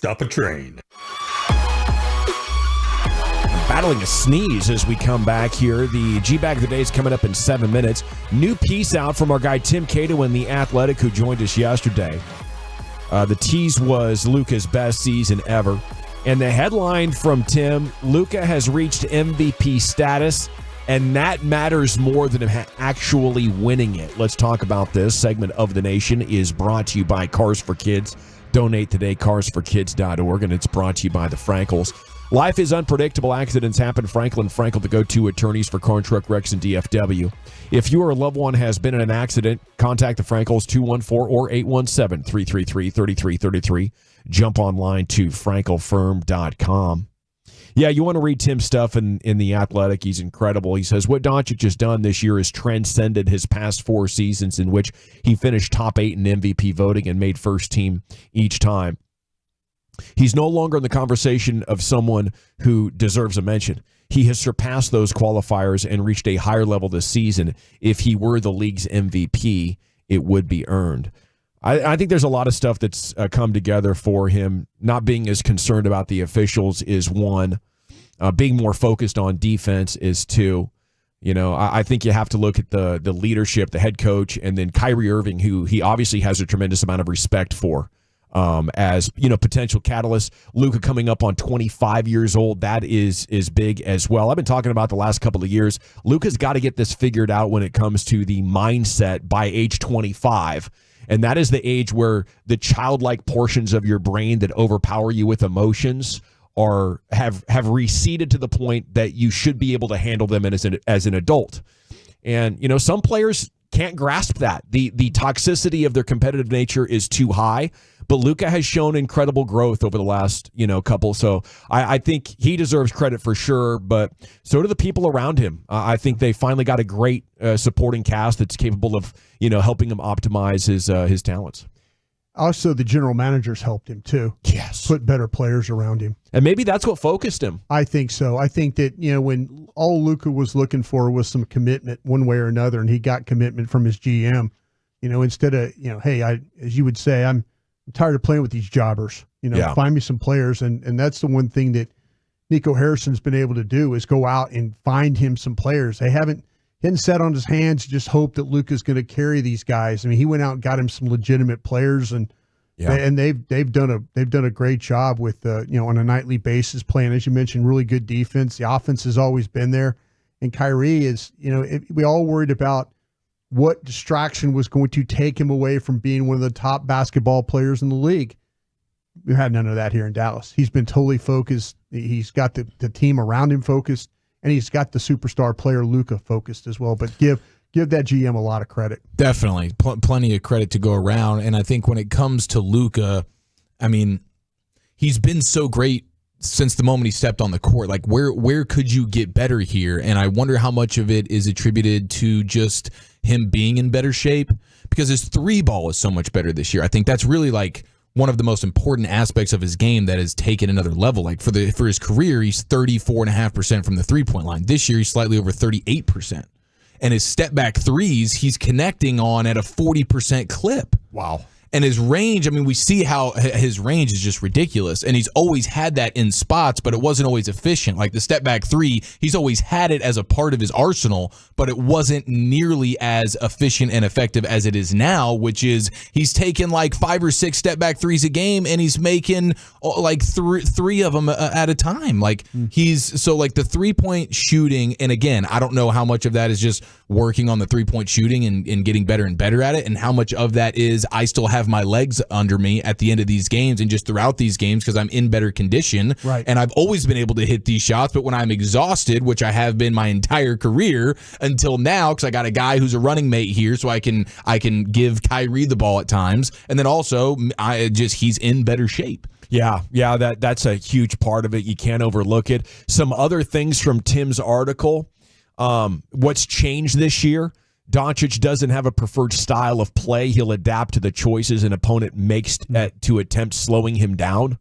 Stop a train. Battling a sneeze as we come back here. The G-Bag of the Day is coming up in 7 minutes. New piece out from our guy Tim Cato in The Athletic, who joined us yesterday. The tease was Luka's best season ever. And the headline from Tim, Luka has reached MVP status, and that matters more than him actually winning it. Let's talk about this. Segment of the Nation is brought to you by Cars for Kids. Donate today, carsforkids.org, and it's brought to you by the Frankels. Life is unpredictable. Accidents happen. Franklin Frankel, the go-to attorneys for car and truck wrecks and DFW. If you or a loved one has been in an accident, contact the Frankels, 214 or 817-333-3333. Jump online to frankelfirm.com. Yeah, you want to read Tim's stuff in The Athletic. He's incredible. He says, what Doncic has done this year has transcended his past 4 seasons in which he finished top 8 in MVP voting and made first team each time. He's no longer in the conversation of someone who deserves a mention. He has surpassed those qualifiers and reached a higher level this season. If he were the league's MVP, it would be earned. I think there's a lot of stuff that's come together for him. Not being as concerned about the officials is one. Being more focused on defense is two. You know, I think you have to look at the leadership, the head coach, and then Kyrie Irving, who he obviously has a tremendous amount of respect for. As you know, potential catalyst. Luka coming up on 25 years old, that is big as well. I've been talking about the last couple of years. Luka's got to get this figured out when it comes to the mindset by age 25, and that is the age where the childlike portions of your brain that overpower you with emotions have receded to the point that you should be able to handle them as an adult. And you know, some players can't grasp that. The toxicity of their competitive nature is too high. But Luka has shown incredible growth over the last, couple. So I think he deserves credit for sure, but so do the people around him. I think they finally got a great supporting cast that's capable of, helping him optimize his talents. Also, the general managers helped him too. Yes. Put better players around him. And maybe that's what focused him. I think so. I think that, when all Luka was looking for was some commitment one way or another, and he got commitment from his GM, instead of, hey, as you would say, I'm tired of playing with these jobbers. Find me some players. And that's the one thing that Nico Harrison's been able to do is go out and find him some players. He hadn't sat on his hands, just hope that Luka's going to carry these guys. I mean, he went out and got him some legitimate players, and they've done a great job with on a nightly basis playing, as you mentioned, really good defense. The offense has always been there, and Kyrie is we all worried about what distraction was going to take him away from being one of the top basketball players in the league. We had none of that here in Dallas. He's been totally focused. He's got the team around him focused, and he's got the superstar player Luka focused as well. But give that GM a lot of credit. Definitely. Plenty of credit to go around. And I think when it comes to Luka, I mean, he's been so great since the moment he stepped on the court. Like, where could you get better here? And I wonder how much of it is attributed to just him being in better shape, because his 3-ball is so much better this year. I think that's really like one of the most important aspects of his game that has taken another level. Like for his career, he's 34.5% from the 3-point line. This year, he's slightly over 38%. And his step back threes, he's connecting on at a 40% clip. Wow. And his range, I mean, we see how his range is just ridiculous. And he's always had that in spots, but it wasn't always efficient. Like the step back 3, he's always had it as a part of his arsenal, but it wasn't nearly as efficient and effective as it is now, which is he's taking like 5 or 6 step back 3s a game, and he's making like three of them at a time. Like so like the 3-point shooting, and again, I don't know how much of that is just working on the 3-point shooting and getting better and better at it, and how much of that is I still have my legs under me at the end of these games and just throughout these games because I'm in better condition. Right. And I've always been able to hit these shots, but when I'm exhausted, which I have been my entire career until now, because I got a guy who's a running mate here, so I can give Kyrie the ball at times, and then also he's in better shape. Yeah, that's a huge part of it. You can't overlook it. Some other things from Tim's article. What's changed this year? Doncic doesn't have a preferred style of play. He'll adapt to the choices an opponent makes to attempt slowing him down.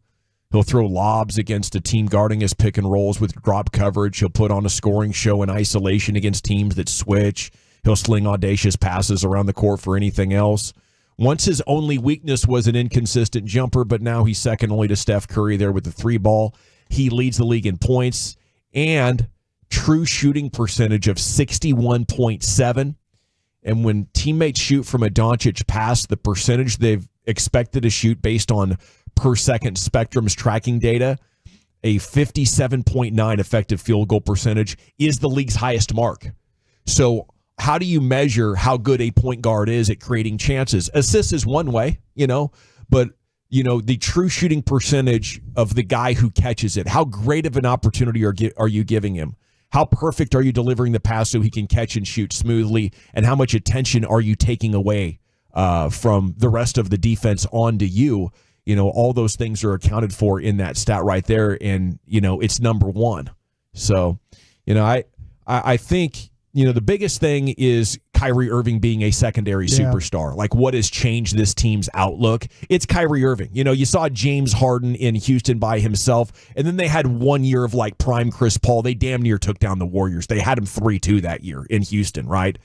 He'll throw lobs against a team guarding his pick and rolls with drop coverage. He'll put on a scoring show in isolation against teams that switch. He'll sling audacious passes around the court for anything else. Once his only weakness was an inconsistent jumper, but now he's second only to Steph Curry there with the 3 ball. He leads the league in points and true shooting percentage of 61.7. And when teammates shoot from a Doncic pass, the percentage they've expected to shoot based on per second Spectrum's tracking data, a 57.9 effective field goal percentage is the league's highest mark. So how do you measure how good a point guard is at creating chances? Assists is one way, but the true shooting percentage of the guy who catches it. How great of an opportunity are you giving him? How perfect are you delivering the pass so he can catch and shoot smoothly? And how much attention are you taking away from the rest of the defense onto you? All those things are accounted for in that stat right there. And, it's number one. So, I think, the biggest thing is Kyrie Irving being a secondary superstar. Like, what has changed this team's outlook? It's Kyrie Irving. You saw James Harden in Houston by himself, and then they had 1 year of like prime Chris Paul. They damn near took down the Warriors. They had him 3-2 that year in Houston, right?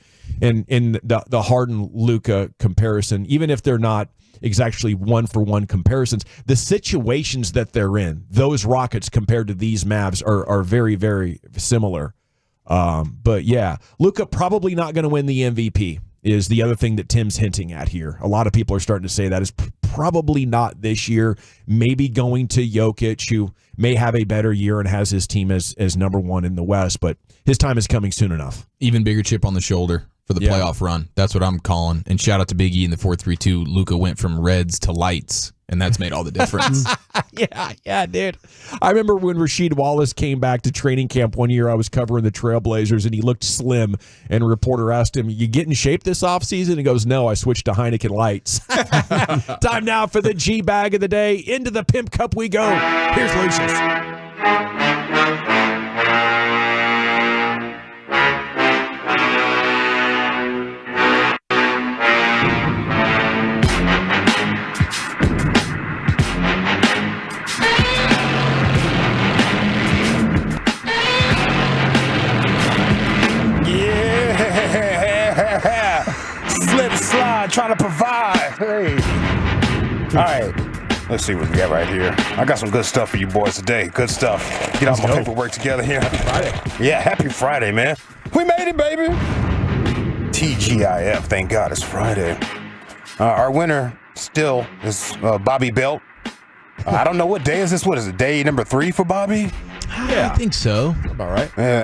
And in the Harden-Luka comparison, even if they're not exactly one-for-one comparisons, the situations that they're in, those Rockets compared to these Mavs are very, very similar. But yeah, Luka probably not going to win the MVP is the other thing that Tim's hinting at here. A lot of people are starting to say that is probably not this year, maybe going to Jokic, who may have a better year and has his team as number one in the West, but his time is coming soon enough. Even bigger chip on the shoulder for the playoff run. That's what I'm calling. And shout out to Big E in the 4-3-2. Luka went from reds to lights, and that's made all the difference. Yeah, dude. I remember when Rasheed Wallace came back to training camp one year, I was covering the Trailblazers, and he looked slim, and a reporter asked him, "You get in shape this offseason?" He goes, "No, I switched to Heineken Lights." Time now for the G-Bag of the day. Into the Pimp Cup we go. Here's Lucius. Trying to provide. Hey. All right. Let's see what we got right here. I got some good stuff for you boys today. Good stuff. Get all my paperwork together here. Happy Friday. Yeah, happy Friday, man. We made it, baby. TGIF. Thank God it's Friday. Our winner still is Bobby Belt. I don't know what day is this. What is it? Day number 3 for Bobby? Yeah, I think so. About right. Yeah.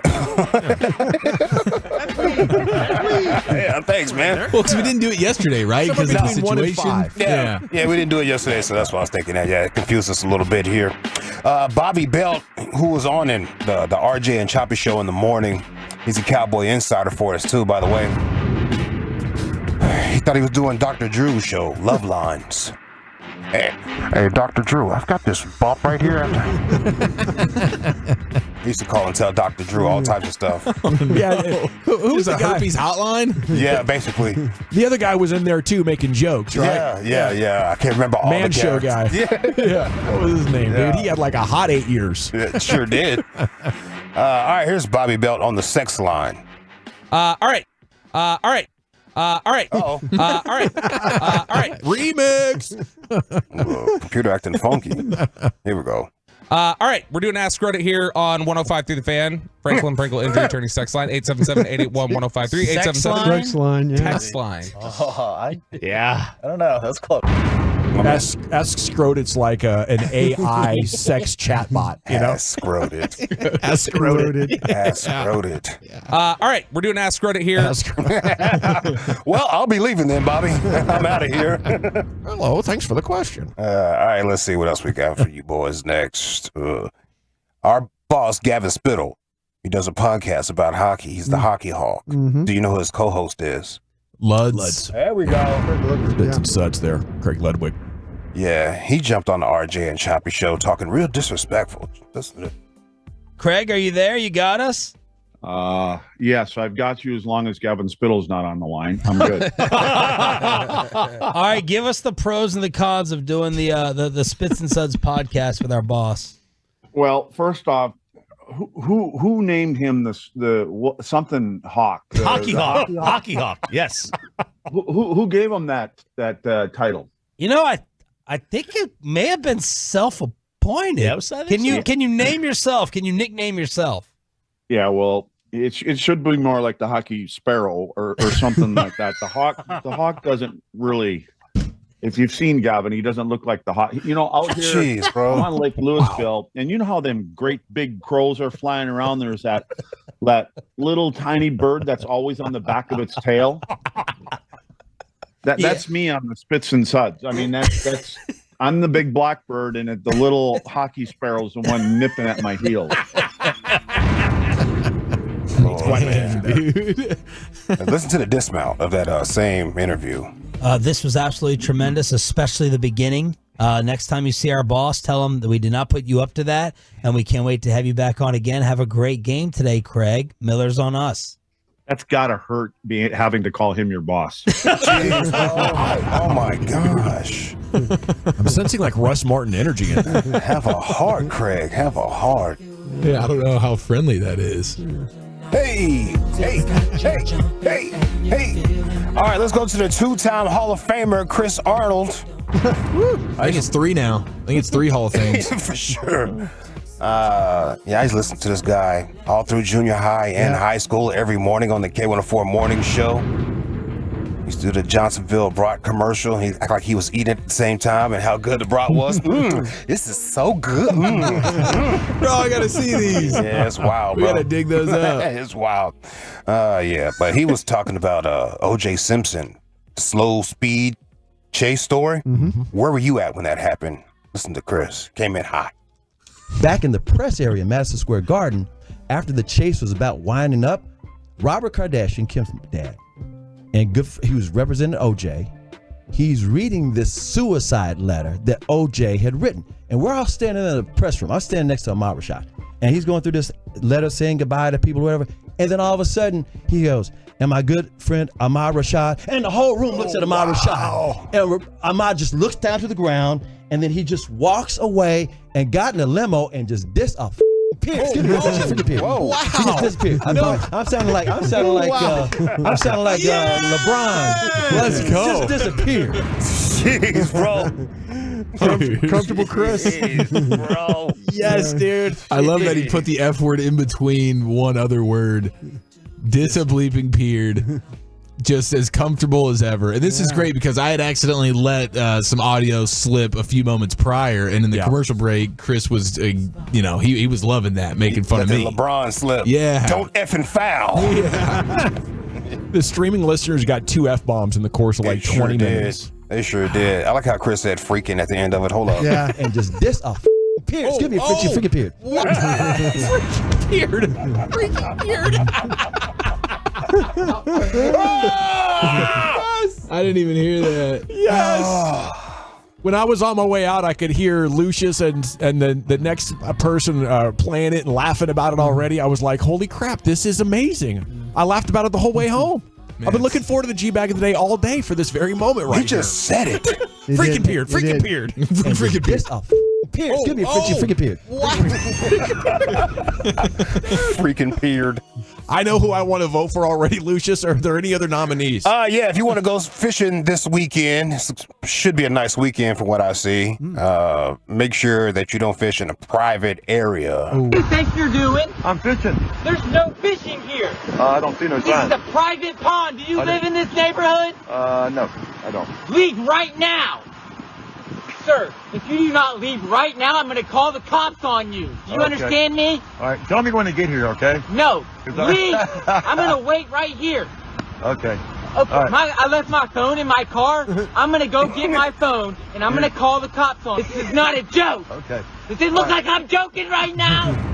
Yeah, thanks, man. Well, because we didn't do it yesterday, right? Because of the situation. Yeah, we didn't do it yesterday, so that's why I was thinking that. Yeah, it confused us a little bit here. Bobby Belt, who was on in the RJ and Choppy show in the morning, he's a Cowboy insider for us too, by the way. He thought he was doing Dr. Drew's show, Love Lines. Hey, Dr. Drew, I've got this bump right here. He used to call and tell Dr. Drew all types of stuff. Yeah, who's the guy? Herpes hotline? Yeah, basically. The other guy was in there too, making jokes, right? Yeah. I can't remember all Man the show characters. guy. Yeah. What was his name, dude? He had like a hot 8 years. Yeah, sure did. All right, here's Bobby Belt on the sex line. All right. All right. Remix. Computer acting funky. Here we go. All right, we're doing Ask Reddit here on 105 through the fan. Franklin Prinkle Injury Attorney Sex Line 877-881-1053 Sex line, yeah. Text line. I don't know. That's close. Ask Scrodit's like an AI sex chatbot, you know? Ask Scrodit. Ask Scrodit. Ask Scrodit. All right, we're doing Ask Reddit here. Well, I'll be leaving then, Bobby. I'm out of here. Hello, thanks for the question. All right, let's see what else we got for you boys next. Our boss, Gavin Spittle, he does a podcast about hockey. He's the Hockey Hawk. Mm-hmm. Do you know who his co-host is? Luds. There we go. Bits and suds there. Craig Ludwig. Yeah, he jumped on the RJ and Choppy show talking real disrespectful. Craig, are you there? You got us? Yes, I've got you as long as Gavin Spittle's not on the line. I'm good. All right, give us the pros and the cons of doing the Spits and Suds podcast with our boss. Well, first off, who named him the something Hawk? Hockey Hawk. Hockey Hawk. Yes. Who gave him that title? You know, I think it may have been self-appointed. Yeah, Can you name yourself? Can you nickname yourself? Yeah, well, it should be more like the hockey sparrow or something like that. The hawk doesn't really. If you've seen Gavin, he doesn't look like the hawk. You know, out here Jeez, bro. on Lake Louisville, and you know how them great big crows are flying around. There's that little tiny bird that's always on the back of its tail. That's me on the Spits and Suds. I mean, that's I'm the big black bird, and the little hockey sparrow's the one nipping at my heels. Dude. Listen to the dismount of that same interview. This was absolutely tremendous, especially the beginning. Next time you see our boss, tell him that we did not put you up to that, and we can't wait to have you back on again. Have a great game today, Craig. Miller's on us. That's gotta hurt having to call him your boss. Oh my gosh. I'm sensing like Russ Martin energy in that. Have a heart, Craig. Have a heart. Yeah, I don't know how friendly that is. Hey. All right, let's go to the two-time Hall of Famer, Chris Arnold. I think it's 3 now. I think it's 3 Hall of Fames. For sure. I used to listen to this guy all through junior high and high school every morning on the K104 morning show. He used to do the Johnsonville brat commercial. He acted like he was eating at the same time and how good the brat was. This is so good. Bro, I gotta see these. Yeah, it's wild, bro. We gotta dig those up. It's wild. But he was talking about O.J. Simpson, slow speed chase story. Where were you at when that happened? Listen to Chris. Came in hot. Back in the press area in Madison Square Garden, after the chase was about winding up, Robert Kardashian, Kim's dad, and he was representing OJ. He's reading this suicide letter that OJ had written. And we're all standing in the press room. I'm standing next to Ahmad Rashad. And he's going through this letter saying goodbye to people, whatever. And then all of a sudden, he goes, and my good friend Ahmad Rashad. And the whole room looks at Ahmad Rashad. And Ahmad just looks down to the ground. And then he just walks away and got in a limo and just dissed a Pierce. Excuse me, Pierce. Whoa. Wow. He just disappeared. I'm sounding like LeBron. Let's go. Just disappeared. Jeez, bro. Comfortable, Chris. Jeez, bro. Yes, dude. I love that he put the F word in between one other word. Dis-a-bleeping-peered. Just as comfortable as ever. And this is great because I had accidentally let some audio slip a few moments prior, and in the commercial break, Chris was, he was loving that, making fun of me. LeBron slip. Yeah. Don't effing foul. Yeah. The streaming listeners got 2 F-bombs in the course of 20 minutes. They sure did. I like how Chris said freaking at the end of it. Hold up. Yeah, and just diss a Pierce. Excuse me, freaking Pierce. What? Freaking Pierce. Freaking Pierce. Yes. I didn't even hear that. Yes. When I was on my way out, I could hear Lucius and the next person playing it and laughing about it already. I was like, holy crap, this is amazing. I laughed about it the whole way home. Man. I've been looking forward to the G-Bag of the Day all day for this very moment right here. He just said it. Freaking Peard. Freaking Peard. Freaking Peard. Pierce. Give me a freaking Peard. Freaking Peard. I know who I want to vote for already, Lucius. Are there any other nominees? Yeah, if you want to go fishing this weekend, should be a nice weekend from what I see. Make sure that you don't fish in a private area. What do you think you're doing? I'm fishing. There's no fishing here. I don't see no This is sign. a private pond. Do you live in this neighborhood? No, I don't. Leave right now. Sir, if you do not leave right now, I'm going to call the cops on you. Do you understand me? All right, tell me when to get here, okay? No. Leave. I'm going to wait right here. Okay. Okay, right. I left my phone in my car. I'm going to go get my phone, and I'm going to call the cops on you. This is not a joke. Okay. Does it look like I'm joking right now?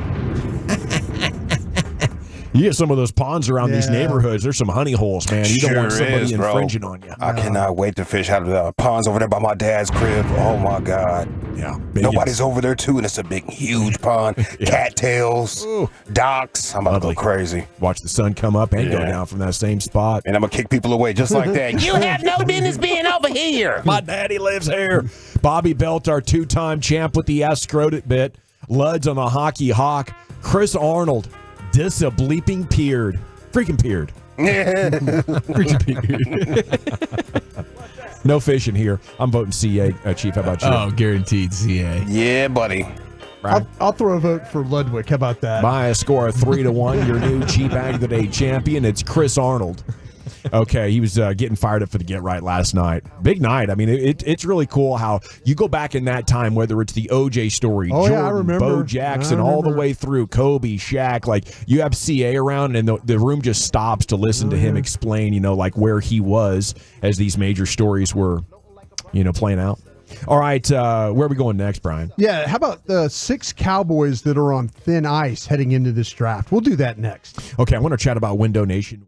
You get some of those ponds around these neighborhoods. There's some honey holes, man. You don't want somebody infringing on you. I cannot wait to fish out of the ponds over there by my dad's crib. Oh, my God. Yeah. Nobody's over there, too, and it's a big, huge pond. Cattails, docks. I'm about to go crazy. Watch the sun come up and go down from that same spot. And I'm going to kick people away just like that. You have no business being over here. My daddy lives here. Bobby Belt, our 2-time champ with the Screwed It bit. Luds on the Hockey Hawk. Chris Arnold. Dis-a-bleeping Peard. Freaking Peard. No fishing here. I'm voting CA, Chief. How about you? Oh, guaranteed CA. Yeah, buddy. I'll throw a vote for Ludwig. How about that? By a score of 3-1, your new Cheap Bag of the Day champion, it's Chris Arnold. Okay, he was getting fired up for the Get Right last night. Big night. I mean, it's really cool how you go back in that time, whether it's the OJ story, Oh, Jordan, yeah, I remember. Bo Jackson, all the way through Kobe, Shaq. Like, you have CA around, and the room just stops to listen to him explain, like where he was as these major stories were, playing out. All right, where are we going next, Brian? Yeah, how about the 6 Cowboys that are on thin ice heading into this draft? We'll do that next. Okay, I want to chat about Window Nation.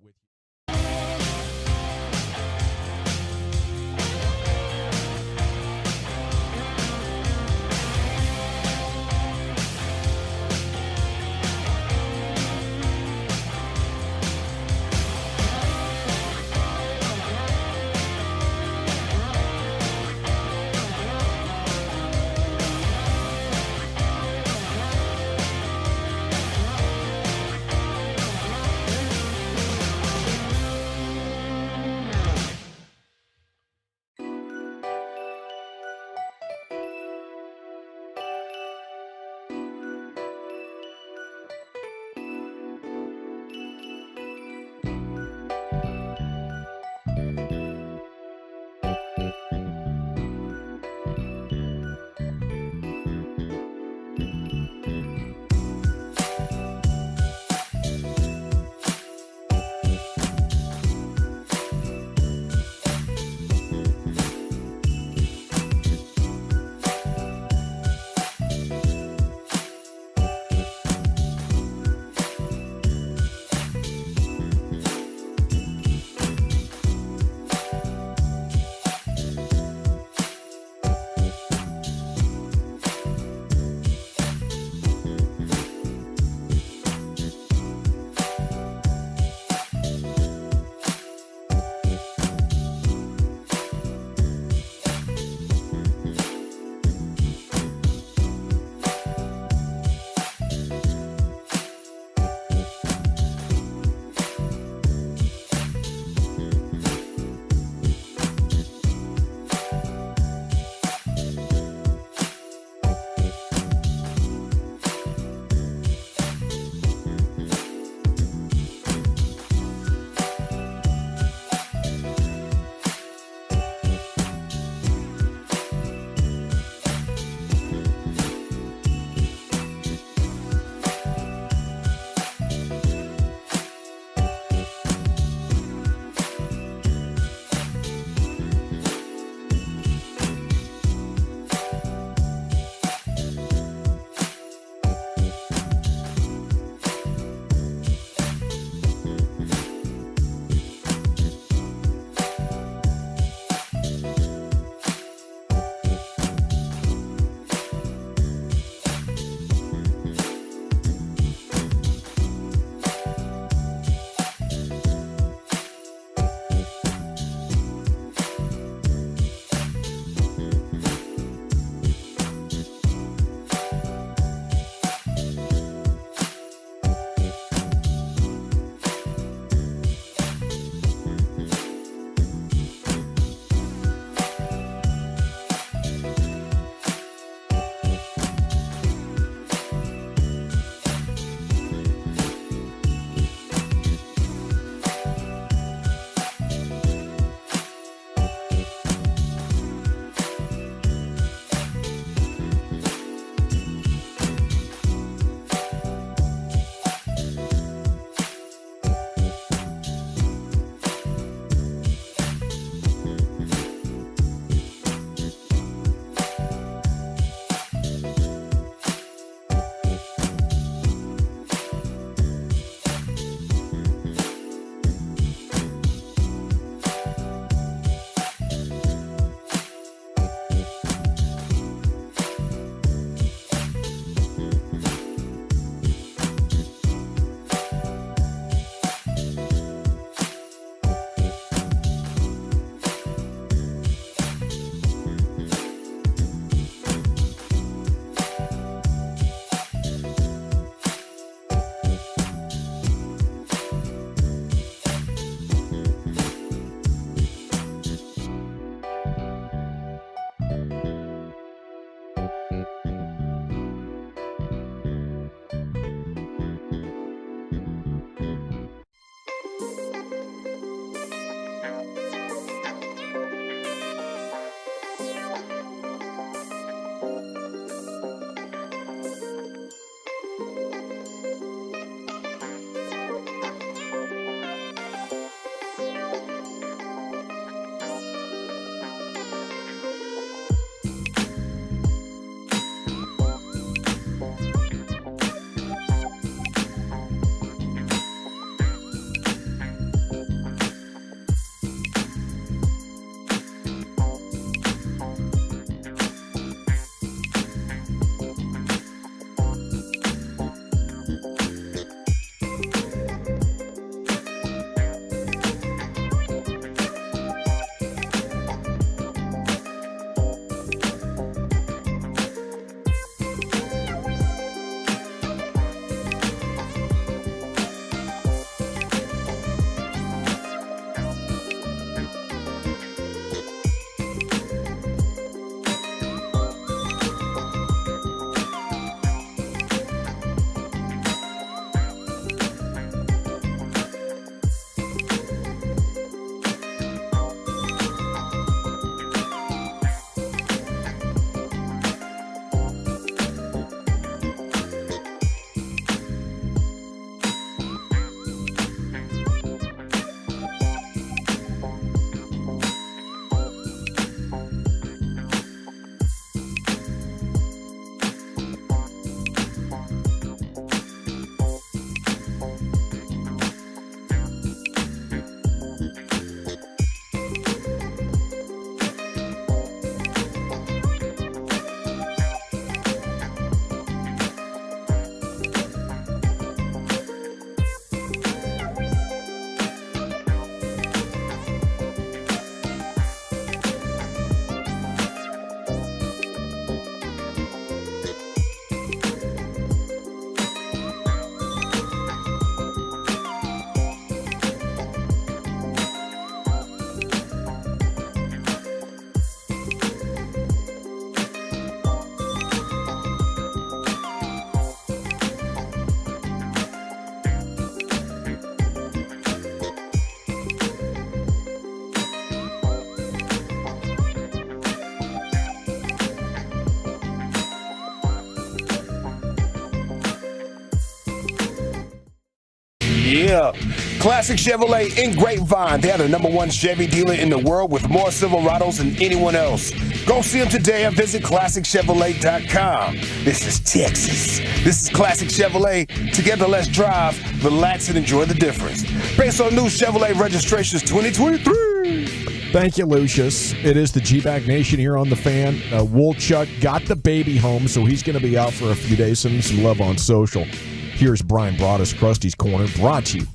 Yeah. Classic Chevrolet in Grapevine. They are the #1 Chevy dealer in the world with more Silverados than anyone else. Go see them today and visit ClassicChevrolet.com. This is Texas. This is Classic Chevrolet. Together, let's drive, relax, and enjoy the difference. Based on new Chevrolet registrations 2023. Thank you, Lucius. It is the G-Bag Nation here on The Fan. Woolchuck got the baby home, so he's going to be out for a few days. Send him some love on social. Here's Brian Broaddus, Krusty's Corner, brought to you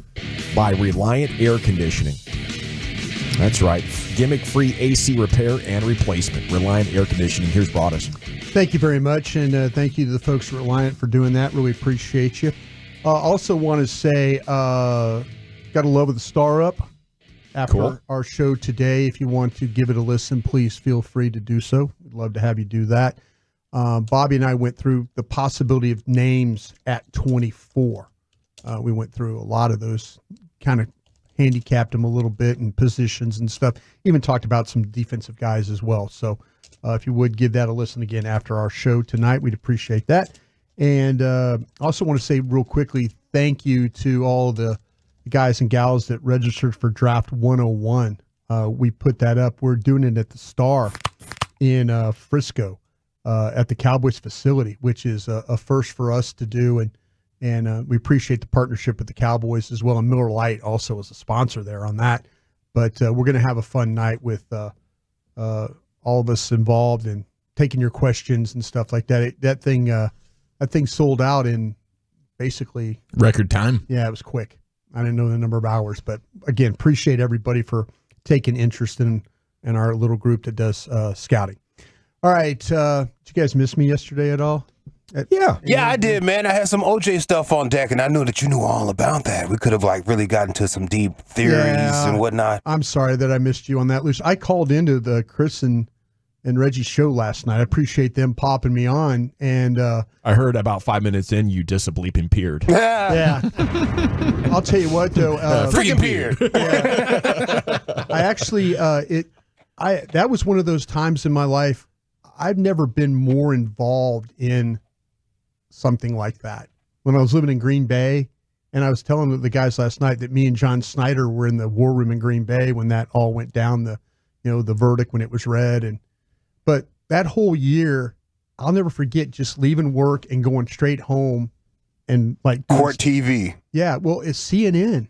by Reliant Air Conditioning. That's right. Gimmick-free AC repair and replacement. Reliant Air Conditioning. Here's Broaddus. Thank you very much, and thank you to the folks at Reliant for doing that. Really appreciate you. Also want to say, got a love of the Star Up after our show today. If you want to give it a listen, please feel free to do so. We'd love to have you do that. Bobby and I went through the possibility of names at 24. We went through a lot of those, kind of handicapped them a little bit in positions and stuff. Even talked about some defensive guys as well. So if you would give that a listen again after our show tonight, we'd appreciate that. And also want to say real quickly, thank you to all the guys and gals that registered for Draft 101. We put that up. We're doing it at the Star in Frisco at the Cowboys facility, which is a first for us to do. And we appreciate the partnership with the Cowboys as well. And Miller Lite also is a sponsor there on that. But we're going to have a fun night with all of us involved and taking your questions and stuff like that. That thing sold out in basically record time. Yeah, it was quick. I didn't know the number of hours, but again, appreciate everybody for taking interest in our little group that does scouting. All right, did you guys miss me yesterday at all? Yeah, I did, man. I had some OJ stuff on deck, and I knew that you knew all about that. We could have really gotten to some deep theories and whatnot. I'm sorry that I missed you on that, Luce. I called into the Chris and Reggie's show last night. I appreciate them popping me on, and I heard about 5 minutes in you bleeping peered. Yeah. I'll tell you what, though. Freaking peered. I actually, that was one of those times in my life. I've never been more involved in something like that. When I was living in Green Bay, and I was telling the guys last night that me and John Snyder were in the war room in Green Bay when that all went down, the verdict when it was read. But that whole year, I'll never forget just leaving work and going straight home and court TV. Yeah, well, it's CNN.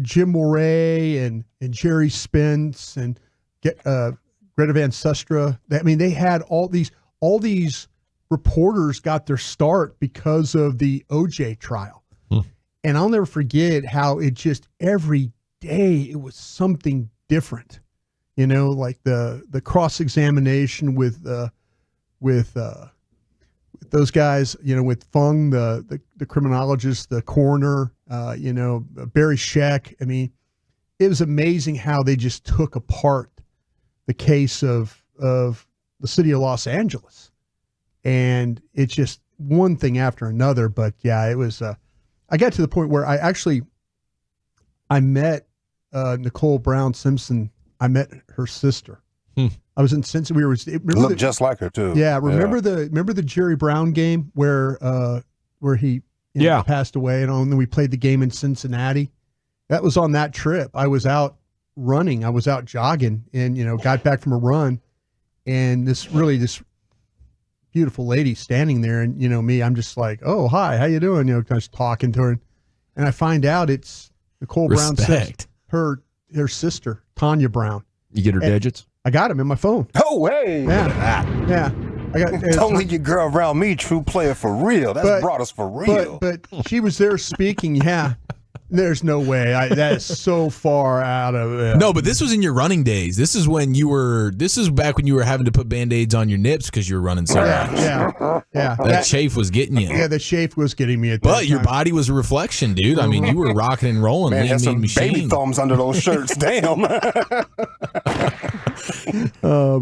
Jim Moray and Jerry Spence and Greta Van Susteren. They had all these reporters got their start because of the OJ trial. And I'll never forget how it just every day it was something different. Like the cross-examination with those guys, with Fung, the criminologist, the coroner, Barry Scheck. It was amazing how they just took apart the case of the city of Los Angeles. And it's just one thing after another. But yeah, it was, I got to the point where I met Nicole Brown Simpson. I met her sister. I was in Cincinnati. Looked just like her too. Yeah. Remember the Jerry Brown game where he passed away, and then we played the game in Cincinnati. That was on that trip. I was out running. I was out jogging, and got back from a run, and this beautiful lady standing there, and me, I'm just like, oh, hi, how you doing? Just talking to her, and I find out it's Nicole Brown, her sister Tanya Brown. You get her digits? I got them in my phone. Oh, hey! Yeah. I got. Don't leave your girl around me, true player for real. That's brought us for real. But she was there speaking. Yeah. There's no way. That is so far out of it. No, but this was in your running days. This is back when you were having to put Band-Aids on your nips because you were running so much. Yeah. That chafe was getting you. Yeah, the chafe was getting me at that But your time. body was a reflection, dude. You were rocking and rolling. Man, had some machine. baby thumbs under those shirts. Damn.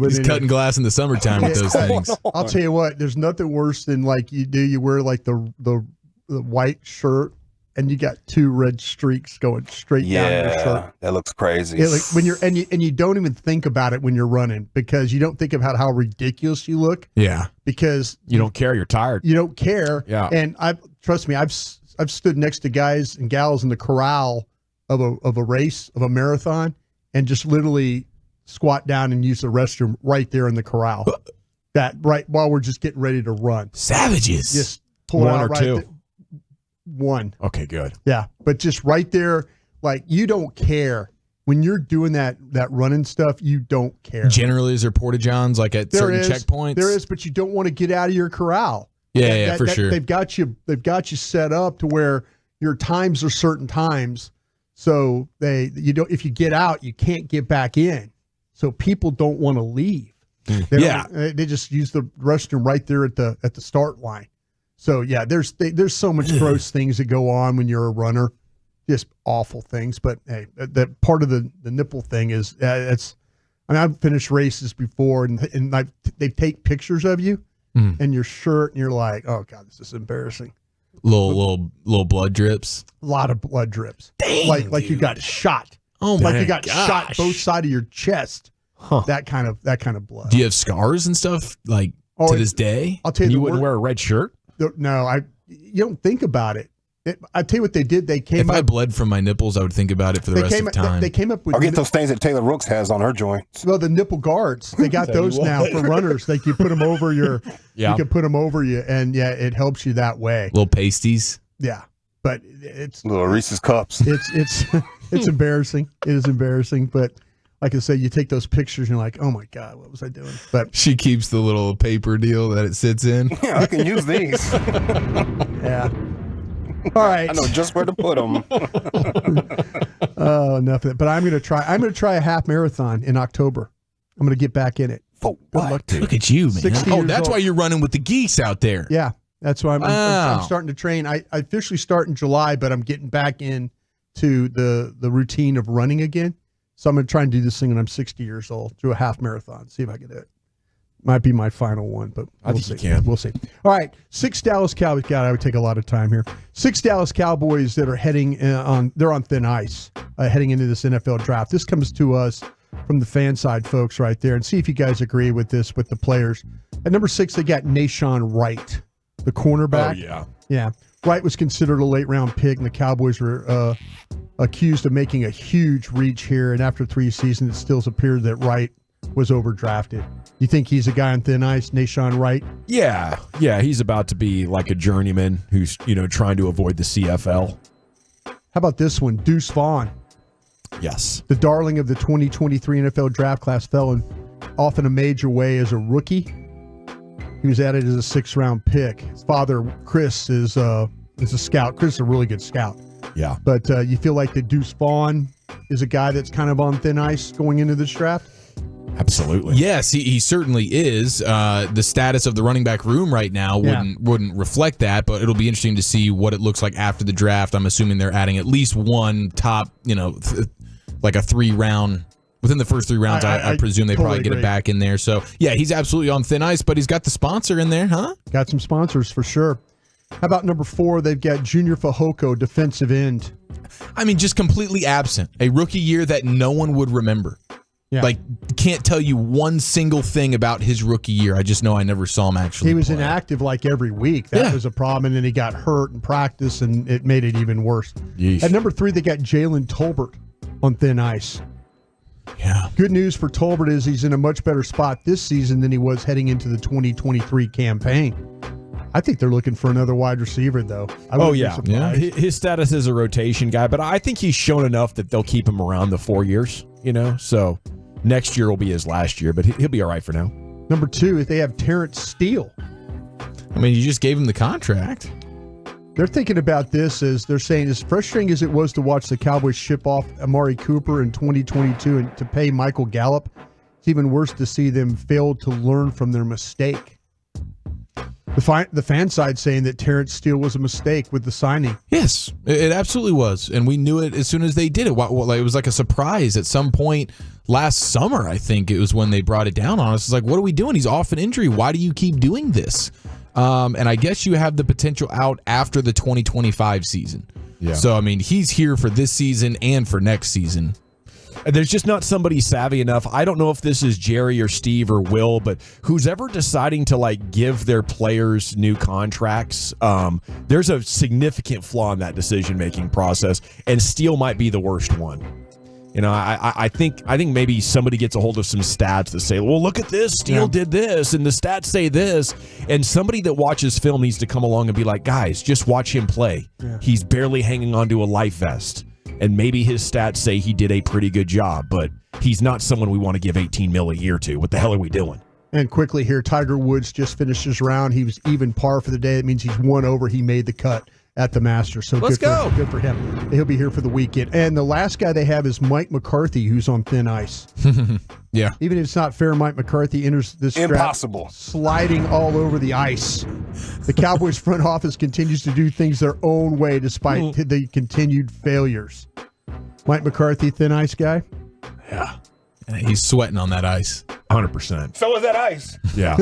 He's cutting glass in the summertime with those things. I'll tell you what, there's nothing worse than you wear the white shirt and you got two red streaks going straight down your shirt. That looks crazy. When you don't even think about it when you're running, because you don't think about how ridiculous you look. Yeah. Because you don't care. You're tired. You don't care. Yeah. And trust me, I've I've stood next to guys and gals in the corral of a race, of a marathon, and just literally squat down and use the restroom right there in the corral. That right while we're just getting ready to run. Savages. Just pull One it out or right two? there. One. Okay, good. Yeah, but just right there, like you don't care. When you're doing that running stuff, you don't care. Generally, is there porta-johns like at certain checkpoints? There is, but you don't want to get out of your corral. Yeah, for sure. They've got you set up to where your times are certain times. So if you get out, you can't get back in. So people don't want to leave. They just use the restroom right there at the start line. So yeah, there's so much gross things that go on when you're a runner, just awful things. But hey, that part of the nipple thing is I've finished races before, and they take pictures of you and your shirt, and you're like, oh god, this is embarrassing. Little blood drips. A lot of blood drips. Dang, like you got shot. Oh like my you got gosh. shot both sides of your chest. That kind of blood. Do you have scars and stuff to this day? I'll tell you, you wouldn't wear a red shirt? No, you don't think about it. I tell you what they did. They came. If I bled from my nipples, I would think about it for the rest of time. They came up with. Or get those things that Taylor Rooks has on her joints. Well, the nipple guards. They got those now for runners. Like you put them over your. Yeah. You can put them over you, and it helps you that way. Little pasties. Yeah, but it's little Reese's cups. It's embarrassing. It is embarrassing, but. Like I said, you take those pictures and you're like, oh my God, what was I doing? But she keeps the little paper deal that it sits in. Yeah, I can use these. Yeah. All right. I know just where to put them. Oh, enough of that. But I'm going to try a half marathon in October. I'm going to get back in it. For Good luck to you. Look at you, man. 60 Oh, years that's old. why you're running with the geese out there. Yeah, that's why I'm Wow. starting to train. I officially start in July, but I'm getting back in to the routine of running again. So I'm going to try and do this thing when I'm 60 years old, do a half marathon, see if I can do it. Might be my final one, but I we'll think see. you can. We'll see. All right, 6 Dallas Cowboys. God, I would take a lot of time here. 6 Dallas Cowboys that are heading they're on thin ice heading into this NFL draft. This comes to us from the fan side folks right there, and see if you guys agree with this with the players. At number 6, they got Nashawn Wright, the cornerback. Oh, yeah. Yeah. Wright was considered a late round pick, and the Cowboys were accused of making a huge reach here. And after 3 seasons, it still appeared that Wright was overdrafted. You think he's a guy on thin ice, Nashawn Wright? Yeah. He's about to be like a journeyman who's trying to avoid the CFL. How about this one, Deuce Vaughn? Yes. The darling of the 2023 NFL draft class fell off in a major way as a rookie. He was added as a 6th round pick. His father, Chris, is a scout. Chris is a really good scout. Yeah. But you feel like the Deuce Vaughn is a guy that's kind of on thin ice going into this draft? Absolutely. Yes, he certainly is. The status of the running back room right now wouldn't reflect that, but it'll be interesting to see what it looks like after the draft. I'm assuming they're adding at least one top, like a 3-round. Within the first 3 rounds, I presume they totally probably get agree. it back in there. So, yeah, he's absolutely on thin ice, but he's got the sponsor in there, huh? Got some sponsors for sure. How about number 4? They've got Junior Fehoko, defensive end. I mean, just completely absent. A rookie year that no one would remember. Yeah. Like, can't tell you one single thing about his rookie year. I just know I never saw him actually He was play. inactive like every week. That was a problem. And then he got hurt in practice, and it made it even worse. Yeesh. At number 3, they got Jalen Tolbert on thin ice. Yeah. Good news for Tolbert is he's in a much better spot this season than he was heading into the 2023 campaign. I think they're looking for another wide receiver, though. I wouldn't be surprised. His status is a rotation guy, but I think he's shown enough that they'll keep him around the 4 years, So next year will be his last year, but he'll be all right for now. Number 2, they have Terrence Steele. I mean, you just gave him the contract. They're thinking about this as they're saying, as frustrating as it was to watch the Cowboys ship off Amari Cooper in 2022 and to pay Michael Gallup, it's even worse to see them fail to learn from their mistake. The fan side saying that Terrence Steele was a mistake with the signing. Yes, it absolutely was. And we knew it as soon as they did it. It was like a surprise at some point last summer, I think it was when they brought it down on us. It's like, what are we doing? He's off an injury. Why do you keep doing this? And I guess you have the potential out after the 2025 season. Yeah. So, I mean, he's here for this season and for next season. There's just not somebody savvy enough. I don't know if this is Jerry or Steve or Will, but who's ever deciding to like give their players new contracts, there's a significant flaw in that decision-making process, and Steele might be the worst one. You know, I think maybe somebody gets a hold of some stats that say, well, look at this, Steele did this, and the stats say this, and somebody that watches film needs to come along and be like, guys, just watch him play. Yeah. He's barely hanging onto a life vest, and maybe his stats say he did a pretty good job, but he's not someone we want to give $18 million a year to. What the hell are we doing? And quickly here, Tiger Woods just finished his round. He was even par for the day. That means he's one over. He made the cut at the Masters. So let's go. Good for him. He'll be here for the weekend. And the last guy they have is Mike McCarthy, who's on thin ice. Yeah. Even if it's not fair, Mike McCarthy enters this impossible sliding all over the ice. The Cowboys front office continues to do things their own way despite the continued failures. Mike McCarthy, thin ice guy? Yeah. He's sweating on that ice. 100%. So is that ice. Yeah.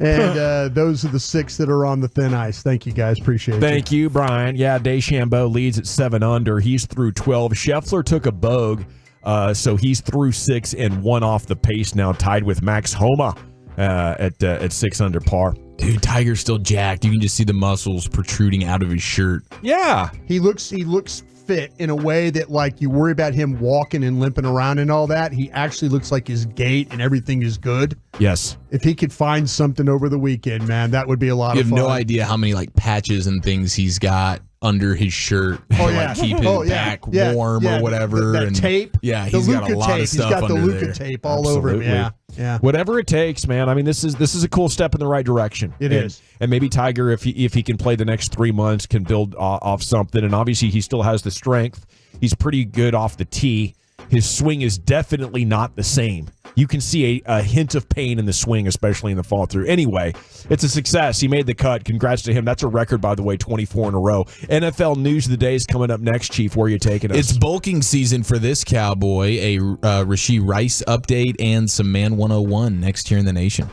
And those are the 6 that are on the thin ice. Thank you, guys. Appreciate it. Thank you, Brian. Yeah, DeChambeau leads at 7 under. He's through 12. Scheffler took a bogue, so he's through 6 and 1 off the pace now, tied with Max Homa at 6 under par. Dude, Tiger's still jacked. You can just see the muscles protruding out of his shirt. Yeah. He looks fit in a way that, like, you worry about him walking and limping around and all that. He actually looks like his gait and everything is good. Yes. If he could find something over the weekend, man, that would be a lot of fun. You have no idea how many like patches and things he's got under his shirt to like keep his back warm or whatever. That tape. Yeah, he's got a lot of stuff He's got the under Luka there. tape all over him. Yeah. Yeah. Whatever it takes, man. I mean, this is a cool step in the right direction. It is. And maybe Tiger, if he can play the next 3 months, can build off something. And obviously, he still has the strength. He's pretty good off the tee. His swing is definitely not the same. You can see a hint of pain in the swing, especially in the fall through. Anyway, it's a success. He made the cut. Congrats to him. That's a record, by the way, 24 in a row. NFL News of the Day is coming up next, Chief. Where are you taking us? It's bulking season for this Cowboy, a Rashee Rice update, and some Man 101 next here in the nation.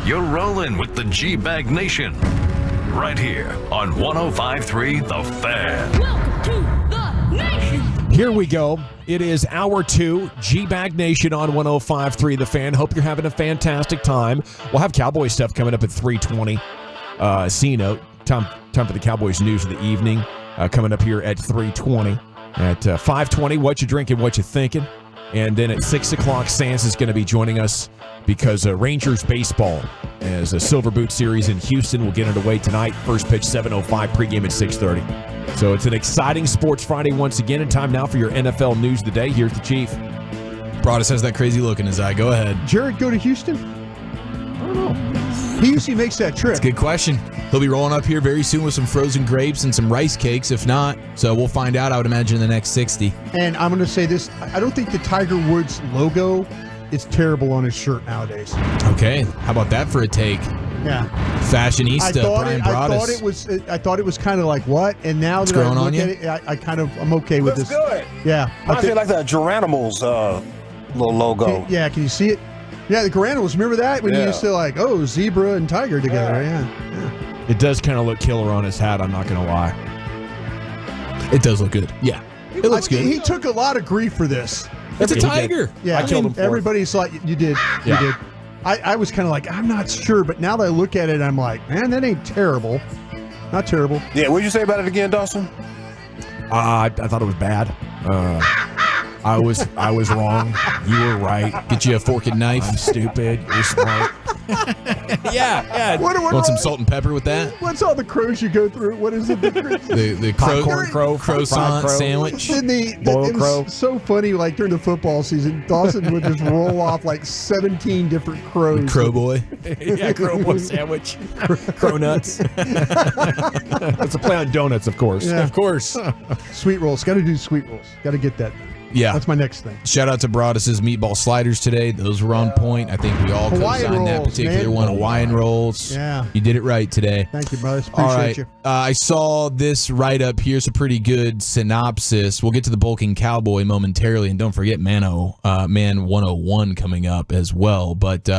You're rolling with the G-Bag Nation. Right here on 105.3 The Fan. Welcome to the nation. Here we go. It is hour 2, G-Bag Nation on 105.3 The Fan. Hope you're having a fantastic time. We'll have Cowboy stuff coming up at 3:20. C-Note. Time for the Cowboys news of the evening. Coming up here at 3:20. At 5:20, what you drinking, what you thinking. And then at 6 o'clock, Sans is going to be joining us because Rangers baseball as a Silver Boot Series in Houston will get underway tonight. First pitch 7:05, pregame at 6:30. So it's an exciting Sports Friday once again, and time now for your NFL news of the day. Here's the Chief. Broadus has that crazy look in his eye. Go ahead. Jared go to Houston? I don't know. He usually makes that trip. That's a good question. He'll be rolling up here very soon with some frozen grapes and some rice cakes, if not. So we'll find out, I would imagine, in the next 60. And I'm going to say this. I don't think the Tiger Woods logo is terrible on his shirt nowadays. Okay. How about that for a take? Yeah. Fashionista, Brian Broadus. I thought it was kind of like what? And now It's that I growing look on you? at it, I'm okay with Looks this. good. Yeah. I feel like the Geranimals little logo. Can you see it? Yeah, the Garanimals. Remember that? When you Yeah. used to zebra and tiger together. Yeah. It does kind of look killer on his hat, I'm not going to lie. It does look good. Yeah. It looks good. He took a lot of grief for this. It's a tiger. Yeah, I killed him for it. everybody's like, you did. Yeah. You did. I was kind of like, I'm not sure, but now that I look at it, I'm like, man, that ain't terrible. Not terrible. Yeah, what did you say about it again, Dawson? I thought it was bad. I was wrong. You were right. Get you a fork and knife. I'm stupid. You're smart. yeah. Want some salt and pepper with that? What's all the crows you go through? What is it? The croissant sandwich. It was so funny, like during the football season, Dawson would just roll off like 17 different crows. The crow boy. Yeah, crow boy sandwich. Crow nuts. That's a play on donuts, of course. Yeah. Of course. Sweet rolls. Got to do sweet rolls. Got to get that. Yeah. That's my next thing. Shout out to Broadus's meatball sliders today. Those were on point. I think we all Hawaiian co-signed that rolls, particular man. one. Hawaiian rolls. Yeah. You did it right today. Thank you, brothers. Appreciate All right. you. I saw this write-up. Here's a pretty good synopsis. We'll get to the bulking cowboy momentarily, and don't forget Man 101 coming up as well. But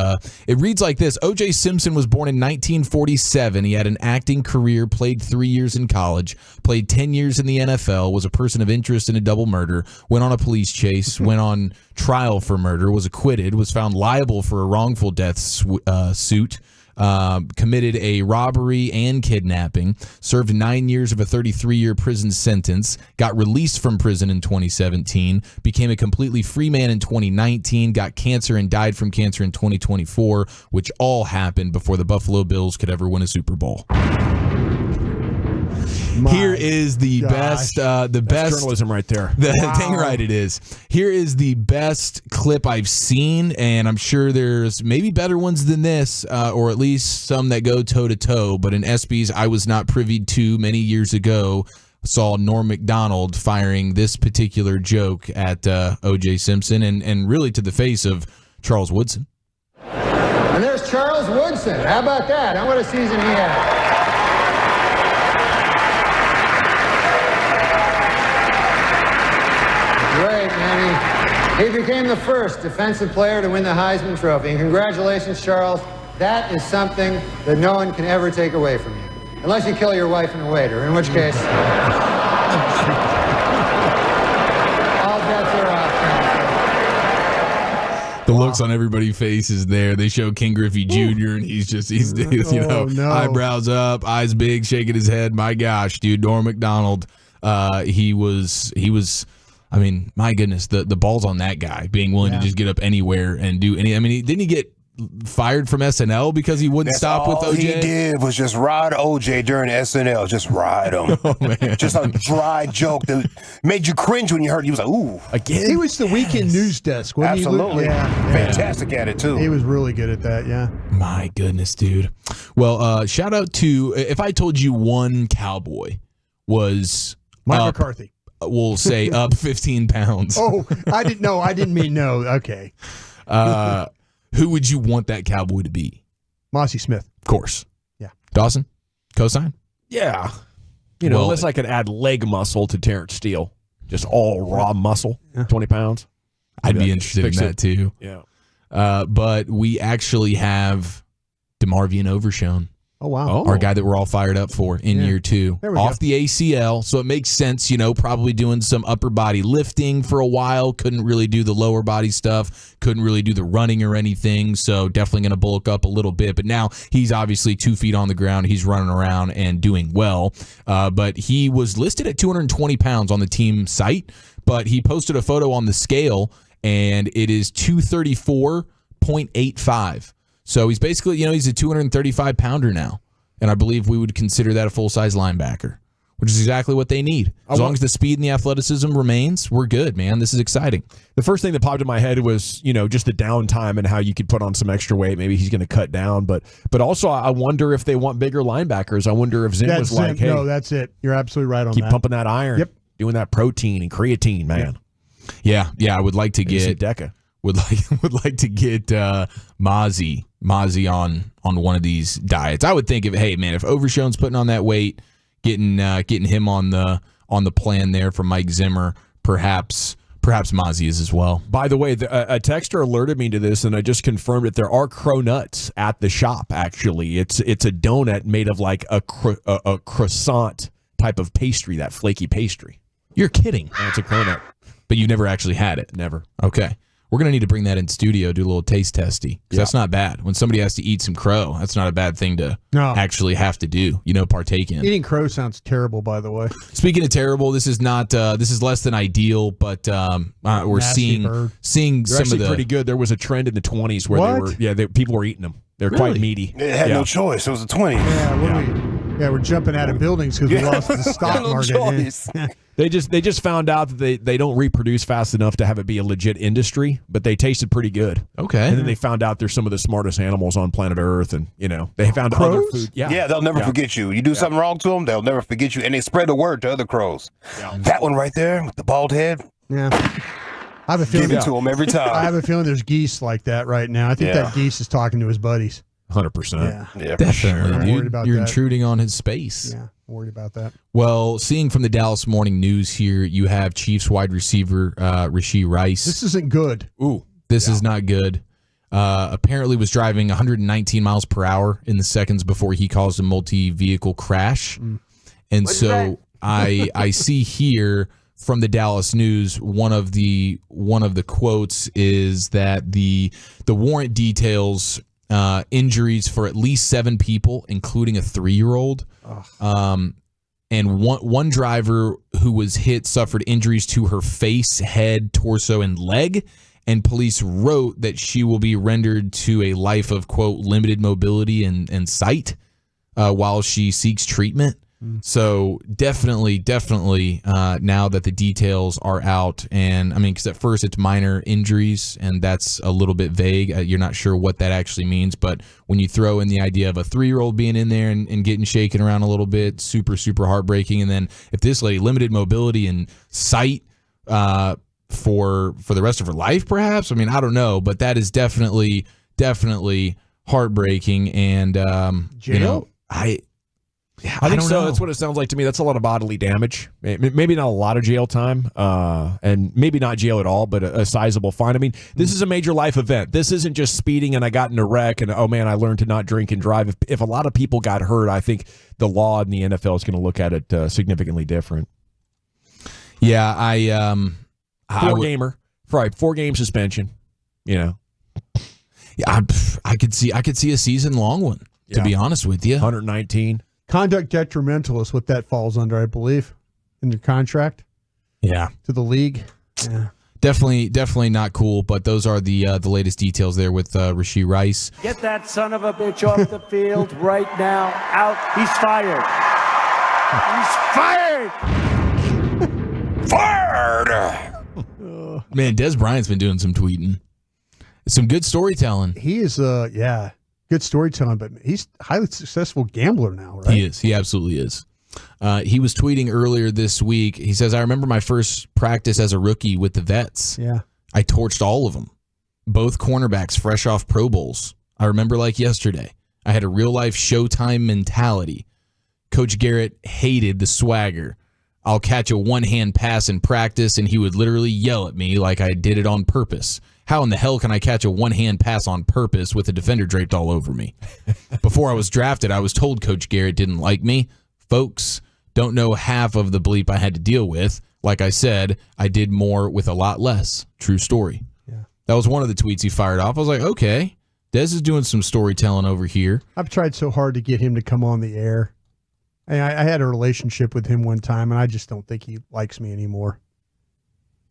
it reads like this. O.J. Simpson was born in 1947. He had an acting career, played 3 years in college, played 10 years in the NFL, was a person of interest in a double murder, went on a police chase, went on trial for murder, was acquitted, was found liable for a wrongful death suit, committed a robbery and kidnapping, served 9 years of a 33-year prison sentence, got released from prison in 2017, became a completely free man in 2019, got cancer and died from cancer in 2024, which all happened before the Buffalo Bills could ever win a Super Bowl. Here is the best. The best journalism right there. Dang right it is. Here is the best clip I've seen, and I'm sure there's maybe better ones than this, or at least some that go toe to toe. But in ESPYs, I was not privy to many years ago. Saw Norm Macdonald firing this particular joke at O.J. Simpson, and really to the face of Charles Woodson. And there's Charles Woodson. How about that? What a season he had. Great, man. He became the first defensive player to win the Heisman Trophy. And congratulations, Charles. That is something that no one can ever take away from you. Unless you kill your wife and a waiter, in which case, all bets are off. The looks on everybody's faces there. They show King Griffey Jr. and he's eyebrows up, eyes big, shaking his head. My gosh, dude, Norm Macdonald. He was. I mean, my goodness, the balls on that guy being willing to just get up anywhere and do any. I mean, didn't he get fired from SNL because he wouldn't stop with OJ? All he did was just ride OJ during SNL. Just ride him. Oh, man. Just a dry joke that made you cringe when you heard it. He was like, ooh. Again? He was the weekend news desk. Wasn't Absolutely. He? Yeah. Fantastic at it, too. He was really good at that, yeah. My goodness, dude. Well, shout out to, if I told you one cowboy was Mike McCarthy. We'll say up 15 pounds. Oh, I didn't know. I didn't mean no. Okay. Who would you want that cowboy to be? Mossy Smith. Of course. Yeah. Dawson? Cosign? Yeah. Unless I could add leg muscle to Terrence Steele. Just all raw muscle, 20 pounds. I'd be interested in that too. Yeah. But we actually have DeMarvion Overshone. Oh, wow. Our guy that we're all fired up for in year 2. There we Off go. the ACL, so it makes sense, probably doing some upper body lifting for a while. Couldn't really do the lower body stuff. Couldn't really do the running or anything, so definitely going to bulk up a little bit. But now he's obviously 2 feet on the ground. He's running around and doing well. But he was listed at 220 pounds on the team site, but he posted a photo on the scale, and it is 234.85. So he's basically, he's a 235 pounder now. And I believe we would consider that a full-size linebacker, which is exactly what they need. As long as the speed and the athleticism remains, we're good, man. This is exciting. The first thing that popped in my head was, just the downtime and how you could put on some extra weight. Maybe he's going to cut down. But also, I wonder if they want bigger linebackers. I wonder if Zim was like, hey. No, that's it. You're absolutely right on that. Keep pumping that iron. Yep. Doing that protein and creatine, man. Yeah. I would like to get Deca. Would like to get Mozzie on one of these diets. I would think if Overshone's putting on that weight, getting him on the plan there for Mike Zimmer, perhaps Mozzie is as well. By the way, a texter alerted me to this, and I just confirmed it. There are cronuts at the shop. Actually, it's a donut made of like a croissant type of pastry, that flaky pastry. You're kidding. That's a cronut, but you never actually had it. Never. Okay. We're going to need to bring that in studio, do a little taste testy. Because that's not bad. When somebody has to eat some crow, that's not a bad thing to actually have to do, partake in. Eating crow sounds terrible, by the way. Speaking of terrible, this is not. This is less than ideal, but we're Nasty bird. seeing They're some actually of the pretty good. There was a trend in the 20s where people were eating them. They're quite meaty. They had no choice. It was a 20. We're jumping out of buildings because we lost the stock market. They just found out that they don't reproduce fast enough to have it be a legit industry, but they tasted pretty good. Okay. And then they found out they're some of the smartest animals on planet Earth, and they found other food. Yeah, they'll never forget you. You do something wrong to them, they'll never forget you, and they spread the word to other crows. That one right there with the bald head. Yeah. I have a feeling Give it to them every time. I have a feeling there's geese like that right now. I think that geese is talking to his buddies. 100%. Yeah, definitely, I'm dude. worried about You're that. intruding on his space. Yeah, worried about that. Well, seeing from the Dallas Morning News here, you have Chiefs wide receiver Rashee Rice. This isn't good. Ooh, this is not good. Apparently was driving 119 miles per hour in the seconds before he caused a multi-vehicle crash. And so I see here from the Dallas News, one of the quotes is that the warrant details injuries for at least 7 people, including a 3-year-old. And one driver who was hit suffered injuries to her face, head, torso, and leg. And police wrote that she will be rendered to a life of, quote, limited mobility and sight while she seeks treatment. So definitely, now that the details are out, and I mean, because at first it's minor injuries, and that's a little bit vague. You're not sure what that actually means, but when you throw in the idea of a 3-year-old being in there and getting shaken around a little bit, super, super heartbreaking. And then if this lady limited mobility and sight for the rest of her life, perhaps. I mean, I don't know, but that is definitely heartbreaking. And Jail? I think so. know. That's what it sounds like to me. That's a lot of bodily damage. Maybe not a lot of jail time, and maybe not jail at all, but a sizable fine. I mean, this is a major life event. This isn't just speeding and I got in a wreck and, oh, man, I learned to not drink and drive. If a lot of people got hurt, I think the law in the NFL is going to look at it significantly different. Yeah, 4-game suspension, Yeah, I could see a season-long one, to be honest with you. 119. Conduct detrimental is what that falls under, I believe, in your contract. Yeah. To the league. Yeah. Definitely not cool, but those are the latest details there with Rashee Rice. Get that son of a bitch off the field right now. Out. He's fired. He's fired. Fired. Man, Des Bryant's been doing some tweeting. Some good storytelling. He is, good storytelling, but he's a highly successful gambler now, right? He is. He absolutely is. He was tweeting earlier this week. He says, I remember my first practice as a rookie with the Vets. Yeah. I torched all of them. Both cornerbacks fresh off Pro Bowls. I remember like yesterday. I had a real-life Showtime mentality. Coach Garrett hated the swagger. I'll catch a one-hand pass in practice, and he would literally yell at me like I did it on purpose. how in the hell can I catch a one-hand pass on purpose with a defender draped all over me? Before I was drafted, I was told Coach Garrett didn't like me. Folks don't know half of the bleep I had to deal with. Like I said, I did more with a lot less. True story. Yeah. That was one of the tweets he fired off. I was like, okay, Des is doing some storytelling over here. I've tried so hard to get him to come on the air. And I had a relationship with him one time, and I just don't think he likes me anymore.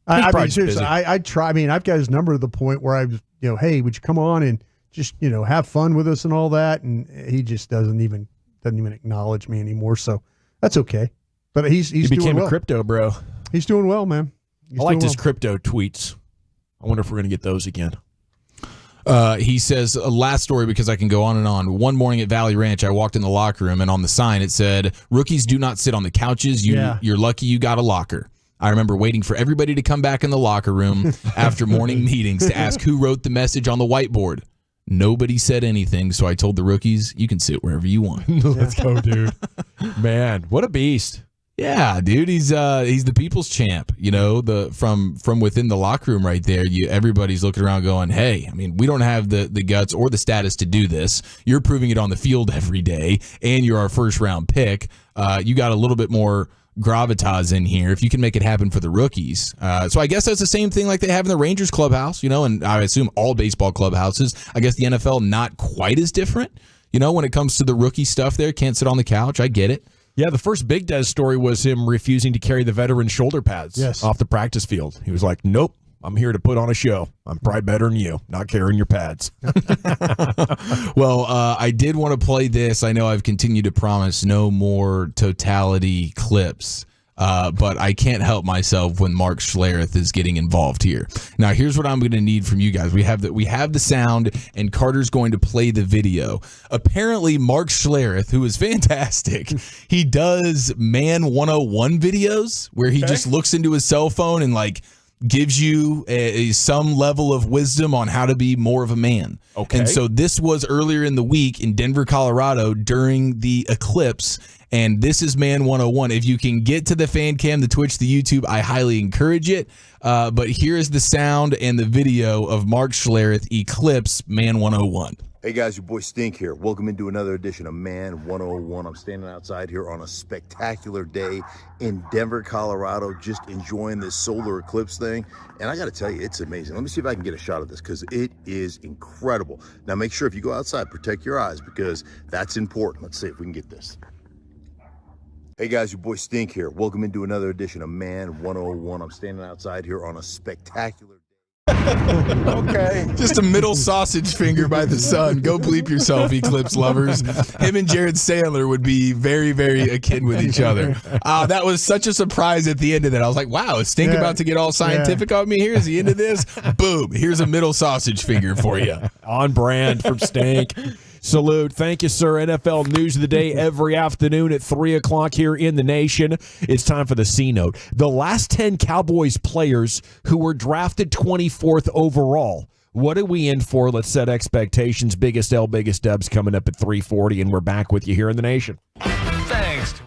I mean, seriously, I try. I mean, I've got his number to the point where I was, hey, would you come on and just, have fun with us and all that? And he just doesn't even acknowledge me anymore. So that's okay. But he became doing well. a crypto bro. He's doing well, man. I liked his crypto tweets. I wonder if we're going to get those again. He says, last story because I can go on and on. One morning at Valley Ranch, I walked in the locker room, and on the sign it said, rookies do not sit on the couches. You're lucky you got a locker. I remember waiting for everybody to come back in the locker room after morning meetings to ask who wrote the message on the whiteboard. Nobody said anything, so I told the rookies, you can sit wherever you want. Let's go, dude. Man, what a beast. Yeah, dude, he's the people's champ. From within the locker room right there, everybody's looking around going, hey, I mean, we don't have the guts or the status to do this. You're proving it on the field every day, and you're our first round pick. You got a little bit more gravitas in here if you can make it happen for the rookies. So I guess that's the same thing like they have in the Rangers clubhouse, and I assume all baseball clubhouses. I guess the NFL not quite as different, when it comes to the rookie stuff there. Can't sit on the couch. I get it. Yeah, the first big Des story was him refusing to carry the veteran shoulder pads off the practice field. He was like, nope, I'm here to put on a show. I'm probably better than you, not carrying your pads. Well, I did want to play this. I know I've continued to promise no more totality clips, but I can't help myself when Mark Schlereth is getting involved here. Now, here's what I'm going to need from you guys. We have the sound, and Carter's going to play the video. Apparently, Mark Schlereth, who is fantastic, he does Man 101 videos where he just looks into his cell phone and gives you some level of wisdom on how to be more of a man. Okay. And so this was earlier in the week in Denver, Colorado during the eclipse. And this is Man 101. If you can get to the fan cam, the Twitch, the YouTube, I highly encourage it. But here is the sound and the video of Mark Schlereth Eclipse Man 101. Hey guys, your boy Stink here. Welcome into another edition of Man 101. I'm standing outside here on a spectacular day in Denver, Colorado, just enjoying this solar eclipse thing. And I got to tell you, it's amazing. Let me see if I can get a shot of this because it is incredible. Now make sure if you go outside, protect your eyes because that's important. Let's see if we can get this. Hey guys, your boy Stink here. Welcome into another edition of Man 101. I'm standing outside here on a spectacular Okay. Just a middle sausage finger by the sun. Go bleep yourself, Eclipse lovers. Him and Jared Sandler would be very, very akin with each other. That was such a surprise at the end of that. I was like, wow, is Stink about to get all scientific on me here? Is he into this? Boom. Here's a middle sausage finger for you. On brand from Stink. Salute. Thank you, sir. NFL News of the Day every afternoon at 3 o'clock here in the nation. It's time for the C-Note. The last 10 Cowboys players who were drafted 24th overall. What are we in for? Let's set expectations. Biggest L, biggest dubs coming up at 3:40, and we're back with you here in the nation. Thanks to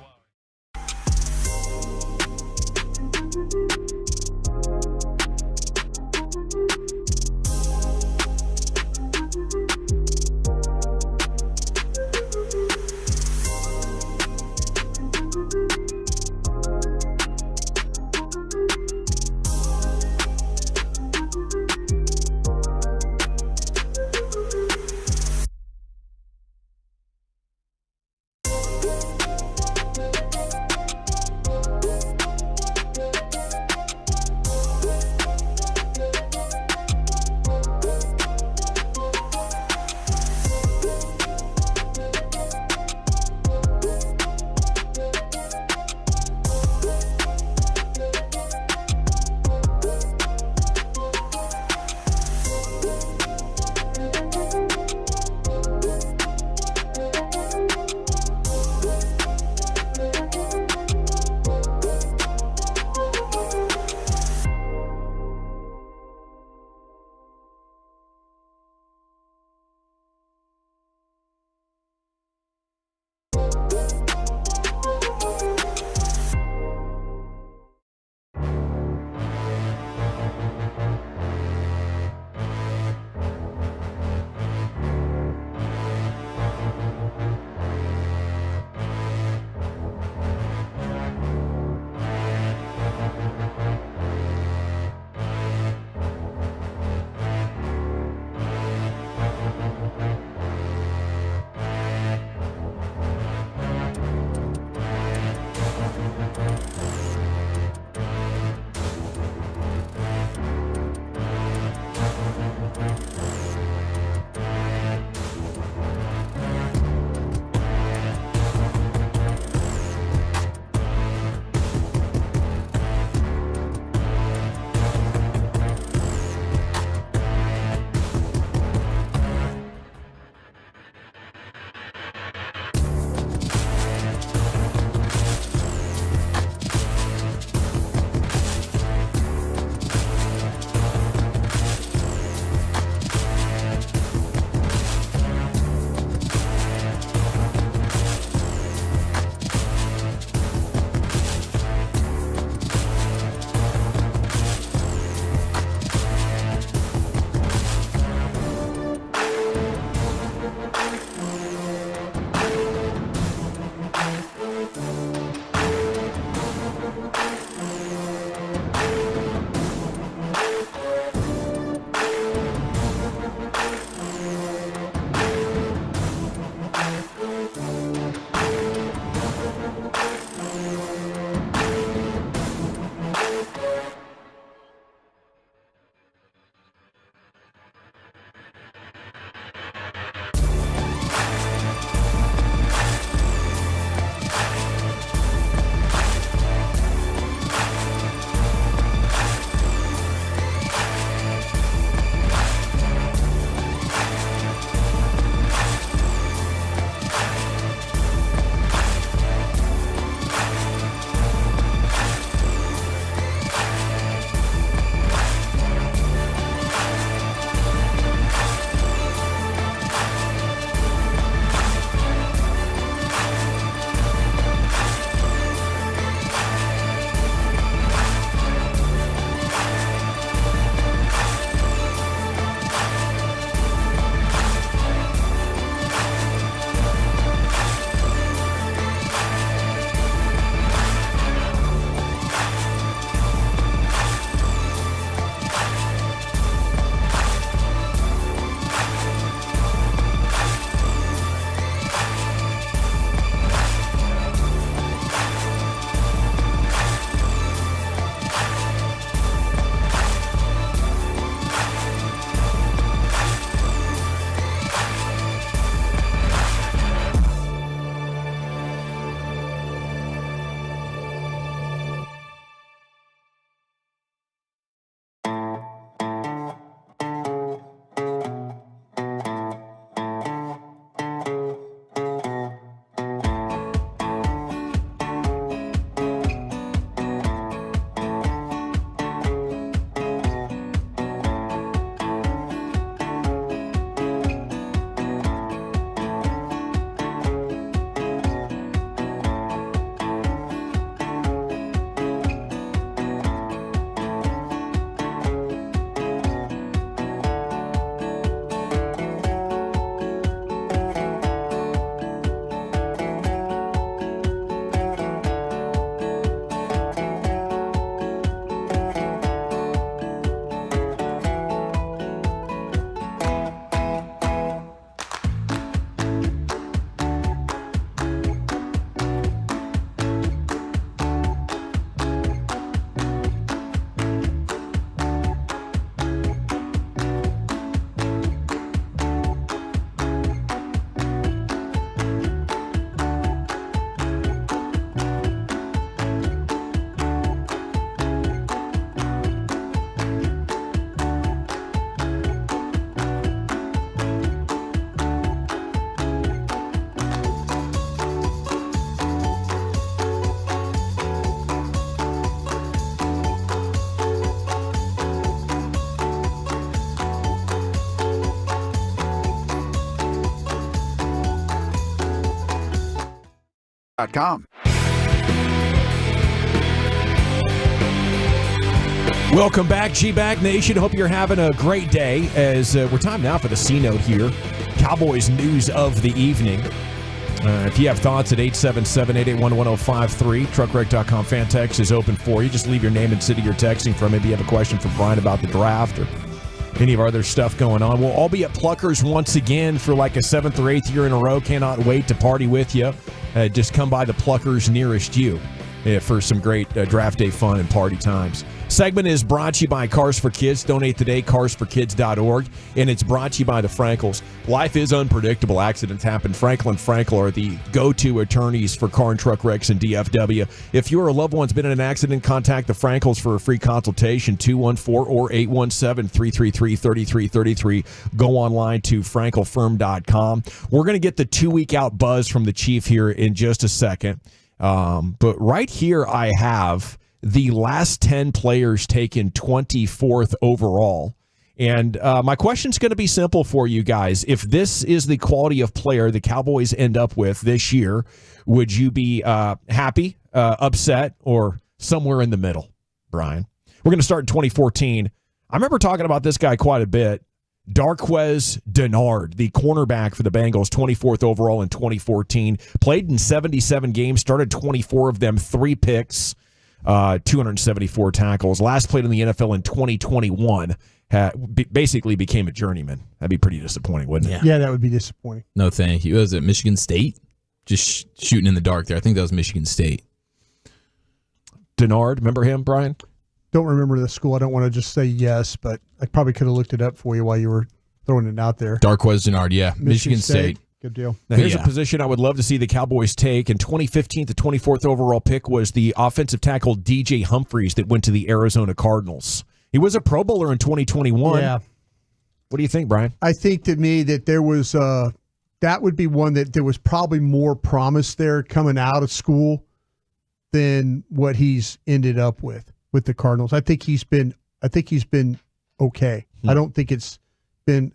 GettyImages.com. Welcome back, G-Bag Nation. Hope you're having a great day as we're time now for the C-Note here. Cowboys news of the evening. If you have thoughts at 877-881-1053, truckwreck.com fan text is open for you. Just leave your name and city you're texting from. Maybe you have a question for Brian about the draft or any of our other stuff going on. We'll all be at Pluckers once again for like a 7th or 8th year in a row. Cannot wait to party with you. Just come by the Pluckers nearest you for some great draft day fun and party times. Segment is brought to you by Cars for Kids. Donate today, carsforkids.org. And it's brought to you by the Frankels. Life is unpredictable. Accidents happen. Franklin Frankel are the go-to attorneys for car and truck wrecks in DFW. If you or a loved one's been in an accident, contact the Frankels for a free consultation, 214 or 817-333-3333. Go online to frankelfirm.com. We're going to get the 2-week out buzz from the Chief here in just a second. But right here I have the last 10 players taken 24th overall. And my question's going to be simple for you guys. If this is the quality of player the Cowboys end up with this year, would you be happy, upset, or somewhere in the middle, Brian? We're going to start in 2014. I remember talking about this guy quite a bit. Darqueze Dennard, the cornerback for the Bengals, 24th overall in 2014. Played in 77 games, started 24 of them, 3 picks. 274 tackles. Last played in the NFL in 2021. Basically became a journeyman. That'd be pretty disappointing, wouldn't it? Yeah, that would be disappointing. No, thank you. Was it Michigan State? Just shooting in the dark there. I think that was Michigan State. Dennard, remember him, Brian? Don't remember the school. I don't want to just say yes, but I probably could have looked it up for you while you were throwing it out there. Darqueze Dennard, yeah. Michigan State. Good deal. Now, here's a position I would love to see the Cowboys take. In 2015, the 24th overall pick was the offensive tackle DJ Humphries that went to the Arizona Cardinals. He was a Pro Bowler in 2021. Yeah. What do you think, Brian? I think to me that there was that would be one that there was probably more promise there coming out of school than what he's ended up with the Cardinals. I think he's been okay. I don't think it's been.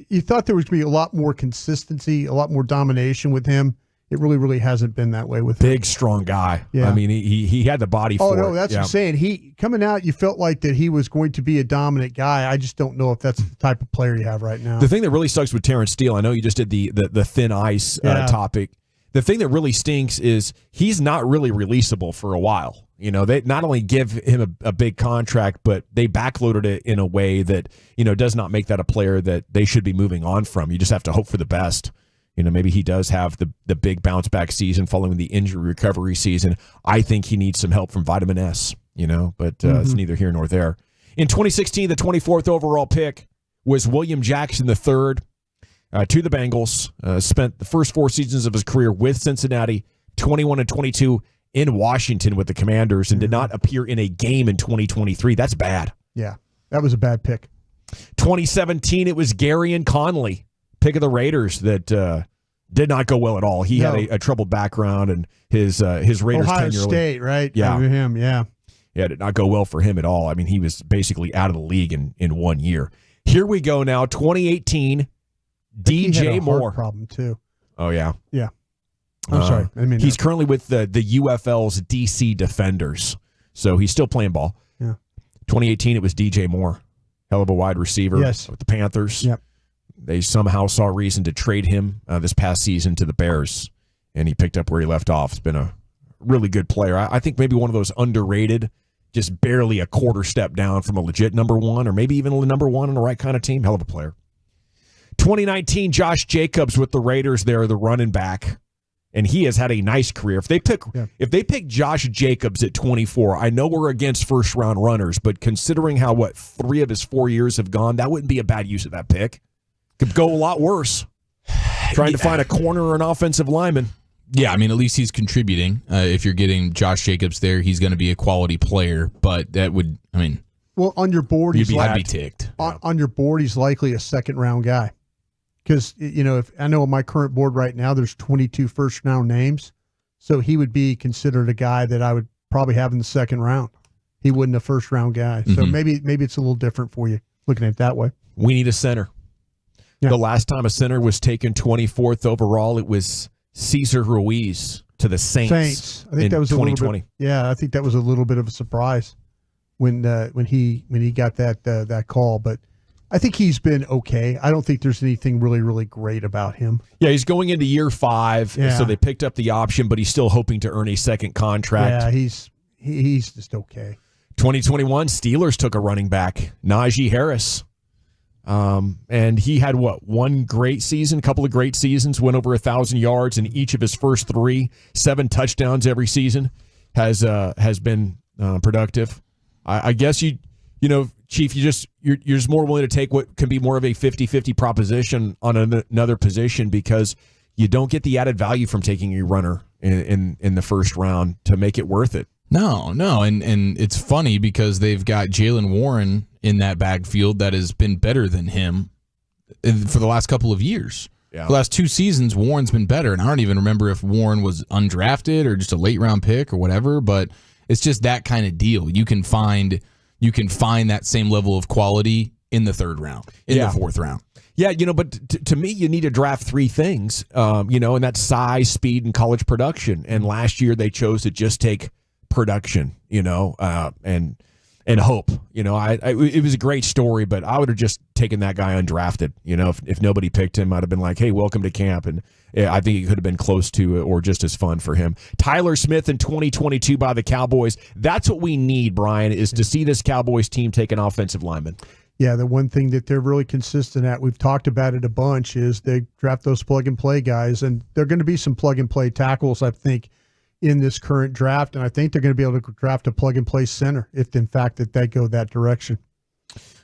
You thought there was going to be a lot more consistency, a lot more domination with him. It really, really hasn't been that way with him. Big, strong guy. Yeah. I mean, he had the body for it. Oh, no, that's what I'm saying. He coming out, you felt like that he was going to be a dominant guy. I just don't know if that's the type of player you have right now. The thing that really sucks with Terrence Steele, I know you just did the thin ice topic. The thing that really stinks is he's not really releasable for a while. You know, they not only give him a big contract, but they backloaded it in a way that, does not make that a player that they should be moving on from. You just have to hope for the best. Maybe he does have the big bounce back season following the injury recovery season. I think he needs some help from vitamin S, but it's neither here nor there. In 2016, the 24th overall pick was William Jackson III to the Bengals. Spent the first 4 seasons of his career with Cincinnati, 21 and 22 in Washington with the Commanders, and did not appear in a game in 2023. That's bad. Yeah, that was a bad pick. 2017, it was Garyon Conley, pick of the Raiders, that did not go well at all. He had a troubled background, and his Raiders Ohio tenure. State, right? Yeah. Him, yeah. Yeah, it did not go well for him at all. I mean, he was basically out of the league in 1 year. Here we go now, 2018, DJ he had a Moore. heart problem, too. Oh, yeah. Yeah. I'm sorry. I mean, he's currently with the UFL's DC Defenders, so he's still playing ball. Yeah. 2018, it was DJ Moore, hell of a wide receiver with the Panthers. Yep. They somehow saw reason to trade him this past season to the Bears, and he picked up where he left off. It's been a really good player. I think maybe one of those underrated, just barely a quarter step down from a legit number one, or maybe even a number one on the right kind of team. Hell of a player. 2019, Josh Jacobs with the Raiders there, the running back. And he has had a nice career. If they pick Josh Jacobs at 24, I know we're against first-round runners, but considering how 3 of his 4 years have gone, that wouldn't be a bad use of that pick. Could go a lot worse. Trying to find a corner or an offensive lineman. Yeah, I mean, at least he's contributing. If you're getting Josh Jacobs there, he's going to be a quality player. But that would, well, on your board, I'd be ticked. On your board, he's likely a second-round guy. Because, if I know on my current board right now, there's 22 first-round names. So he would be considered a guy that I would probably have in the second round. He wasn't a first-round guy. So maybe it's a little different for you looking at it that way. We need a center. Yeah. The last time a center was taken 24th overall, it was Cesar Ruiz to the Saints. I think in that was 2020. I think that was a little bit of a surprise when he got that call. But I think he's been okay. I don't think there's anything really, really great about him. Yeah, he's going into year 5, Yeah. so they picked up the option, but he's still hoping to earn a second contract. Yeah, he's just okay. 2021, Steelers took a running back, Najee Harris. And he had one great season, a couple of great seasons, went over 1,000 yards in each of his first 3, 7 touchdowns every season, has been productive. I guess you know, Chief, you're just more willing to take what can be more of a 50-50 proposition on another position because you don't get the added value from taking a runner in the first round to make it worth it. No, and it's funny because they've got Jaylen Warren in that backfield that has been better than him for the last couple of years. Yeah. The last 2 seasons, Warren's been better, and I don't even remember if Warren was undrafted or just a late round pick or whatever. But it's just that kind of deal. You can find that same level of quality in the 3rd round, in the 4th round. Yeah, but to me, you need to draft 3 things, and that's size, speed, and college production. And last year they chose to just take production, and hope. It was a great story, but I would have just taken that guy undrafted. If nobody picked him, I'd have been like, hey, welcome to camp. And I think it could have been close to it or just as fun for him. Tyler Smith in 2022 by the Cowboys. That's what we need, Brian, is to see this Cowboys team take an offensive lineman. Yeah, the one thing that they're really consistent at, we've talked about it a bunch, is they draft those plug-and-play guys, and there are going to be some plug-and-play tackles, I think, in this current draft, and I think they're going to be able to draft a plug-and-play center if, in fact, that they go that direction.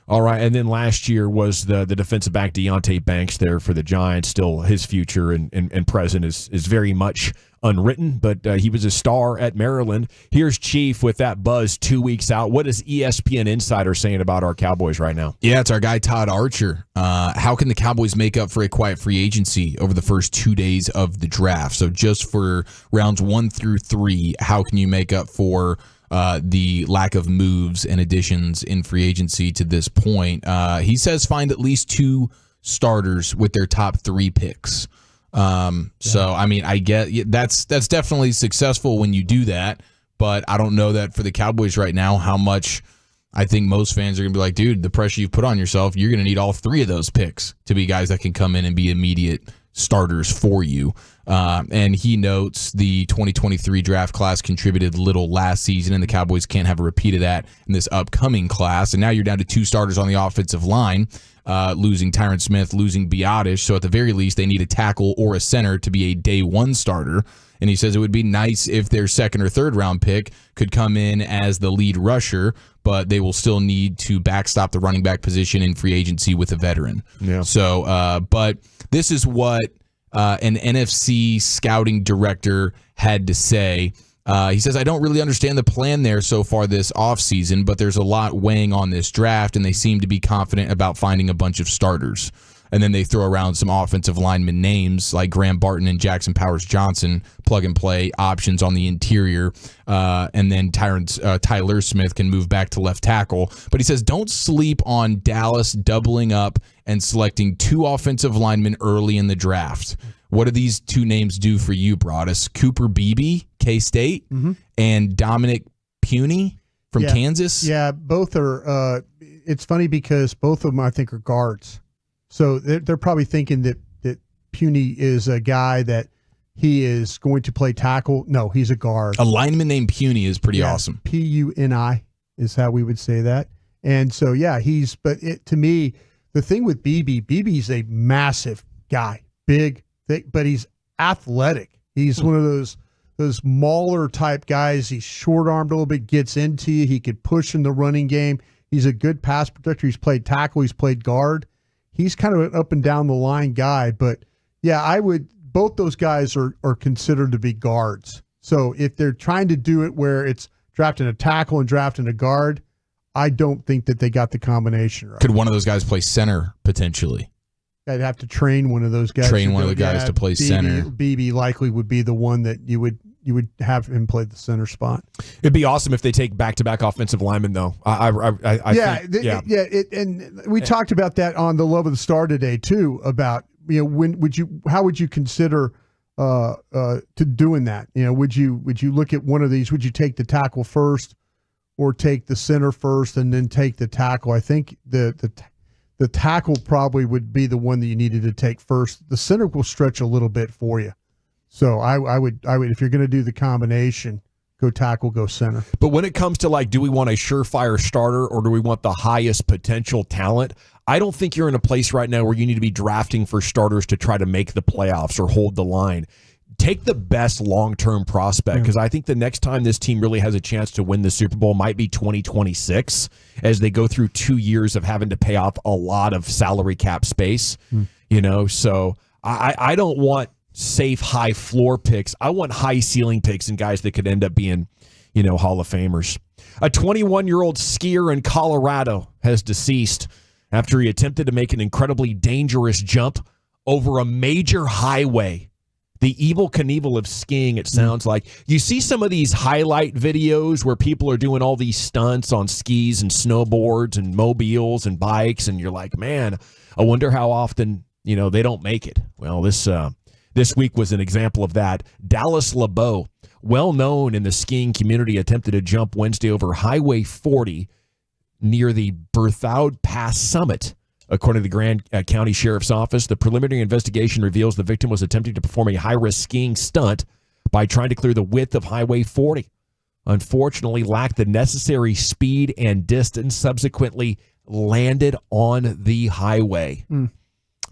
All right, and then last year was the defensive back Deonte Banks there for the Giants. Still, his future and present is very much unwritten, but he was a star at Maryland. Here's Chief with that buzz 2 weeks out. What is ESPN Insider saying about our Cowboys right now? Yeah, it's our guy Todd Archer. How can the Cowboys make up for a quiet free agency over the first 2 days of the draft? So just for rounds 1 through 3, how can you make up for the lack of moves and additions in free agency to this point? He says find at least 2 starters with their top 3 picks. So, I mean, I get that's definitely successful when you do that, but I don't know that for the Cowboys right now, how much I think most fans are going to be like, dude, the pressure you've put on yourself, you're going to need all 3 of those picks to be guys that can come in and be immediate starters for you. And he notes the 2023 draft class contributed little last season, and the Cowboys can't have a repeat of that in this upcoming class. And now you're down to 2 starters on the offensive line, losing Tyron Smith, losing Biotish. So at the very least, they need a tackle or a center to be a day 1 starter. And he says it would be nice if their 2nd or 3rd round pick could come in as the lead rusher, but they will still need to backstop the running back position in free agency with a veteran. Yeah. So, but this is what an NFC scouting director had to say. He says, I don't really understand the plan there so far this offseason, but there's a lot weighing on this draft, and they seem to be confident about finding a bunch of starters. And then they throw around some offensive lineman names like Graham Barton and Jackson Powers Johnson, plug and play options on the interior. And then Tyler Smith can move back to left tackle. But he says, don't sleep on Dallas doubling up and selecting 2 offensive linemen early in the draft. What do these 2 names do for you, Broadus? Cooper Beebe, K-State, and Dominic Puny from Kansas? Yeah, both are. It's funny because both of them, I think, are guards. So they're probably thinking that Puny is a guy that he is going to play tackle. No, he's a guard. A lineman named Puny is pretty awesome. Puni is how we would say that. And so, yeah, to me, the thing with BB's a massive guy, big, thick, but he's athletic. He's one of those mauler type guys. He's short armed a little bit, gets into you. He could push in the running game. He's a good pass protector. He's played tackle. He's played guard. He's kind of an up and down the line guy, but yeah, both those guys are considered to be guards. So if they're trying to do it where it's drafting a tackle and drafting a guard, I don't think that they got the combination right. Could one of those guys play center potentially? I'd have to train one of those guys. To play center. BB likely would be the one that you would have him play the center spot. It'd be awesome if they take back-to-back offensive linemen, though. And we talked about that on the Love of the Star today too. About how would you consider to doing that? Would you look at one of these? Would you take the tackle first, or take the center first and then take the tackle? I think the tackle probably would be the one that you needed to take first. The center will stretch a little bit for you. So I would if you're going to do the combination, go tackle, go center. But when it comes to do we want a surefire starter or do we want the highest potential talent? I don't think you're in a place right now where you need to be drafting for starters to try to make the playoffs or hold the line. Take the best long-term prospect, because I think the next time this team really has a chance to win the Super Bowl might be 2026, as they go through 2 years of having to pay off a lot of salary cap space. So I don't want safe high floor picks. I want high ceiling picks and guys that could end up being, Hall of Famers. A 21-year-old skier in Colorado has deceased after he attempted to make an incredibly dangerous jump over a major highway. The Evel Knievel of skiing, it sounds like. You see some of these highlight videos where people are doing all these stunts on skis and snowboards and mobiles and bikes, and you're like, man, I wonder how often, they don't make it. Well, this week was an example of that. Dallas LeBeau, well known in the skiing community, attempted to jump Wednesday over Highway 40 near the Berthoud Pass summit. According to the Grand County Sheriff's Office, the preliminary investigation reveals the victim was attempting to perform a high-risk skiing stunt by trying to clear the width of Highway 40. Unfortunately, lacked the necessary speed and distance, subsequently landed on the highway.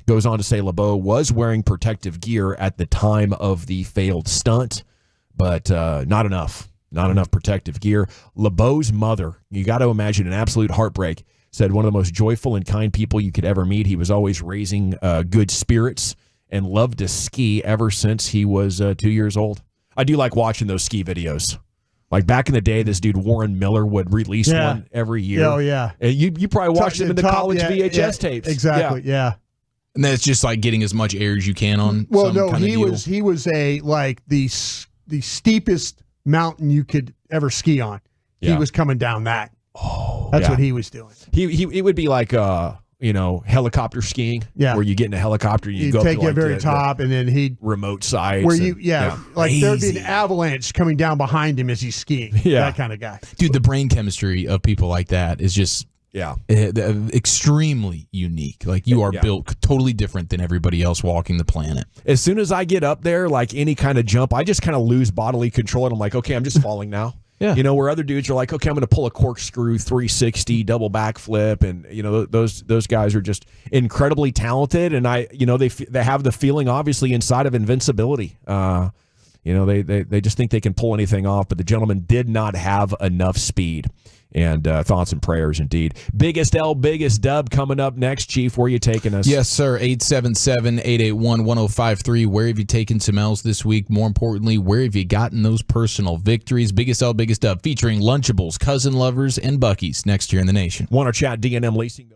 Goes on to say LeBeau was wearing protective gear at the time of the failed stunt, but not enough. Not enough protective gear. LeBeau's mother, you got to imagine an absolute heartbreak, said one of the most joyful and kind people you could ever meet. He was always raising good spirits and loved to ski ever since he was 2 years old. I do like watching those ski videos. Like back in the day, this dude Warren Miller would release one every year. Oh, yeah. And you probably watched him in the college VHS tapes. Exactly, yeah. And that's just like getting as much air as you can on. Well, no, he was the steepest mountain you could ever ski on. He was coming down that. That's what he was doing. It would be like helicopter skiing. Yeah, where you get in a helicopter, and you go take to the very top, and then he'd remote sites. Where there'd be an avalanche coming down behind him as he's skiing. That kind of guy. Dude, the brain chemistry of people like that is just extremely unique. Like you are built totally different than everybody else walking the planet. As soon as I get up there, like any kind of jump, I just kind of lose bodily control, and I'm like, okay, I'm just falling now. Yeah. Where other dudes are like, okay, I'm going to pull a corkscrew 360 double backflip, and those guys are just incredibly talented, and they have the feeling obviously inside of invincibility. They just think they can pull anything off, but the gentleman did not have enough speed. And thoughts and prayers indeed. Biggest L, biggest dub coming up next. Chief, where are you taking us? Yes, sir. 877-881-1053. Where have you taken some L's this week? More importantly, where have you gotten those personal victories? Biggest L, biggest dub, featuring Lunchables, Cousin Lovers, and Buc-ee's next year in the nation. Want to chat D&M Leasing?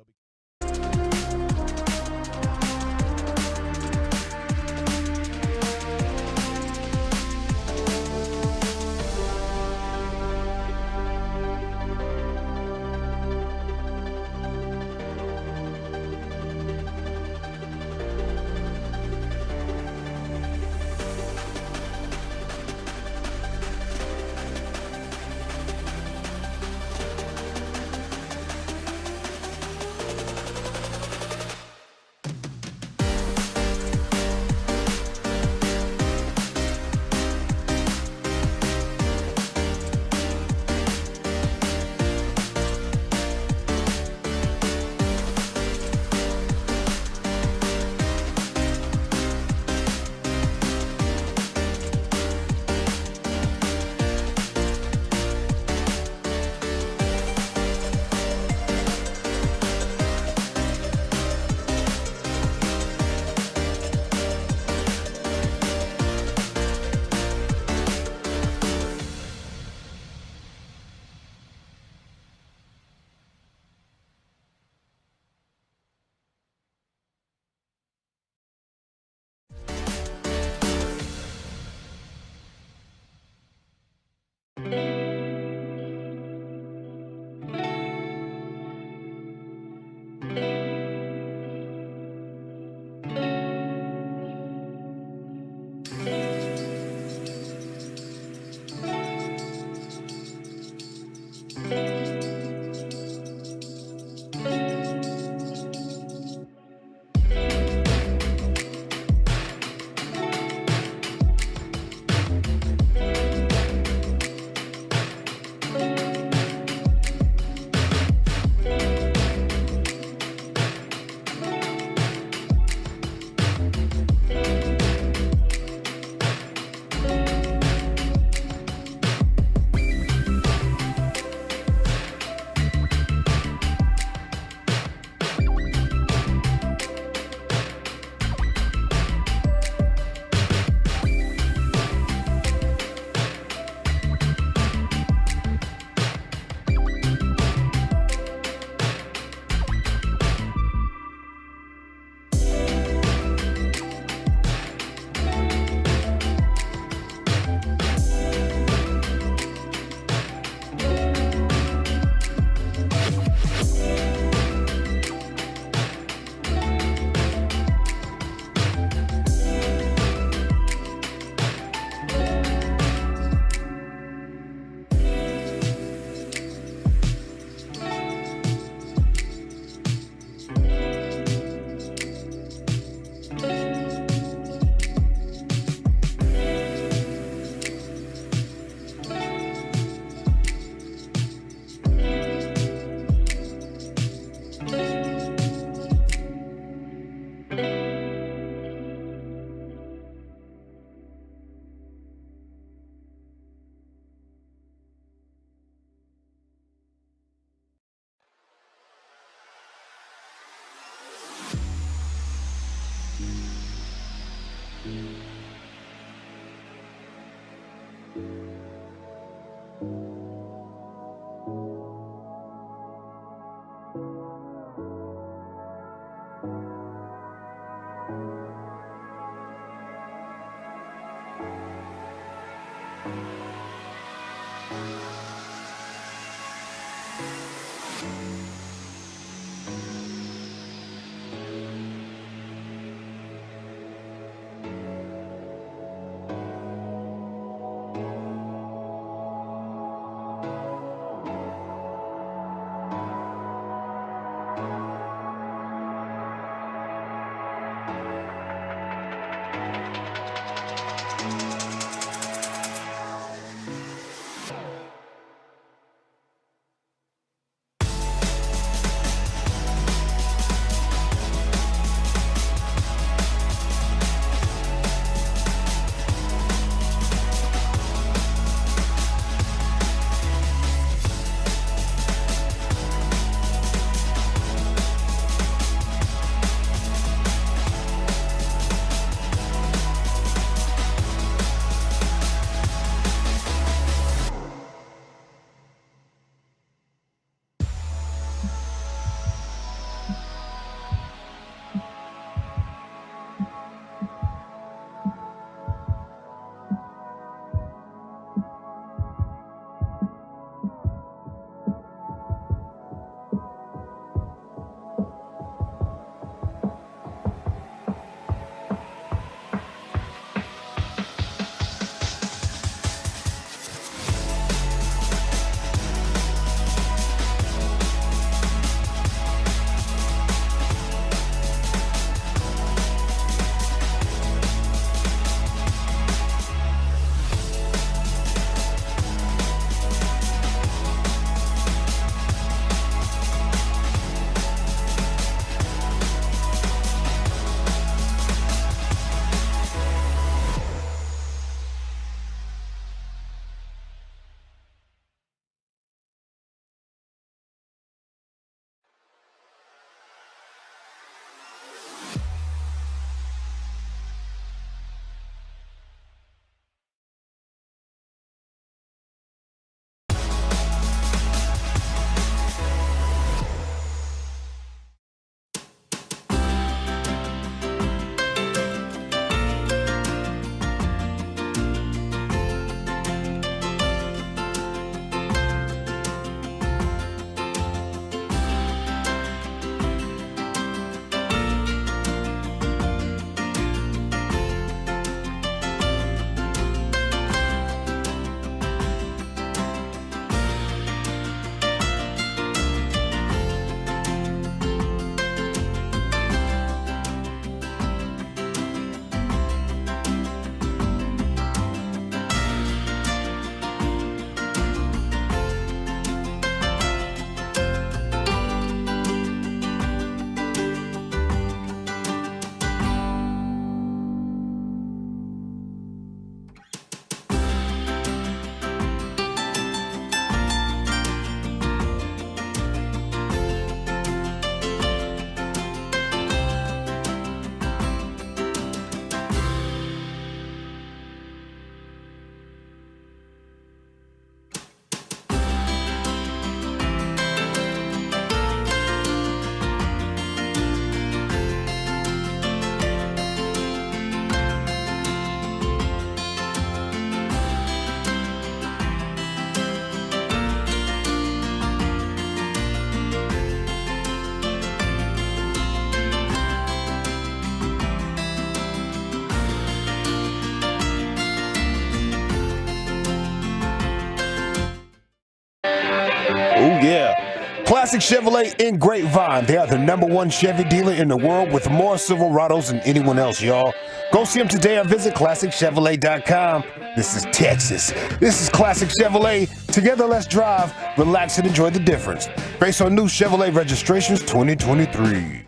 Oh, yeah. Classic Chevrolet in Grapevine. They are the #1 Chevy dealer in the world with more Silverados than anyone else, y'all. Go see them today or visit ClassicChevrolet.com. This is Texas. This is Classic Chevrolet. Together, let's drive, relax, and enjoy the difference. Based on new Chevrolet registrations 2023.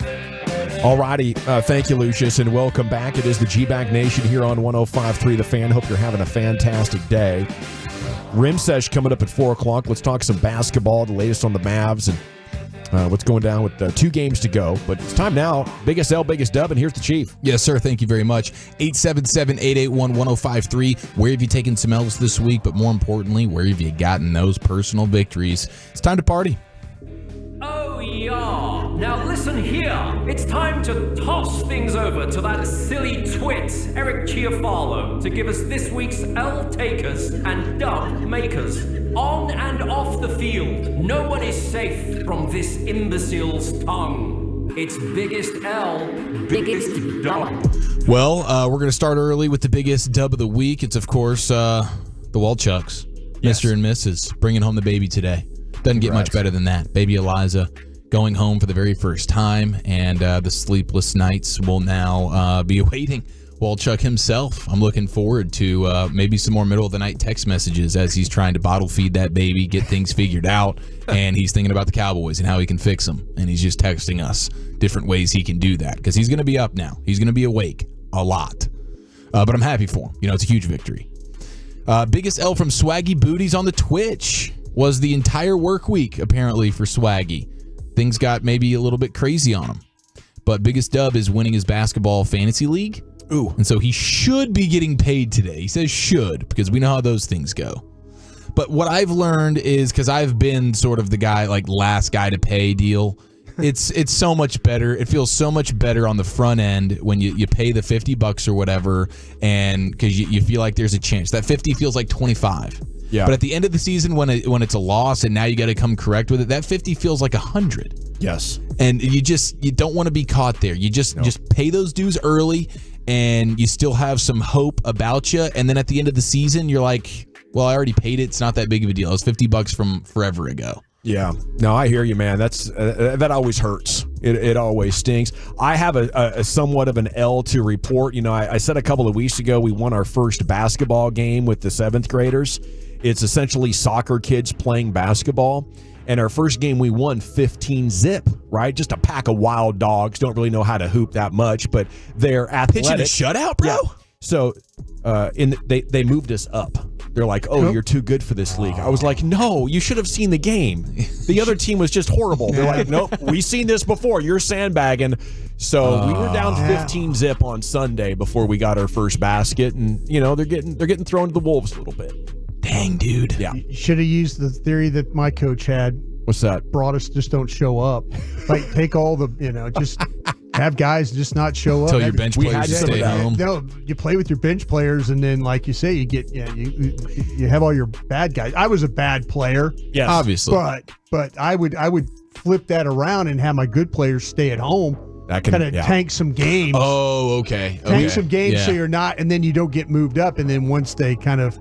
Alrighty, thank you, Lucius, and welcome back. It is the G-Bag Nation here on 105.3 The Fan. Hope you're having a fantastic day. Rim Sesh coming up at 4 o'clock. Let's talk some basketball, the latest on the Mavs, and what's going down with 2 games to go. But it's time now. Biggest L, biggest dub, and here's the Chief. Yes, sir. Thank you very much. 877-881-1053. Where have you taken some L's this week? But more importantly, where have you gotten those personal victories? It's time to party. Oh, yeah. Now listen here. It's time to toss things over to that silly twit, Eric Chiafalo, to give us this week's L takers and dub makers. On and off the field, no one is safe from this imbecile's tongue. It's biggest L, biggest dub. Well, we're going to start early with the biggest dub of the week. It's, of course, the Walchucks. Yes. Mr. and Mrs. bringing home the baby today. Doesn't get much better than that. Baby Eliza going home for the very first time, and the sleepless nights will now be awaiting Walchuk himself. I'm looking forward to maybe some more middle-of-the-night text messages as he's trying to bottle feed that baby, get things figured out, and he's thinking about the Cowboys and how he can fix them, and he's just texting us different ways he can do that, because he's going to be up now. He's going to be awake a lot, but I'm happy for him. You know, it's a huge victory. Biggest L from Swaggy Booties on the Twitch was the entire work week, apparently, for Swaggy. Things got maybe a little bit crazy on him, but biggest dub is winning his basketball fantasy league. Ooh. And so he should be getting paid today. He says should, because we know how those things go. But what I've learned is, because I've been sort of the guy, like last guy to pay deal, it's so much better. It feels so much better on the front end when you pay the $50 or whatever, and because you feel like there's a chance. That 50 feels like 25. Yeah. But at the end of the season, when it's a loss and now you got to come correct with it, that 50 feels like 100. Yes. And you don't want to be caught there. You just pay those dues early, and you still have some hope about you. And then at the end of the season, you're like, well, I already paid it. It's not that big of a deal. It's $50 from forever ago. Yeah. No, I hear you, man. That always hurts. It always stings. I have a somewhat of an L to report. You know, I said a couple of weeks ago we won our first basketball game with the 7th graders. It's essentially soccer kids playing basketball. And our first game, we won 15-zip, right? Just a pack of wild dogs. Don't really know how to hoop that much, but they're athletic. Pitching a shutout, bro? Yeah. So they moved us up. They're like, oh, you're too good for this league. I was like, no, you should have seen the game. The other team was just horrible. They're like, nope, we've seen this before. You're sandbagging. So we were down 15-zip on Sunday before we got our first basket. And, you know, they're getting thrown to the wolves a little bit. Dang, dude. Yeah. You should have used the theory that my coach had. What's that? Brought us just don't show up. Like, take all the, just have guys just not show up. Tell your bench players to stay home. No, you play with your bench players, and then, like you say, you get you have all your bad guys. I was a bad player. Yes. Obviously. But I would flip that around and have my good players stay at home. That can kind of tank some games. Oh, okay. Tank some games so you're not, and then you don't get moved up, and then once they kind of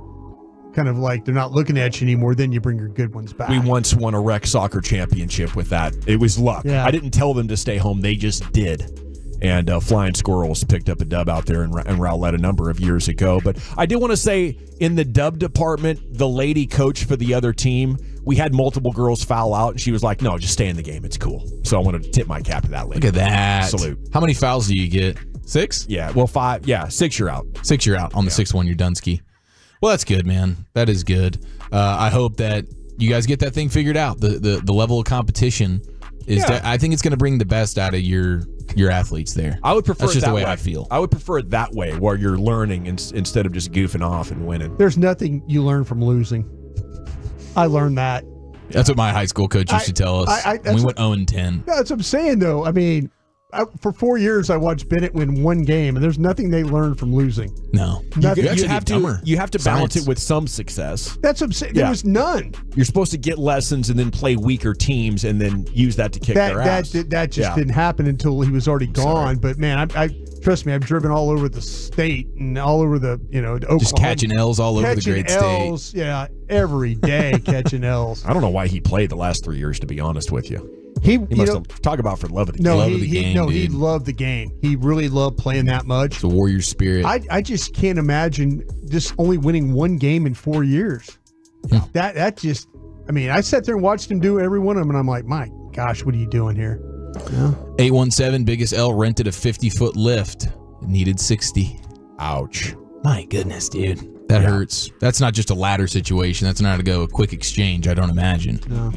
like they're not looking at you anymore, then you bring your good ones back. We once won a rec soccer championship with that. It was luck. Yeah. I didn't tell them to stay home. They just did. And Flying Squirrels picked up a dub out there in Rowlett a number of years ago. But I do want to say, in the dub department, the lady coach for the other team, we had multiple girls foul out, and she was like, no, just stay in the game. It's cool. So I wanted to tip my cap to that lady. Look at that. Salute. How many fouls do you get? 6? Yeah, well, 5. Yeah, 6 you're out. 6 you're out. On the 6th one, you're Dunsky. Well, that's good, man. That is good. I hope that you guys get that thing figured out. The level of competition is. I think it's going to bring the best out of your athletes there. I would prefer That's just it that the way way. I feel. I would prefer it that way, where you're learning instead of just goofing off and winning. There's nothing you learn from losing. I learned that. That's what my high school coach used to tell us. We went 0-10. That's what I'm saying, though. I mean, for 4 years, I watched Bennett win one game, and there's nothing they learned from losing. No. Nothing. You have to balance it with some success. That's what I'm saying. There was none. You're supposed to get lessons and then play weaker teams and then use that to kick their ass. That just didn't happen until he was already gone. But, man, I trust me, I've driven all over the state and all over the, Oklahoma. Just catching L's all over the great L's, state. Yeah, every day catching L's. I don't know why he played the last 3 years, to be honest with you. He must have talk about for love of the game. He loved the game. He really loved playing that much. It's a warrior spirit. I just can't imagine just only winning one game in 4 years. Yeah. That just, I mean, I sat there and watched him do every one of them, and I'm like, my gosh, what are you doing here? Yeah. 817 Biggest L rented a 50-foot lift. It needed 60. Ouch. My goodness, dude. That hurts. That's not just a ladder situation. That's not a quick exchange, I don't imagine. No.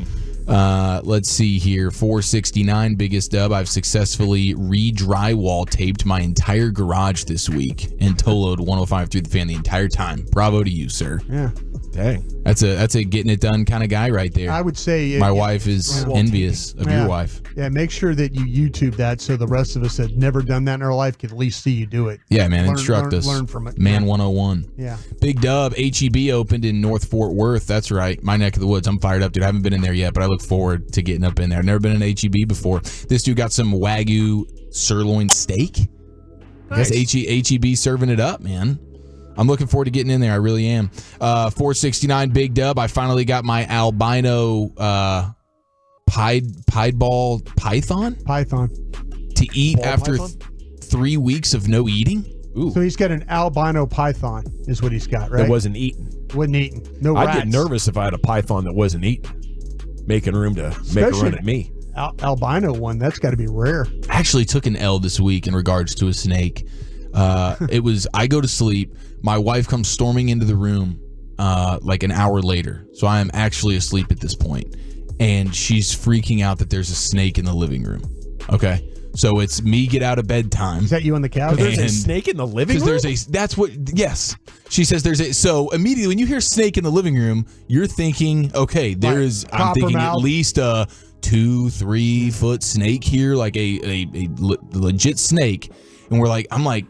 Let's see here. 469 biggest dub. I've successfully re-drywall taped my entire garage this week and Tolo'd 105 through the fan the entire time. Bravo to you, sir. Yeah. Dang. That's a getting it done kind of guy right there. I would say my wife is envious of your wife. Yeah, make sure that you YouTube that so the rest of us that never done that in our life can at least see you do it. Yeah, man, instruct us. Learn from it. Man 101. Yeah. Big dub. HEB opened in North Fort Worth. That's right. My neck of the woods. I'm fired up, dude. I haven't been in there yet, but I look forward to getting up in there. I've never been in HEB before. This dude got some Wagyu sirloin steak. Nice. I guess HEB serving it up, man. I'm looking forward to getting in there. I really am. 469 big dub. I finally got my albino pied ball python to eat Ball after python? 3 weeks of no eating. Ooh. So he's got an albino python is what he's got, right? That wasn't eaten. Wasn't eaten. No rats. I'd get nervous if I had a python that wasn't eaten, making room to make a run at me. Albino one, that's got to be rare. I actually took an L this week in regards to a snake. It was, I go to sleep. My wife comes storming into the room like an hour later. So I am actually asleep at this point. And she's freaking out that there's a snake in the living room. Okay. So it's me get out of bed time. Is that you on the couch? There's a snake in the living room? Yes. She says there's a, so immediately when you hear snake in the living room, you're thinking, okay, I'm thinking at least a 2-3 foot snake here, like a legit snake. And I'm like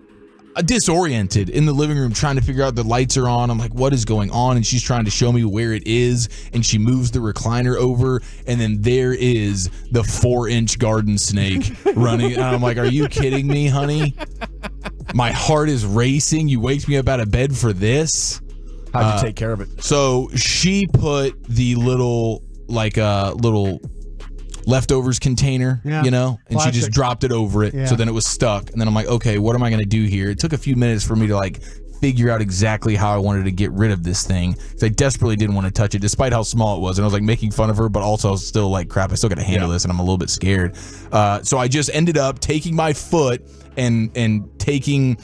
disoriented in the living room trying to figure out the lights are on. I'm like, what is going on? And she's trying to show me where it is. And she moves the recliner over. And then there is the 4-inch garden snake running. And I'm like, are you kidding me, honey? My heart is racing. You waked me up out of bed for this. How'd you take care of it? So she put the little leftovers container, and Plastic. she just dropped it over it. Yeah. So then it was stuck. And then I'm like, okay, what am I going to do here? It took a few minutes for me to figure out exactly how I wanted to get rid of this thing. Because I desperately didn't want to touch it, despite how small it was. And I was making fun of her, but also I was still like, crap, I still got to handle this. And I'm a little bit scared. So I just ended up taking my foot and guiding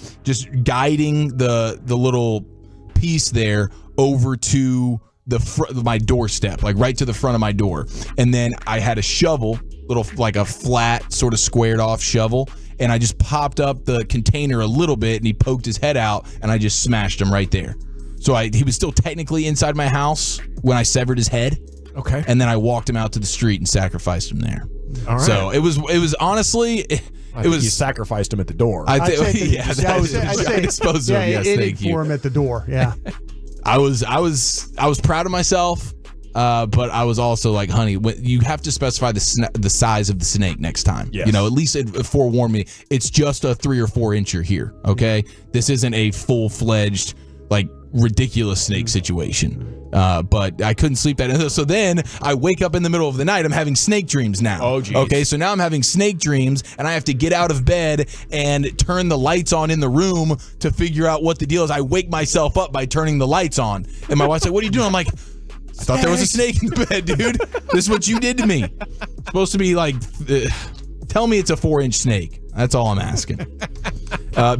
the little piece there over to my doorstep, right to the front of my door. And then I had a shovel, a flat sort of squared off shovel. And I just popped up the container a little bit and he poked his head out and I just smashed him right there. So he was still technically inside my house when I severed his head. Okay. And then I walked him out to the street and sacrificed him there. All right. So it was honestly, you sacrificed him at the door. I suppose so. Yes, thank you. For him at the door. Yeah. I was proud of myself, but I was also like, honey, you have to specify the size of the snake next time. Yes. At least it forewarn me. It's just a 3 or 4 incher here. Okay, this isn't a full-fledged ridiculous snake situation. But I couldn't sleep that night. So then I wake up in the middle of the night. I'm having snake dreams now. Oh, geez. Okay, so now I'm having snake dreams, and I have to get out of bed and turn the lights on in the room to figure out what the deal is. I wake myself up by turning the lights on. And my wife's like, what are you doing? I'm like, I thought there was a snake in the bed, dude. This is what you did to me. It's supposed to be tell me it's a 4-inch snake. That's all I'm asking.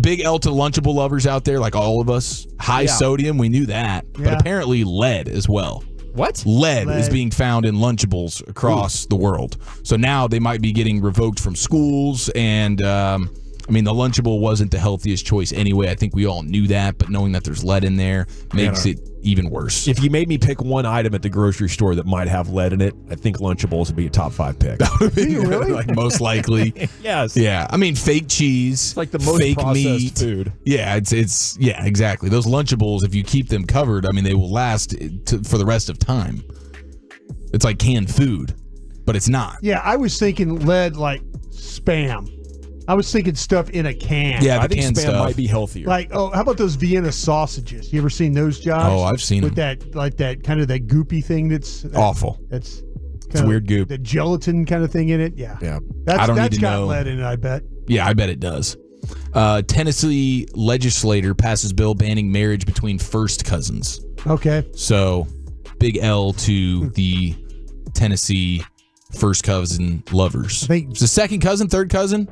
Big L to Lunchable lovers out there, like all of us. High sodium, we knew that. But apparently lead as well. What? Lead is being found in Lunchables across the world. So now they might be getting revoked from schools. And, the Lunchable wasn't the healthiest choice anyway. I think we all knew that. But knowing that there's lead in there makes it even worse. If you made me pick one item at the grocery store that might have lead in it, I think Lunchables would be a top 5 pick. Really? Most likely. Yes. Yeah. Fake cheese. It's like the most fake processed meat. food. Yeah, it's exactly. Those Lunchables, if you keep them covered, they will last for the rest of time. It's like canned food, but it's not. Yeah, I was thinking lead like Spam. I was thinking stuff in a can. Yeah, I think canned Spam stuff might be healthier. How about those Vienna sausages? You ever seen those, Josh? Oh, I've seen with them. that kind of that goopy thing that's awful. That's it's weird goop. The gelatin kind of thing in it. Yeah. Yeah. I don't that's need to got know. lead in it, I bet. Yeah, I bet it does. Tennessee legislator passes bill banning marriage between first cousins. Okay. So, big L to the Tennessee first cousin lovers. It's the second cousin, third cousin.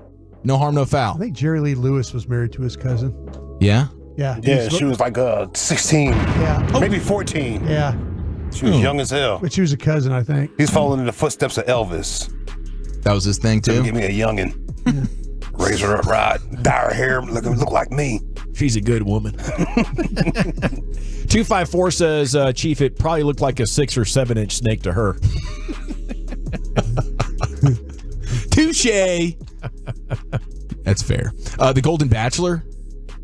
No harm, no foul. I think Jerry Lee Lewis was married to his cousin. Yeah? Yeah. Yeah, she was 16. Yeah. Maybe 14. Yeah. She was young as hell. But she was a cousin, I think. He's following in the footsteps of Elvis. That was his thing too. Give me a youngin. Raise her up right. Dye her hair. Look like me. She's a good woman. 254 says, Chief, it probably looked like a 6 or 7 inch snake to her. Touche. That's fair. The Golden Bachelor.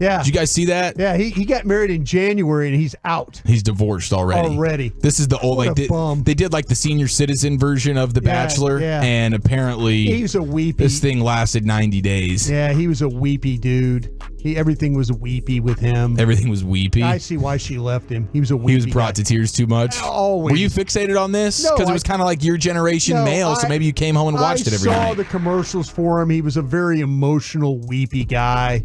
Yeah. Did you guys see that? Yeah, he got married in January and he's out. He's divorced already. This is the old, What a bum. they did like the senior citizen version of The Bachelor, yeah. and apparently He was a weepy. this thing lasted 90 days. Yeah, he was a weepy dude. Everything was weepy with him. Everything was weepy. I see why she left him. He was a weepy He was brought to tears too much. Always. Were you fixated on this? No, Because it was kind of like your generation No, male, so maybe you came home and watched it every I saw night. the commercials for him. He was a very emotional, weepy guy.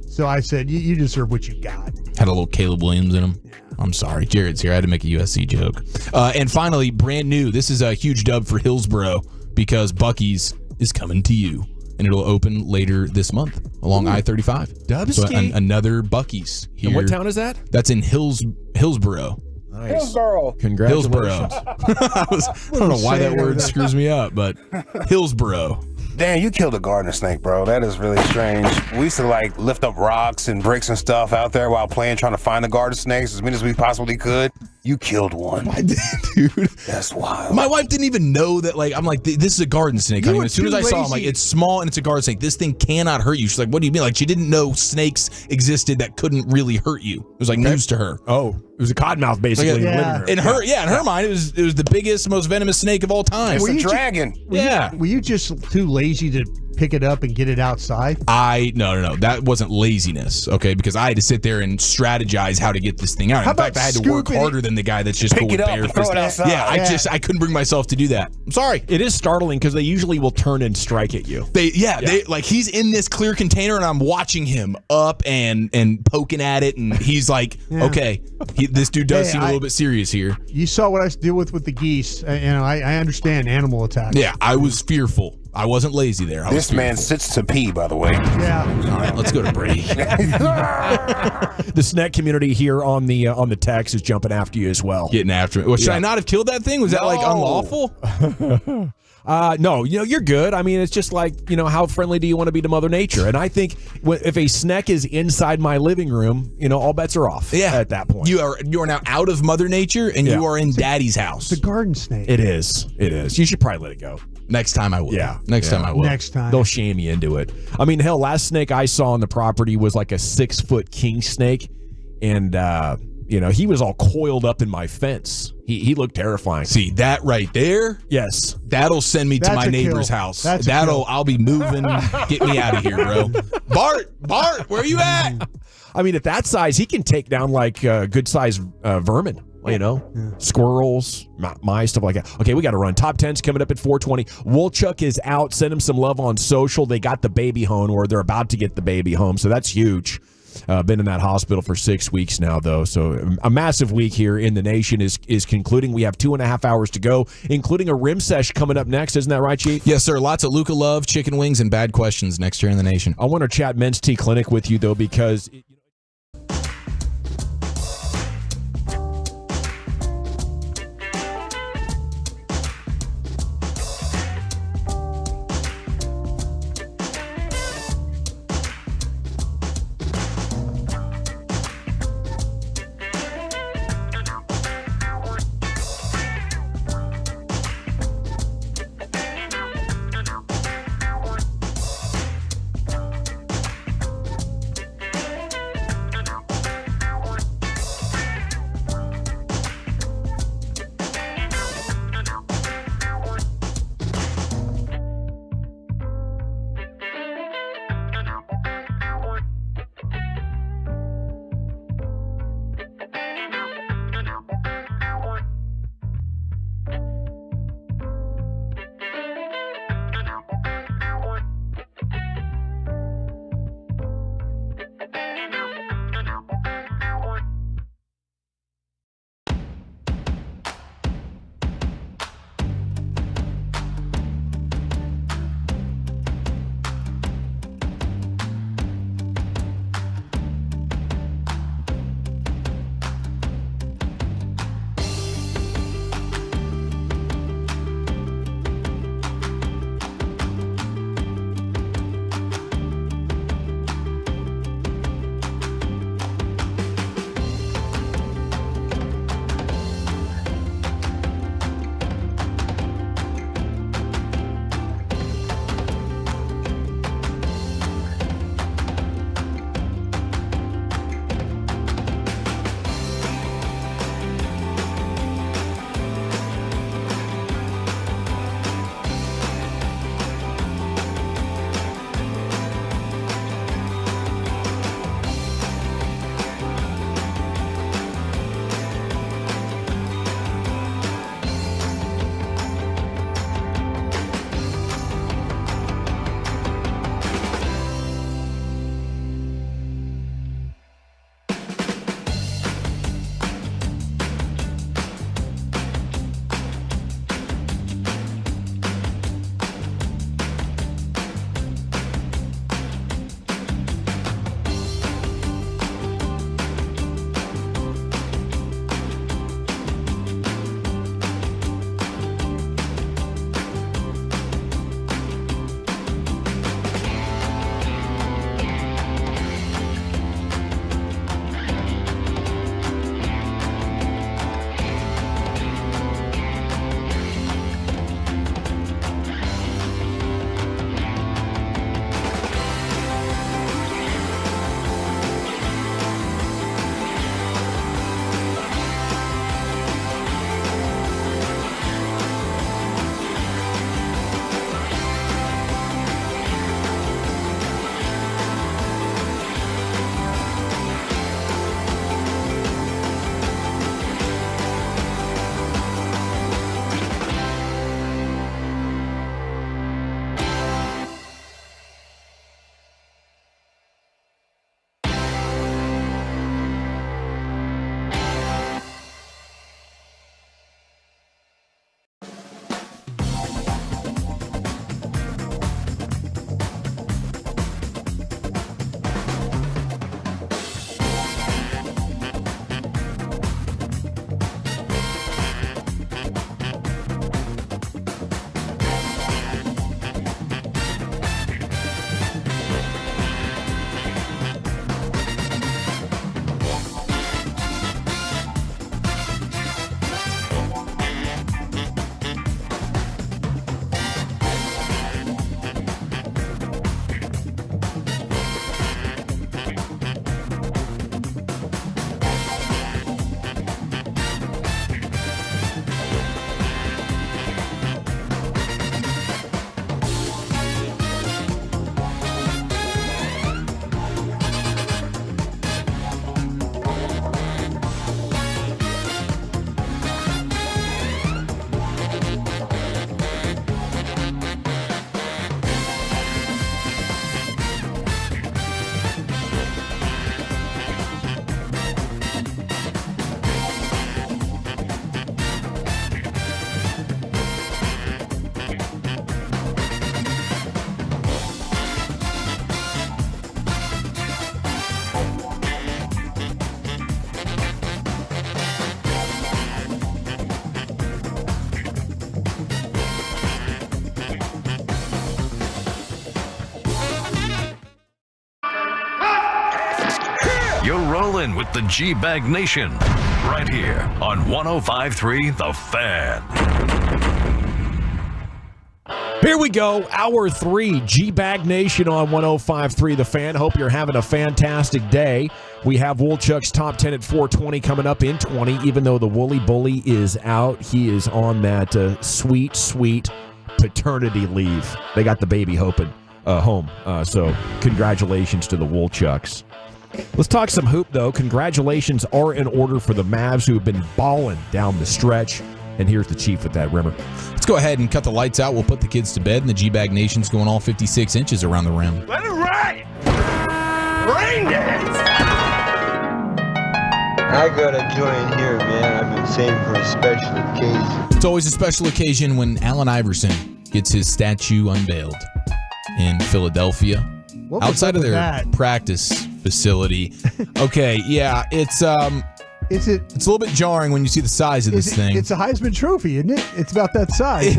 So I said, you deserve what you got. Had a little Caleb Williams in him. I'm sorry. Jared's here. I had to make a USC joke. And finally, brand new. This is a huge dub for Hillsboro because Buc-ee's is coming to you. And it'll open later this month along I-35. Dubski. So another Buc-ee's here. And what town is that? That's in Hillsboro. Nice. Hillsboro. Congratulations. I don't know why that word screws me up, but Hillsboro. Damn, you killed a garden snake, bro. That is really strange. We used to like lift up rocks and bricks and stuff out there while playing, trying to find the garden snakes as many as we possibly could. You killed one. I did, dude. That's wild. My wife didn't even know that, like, I'm like, this is a garden snake. I mean, as soon as I saw it, I'm like, it's small and it's a garden snake. This thing cannot hurt you. She's like, what do you mean? Like, she didn't know snakes existed that couldn't really hurt you. It was like news to her. Oh, it was a cottonmouth basically in the living room. In her mind, it was the biggest, most venomous snake of all time. It's a dragon. Were you just too lazy to pick it up and get it outside? No. That wasn't laziness, okay? Because I had to sit there and strategize how to get this thing out. In fact, I had to work harder than the guy that's just Pick cool it with up bare and throw it fists. outside. Yeah, I couldn't bring myself to do that. I'm sorry. It is startling because they usually will turn and strike at you. They like he's in this clear container and I'm watching him up and poking at it and he's like, okay, this dude does seem a little bit serious here. You saw what I deal with the geese. I understand animal attacks. Yeah, I was fearful. I wasn't lazy there. This man sits to pee, by the way. Yeah. All right, let's go to break. The snack community here on the text is jumping after you as well. Getting after it. Well, should I not have killed that thing? Was that like unlawful? No, you're good. I mean, it's just like, how friendly do you want to be to Mother Nature? And I think if a snack is inside my living room, all bets are off. Yeah. At that point, you are now out of Mother Nature and you are in Daddy's house. It's a garden snake. It is. You should probably let it go. Next time I will. Yeah. Next time I will. Next time. They'll shame you into it. I mean, hell, last snake I saw on the property was like a 6-foot king snake. And, he was all coiled up in my fence. He looked terrifying. See, that right there? Yes. That'll send me to That's my a neighbor's kill. house. That's a kill. I'll be moving. Get me out of here, bro. Bart, where you at? I mean, at that size, he can take down like good-sized vermin. Squirrels, mice, stuff like that. Okay, we got to run. Top 10's coming up at 4:20. Woolchuck is out. Send him some love on social. They got the baby home, or they're about to get the baby home, so that's huge. Been in that hospital for 6 weeks now, though. So a massive week here in the nation is concluding. We have 2.5 hours to go, including a rim sesh coming up next. Isn't that right, Chief? Yes, sir. Lots of Luca love, chicken wings, and bad questions next year in the nation. I want to chat Men's Tea Clinic with you, though, because in with the G-Bag Nation right here on 105.3 The Fan. Here we go, Hour 3, G-Bag Nation on 105.3 The Fan. Hope you're having a fantastic day. We have Woolchuck's Top 10 at 420 coming up in 20. Even though the Woolly Bully is out, he is on that sweet, sweet paternity leave. They got the baby home. So congratulations to the Woolchucks. Let's talk some hoop, though. Congratulations are in order for the Mavs, who have been balling down the stretch. And here's the Chief with that rimmer. Let's go ahead and cut the lights out. We'll put the kids to bed, and the G-Bag Nation's going all 56 inches around the rim. Let it ride! Rain dance! I gotta join here, man. I've been saving for a special occasion. It's always a special occasion when Allen Iverson gets his statue unveiled in Philadelphia, outside of their practice facility. Okay, yeah, it's a little bit jarring when you see the size of this thing. It's a Heisman Trophy, isn't it? It's about that size.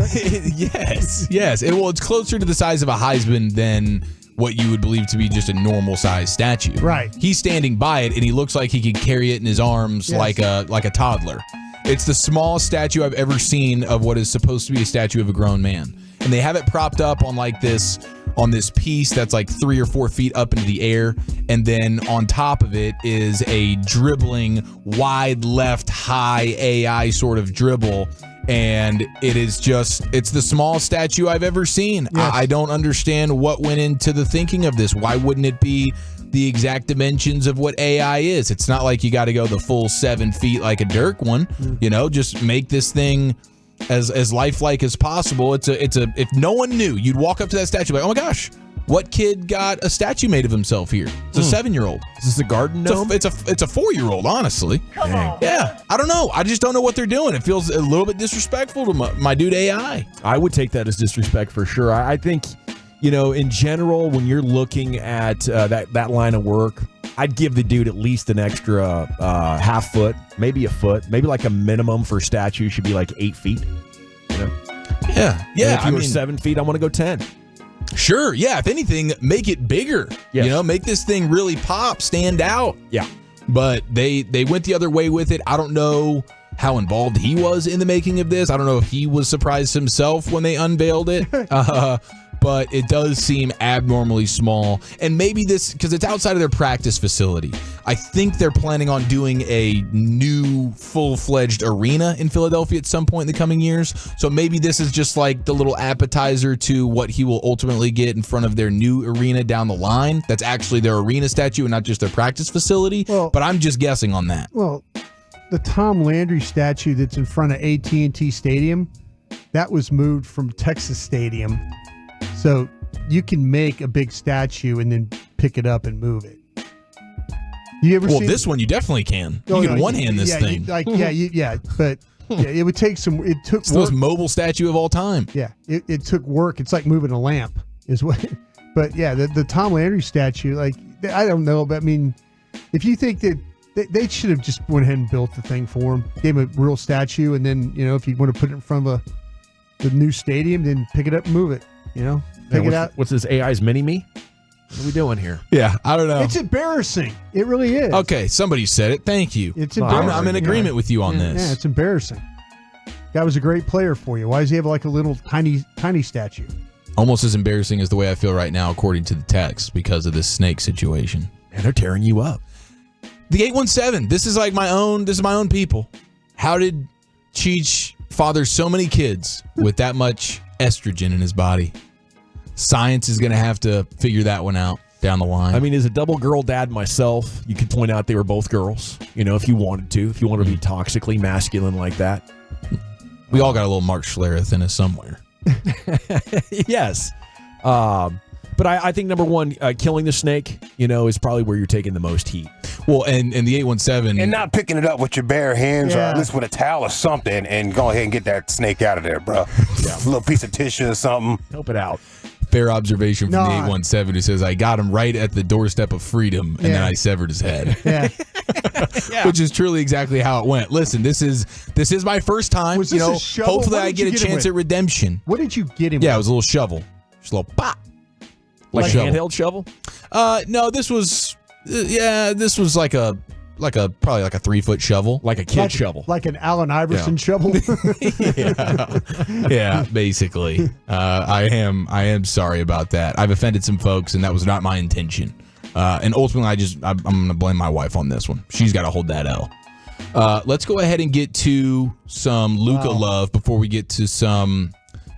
Yes. It's closer to the size of a Heisman than what you would believe to be just a normal size statue. Right. He's standing by it, and he looks like he could carry it in his arms like a toddler. It's the smallest statue I've ever seen of what is supposed to be a statue of a grown man. And they have it propped up on this piece that's like 3 or 4 feet up into the air, and then on top of it is a dribbling wide left high AI sort of dribble, and it's the smallest statue I've ever seen. Yes. I don't understand what went into the thinking of this. Why wouldn't it be the exact dimensions of what AI is? It's not like you got to go the full 7 feet like a Dirk one. Just make this thing as lifelike as possible. If no one knew, you'd walk up to that statue like, oh my gosh, what kid got a statue made of himself here? It's a 7-year-old. Is this a garden gnome? It's a 4-year-old, honestly. Dang. Yeah, I don't know. I just don't know what they're doing. It feels a little bit disrespectful to my dude AI. I would take that as disrespect for sure. I think, in general, when you're looking at that line of work, I'd give the dude at least an extra half foot, maybe a foot, maybe like a minimum for statue should be like 8 feet. Yeah. And if you were 7 feet, I want to go 10. Sure. Yeah. If anything, make it bigger. Yes. Make this thing really pop, stand out. Yeah. But they went the other way with it. I don't know how involved he was in the making of this. I don't know if he was surprised himself when they unveiled it. But it does seem abnormally small. And maybe because it's outside of their practice facility. I think they're planning on doing a new full-fledged arena in Philadelphia at some point in the coming years. So maybe this is just like the little appetizer to what he will ultimately get in front of their new arena down the line. That's actually their arena statue and not just their practice facility. But I'm just guessing on that. Well, the Tom Landry statue that's in front of AT&T Stadium, that was moved from Texas Stadium. So you can make a big statue and then pick it up and move it. You ever seen this one you definitely can. You can one-hand this thing. But it would take some. It took it's the most mobile statue of all time. Yeah, it took work. It's like moving a lamp, is what. But yeah, the Tom Landry statue, like I don't know, but I mean, if you think that they should have just went ahead and built the thing for him, gave him a real statue, and then if you want to put it in front of the new stadium, then pick it up and move it. Pick it out. What's this AI's mini-me? What are we doing here? Yeah, I don't know. It's embarrassing. It really is. Okay, somebody said it. Thank you. It's embarrassing. I'm in agreement with you on this. Yeah, it's embarrassing. Guy was a great player for you. Why does he have like a little tiny statue? Almost as embarrassing as the way I feel right now, according to the text, because of this snake situation. And they're tearing you up. The 817. This is my own people. How did Cheech father so many kids with that much estrogen in his body? Science is going to have to figure that one out down the line. I mean, as a double girl dad myself, you could point out they were both girls, if you wanted to, if you wanted to be toxically masculine like that. We all got a little Mark Schlereth in us somewhere. Yes. But I think number one, killing the snake, is probably where you're taking the most heat. Well, and the 817. And not picking it up with your bare hands or at least with a towel or something and go ahead and get that snake out of there, bro. Yeah. A little piece of tissue or something. Help it out. Fair observation from the 817 who says, I got him right at the doorstep of freedom and then I severed his head. Yeah. Which is truly exactly how it went. Listen, this is my first time. Was this a shovel? Hopefully I get a chance at redemption. What did you get him Yeah, with? it was a little shovel. Just a little pop. Like a handheld shovel? No, this was like a probably like a 3-foot shovel, like a kid shovel, like an Allen Iverson shovel. Yeah, basically. I am sorry about that. I've offended some folks, and that was not my intention. And ultimately, I'm going to blame my wife on this one. She's got to hold that L. Let's go ahead and get to some Luka love before we get to some.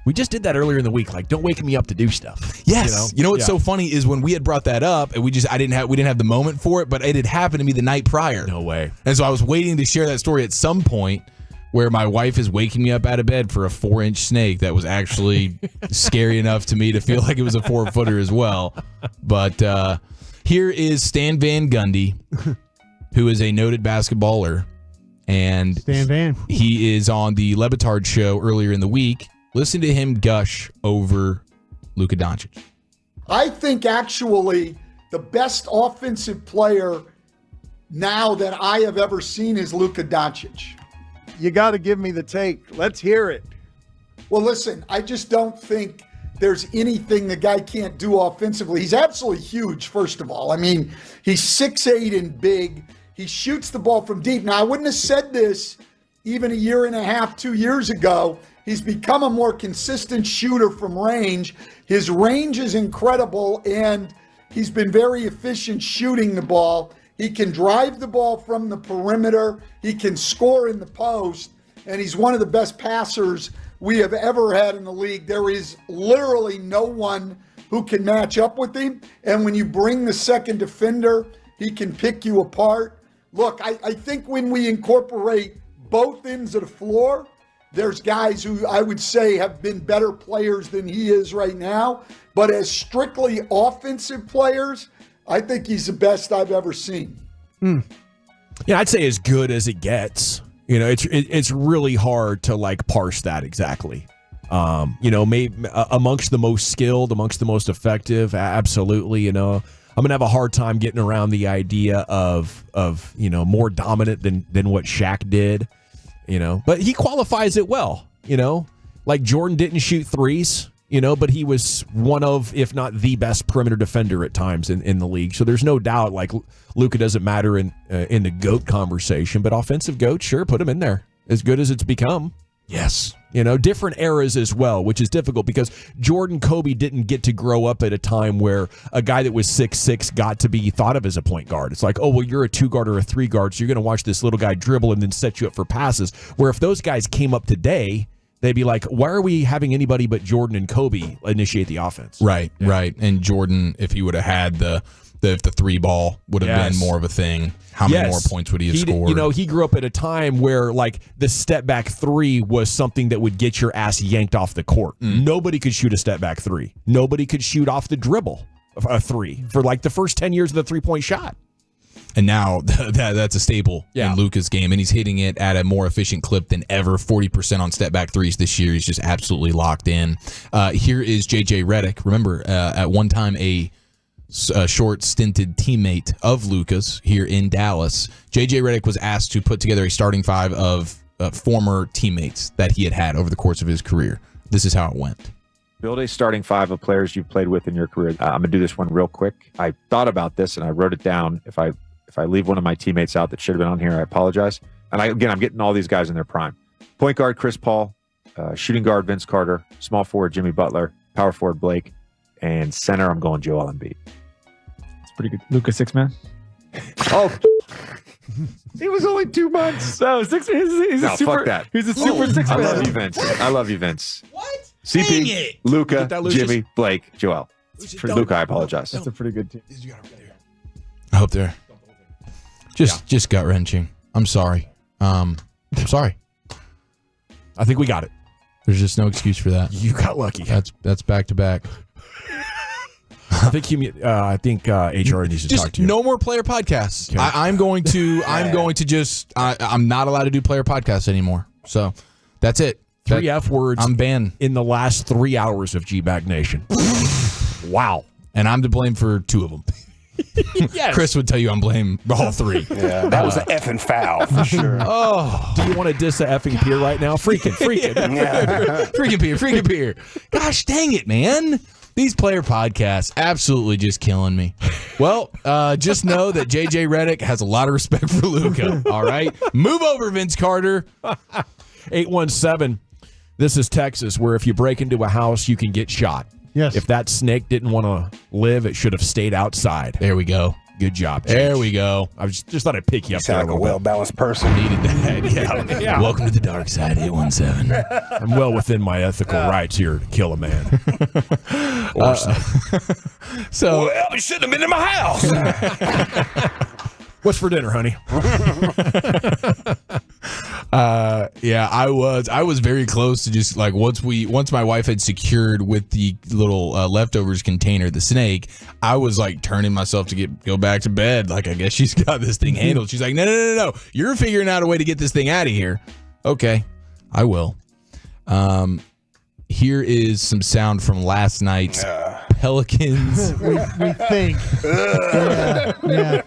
We just did that earlier in the week. Like, don't wake me up to do stuff. Yes. You know what's so funny is when we had brought that up, and we didn't have the moment for it, but it had happened to me the night prior. No way. And so I was waiting to share that story at some point where my wife is waking me up out of bed for a 4-inch snake that was actually scary enough to me to feel like it was a 4-footer as well. But here is Stan Van Gundy, who is a noted basketballer, and Stan Van. He is on the Le Batard show earlier in the week. Listen to him gush over Luka Doncic. I think actually the best offensive player now that I have ever seen is Luka Doncic. You got to give me the take. Let's hear it. Well, listen, I just don't think there's anything the guy can't do offensively. He's absolutely huge, first of all. I mean, he's 6'8" and big. He shoots the ball from deep. Now, I wouldn't have said this even a year and a half, 2 years ago. He's become a more consistent shooter from range. His range is incredible, and he's been very efficient shooting the ball. He can drive the ball from the perimeter. He can score in the post, and he's one of the best passers we have ever had in the league. There is literally no one who can match up with him, and when you bring the second defender, he can pick you apart. Look, I think when we incorporate both ends of the floor, there's guys who I would say have been better players than he is right now. But as strictly offensive players, I think he's the best I've ever seen. Yeah, I'd say as good as it gets. You know, it's really hard to like parse that exactly. Maybe amongst the most skilled, amongst the most effective, absolutely. You know, I'm gonna have a hard time getting around the idea of more dominant than what Shaq did. You know, but he qualifies it well. You know, like Jordan didn't shoot threes. You know, but he was one of, if not the best perimeter defender at times in the league. So there's no doubt, like, Luka doesn't matter in the GOAT conversation, but offensive GOAT, sure, put him in there. As good as it's become. Yes. You know, different eras as well, which is difficult because Jordan, Kobe didn't get to grow up at a time where a guy that was 6'6" got to be thought of as a point guard. It's like, oh, well, you're a 2 guard or a 3 guard, so you're going to watch this little guy dribble and then set you up for passes. Where if those guys came up today, they'd be like, why are we having anybody but Jordan and Kobe initiate the offense? Right, right. And Jordan, if he would have had the 3 ball would have been more of a thing, how many more points would he have scored? You know, he grew up at a time where like the step back 3 was something that would get your ass yanked off the court. Nobody could shoot a step back 3. Nobody could shoot off the dribble a 3 for like the first 10 years of the 3-point shot. And now that's a staple in Luka's game, and he's hitting it at a more efficient clip than ever. 40% on step-back threes this year. He's just absolutely locked in. Here is J.J. Redick. Remember, at one time a short-stinted teammate of Luka's here in Dallas. J.J. Redick was asked to put together a starting 5 of former teammates that he had over the course of his career. This is how it went. Build a starting 5 of players you've played with in your career. I'm going to do this one real quick. I thought about this, and I wrote it down. If I leave one of my teammates out that should have been on here, I apologize. And I'm getting all these guys in their prime. Point guard, Chris Paul. Shooting guard, Vince Carter. Small forward, Jimmy Butler. Power forward, Blake. And center, I'm going Joel Embiid. It's pretty good. Luka, 6-man. Oh, he was only 2 months. No, 6 man. He's a super. Fuck that. He's a super 6-man. I love you, Vince. I love you, Vince. What? CP, Luka, Jimmy, Blake, Joel. Luka, I apologize. That's a pretty good team. I hope they're just gut wrenching. I'm sorry. I'm sorry. I think we got it. There's just no excuse for that. You got lucky. That's back to back. I think HR needs to talk to you. No more player podcasts. Okay. I'm going to just. I'm not allowed to do player podcasts anymore. So that's it. 3 F words. I'm banned in the last 3 hours of G-Bag Nation. Wow. And I'm to blame for 2 of them. Yes. Chris would tell you I'm blame all 3. Yeah, that was an effing foul for sure. Oh, do you want to diss a effing peer right now? Freaking. Yeah. freaking peer. Gosh dang it, man. These player podcasts absolutely just killing me. Well, just know that JJ Redick has a lot of respect for Luka. All right? Move over, Vince Carter. 817. This is Texas, where if you break into a house, you can get shot. Yes. If that snake didn't want to live, it should have stayed outside. There we go. Good job, Chase. There we go. I was just thought I'd pick you up there Sound like a well-balanced person. Needed that. Yeah. Welcome to the dark side, 817. I'm well within my ethical rights here to kill a man. So, well, you shouldn't have been in my house. What's for dinner, honey? yeah, I was very close to just like once my wife had secured with the little leftovers container the snake, I was like turning myself to go back to bed. Like, I guess she's got this thing handled. She's like, no, you're figuring out a way to get this thing out of here. Okay, I will. Here is some sound from last night's Pelicans. we think. Yeah.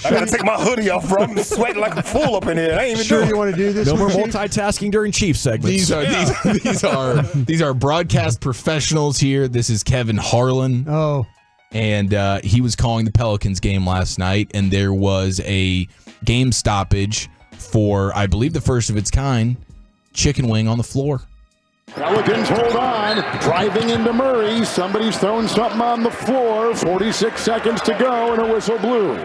I gotta take my hoodie off, bro. I'm sweating like a fool up in here. I ain't even Sure, doing you want to do this? No more Chief? multitasking during Chiefs segments. These are broadcast professionals here. This is Kevin Harlan. Oh. And he was calling the Pelicans game last night, and there was a game stoppage for, I believe, the first of its kind, chicken wing on the floor. Pelicans hold on, driving into Murray. Somebody's throwing something on the floor. 46 seconds to go, and a whistle blew.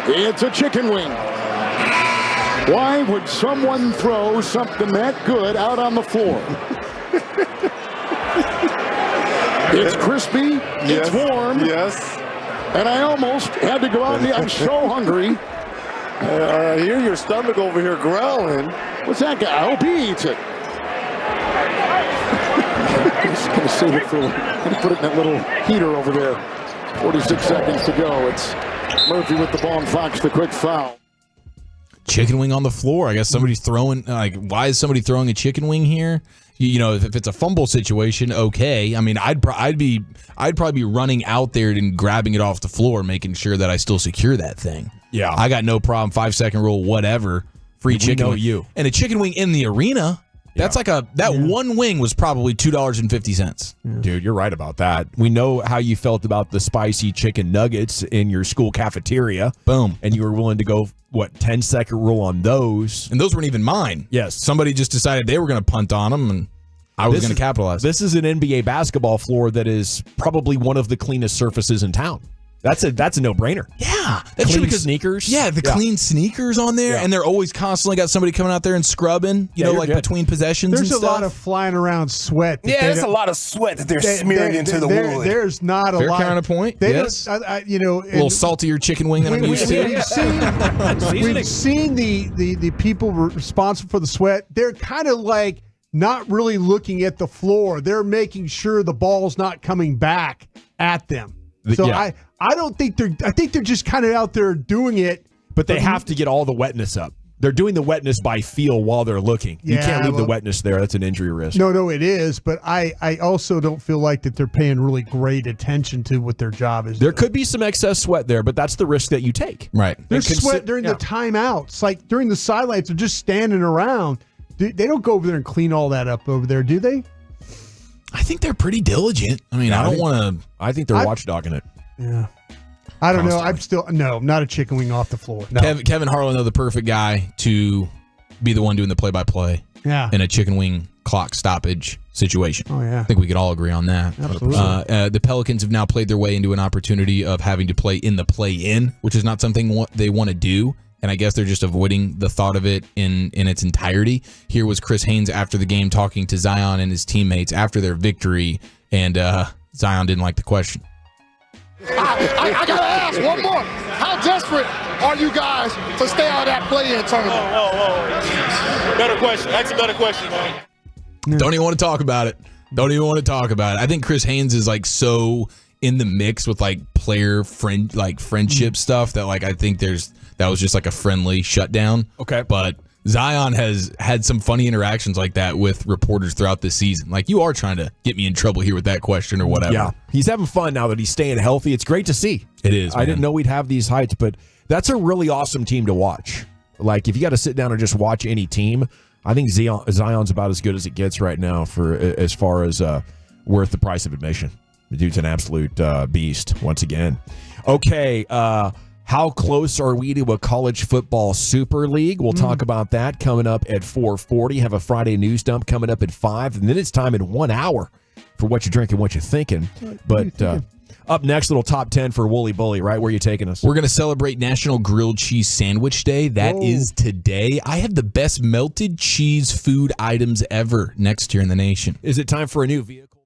It's a chicken wing. Why would someone throw something that good out on the floor? It's crispy. It's warm. Yes. And I almost had to go out and I'm so hungry. I hear your stomach over here growling. What's that guy? I hope he eats it. I'm just going to save it for, put it in that little heater over there. 46 seconds to go. It's Murphy with the ball and Fox the quick foul. Chicken wing on the floor. I guess somebody's throwing, like, why is somebody throwing a chicken wing here? You know, if it's a fumble situation, okay. I mean, I'd probably be running out there and grabbing it off the floor, making sure that I still secure that thing. Yeah. I got no problem. 5-second rule, whatever. Free chicken wing. You. And a chicken wing in the arena. That's like one wing was probably $2.50. Dude, you're right about that. We know how you felt about the spicy chicken nuggets in your school cafeteria. Boom. And you were willing to go, 10-second rule on those. And those weren't even mine. Yes. Somebody just decided they were going to punt on them, and I was going to capitalize. This is an NBA basketball floor that is probably one of the cleanest surfaces in town. That's a no-brainer. Yeah. Clean sneakers. Yeah, clean sneakers on there, and they're always constantly got somebody coming out there and scrubbing, between possessions There's and stuff. There's a lot of flying around sweat. There's a lot of sweat that they're smearing into the wood. There's not a Fair lot. counterpoint. Yes. A little saltier chicken wing than I'm used to. We've seen the people responsible for the sweat. They're kind of like not really looking at the floor. They're making sure the ball's not coming back at them. So I don't think I think they're just kind of out there doing it. But they have to get all the wetness up. They're doing the wetness by feel while they're looking. You can't leave the wetness there. That's an injury risk. No, it is. But I also don't feel like that they're paying really great attention to what their job is. There could be some excess sweat there, but that's the risk that you take. Right. There's sweat during the timeouts. Like during the sidelines, they're just standing around. They don't go over there and clean all that up over there, do they? I think they're pretty diligent. I mean, I don't want to. I think they're watchdogging it. Yeah. I don't know. I'm not a chicken wing off the floor. No. Kevin Harlan, though, the perfect guy to be the one doing the play-by-play in a chicken wing clock stoppage situation. Oh, yeah. I think we could all agree on that. Absolutely. The Pelicans have now played their way into an opportunity of having to play in the play-in, which is not something they want to do. And I guess they're just avoiding the thought of it in its entirety. Here was Chris Haynes after the game talking to Zion and his teammates after their victory, and Zion didn't like the question. I gotta ask one more. How desperate are you guys to stay out of that play-in tournament? Whoa. Better question. Ask a better question, man. Don't even want to talk about it. I think Chris Haynes is like so in the mix with like friendship stuff that like I think that was just like a friendly shutdown. Okay. But Zion has had some funny interactions like that with reporters throughout this season. Like, you are trying to get me in trouble here with that question or whatever. Yeah. He's having fun now that he's staying healthy. It's great to see. It is, I didn't know we'd have these heights, but that's a really awesome team to watch. Like, if you got to sit down and just watch any team, I think Zion's about as good as it gets right now for as far as worth the price of admission. The dude's an absolute beast once again. Okay, how close are we to a college football super league? We'll talk about that coming up at 4:40. Have a Friday news dump coming up at 5, and then it's time in 1 hour for what you're drinking, what you're thinking. But up next, little top 10 for Wooly Bully, right? Where are you taking us? We're going to celebrate National Grilled Cheese Sandwich Day. That is today. I have the best melted cheese food items ever next here in the nation. Is it time for a new vehicle?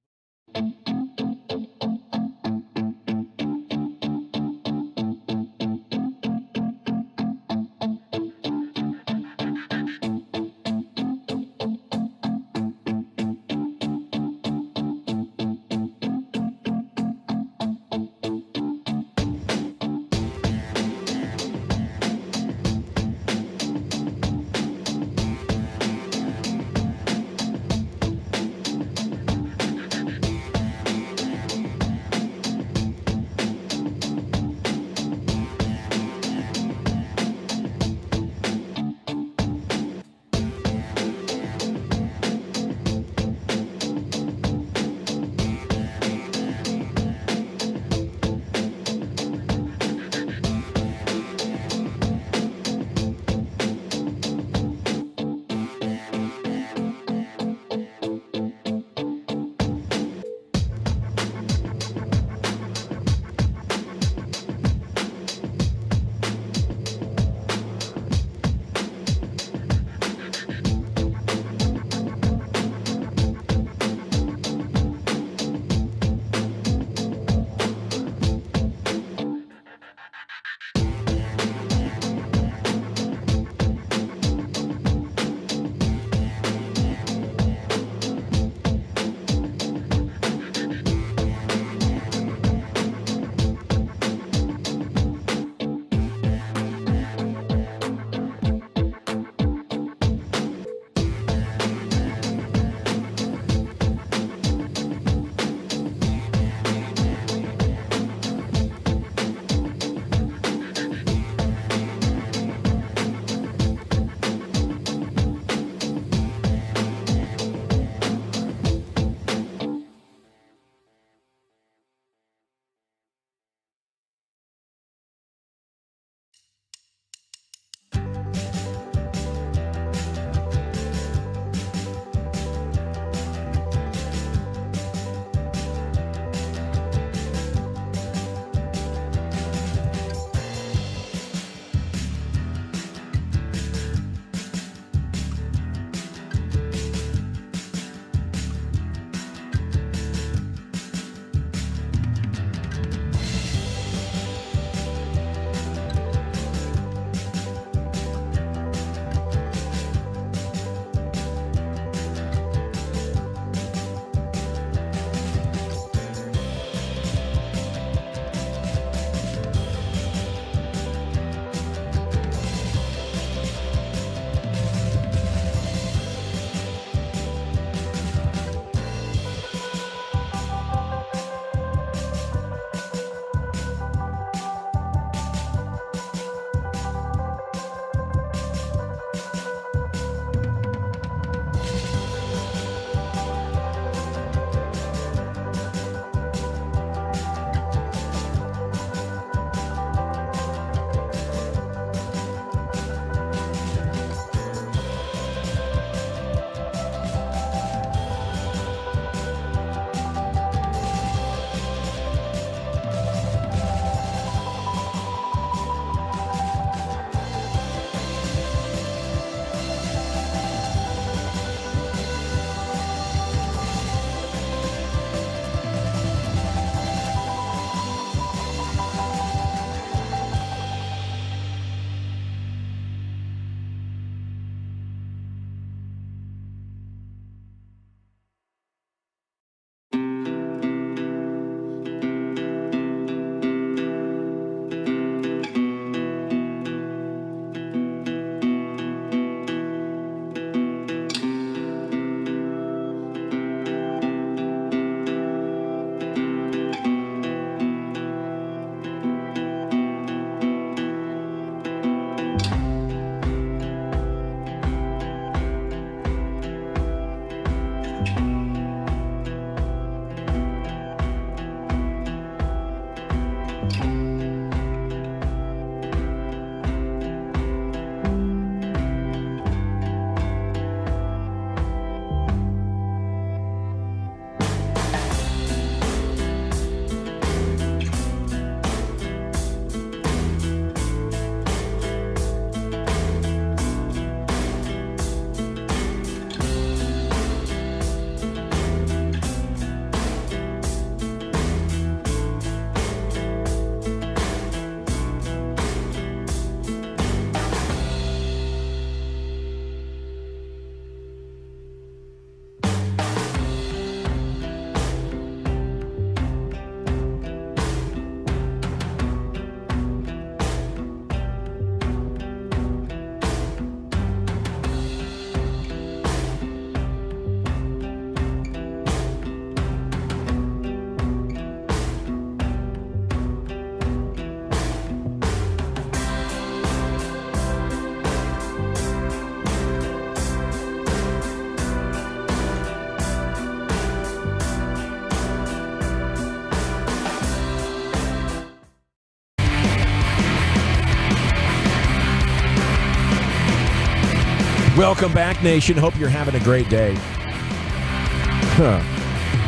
Welcome back, Nation. Hope you're having a great day.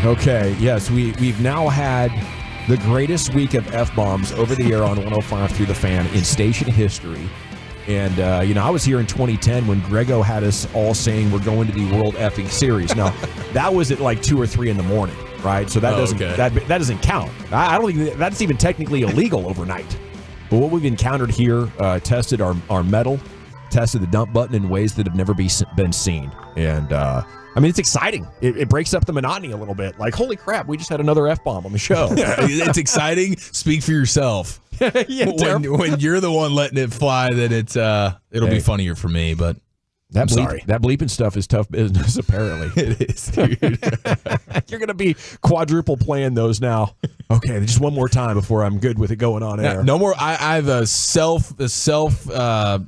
Okay, yes, we've now had the greatest week of F-bombs over the air on 105 through the fan in station history. And, I was here in 2010 when Grego had us all saying we're going to the World Effing Series. Now, that was at like 2 or 3 in the morning, right? So that that doesn't count. I don't think that's even technically illegal overnight. But what we've encountered here, tested our metal, tested the dump button in ways that have never been seen. And, it's exciting. It breaks up the monotony a little bit. Like, holy crap, we just had another F-bomb on the show. It's exciting. Speak for yourself. When you're the one letting it fly, then it'll be funnier for me. But that bleeping stuff is tough business. Apparently, it is, dude. You're gonna be quadruple playing those now. Okay, just one more time before I'm good with it going on air. No more. I have a self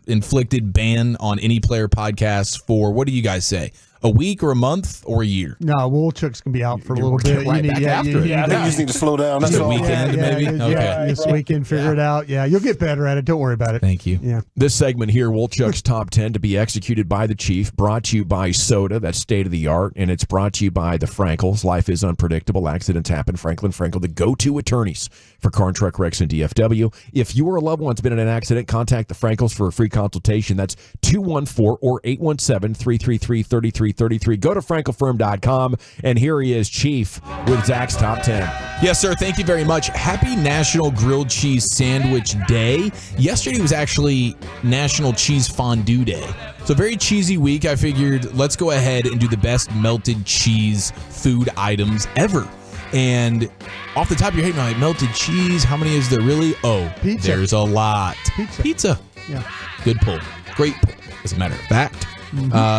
inflicted ban on any player podcast for, what do you guys say? A week or a month or a year? No, Woolchuck's going to be out for a little bit. They just need to slow down. That's a all. weekend, maybe? Okay. This weekend, figure it out. Yeah, you'll get better at it. Don't worry about it. Thank you. Yeah. This segment here, Woolchuck's Top 10 to be executed by the Chief, brought to you by Soda, that's state of the art, and it's brought to you by the Frankels. Life is unpredictable. Accidents happen. Franklin Frankel, the go-to attorneys for car and truck wrecks in DFW. If you or a loved one's been in an accident, contact the Frankels for a free consultation. That's 214 or 817-333-3333. Go to frankelfirm.com, and here he is, Chief, with Zach's Top 10. Yes, sir. Thank you very much. Happy National Grilled Cheese Sandwich Day. Yesterday was actually National Cheese Fondue Day. So very cheesy week. I figured let's go ahead and do the best melted cheese food items ever. And off the top of your head, like, melted cheese, how many is there really? Oh, Pizza. There's a lot. Pizza. Yeah. Good pull. Great pull, as a matter of fact.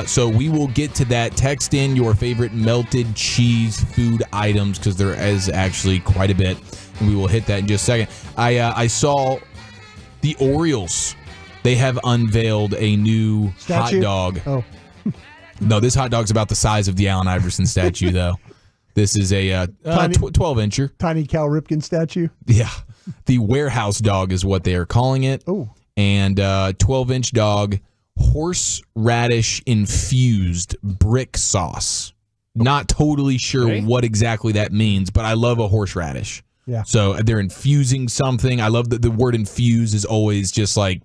So we will get to that. Text in your favorite melted cheese food items, because there is actually quite a bit, and we will hit that in just a second. I saw the Orioles. They have unveiled a new Statue? hot dog. Oh. No, this hot dog's about the size of the Allen Iverson statue, though. This is a 12-incher. Tiny Cal Ripken statue. Yeah. The warehouse dog is what they are calling it. Oh. And 12-inch dog, horseradish infused brick sauce. Not totally sure what exactly that means, but I love a horseradish. Yeah. So they're infusing something. I love that the word infuse is always just like,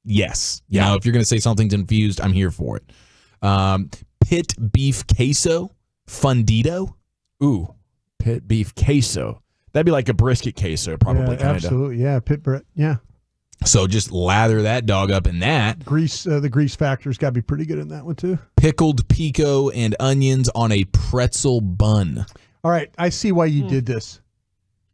yes. You know, if you're going to say something's infused, I'm here for it. Pit beef queso fundido. Ooh, pit beef queso. That'd be like a brisket queso, probably, kind of. Absolutely, yeah. Pit bread, yeah. So just lather that dog up in that. Grease, the grease factor's got to be pretty good in that one, too. Pickled pico and onions on a pretzel bun. All right, I see why you did this.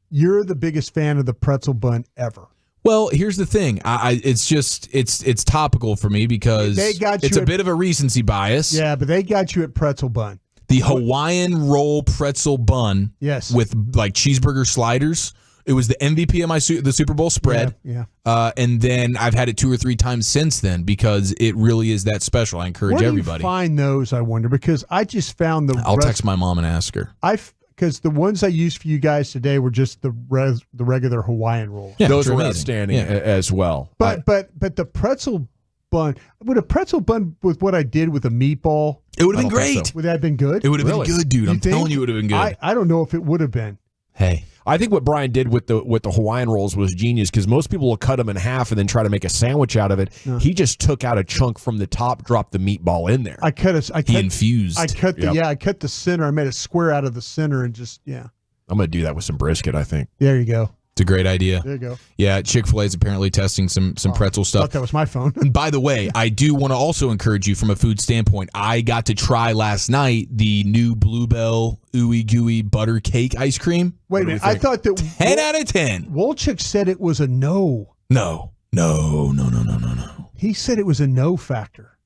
You're the biggest fan of the pretzel bun ever. Well, here's the thing. It's topical for me because it's a bit of a recency bias. Yeah, but they got you at pretzel bun. The Hawaiian roll pretzel bun, yes, with like cheeseburger sliders. It was the MVP of the Super Bowl spread. Yeah. And then I've had it 2 or 3 times since then because it really is that special. I encourage everybody. Where do you find those, I wonder? Because I just found I'll text my mom and ask her. Because the ones I used for you guys today were just the regular Hawaiian rolls. Yeah, those were outstanding as well. But the pretzel bun, would a pretzel bun with what I did with a meatball? It would have been great. So. Would that have been good? It would have been good, dude. I'm telling you, it would have been good. I don't know if it would have been. Hey, I think what Brian did with the Hawaiian rolls was genius, because most people will cut them in half and then try to make a sandwich out of it. No. He just took out a chunk from the top, dropped the meatball in there. He infused. I cut the center. I made a square out of the center and just I'm gonna do that with some brisket, I think. There you go. It's a great idea. There you go. Yeah, Chick-fil-A is apparently testing some pretzel stuff. I thought that was my phone. And by the way, I do want to also encourage you from a food standpoint. I got to try last night the new Bluebell Ooey Gooey Butter Cake ice cream. Wait a minute. I thought that 10 out of 10. Wolchuk said it was a no. No. He said it was a no factor.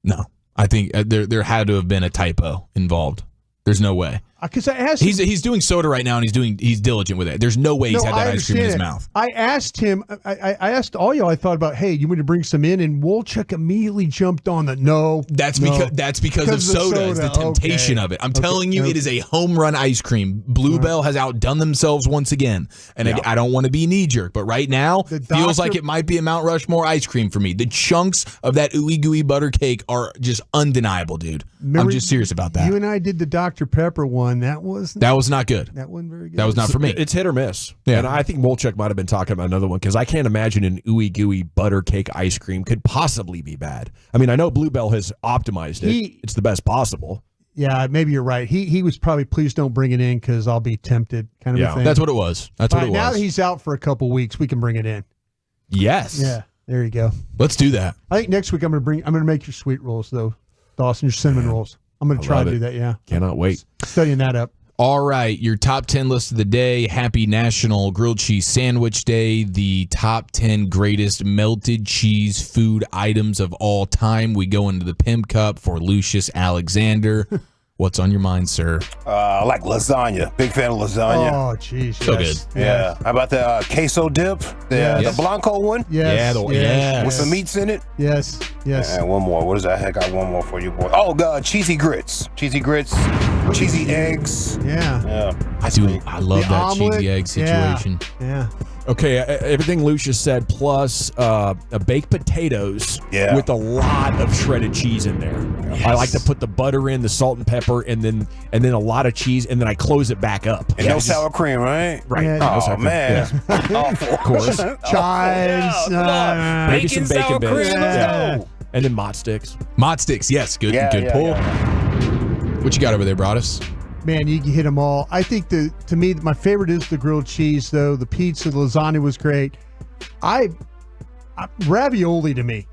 No. I think there had to have been a typo involved. There's no way. Because I asked he's doing soda right now, and he's diligent with it. There's no way he's had that ice cream in his mouth. I asked him. I asked all y'all. I thought about, hey, you want to bring some in? And Wolchuk immediately jumped on the no. That's because of soda. It's the temptation of it. I'm telling you, it is a home run ice cream. Bluebell has outdone themselves once again, and I don't want to be knee jerk, but right now feels like it might be a Mount Rushmore ice cream for me. The chunks of that ooey gooey butter cake are just undeniable, dude. I'm just serious about that. You and I did the Dr. Pepper one. That was not good. That wasn't very good. That was not for me. It's hit or miss. Yeah. And I think Wolchuk might have been talking about another one because I can't imagine an ooey gooey butter cake ice cream could possibly be bad. I mean, I know Bluebell has optimized it. It's the best possible. Yeah, maybe you're right. He was probably, please don't bring it in because I'll be tempted kind of a thing. That's what it was. That's what it was. Now that he's out for a couple weeks, we can bring it in. Yes. Yeah, there you go. Let's do that. I think next week I'm going to make your sweet rolls, though, Dawson, your cinnamon rolls. I'm going to try to do that, yeah. Cannot wait. Studying that up. All right, your top 10 list of the day. Happy National Grilled Cheese Sandwich Day. The top 10 greatest melted cheese food items of all time. We go into the Pimp Cup for Lucius Alexander. What's on your mind, sir? I like lasagna. Big fan of lasagna. Oh, jeez. So good. Yeah. How about the queso dip? The Blanco one? Yes. With some meats in it? Yes. And one more. What is that? I got one more for you, boy. Oh, God. Cheesy grits. Cheesy eggs. Yeah. I love that omelet. cheesy egg situation. Yeah. Okay, everything Lucius said, plus baked potatoes with a lot of shredded cheese in there. Yes. I like to put the butter in, the salt and pepper, and then a lot of cheese, and then I close it back up. And no sour cream, right? Right. Yeah, no oh, sour cream. man. Yeah. Of course. Chives. Maybe some bacon bits. Let's go. And then Mott sticks. Mott sticks, yes. Good pull. Yeah. What you got over there, Broadus? Man, you hit them all. I think to me, my favorite is the grilled cheese, though. The pizza, the lasagna was great. Ravioli to me.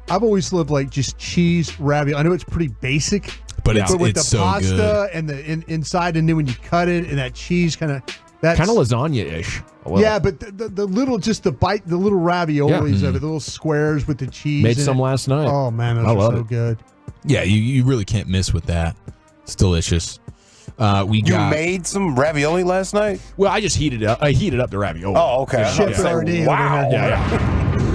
I've always loved like just cheese ravioli. I know it's pretty basic, but with it's the so pasta good. and the inside, and then when you cut it and that cheese kind of lasagna-ish. Yeah, but the little the little raviolis of it, the little squares with the cheese. Made some last night. Oh man, those are so good. Yeah, you really can't miss with that. It's delicious. You made some ravioli last night? Well, I just heated up. I heated up the ravioli. Oh, okay. Wow.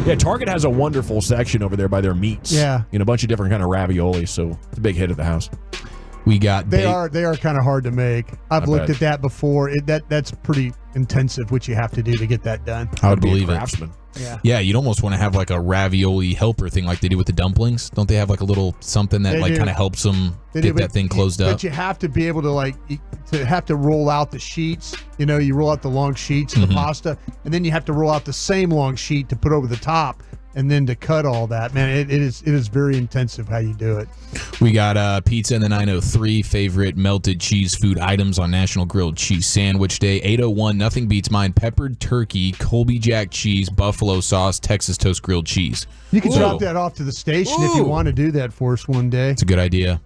Yeah, Target has a wonderful section over there by their meats. Yeah. A bunch of different kind of raviolis, so it's a big hit at the house. We got they are kind of hard to make. I've looked bet. at that before. That's pretty intensive what you have to do to get that done. I would believe it. Craftsman. Yeah, you'd almost want to have like a ravioli helper thing like they do with the dumplings. Don't they have like a little something that kind of helps them get that thing closed up? But you have to be able to roll out the sheets. You roll out the long sheets of the pasta, and then you have to roll out the same long sheet to put over the top, and then to cut all that. Man, it is very intensive how you do it. We got pizza in the 903 favorite melted cheese food items on National Grilled Cheese Sandwich Day. 801, nothing beats mine. Peppered turkey, Colby Jack cheese, buffalo sauce, Texas toast grilled cheese. You can drop that off to the station if you want to do that for us one day. It's a good idea.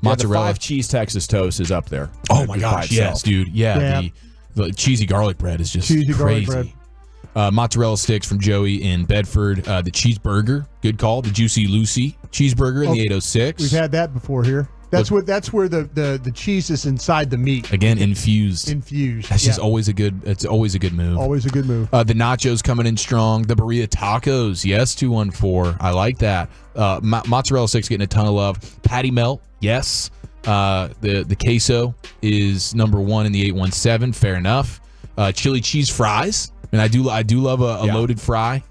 Mozzarella. The 5-cheese Texas toast is up there. Oh my gosh, yes, dude. Yeah. The cheesy garlic bread is just crazy. Mozzarella sticks from Joey in Bedford. The cheeseburger, good call. The Juicy Lucy cheeseburger in the 806. We've had that before here. That's where the cheese is inside the meat. Again, infused. That's just always a good. It's always a good move. Always a good move. The nachos coming in strong. The burrito tacos, yes, 214. I like that. Mozzarella sticks getting a ton of love. Patty melt, yes. The queso is number 1 in the 817. Fair enough. Chili cheese fries. And I do love a loaded fry.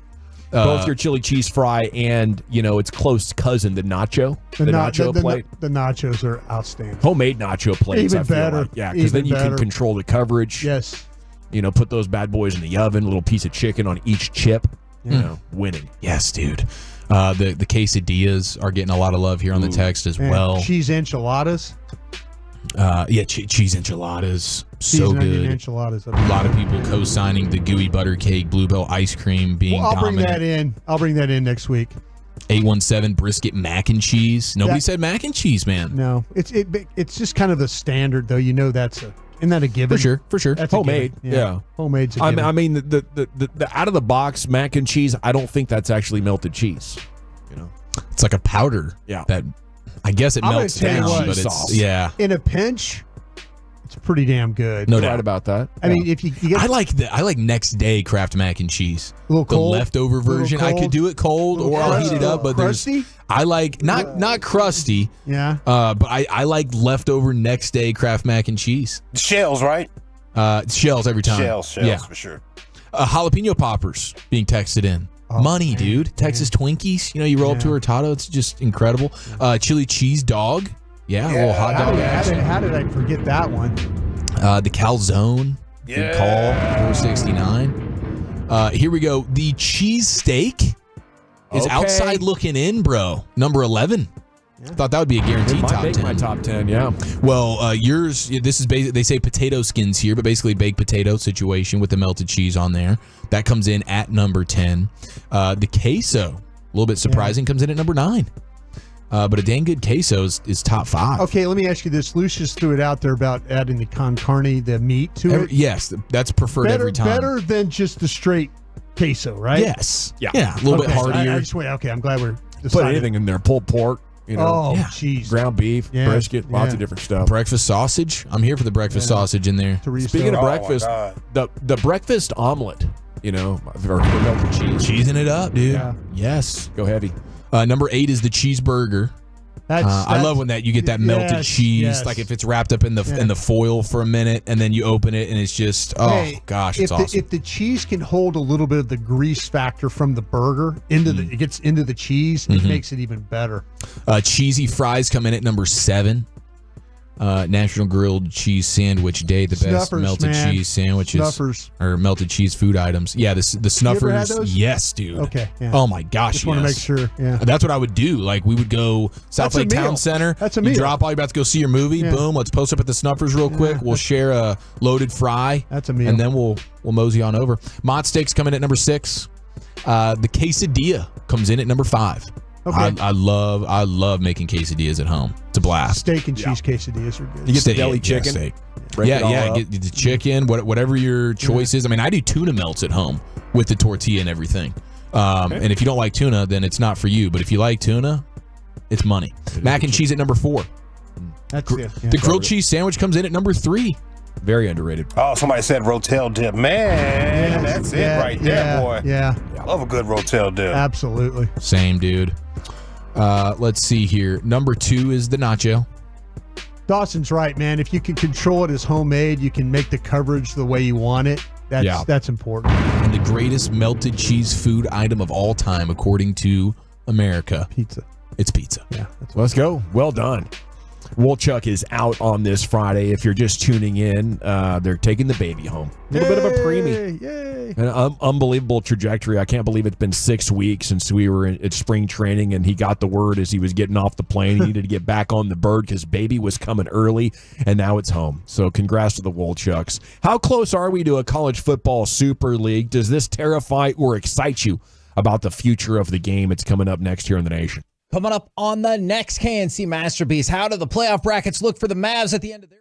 Both your chili cheese fry and, its close cousin, the nacho. The nacho plate. The nachos are outstanding. Homemade nacho plates, Even I feel better. like. Yeah, because then you can control the coverage. Yes. Put those bad boys in the oven, a little piece of chicken on each chip. Winning. Yes, dude. The quesadillas are getting a lot of love here on the text as well. Cheese enchiladas. Cheese enchiladas. Cheese so and onion good. enchiladas. A lot of people co-signing the gooey butter cake, Bluebell ice cream being I'll dominant. I'll bring that in next week. 817 brisket mac and cheese. Nobody said mac and cheese, man. No, it's just kind of the standard though. Isn't that a given? For sure. That's homemade. Yeah. Homemade's a given. I mean, the out of the box mac and cheese. I don't think that's actually melted cheese. It's like a powder. Yeah. That I guess it melts down, but it's in a pinch. It's pretty damn good. No Right doubt about that. I mean, if you get I like next day Kraft mac and cheese. A little the cold? leftover version. I could do it cold or I'll heat it up. But crusty? I like not crusty. Yeah. But I like leftover next day Kraft mac and cheese. Shells, right? Shells every time. Shells Yeah. for sure. Jalapeno poppers being texted in. Money, dude. Texas Twinkies. You know, you roll up to a hurtado. It's just incredible. Chili cheese dog. Yeah, a little hot dog action. How did I forget that one? The calzone. Good call. $4.69. Here we go. The cheese steak is Okay. outside looking in, bro. Number 11. Thought that would be a guaranteed It might top make 10. my top 10, yeah. Well, yours, this is basically, they say potato skins here, but basically baked potato situation with the melted cheese on there. That comes in at number 10. The queso, a little bit surprising, comes in at number 9. But a dang good queso is top 5. Okay, let me ask you this. Lucius threw it out there about adding the con carne, the meat to it. Yes, that's preferred every time. Better than just the straight queso, right? Yes. Yeah, a little bit hardier. I just went, okay, I'm glad we're Put deciding. anything in there. Pulled pork, you know. Oh, jeez. Ground beef, Yeah, brisket, lots yeah. of different stuff. Breakfast sausage. I'm here for the breakfast sausage in there. Speaking of breakfast, the breakfast omelet, you know, or melted cheese. Cheesing it up, dude. Yeah. Yes. Go heavy. Number 8 is the cheeseburger. I love when you get that melted cheese, like if it's wrapped up in the foil for a minute, and then you open it and it's just it's awesome. If the cheese can hold a little bit of the grease factor from the burger it gets into the cheese, it makes it even better. Cheesy fries come in at number 7. National Grilled Cheese Sandwich Day, the best Snuffers, melted man. cheese sandwiches Snuffers. or melted cheese food items. Yeah, the Snuffers. You ever had those? Yes, dude. Okay. Yeah. Oh my gosh, Just want to make sure. Yeah. That's what I would do. Like we would go South That's a Lake Town meal. Center. That's a You meal. drop all you're about to go see your movie. Yeah. Boom. Let's post up at the Snuffers real quick. We'll share a loaded fry. That's a meal. And then we'll mosey on over. Mott Steaks come in at number 6. The quesadilla comes in at number 5. Okay. I love making quesadillas at home. It's a blast. Steak and cheese quesadillas are good. You get the deli chicken. Steak. Break it all Yeah. up. Get the chicken, whatever your choice is. I mean, I do tuna melts at home with the tortilla and everything. And if you don't like tuna, then it's not for you. But if you like tuna, it's money. Mac and cheese at number 4. That's it. Yeah. The grilled cheese sandwich comes in at number 3. Very underrated. Oh, somebody said Rotel dip. Man, that's it right there, boy. Yeah. I love a good Rotel dip. Absolutely. Same, dude. Let's see here. Number 2 is the nacho. Dawson's right, man. If you can control it as homemade, you can make the coverage the way you want it. That's important. And the greatest melted cheese food item of all time, according to America. Pizza. It's pizza. Yeah. Let's go. Well done. Woolchuck is out on this Friday. If you're just tuning in, they're taking the baby home. A little bit of a preemie. Yay. An unbelievable trajectory. I can't believe it's been 6 weeks since we were at spring training, and he got the word as he was getting off the plane. He needed to get back on the bird because baby was coming early, and now it's home. So congrats to the Woolchucks. How close are we to a college football super league? Does this terrify or excite you about the future of the game? It's coming up next here in the nation. Coming up on the next KNC Masterpiece, how do the playoff brackets look for the Mavs at the end of their...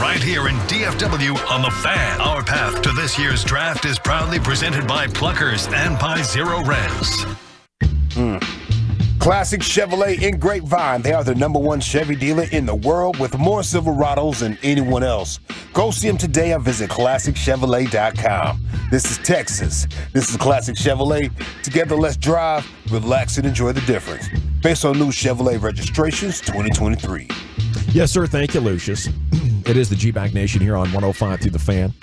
Right here in DFW on The Fan. Our path to this year's draft is proudly presented by Pluckers and by Zero Res. Classic Chevrolet in Grapevine. They are the #1 Chevy dealer in the world with more Silverados than anyone else. Go see them today and visit ClassicChevrolet.com. This is Texas. This is Classic Chevrolet. Together, let's drive, relax, and enjoy the difference. Based on new Chevrolet registrations 2023. Yes, sir. Thank you, Lucius. It is the G-Back Nation here on 105 through the Fan.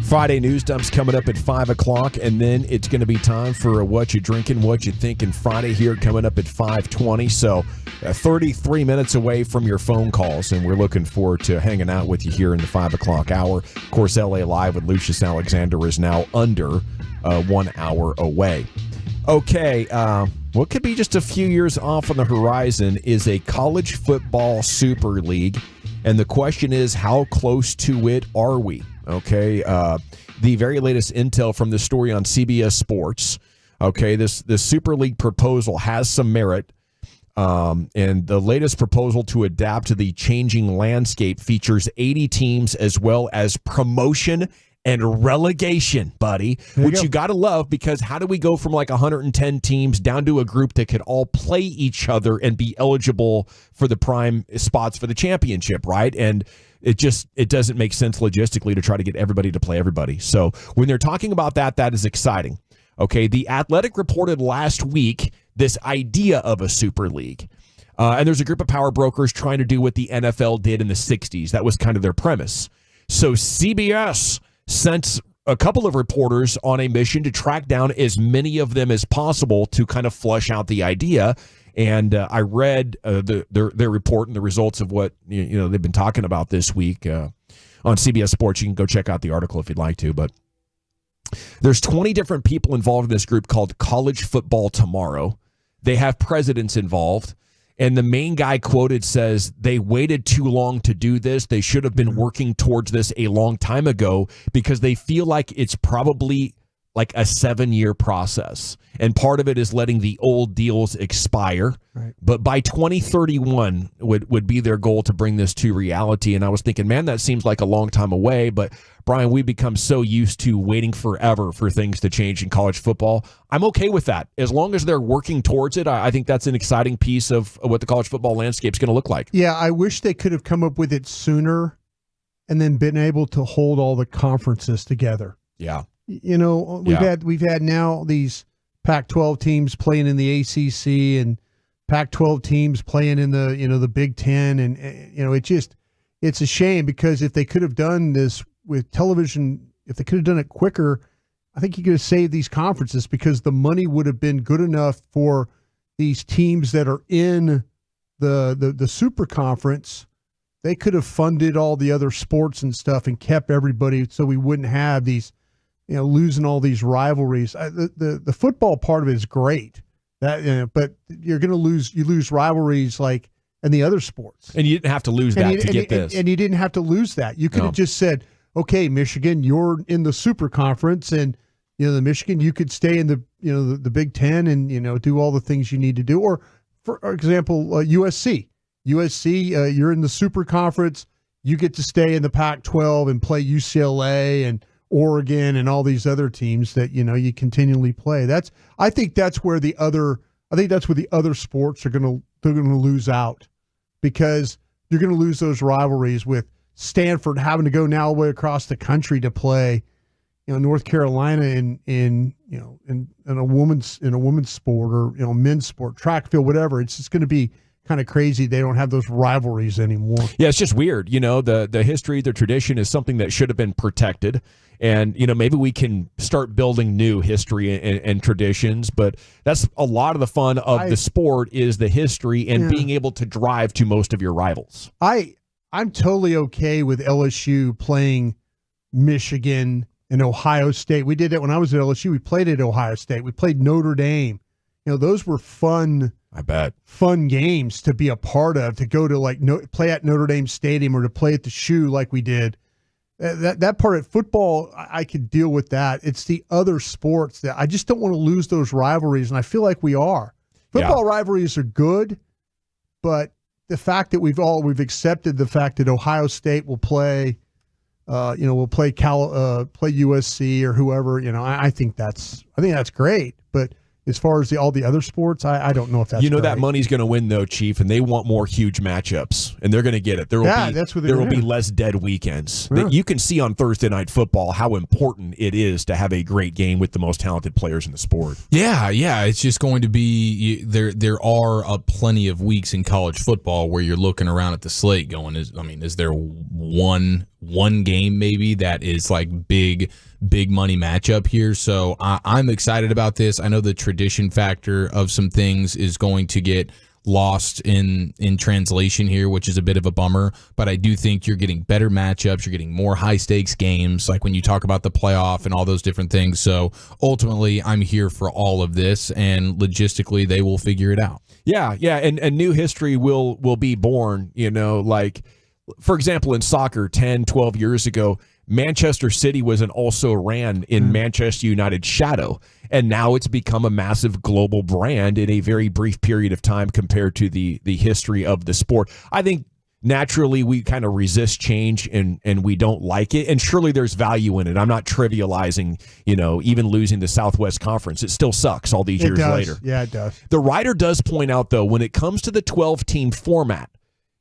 Friday news dump's coming up at 5 o'clock, and then it's going to be time for What You Drinking, What You Thinking Friday here coming up at 5:20. So 33 minutes away from your phone calls, and we're looking forward to hanging out with you here in the 5 o'clock hour. Of course, LA Live with Lucius Alexander is now under 1 hour away. Okay, what could be just a few years off on the horizon is a college football super league. And the question is, how close to it are we? Okay, the very latest intel from this story on CBS Sports. Okay, this Super League proposal has some merit. And the latest proposal to adapt to the changing landscape features 80 teams as well as promotion and relegation, buddy, which you got to love, because how do we go from like 110 teams down to a group that could all play each other and be eligible for the prime spots for the championship, right? And it doesn't make sense logistically to try to get everybody to play everybody. So when they're talking about that, that is exciting. Okay, The Athletic reported last week this idea of a super league. And there's a group of power brokers trying to do what the NFL did in the 60s. That was kind of their premise. So CBS sent a couple of reporters on a mission to track down as many of them as possible to kind of flush out the idea. And I read their report and the results of what they've been talking about this week on CBS Sports. You can go check out the article if you'd like to. But there's 20 different people involved in this group called College Football Tomorrow. They have presidents involved. And the main guy quoted says they waited too long to do this. They should have been working towards this a long time ago because they feel like it's probably like a 7-year process. And part of it is letting the old deals expire. Right. But by 2031 would be their goal to bring this to reality. And I was thinking, man, that seems like a long time away. But Brian, we've become so used to waiting forever for things to change in college football. I'm okay with that. As long as they're working towards it, I think that's an exciting piece of what the college football landscape is going to look like. Yeah, I wish they could have come up with it sooner and then been able to hold all the conferences together. Yeah. We've had now these Pac-12 teams playing in the ACC and Pac-12 teams playing in the Big Ten, and it's a shame, because if they could have done this with television, if they could have done it quicker, I think you could have saved these conferences, because the money would have been good enough for these teams that are in the super conference. They could have funded all the other sports and stuff and kept everybody, so we wouldn't have these, losing all these rivalries. The football part of it is great, but you're going to lose rivalries like in the other sports. And you didn't have to lose that to get this. And you didn't have to lose that. You could have just said, okay, Michigan, you're in the super conference, and the Michigan, you could stay in the Big Ten and do all the things you need to do. Or for example, USC, you're in the super conference, you get to stay in the Pac-12 and play UCLA and Oregon and all these other teams that you continually play. I think that's where the other sports are going to lose out, because you're going to lose those rivalries with Stanford having to go now all the way across the country to play, North Carolina in a woman's sport, or men's sport, track field, whatever. It's just going to be kind of crazy. They don't have those rivalries anymore. Yeah, it's just weird. The history, the tradition is something that should have been protected. And, maybe we can start building new history and traditions, but that's a lot of the fun of the sport, is the history and being able to drive to most of your rivals. I'm totally okay with LSU playing Michigan and Ohio State. We did it when I was at LSU. We played at Ohio State. We played Notre Dame. Those were fun. I bet. Fun games to be a part of, to go to play at Notre Dame Stadium, or to play at the Shoe like we did. That part of football, I could deal with that. It's the other sports that I just don't want to lose those rivalries, and I feel like we are. Football rivalries are good, but the fact that we've accepted the fact that Ohio State will play, will play USC or whoever. I think that's great, but as far as all the other sports, I don't know if that's great. That money's going to win, though, Chief, and they want more huge matchups, and they're going to get it. There will be less dead weekends. Yeah. You can see on Thursday Night Football how important it is to have a great game with the most talented players in the sport. Yeah, it's just going to be there are plenty of weeks in college football where you're looking around at the slate going, is there one game maybe that is like big money matchup here? So I'm excited about this. I know the tradition factor of some things is going to get lost in translation here, which is a bit of a bummer, but I do think you're getting better matchups. You're getting more high stakes games, like when you talk about the playoff and all those different things. So ultimately, I'm here for all of this, and logistically, they will figure it out. Yeah, and new history will be born, like, for example, in soccer 10, 12 years ago, Manchester City was an also ran in Manchester United's shadow. And now it's become a massive global brand in a very brief period of time compared to the history of the sport. I think naturally we kind of resist change and we don't like it. And surely there's value in it. I'm not trivializing, even losing the Southwest Conference. It still sucks all these years later. Yeah, it does. The writer does point out, though, when it comes to the 12-team format,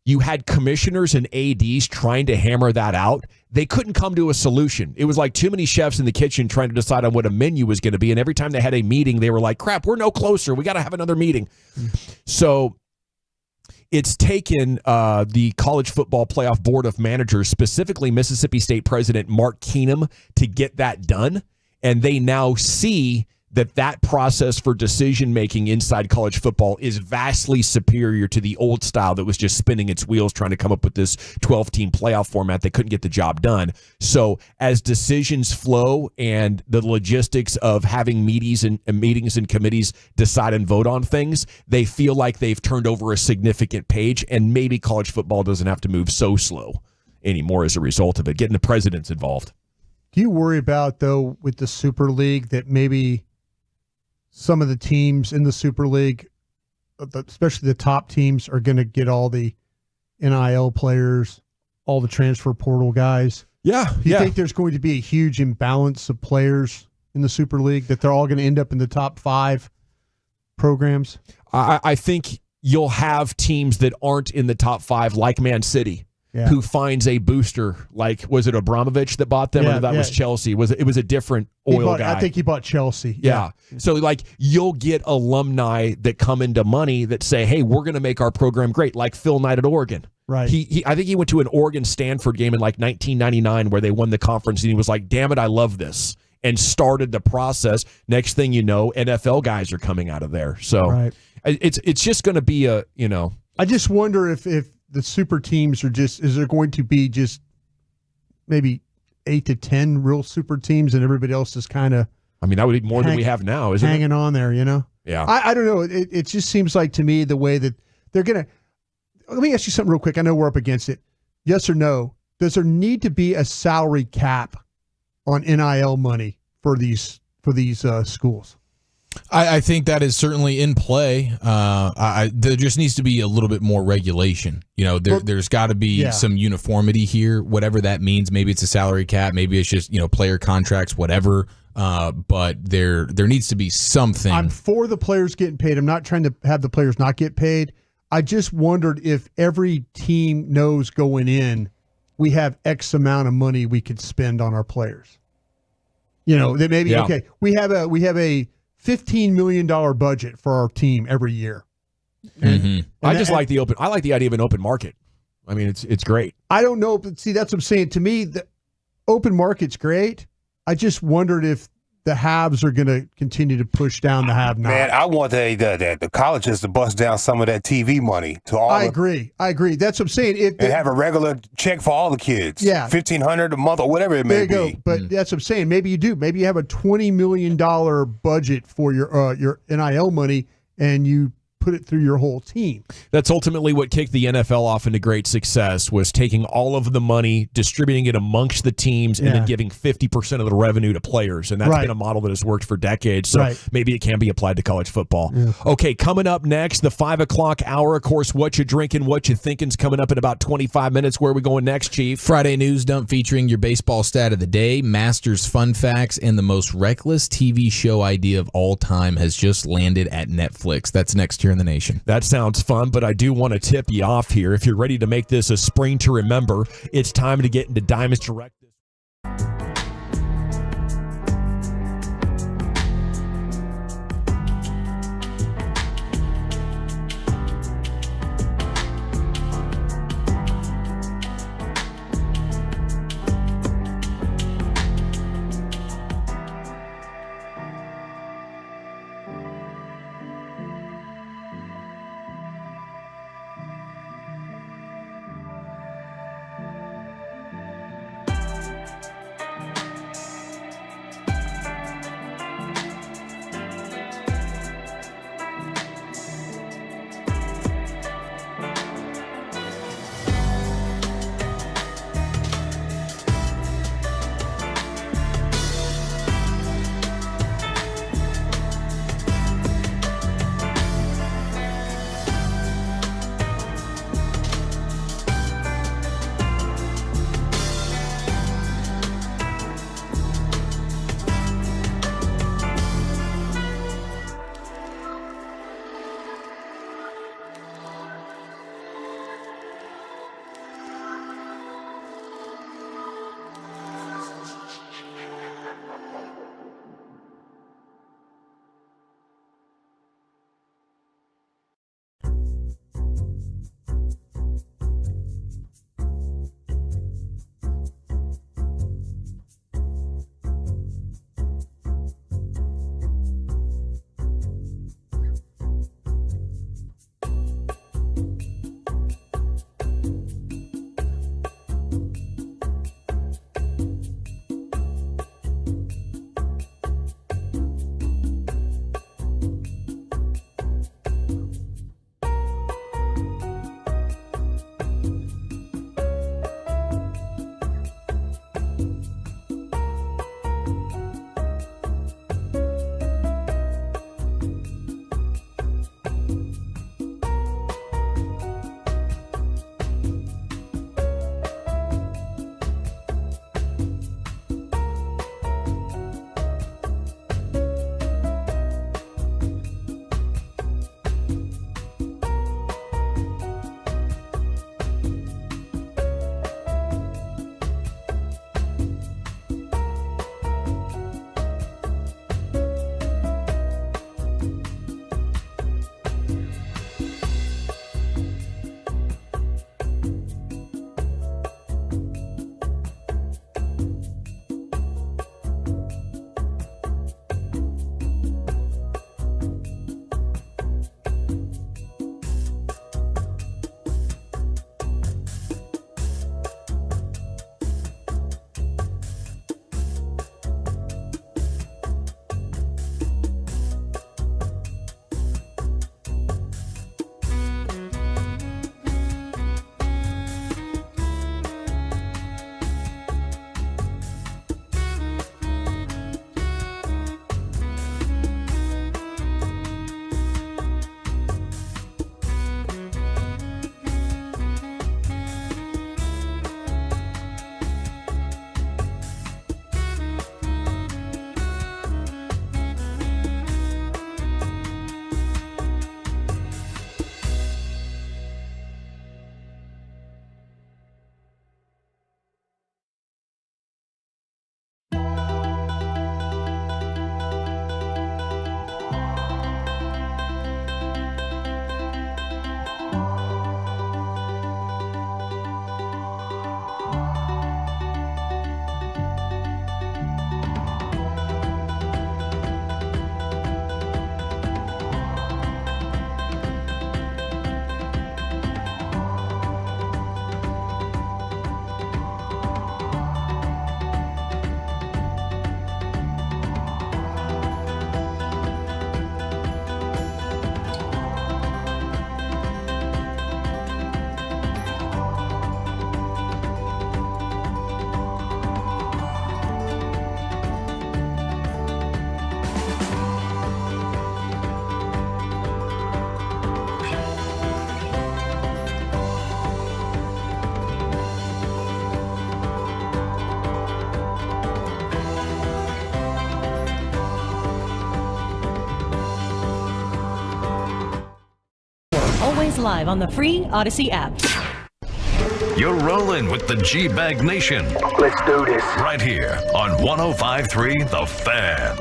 you had commissioners and ADs trying to hammer that out. They couldn't come to a solution. It was like too many chefs in the kitchen trying to decide on what a menu was going to be. And every time they had a meeting, they were like, crap, we're no closer. We got to have another meeting. So it's taken the College Football Playoff Board of Managers, specifically Mississippi State President Mark Keenum, to get that done. And they now see that process for decision-making inside college football is vastly superior to the old style that was just spinning its wheels trying to come up with this 12-team playoff format that couldn't get the job done. So as decisions flow and the logistics of having meetings and committees decide and vote on things, they feel like they've turned over a significant page, and maybe college football doesn't have to move so slow anymore as a result of it, getting the presidents involved. Do you worry about, though, with the Super League that maybe some of the teams in the Super League, especially the top teams, are going to get all the NIL players, all the transfer portal guys? Yeah. Do you think there's going to be a huge imbalance of players in the Super League, that they're all going to end up in the top 5 programs? I think you'll have teams that aren't in the top 5, like Man City, who finds a booster. Like, was it Abramovich that bought them, or that was Chelsea? It was a different guy. I think he bought Chelsea. Yeah. So, like, you'll get alumni that come into money that say, hey, we're going to make our program great, like Phil Knight at Oregon. Right. I think he went to an Oregon-Stanford game in, like, 1999 where they won the conference, and he was like, damn it, I love this, and started the process. Next thing you know, NFL guys are coming out of there. So it's just going to be I just wonder if the super teams is there going to be just maybe 8 to 10 real super teams, and everybody else is kind of, that would be more than we have now, isn't it? Hanging on there, Yeah. I don't know. It just seems like to me the way that they're going to. Let me ask you something real quick. I know we're up against it. Yes or no? Does there need to be a salary cap on NIL money for these schools? I think that is certainly in play. There just needs to be a little bit more regulation. There's got to be some uniformity here, whatever that means. Maybe it's a salary cap. Maybe it's just, player contracts, whatever. But there needs to be something. I'm for the players getting paid. I'm not trying to have the players not get paid. I just wondered if every team knows going in, we have X amount of money we could spend on our players. That maybe, okay, we have a $15 million budget for our team every year. I like the idea of an open market. It's great. I don't know, but see, that's what I'm saying. To me, the open market's great. I just wondered if the haves are going to continue to push down the have-nots. Man, I want the colleges to bust down some of that TV money to all. I agree. That's what I'm saying. And have a regular check for all the kids. Yeah, $1,500 a month or whatever it may be. There you go. But that's what I'm saying. Maybe you do. Maybe you have a $20 million budget for your NIL money, and you put it through your whole team. That's ultimately what kicked the NFL off into great success, was taking all of the money, distributing it amongst the teams, and then giving 50% of the revenue to players. And that's been a model that has worked for decades. So maybe it can be applied to college football. Yeah. Okay, coming up next, the 5 o'clock hour. Of course, what you drinking, what you thinking's coming up in about 25 minutes. Where are we going next, Chief? Friday news dump featuring your baseball stat of the day, Masters fun facts, and the most reckless TV show idea of all time has just landed at Netflix. That's next here in the nation. That sounds fun, but I do want to tip you off here. If you're ready to make this a spring to remember, it's time to get into Diamonds Direct. live on the free Odyssey app. You're rolling with the G-Bag Nation. Let's do this. Right here on 105.3 The Fan.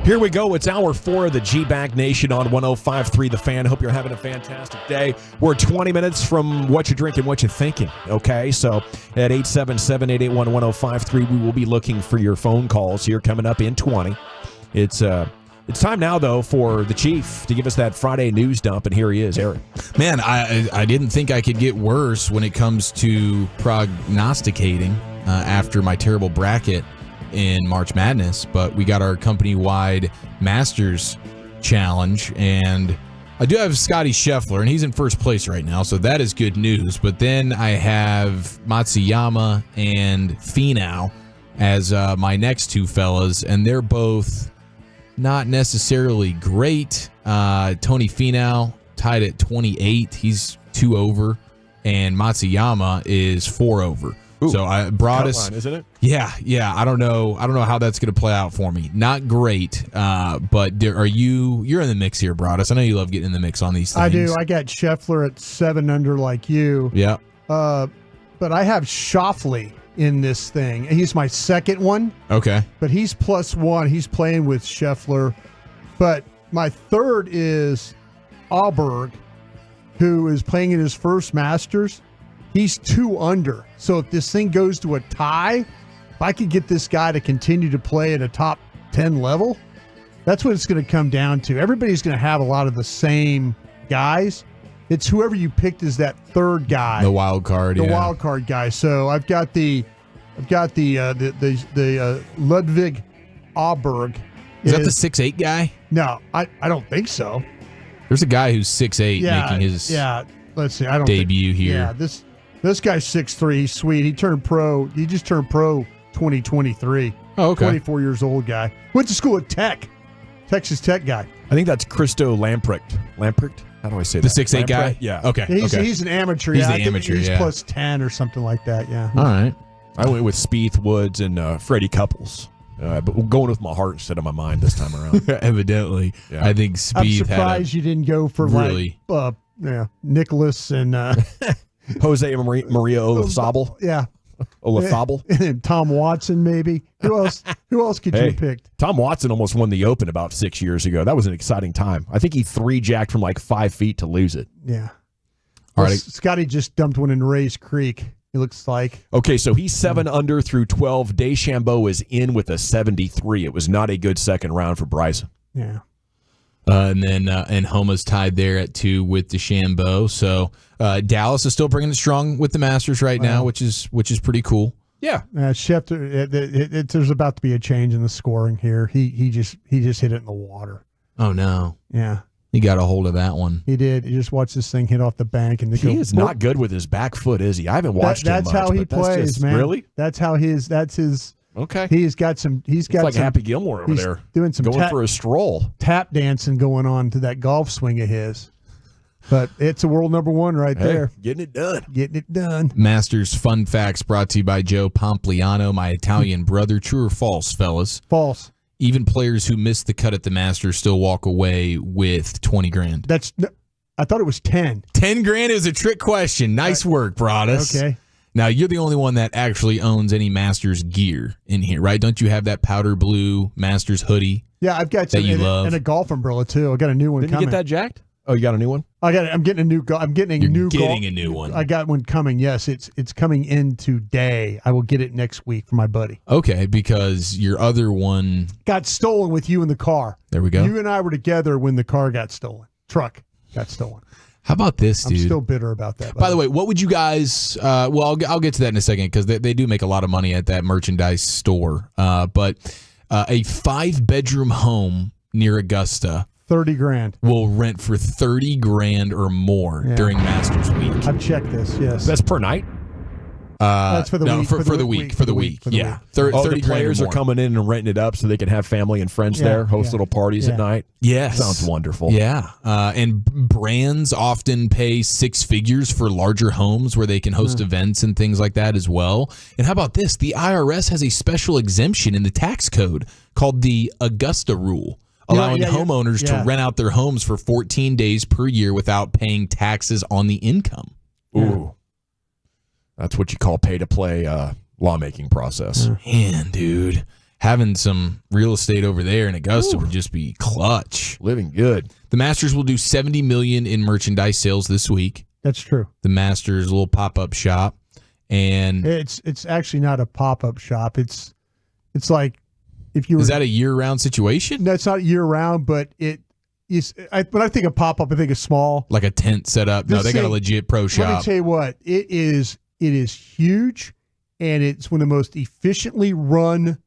Here we go. It's hour 4 of the G-Bag Nation on 105.3 The Fan. Hope you're having a fantastic day. We're 20 minutes from what you're drinking, what you're thinking. Okay, so at 877-881-1053, we will be looking for your phone calls here coming up in 20. It's time now, though, for the Chief to give us that Friday news dump, and here he is, Eric. Man, I didn't think I could get worse when it comes to prognosticating after my terrible bracket in March Madness, but we got our company-wide Masters Challenge, and I do have Scotty Scheffler, and he's in first place right now, so that is good news. But then I have Matsuyama and Finau as my next two fellas, and they're both not necessarily great. Tony Finau tied at 28. He's 2 over, and Matsuyama is 4 over. Ooh, so I brought us, line, isn't it? Yeah. I don't know how that's going to play out for me. Not great, but you're in the mix here, Broadus. I know you love getting in the mix on these things. I do. I got Scheffler at 7 under like you. Yeah. But I have Schauffele in this thing. He's my second one. Okay. But he's +1. He's playing with Scheffler. But my third is Auberg, who is playing in his first Masters. He's 2 under. So if this thing goes to a tie, if I could get this guy to continue to play at a top 10 level, that's what it's going to come down to. Everybody's going to have a lot of the same guys. It's whoever you picked as that third guy. The wild card. The wild card guy. So I've got the Ludwig Auberg. Is that the 6'8" guy? No, I don't think so. There's a guy who's 6'8" making his let's see. I don't debut here. Yeah, this guy's 6'3". He's sweet. He turned pro. He just turned pro 2023. Oh, okay. 24 years old guy. Went to school at Tech. Texas Tech guy. I think that's Christo Lamprecht. Lamprecht? How do I say the that? 6'8" guy? Lamprecht? Yeah. Okay. He's an amateur. He's the the amateur, He's yeah. +10 or something like that. Yeah. All right. I went with Spieth, Woods, and Freddie Couples. But we're going with my heart instead of my mind this time around. Evidently. Yeah. I think Spieth I'm surprised you didn't go for really Nicholas and Jose Maria Olazabal. Yeah. Olazabal. And Tom Watson, maybe. Who else could you have picked? Tom Watson almost won the Open about 6 years ago. That was an exciting time. I think he 3-jacked from like 5 feet to lose it. Yeah. All right. Scotty just dumped one in Rays Creek, it looks like. Okay, so he's 7 under through 12. DeChambeau is in with a 73. It was not a good second round for Bryson. Yeah. And then Homa's tied there at 2 with DeChambeau. So Dallas is still bringing it strong with the Masters right now, which is pretty cool. Yeah. Schefter, there's about to be a change in the scoring here. He just hit it in the water. Oh no. Yeah. He got a hold of that one. He did. He just watched this thing hit off the bank, and he is not good with his back foot, is he? I haven't watched him much. That's how he plays, man. Really? That's his. Okay. He's got it's like some, Happy Gilmore over there doing some going for a stroll. Tap dancing going on to that golf swing of his. But it's a world number 1 right there. Getting it done. Getting it done. Masters Fun Facts brought to you by Joe Pompliano, my Italian brother. True or false, fellas? False. Even players who miss the cut at the Masters still walk away with 20 grand. I thought it was 10. 10 grand is a trick question. Nice work, Broadus. Okay. Now, you're the only one that actually owns any Masters gear in here, right? Don't you have that powder blue Masters hoodie? Yeah, I've got some that you love? and a golf umbrella too. I got a new one Didn't coming. you get that jacked? Oh, you got a new one? I'm getting a new. I'm getting a new. Getting a new one. I got one coming. Yes, it's coming in today. I will get it next week for my buddy. Okay, because your other one got stolen with you in the car. There we go. You and I were together when the car got stolen. Truck got stolen. How about this, dude? I'm still bitter about that. By the way, what would you guys? Well, I'll get to that in a second because they do make a lot of money at that merchandise store. But a 5-bedroom home near Augusta, 30 grand will rent for 30 grand or more during Masters Week. I've checked this. Yes, that's per night. That's for the week. For the week. Yeah. 30 the players are coming in and renting it up so they can have family and friends there, host little parties at night. Yes. Sounds wonderful. Yeah. And brands often pay 6 figures for larger homes where they can host events and things like that as well. And how about this? The IRS has a special exemption in the tax code called the Augusta Rule. allowing homeowners to rent out their homes for 14 days per year without paying taxes on the income. Ooh. That's what you call pay-to-play lawmaking process. Man, dude. Having some real estate over there in Augusta would just be clutch. Living good. The Masters will do $70 million in merchandise sales this week. That's true. The Masters little pop-up shop. And it's actually not a pop-up shop. It's like if you were, is that a year-round situation? No, it's not year-round, but it is. When I think of pop-up, I think of small, like a tent set up. No, they got a legit pro shop. Let me tell you what, it is huge, and it's one of the most efficiently run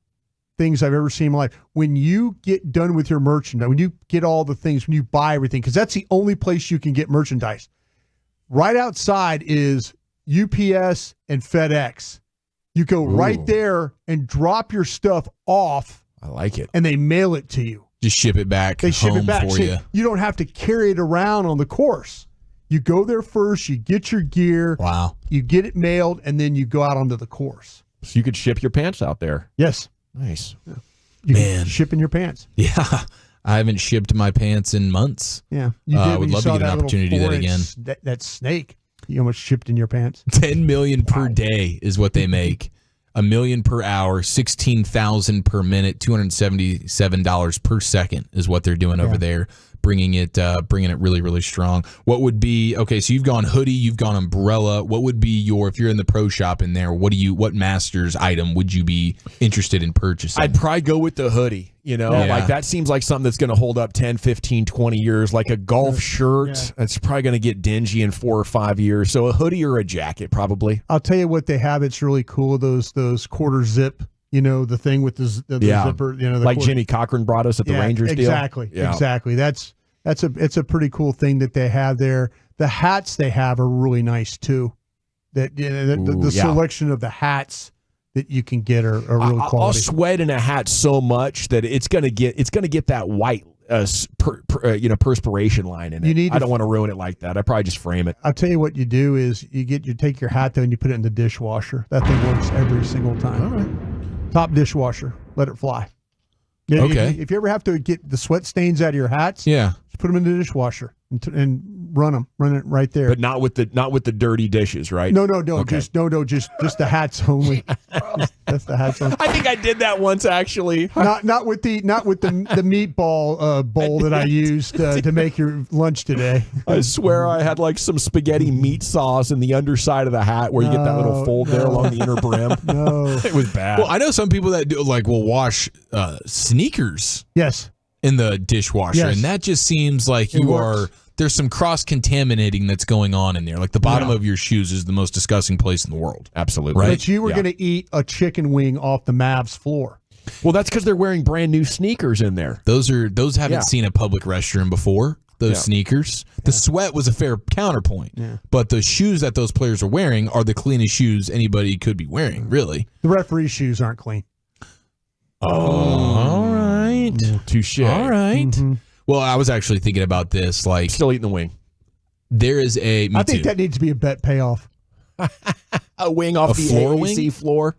things I've ever seen in my life. When you get done with your merchandise, when you get all the things, when you buy everything, because that's the only place you can get merchandise. Right outside is UPS and FedEx. You go right there and drop your stuff off. I like it. And they mail it to you. Just ship it back. They ship it back for you. You don't have to carry it around on the course. You go there first, you get your gear. Wow. You get it mailed, and then you go out onto the course. So you could ship your pants out there. Yes. Nice. Yeah. You can ship in your pants. Yeah. I haven't shipped my pants in months. Yeah. I would love to get an opportunity to do that again. That snake you almost shipped in your pants. $10 million per day is what they make. $1 million per hour, $16,000 per minute, $277 per second is what they're doing over there. Bringing it really, really strong. What would be, okay, so you've gone hoodie, you've gone umbrella. What would be if you're in the pro shop in there, what Masters item would you be interested in purchasing? I'd probably go with the hoodie. Like that seems like something that's going to hold up 10, 15, 20 years. Like a golf shirt, it's probably going to get dingy in 4 or 5 years. So a hoodie or a jacket, probably. I'll tell you what they have. It's really cool. Those quarter zip. The thing with the zipper. Like Jimmy Cochran brought us at the Rangers deal. Exactly. It's a pretty cool thing that they have there. The hats they have are really nice too. The selection of the hats that you can get are real quality. I'll sweat in a hat so much that it's gonna get that white perspiration line in it. I don't want to ruin it like that. I probably just frame it. I'll tell you what you do is you take your hat though and you put it in the dishwasher. That thing works every single time. All right. Top dishwasher. Let it fly. Okay. If you ever have to get the sweat stains out of your hats, just put them in the dishwasher and run it right there. But not with the dirty dishes, right? No. Okay. Just the hats only. That's the hats only. I think I did that once actually. Not with the meatball bowl that I used to make your lunch today. I swear I had like some spaghetti meat sauce in the underside of the hat where you get that little fold there along the inner brim. No, it was bad. Well, I know some people that will wash sneakers. Yes. In the dishwasher, and that just seems like there's some cross-contaminating that's going on in there. Like the bottom of your shoes is the most disgusting place in the world. Absolutely. Right? But you were going to eat a chicken wing off the Mavs floor. Well, that's because they're wearing brand new sneakers in there. Those haven't seen a public restroom before. Those sneakers. The sweat was a fair counterpoint. Yeah. But the shoes that those players are wearing are the cleanest shoes anybody could be wearing, really. The referee's shoes aren't clean. Oh, all right. Touche. All right. Mm-hmm. Well, I was actually thinking about this. Like, still eating the wing. There is I think that needs to be a bet payoff. A wing off the floor AAC wing? floor.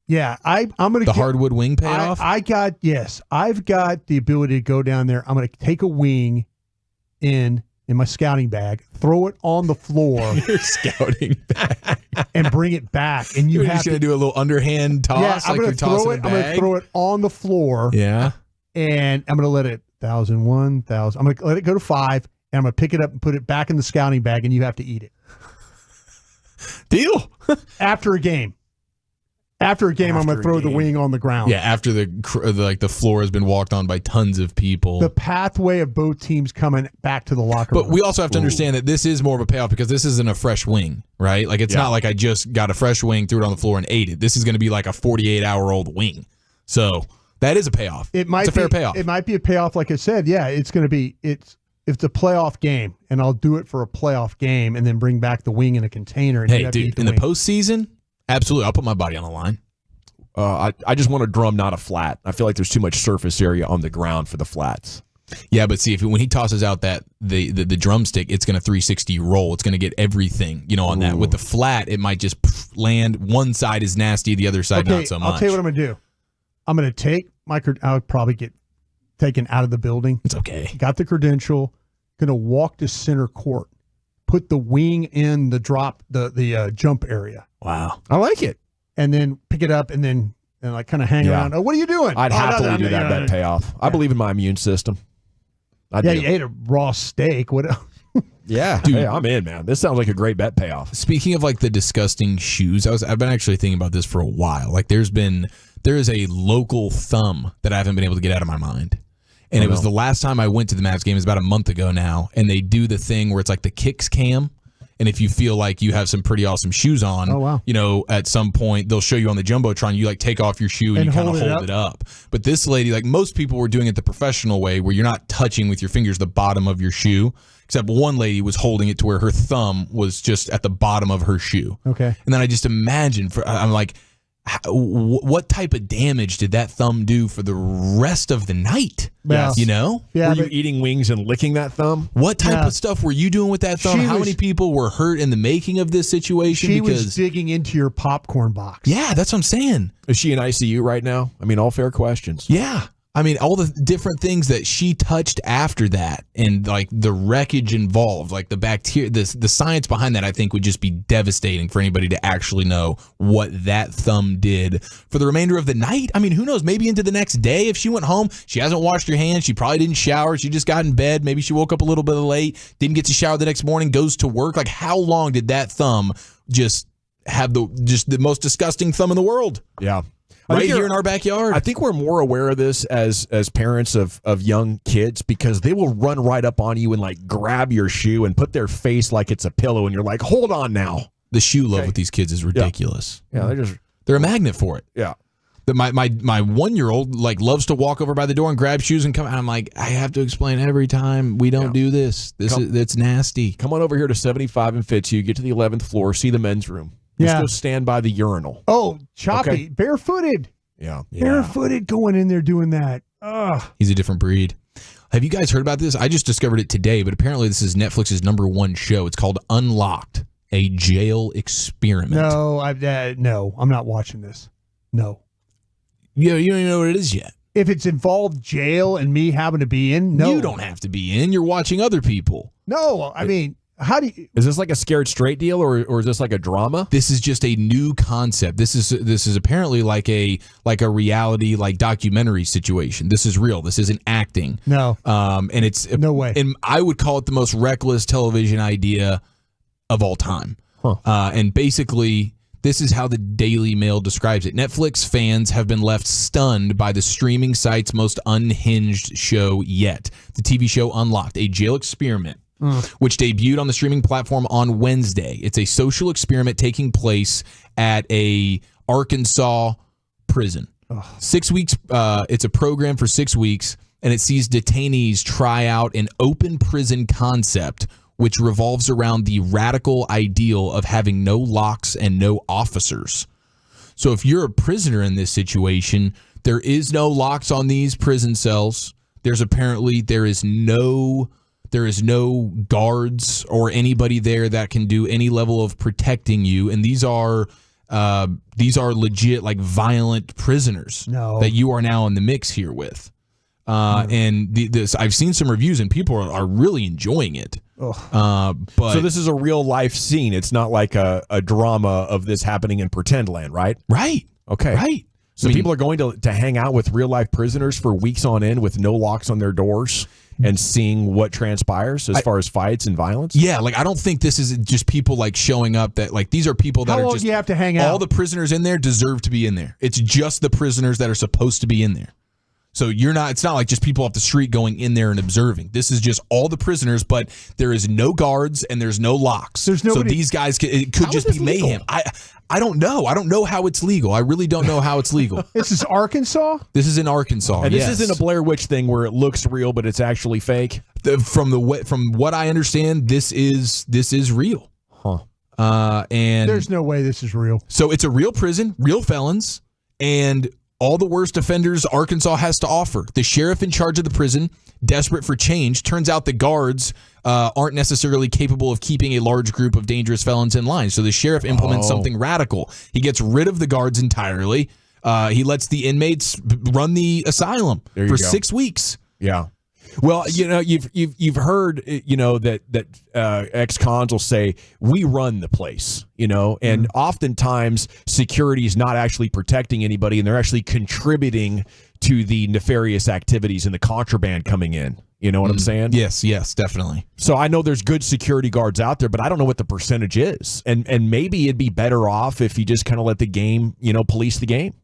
Yeah, I'm going to hardwood wing payoff. I've got the ability to go down there. I'm going to take a wing in my scouting bag, throw it on the floor. Your scouting bag. And bring it back. And you're just going to do a little underhand toss. Yeah, I'm going to throw it on the floor. Yeah. And I'm going to let it 1,000, 1,000. I'm going to let it go to 5, and I'm going to pick it up and put it back in the scouting bag, and you have to eat it. Deal. After a game. I'm going to throw the wing on the ground. Yeah, after the floor has been walked on by tons of people. The pathway of both teams coming back to the locker room. But we also have to understand that this is more of a payoff because this isn't a fresh wing, right? Like it's not like I just got a fresh wing, threw it on the floor, and ate it. This is going to be like a 48-hour-old wing. So that is a payoff. It's a fair payoff. It might be a payoff, like I said. Yeah, it's going to be it's a playoff game, and I'll do it for a playoff game, and then bring back the wing in a container. And hey, dude, in the postseason, absolutely, I'll put my body on the line. I just want a drum, not a flat. I feel like there's too much surface area on the ground for the flats. Yeah, but see, when he tosses out that the drumstick, it's going to 360 roll. It's going to get everything, on that. With the flat, it might just land. One side is nasty, the other side not so much. I'll tell you what I'm going to do. I'm going to take I'll probably get taken out of the building. It's okay. Got the credential. Going to walk to center court. Put the wing in the jump area. Wow. I like it. And then pick it up and then like kind of hang around. Oh, what are you doing? I'd happily do that bet payoff. I believe in my immune system. You ate a raw steak. What else? Yeah, dude, hey, I'm in, man. This sounds like a great bet payoff. Speaking of like the disgusting shoes, I've been actually thinking about this for a while. Like there is a local thumb that I haven't been able to get out of my mind. And it was the last time I went to the Mavs game. It was about a month ago now. And they do the thing where it's like the kicks cam. And if you feel like you have some pretty awesome shoes on, at some point they'll show you on the Jumbotron, you like take off your shoe and you kind of hold it up. But this lady, like most people were doing it the professional way where you're not touching with your fingers the bottom of your shoe. Except one lady was holding it to where her thumb was just at the bottom of her shoe. Okay. And then I just imagine, I'm like, what type of damage did that thumb do for the rest of the night? Yes. You know? Yeah, were you eating wings and licking that thumb? What type of stuff were you doing with that thumb? How many people were hurt in the making of this situation? She was digging into your popcorn box. Yeah, that's what I'm saying. Is she in ICU right now? I mean, all fair questions. Yeah. I mean, all the different things that she touched after that and like the wreckage involved, like the bacteria, the science behind that, I think would just be devastating for anybody to actually know what that thumb did for the remainder of the night. I mean, who knows? Maybe into the next day. If she went home, she hasn't washed her hands. She probably didn't shower. She just got in bed. Maybe she woke up a little bit late, didn't get to shower the next morning, goes to work. Like, how long did that thumb just have the most disgusting thumb in the world? Yeah. Right here in our backyard. I think we're more aware of this as parents of young kids because they will run right up on you and like grab your shoe and put their face like it's a pillow and you're like, hold on now. The shoe love with these kids is ridiculous. Yeah, they're a magnet for it. Yeah. My 1-year-old like loves to walk over by the door and grab shoes and come out. I'm like, I have to explain every time we don't do this. It's nasty. Come on over here to 75 and Fitzhugh, get to the 11th floor, see the men's room. Just go stand by the urinal. Oh, Choppy, barefooted. Yeah. Barefooted going in there doing that. Ugh. He's a different breed. Have you guys heard about this? I just discovered it today, but apparently this is Netflix's #1 show. It's called Unlocked, a jail experiment. No, I'm not watching this. No. You don't even know what it is yet. If it's involved jail and me having to be in, no. You don't have to be in. You're watching other people. No, I mean... How do you? Is this like a Scared Straight deal, or is this like a drama? This is just a new concept. This is apparently like a reality like documentary situation. This is real. This isn't acting. No. And it's no way. And I would call it the most reckless television idea of all time. Huh. And basically, this is how the Daily Mail describes it. Netflix fans have been left stunned by the streaming site's most unhinged show yet. The TV show Unlocked, a jail experiment. Which debuted on the streaming platform on Wednesday. It's a social experiment taking place at a Arkansas prison. 6 weeks. It's a program for 6 weeks, and it sees detainees try out an open prison concept, which revolves around the radical ideal of having no locks and no officers. So if you're a prisoner in this situation, there is no locks on these prison cells. There is no guards or anybody there that can do any level of protecting you, and these are legit like violent prisoners that you are now in the mix here with. And I've seen some reviews and people are really enjoying it. But so this is a real life scene. It's not like a drama of this happening in pretend land, right? Right. Okay. Right. So people are going to hang out with real life prisoners for weeks on end with no locks on their doors and seeing what transpires as far as fights and violence? Yeah, like I don't think this is just people like showing up that like these are people that How are long just do you have to hang out? All the prisoners in there deserve to be in there. It's just the prisoners that are supposed to be in there. So it's not like just people off the street going in there and observing. This is just all the prisoners, but there is no guards and there's no locks. There's nobody. So these guys it could just be mayhem. I don't know. I don't know how it's legal. I really don't know how it's legal. This is Arkansas? This is in Arkansas. And this isn't a Blair Witch thing where it looks real, but it's actually fake. From what I understand, this is real. Huh. And there's no way this is real. So it's a real prison, real felons, and all the worst offenders Arkansas has to offer. The sheriff in charge of the prison, desperate for change, turns out the guards aren't necessarily capable of keeping a large group of dangerous felons in line. So the sheriff implements something radical. He gets rid of the guards entirely. He lets the inmates run the asylum for 6 weeks. Yeah. Well, you've heard, that ex-cons will say, we run the place, and oftentimes security is not actually protecting anybody, and they're actually contributing to the nefarious activities and the contraband coming in. You know what I'm saying? Yes, definitely. So I know there's good security guards out there, but I don't know what the percentage is. And maybe it'd be better off if you just kind of let the game, police the game.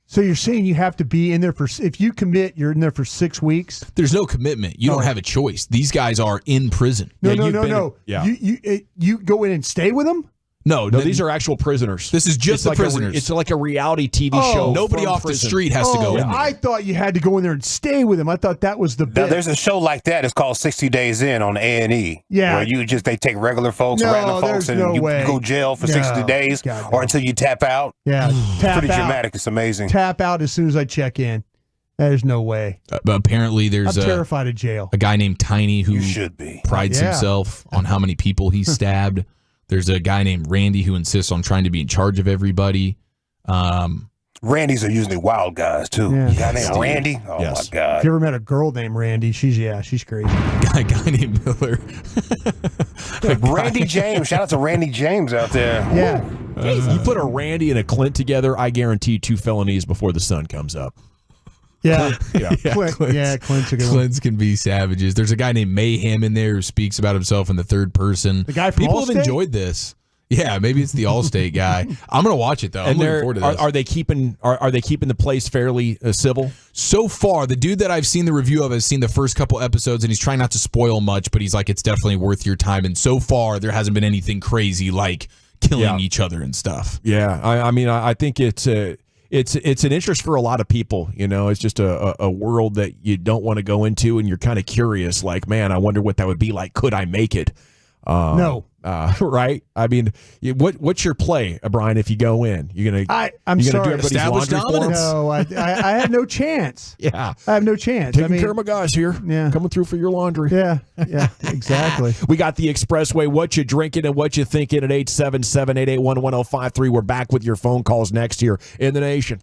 So you're saying you have to be in there if you commit, you're in there for 6 weeks? There's no commitment. You don't have a choice. These guys are in prison. No. Yeah. You go in and stay with them? No, these are actual prisoners. This is just the prisoners. It's like a reality TV show. Nobody off the street has to go in there. I thought you had to go in there and stay with them. I thought that was the bit. Now, there's a show like that. It's called 60 Days In on A&E. Yeah. Where they take regular folks, random folks, and you go jail for 60 days or until you tap out. Yeah. Pretty dramatic. It's amazing. Tap out as soon as I check in. There's no way. But apparently there's I'm terrified of jail. A guy named Tiny who should be. prides himself on how many people he's stabbed. There's a guy named Randy who insists on trying to be in charge of everybody. Randys are usually wild guys, too. Yeah. A guy named Randy? Oh, my God. If you ever met a girl named Randy, she's crazy. A guy named Miller. Randy James. Shout out to Randy James out there. Yeah. You put a Randy and a Clint together, I guarantee 2 felonies before the sun comes up. Yeah. Clint's a good one. Clint's can be savages. There's a guy named Mayhem in there who speaks about himself in the third person. The guy from People Allstate? have enjoyed this. Yeah, maybe it's the Allstate guy. I'm going to watch it, though. I'm looking forward to this. Are they keeping the place fairly civil? So far, the dude that I've seen the review of has seen the first couple episodes, and he's trying not to spoil much, but he's like, it's definitely worth your time. And so far, there hasn't been anything crazy like killing each other and stuff. Yeah, I think it's an interest for a lot of people. It's just a world that you don't want to go into, and you're kind of curious. Like, man, I wonder what that would be like. Could I make it? No. Right? I mean, what's your play, Brian? If you go in, you're gonna I'm do sorry. everybody's laundry for them? No, I have no chance. Yeah, I have no chance. Taking care of my guys here. Yeah, coming through for your laundry. Yeah, exactly. We got the Expressway. What you drinking and what you thinking at 877-881-1053. We're back with your phone calls next here in the nation.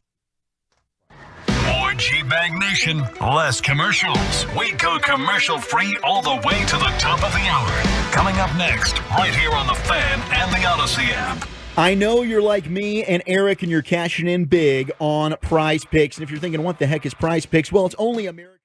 More G-Bag Nation, less commercials. We go commercial-free all the way to the top of the hour. Coming up next, right here on The Fan and the Odyssey app. I know you're like me and Eric and you're cashing in big on Prize Picks. And if you're thinking, what the heck is Prize Picks? Well, it's only American.